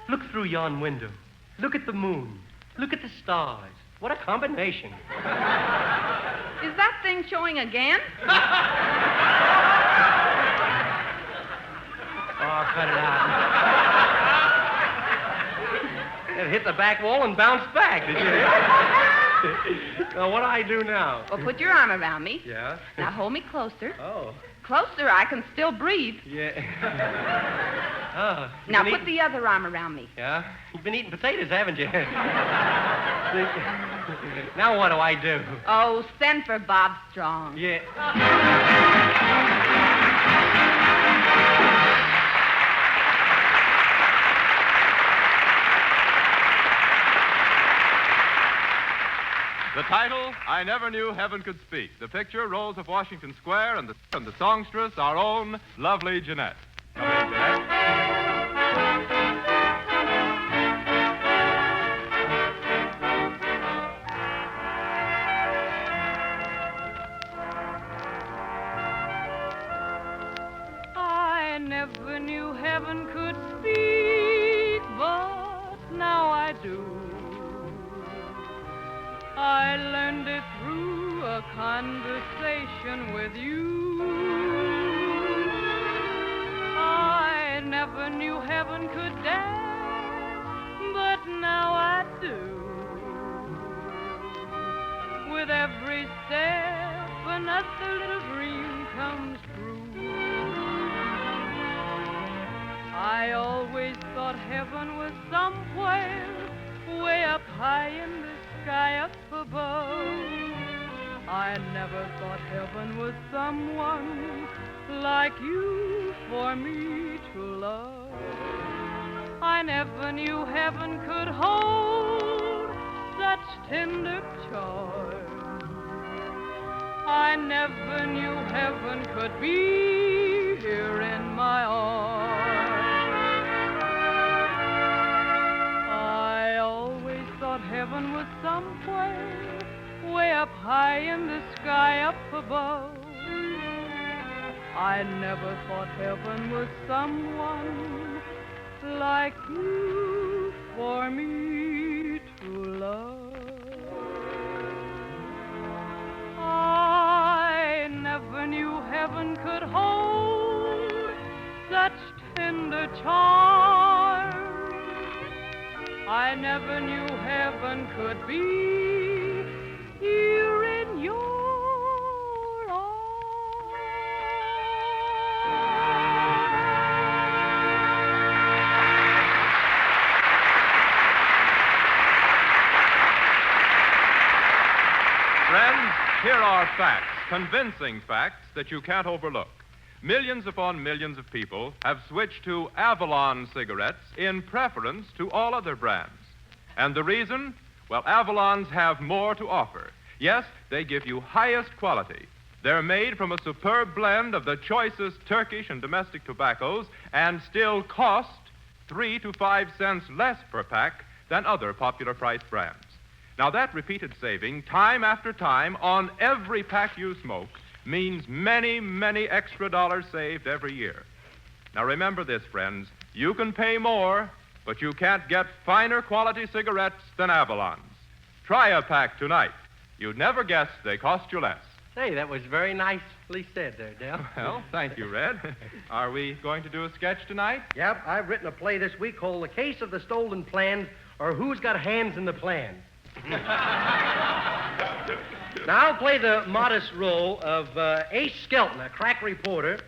look through yon window. Look at the moon. Look at the stars. What a combination. Is that thing showing again? Oh, cut it out. It hit the back wall and bounced back, did you? Now, what do I do now? Well, put your arm around me. Yeah? Now, hold me closer. Oh. Closer, I can still breathe. Yeah. Oh. Now, put the other arm around me. Yeah? You've been eating potatoes, haven't you? Now what do I do? Oh, send for Bob Strong. Yeah. The title, I Never Knew Heaven Could Speak. The picture, Rose of Washington Square, and the songstress, our own lovely Jeanette. Come in, Jeanette. I never knew heaven could speak, but now I do. I learned it through a conversation with you. I never knew heaven could dance, but now I do. With every step, another little dream comes true. I always thought heaven was somewhere way up high in the sky up above. I never thought heaven was someone like you for me to love. I never knew heaven could hold such tender charm. I never knew heaven could be here in my arms. I always thought heaven was somewhere way up high in the sky up above. I never thought heaven was someone like you for me to love. I never knew heaven could hold such tender charm. I never knew heaven could be here in your arms. Friends, here are facts, convincing facts that you can't overlook. Millions upon millions of people have switched to Avalon cigarettes in preference to all other brands. And the reason? Well, Avalons have more to offer. Yes, they give you highest quality. They're made from a superb blend of the choicest Turkish and domestic tobaccos and still cost 3 to 5 cents less per pack than other popular price brands. Now, that repeated saving, time after time, on every pack you smoke, means many, many extra dollars saved every year. Now, remember this, friends. You can pay more, but you can't get finer quality cigarettes than Avalon's. Try a pack tonight. You'd never guess they cost you less. Hey, that was very nicely said there, Dale. Well, thank you, Red. Are we going to do a sketch tonight? Yep, I've written a play this week called The Case of the Stolen Plans, or Who's Got Hands in the Plan. Now, I'll play the modest role of Ace Skelton, a crack reporter,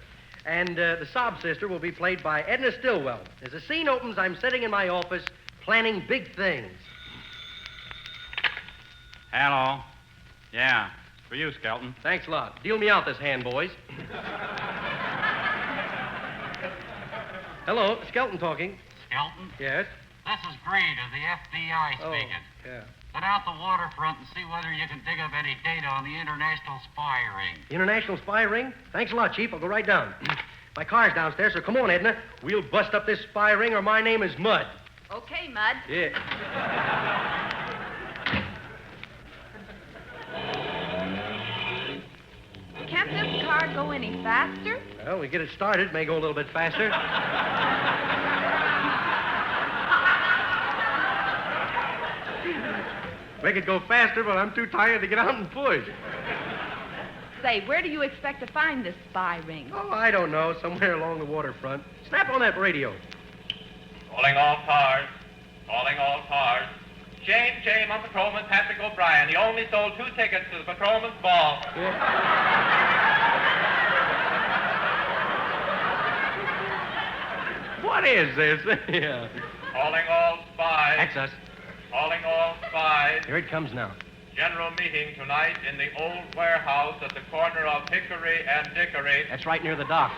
And the sob sister will be played by Edna Stillwell. As the scene opens, I'm sitting in my office planning big things. Hello. Yeah, for you, Skelton. Thanks a lot. Deal me out this hand, boys. Hello, Skelton talking. Skelton? Yes? This is Greed of the FBI speaking. Yeah. Get out the waterfront and see whether you can dig up any data on the international spy ring. International spy ring? Thanks a lot, Chief. I'll go right down. My car's downstairs, so come on, Edna. We'll bust up this spy ring or my name is Mud. Okay, Mud. Yeah. Can't this car go any faster? Well, we get it started. May go a little bit faster. Make it go faster, but I'm too tired to get out and push. Say, where do you expect to find this spy ring? Oh, I don't know. Somewhere along the waterfront. Snap on that radio. Calling all cars. Calling all cars. Shame on Patrolman Patrick O'Brien. He only sold 2 tickets to the Patrolman's ball. What is this? Yeah. Calling all spies. That's us. Calling all spies. Here it comes now. General meeting tonight in the old warehouse at the corner of Hickory and Dickory. That's right near the dock.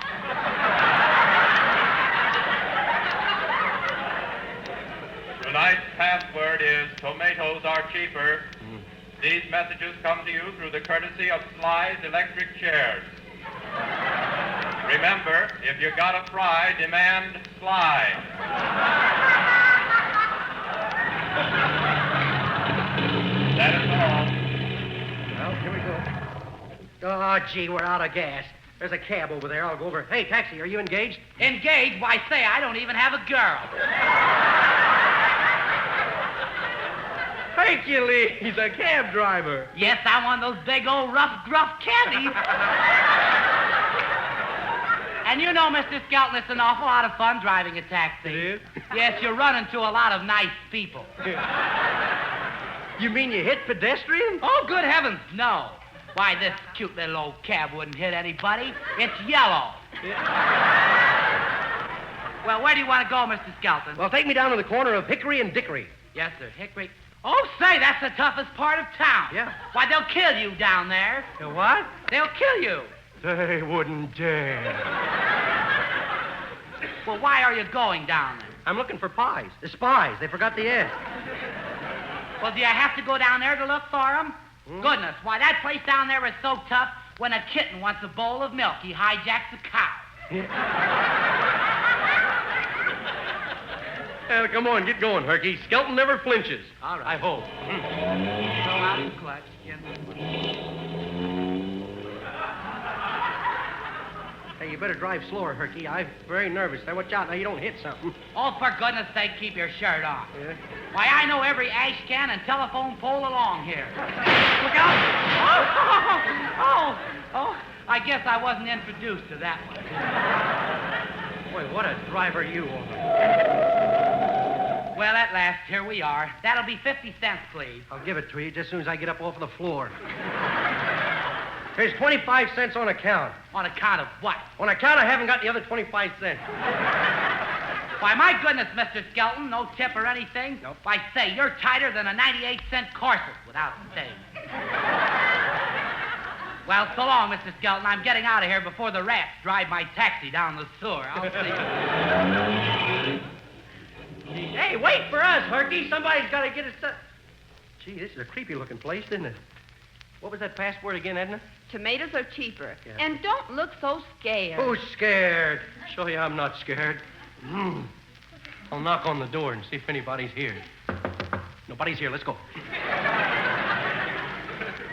Tonight's password is tomatoes are cheaper. These messages come to you through the courtesy of Sly's electric chairs. Remember, if you got a fry, demand Sly. That is all. Well, here we go. Oh, gee, we're out of gas. There's a cab over there. I'll go over. Hey, taxi, are you engaged? Engaged? Why, say, I don't even have a girl. Hercules, a cab driver. Yes, I'm one of those big old rough, gruff caddies. And you know, Mr. Skelton, it's an awful lot of fun driving a taxi. It is? Yes, you run into a lot of nice people. You mean you hit pedestrians? Oh, good heavens, no. Why, this cute little old cab wouldn't hit anybody. It's yellow. Well, where do you want to go, Mr. Skelton? Well, take me down to the corner of Hickory and Dickory. Yes, sir, Hickory. Oh, say, that's the toughest part of town. Yeah. Why, they'll kill you down there. You what? They'll kill you. They wouldn't dare. Well, why are you going down there? I'm looking for pies. The spies. They forgot the S. Well, do you have to go down there to look for them? Goodness, why, that place down there is so tough, when a kitten wants a bowl of milk, he hijacks a cow. Well, come on, get going, Herky. Skelton never flinches. All right. I hope. Throw out the clutch. Hey, you better drive slower, Herky. I'm very nervous. Now, watch out. Now, you don't hit something. Oh, for goodness sake, keep your shirt on. Yeah? Why, I know every ash can and telephone pole along here. Look out! Oh, I guess I wasn't introduced to that one. Boy, what a driver you are. Well, at last, here we are. That'll be 50 cents, please. I'll give it to you just as soon as I get up off of the floor. Here's 25 cents on account. On account of what? On account I haven't got the other 25 cents. Why, my goodness, Mr. Skelton, no tip or anything? Nope. Why, say, you're tighter than a 98-cent corset without staying. Well, so long, Mr. Skelton. I'm getting out of here before the rats drive my taxi down the sewer. I'll see you. Hey, wait for us, Herky. Somebody's got to get us to... Gee, this is a creepy-looking place, isn't it? What was that password again, Edna? Tomatoes are cheaper. Yeah. And don't look so scared. Who's scared? Show you I'm not scared. I'll knock on the door and see if anybody's here. Nobody's here. Let's go.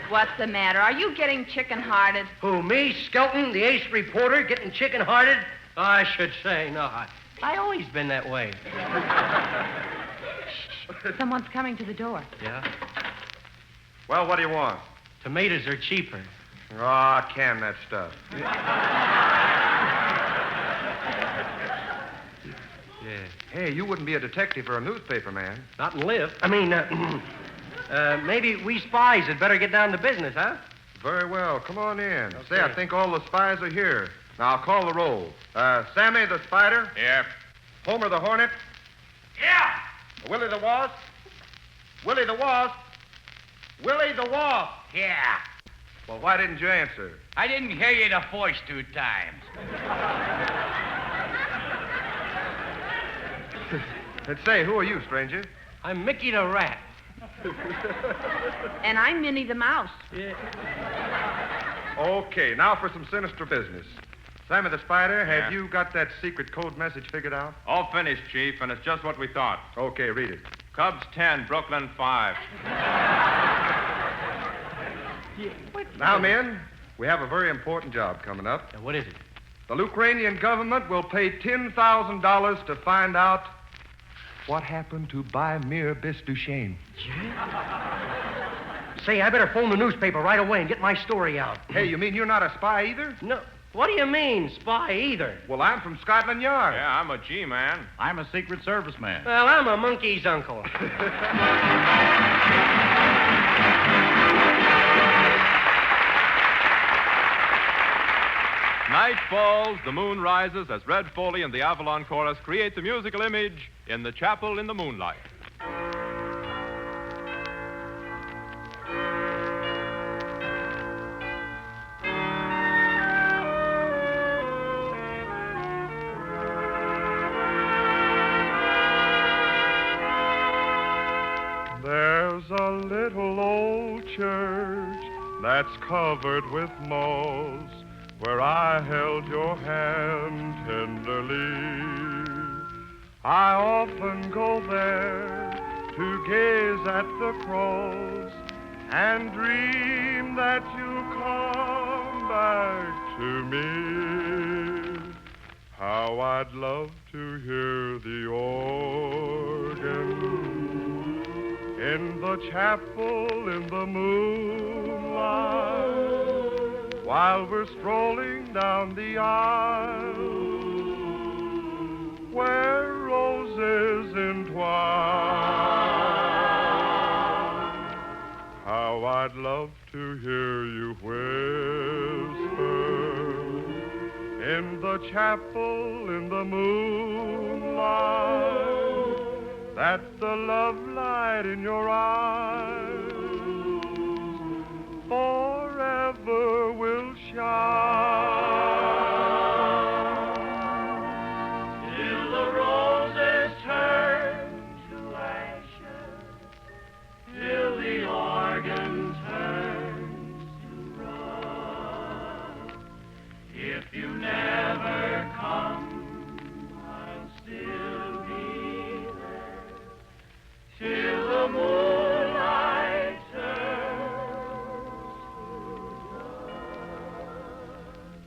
What's the matter? Are you getting chicken-hearted? Who, me, Skelton, the ace reporter, getting chicken-hearted? I should say not. I always been that way. Someone's coming to the door. Yeah? Well, what do you want? Tomatoes are cheaper. Oh, can that stuff. Yeah. Hey, you wouldn't be a detective or a newspaper man. Not in live. I mean, maybe we spies had better get down to business, huh? Very well. Come on in. Okay. Say, I think all the spies are here. Now, call the roll. Sammy the Spider? Here. Homer the Hornet? Yeah. Willie the Wasp? Willie the Wasp? Willie the Wasp? Yeah. Well, why didn't you answer? I didn't hear you the voice 2 times. And say, who are you, stranger? I'm Mickey the Rat. And I'm Minnie the Mouse. Okay, now for some sinister business. Sammy the Spider, have Yeah. you got that secret code message figured out? All finished, Chief, and it's just what we thought. Okay, read it. Cubs 10, Brooklyn 5. Now, men, we have a very important job coming up. What is it? The Ukrainian government will pay $10,000 to find out what happened to Bymir Bisduchesne. Say, I better phone the newspaper right away and get my story out. Hey, you mean you're not a spy either? No. What do you mean, spy either? Well, I'm from Scotland Yard. Yeah, I'm a G-man. I'm a Secret Service man. Well, I'm a monkey's uncle. Night falls, the moon rises as Red Foley and the Avalon Chorus create the musical image in the chapel in the moonlight. There's a little old church that's covered with moss, where I held your hand tenderly. I often go there to gaze at the cross and dream that you come back to me. How I'd love to hear the organ in the chapel in the moonlight, while we're strolling down the aisle where roses entwine. How I'd love to hear you whisper in the chapel in the moonlight that the love light in your eyes forever will shine. Till the roses turn to ashes, till the organ turns to rust. If you never come, I'll still be there till the moonlight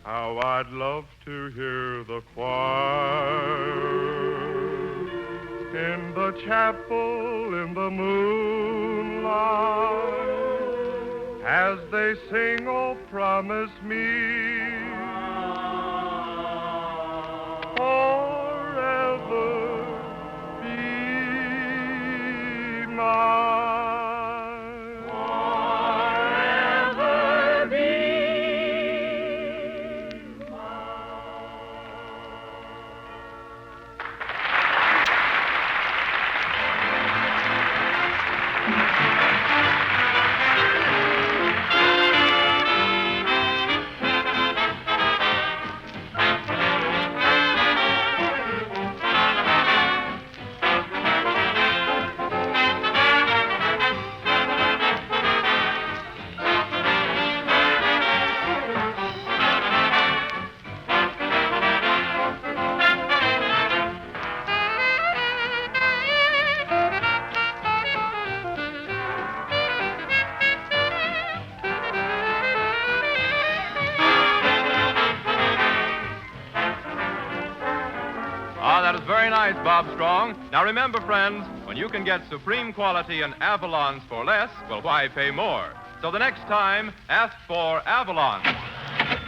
How I'd love to hear the choir in the chapel in the moonlight as they sing, oh, promise me forever be mine. That is very nice, Bob Strong. Now remember, friends, when you can get supreme quality in Avalons for less, well, why pay more? So the next time, ask for Avalon.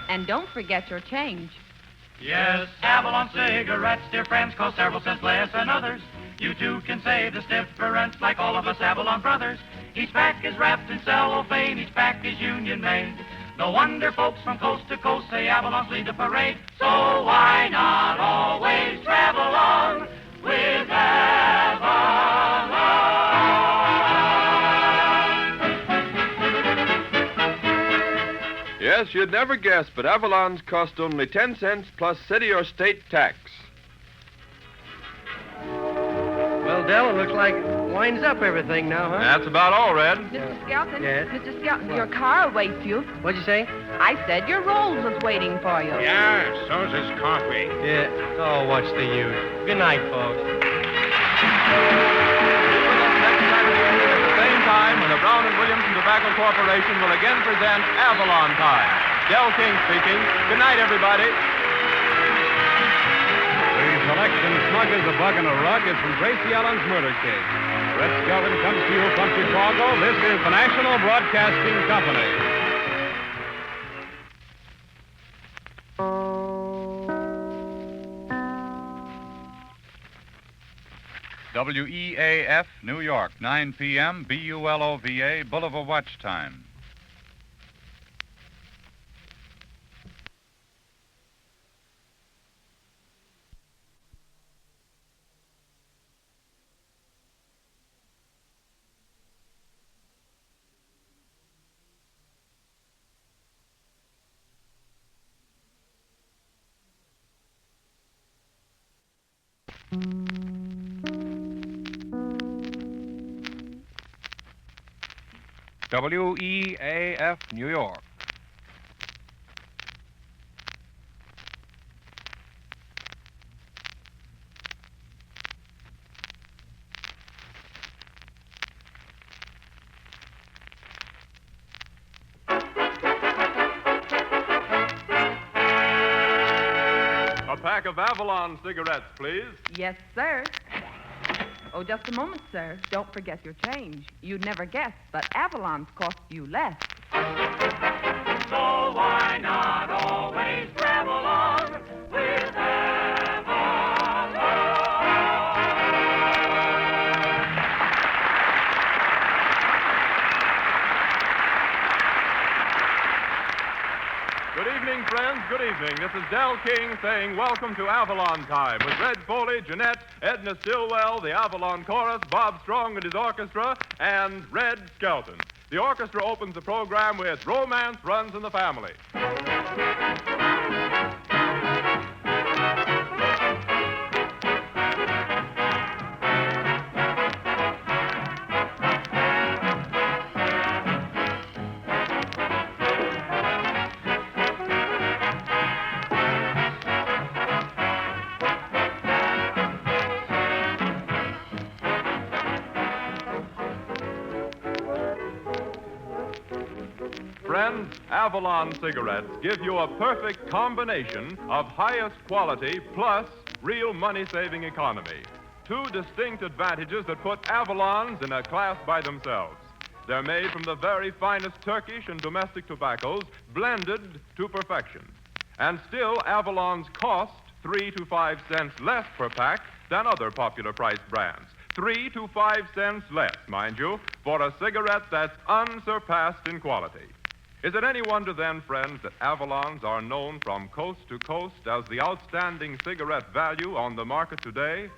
And don't forget your change. Yes, Avalon cigarettes, dear friends, cost several cents less than others. You too can save this difference like all of us Avalon brothers. Each pack is wrapped in cellophane, each pack is union made. No wonder folks from coast to coast say Avalon's lead the parade. So why not always travel on with Avalon? Yes, you'd never guess, but Avalon's cost only 10 cents plus city or state tax. Well, Del, it looks like it winds up everything now, huh? That's about all, Red. Mr. Skelton. Yes? Mr. Skelton, your car awaits you. What'd you say? I said your rolls was waiting for you. Yeah, so's his coffee. Yeah. Oh, what's the use? Good night, folks. At the same time, when the Brown and Williamson Tobacco Corporation will again present Avalon Time. Del King speaking. Good night, everybody. The selection, Smug as a Bug in a Rug, is from Gracie Allen's murder case. Red Skelton comes to you from Chicago. This is the National Broadcasting Company. WEAF, New York, 9 p.m., BULOVA, Boulevard Watch Time. WEAF, New York. A pack of Avalon cigarettes, please. Yes, sir. Oh, just a moment, sir. Don't forget your change. You'd never guess, but Avalon's cost you less. So why not always travel on with Avalon? Good evening, friends. Good evening. This is Del King saying welcome to Avalon Time with Red Foley, Jeanette, Edna Stillwell, the Avalon Chorus, Bob Strong and his orchestra, and Red Skelton. The orchestra opens the program with Romance Runs in the Family. Friends, Avalon cigarettes give you a perfect combination of highest quality plus real money-saving economy. Two distinct advantages that put Avalons in a class by themselves. They're made from the very finest Turkish and domestic tobaccos, blended to perfection. And still, Avalons cost 3 to 5 cents less per pack than other popular priced brands. 3 to 5 cents less, mind you, for a cigarette that's unsurpassed in quality. Is it any wonder then, friends, that Avalons are known from coast to coast as the outstanding cigarette value on the market today?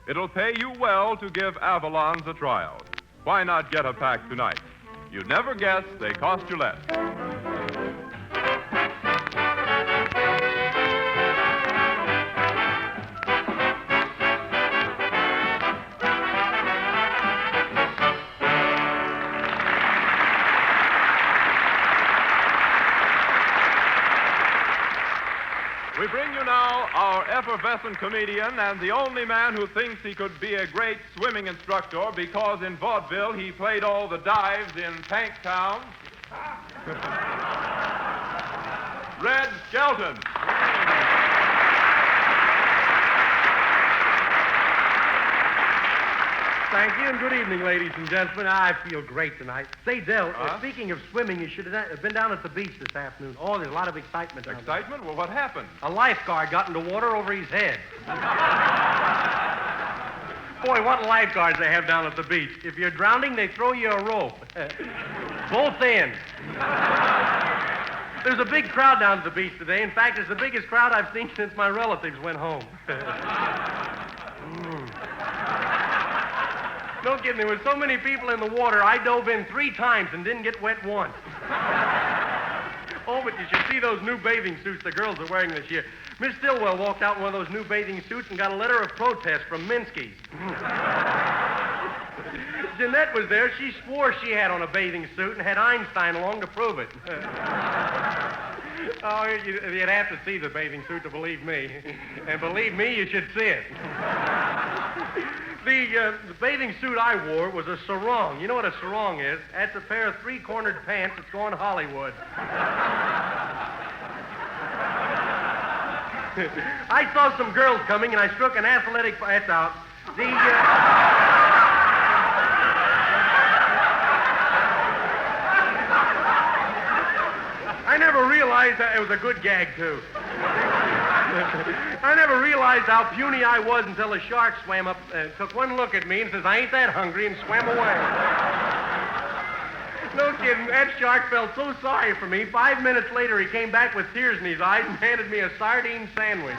It'll pay you well to give Avalons a trial. Why not get a pack tonight? You'd never guess they cost you less. We bring you now our effervescent comedian and the only man who thinks he could be a great swimming instructor because in vaudeville he played all the dives in Tanktown. Red Skelton. Thank you, and good evening, ladies and gentlemen. I feel great tonight. Say, Del, speaking of swimming, you should have been down at the beach this afternoon. Oh, there's a lot of excitement down there. Excitement? Well, what happened? A lifeguard got into water over his head. Boy, what lifeguards they have down at the beach. If you're drowning, they throw you a rope. Both ends. There's a big crowd down at the beach today. In fact, it's the biggest crowd I've seen since my relatives went home. Don't kid me. There were so many people in the water, I dove in 3 times and didn't get wet once. Oh, but you should see those new bathing suits the girls are wearing this year. Miss Stillwell walked out in one of those new bathing suits and got a letter of protest from Minsky's. Jeanette was there. She swore she had on a bathing suit and had Einstein along to prove it. Oh, you'd have to see the bathing suit to believe me. And believe me, you should see it. The bathing suit I wore was a sarong. You know what a sarong is? That's a pair of 3-cornered pants that's going Hollywood. I saw some girls coming, and I struck an athletic... That's out. I never realized that it was a good gag, too. I never realized how puny I was until a shark swam up and took one look at me and says, I ain't that hungry, and swam away. No kidding. That shark felt so sorry for me. 5 minutes later, he came back with tears in his eyes and handed me a sardine sandwich.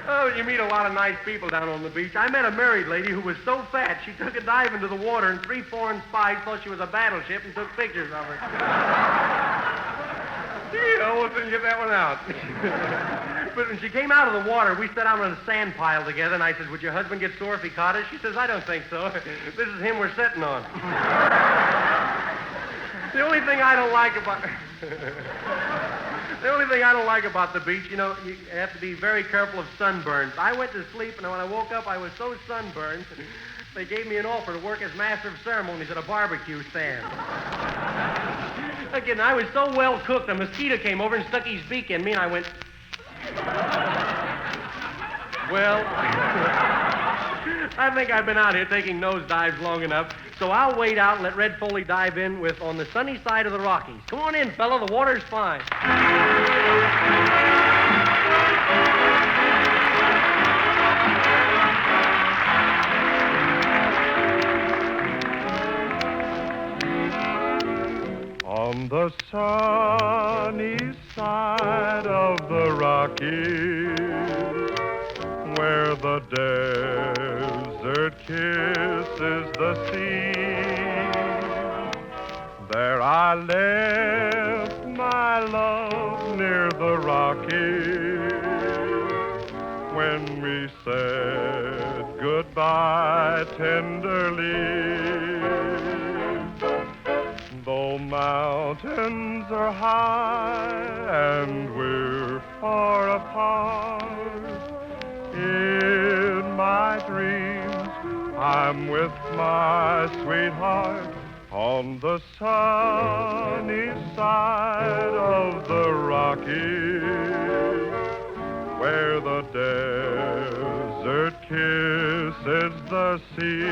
Oh, you meet a lot of nice people down on the beach. I met a married lady who was so fat, she took a dive into the water, and 3 foreign spies thought she was a battleship and took pictures of her. Gee, I almost didn't get that one out. But when she came out of the water, we sat down on a sand pile together, and I said, would your husband get sore if he caught us? She says, I don't think so. This is him we're sitting on. The only thing I don't like about... The only thing I don't like about the beach, you know, you have to be very careful of sunburns. I went to sleep, and when I woke up, I was so sunburned, they gave me an offer to work as master of ceremonies at a barbecue stand. Again, I was so well cooked, a mosquito came over and stuck his beak in me, and I went... Well, I think I've been out here taking nosedives long enough, so I'll wait out and let Red Foley dive in with On the Sunny Side of the Rockies. Come on in, fella, the water's fine. On the sunny side of the Rockies, where the desert kisses the sea, there I left my love near the Rockies when we said goodbye tenderly. Though mountains are high and we're far apart, in my dreams I'm with my sweetheart on the sunny side of the Rockies, where the desert kisses the sea.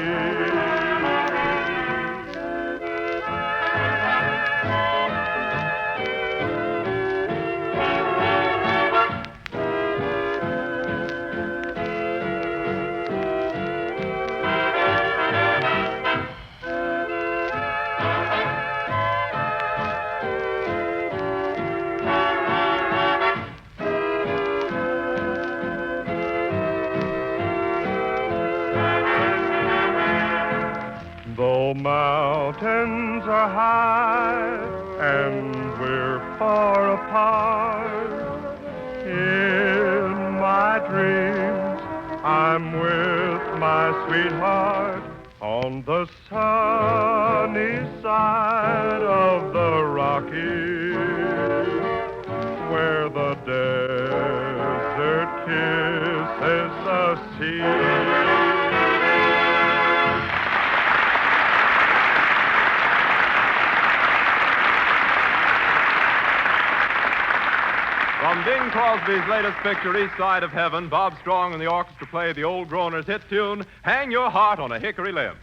Though mountains are high and we're far apart, in my dreams I'm with my sweetheart on the sunny side of the Rockies, where the desert kisses the sea. From Bing Crosby's latest picture, East Side of Heaven, Bob Strong and the orchestra play the Old Groaners' hit tune, Hang Your Heart on a Hickory Limb.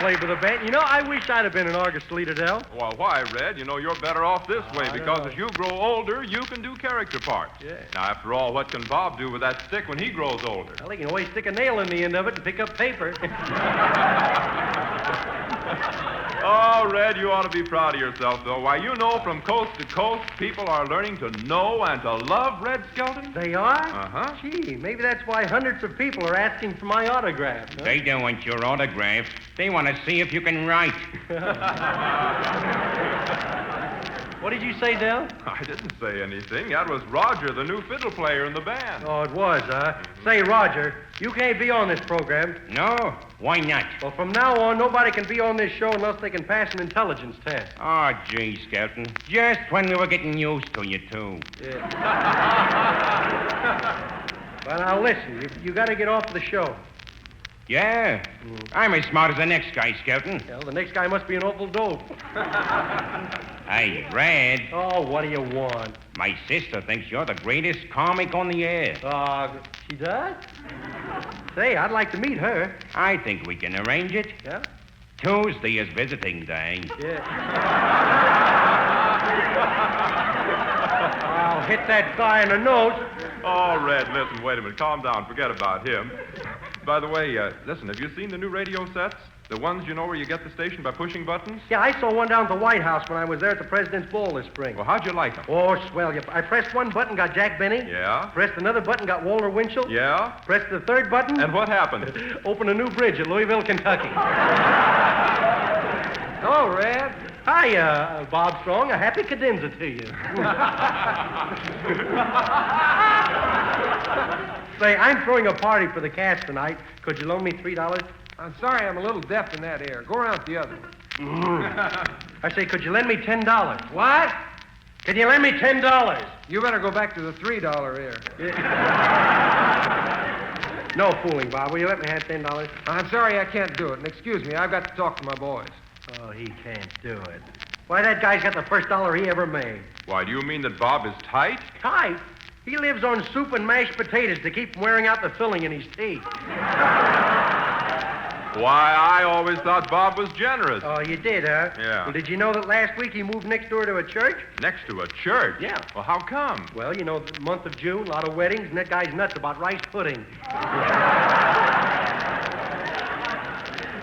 played with a band. You know, I wish I'd have been an orchestra leader, Del. Well, why, Red? You know, you're better off this way I because know. as you grow older, you can do character parts. Yeah. Now, after all, what can Bob do with that stick when he grows older? Well, he can always stick a nail in the end of it and pick up paper. Oh, Red, you ought to be proud of yourself, though. Why, you know, from coast to coast, people are learning to know and to love Red Skelton. They are? Uh-huh. Gee, maybe that's why hundreds of people are asking for my autograph. Huh? They don't want your autograph. They want to see if you can write. What did you say, Del? I didn't say anything. That was Roger, the new fiddle player in the band. Oh, it was, huh? Say, Roger, you can't be on this program. No? Why not? Well, from now on, nobody can be on this show unless they can pass an intelligence test. Oh, gee, Skelton. Just when we were getting used to you, too. Yeah. Well, now, listen, you got to get off the show. Yeah? I'm as smart as the next guy, Skelton. Well, the next guy must be an awful dope. Hey, Red. Oh, what do you want? My sister thinks you're the greatest comic on the air. She does? Say, I'd like to meet her. I think we can arrange it. Yeah? Tuesday is visiting day. Yeah. I'll hit that guy in the nose. Oh, Red, listen, wait a minute. Calm down. Forget about him. By the way, listen, have you seen the new radio sets? The ones, you know, where you get the station by pushing buttons? Yeah, I saw one down at the White House when I was there at the President's Ball this spring. Well, how'd you like them? Oh, swell. I pressed one button, got Jack Benny. Yeah? Pressed another button, got Walter Winchell. Yeah? Pressed the third button. And what happened? Opened a new bridge at Louisville, Kentucky. Hello, Red. Hi, Bob Strong. A happy cadenza to you. Say, I'm throwing a party for the cast tonight. Could you loan me $3? I'm sorry, I'm a little deaf in that ear. Go around the other one. I say, could you lend me $10? What? Can you lend me $10? You better go back to the $3 ear. No fooling, Bob. Will you let me have $10? I'm sorry I can't do it. And excuse me, I've got to talk to my boys. Oh, he can't do it. Why, that guy's got the first dollar he ever made. Why, do you mean that Bob is tight? Tight? He lives on soup and mashed potatoes to keep from wearing out the filling in his teeth. Why, I always thought Bob was generous. Oh, you did, huh? Yeah. Well, did you know that last week he moved next door to a church? Next to a church? Yeah. Well, how come? Well, you know, the month of June, a lot of weddings, and that guy's nuts about rice pudding.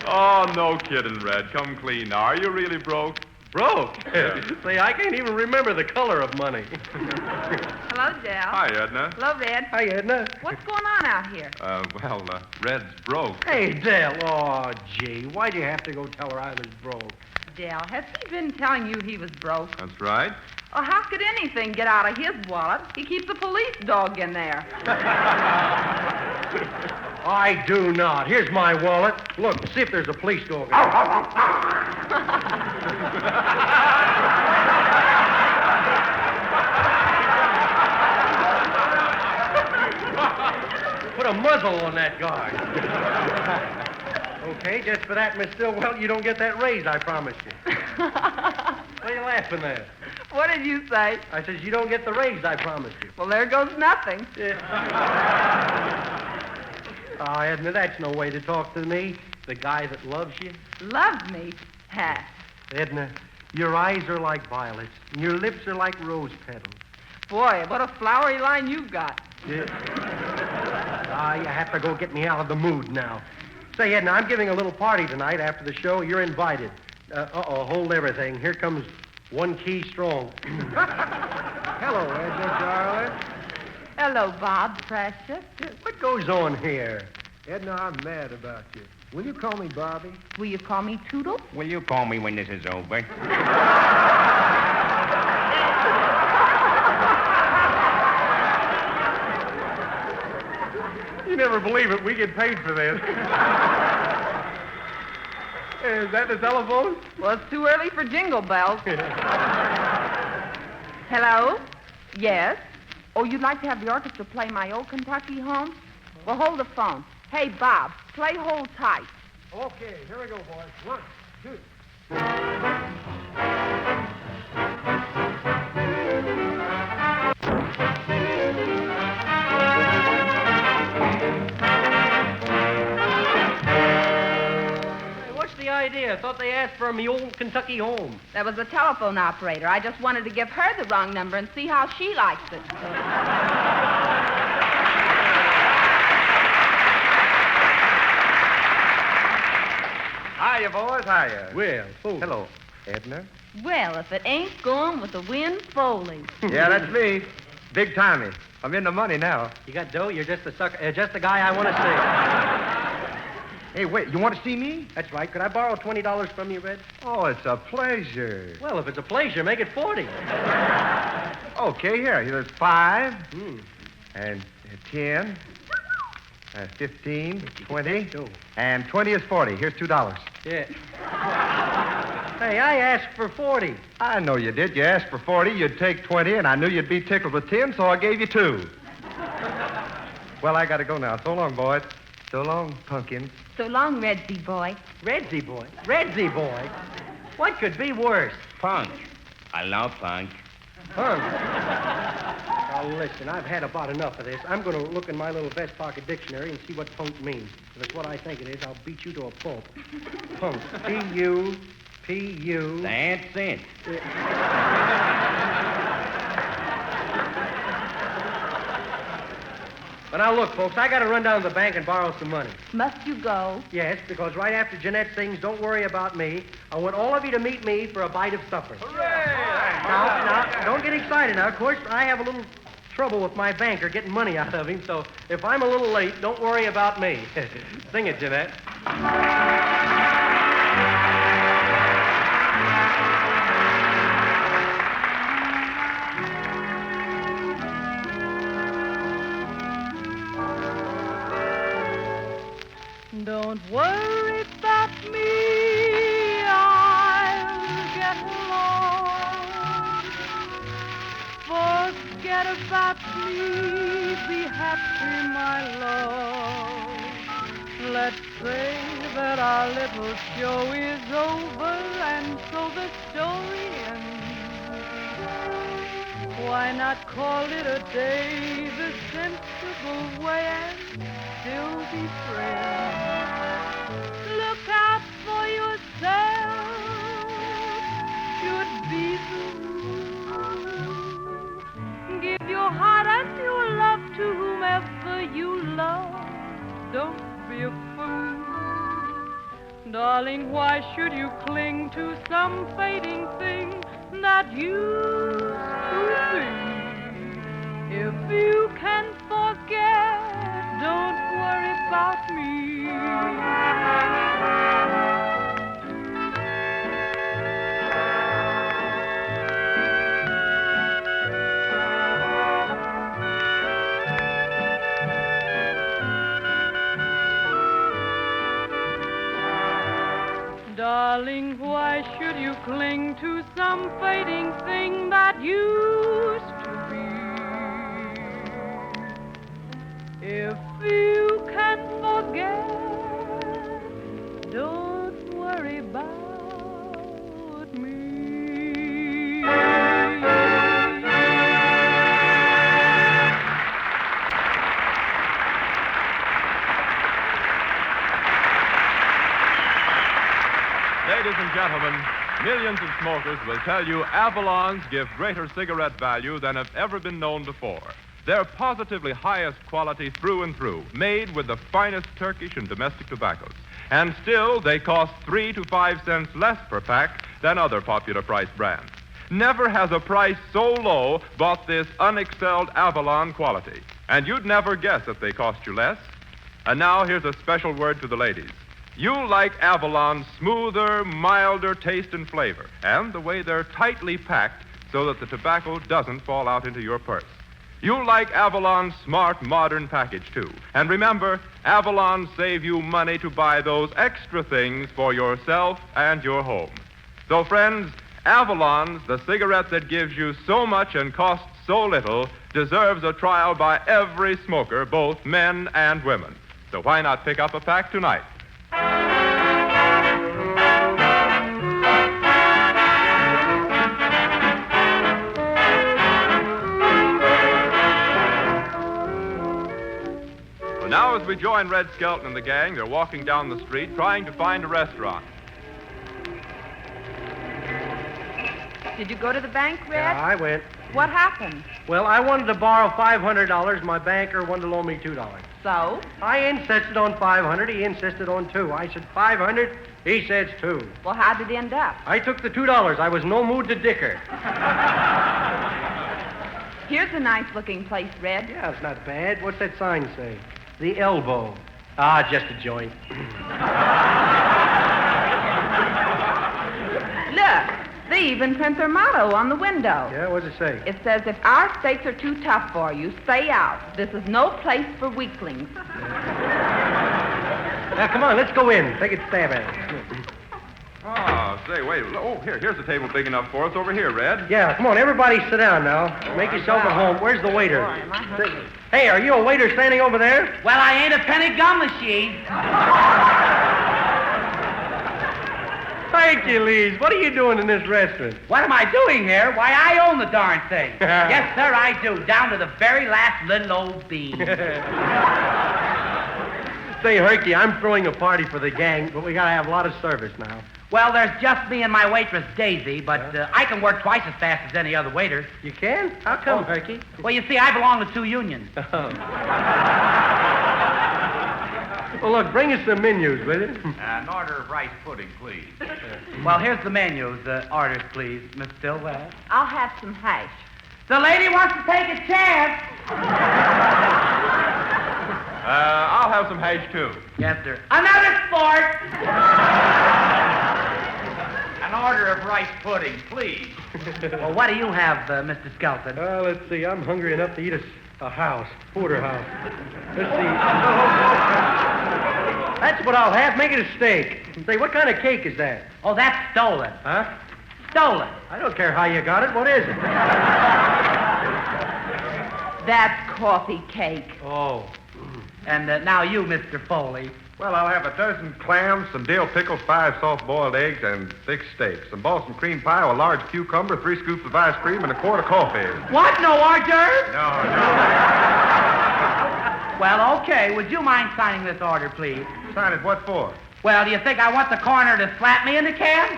Oh, no kidding, Red. Come clean now. Are you really broke? Broke? Yeah. Say, I can't even remember the color of money. Hello, Del. Hi, Edna. Hello, Red. Hi, Edna. What's going on out here? Red's broke. Hey, Del. Oh, gee, why'd you have to go tell her I was broke? Del, has he been telling you he was broke? That's right. Oh, how could anything get out of his wallet? He keeps a police dog in there. I do not. Here's my wallet. Look, see if there's a police dog in there. Put a muzzle on that guard. Okay, just for that, Miss Stillwell, you don't get that raise I promised you. What are you laughing at? What did you say? I says you don't get the raise I promised you. Well, there goes nothing. Oh, Edna, that's no way to talk to me. The guy that loves you. Loves me? Ha. Edna, your eyes are like violets, and your lips are like rose petals. Boy, what a flowery line you've got. Yeah. You have to go get me out of the mood now. Say, Edna, I'm giving a little party tonight after the show. You're invited. Hold everything. Here comes one key strong. Hello, Edna, darling. Hello, Bob, precious. What goes on here? Edna, I'm mad about you. Will you call me Bobby? Will you call me Toodle? Will you call me when this is over? You never believe it. We get paid for this. Is that the telephone? Well, it's too early for jingle bells. Hello? Yes? Oh, you'd like to have the orchestra play My Old Kentucky Home? Well, hold the phone. Hey, Bob, play Hold Tight. Okay, here we go, boys. 1, 2. idea. I thought they asked for me old Kentucky home. That was the telephone operator. I just wanted to give her the wrong number and see how she likes it. Hiya, boys. Hiya. Well, Foley. Hello, Edna. Well, if it ain't going with the wind Foley. Yeah, that's me. Big timey. I'm in the money now. You got dough? You're just the sucker, just the guy I want to see. Hey, wait. You want to see me? That's right. Could I borrow $20 from you, Red? Oh, it's a pleasure. Well, if it's a pleasure, make it 40. Okay, here. Here's 5. And 10. 15, 20, and 20 is 40. Here's $2. Yeah. Hey, I asked for 40. I know you did. You asked for 40, you'd take 20, and I knew you'd be tickled with 10, so I gave you 2. Well, I gotta go now. So long, boys. So long, pumpkins. So long, Redsy boy. Redsy boy? Redsy boy? What could be worse? Punk. I love punk. Punk? Now, listen, I've had about enough of this. I'm going to look in my little vest pocket dictionary and see what punk means. If it's what I think it is, I'll beat you to a pulp. Punk. P-U. That's it. But now, look, folks, I got to run down to the bank and borrow some money. Must you go? Yes, because right after Jeanette sings Don't Worry About Me, I want all of you to meet me for a bite of supper. Hooray! Now, don't get excited now. Of course, I have a little trouble with my banker getting money out of him, so if I'm a little late, don't worry about me. Sing it, Jeanette. Don't worry about me, I'll get along. Forget about me, be happy, my love. Let's say that our little show is over, and so the story ends. Why not call it a day the sensible way and still be friends? Look out for yourself, should be the rule. Give your heart and your love to whomever you love. Don't be a fool. Darling, why should you cling to some fading thing that used to be? If you can forget, don't worry about me. Darling, why should you cling to some fading thing that used to be? If you can forget, don't worry about me. Ladies and gentlemen, millions of smokers will tell you Avalons give greater cigarette value than have ever been known before. They're positively highest quality through and through, made with the finest Turkish and domestic tobaccos. And still, they cost 3 to 5 cents less per pack than other popular price brands. Never has a price so low bought this unexcelled Avalon quality. And you'd never guess that they cost you less. And now, here's a special word to the ladies. You like Avalon's smoother, milder taste and flavor, and the way they're tightly packed so that the tobacco doesn't fall out into your purse. You like Avalon's smart, modern package, too. And remember, Avalon save you money to buy those extra things for yourself and your home. So, friends, Avalon's, the cigarette that gives you so much and costs so little, deserves a trial by every smoker, both men and women. So why not pick up a pack tonight? Now, as we join Red Skelton and the gang, they're walking down the street trying to find a restaurant. Did you go to the bank, Red? Yeah, I went. What happened? Well, I wanted to borrow $500. My banker wanted to loan me $2. So? I insisted on $500. He insisted on $2. I said $500. He says $2. Well, how did it end up? I took the $2. I was no mood to dicker. Here's a nice-looking place, Red. Yeah, it's not bad. What's that sign say? The Elbow. Ah, just a joint. Look, they even print their motto on the window. Yeah, what's it say? It says, if our steaks are too tough for you, stay out. This is no place for weaklings. Now, come on, let's go in. Take a stab at it. Oh, say, wait. Oh, here's a table big enough for us over here, Red. Yeah, come on, everybody sit down now. Make yourself at home. Where's the waiter? Hey, are you a waiter standing over there? Well, I ain't a penny gum machine. Hercules, what are you doing in this restaurant? What am I doing here? Why, I own the darn thing. Yes, sir, I do, down to the very last little old bean. Say, Herky, I'm throwing a party for the gang, but we gotta have a lot of service now. Well, there's just me and my waitress, Daisy, but I can work twice as fast as any other waiter. You can? How come, Herky? Well, you see, I belong to 2 unions. Well, look, bring us some menus, will you? An order of rice pudding, please. Well, here's the menus. Orders, please. Miss Stillwell. I'll have some hash. The lady wants to take a chance. I'll have some hash, too. Yes, sir. Another sport. An order of rice pudding, please. Well, what do you have, Mr. Skelton? Let's see. I'm hungry enough to eat a house, porterhouse. Let's see. That's what I'll have. Make it a steak. Say, what kind of cake is that? Oh, that's stolen. Huh? Stolen. I don't care how you got it. What is it? That's coffee cake. Oh. And now you, Mr. Foley. Well, I'll have a dozen clams, some dill pickles, 5 soft-boiled eggs, and 6 steaks. Some Boston cream pie, a large cucumber, 3 scoops of ice cream, and a quart of coffee. What? No hors d'oeuvres? No. Well, okay. Would you mind signing this order, please? Sign it what for? Well, do you think I want the coroner to slap me in the can?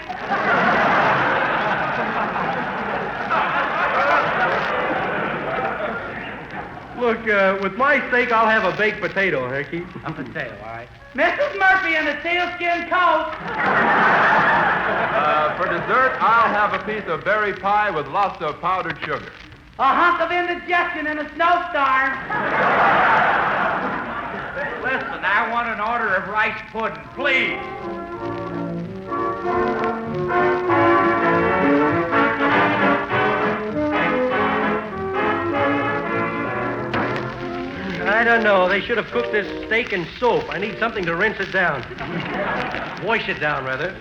Look, with my steak, I'll have a baked potato, Herky. A potato, all right. Mrs. Murphy in the sealskin coat. For dessert, I'll have a piece of berry pie with lots of powdered sugar. A hunk of indigestion and a snowstorm. Listen, I want an order of rice pudding, please. I don't know. They should have cooked this steak in soap. I need something to rinse it down. Wash it down, rather.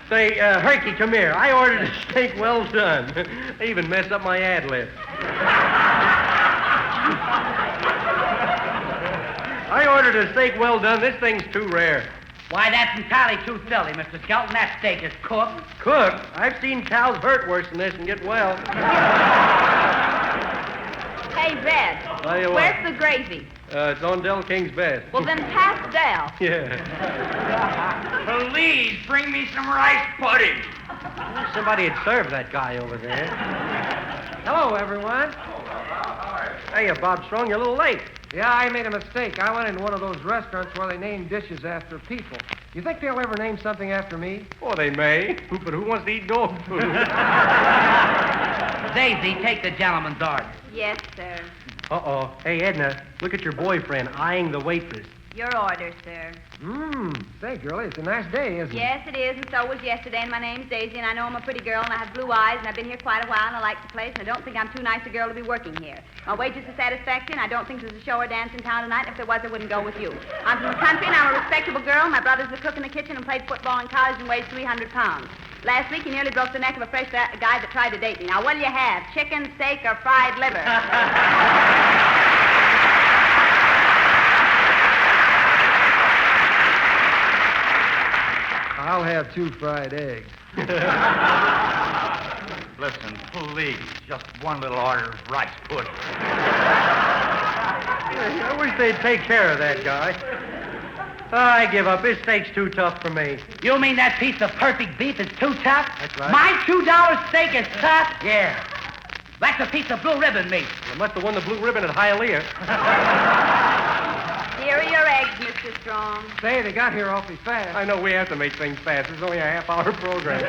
Say, Herky, come here. I ordered a steak well done. I even messed up my ad-lib. I ordered a steak well done. This thing's too rare. Why, that's entirely too silly, Mr. Skelton. That steak is cooked. Cooked? I've seen cows hurt worse than this and get well. Hey, Red, Tell you what. where's the gravy? It's on Del King's best. Well, then pass Del. Yeah. Please bring me some rice pudding. Somebody had served that guy over there. Hello, everyone. Hey, Bob Strong, you're a little late. Yeah, I made a mistake. I went into one of those restaurants where they name dishes after people. You think they'll ever name something after me? Oh, they may. But who wants to eat dog food? Daisy, take the gentleman's order. Yes, sir. Uh-oh. Hey, Edna, look at your boyfriend eyeing the waitress. Your order, sir. Say, girlie, it's a nice day, isn't it? Yes, it is, and so was yesterday, and my name's Daisy, and I know I'm a pretty girl, and I have blue eyes, and I've been here quite a while, and I like the place, and I don't think I'm too nice a girl to be working here. My wages are satisfactory, and I don't think there's a show or dance in town tonight, and if there was, I wouldn't go with you. I'm from the country, and I'm a respectable girl. My brother's a cook in the kitchen and played football in college and weighs 300 pounds. Last week, he nearly broke the neck of a fresh guy that tried to date me. Now, what'll you have, chicken, steak, or fried liver? I'll have 2 fried eggs. Listen, please, just one little order of rice pudding. I wish they'd take care of that guy. I give up. This steak's too tough for me. You mean that piece of perfect beef is too tough? That's right. My $2 steak is tough? Yeah. That's a piece of blue ribbon meat. You must have won the blue ribbon at Hialeah. Here are your eggs, Mr. Strong. Say, they got here awfully fast. I know we have to make things fast. It's only a half-hour program.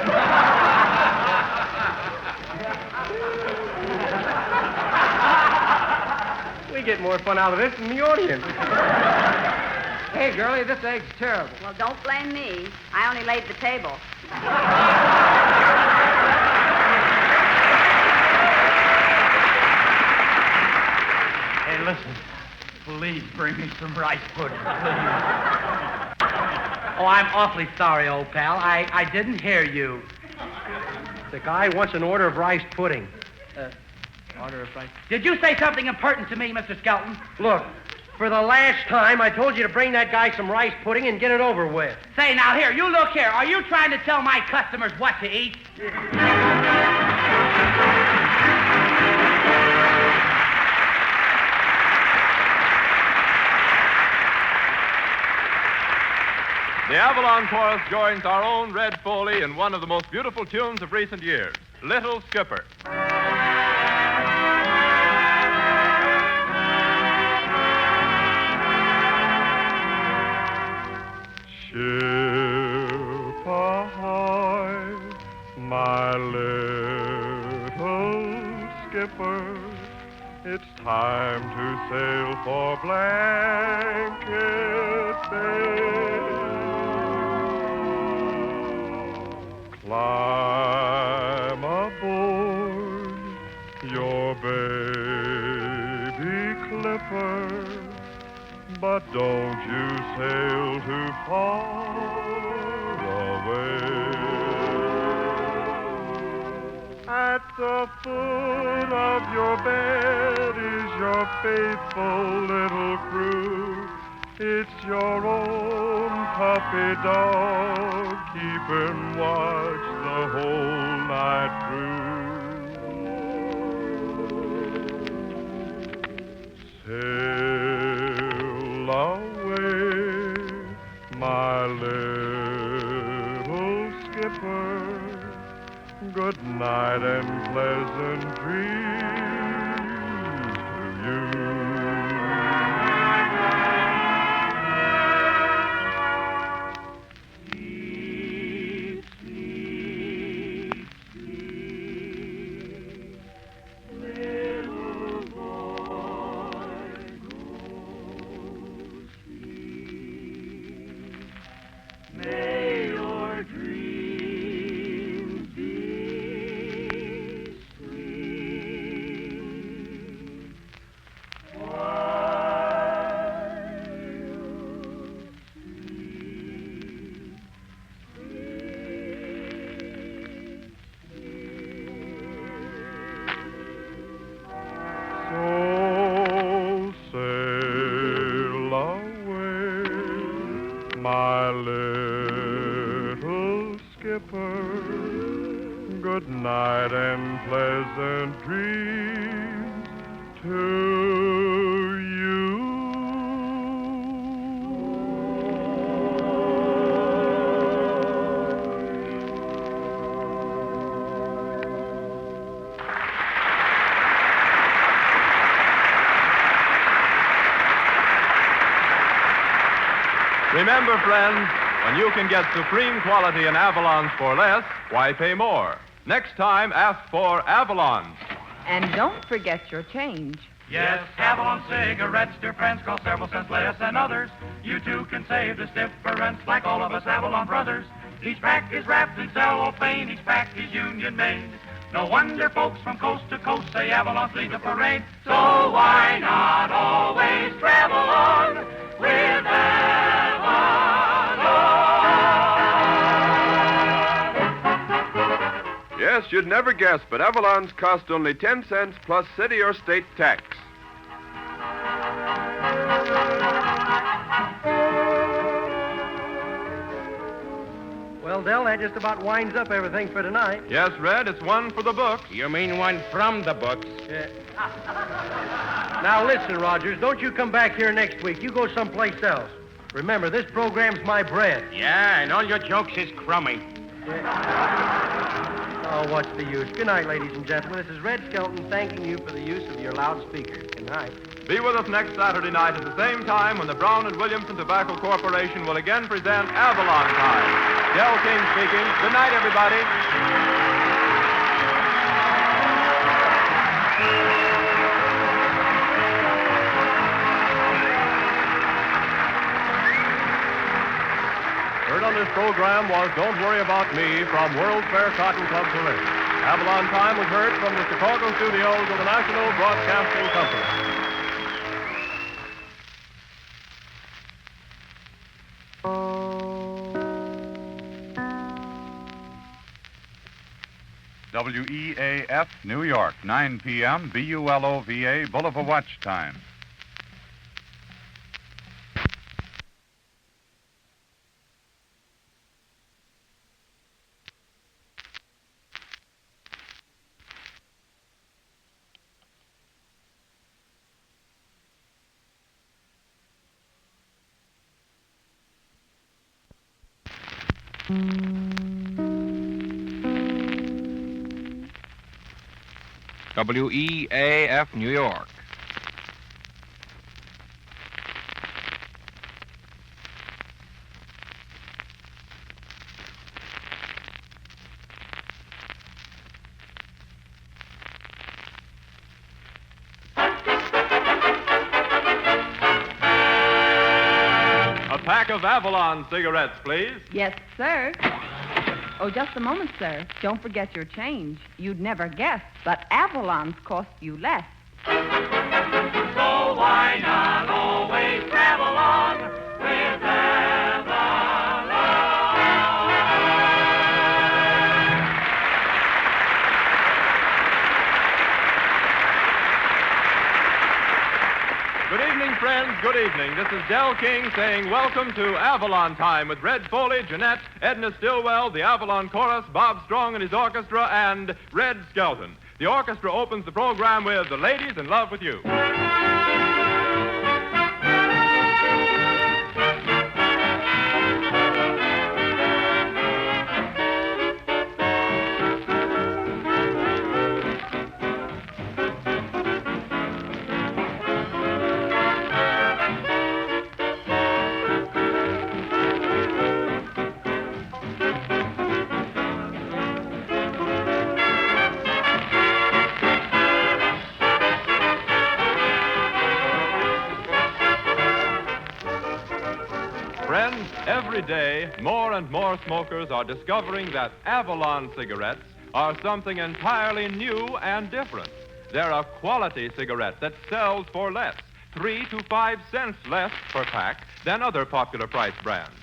We get more fun out of this than the audience. Hey, girlie, this egg's terrible. Well, don't blame me. I only laid the table. Hey, listen. Please bring me some rice pudding, please. Oh, I'm awfully sorry, old pal. I didn't hear you. The guy wants an order of rice pudding. Order of rice. Did you say something impertinent to me, Mr. Skelton? Look, for the last time, I told you to bring that guy some rice pudding and get it over with. Say, now, here, you look here. Are you trying to tell my customers what to eat? The Avalon Chorus joins our own Red Foley in one of the most beautiful tunes of recent years, Little Skipper. Ship ahoy, my little skipper. It's time to sail for Blanket Bay. Climb aboard your baby clipper, but don't you sail too far away. At the foot of your bed is your faithful little crew. It's your own puppy dog, keeping watch the whole night through. Sail away, my little skipper. Good night and pleasant dreams to you. Good night and pleasant dreams to you. Remember, friends, when you can get supreme quality in Avalons for less, why pay more? Next time, ask for Avalon. And don't forget your change. Yes, Avalon cigarettes, dear friends, cost several cents less than others. You too can save this difference like all of us Avalon brothers. Each pack is wrapped in cellophane, each pack is union made. No wonder folks from coast to coast say Avalon's lead the parade. So why not always travel on with Avalon? Yes, you'd never guess, but Avalons cost only 10 cents plus city or state tax. Well, Del, that just about winds up everything for tonight. Yes, Red, it's one for the books. You mean one from the books? Yeah. Now, listen, Rogers, don't you come back here next week. You go someplace else. Remember, this program's my bread. Yeah, and all your jokes is crummy. Oh, what's the use? Good night, ladies and gentlemen. This is Red Skelton thanking you for the use of your loudspeakers. Good night. Be with us next Saturday night at the same time when the Brown & Williamson Tobacco Corporation will again present Avalon Time. Del King speaking. Good night, everybody. Heard on this program was Don't Worry About Me from World's Fair Cotton Club Parade. Avalon Time was heard from the Chicago studios of the National Broadcasting Company. WEAF, New York, 9 p.m., BULOVA, Boulevard Watch Time. WEAF, New York. A pack of Avalon cigarettes, please. Yes, sir. Oh, just a moment, sir. Don't forget your change. You'd never guess, but Avalon's cost you less. So why not always travel on with Avalon? Good evening, friends. Good evening. This is Del King saying welcome to Avalon Time with Red Foley, Jeanette, Edna Stillwell, the Avalon Chorus, Bob Strong and his orchestra, and Red Skelton. The orchestra opens the program with The Ladies in Love with You. Friends, every day, more and more smokers are discovering that Avalon cigarettes are something entirely new and different. They're a quality cigarette that sells for less, 3 to 5 cents less per pack than other popular price brands.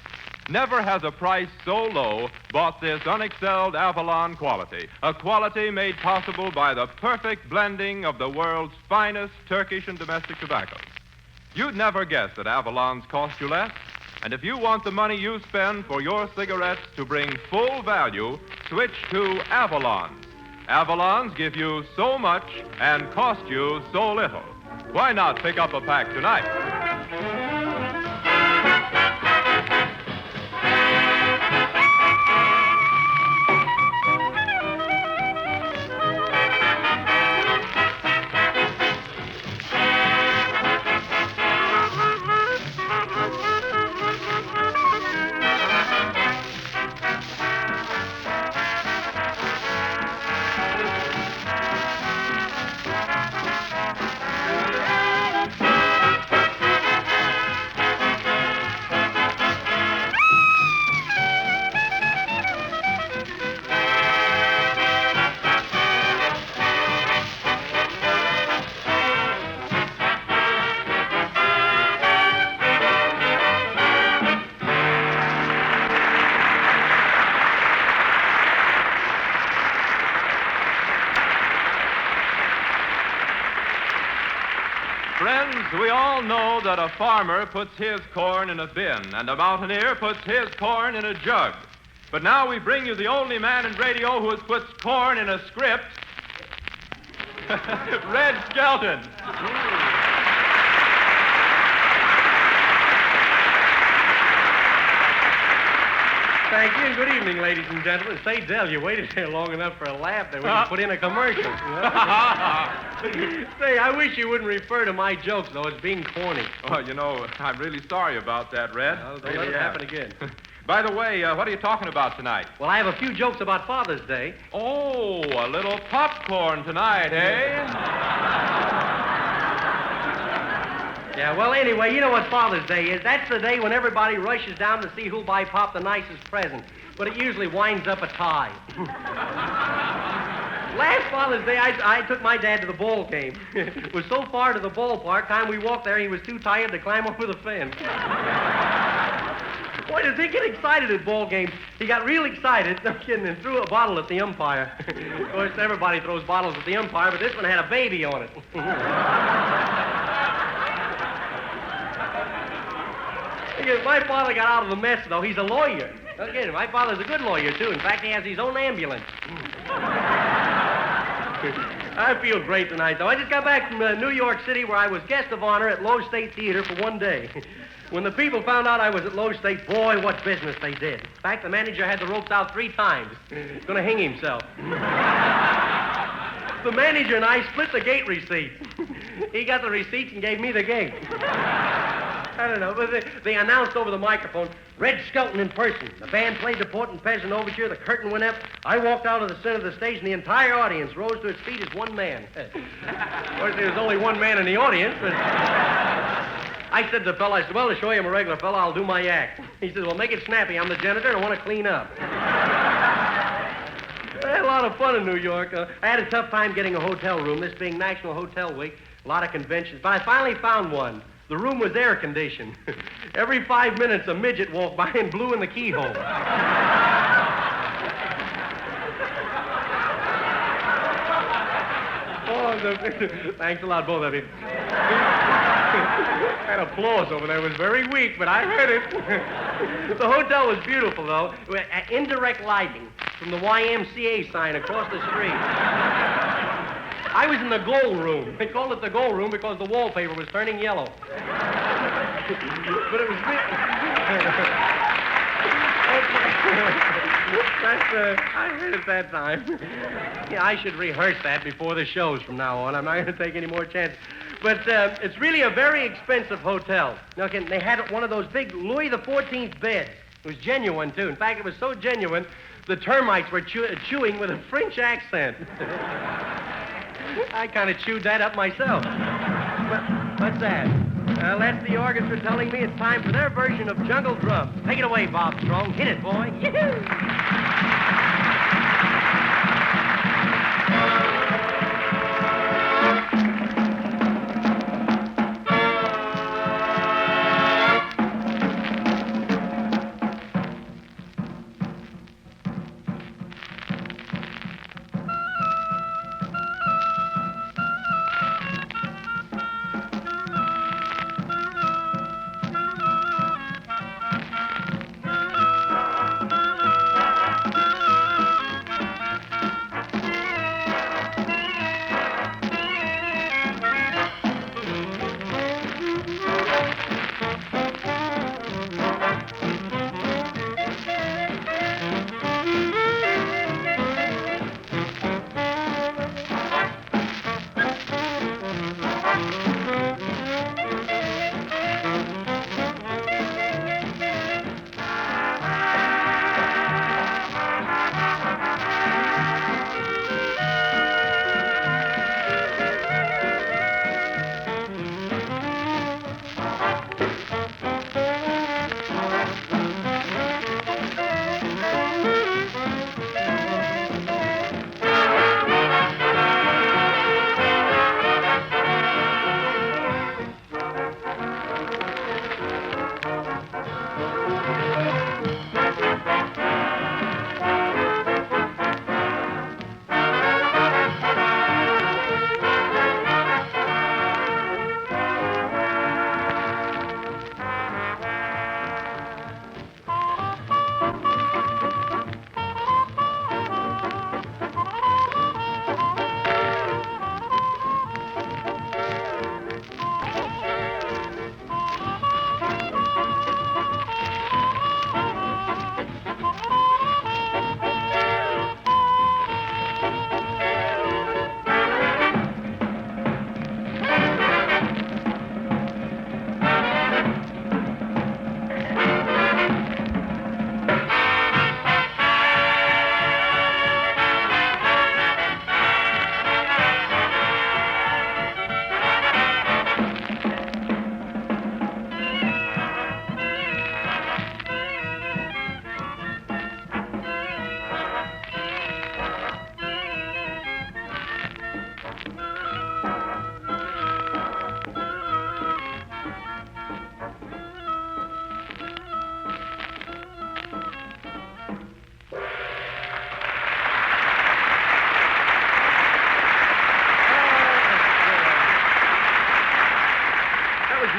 Never has a price so low bought this unexcelled Avalon quality, a quality made possible by the perfect blending of the world's finest Turkish and domestic tobaccos. You'd never guess that Avalons cost you less. And if you want the money you spend for your cigarettes to bring full value, switch to Avalons. Avalons give you so much and cost you so little. Why not pick up a pack tonight? Friends, we all know that a farmer puts his corn in a bin and a mountaineer puts his corn in a jug. But now we bring you the only man in radio who has put corn in a script, Red Skelton. Thank you, and good evening, ladies and gentlemen. Say, Dell, you waited there long enough for a laugh there. We can put in a commercial. Say, I wish you wouldn't refer to my jokes, though, as being corny. Oh, you know, I'm really sorry about that, Red. Don't let it happen again. By the way, what are you talking about tonight? Well, I have a few jokes about Father's Day. Oh, a little popcorn tonight, eh? Yeah, well, anyway, you know what Father's Day is. That's the day when everybody rushes down to see who'll buy Pop the nicest present. But it usually winds up a tie. Last Father's Day, I took my dad to the ball game. It was so far to the ballpark, time we walked there, he was too tired to climb over the fence. Boy, does he get excited at ball games. He got real excited, no kidding, and threw a bottle at the umpire. Of course, everybody throws bottles at the umpire, but this one had a baby on it. My father got out of the mess, though. He's a lawyer. Okay, my father's a good lawyer, too. In fact, he has his own ambulance. I feel great tonight, though. I just got back from New York City, where I was guest of honor at Lowe State Theater for one day. When the people found out I was at Lowe State, boy, what business they did. In fact, the manager had the ropes out 3 times. He's going to hang himself. The manager and I split the gate receipt. He got the receipts and gave me the gate. I don't know, but they announced over the microphone, Red Skelton in person. The band played the Port and Peasant Overture, the curtain went up, I walked out of the center of the stage, and the entire audience rose to its feet as one man. Of course, there was only one man in the audience, but I said to the fellow, well, to show you I'm a regular fellow, I'll do my act. He said, well, make it snappy. I'm the janitor, and I want to clean up. I had a lot of fun in New York. I had a tough time getting a hotel room, this being National Hotel Week, a lot of conventions, but I finally found one. The room was air-conditioned. Every 5 minutes, a midget walked by and blew in the keyhole. Thanks a lot, both of you. That applause over there was very weak, but I heard it. The hotel was beautiful, though. Indirect lighting from the YMCA sign across the street. I was in the gold room. They called it the gold room because the wallpaper was turning yellow. But it was... I heard it that time. Yeah, I should rehearse that before the shows from now on. I'm not going to take any more chances. But it's really a very expensive hotel. Okay, they had one of those big Louis XIV beds. It was genuine, too. In fact, it was so genuine, the termites were chewing with a French accent. I kind of chewed that up myself. But what's that? That's the orchestra telling me it's time for their version of Jungle Drum. Take it away, Bob Strong. Hit it, boy. Yee-hoo!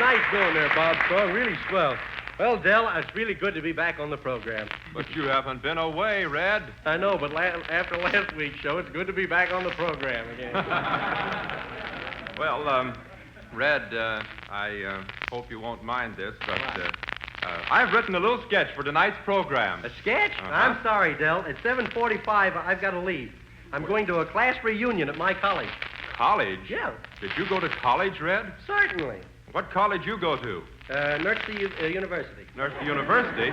Nice going there, Bob Strong. Really swell. Well, Del, it's really good to be back on the program. But you haven't been away, Red. I know, but after last week's show, it's good to be back on the program again. Well, Red, I hope you won't mind this, but I've written a little sketch for tonight's program. A sketch? Uh-huh. I'm sorry, Del. At 7:45, I've got to leave. I'm going to a class reunion at my college. College? Yeah. Did you go to college, Red? Certainly. What college you go to? Nurse University. Nurse University?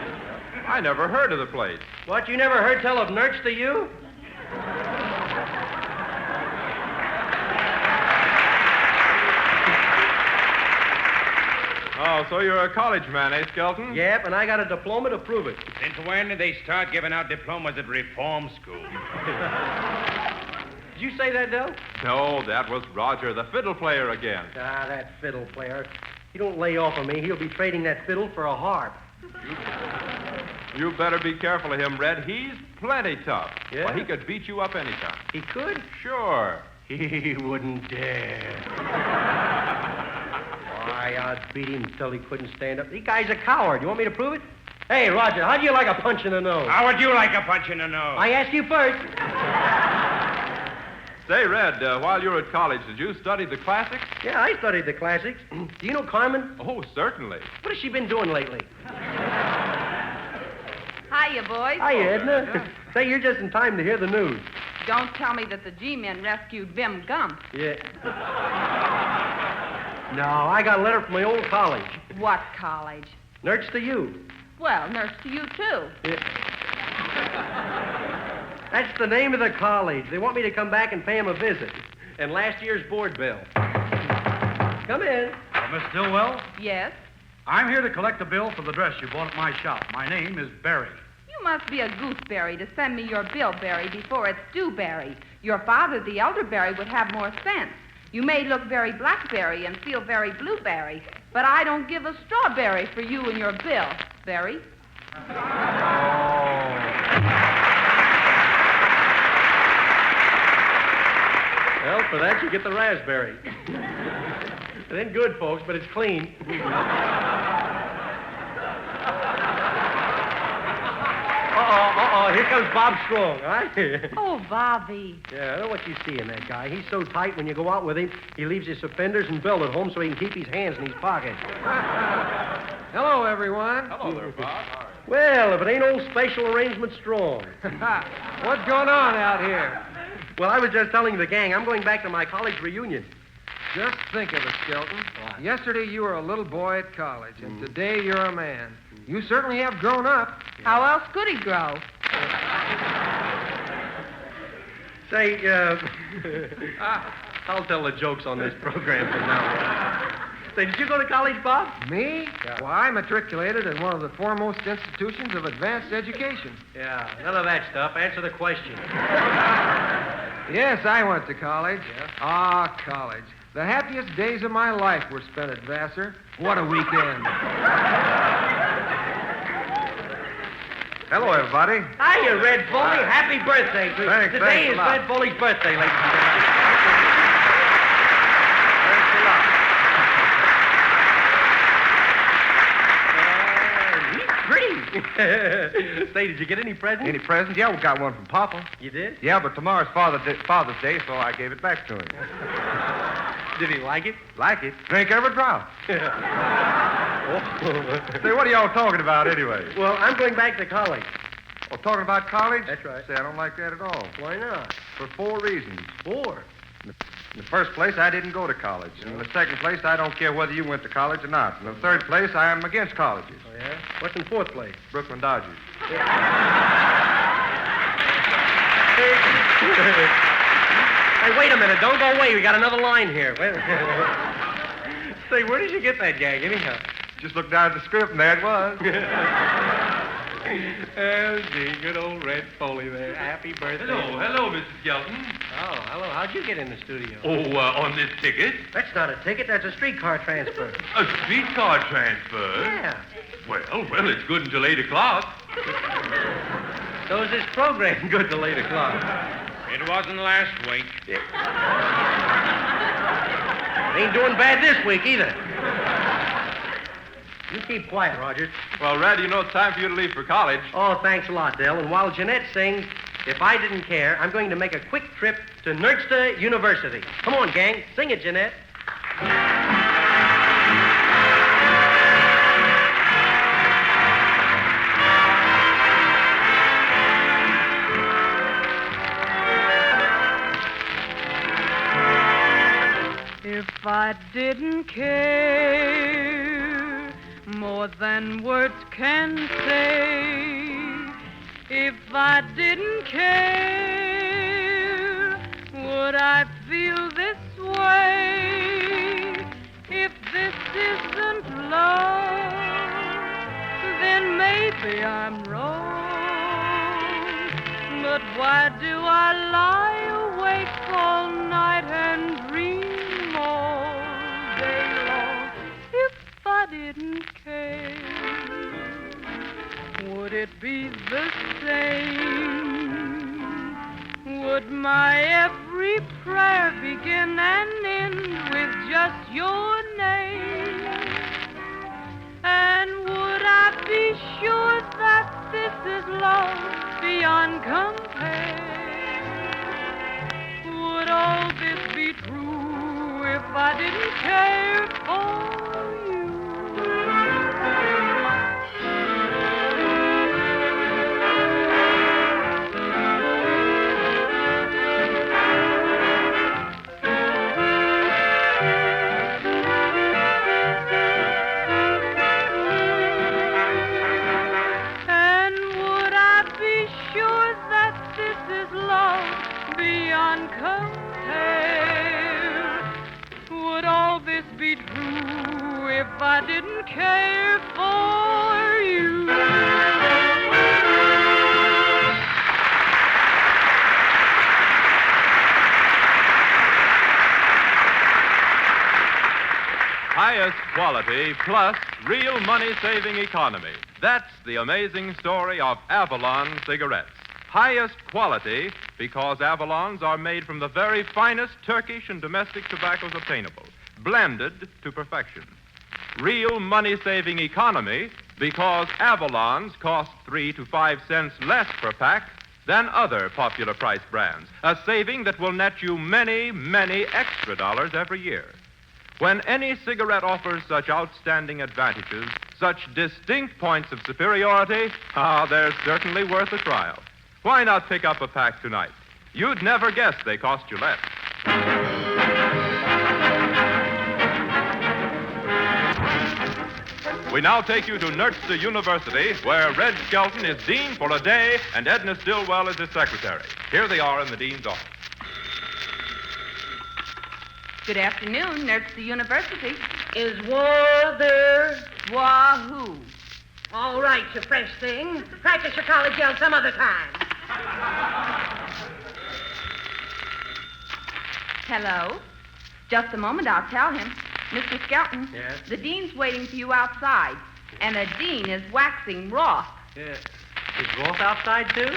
I never heard of the place. What, you never heard tell of Nurse to you? Oh, so you're a college man, eh, Skelton? Yep, and I got a diploma to prove it. Since when did they start giving out diplomas at reform school? Did you say that, Del? No, that was Roger, the fiddle player again. Ah, that fiddle player. He don't lay off of me. He'll be trading that fiddle for a harp. You better be careful of him, Red. He's plenty tough. Yeah? Well, he could beat you up anytime. He could? Sure. He wouldn't dare. Why, I'd beat him until he couldn't stand up. The guy's a coward. You want me to prove it? Hey, Roger, how'd you like a punch in the nose? How would you like a punch in the nose? I asked you first. Say, Red, while you were at college, did you study the classics? Yeah, I studied the classics. Do you know Carmen? Oh, certainly. What has she been doing lately? Hiya, boys. Hi, Edna. Say, you're just in time to hear the news. Don't tell me that the G-men rescued Bim Gump. Yeah. No, I got a letter from my old college. What college? Nurse to you. Well, nurse to you, too. Yeah. That's the name of the college. They want me to come back and pay them a visit. And last year's board bill. Come in. Miss Stillwell, Yes? I'm here to collect a bill for the dress you bought at my shop. My name is Barry. You must be a gooseberry to send me your bill, Barry, before it's due, Barry. Your father, the elderberry, would have more sense. You may look very blackberry and feel very blueberry, but I don't give a strawberry for you and your bill, Barry. Well, for that, you get the raspberry. It ain't good, folks, but it's clean. Uh-oh, here comes Bob Strong, all right? Oh, Bobby. Yeah, I know what you see in that guy. He's so tight when you go out with him, he leaves his suspenders and belt at home so he can keep his hands in his pockets. Hello, everyone. Hello there, Bob. Well, if it ain't old Special Arrangement Strong. What's going on out here? Well, I was just telling the gang I'm going back to my college reunion. Just think of it, Skelton. Yesterday you were a little boy at college, and today you're a man. You certainly have grown up. How else could he grow? Say, I'll tell the jokes on this program from now on. Say, did you go to college, Bob? Me? Yeah. Well, I matriculated in one of the foremost institutions of advanced education. Yeah, none of that stuff. Answer the question. Yes, I went to college. Yeah? Ah, college. The happiest days of my life were spent at Vassar. What a weekend. Hello, everybody. Hiya, Red Foley. Hi. Happy birthday. Thanks, Today thanks a is lot. Red Foley's birthday, ladies and gentlemen. Pretty. Say, did you get any presents? Any presents? Yeah, we got one from Papa. You did? Yeah, but tomorrow's Father's Day, so I gave it back to him. Did he like it? Like it? Drink every drop. Say, what are y'all talking about anyway? Well, I'm going back to college. Oh, talking about college? That's right. Say, I don't like that at all. Why not? For 4 reasons. 4. In the first place, I didn't go to college. In the second place, I don't care whether you went to college or not. In the third place, I am against colleges. Oh, yeah? What's in 4th place? Brooklyn Dodgers. Hey, wait a minute. Don't go away. We got another line here. Wait a minute. Say, where did you get that gag, anyhow? Just looked down at the script, and there it was. Oh, gee, good old Red Foley there. Happy birthday. Hello, Mr. Skelton. Oh, hello. How'd you get in the studio? Oh, on this ticket? That's not a ticket. That's a streetcar transfer. A streetcar transfer? Yeah. Well, it's good until 8 o'clock. So is this program good till 8 o'clock? It wasn't last week. Ain't doing bad this week either. You keep quiet, Rogers. Well, Red, you know it's time for you to leave for college. Oh, thanks a lot, Dell. And while Jeanette sings, if I didn't care, I'm going to make a quick trip to Nerchta University. Come on, gang. Sing it, Jeanette. If I didn't care more than words can say, if I didn't care, would I feel this way? If this isn't love, then maybe I'm wrong. But why do I lie awake all night and dream all day long? If I didn't care, would it be the same? Would my every prayer begin and end with just your name? And would I be sure that this is love beyond compare? Would all this be true if I didn't care for you? And would I be sure that this is love beyond compare? Would all this be true if I didn't care for you? Highest quality plus real money-saving economy. That's the amazing story of Avalon cigarettes. Highest quality because Avalons are made from the very finest Turkish and domestic tobaccos obtainable, blended to perfection. Real money-saving economy because Avalons cost 3 to 5 cents less per pack than other popular price brands, a saving that will net you many, many extra dollars every year. When any cigarette offers such outstanding advantages, such distinct points of superiority, they're certainly worth a trial. Why not pick up a pack tonight? You'd never guess they cost you less. We now take you to Nerchta University, where Red Skelton is dean for a day and Edna Stillwell is his secretary. Here they are in the dean's office. Good afternoon, Nerchta University. Is war there? Wahoo. All right, you French thing. Practice your college yell some other time. Hello. Just a moment, I'll tell him. Mr. Skelton. Yes? The dean's waiting for you outside, and the dean is waxing Roth. Yes. Is Roth outside, too?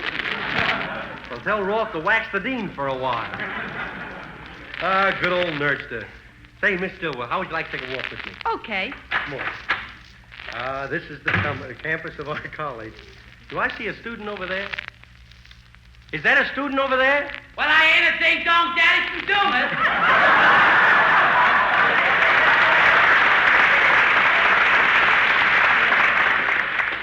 Well, tell Roth to wax the dean for a while. Good old Nerchta. Say, Miss Stillwell, how would you like to take a walk with me? Okay. Come on. This is the campus of our college. Do I see a student over there? Is that a student over there? Well, I ain't a ding-dong daddy from Dumas.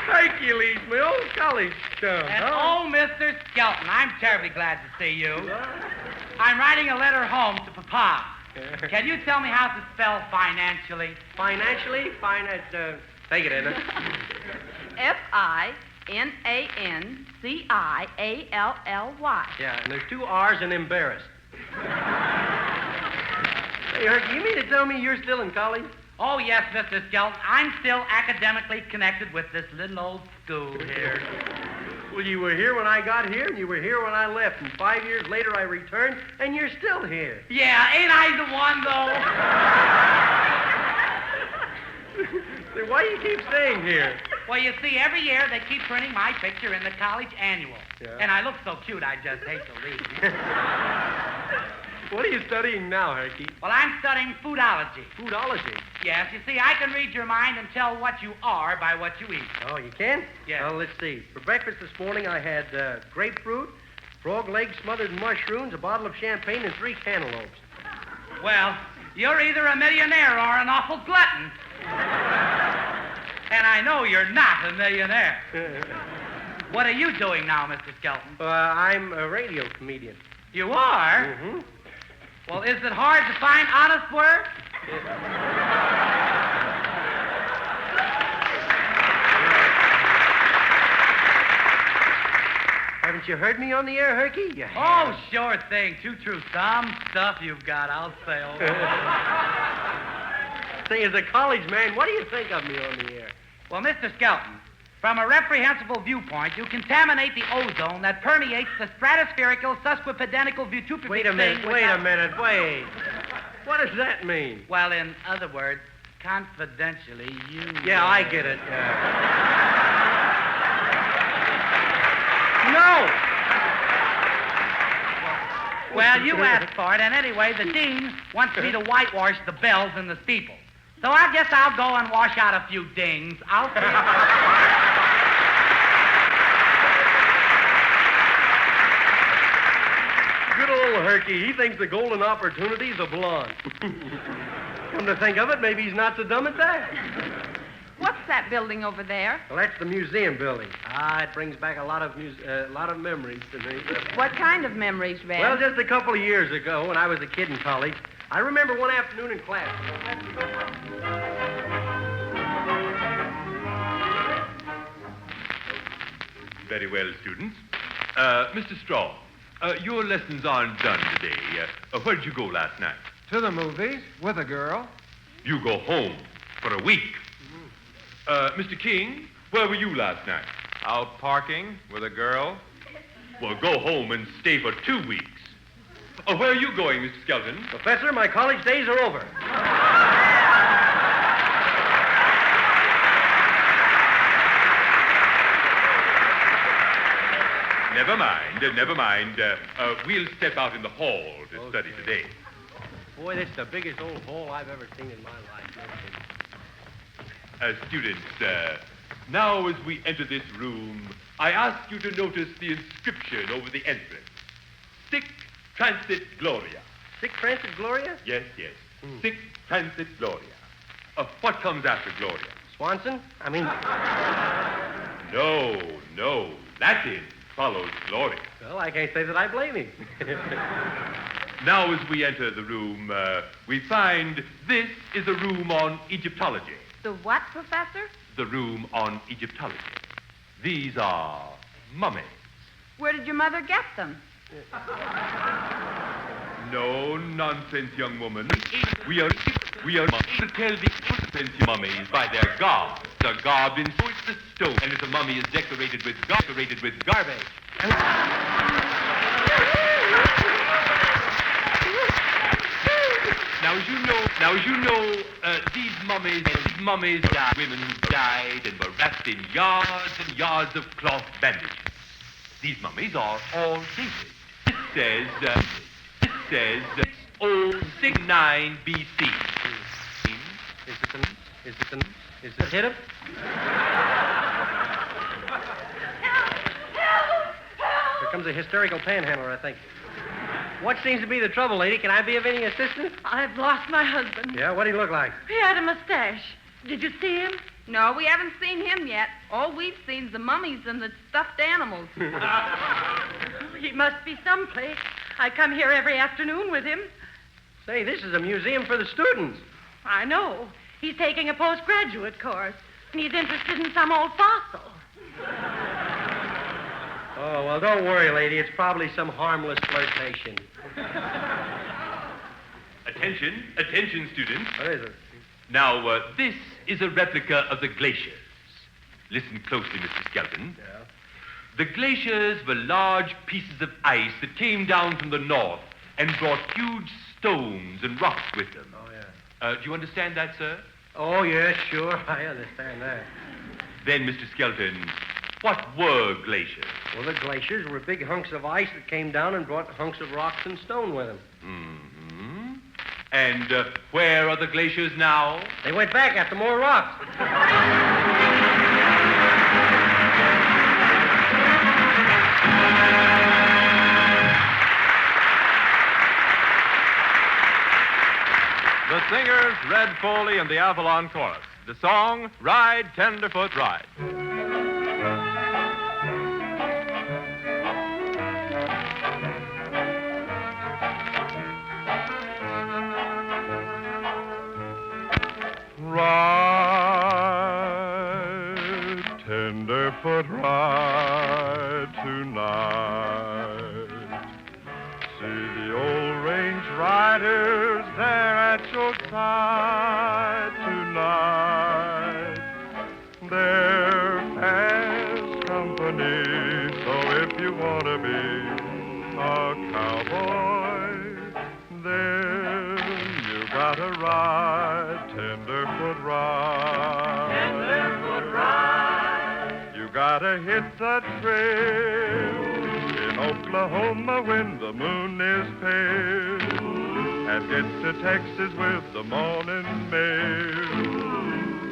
Hercules, my old college chum. And Mr. Skelton, I'm terribly glad to see you. I'm writing a letter home to Papa. Can you tell me how to spell financially? Financially? Take it, Edna. Financially. Yeah, and there's 2 R's and embarrassed. Hey, Herc, you mean to tell me you're still in college? Oh, yes, Mr. Skelton. I'm still academically connected with this little old school here. Well, you were here when I got here, and you were here when I left, and 5 years later I returned, and you're still here. Yeah, ain't I the one, though? Then why do you keep staying here? Well, you see, every year they keep printing my picture in the college annual. Yeah. And I look so cute, I just hate to leave. What are you studying now, Herky? Well, I'm studying foodology. Foodology? Yes, you see, I can read your mind and tell what you are by what you eat. Oh, you can? Yes. Well, let's see. For breakfast this morning, I had grapefruit, frog legs smothered in mushrooms, a bottle of champagne, and 3 cantaloupes. Well, you're either a millionaire or an awful glutton. And I know you're not a millionaire. What are you doing now, Mr. Skelton? I'm a radio comedian. You are? Mm-hmm. Well, is it hard to find honest work? Haven't you heard me on the air, Herky? You Oh, sure thing. Too true. Some stuff you've got, I'll say. Say, as a college man, what do you think of me on the air? Well, Mr. Skelton, from a reprehensible viewpoint, you contaminate the ozone that permeates the stratospherical sesquipedenical vituperative Wait a minute. What does that mean? Well, in other words, confidentially, you... Yeah, I get it. No! Well, you asked for it, and anyway, the dean wants me to whitewash the bells in the steeple. So I guess I'll go and wash out a few dings. I'll see you. Good old Herky. He thinks the golden opportunity's a blonde. Come to think of it, maybe he's not so dumb at that. What's that building over there? Well, that's the museum building. It brings back a lot of memories to me. What kind of memories, Red? Well, just a couple of years ago, when I was a kid in college, I remember one afternoon in class. Very well, students. Mr. Strong, your lessons aren't done today. Where'd you go last night? To the movies with a girl. You go home for a week. Mr. King, where were you last night? Out parking with a girl. Well, go home and stay for 2 weeks. Where are you going, Mr. Skelton? Professor, my college days are over. Never mind. We'll step out in the hall to study today. Boy, this is the biggest old hall I've ever seen in my life. Students, now as we enter this room, I ask you to notice the inscription over the entrance. Sic Transit Gloria. Sic Transit Gloria? Yes. Sic Transit Gloria. What comes after Gloria? Swanson? No. Latin follows Gloria. Well, I can't say that I blame him. Now, as we enter the room, we find this is a room on Egyptology. The what, Professor? The room on Egyptology. These are mummies. Where did your mother get them? No nonsense, young woman. We are to tell the innocent mummies by their garbs. The garb in the stone, and if the mummy is decorated with garbage. Now, as you know, these mummies are women who died and were wrapped in yards and yards of cloth bandages. These mummies are all dated. This says 069 BC. Is this hit him? Here comes a hysterical panhandler, I think. What seems to be the trouble, lady? Can I be of any assistance? I've lost my husband. Yeah, what'd he look like? He had a mustache. Did you see him? No, we haven't seen him yet. All we've seen is the mummies and the stuffed animals. He must be someplace. I come here every afternoon with him. Say, this is a museum for the students. I know. He's taking a postgraduate course, and he's interested in some old fossil. Oh, well, don't worry, lady. It's probably some harmless flirtation. Attention, students. What is it? Now, this is a replica of the glaciers. Listen closely, Mr. Skelton. Yeah. The glaciers were large pieces of ice that came down from the north and brought huge stones and rocks with them. Oh, yeah. Do you understand that, sir? Oh, yeah, sure. I understand that. Then, Mr. Skelton, what were glaciers? Well, the glaciers were big hunks of ice that came down and brought hunks of rocks and stone with them. Mm-hmm. And where are the glaciers now? They went back after more rocks. The singers, Red Foley and the Avalon Chorus. The song, Ride, Tenderfoot, Ride. Ride, tenderfoot, ride tonight. See the old range riders there at your side tonight. They're fast company, so if you want to be a cowboy, then you gotta ride, tenderfoot ride. Tenderfoot ride. You gotta hit the trail in Oklahoma when the moon is pale, and get to Texas with the morning mail,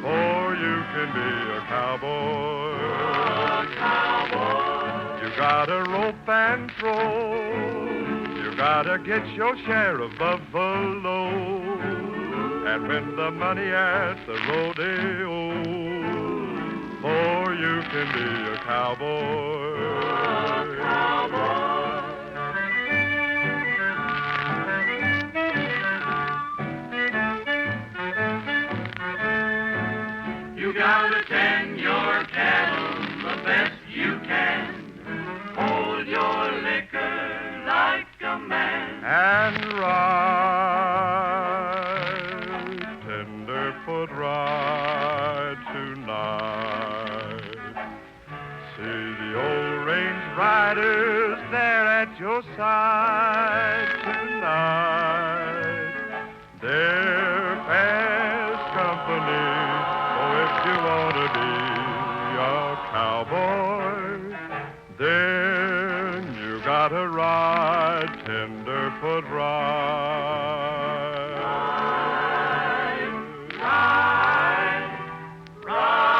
or you can be a cowboy. A cowboy. You gotta rope and throw. You gotta get your share of buffalo, and win the money at the rodeo, or you can be a cowboy. A cowboy. You gotta tend your cattle the best you can. Hold your liquor like a man. And ride, tenderfoot ride tonight. See the old range riders there at your side tonight. They're fast company, so if you want to be a cowboy, then you gotta ride, tenderfoot ride. Ride, ride,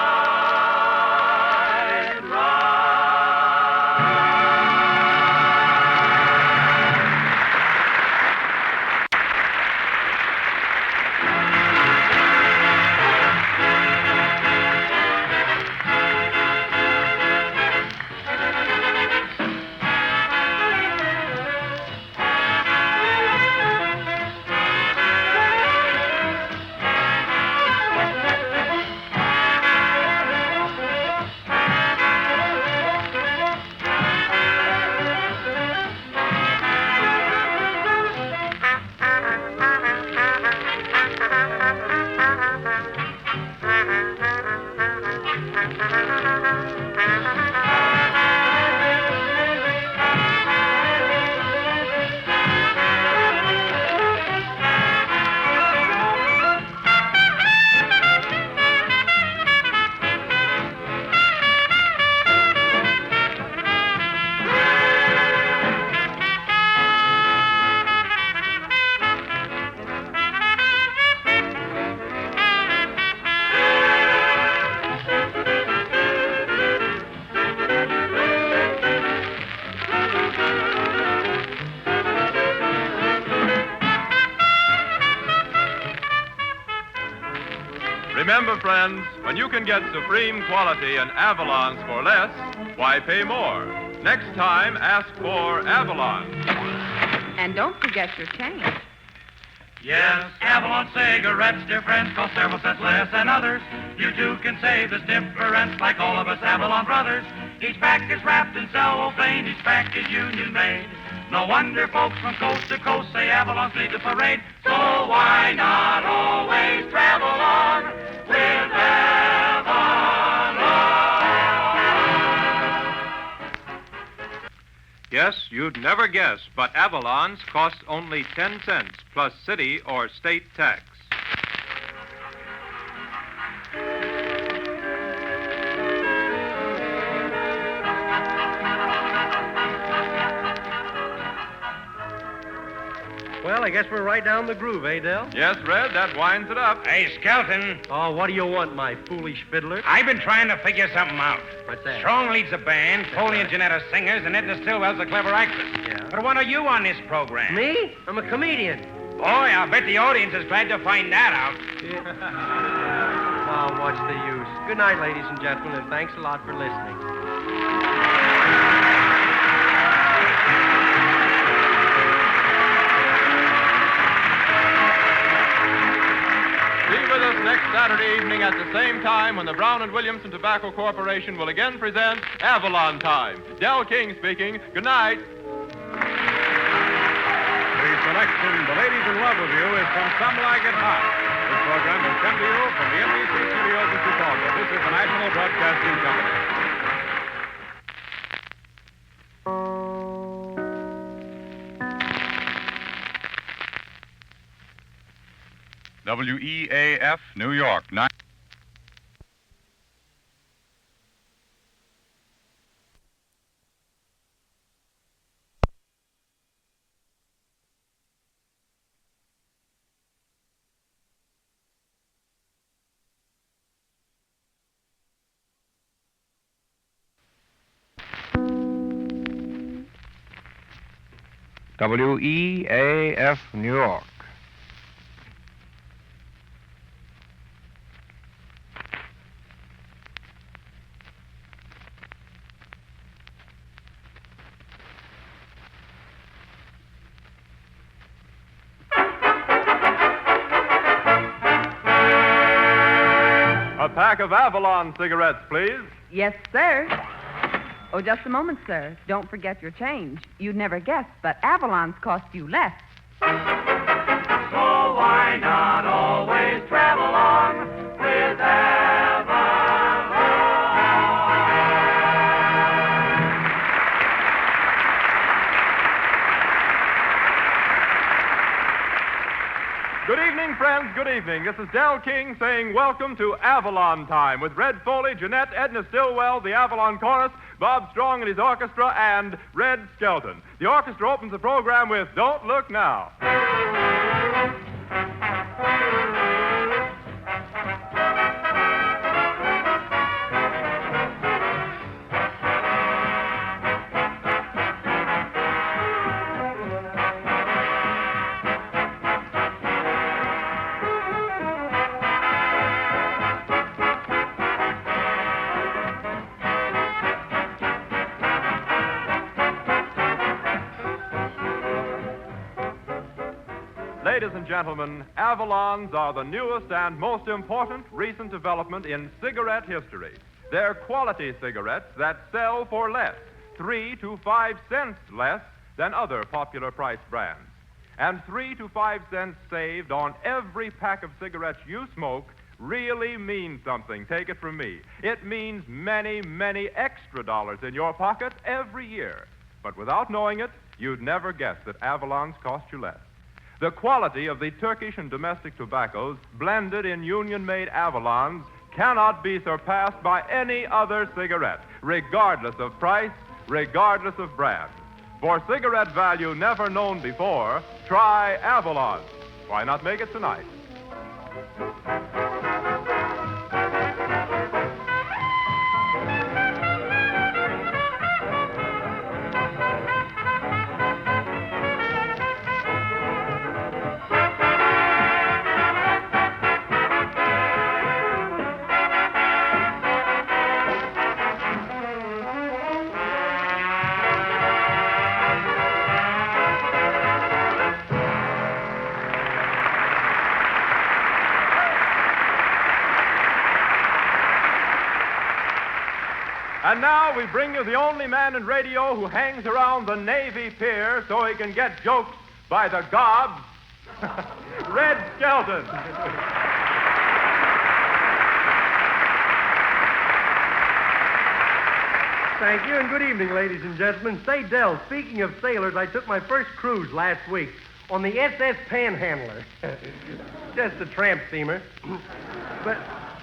Remember, friends, when you can get supreme quality in Avalons for less, why pay more? Next time, ask for Avalon. And don't forget your change. Yes, Avalon cigarettes, dear friends, cost several cents less than others. You too can save this difference like all of us Avalon brothers. Each pack is wrapped in cellophane, each pack is union made. No wonder folks from coast to coast say Avalon's lead the parade. So why not always travel on with Avalon? Yes, you'd never guess, but Avalon's costs only 10 cents plus city or state tax. I guess we're right down the groove, eh, Del? Yes, Red, that winds it up. Hey, Skelton. Oh, what do you want, my foolish fiddler? I've been trying to figure something out. What's that? Strong leads a band, Foley and Janetta singers, and Edna Stillwell's a clever actress. Yeah. But what are you on this program? Me? I'm a comedian. Boy, I'll bet the audience is glad to find that out. Oh, what's the use? Good night, ladies and gentlemen, and thanks a lot for listening. Be with us next Saturday evening at the same time when the Brown and Williamson Tobacco Corporation will again present Avalon Time. Del King speaking. Good night. The selection, The Ladies in Love with You, is from Some Like It Hot. This program has come to you from the NBC studios in Chicago. This is the National Broadcasting Company. WEAF, New York. WEAF, New York. A pack of Avalon cigarettes, please. Yes, sir. Oh, just a moment, sir. Don't forget your change. You'd never guess, but Avalon's cost you less. So why not always travel on with Avalon? Good evening, friends. Good evening. This is Del King saying welcome to Avalon Time with Red Foley, Jeanette, Edna Stillwell, the Avalon Chorus, Bob Strong and his orchestra, and Red Skelton. The orchestra opens the program with Don't Look Now. Ladies and gentlemen, Avalons are the newest and most important recent development in cigarette history. They're quality cigarettes that sell for less, 3 to 5 cents less than other popular price brands. And 3 to 5 cents saved on every pack of cigarettes you smoke really means something. Take it from me. It means many, many extra dollars in your pocket every year. But without knowing it, you'd never guess that Avalons cost you less. The quality of the Turkish and domestic tobaccos blended in union-made Avalons cannot be surpassed by any other cigarette, regardless of price, regardless of brand. For cigarette value never known before, try Avalon. Why not make it tonight? And now we bring you the only man in radio who hangs around the Navy Pier so he can get jokes by the gobs, Red Skelton. Thank you, and good evening, ladies and gentlemen. Say, Del, speaking of sailors, I took my first cruise last week on the SS Panhandler. Just a tramp steamer. But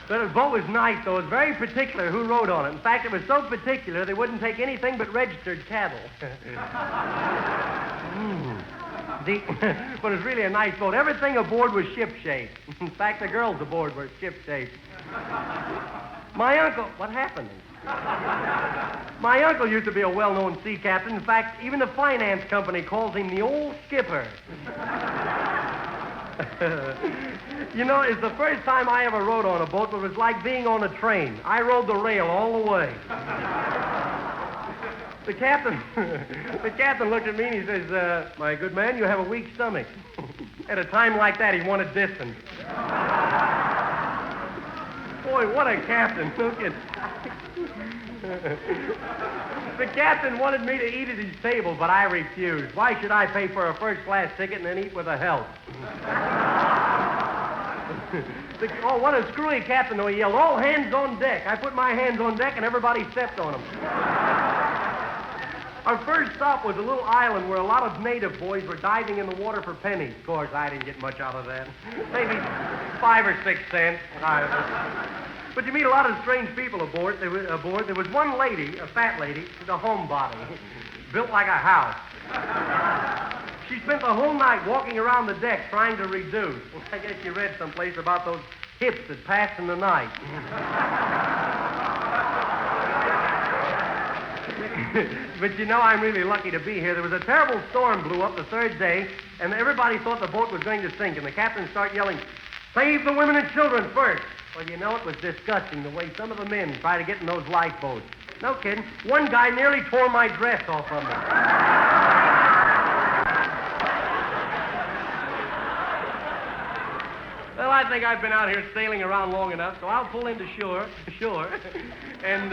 the boat was nice, though. It was very particular who rode on it. In fact, it was so particular they wouldn't take anything but registered cattle. But it's really a nice boat. Everything aboard was ship-shape. In fact, the girls aboard were ship-shape. My uncle... What happened? My uncle used to be a well-known sea captain. In fact, even the finance company calls him the old skipper. You know, it's the first time I ever rode on a boat, but it was like being on a train. I rode the rail all the way. The captain looked at me and he says, my good man, you have a weak stomach. At a time like that, he wanted distance. Boy, what a captain. Look at... The captain wanted me to eat at his table, but I refused. Why should I pay for a first-class ticket and then eat with a help? Oh, what a screwy captain, though. He yelled, all hands on deck. I put my hands on deck and everybody stepped on them. Our first stop was a little island where a lot of native boys were diving in the water for pennies. Of course, I didn't get much out of that. Maybe 5 or 6 cents. But you meet a lot of strange people aboard. There was one lady, a fat lady, with a homebody, built like a house. She spent the whole night walking around the deck trying to reduce. Well, I guess you read someplace about those hips that pass in the night. But you know, I'm really lucky to be here. There was a terrible storm blew up the third day, and everybody thought the boat was going to sink, and the captain started yelling, save the women and children first. Well, you know, it was disgusting the way some of the men tried to get in those lifeboats. No kidding. One guy nearly tore my dress off of me. Well, I think I've been out here sailing around long enough, so I'll pull into shore, and,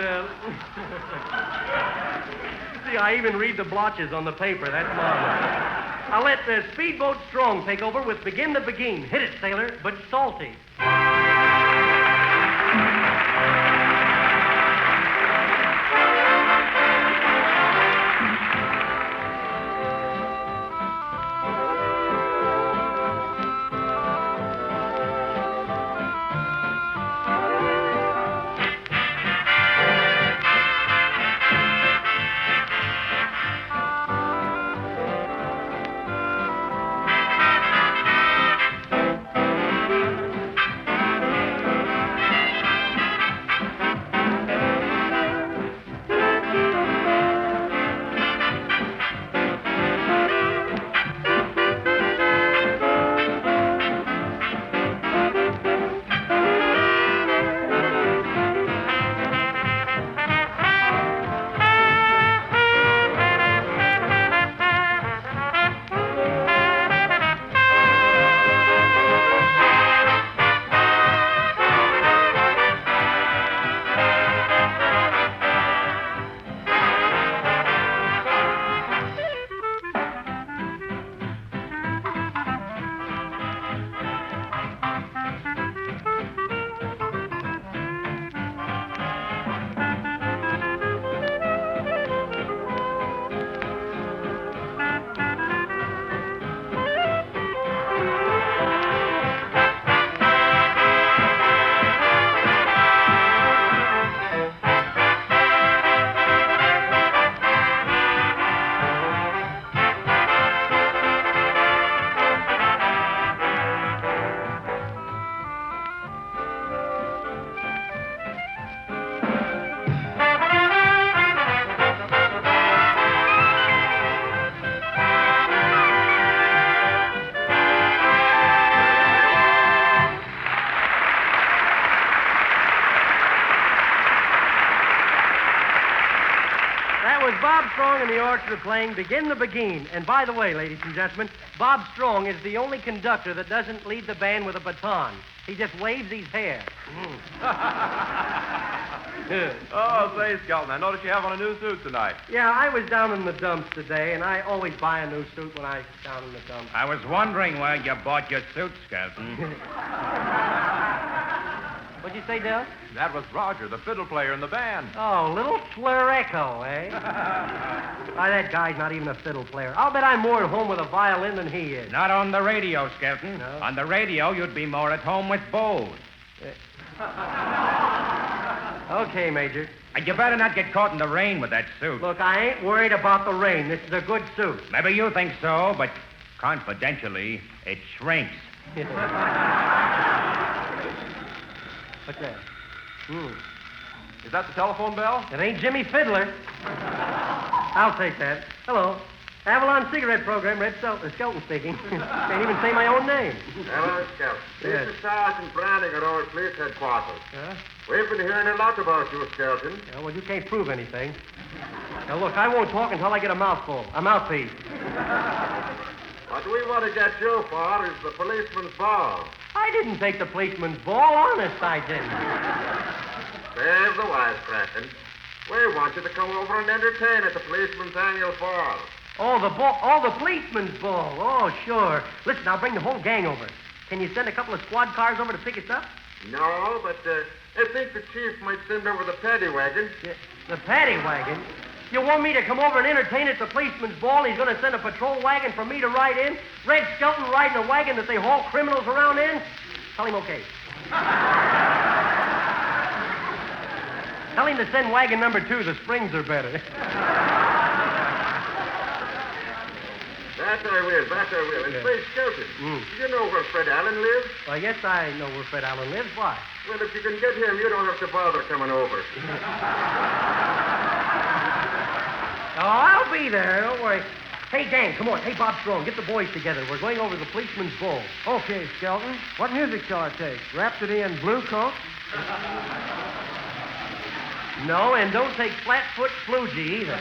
see, I even read the blotches on the paper. That's marvelous. I'll let the Speedboat Strong take over with Begin the Beguine. Hit it, sailor, but salty. Bob Strong and the orchestra playing Begin the Beguine. And by the way, ladies and gentlemen, Bob Strong is the only conductor that doesn't lead the band with a baton. He just waves his hair. Oh, say, Skelton, I noticed you have on a new suit tonight. Yeah, I was down in the dumps today, and I always buy a new suit when I'm down in the dumps. I was wondering where you bought your suit, Skelton. What'd you say, Del? That was Roger, the fiddle player in the band. Oh, little Fleur Echo, eh? Why, that guy's not even a fiddle player. I'll bet I'm more at home with a violin than he is. Not on the radio, Skelton. No? On the radio, you'd be more at home with bows. Okay, Major. And you better not get caught in the rain with that suit. Look, I ain't worried about the rain. This is a good suit. Maybe you think so, but Confidentially, it shrinks. What's that? Is that the telephone bell? It ain't Jimmy Fiddler. I'll take that. Hello. Avalon cigarette program, Skelton speaking. Can't even say my own name. Hello, Skelton. Yes. This is Sergeant Browning at our police headquarters. Huh? We've been hearing a lot about you, Skelton. Yeah, well, you can't prove anything. Now, look, I won't talk until I get a mouthpiece. What we want to get you for is the policeman's ball. I didn't take the policeman's ball. Honest, I didn't. Save the wisecracking. We want you to come over and entertain at the policeman's annual ball. Oh, the ball. Oh, the policeman's ball. Oh, sure. Listen, I'll bring the whole gang over. Can you send a couple of squad cars over to pick us up? No, but I think the chief might send over the paddy wagon. Yeah, the paddy wagon? You want me to come over and entertain at the policeman's ball? He's going to send a patrol wagon for me to ride in? Red Skelton riding a wagon that they haul criminals around in? Tell him okay. Tell him to send wagon number 2. The springs are better. That I will. And say, Skelton, do you know where Fred Allen lives? Well, yes, I know where Fred Allen lives. Why? Well, if you can get him, you don't have to bother coming over. Oh, I'll be there. Don't worry. Hey, gang, come on. Hey, Bob Strong, get the boys together. We're going over to the policeman's ball. Okay, Skelton. What music shall I take? Rhapsody in Blue Coat? No, and don't take Flatfoot Flugie either.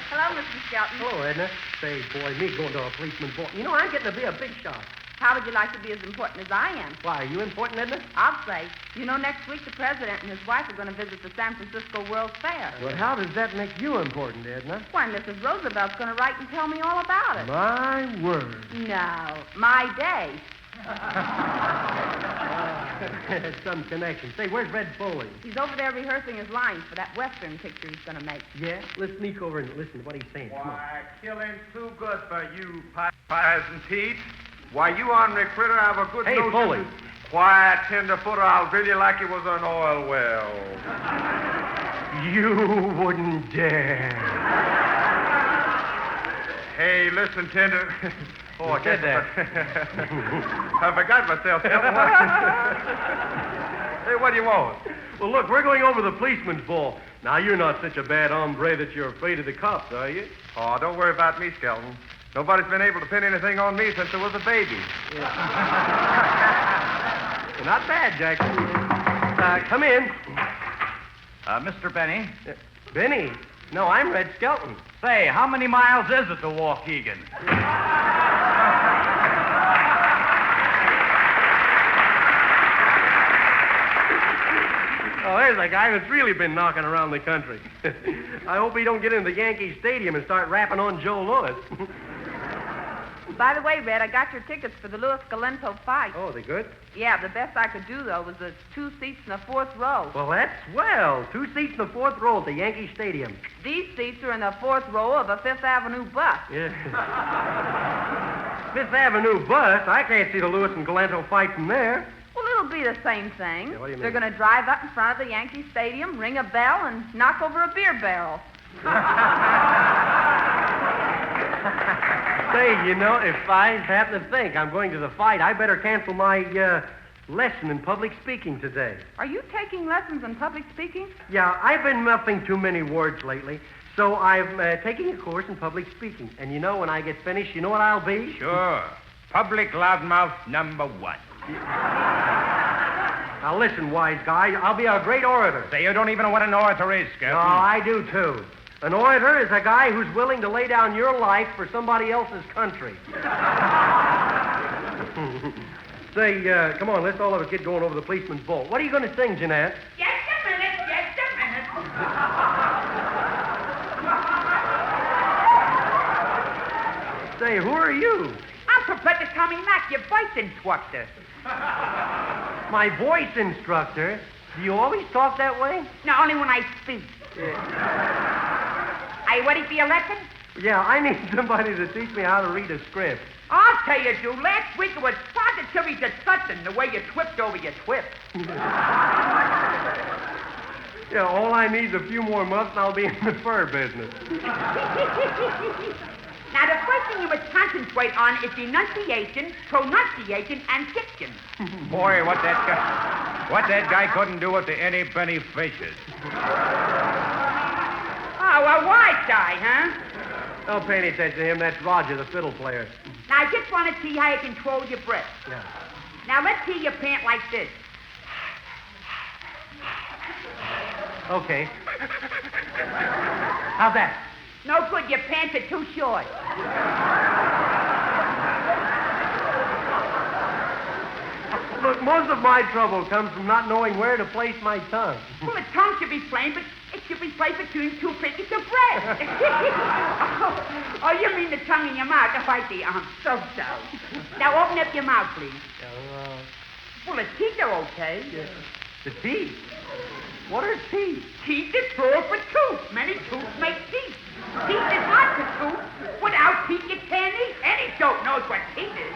Hello, Mr. Skelton. Hello, Edna. Say, boy, me going to a policeman's ball. You know, I'm getting to be a big shot. How would you like to be as important as I am? Why, are you important, Edna? I'll say. You know, next week the president and his wife are going to visit the San Francisco World's Fair. Well, how does that make you important, Edna? Why, Mrs. Roosevelt's going to write and tell me all about it. My word. No, my day. Some connection. Say, where's Red Foley? He's over there rehearsing his lines for that Western picture he's going to make. Yeah? Let's sneak over and listen to what he's saying. Come on. Why, killing's too good for you, pies and Pete. Why, you ornery critter have a good Hey, notion. Foley. Quiet, tenderfooter, I'll drill you like it was an oil well. You wouldn't dare. Hey, listen, Tender. Oh, I said that. I forgot myself. Hey, what do you want? Well, look, we're going over the policeman's ball. Now, you're not such a bad hombre that you're afraid of the cops, are you? Oh, don't worry about me, Skelton. Nobody's been able to pin anything on me since I was a baby. Not bad, Jackson. Come in. Mr. Benny? Benny? No, I'm Red Skelton. Say, how many miles is it to Waukegan? Oh, there's a guy that's really been knocking around the country. I hope he don't get into the Yankee Stadium and start rapping on Joe Louis. By the way, Red, I got your tickets for the Louis Galento fight. Oh, they good? Yeah, the best I could do, though, was the 2 seats in the 4th row. Well, that's swell. 2 seats in the 4th row at the Yankee Stadium. These seats are in the 4th row of a 5th Avenue bus. Yeah. 5th Avenue bus? I can't see the Louis and Galento fight from there. Well, it'll be the same thing. Yeah, what do you mean? They're going to drive up in front of the Yankee Stadium, ring a bell, and knock over a beer barrel. Say, you know, if I happen to think I'm going to the fight, I better cancel my lesson in public speaking today. Are you taking lessons in public speaking? Yeah, I've been muffing too many words lately, so I'm taking a course in public speaking. And you know, when I get finished, you know what I'll be? Sure. Public loudmouth number 1. Now listen, wise guy, I'll be a great orator. Say, you don't even know what an orator is, Skelton. No, I do, too. An orator is a guy who's willing to lay down your life for somebody else's country. Say, come on, let's all of us get going over the policeman's ball. What are you going to sing, Jeanette? Just a minute. Say, who are you? I'm Professor Tommy Mack, your voice instructor. My voice instructor? Do you always talk that way? No, only when I speak. Are you ready for your lesson? Yeah, I need somebody to teach me how to read a script. I'll tell you, Drew. Last week it was positively disgusting the way you tripped over your twip. Yeah, all I need is a few more months and I'll be in the fur business. Now, the first thing you must concentrate on is enunciation, pronunciation, and diction. Boy, what that guy couldn't do it to any Benny Fishes. Oh, a wise guy, huh? Don't pay any attention to him. That's Roger, the fiddle player. Now, I just want to see how you control your breath. Yeah. Now, let's hear you pant like this. Okay. How's that? No good, your pants are too short. Look, most of my trouble comes from not knowing where to place my tongue. Well, the tongue should be plain, but it should be placed between two pieces of bread. Oh, you mean the tongue in your mouth? Oh, I see. So. Now, open up your mouth, please. Well, the teeth are okay. Yeah. The teeth? What are teeth? Teeth is plural for tooth. Many tooths make teeth. Teeth is lots of tooth. Without teeth, you can't eat. Any dope knows what teeth is.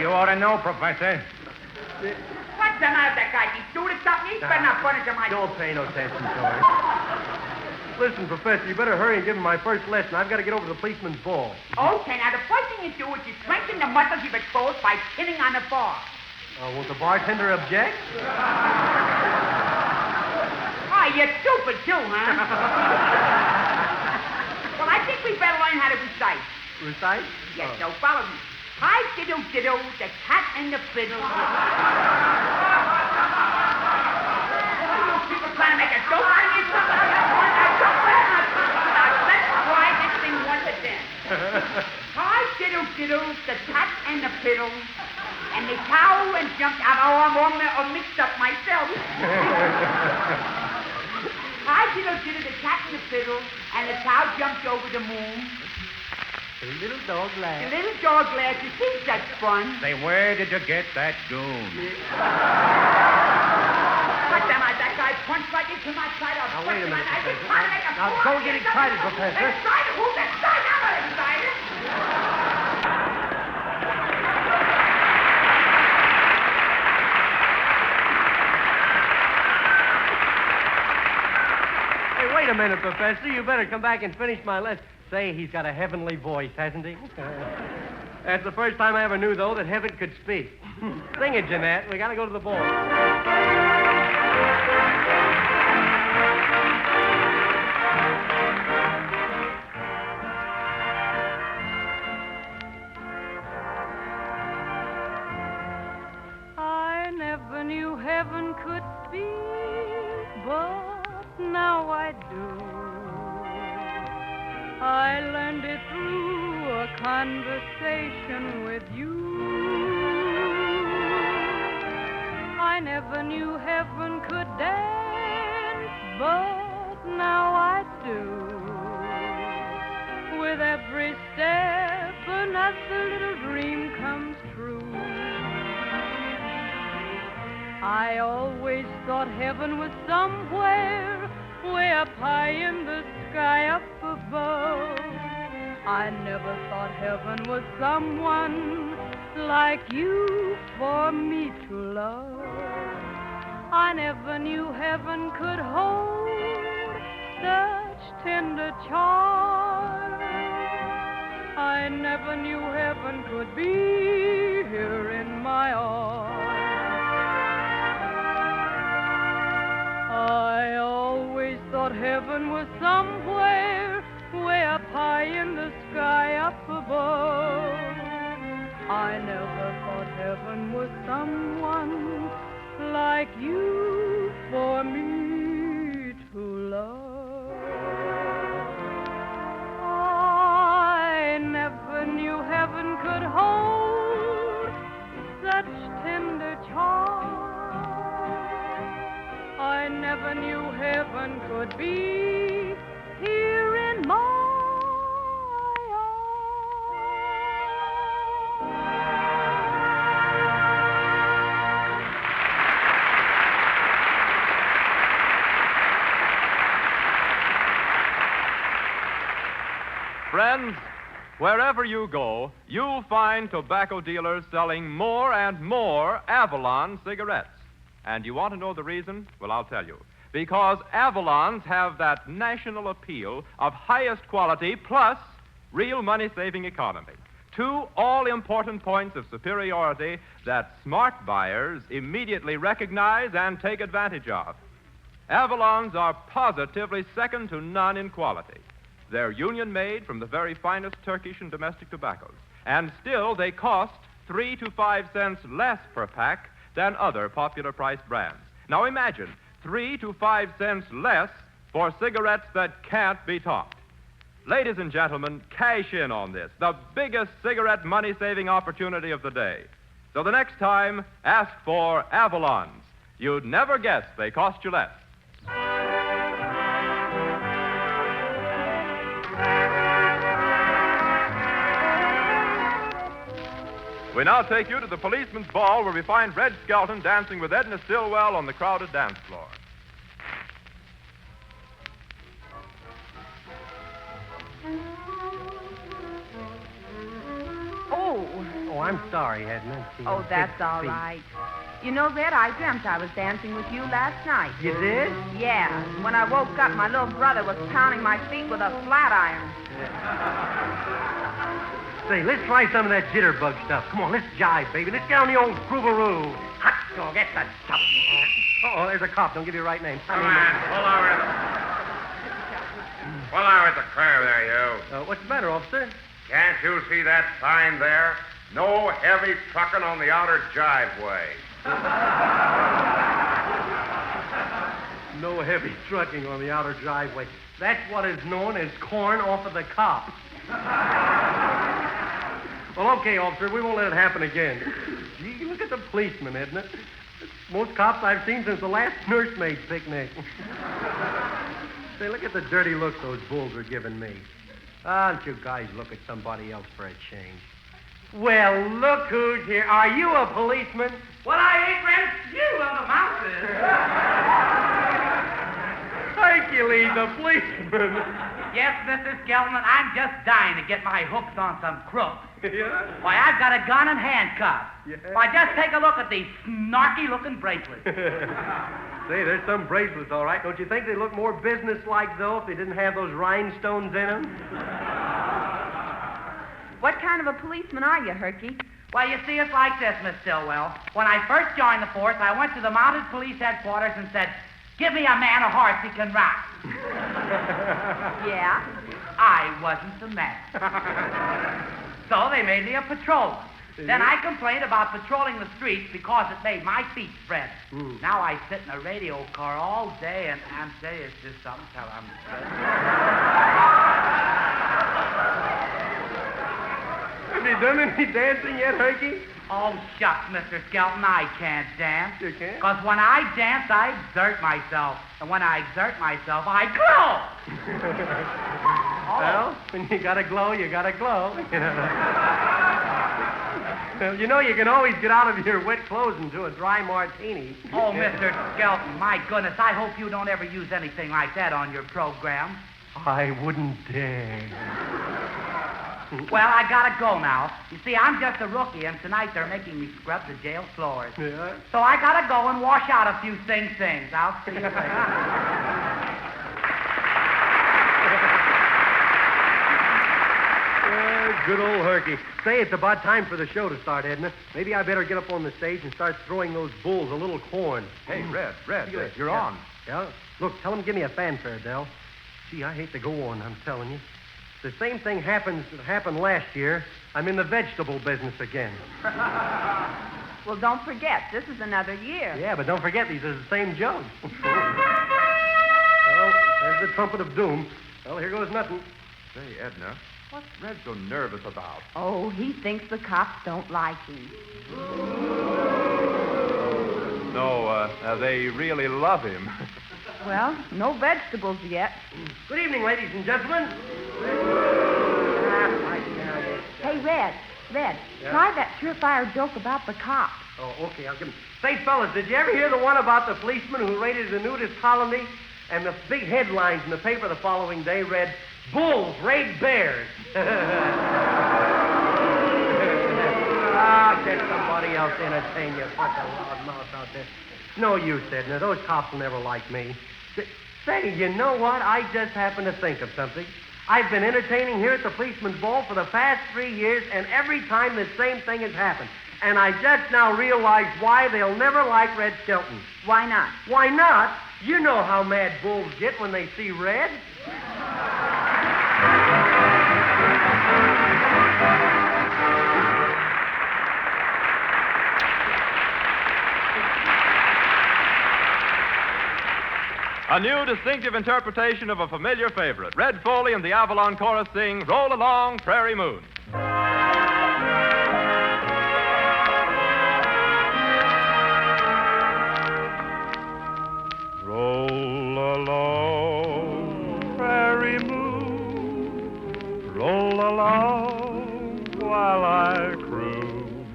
You ought to know, Professor. What's the matter with that guy? He's stupid or something? He's better not run into my... Don't pay no attention to him. Listen, Professor, you better hurry and give him my first lesson. I've got to get over to the policeman's ball. Okay, now the first thing you do is you strengthen the muscles you've exposed by pinning on the bar. Won't the bartender object? Oh, you're stupid too, huh? Well, I think we'd better learn how to recite. Recite? Yes, so follow me. Hi, diddle, diddle, the cat and the fiddle. You people trying to make a joke out of me or something? Now, let's try this thing once again. Hi, diddle, diddle, the cat and the fiddle. And the cow and jumped out. Oh, I'm all mixed up myself. Hi, diddle, diddle, the cat and the fiddle. And the cow jumped over the moon. The little dog laughed. The little dog laughed. You see, such fun. Say, where did you get that goon? What the matter? That guy punched right into my side. Now, wait a minute, Professor. Now, don't get excited, Professor. Excited? Who's excited? I'm not excited. Hey, wait a minute, Professor. You better come back and finish my lesson. Say, he's got a heavenly voice, hasn't he? That's the first time I ever knew, though, that heaven could speak. Sing it, Jeanette. We got to go to the ball. I never knew heaven could speak, but now I do. I learned it through a conversation with you. I never knew heaven could dance, but now I do. With every step, another little dream comes true. I always thought heaven was somewhere way up high in the sky up above. I never thought heaven was someone like you for me to love. I never knew heaven could hold such tender charm. I never knew heaven could be here in my arms. I always thought heaven was somewhere way up high in the sky up above. I never thought heaven was someone like you for me to love. I never knew heaven could hold such tender charm. I never knew heaven could be here in my arms. Friends, wherever you go, you'll find tobacco dealers selling more and more Avalon cigarettes. And you want to know the reason? Well, I'll tell you. because Avalons have that national appeal of highest quality plus real money-saving economy. Two all-important points of superiority that smart buyers immediately recognize and take advantage of. Avalons are positively second to none in quality. They're union-made from the very finest Turkish and domestic tobaccos, and still they cost 3 to 5 cents less per pack than other popular-priced brands. Now imagine, 3 to 5 cents less for cigarettes that can't be topped. Ladies and gentlemen, cash in on this, the biggest cigarette money-saving opportunity of the day. So the next time, ask for Avalons. You'd never guess they cost you less. We now take you to the policeman's ball where we find Red Skelton dancing with Edna Stillwell on the crowded dance floor. Oh, I'm sorry, Edna. Oh, that's all right. You know, Red, I dreamt I was dancing with you last night. You did? Yeah. When I woke up, my little brother was pounding my feet with a flat iron. Say, let's try some of that jitterbug stuff. Come on, let's jive, baby. Let's get on the old groovaroo. Hot dog, get the top. Uh-oh, there's a cop. Don't give your right name. Come on, pull over. Pull over at the curb there, you. What's the matter, officer? Can't you see that sign there? No heavy trucking on the outer driveway. No heavy trucking on the outer driveway. That's what is known as corn off of the cop. Well, okay, officer, we won't let it happen again. Gee, look at the policeman, Edna. Most cops I've seen since the last nursemaid picnic. Say, look at the dirty look those bulls are giving me. Why don't you guys look at somebody else for a change? Well, look who's here. Are you a policeman? Well, I ain't ran you on the mountain. Thank you, Lee, the policeman. Yes, Mr. Skelton, I'm just dying to get my hooks on some crooks. Yeah? Why, I've got a gun and handcuffs. Yeah? Why, just take a look at these snarky-looking bracelets. Say, there's some bracelets, all right. Don't you think they look more business-like, though, if they didn't have those rhinestones in them? What kind of a policeman are you, Herky? Well, you see, it's like this, Miss Stillwell. When I first joined the force, I went to the mounted police headquarters and said, "Give me a man a horse he can ride." Yeah? I wasn't the man. So they made me a patrolman. Then I complained about patrolling the streets because it made my feet spread. Now I sit in a radio car all day, and I'm telling you, it's just something till I'm Have you done any dancing yet, Herky? Oh, shucks, Mr. Skelton, I can't dance. You can't? Because when I dance, I exert myself. And when I exert myself, I glow. Well, when you gotta glow, you gotta glow. Well, you know, you can always get out of your wet clothes and do a dry martini. Oh, Mr. Skelton, my goodness, I hope you don't ever use anything like that on your program. I wouldn't dare. Well, I gotta go now. You see, I'm just a rookie, and tonight they're making me scrub the jail floors. Yeah? So I gotta go and wash out a few things. I'll see you later. Good old Herky. Say, it's about time for the show to start, Edna. Maybe I better get up on the stage and start throwing those bulls a little corn. Hey, Red, you're Yeah. on. Yeah? Look, tell them give me a fanfare, Del. Gee, I hate to go on, I'm telling you. The same thing happened last year. I'm in the vegetable business again. Well, don't forget, this is another year. Yeah, but don't forget, these are the same jokes. Well, there's the trumpet of doom. Well, here goes nothing. Say, Edna, what's Red so nervous about? Oh, he thinks the cops don't like him. No, they really love him. Well, no vegetables yet. Good evening, ladies and gentlemen. Hey, Red, Yeah? try that surefire joke about the cops. Oh, okay, I'll give him. Say, fellas, did you ever hear the one about the policeman who raided the nudist colony? And the big headlines in the paper the following day read, "Bulls raid bears." Get somebody else entertain you. Such a loud mouth out there. No use, Edna. Those cops will never like me. Say, you know what? I just happened to think of something. I've been entertaining here at the Policeman's Ball for the past 3 years, and every time the same thing has happened. And I just now realize why they'll never like Red Skelton. Why not? Why not? You know how mad bulls get when they see red. A new distinctive interpretation of a familiar favorite. Red Foley and the Avalon Chorus sing Roll Along, Prairie Moon. Roll along, prairie moon, roll along while I croon.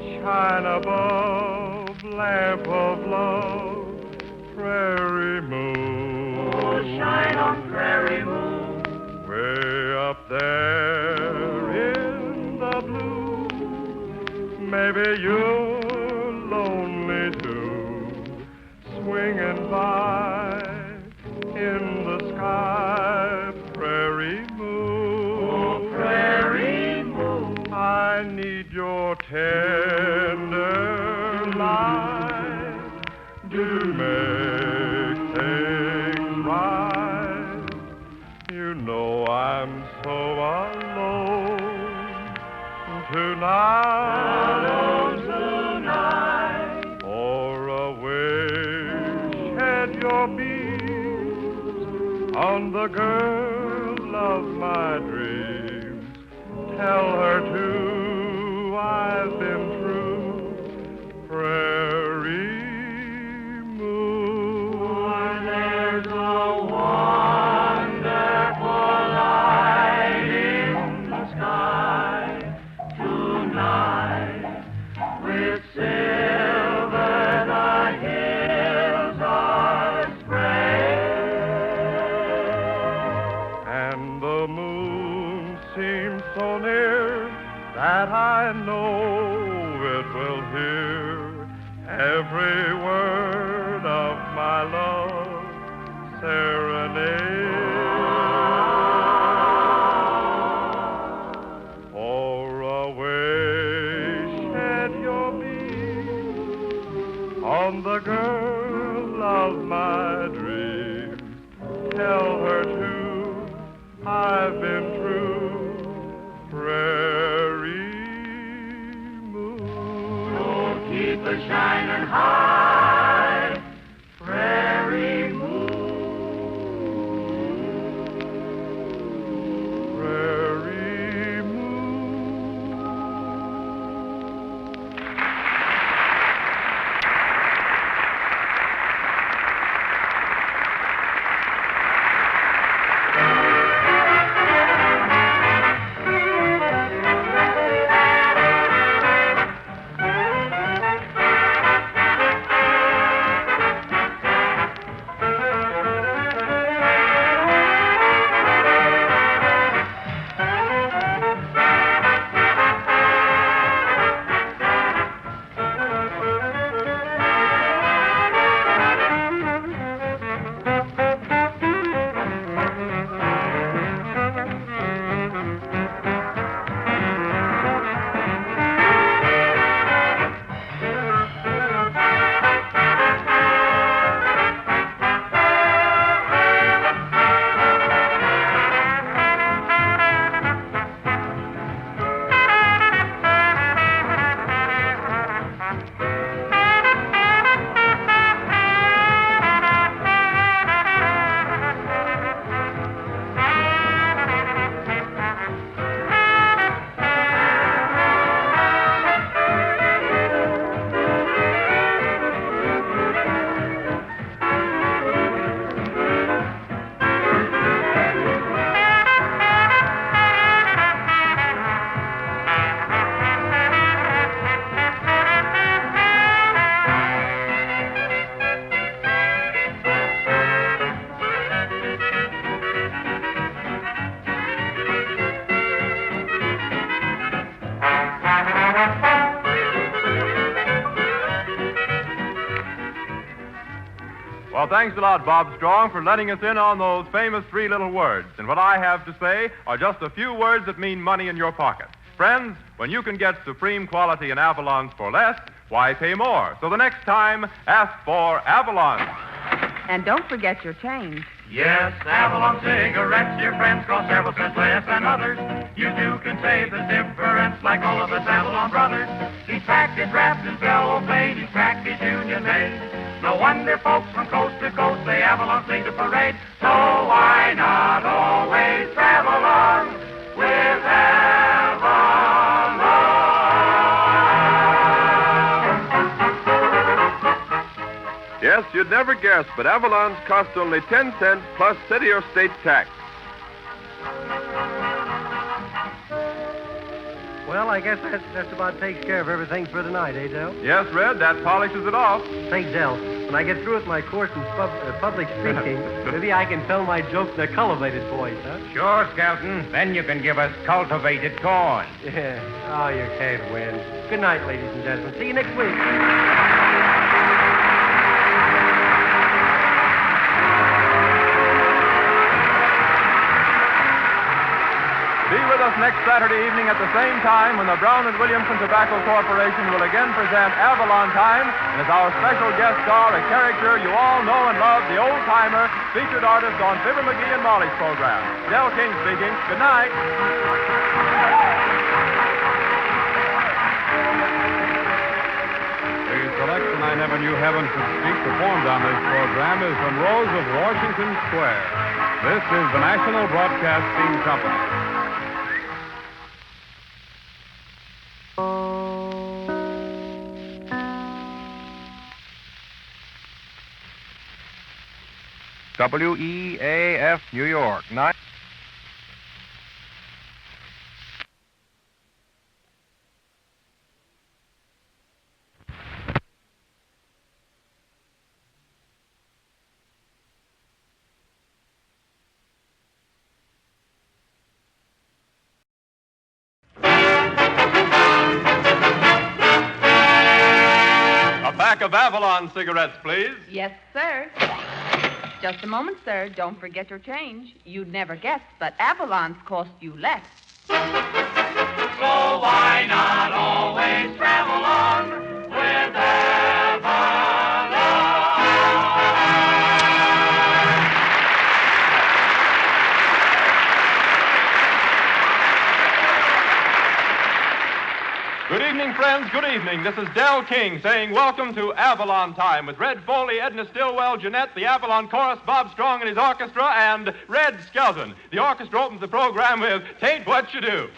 Shine above, lamp of love, prairie moon. Oh, shine on prairie moon. Way up there in the blue, maybe you're lonely too. Swinging by in the sky, prairie moon. Oh, prairie moon. I need your tender light to make things right. You know I'm so alone tonight. Alone tonight. Or away your beams on the girl of my dreams. Tell her too I've been true, prairie moon. For there's a wonderful light in the sky tonight with silver the hills are and the moon seems so near that I know it will hear every word of my love serenade. For away shed your beams on the girl of my dreams. Tell her too I've been true, prairie moon. Oh, keep her shining high, prairie moon. Prairie moon. Well, thanks a lot, Bob Strong, for letting us in on those famous three little words. And what I have to say are just a few words that mean money in your pocket. Friends, when you can get supreme quality in Avalons for less, why pay more? So the next time, ask for Avalon. And don't forget your change. Yes, Avalon cigarettes, your friends cost several cents less than others. You too can save the difference like all of us Avalon brothers. Each pack is wrapped in cellophane, each package union made. No wonder folks from coast to coast say Avalon sing the parade. So why not always travel on with Yes, you'd never guess, but Avalon's cost only 10 cents plus city or state tax. Well, I guess that's about takes care of everything for tonight, eh, Del? Yes, Red, that polishes it off. Say, Del, when I get through with my course in public speaking, maybe I can tell my joke in a cultivated voice, huh? Sure, Skelton. Then you can give us cultivated corn. Yeah. Oh, you can't win. Good night, ladies and gentlemen. See you next week. Be with us next Saturday evening at the same time when the Brown & Williamson Tobacco Corporation will again present Avalon Time. And as our special guest star, a character you all know and love, the old-timer, featured artist on Fibber McGee and Molly's program. Del King speaking. Good night. The selection I Never Knew Heaven Could Speak performed on this program is from Rose of Washington Square. This is the National Broadcasting Company. WEAF, New York. A pack of Avalon cigarettes, please. Yes, sir. Just a moment, sir. Don't forget your change. You'd never guess, but Avalon's cost you less. So why not always travel on with Good evening, friends. Good evening. This is Del King saying welcome to Avalon Time with Red Foley, Edna Stillwell, Jeanette, the Avalon Chorus, Bob Strong and his orchestra, and Red Skelton. The orchestra opens the program with Tain't What You Do.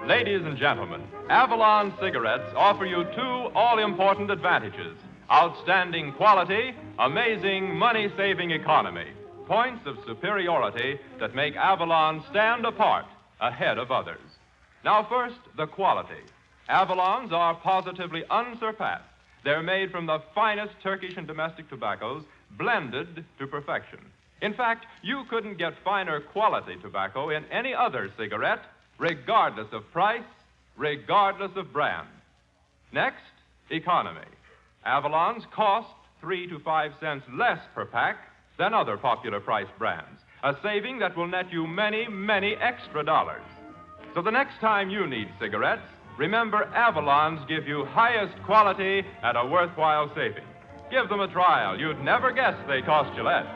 Ladies and gentlemen, Avalon cigarettes offer you two all-important advantages. Outstanding quality, amazing money-saving economy. Points of superiority that make Avalon stand apart ahead of others. Now first, the quality. Avalons are positively unsurpassed. They're made from the finest Turkish and domestic tobaccos, blended to perfection. In fact, you couldn't get finer quality tobacco in any other cigarette, regardless of price, regardless of brand. Next, economy. Avalons cost 3 to 5 cents less per pack than other popular price brands, a saving that will net you many, many extra dollars. So the next time you need cigarettes, remember Avalons give you highest quality at a worthwhile saving. Give them a trial. You'd never guess they cost you less.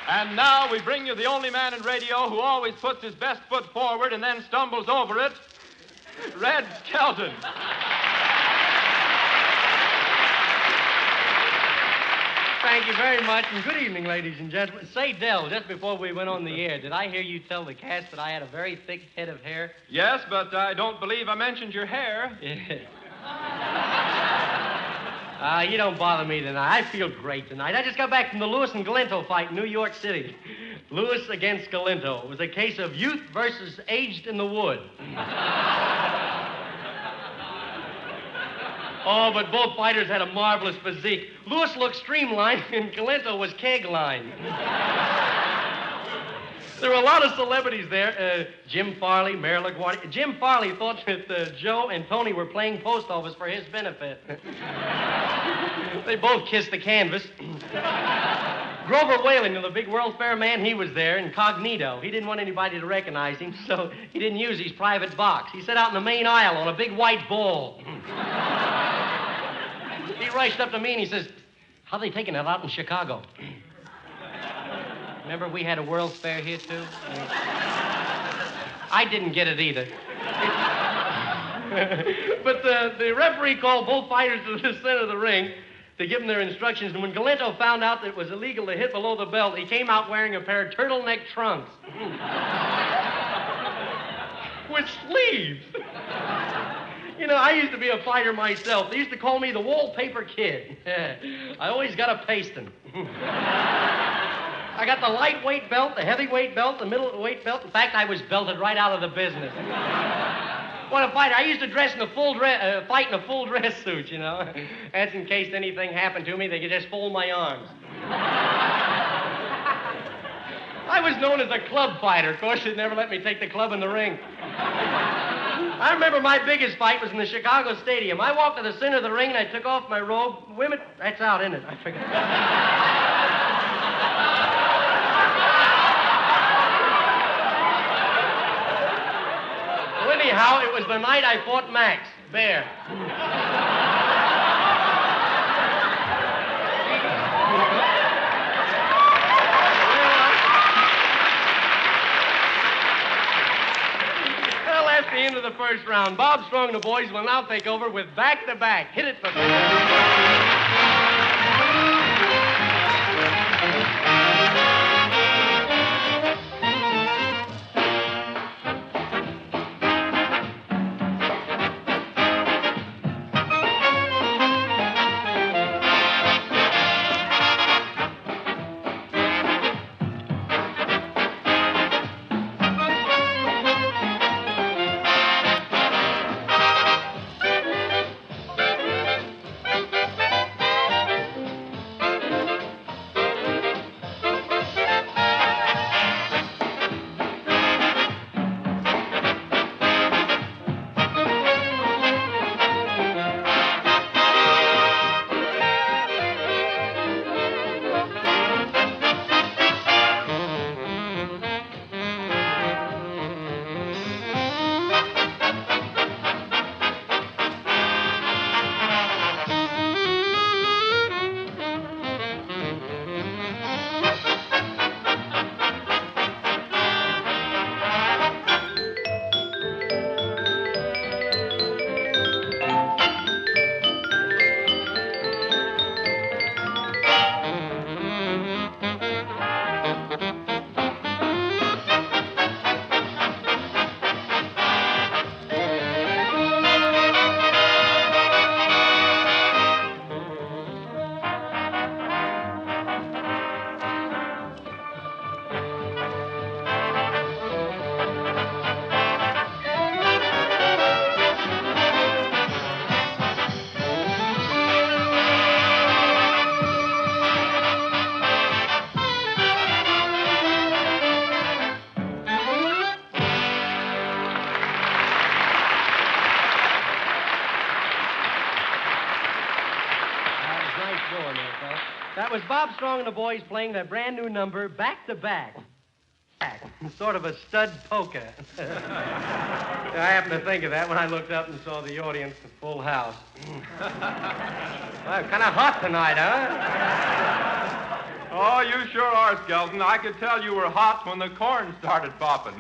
And now we bring you the only man in radio who always puts his best foot forward and then stumbles over it, Red Skelton. Thank you very much, and good evening, ladies and gentlemen. Say, Del, just before we went on the air, did I hear you tell the cast that I had a very thick head of hair? Yes, but I don't believe I mentioned your hair. You don't bother me tonight. I feel great tonight. I just got back from the Lewis and Galinto fight in New York City. Lewis against Galinto. It was a case of youth versus aged in the wood. Oh, but both fighters had a marvelous physique. Lewis looked streamlined, and Galinto was keg-lined. There were a lot of celebrities there. Jim Farley, Mayor LaGuardia. Jim Farley thought that Joe and Tony were playing post office for his benefit. They both kissed the canvas. Grover Whalen, the big World Fair man, he was there, incognito. He didn't want anybody to recognize him, so he didn't use his private box. He sat out in the main aisle on a big white bull. He rushed up to me and he says, "How they taking it out in Chicago?" Remember we had a World's Fair here, too? I didn't get it either. But the referee called both fighters to the center of the ring to give them their instructions, and when Galinto found out that it was illegal to hit below the belt, he came out wearing a pair of turtleneck trunks. With sleeves. You know, I used to be a fighter myself. They used to call me the Wallpaper Kid. I always got a pasting. I got the lightweight belt, the heavyweight belt, the middleweight belt. In fact, I was belted right out of the business. What a fighter. I used to dress in a fight in a full dress suit, you know. That's in case anything happened to me, they could just fold my arms. I was known as a club fighter. Of course, they'd never let me take the club in the ring. I remember my biggest fight was in the Chicago Stadium. I walked to the center of the ring and I took off my robe. Women, that's out, isn't it? I forgot. Well, anyhow, it was the night I fought Max, Bear. Well, that's the end of the first round. Bob Strong and the boys will now take over with back-to-back. Hit it, for That was Bob Strong and the boys playing their brand new number, Back-to-Back. Sort of a stud polka. I happened to think of that when I looked up and saw the audience, the full house. Well, kind of hot tonight, huh? Oh, you sure are, Skelton. I could tell you were hot when the corn started popping.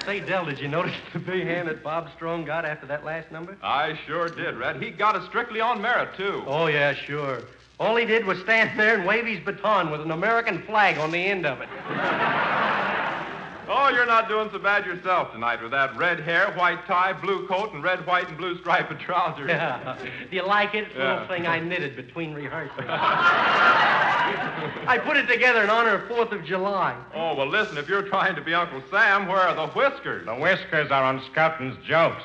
Say, Del, did you notice the big hand that Bob Strong got after that last number? I sure did, Red. He got it strictly on merit, too. Oh, yeah, sure. All he did was stand there and wave his baton with an American flag on the end of it. Oh, you're not doing so bad yourself tonight with that red hair, white tie, blue coat, and red, white, and blue striped trousers. Yeah. Do you like it? It's a Yeah. little thing I knitted between rehearsals. I put it together in honor of 4th of July. Oh, well, listen, if you're trying to be Uncle Sam, where are the whiskers? The whiskers are on Skelton's jokes.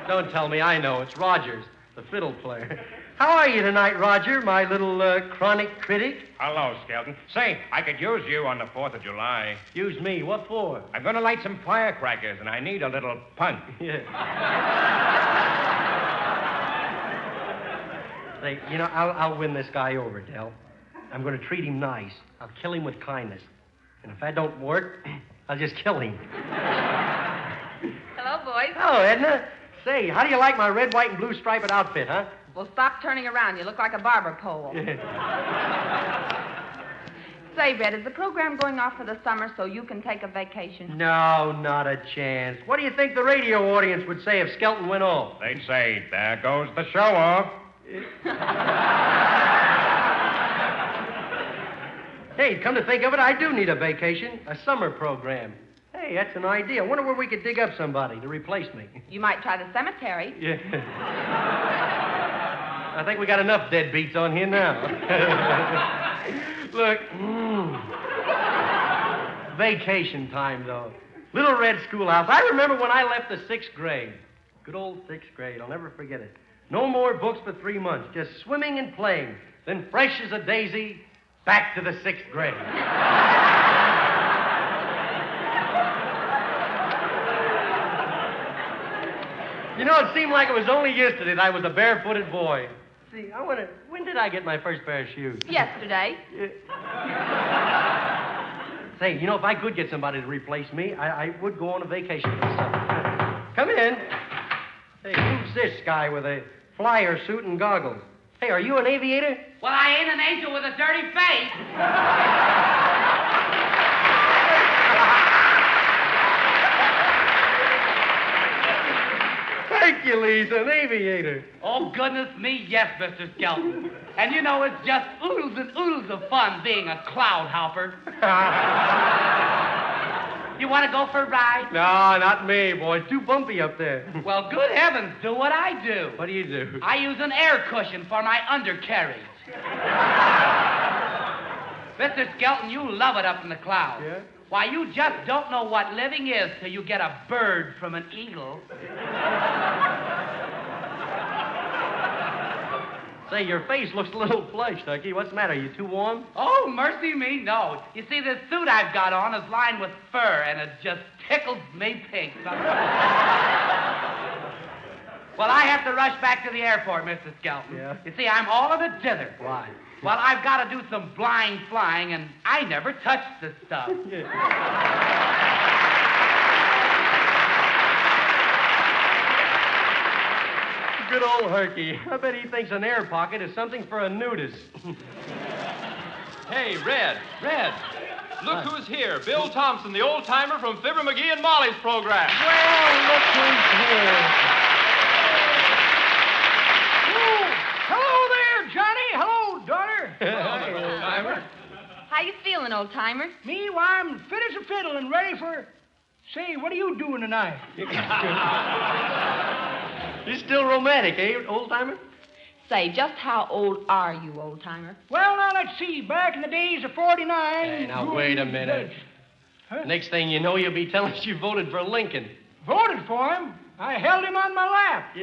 Don't tell me I know. It's Rogers, the fiddle player. How are you tonight, Roger, my little chronic critic? Hello, Skelton. Say, I could use you on the 4th of July. Use me? What for? I'm going to light some firecrackers, and I need a little punch. Yeah. Say, you know, I'll win this guy over, Del. I'm going to treat him nice. I'll kill him with kindness. And if that don't work, I'll just kill him. Hello, boys. Hello, Edna. Say, how do you like my red, white, and blue striped outfit, huh? Well, stop turning around. You look like a barber pole. Say, Red, is the program going off for the summer so you can take a vacation? No, not a chance. What do you think the radio audience would say if Skelton went off? They'd say, there goes the show off. Hey, come to think of it, I do need a vacation. A summer program. Hey, that's an idea. I wonder where we could dig up somebody to replace me. You might try the cemetery. Yeah. I think we got enough deadbeats on here now. Look, vacation time, though. Little red schoolhouse. I remember when I left the 6th grade. Good old 6th grade. I'll never forget it. No more books for 3 months. Just swimming and playing. Then fresh as a daisy, back to the 6th grade. You know, it seemed like it was only yesterday that I was a barefooted boy. See, I wonder, when did I get my first pair of shoes? Yesterday. Say, you know, if I could get somebody to replace me, I would go on a vacation for the summer. Come in. Hey, who's this guy with a flyer suit and goggles? Hey, are you an aviator? Well, I ain't an angel with a dirty face. Hercules, an aviator. Oh, goodness me, yes, Mr. Skelton. And you know, it's just oodles and oodles of fun being a cloud hopper. You want to go for a ride? No, not me, boy. It's too bumpy up there. Well, good heavens, do what I do. What do you do? I use an air cushion for my undercarriage. Mr. Skelton, you love it up in the clouds. Yeah? Why, you just don't know what living is till you get a bird from an eagle. Say, your face looks a little flushed, Tucky. What's the matter? You too warm? Oh, mercy me, no. You see, this suit I've got on is lined with fur, and it just tickles me pink. Well, I have to rush back to the airport, Mr. Skelton. Yeah? You see, I'm all of a dither. Why? Well, I've got to do some blind flying, and I never touched this stuff. Good old Herky. I bet he thinks an air pocket is something for a nudist. Hey, Red. Look who's here. Bill Thompson, the old-timer from Fibber McGee and Molly's program. Well, look who's here. Hello there, Johnny. Hello, daughter. old-timer. How you feeling, old-timer? Me, why, I'm fit as a fiddle and ready for... Say, what are you doing tonight? You're still romantic, eh, old-timer? Say, just how old are you, old-timer? Well, now, let's see. Back in the days of 49... Hey, now, wait a minute. Huh? Next thing you know, you'll be telling us you voted for Lincoln. Voted for him? I held him on my lap.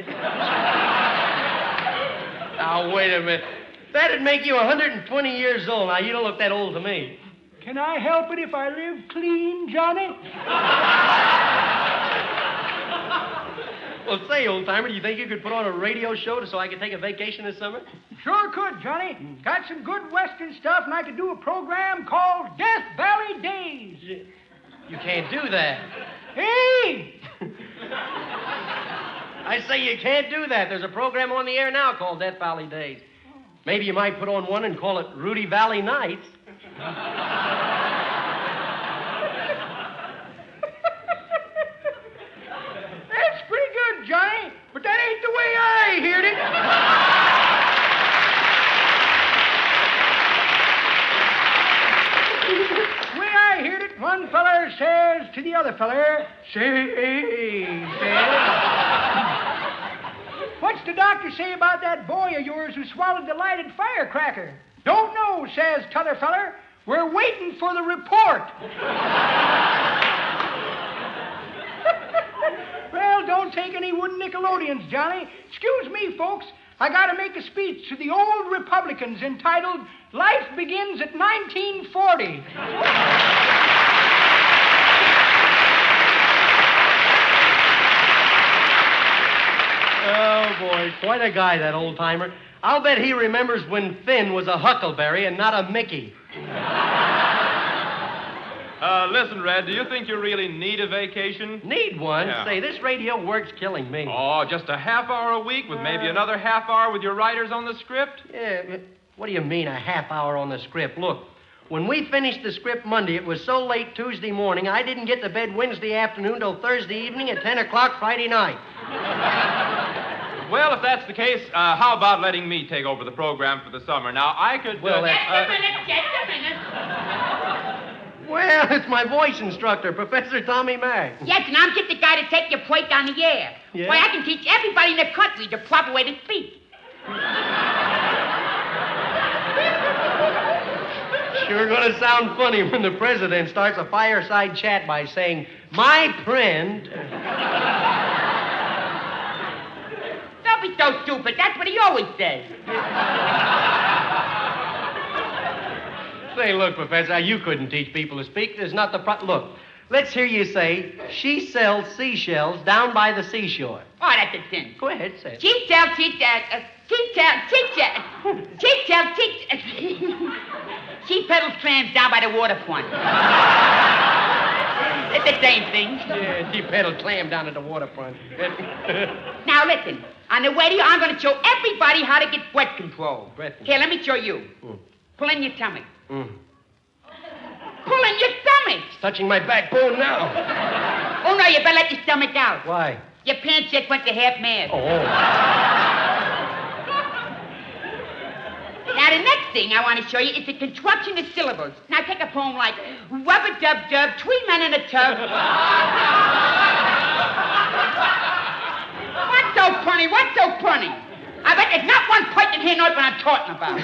Now, wait a minute. That'd make you 120 years old. Now, you don't look that old to me. Can I help it if I live clean, Johnny? Well, say, old-timer, do you think you could put on a radio show so I could take a vacation this summer? Sure could, Johnny. Got some good Western stuff, and I could do a program called Death Valley Days. You can't do that. Hey! I say you can't do that. There's a program on the air now called Death Valley Days. Maybe you might put on one and call it Rudy Valley Nights. That's pretty good, Johnny, but that ain't the way I heard it. The way I heard it, one feller says to the other feller, says, what's the doctor say about that boy of yours who swallowed the lighted firecracker? Don't know, says t'other feller. We're waiting for the report. Well, don't take any wooden Nickelodeons, Johnny. Excuse me, folks. I got to make a speech to the old Republicans entitled Life Begins at 1940. Oh, boy, quite a guy, that old-timer. I'll bet he remembers when Finn was a huckleberry and not a Mickey. Listen, Red, do you think you really need a vacation? Need one? Yeah. Say, this radio work's killing me. Oh, just a half hour a week with maybe another half hour with your writers on the script? Yeah, what do you mean, a half hour on the script? Look, when we finished the script Monday, it was so late Tuesday morning, I didn't get to bed Wednesday afternoon till Thursday evening at 10 o'clock Friday night. Well, if that's the case, how about letting me take over the program for the summer? Now, I could... Just a minute. Well, it's my voice instructor, Professor Tommy Mack. Yes, and I'm just the guy to take your plate on the air. Yeah? Why, I can teach everybody in the country the proper way to speak. Sure gonna sound funny when the president starts a fireside chat by saying, my friend... Don't be so stupid. That's what he always says. Say, look, Professor, you couldn't teach people to speak. There's not the Look, let's hear you say, she sells seashells down by the seashore. Oh, that's a sin. Go ahead, say it. She peddles trams down by the waterfront. It's the same thing. Yeah, she peddled clam down at the waterfront. Now, listen. On the radio, I'm going to show everybody how to get breath control. Here, let me show you. Pull in your tummy. Pull in your stomach. It's touching my backbone now. Oh, no, you better let your stomach out. Why? Your pants just went to half-mast. Oh. Now, the next thing I want to show you is the construction of syllables. Now, take a poem like, rub-a-dub-dub, 3 men in a tub. What's so funny? What's so funny? I bet there's not one person here knows what I'm talking about.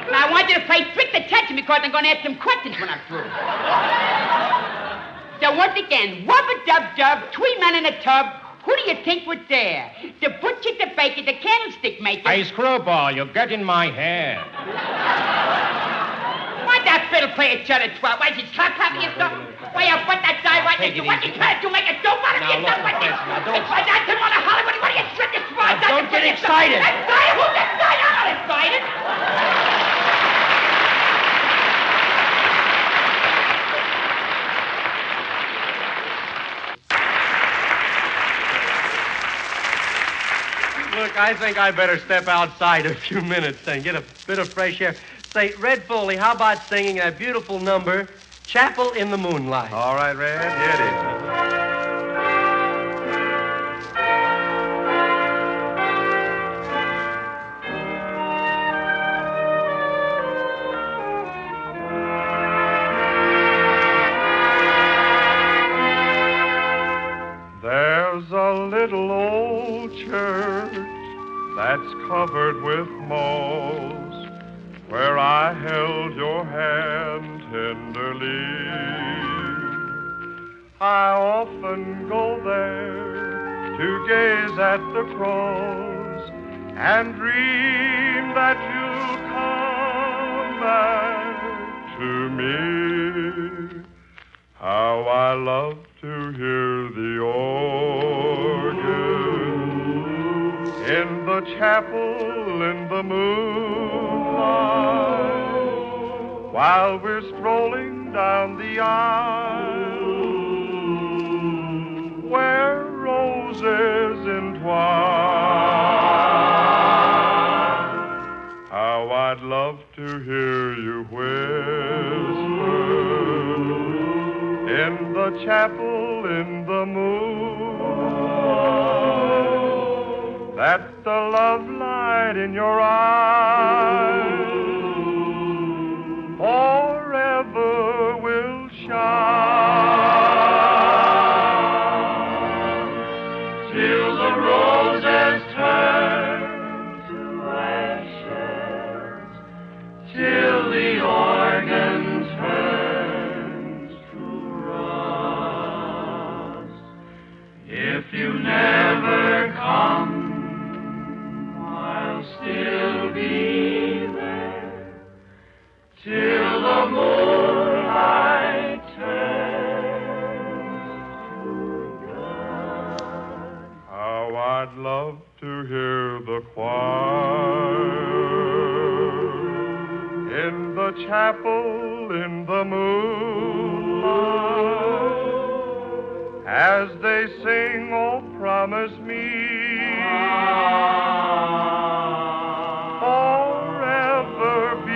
Now, I want you to pay strict attention because I'm going to ask some questions when I'm through. So, once again, rub-a-dub-dub, 3 men in a tub. Who do you think was there? The butcher, the baker, the candlestick maker. Hey, Screwball, you get in my head. Why that fiddle play each other 12? Why, is he clap-clapping and stuff? Why, you put that guy right next to what you trying to make a dope out of Now, look, Professor, now, don't... I didn't want to holler, what do you shred this rod? Don't get excited. Excited? Who's excited? I'm not excited. Look, I think I better step outside a few minutes and get a bit of fresh air. Say, Red Foley, how about singing that beautiful number, Chapel in the Moonlight? All right, Red, here it is. There's a little old church that's covered with moss, where I held your hand tenderly. I often go there to gaze at the cross and dream that you'll come back to me. How I love to hear the organ in the chapel in the moonlight, while we're strolling down the aisle where roses entwine. How I'd love to hear you whisper in the chapel in the moon that the love light in your eyes forever will shine till the roses turn to ashes, till the organ turns to rust. If you never come, I'll still be there till the moonlight turns to dawn. How I'd love to hear the choir in the chapel in the moonlight as they sing, oh, promise me forever be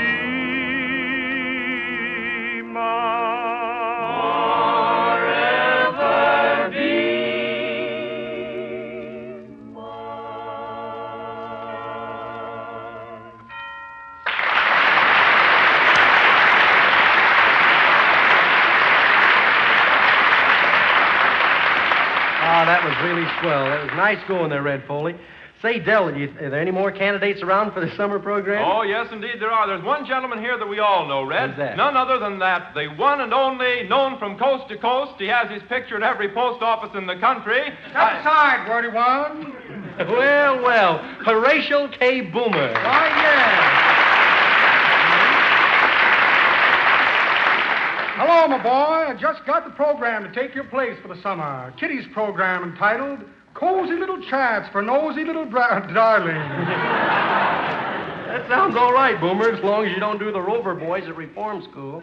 mine. Forever be Ah, that was really swell. That was nice going there, Red Foley. Say, Del, are there any more candidates around for the summer program? Oh, yes, indeed there are. There's one gentleman here that we all know, Red. Who's that? None other than that, the one and only, known from coast to coast. He has his picture in every post office in the country. Step aside, Wordy One. Well, Horatio K. Boomer. Why, yeah. Hello, my boy. I just got the program to take your place for the summer. Kitty's program entitled Cozy Little Chats for Nosy Little Darling. That sounds all right, Boomer, as long as you don't do the Rover Boys at Reform School.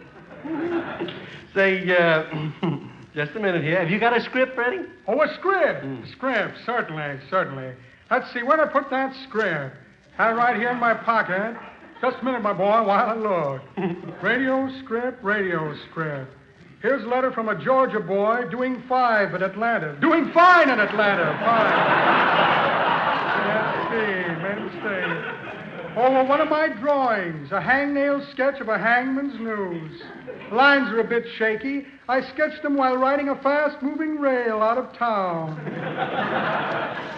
Say, just a minute here. Have you got a script ready? Oh, a script. Script, certainly. Let's see, where'd I put that script? Had it right here in my pocket. Just a minute, my boy, while I look. Radio script. Here's a letter from a Georgia boy doing fine in Atlanta. Fine. Let's see, made a mistake. Oh, well, one of my drawings, a hangnail sketch of a hangman's noose. Lines are a bit shaky. I sketched them while riding a fast-moving rail out of town.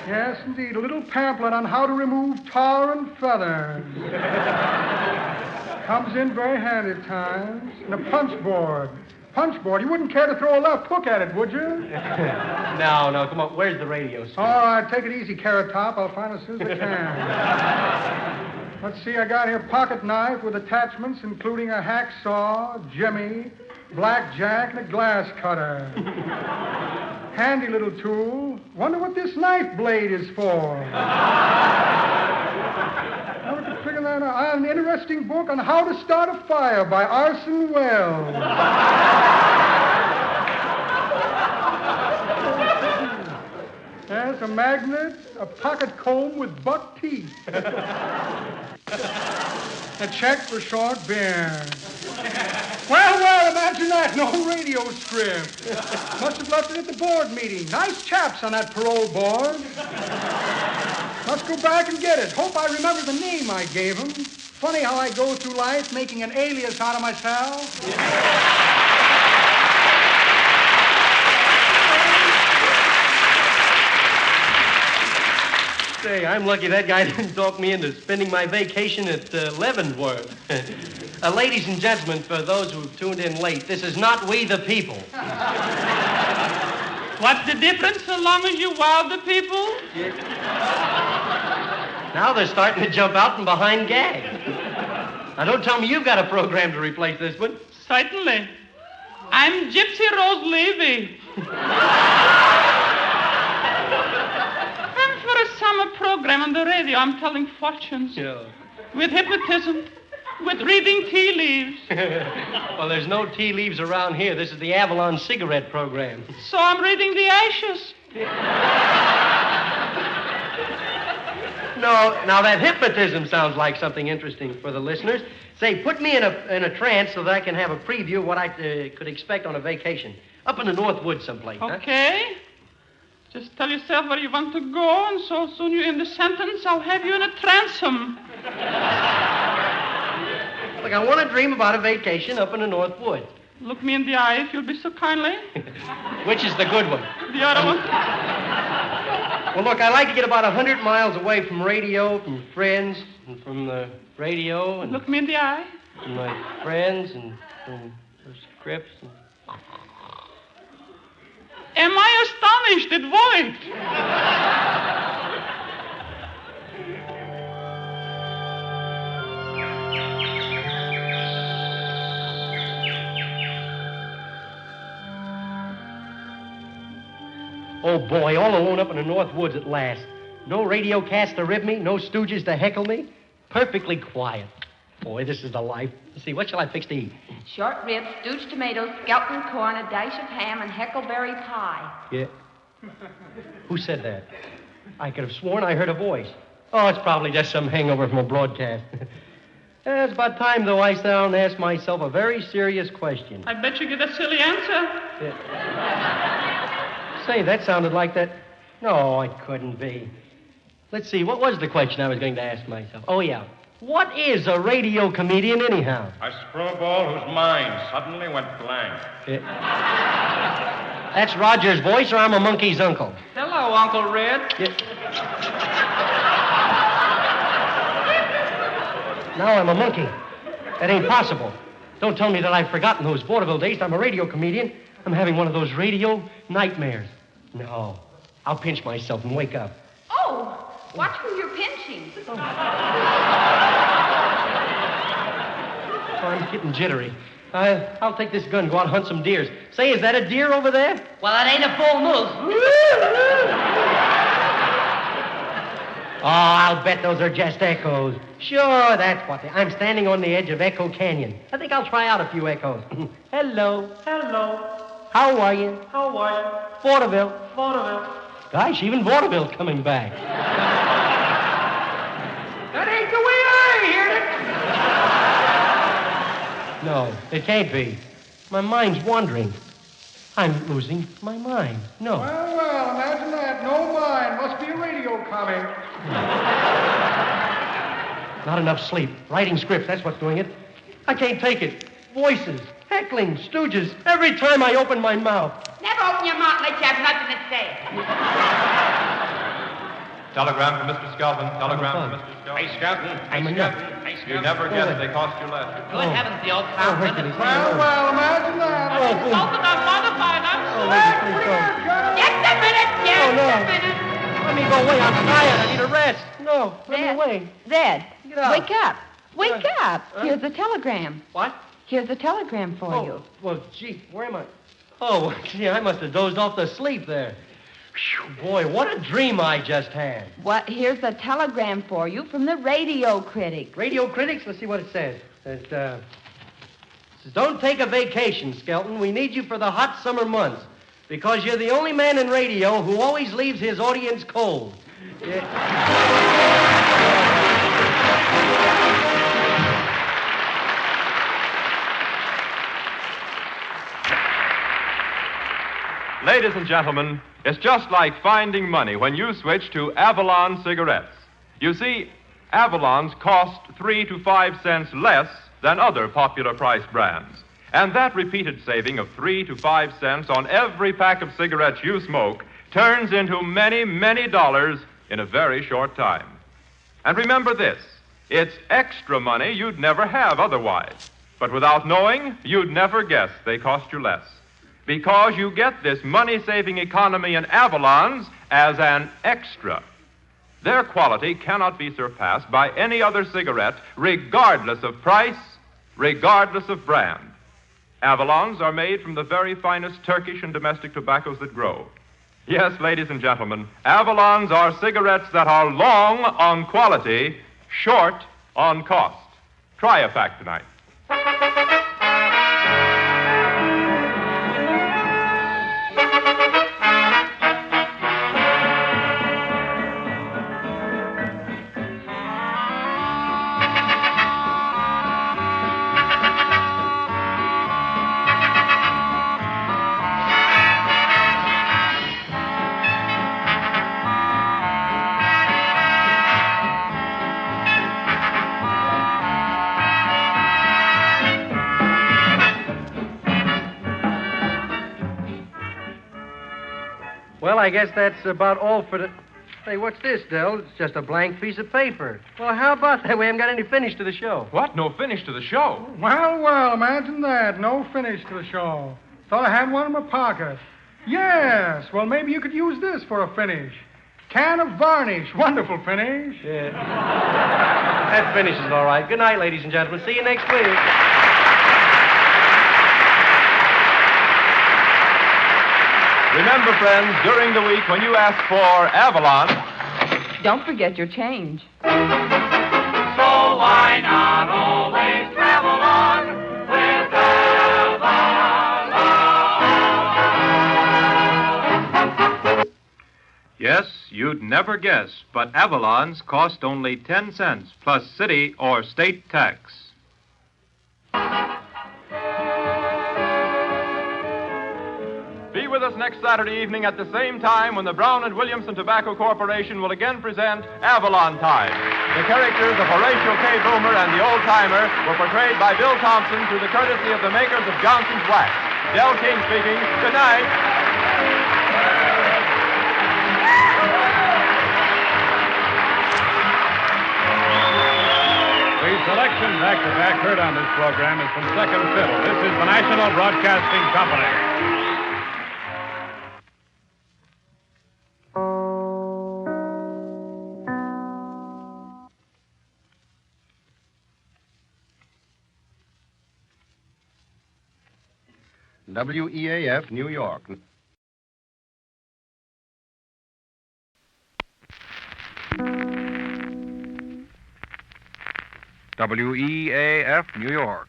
Yes, indeed, a little pamphlet on how to remove tar and feathers. Comes in very handy at times. And a punch board. You wouldn't care to throw a left hook at it, would you? No, come on. Where's the radio script? All right, take it easy, Carrot Top. I'll find it as soon as I can. Let's see, I got here a pocket knife with attachments including a hacksaw, jimmy, blackjack, and a glass cutter. Handy little tool. Wonder what this knife blade is for. Never could figure that out. An interesting book on how to start a fire by Orson Welles. Yes, a magnet, a pocket comb with buck teeth. A check for short beer. Well, imagine that. No radio script. Must have left it at the board meeting. Nice chaps on that parole board. Must go back and get it. Hope I remember the name I gave him. Funny how I go through life making an alias out of myself. Say, I'm lucky that guy didn't talk me into spending my vacation at Leavenworth. Ladies and gentlemen, for those who've tuned in late, this is not We the People. What's the difference so long as you wow the people? Now they're starting to jump out from behind gag. Now, don't tell me you've got a program to replace this one. Certainly. I'm Gypsy Rose Levy. And for a summer program on the radio, I'm telling fortunes. Yeah. With hypnotism, with reading tea leaves. Well, there's no tea leaves around here. This is the Avalon cigarette program. So I'm reading the ashes. No, now that hypnotism sounds like something interesting for the listeners. Say, put me in a trance so that I can have a preview of what I could expect on a vacation. Up in the North Woods someplace. Okay. Just tell yourself where you want to go, and so soon you're in the sentence, I'll have you in a transom. Look, I want to dream about a vacation up in the North Woods. Look me in the eye, if you'll be so kindly. Which is the good one? The other one. Well, look, I like to get about 100 miles away from radio, from friends, and from the radio, and... Look me in the eye. From my friends, and from the scripts, and... Am I astonished? It worked. Oh, boy, all alone up in the North Woods at last. No radio cast to rib me, no stooges to heckle me. Perfectly quiet. Boy, this is the life. Let's see, what shall I fix to eat? Short ribs, stewed tomatoes, Skelton corn, a dash of ham, and heckleberry pie. Yeah. Who said that? I could have sworn I heard a voice. Oh, it's probably just some hangover from a broadcast. It's about time, though, I sat down and asked myself a very serious question. I bet you get a silly answer. Yeah. Say, that sounded like that. No, it couldn't be. Let's see, what was the question I was going to ask myself? Oh, yeah. What is a radio comedian, anyhow? A screwball whose mind suddenly went blank. That's Roger's voice, or I'm a monkey's uncle. Hello, Uncle Red. Now I'm a monkey. That ain't possible. Don't tell me that I've forgotten those vaudeville days. I'm a radio comedian. I'm having one of those radio nightmares. No. I'll pinch myself and wake up. Oh, watch who you're pinching. Oh, I'm getting jittery. I'll take this gun, go out and hunt some deers. Say, is that a deer over there? Well, it ain't a full moose. Oh, I'll bet those are just echoes. Sure, that's what they... I'm standing on the edge of Echo Canyon. I think I'll try out a few echoes. Hello. Hello. How are you? How are you? Vaudeville. Vaudeville. Gosh, even vaudeville's coming back. That ain't the way I heard it. No, it can't be. My mind's wandering. I'm losing my mind. No. Well, imagine that. No mind. Must be a radio comment. Not enough sleep. Writing scripts, that's what's doing it. I can't take it. Voices, heckling, stooges, every time I open my mouth. Never open your mouth unless you have nothing to say. Telegram for Mr. Skelton. Telegram for Mr. Skelton. Hey, Skelton. I'm enough. You never guessed they cost you less. Good heavens, the old foul. Hercules. Well, imagine that. Skelton, I'm modified. I'm Just a minute, just Oh, no. a minute. Let me go away. I'm tired. I need a rest. No, let me away. Zed, Get up. wake up. Wake up. Here's a telegram. What? Here's a telegram for you. Well, gee, where am I? Oh, gee, I must have dozed off to sleep there. Phew, boy, what a dream I just had. What? Here's a telegram for you from the radio critic. Radio critics? Let's see what it says. It says, don't take a vacation, Skelton. We need you for the hot summer months because you're the only man in radio who always leaves his audience cold. Ladies and gentlemen, it's just like finding money when you switch to Avalon cigarettes. You see, Avalons cost 3 to 5 cents less than other popular price brands. And that repeated saving of 3 to 5 cents on every pack of cigarettes you smoke turns into many, many dollars in a very short time. And remember this, it's extra money you'd never have otherwise. But without knowing, you'd never guess they cost you less. Because you get this money-saving economy in Avalons as an extra. Their quality cannot be surpassed by any other cigarette, regardless of price, regardless of brand. Avalons are made from the very finest Turkish and domestic tobaccos that grow. Yes, ladies and gentlemen, Avalons are cigarettes that are long on quality, short on cost. Try a pack tonight. Well, I guess that's about all for the... Hey, what's this, Del? It's just a blank piece of paper. Well, how about that? We haven't got any finish to the show. What? No finish to the show? Well, imagine that. No finish to the show. Thought I had one in my pocket. Yes, well, maybe you could use this for a finish. Can of varnish. Wonderful finish. Yeah. That finish is all right. Good night, ladies and gentlemen. See you next week. Remember, friends, during the week when you ask for Avalon, Don't forget your change. So why not always travel on with Avalon? yes, you'd never guess, but Avalon's cost only 10 cents plus city or state tax. Be with us next Saturday evening at the same time when the Brown and Williamson Tobacco Corporation will again present Avalon Time. The characters of Horatio K. Boomer and the old-timer were portrayed by Bill Thompson through the courtesy of the makers of Johnson's Wax. Del King speaking. Good night. The selection back-to-back heard on this program is from Second Fiddle. This is the National Broadcasting Company. WEAF, New York. WEAF, New York.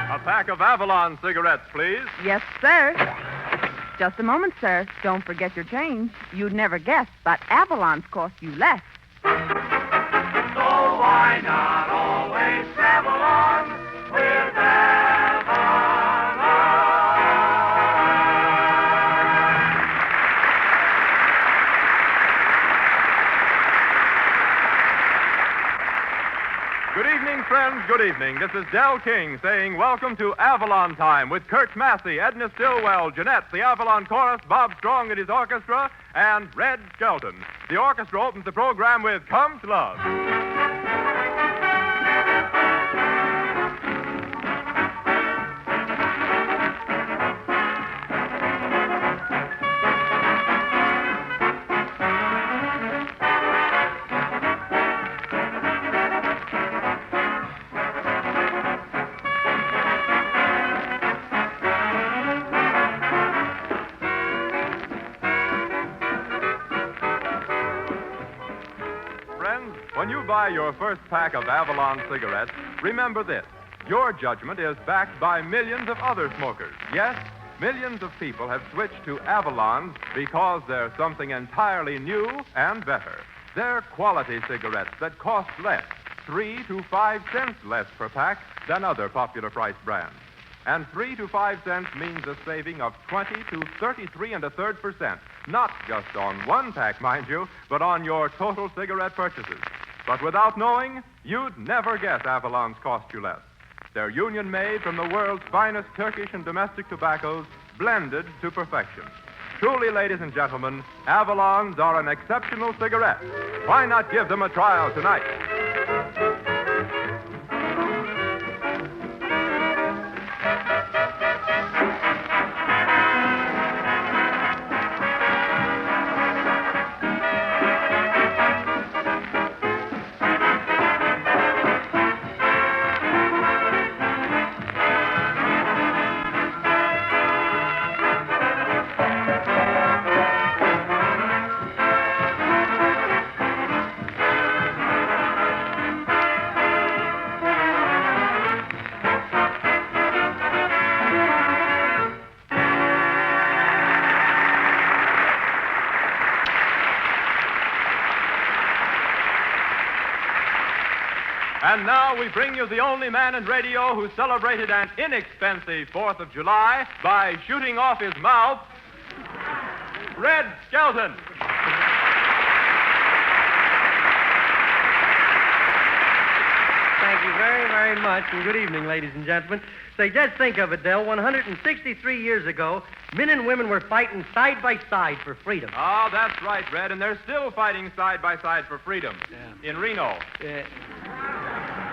A pack of Avalon cigarettes, please. Yes, sir. Just a moment, sir. Don't forget your change. You'd never guess, but Avalon's cost you less. So why not always travel on with Good evening, friends. Good evening. This is Del King saying welcome to Avalon Time with Kurt Massey, Edna Stillwell, Jeanette, the Avalon Chorus, Bob Strong and his orchestra, and Red Skelton. The orchestra opens the program with Come to Love. When you buy your first pack of Avalon cigarettes, remember this. Your judgment is backed by millions of other smokers. Yes, millions of people have switched to Avalons because they're something entirely new and better. They're quality cigarettes that cost less, 3 to 5 cents less per pack than other popular price brands. And 3 to 5 cents means a saving of 20 to 33.33%, not just on one pack, mind you, but on your total cigarette purchases. But without knowing, you'd never guess Avalon's cost you less. They're union-made from the world's finest Turkish and domestic tobaccos, blended to perfection. Truly, ladies and gentlemen, Avalons are an exceptional cigarette. Why not give them a trial tonight? And now we bring you the only man in radio who celebrated an inexpensive 4th of July by shooting off his mouth, Red Skelton. Thank you very, very much, and good evening, ladies and gentlemen. Say, just think of it, Del. 163 years ago, men and women were fighting side by side for freedom. Oh, that's right, Red, and they're still fighting side by side for freedom in Reno.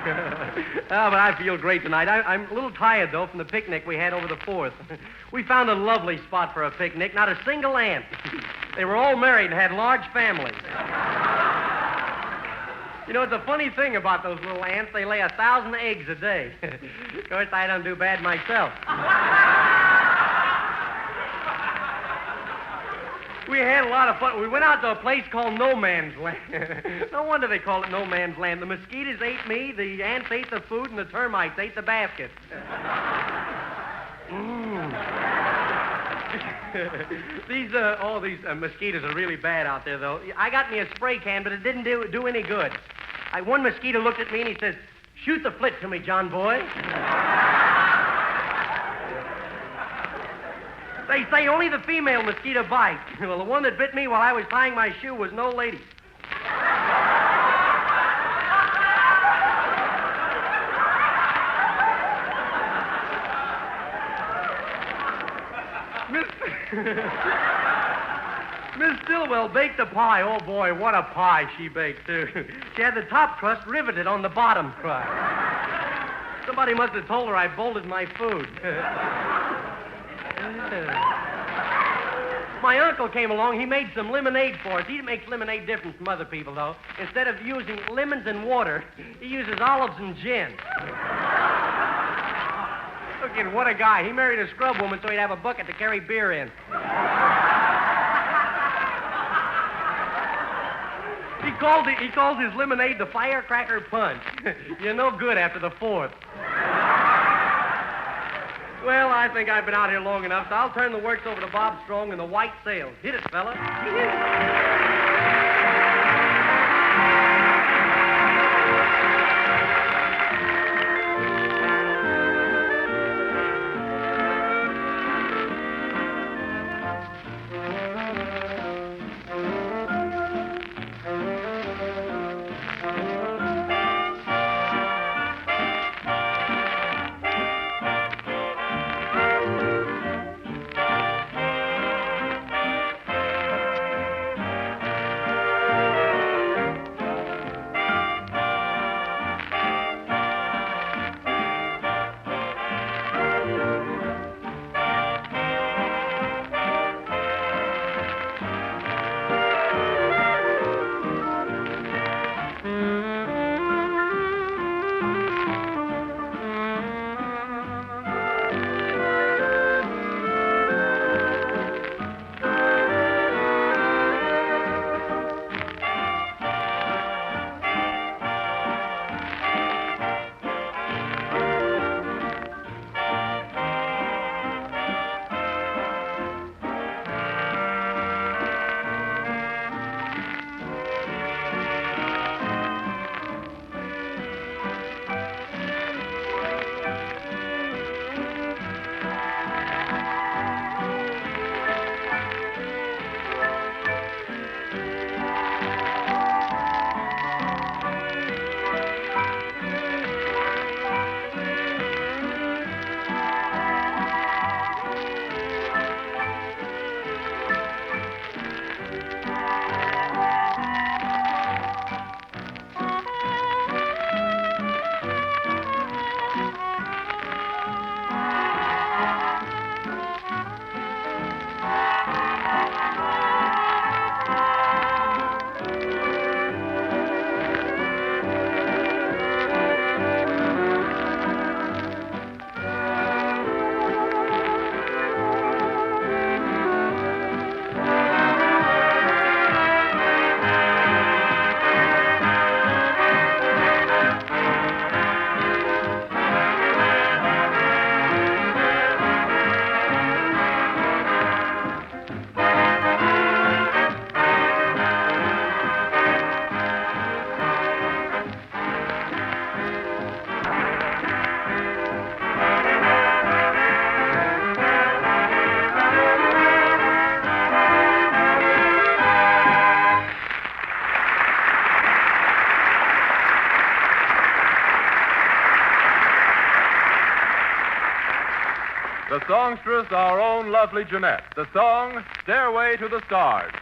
Oh, but I feel great tonight. I'm a little tired, though, from the picnic we had over the 4th. We found a lovely spot for a picnic, not a single ant. They were all married and had large families. You know, it's a funny thing about those little ants. They lay 1,000 eggs a day. Of course, I don't do bad myself. We had a lot of fun. We went out to a place called No Man's Land. No wonder they call it No Man's Land. The mosquitoes ate me, the ants ate the food, and the termites ate the basket. These mosquitoes are really bad out there, though. I got me a spray can, but it didn't do any good. One mosquito looked at me and he says, "Shoot the flit to me, John boy." They say only the female mosquito bites. Well, the one that bit me while I was tying my shoe was no lady. Miss Stillwell baked a pie. Oh, boy, what a pie she baked, too. She had the top crust riveted on the bottom crust. Somebody must have told her I bolted my food. My uncle came along. He made some lemonade for us. He makes lemonade different from other people, though. Instead of using lemons and water, he uses olives and gin. Look at him, what a guy. He married a scrub woman so he'd have a bucket to carry beer in. He calls his lemonade the Firecracker Punch. You're no good after the 4th. Well, I think I've been out here long enough, so I'll turn the works over to Bob Strong and the White Sails. Hit it, fella. The songstress, our own lovely Jeanette. The song, Stairway to the Stars.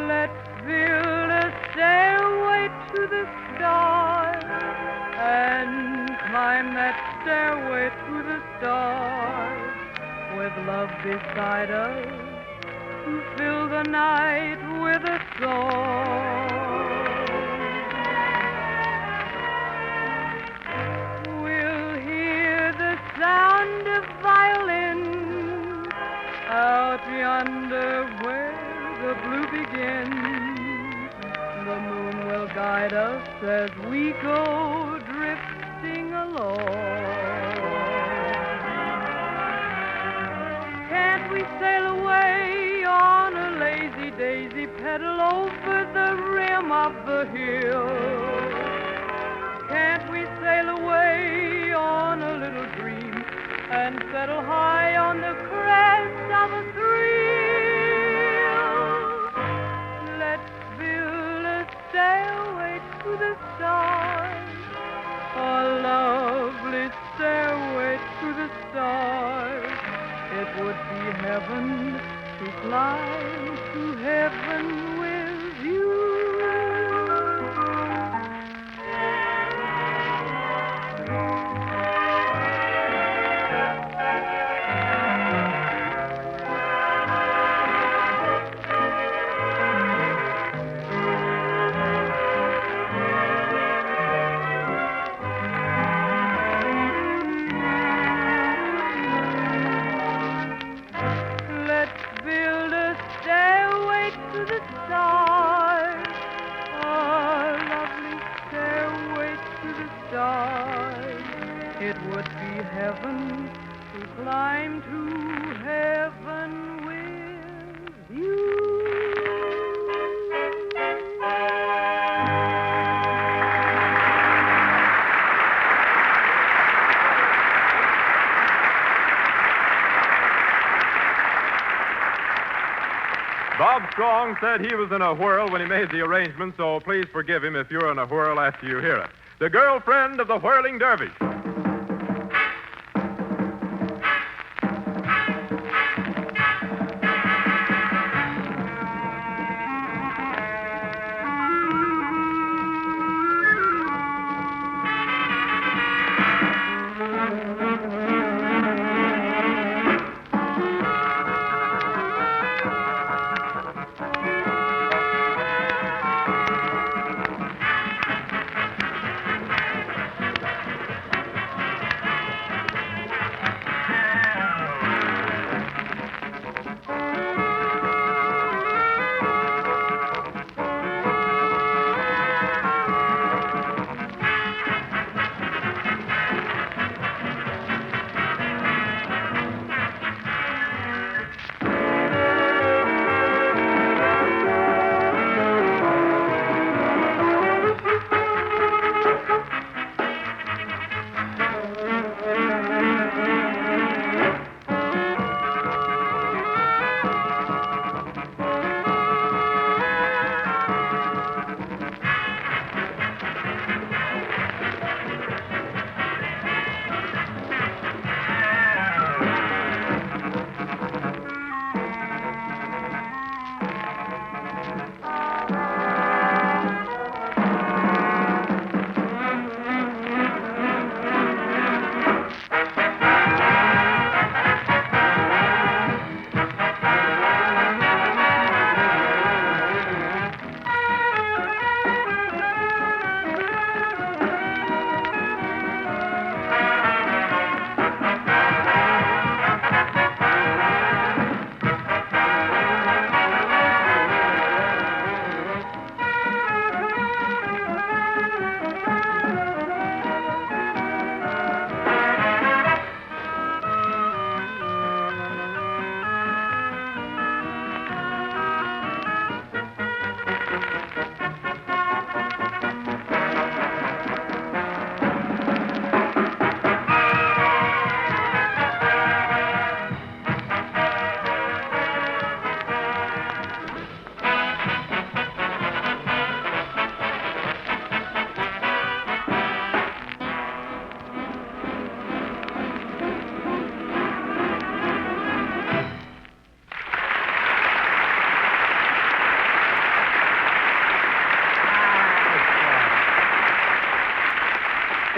Let's build a stairway to the stars and climb that stairway to the stars with love beside us to fill the night with a song. We'll hear the sound of violin out yonder where the blue begins. The moon will guide us as we go drifting along. Can't we sail away on a lazy daisy pedal over the rim of the hill? Can't we sail away on a little dream and settle high on the crest of a thrill? Let's build a stairway to the stars, a lovely stairway to the stars. It would be heaven to climb to heaven with you. It would be heaven to climb to heaven with you. Bob Strong said he was in a whirl when he made the arrangement, so please forgive him if you're in a whirl after you hear it. The girlfriend of the whirling dervish.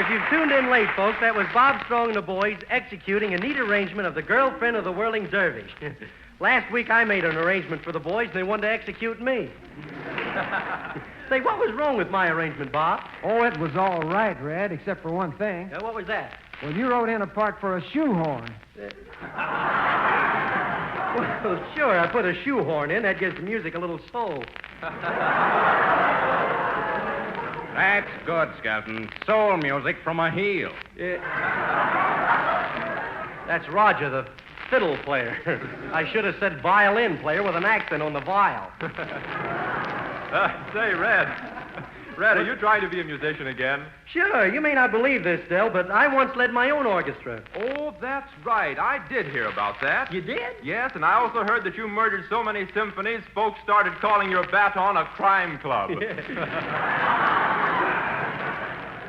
if you've tuned in late, folks, that was Bob Strong and the boys executing a neat arrangement of The Girlfriend of the Whirling Dervish. Last week I made an arrangement for the boys, and they wanted to execute me. Say, what was wrong with my arrangement, Bob? Oh, it was all right, Red, except for one thing. What was that? Well, you wrote in a part for a shoehorn. Well, sure, I put a shoehorn in. That gives the music a little soul. That's good, Skelton. Soul music from a heel. That's Roger, the fiddle player. I should have said violin player with an accent on the viol. Say, Red. Red, are you trying to be a musician again? Sure, you may not believe this, Del, but I once led my own orchestra. Oh, that's right. I did hear about that. You did? Yes, and I also heard that you murdered so many symphonies, folks started calling your baton a crime club.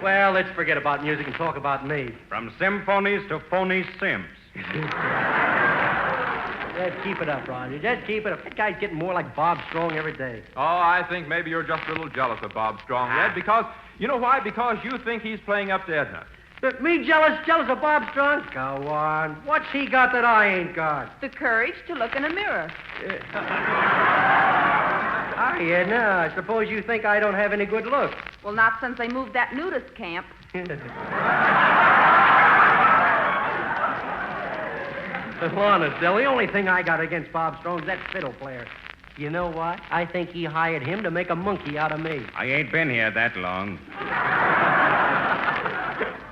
Well, let's forget about music and talk about me. From symphonies to phony simps. Just keep it up, Roger. Just keep it up. That guy's getting more like Bob Strong every day. Oh, I think maybe you're just a little jealous of Bob Strong, Red, because, you know why? Because you think he's playing up to Edna. Me jealous of Bob Strong? Go on. What's he got that I ain't got? The courage to look in a mirror. Hi, Edna. I suppose you think I don't have any good looks. Well, not since they moved that nudist camp. Honest, Del, the only thing I got against Bob Strong is that fiddle player. You know what? I think he hired him to make a monkey out of me. I ain't been here that long.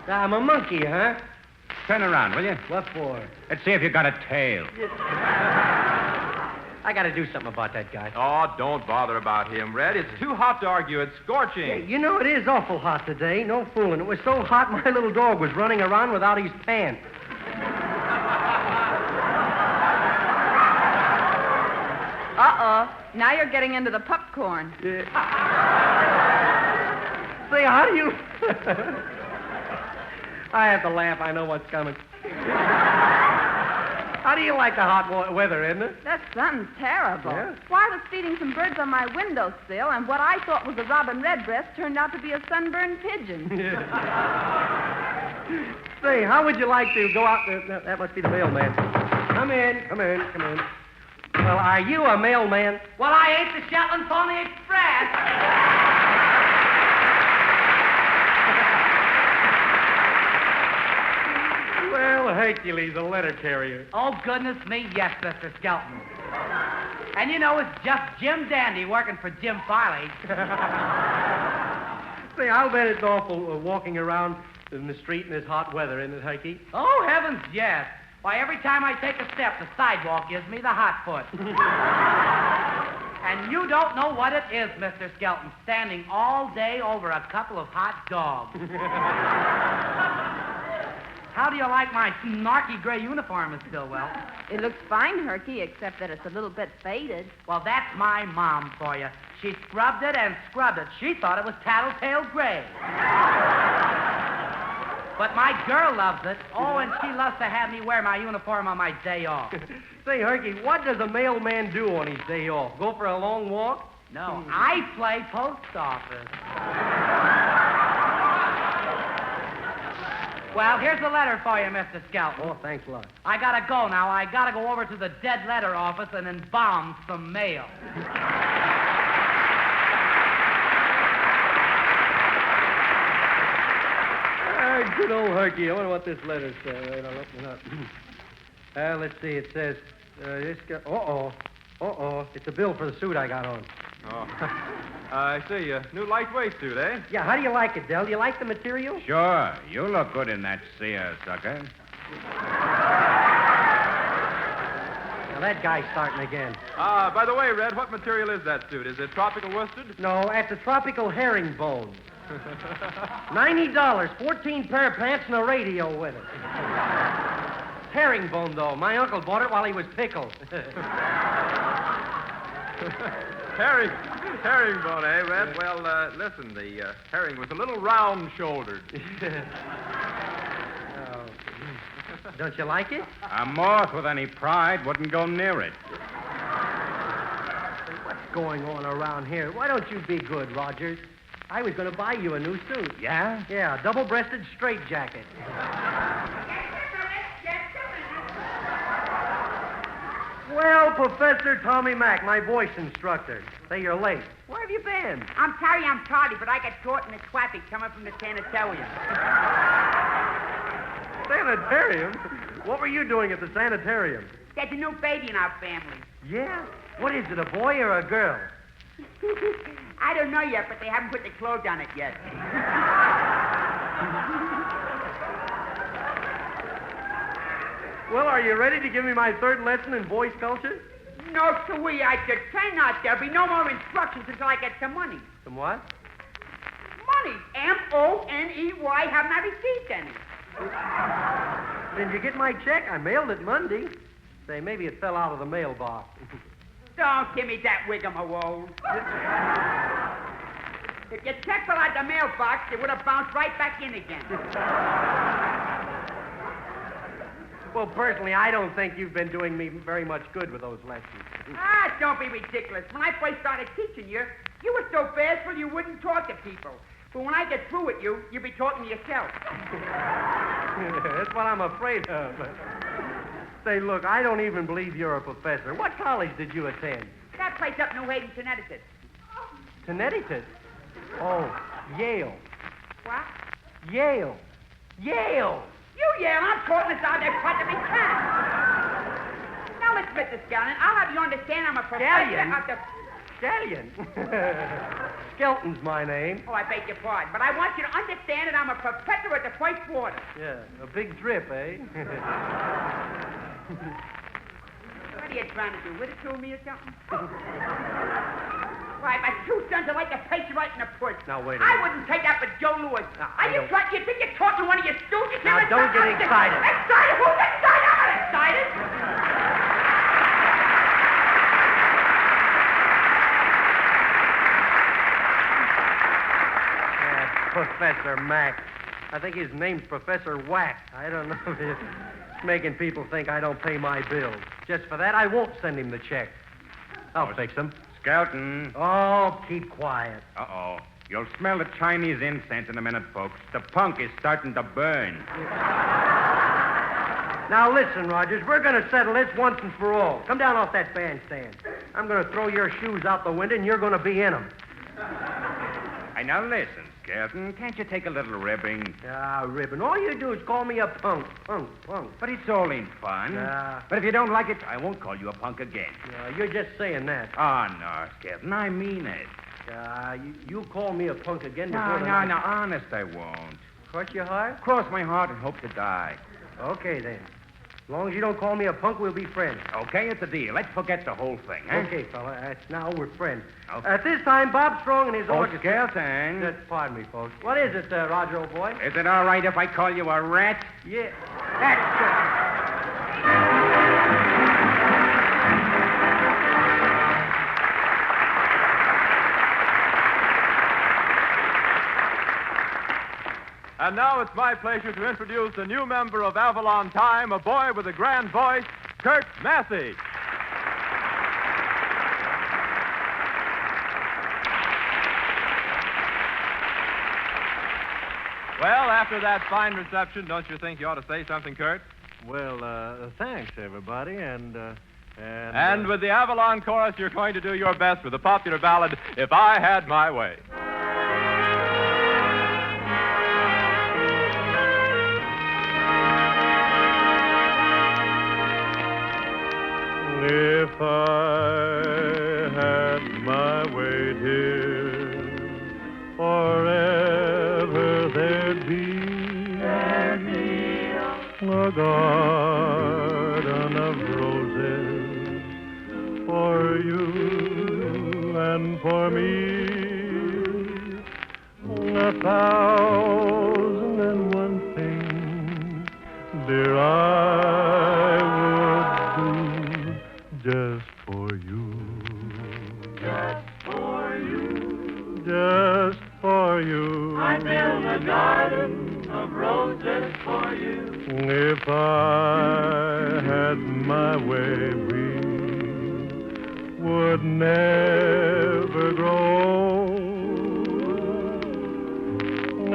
I'm a monkey, huh? Turn around, will you? What for? Let's see if you got a tail. I got to do something about that guy. Oh, don't bother about him, Red. It's too hot to argue. It's scorching. Yeah, you know, it is awful hot today. No fooling. It was so hot my little dog was running around without his pants. Uh-oh. Now you're getting into the popcorn. Say, how do you... I have to laugh. I know what's coming. How do you like the hot weather, Edna? That sun's terrible. Yeah? Why, I was feeding some birds on my windowsill, and what I thought was a robin redbreast turned out to be a sunburned pigeon. Say, how would you like to go out there? That must be the mailman. Come in. Well, are you a mailman? Well, I ain't the Shetland Pony Express. Well, Hercules, a letter carrier. Oh, goodness me, yes, Mr. Skelton. And you know, it's just Jim Dandy working for Jim Farley. Say, I'll bet it's awful walking around in the street in this hot weather, isn't it, Herky? Oh, heavens, yes. Why, every time I take a step, the sidewalk gives me the hot foot. And you don't know what it is, Mr. Skelton, standing all day over a couple of hot dogs. How do you like my snarky gray uniform, Miss Stillwell? It looks fine, Herky, except that it's a little bit faded. Well, that's my mom for you. She scrubbed it and scrubbed it. She thought it was tattletale gray. But my girl loves it. Oh, and she loves to have me wear my uniform on my day off. Say, Herky, what does a mailman do on his day off? Go for a long walk? No, I play post office. Well, here's a letter for you, Mr. Skelton. Oh, thanks a lot. I gotta go now. I gotta go over to the dead letter office and embalm some mail. Good old Herky. I wonder what this letter says. Wait, I'll open it up. Let's see. It says, this guy... Uh-oh. It's a bill for the suit I got on. Oh. I see. New lightweight suit, eh? Yeah, how do you like it, Del? Do you like the material? Sure. You look good in that seersucker. Now, that guy's starting again. By the way, Red, what material is that suit? Is it tropical worsted? No, that's a tropical herringbone. $90, 14 pair of pants, and a radio with it. Herringbone, though. My uncle bought it while he was pickled. Herringbone, eh, Red? Well, listen, the herring was a little round-shouldered. Oh. Don't you like it? A moth with any pride wouldn't go near it. What's going on around here? Why don't you be good, Rogers? I was going to buy you a new suit. Yeah? Yeah, a double-breasted straight jacket. Well, Professor Tommy Mack, my voice instructor. Say you're late. Where have you been? I'm sorry I'm tardy, but I got caught in the traffic coming from the sanitarium. Sanitarium? What were you doing at the sanitarium? There's a new baby in our family. Yeah? What is it, a boy or a girl? I don't know yet, but they haven't put the clothes on it yet. Well, are you ready to give me my third lesson in voice culture? No, sweet, I could try not. There'll be no more instructions until I get some money. Some what? Money. M-O-N-E-Y. Haven't I received any? Did you get my check? I mailed it Monday. Say, maybe it fell out of the mailbox. Don't give me that rigmarole. If your check fell out the mailbox, it would have bounced right back in again. Well, personally, I don't think you've been doing me very much good with those lessons. Don't be ridiculous. When I first started teaching you, you were so bashful you wouldn't talk to people. But when I get through with you, you'll be talking to yourself. That's what I'm afraid of. Say, look, I don't even believe you're a professor. What college did you attend? That place up New Haven, Connecticut. Connecticut? Oh, Yale. What? Yale. Yale! You yell, I'm talking this out there front of me can. Now, listen, Mr. Skelton, I'll have you understand I'm a professor of the... Stallion? Skelton's my name. Oh, I beg your pardon. But I want you to understand that I'm a professor at the first quarter. Yeah, a big drip, eh? What are you trying to do? Ridicule me or something? Why, my two sons are like to paste you right in the push. Now, wait a I minute. wouldn't take that for Joe Lewis. I You don't- think you're talking to one of your students? Now, don't get excited. Excited? Who's excited? I'm not excited. Professor Mack. I think his name's Professor Whack. I don't know if he's making people think I don't pay my bills. Just for that, I won't send him the check. I'll fix him. Skelton. Oh, keep quiet. Uh-oh. You'll smell the Chinese incense in a minute, folks. The punk is starting to burn. Now, listen, Rogers, we're going to settle this once and for all. Come down off that bandstand. I'm going to throw your shoes out the window, and you're going to be in them. Hey, now listen, Skelton. Can't you take a little ribbing? Ah, ribbon. All you do is call me a punk. Punk. But it's all in fun. But if you don't like it, I won't call you a punk again. You're just saying that. Oh, no, Skelton. I mean it. You call me a punk again No, before the no, night- no, honest, I won't. Cross your heart? Cross my heart and hope to die. Okay, then. As long as you don't call me a punk, we'll be friends. Okay, it's a deal. Let's forget the whole thing, eh? Okay, fella. Now we're friends. Okay. At this time, Bob Strong and his orchestra... Skelton. Pardon me, folks. What is it, Roger, old boy? Is it all right if I call you a rat? Yeah. That's And now it's my pleasure to introduce a new member of Avalon Time, a boy with a grand voice, Kurt Massey. Well, after that fine reception, don't you think you ought to say something, Kurt? Well, thanks, everybody, and with the Avalon Chorus, you're going to do your best with the popular ballad, If I Had My Way. If I had my way, dear, forever there'd be a garden of roses for you and for me, 1,001 things, dear, I would do just for you. Just for you. Just for you. I build a garden of roses for you. If I had my way, we would never grow old.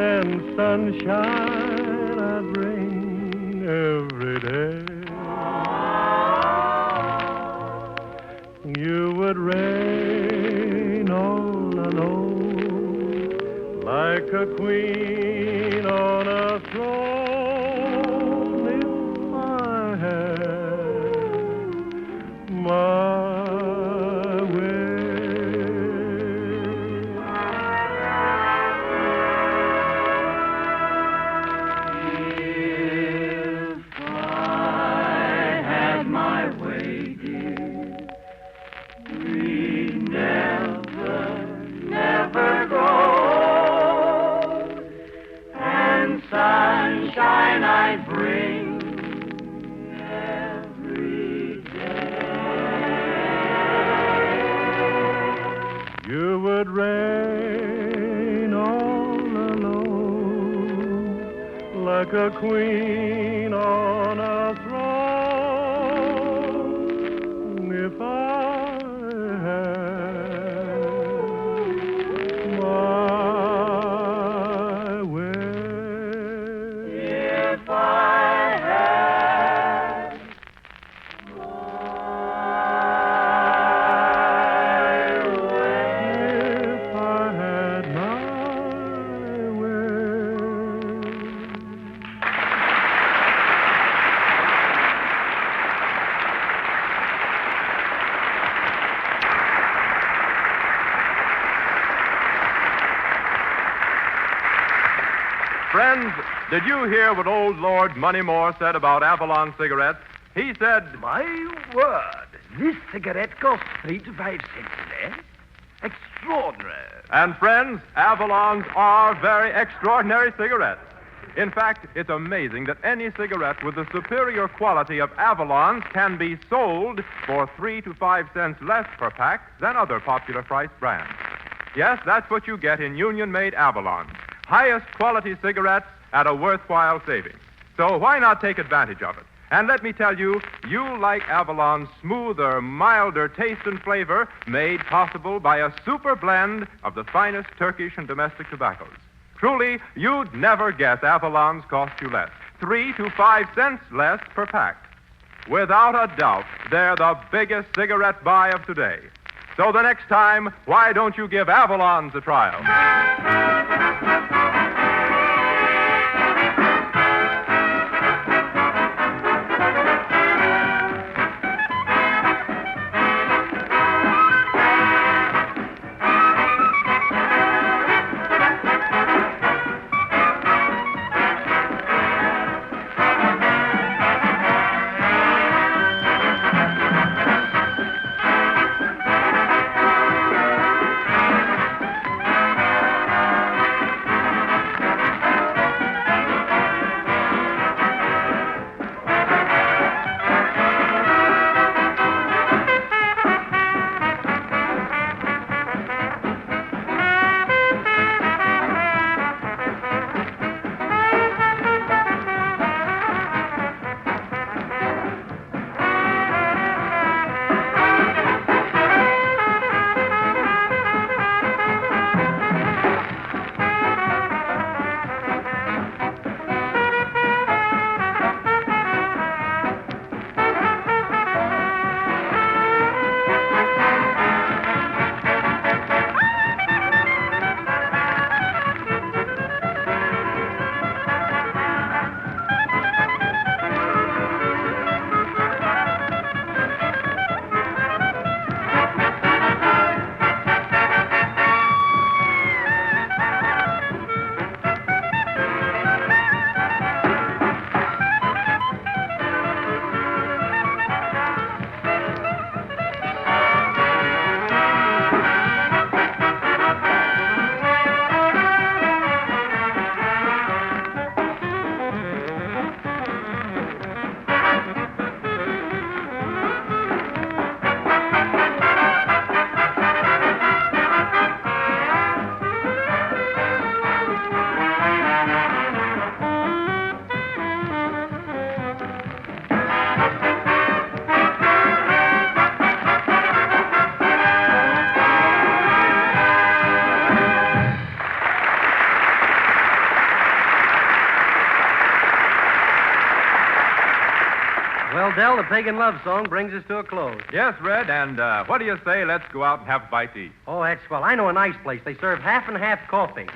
and sunshine I'd bring every day. You would reign all alone like a queen on a throne if I had my way. If I had my way, dear, we'd never grow old, and sunshine I'd bring every day. You would reign all alone like a queen on a throne if I had my way. If I had If I had my way. Friends, did you hear what old Lord Moneymore said about Avalon cigarettes? He said, My word, this cigarette costs 3 to 5 cents there. Extraordinary. and friends, Avalons are very extraordinary cigarettes. In fact, it's amazing that any cigarette with the superior quality of Avalons can be sold for 3 to 5 cents less per pack than other popular priced brands. Yes, that's what you get in union-made Avalons. Highest quality cigarettes at a worthwhile saving. So why not take advantage of it? And let me tell you, you'll like Avalon's smoother, milder taste and flavor made possible by a super blend of the finest Turkish and domestic tobaccos. Truly, you'd never guess Avalons cost you less. 3 to 5 cents less per pack. Without a doubt, they're the biggest cigarette buy of today. So the next time, why don't you give Avalons a trial? Well, the pagan love song brings us to a close. Yes, Red, and what do you say? Let's go out and have a bite to eat. Oh, that's swell. I know a nice place. They serve half and half coffee.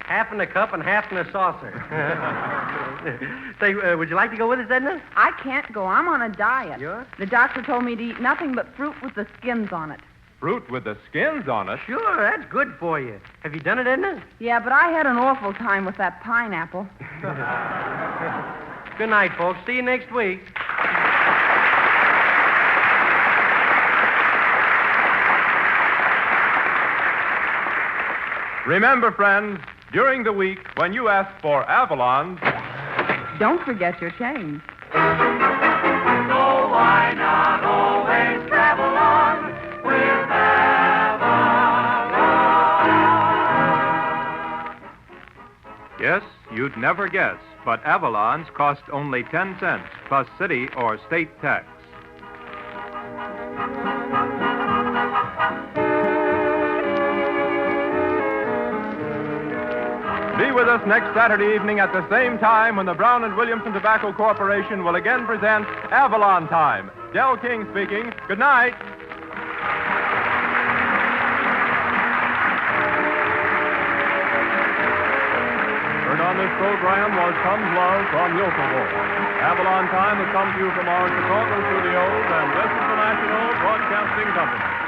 Half in a cup and half in a saucer. Say, would you like to go with us, Edna? I can't go. I'm on a diet. You are? The doctor told me to eat nothing but fruit with the skins on it. Fruit with the skins on it? Sure, that's good for you. Have you done it, Edna? Yeah, but I had an awful time with that pineapple. Good night, folks. See you next week. Remember, friends, during the week, when you ask for Avalon, don't forget your change. So why not always travel on with Avalon? Yes, you'd never guess, but Avalons cost only 10 cents, plus city or state tax. Be with us next Saturday evening at the same time when the Brown and Williamson Tobacco Corporation will again present Avalon Time. Del King speaking. Good night. Heard on this program was Tom's Love from Yokohama. Avalon Time has come to you from our Chicago studios, and this is the National Broadcasting Company.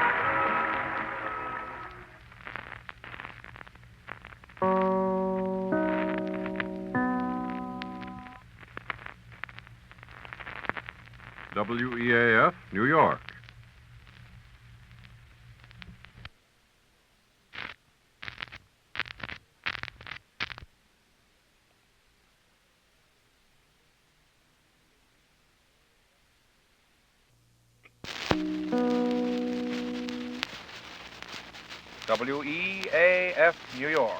WEAF, New York. WEAF, New York.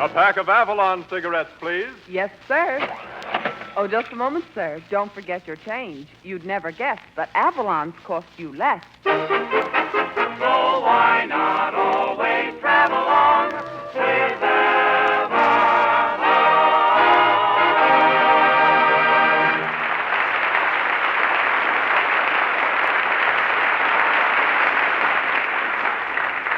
A pack of Avalon cigarettes, please. Yes, sir. Oh, just a moment, sir. Don't forget your change. You'd never guess, but Avalons cost you less. So why not always travel on with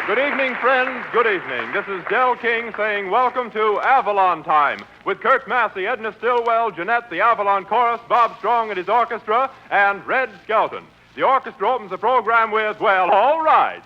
Good evening, friends. Good evening. This is Del King saying welcome to Avalon Time with Kurt Massey, Edna Stillwell, Jeanette, the Avalon Chorus, Bob Strong and his orchestra, and Red Skelton. The orchestra opens the program with, well, all right.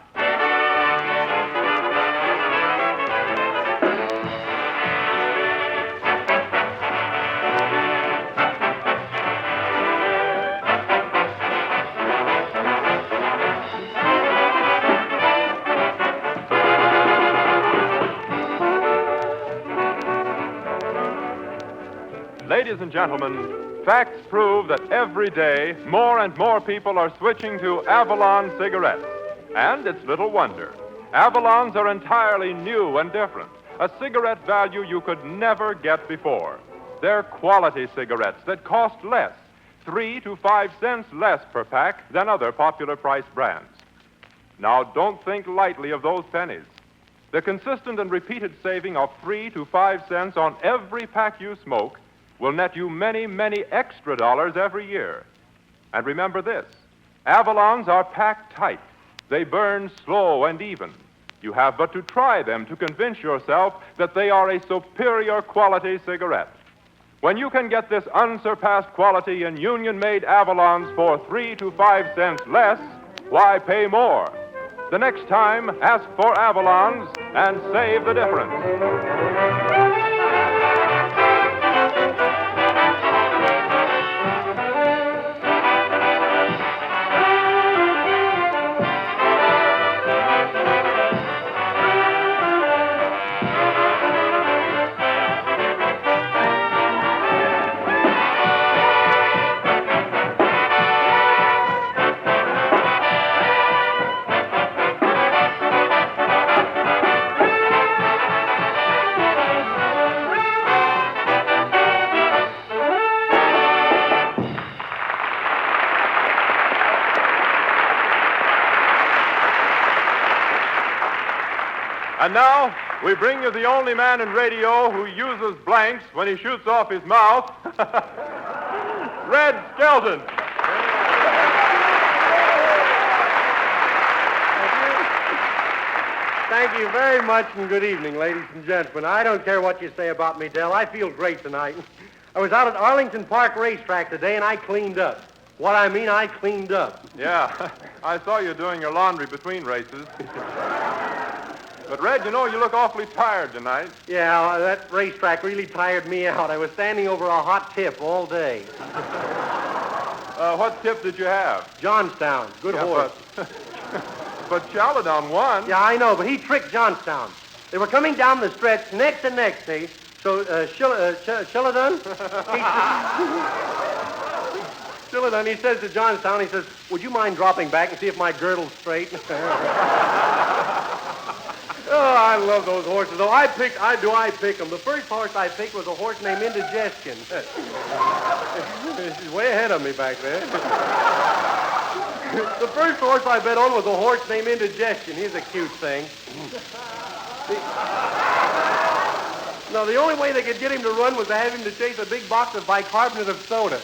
Ladies and gentlemen, facts prove that every day more and more people are switching to Avalon cigarettes. And it's little wonder. Avalons are entirely new and different, a cigarette value you could never get before. They're quality cigarettes that cost less, 3 to 5 cents less per pack than other popular price brands. Now, don't think lightly of those pennies. The consistent and repeated saving of 3 to 5 cents on every pack you smoke will net you many, many extra dollars every year. And remember this, Avalons are packed tight. They burn slow and even. You have but to try them to convince yourself that they are a superior quality cigarette. When you can get this unsurpassed quality in union-made Avalons for 3 to 5 cents less, why pay more? The next time, ask for Avalons and save the difference. And now, we bring you the only man in radio who uses blanks when he shoots off his mouth, Red Skelton. Thank you very much, and good evening, ladies and gentlemen. I don't care what you say about me, Del. I feel great tonight. I was out at Arlington Park Racetrack today, and I cleaned up. What I mean, I cleaned up. Yeah, I saw you doing your laundry between races. But, Red, you know, you look awfully tired tonight. Yeah, that racetrack really tired me out. I was standing over a hot tip all day. What tip did you have? Johnstown. Good horse. But Chaladon won. Yeah, I know, but he tricked Johnstown. They were coming down the stretch neck to neck, see? So, Chaladon? Chaladon, he says to Johnstown, he says, would you mind dropping back and see if my girdle's straight? Oh, I love those horses, though. I pick them. The first horse I picked was a horse named Indigestion. She's way ahead of me back there. The first horse I bet on was a horse named Indigestion. He's a cute thing. No, the only way they could get him to run was to have him to chase a big box of bicarbonate of soda.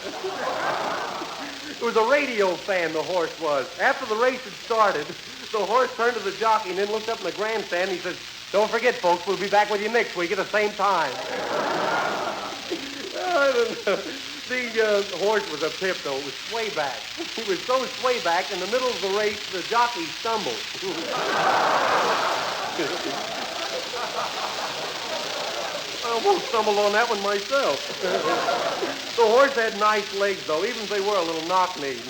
It was a radio fan, the horse was. After the race had started, the horse turned to the jockey and then looked up in the grandstand and he says, don't forget, folks, we'll be back with you next week at the same time. The horse was a pip, though. It was sway back. He was so sway back, in the middle of the race, the jockey stumbled. I almost stumbled on that one myself. The horse had nice legs, though, even if they were a little knock-kneed.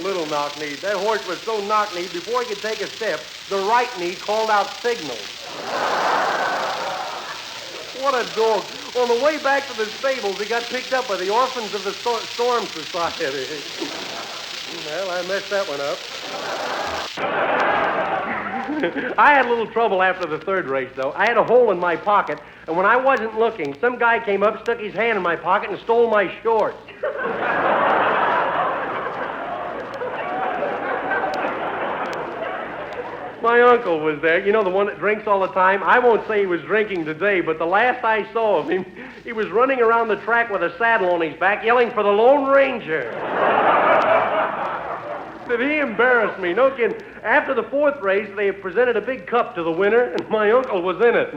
Little knock-kneed. That horse was so knock-kneed, before he could take a step, the right knee called out signals. What a dog. On the way back to the stables, he got picked up by the Orphans of the Storm Society. Well, I messed that one up. I had a little trouble after the third race, though. I had a hole in my pocket, and when I wasn't looking, some guy came up, stuck his hand in my pocket, and stole my shorts. My uncle was there, you know, the one that drinks all the time. I won't say he was drinking today, but the last I saw of him, he was running around the track with a saddle on his back, yelling for the Lone Ranger. Did he embarrass me? No kidding. After the fourth race, they presented a big cup to the winner, and my uncle was in it.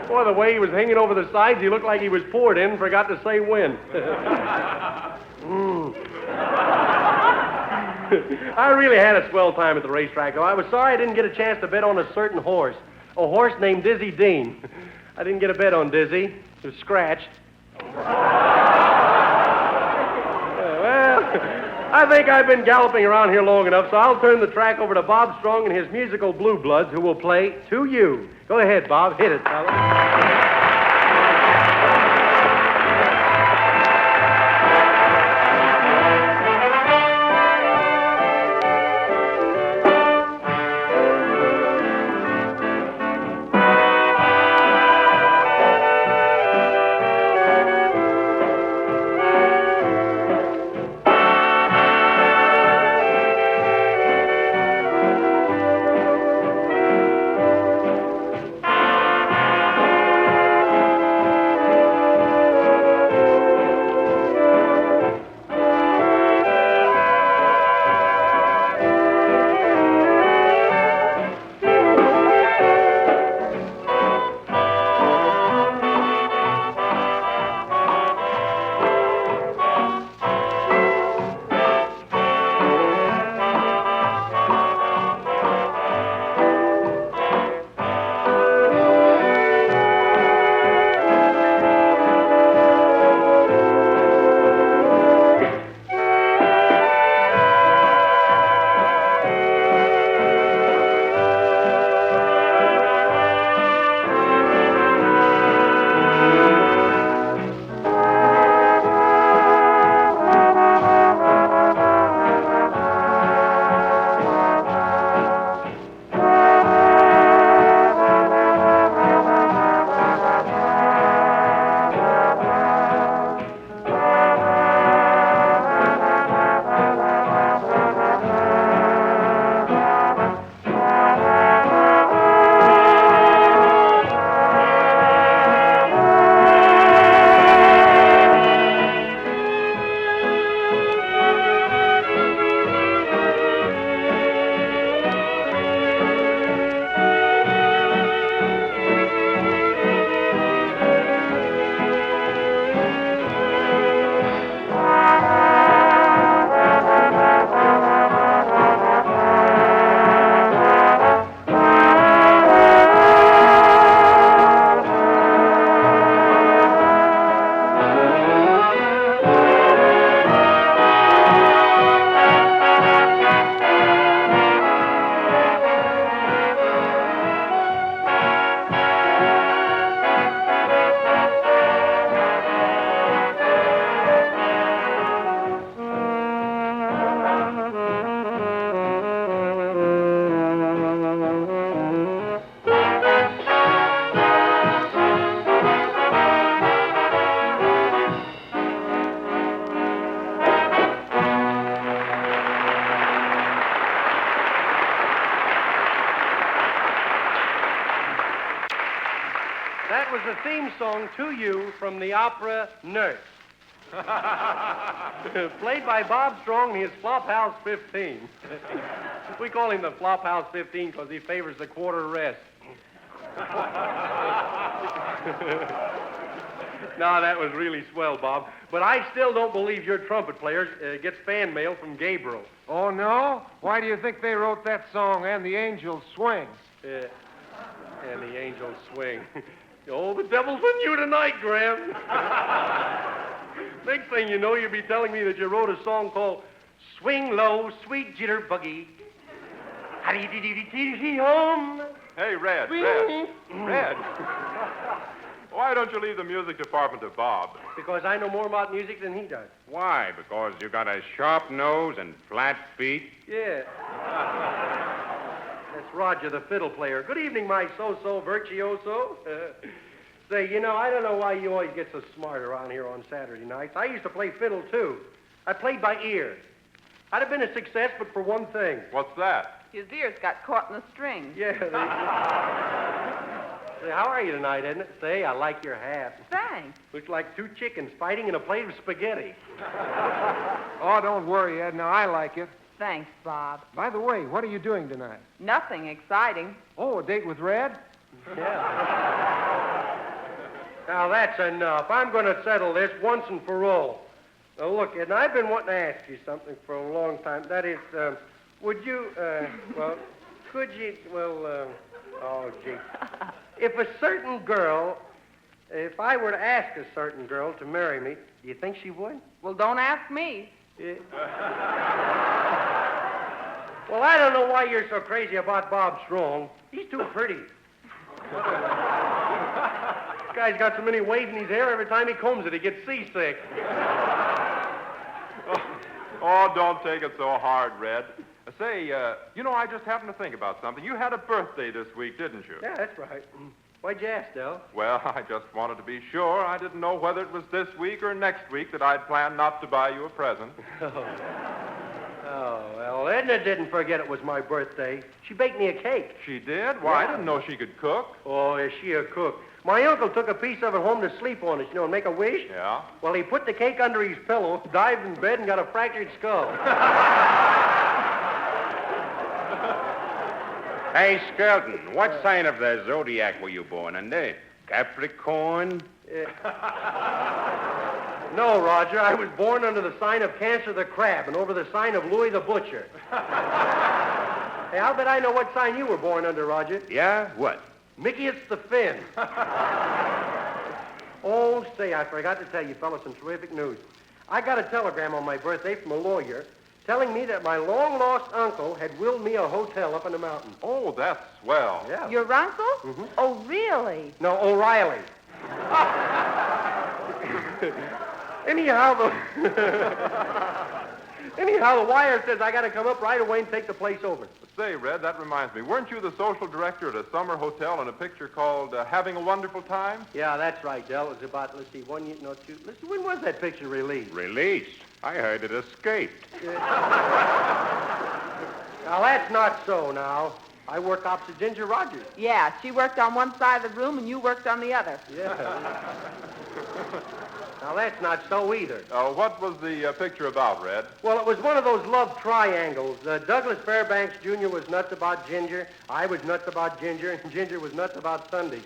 Boy, the way he was hanging over the sides, he looked like he was poured in and forgot to say when. I really had a swell time at the racetrack, though. I was sorry I didn't get a chance to bet on a certain horse. A horse named Dizzy Dean. I didn't get a bet on Dizzy. He was scratched. Well, I think I've been galloping around here long enough, so I'll turn the track over to Bob Strong and his musical Blue Bloods, who will play To You. Go ahead, Bob. Hit it, fella. a theme song to you from the opera Nurse. Played by Bob Strong and his Flophouse 15. We call him the Flophouse 15 because he favors the quarter rest. No, that was really swell, Bob. But I still don't believe your trumpet player gets fan mail from Gabriel. Oh, no? Why do you think they wrote that song, And the Angels Swing? And the angels swing. Oh, the devil's in you tonight, Graham. Next thing you know, you'll be telling me that you wrote a song called Swing Low, Sweet Jitterbuggy. Home. Hey, Red. Why don't you leave the music department to Bob? Because I know more about music than he does. Why? Because you got a sharp nose and flat feet? Yeah. That's Roger, the fiddle player. Good evening, my so-so virtuoso. Say, you know, I don't know why you always get so smart around here on Saturday nights. I used to play fiddle, too. I played by ear. I'd have been a success, but for one thing. What's that? His ears got caught in the string. Yeah. Say, how are you tonight, Edna? Say, I like your hat. Thanks. Looks like two chickens fighting in a plate of spaghetti. Oh, don't worry, Edna. I like it. Thanks, Bob. By the way, what are you doing tonight? Nothing exciting. Oh, a date with Red? Yeah. Now, that's enough. I'm going to settle this once and for all. Now, look, Edna, I've been wanting to ask you something for a long time. That is, would you, could you, oh, gee. If a certain girl, if I were to ask a certain girl to marry me, do you think she would? Well, don't ask me. Yeah. Well, I don't know why you're so crazy about Bob Strong. He's too pretty. This guy's got so many waves in his hair, every time he combs it, he gets seasick. Oh, don't take it so hard, Red. Say, you know, I just happened to think about something. You had a birthday this week, didn't you? Yeah, that's right. Why'd you ask, Del? Well, I just wanted to be sure. I didn't know whether it was this week or next week that I'd planned not to buy you a present. Oh, well, Edna didn't forget it was my birthday. She baked me a cake. She did? Why, I didn't know she could cook. Oh, is she a cook? My uncle took a piece of it home to sleep on it, you know, and make a wish. Yeah? Well, he put the cake under his pillow, dived in bed, and got a fractured skull. Hey, Skelton, what sign of the zodiac were you born under? Capricorn? No, Roger, I was born under the sign of Cancer the Crab and over the sign of Louis the Butcher. Hey, I'll bet I know what sign you were born under, Roger. Yeah? What? Mickey, it's the Fin. Oh, say, I forgot to tell you fellas some terrific news. I got a telegram on my birthday from a lawyer telling me that my long-lost uncle had willed me a hotel up in the mountains. Oh, that's swell. Yeah. Your uncle? Mm-hmm. Oh, really? No, O'Reilly. Anyhow, the wire says I got to come up right away and take the place over. Say, Red, that reminds me. Weren't you the social director at a summer hotel in a picture called Having a Wonderful Time? Yeah, that's right, Del. It was about, let's see, 1 year, no, 2. Let's see, when was that picture released? Released? I heard it escaped. Now, that's not so now. I work opposite Ginger Rogers. Yeah, she worked on one side of the room and you worked on the other. Yeah. Now, that's not so either. What was the picture about, Red? Well, it was one of those love triangles. Douglas Fairbanks Jr. was nuts about Ginger, I was nuts about Ginger, and Ginger was nuts about Sunday.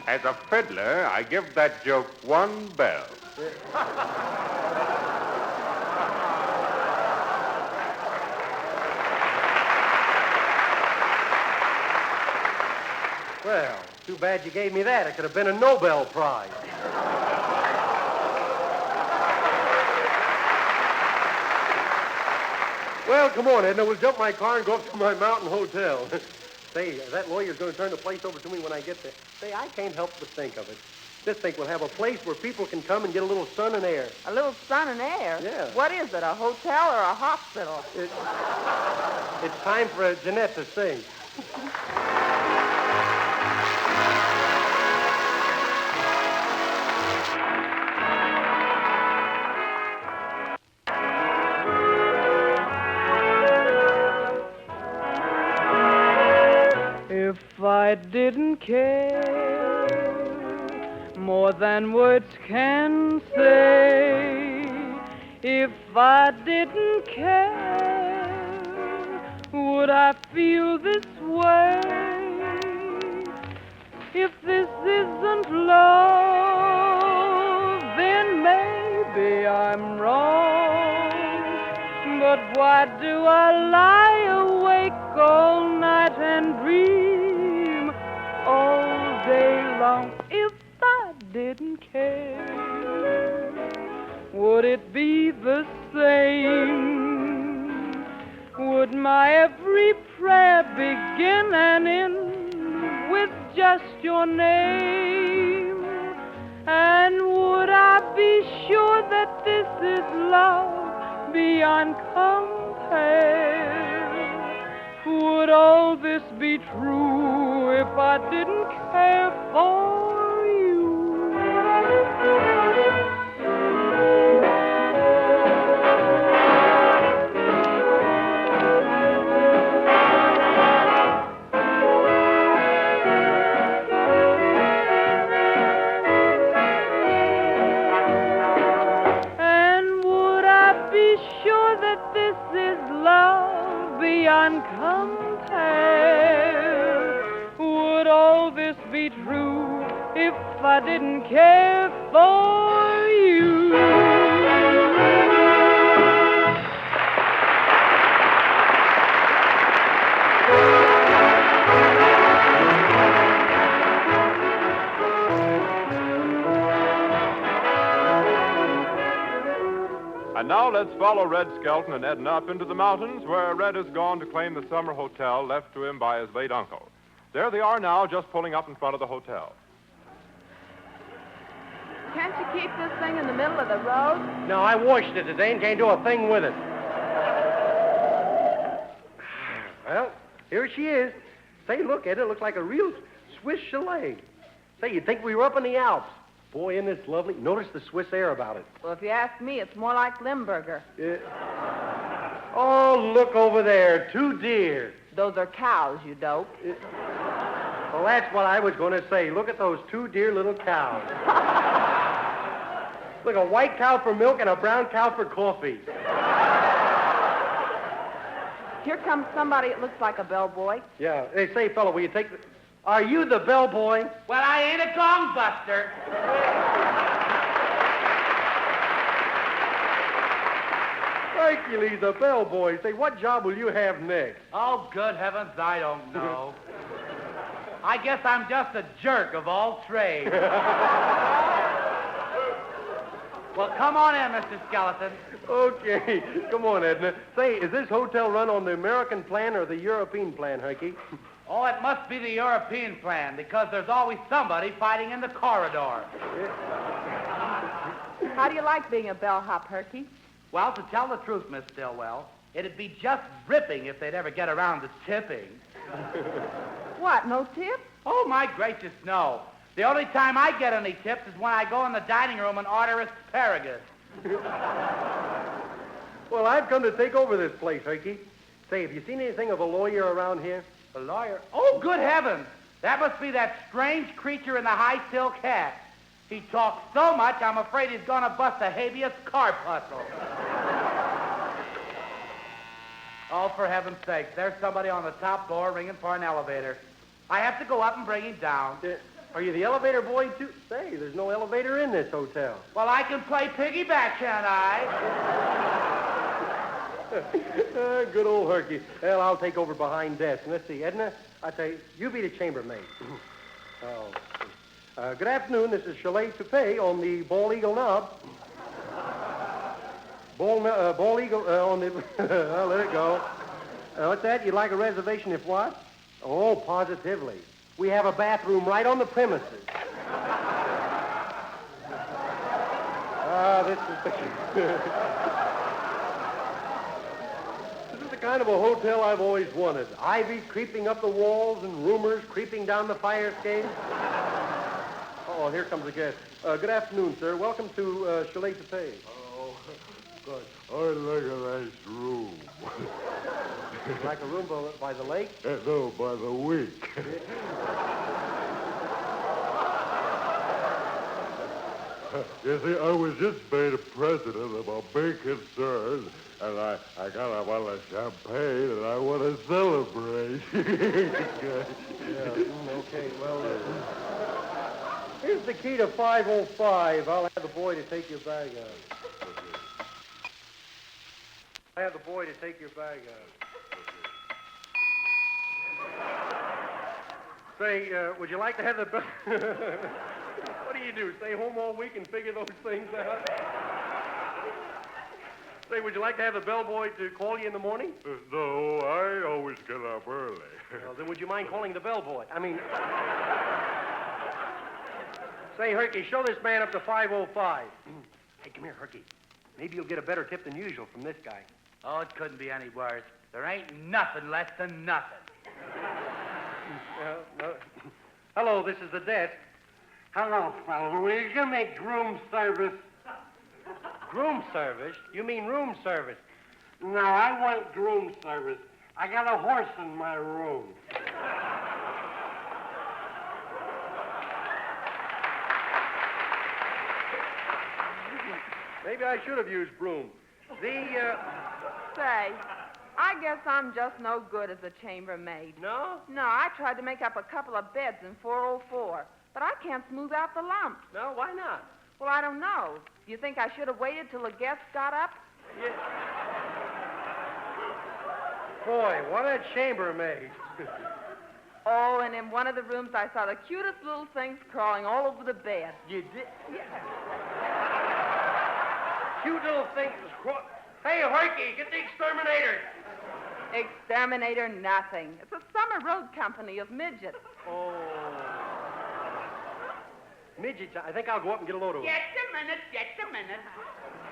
As a fiddler, I give that joke 1 bell. Well, too bad you gave me that. It could have been a Nobel Prize. Well, come on, Edna. We'll jump my car and go up to my mountain hotel. Say, that lawyer's going to turn the place over to me when I get there. Say, I can't help but think of it. Just think we'll have a place where people can come and get a little sun and air. A little sun and air? Yeah. What is it, a hotel or a hospital? It's time for Jeanette to sing. If I I didn't care more than words can say, if I didn't care, would I feel this way? If this isn't love, then maybe I'm wrong. But why do I lie awake all night and dream all day long? If I didn't care, would it be the same? Would my every prayer begin and end with just your name? And would I be sure that this is love beyond compare? Would all this be true if I didn't care for you? Beyond compare, would all this be true if I didn't care for you? And now let's follow Red Skelton and Edna up into the mountains where Red has gone to claim the summer hotel left to him by his late uncle. There they are now, just pulling up in front of the hotel. Can't you keep this thing in the middle of the road? No, I washed it today and can't do a thing with it. Well, here she is. Say, look at it. It looks like a real Swiss chalet. Say, you'd think we were up in the Alps. Boy, isn't this lovely? Notice the Swiss air about it. Well, if you ask me, it's more like Limburger. Oh, look over there. 2 deer. Those are cows, you dope. Well, that's what I was going to say. Look at those 2 dear little cows. Look, a white cow for milk and a brown cow for coffee. Here comes somebody that looks like a bellboy. Yeah. Hey, say, fella, will you take the... Are you the bellboy? Well, I ain't a gong buster. Hercules, the bellboy. Say, what job will you have next? Oh, good heavens, I don't know. I guess I'm just a jerk of all trades. Well, come on in, Mr. Skeleton. Okay. Come on, Edna. Say, is this hotel run on the American plan or the European plan, Herky? Oh, it must be the European plan, because there's always somebody fighting in the corridor. How do you like being a bellhop, Herky? Well, to tell the truth, Miss Stillwell, it'd be just ripping if they'd ever get around to tipping. What, no tip? Oh, my gracious, no. The only time I get any tips is when I go in the dining room and order asparagus. Well, I've come to take over this place, Herky. Say, have you seen anything of a lawyer around here? A lawyer? Oh, good heavens! That must be that strange creature in the high silk hat. He talks so much, I'm afraid he's going to bust a habeas corpuscle. Oh, for heaven's sake, there's somebody on the top floor ringing for an elevator. I have to go up and bring him down. Are you the elevator boy, too? Say, there's no elevator in this hotel. Well, I can play piggyback, can't I? Good old Herky. Well, I'll take over behind desk. And let's see, Edna, I tell you be the chambermaid. Good afternoon. This is Chalet Toupee on the Bald Eagle Knob. Bald Eagle on the... I'll let it go. What's that? You'd like a reservation if what? Oh, positively. We have a bathroom right on the premises. This is the kind of a hotel I've always wanted. Ivy creeping up the walls and rumors creeping down the fire escape. Oh, here comes a guest. Good afternoon, sir. Welcome to Chalet Toupee. Oh, Good. I like a nice room. Like a room by the lake? No, by the week. You see, I was just made a president of a big concern, and I got a bottle of champagne, and I want to celebrate. Okay, well, here's the key to 505. I'll have the boy to take your bag out. I'll have the boy to take your bag out. Say, would you like to have the... What do you do, stay home all week and figure those things out? Say, would you like to have the bellboy to call you in the morning? No, I always get up early. Well, then would you mind calling the bellboy? I mean... Say, Herky, show this man up to 505. Hey, come here, Herky. Maybe you'll get a better tip than usual from this guy. Oh, it couldn't be any worse. There ain't nothing less than nothing. No. Hello, this is the desk. Hello, fella. Will you give me groom service? Groom service? You mean room service? No, I want groom service. I got a horse in my room. Maybe I should have used broom. Say, I guess I'm just no good as a chambermaid. No? No, I tried to make up a couple of beds in 404, but I can't smooth out the lumps. No, why not? Well, I don't know. Do you think I should have waited till the guests got up? Yeah. Boy, what a chambermaid. Oh, and in one of the rooms I saw the cutest little things crawling all over the bed. You did? Yeah. Cute little things. Hey, Herky, get the exterminator. Exterminator nothing. It's a summer road company of midgets. Oh. Midgets? I think I'll go up and get a load of them. Just a minute.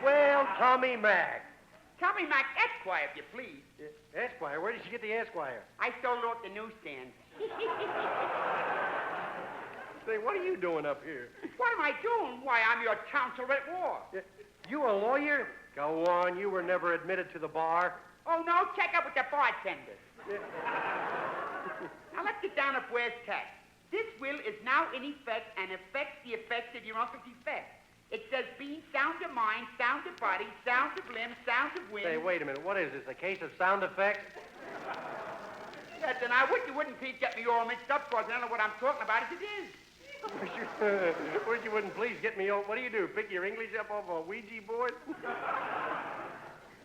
Well, Tommy Mac. Tommy Mac Esquire, if you please. Esquire? Where did you get the Esquire? I stole it off the newsstand. Say, what are you doing up here? What am I doing? Why, I'm your counsel at war. You a lawyer? Go on, you were never admitted to the bar. Oh, no? Check up with the bartender. Now, let's get down to brass tacks. This will is now in effect and affects the effects of your uncle's effect. It says being sound of mind, sound of body, sound of limb, sound of wind. Say, wait a minute. What is this, a case of sound effects? Yes, and I wish you wouldn't please get me all mixed up, because I don't know what I'm talking about as it is. Wish you wouldn't please get me all... What do you do, pick your English up off a Ouija board?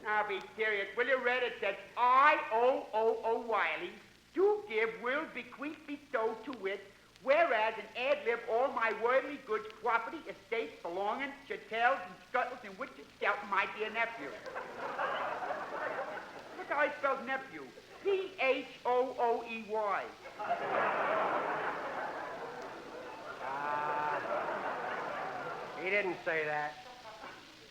Now, be serious. Will you read it? It says, I-O-O-O Wiley, do give, will, bequeath, bestow to wit, whereas an ad lib all my worldly goods, property, estates, belongings, chattels, and scuttles in which is Skelton, my dear nephew. Look how he spells nephew. P-H-O-O-E-Y. He didn't say that.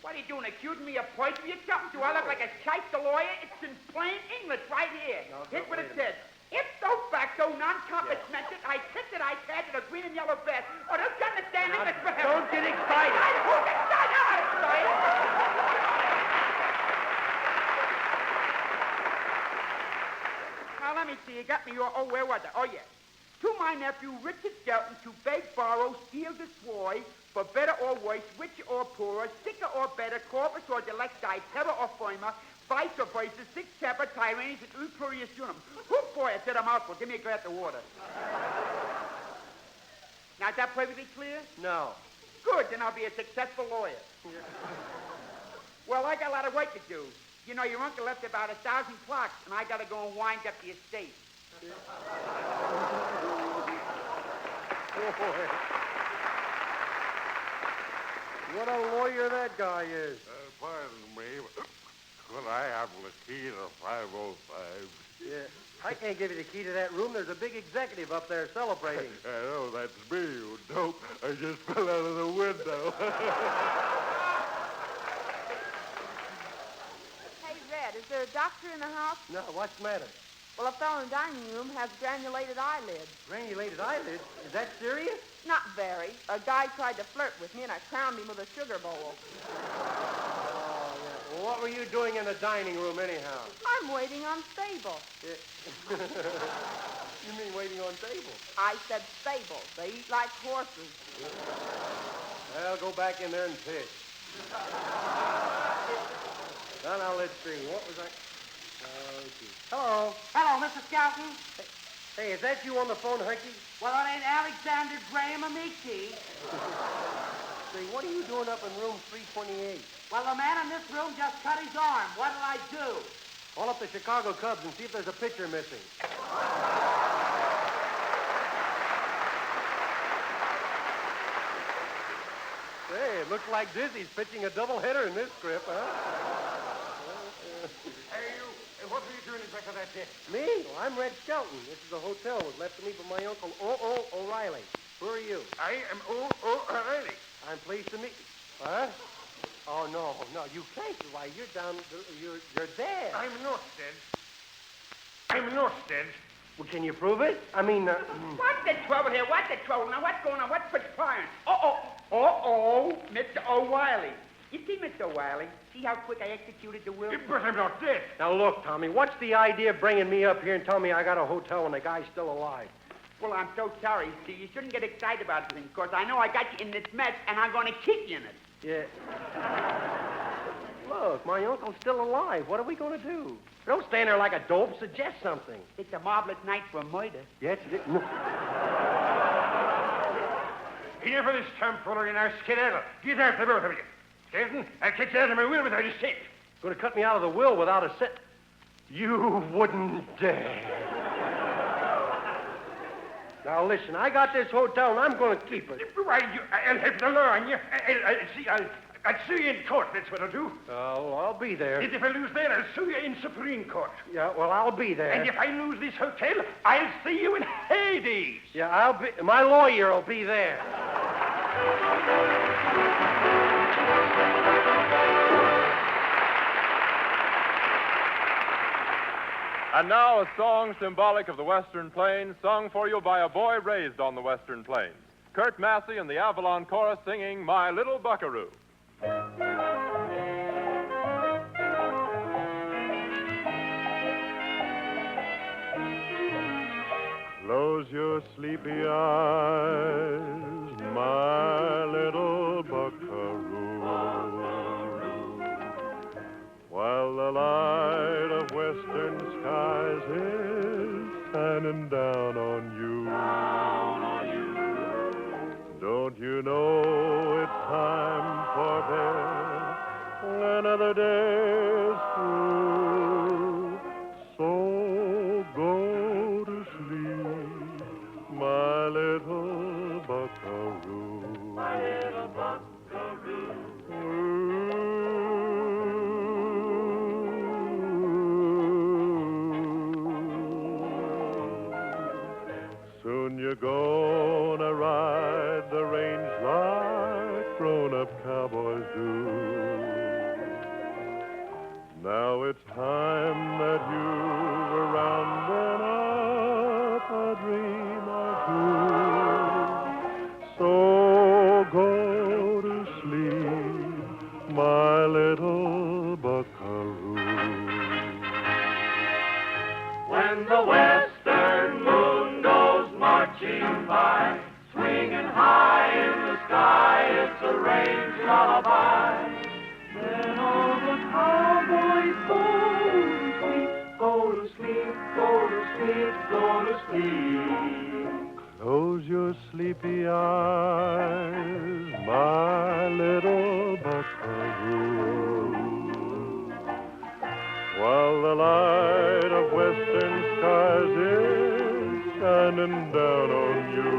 What are you doing, accusing me of perjury or something? Do I look like a shyster lawyer? It's in plain English right here. Here's what it says. Ipso facto, non-compos mentis, I kiss it, I catch it, a green and yellow vest. Oh, don't you understand English for heaven? Don't get excited. Who gets excited? I'm not excited. Now, let me see. You got me your... Oh, where was it? Oh, yes. To my nephew, Richard Skelton, to beg, borrow, steal, destroy, for better or worse, richer or poorer, sicker or better, corpus or delecti, terror or firma, vice or versa, sic temper, tyrannies, and ulterior unum. Whoop, boy, I said a mouthful. Give me a glass of water. Now, is that perfectly clear? No. Good, then I'll be a successful lawyer. Well, I got a lot of work to do. You know, your uncle left about 1,000 clocks, and I got to go and wind up the estate. What a lawyer that guy is. Pardon me, but could I have the key to 505? Yeah. I can't give you the key to that room. There's a big executive up there celebrating. I know, that's me, you dope. I just fell out of the window. Hey, Red, is there a doctor in the house? No, what's the matter? Well, a fellow in the dining room has granulated eyelids. Granulated eyelids? Is that serious? Not very. A guy tried to flirt with me, and I crowned him with a sugar bowl. Oh, yeah. Well, what were you doing in the dining room, anyhow? I'm waiting on stable. You mean waiting on table? I said stable. They eat like horses. Well, go back in there and piss. Now, let's see. What was I... Hello. Hello, Mr. Skelton. Hey, is that you on the phone, Hunky? Well, it ain't Alexander Graham Amici. Say, what are you doing up in room 328? Well, the man in this room just cut his arm. What'll I do? Call up the Chicago Cubs and see if there's a pitcher missing. Hey, it looks like Dizzy's pitching a doubleheader in this script, huh? Hey, you. Hey, what were you doing in back of that desk? Me? Well, I'm Red Skelton. This is a hotel. It was left to me by my uncle, O.O. O'Reilly. Who are you? I am O.O. O'Reilly. I'm pleased to meet you. Huh? Oh, no, you can't. Why, you're down, you're dead. I'm not dead. I'm not dead. Well, can you prove it? I mean, What's the trouble here? What's the trouble? Now, what's going on? What's transpiring? Uh-oh, Mr. O'Reilly. You see, Mr. O'Reilly, see how quick I executed the will? But I'm not dead. Now, look, Tommy, what's the idea of bringing me up here and telling me I got a hotel when the guy's still alive? Well, I'm so sorry. See, you shouldn't get excited about things, because I know I got you in this mess, and I'm going to kick you in it. Yeah. Look, my uncle's still alive. What are we going to do? Don't stand there like a dope. Suggest something. It's a marvelous night for murder. Yes, it is. Here for this tomfoolery in our skedaddle. Get out, the both of you. Skelton, I'll kick you out of my will without a cent. Going to cut me out of the will without a cent. You wouldn't dare. Now, listen, I got this hotel, and I'm going to keep it. Why, I'll have the law on you. I'll sue you in court, that's what I'll do. Oh, I'll be there. And if I lose there, I'll sue you in Supreme Court. Yeah, well, I'll be there. And if I lose this hotel, I'll see you in Hades. Yeah, I'll be... My lawyer will be there. And now a song symbolic of the Western Plains, sung for you by a boy raised on the Western Plains. Kurt Massey and the Avalon Chorus singing My Little Buckaroo. Close your sleepy eyes, my little buckaroo, while the light of western skies is shining down on you. Don't you know it's time for bed? Another day is through, so go to sleep, my little buckaroo. My little buckaroo. Soon you're gonna ride the range like grown-up cowboys do. Now it's time that you were rounding up a dream or two. So go to sleep, my little buckaroo. When the western moon goes marching by, swinging high in the sky, it's a range lullaby. Then all the cowboys go to sleep, go to sleep, go to sleep, go to sleep. Close your sleepy eyes, my little buckaroo, while the light of western skies is shining down on you.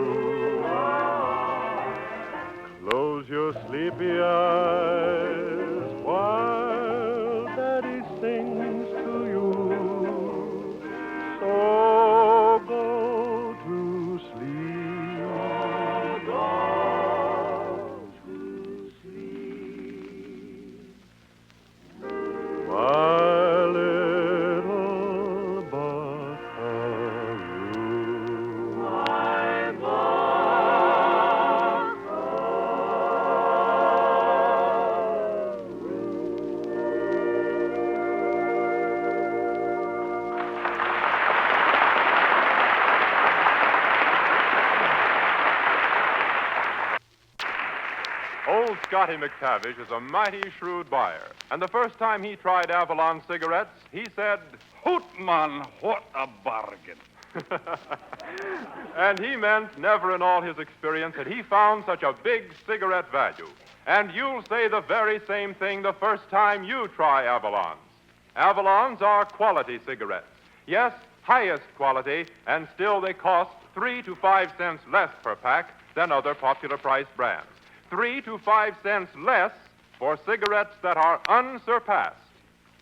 Close your sleepy eyes while Daddy sings to you. So go to sleep. Go to sleep. My little buckaroo. My buckaroo. Scotty McTavish is a mighty shrewd buyer. And the first time he tried Avalon cigarettes, he said, "Hoot, man, what a bargain." And he meant never in all his experience had he found such a big cigarette value. And you'll say the very same thing the first time you try Avalons. Avalons are quality cigarettes. Yes, highest quality, and still they cost 3 to 5 cents less per pack than other popular price brands. 3 to 5 cents less for cigarettes that are unsurpassed.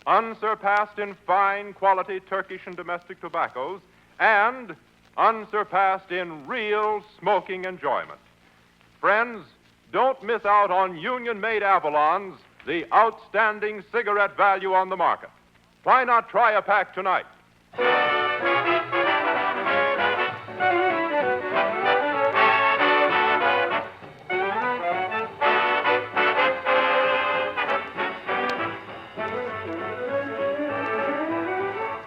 Unsurpassed in fine quality Turkish and domestic tobaccos, and unsurpassed in real smoking enjoyment. Friends, don't miss out on union-made Avalons, the outstanding cigarette value on the market. Why not try a pack tonight?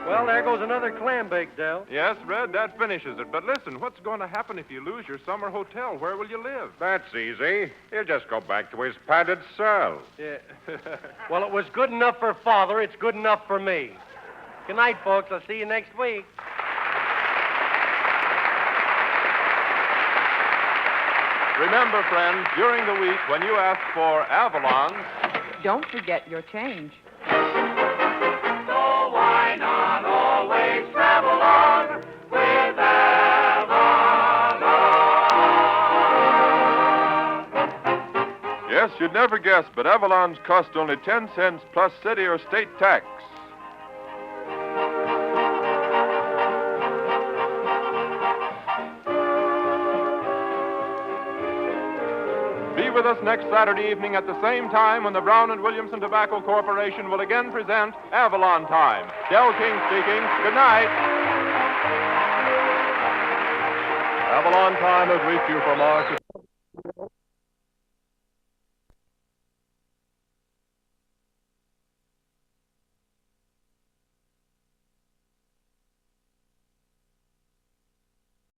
Well, there goes another clam bake, Del. Yes, Red, that finishes it. But listen, what's going to happen if you lose your summer hotel? Where will you live? That's easy. He'll just go back to his padded cell. Yeah. Well, it was good enough for Father. It's good enough for me. Good night, folks. I'll see you next week. Remember, friends, during the week when you ask for Avalons, Don't forget your change. So why not always travel on with Avalon? yes, you'd never guess, but Avalons cost only 10 cents plus city or state tax. Be with us next Saturday evening at the same time when the Brown and Williamson Tobacco Corporation will again present Avalon Time. Del King speaking. Good night. Avalon Time has reached you from our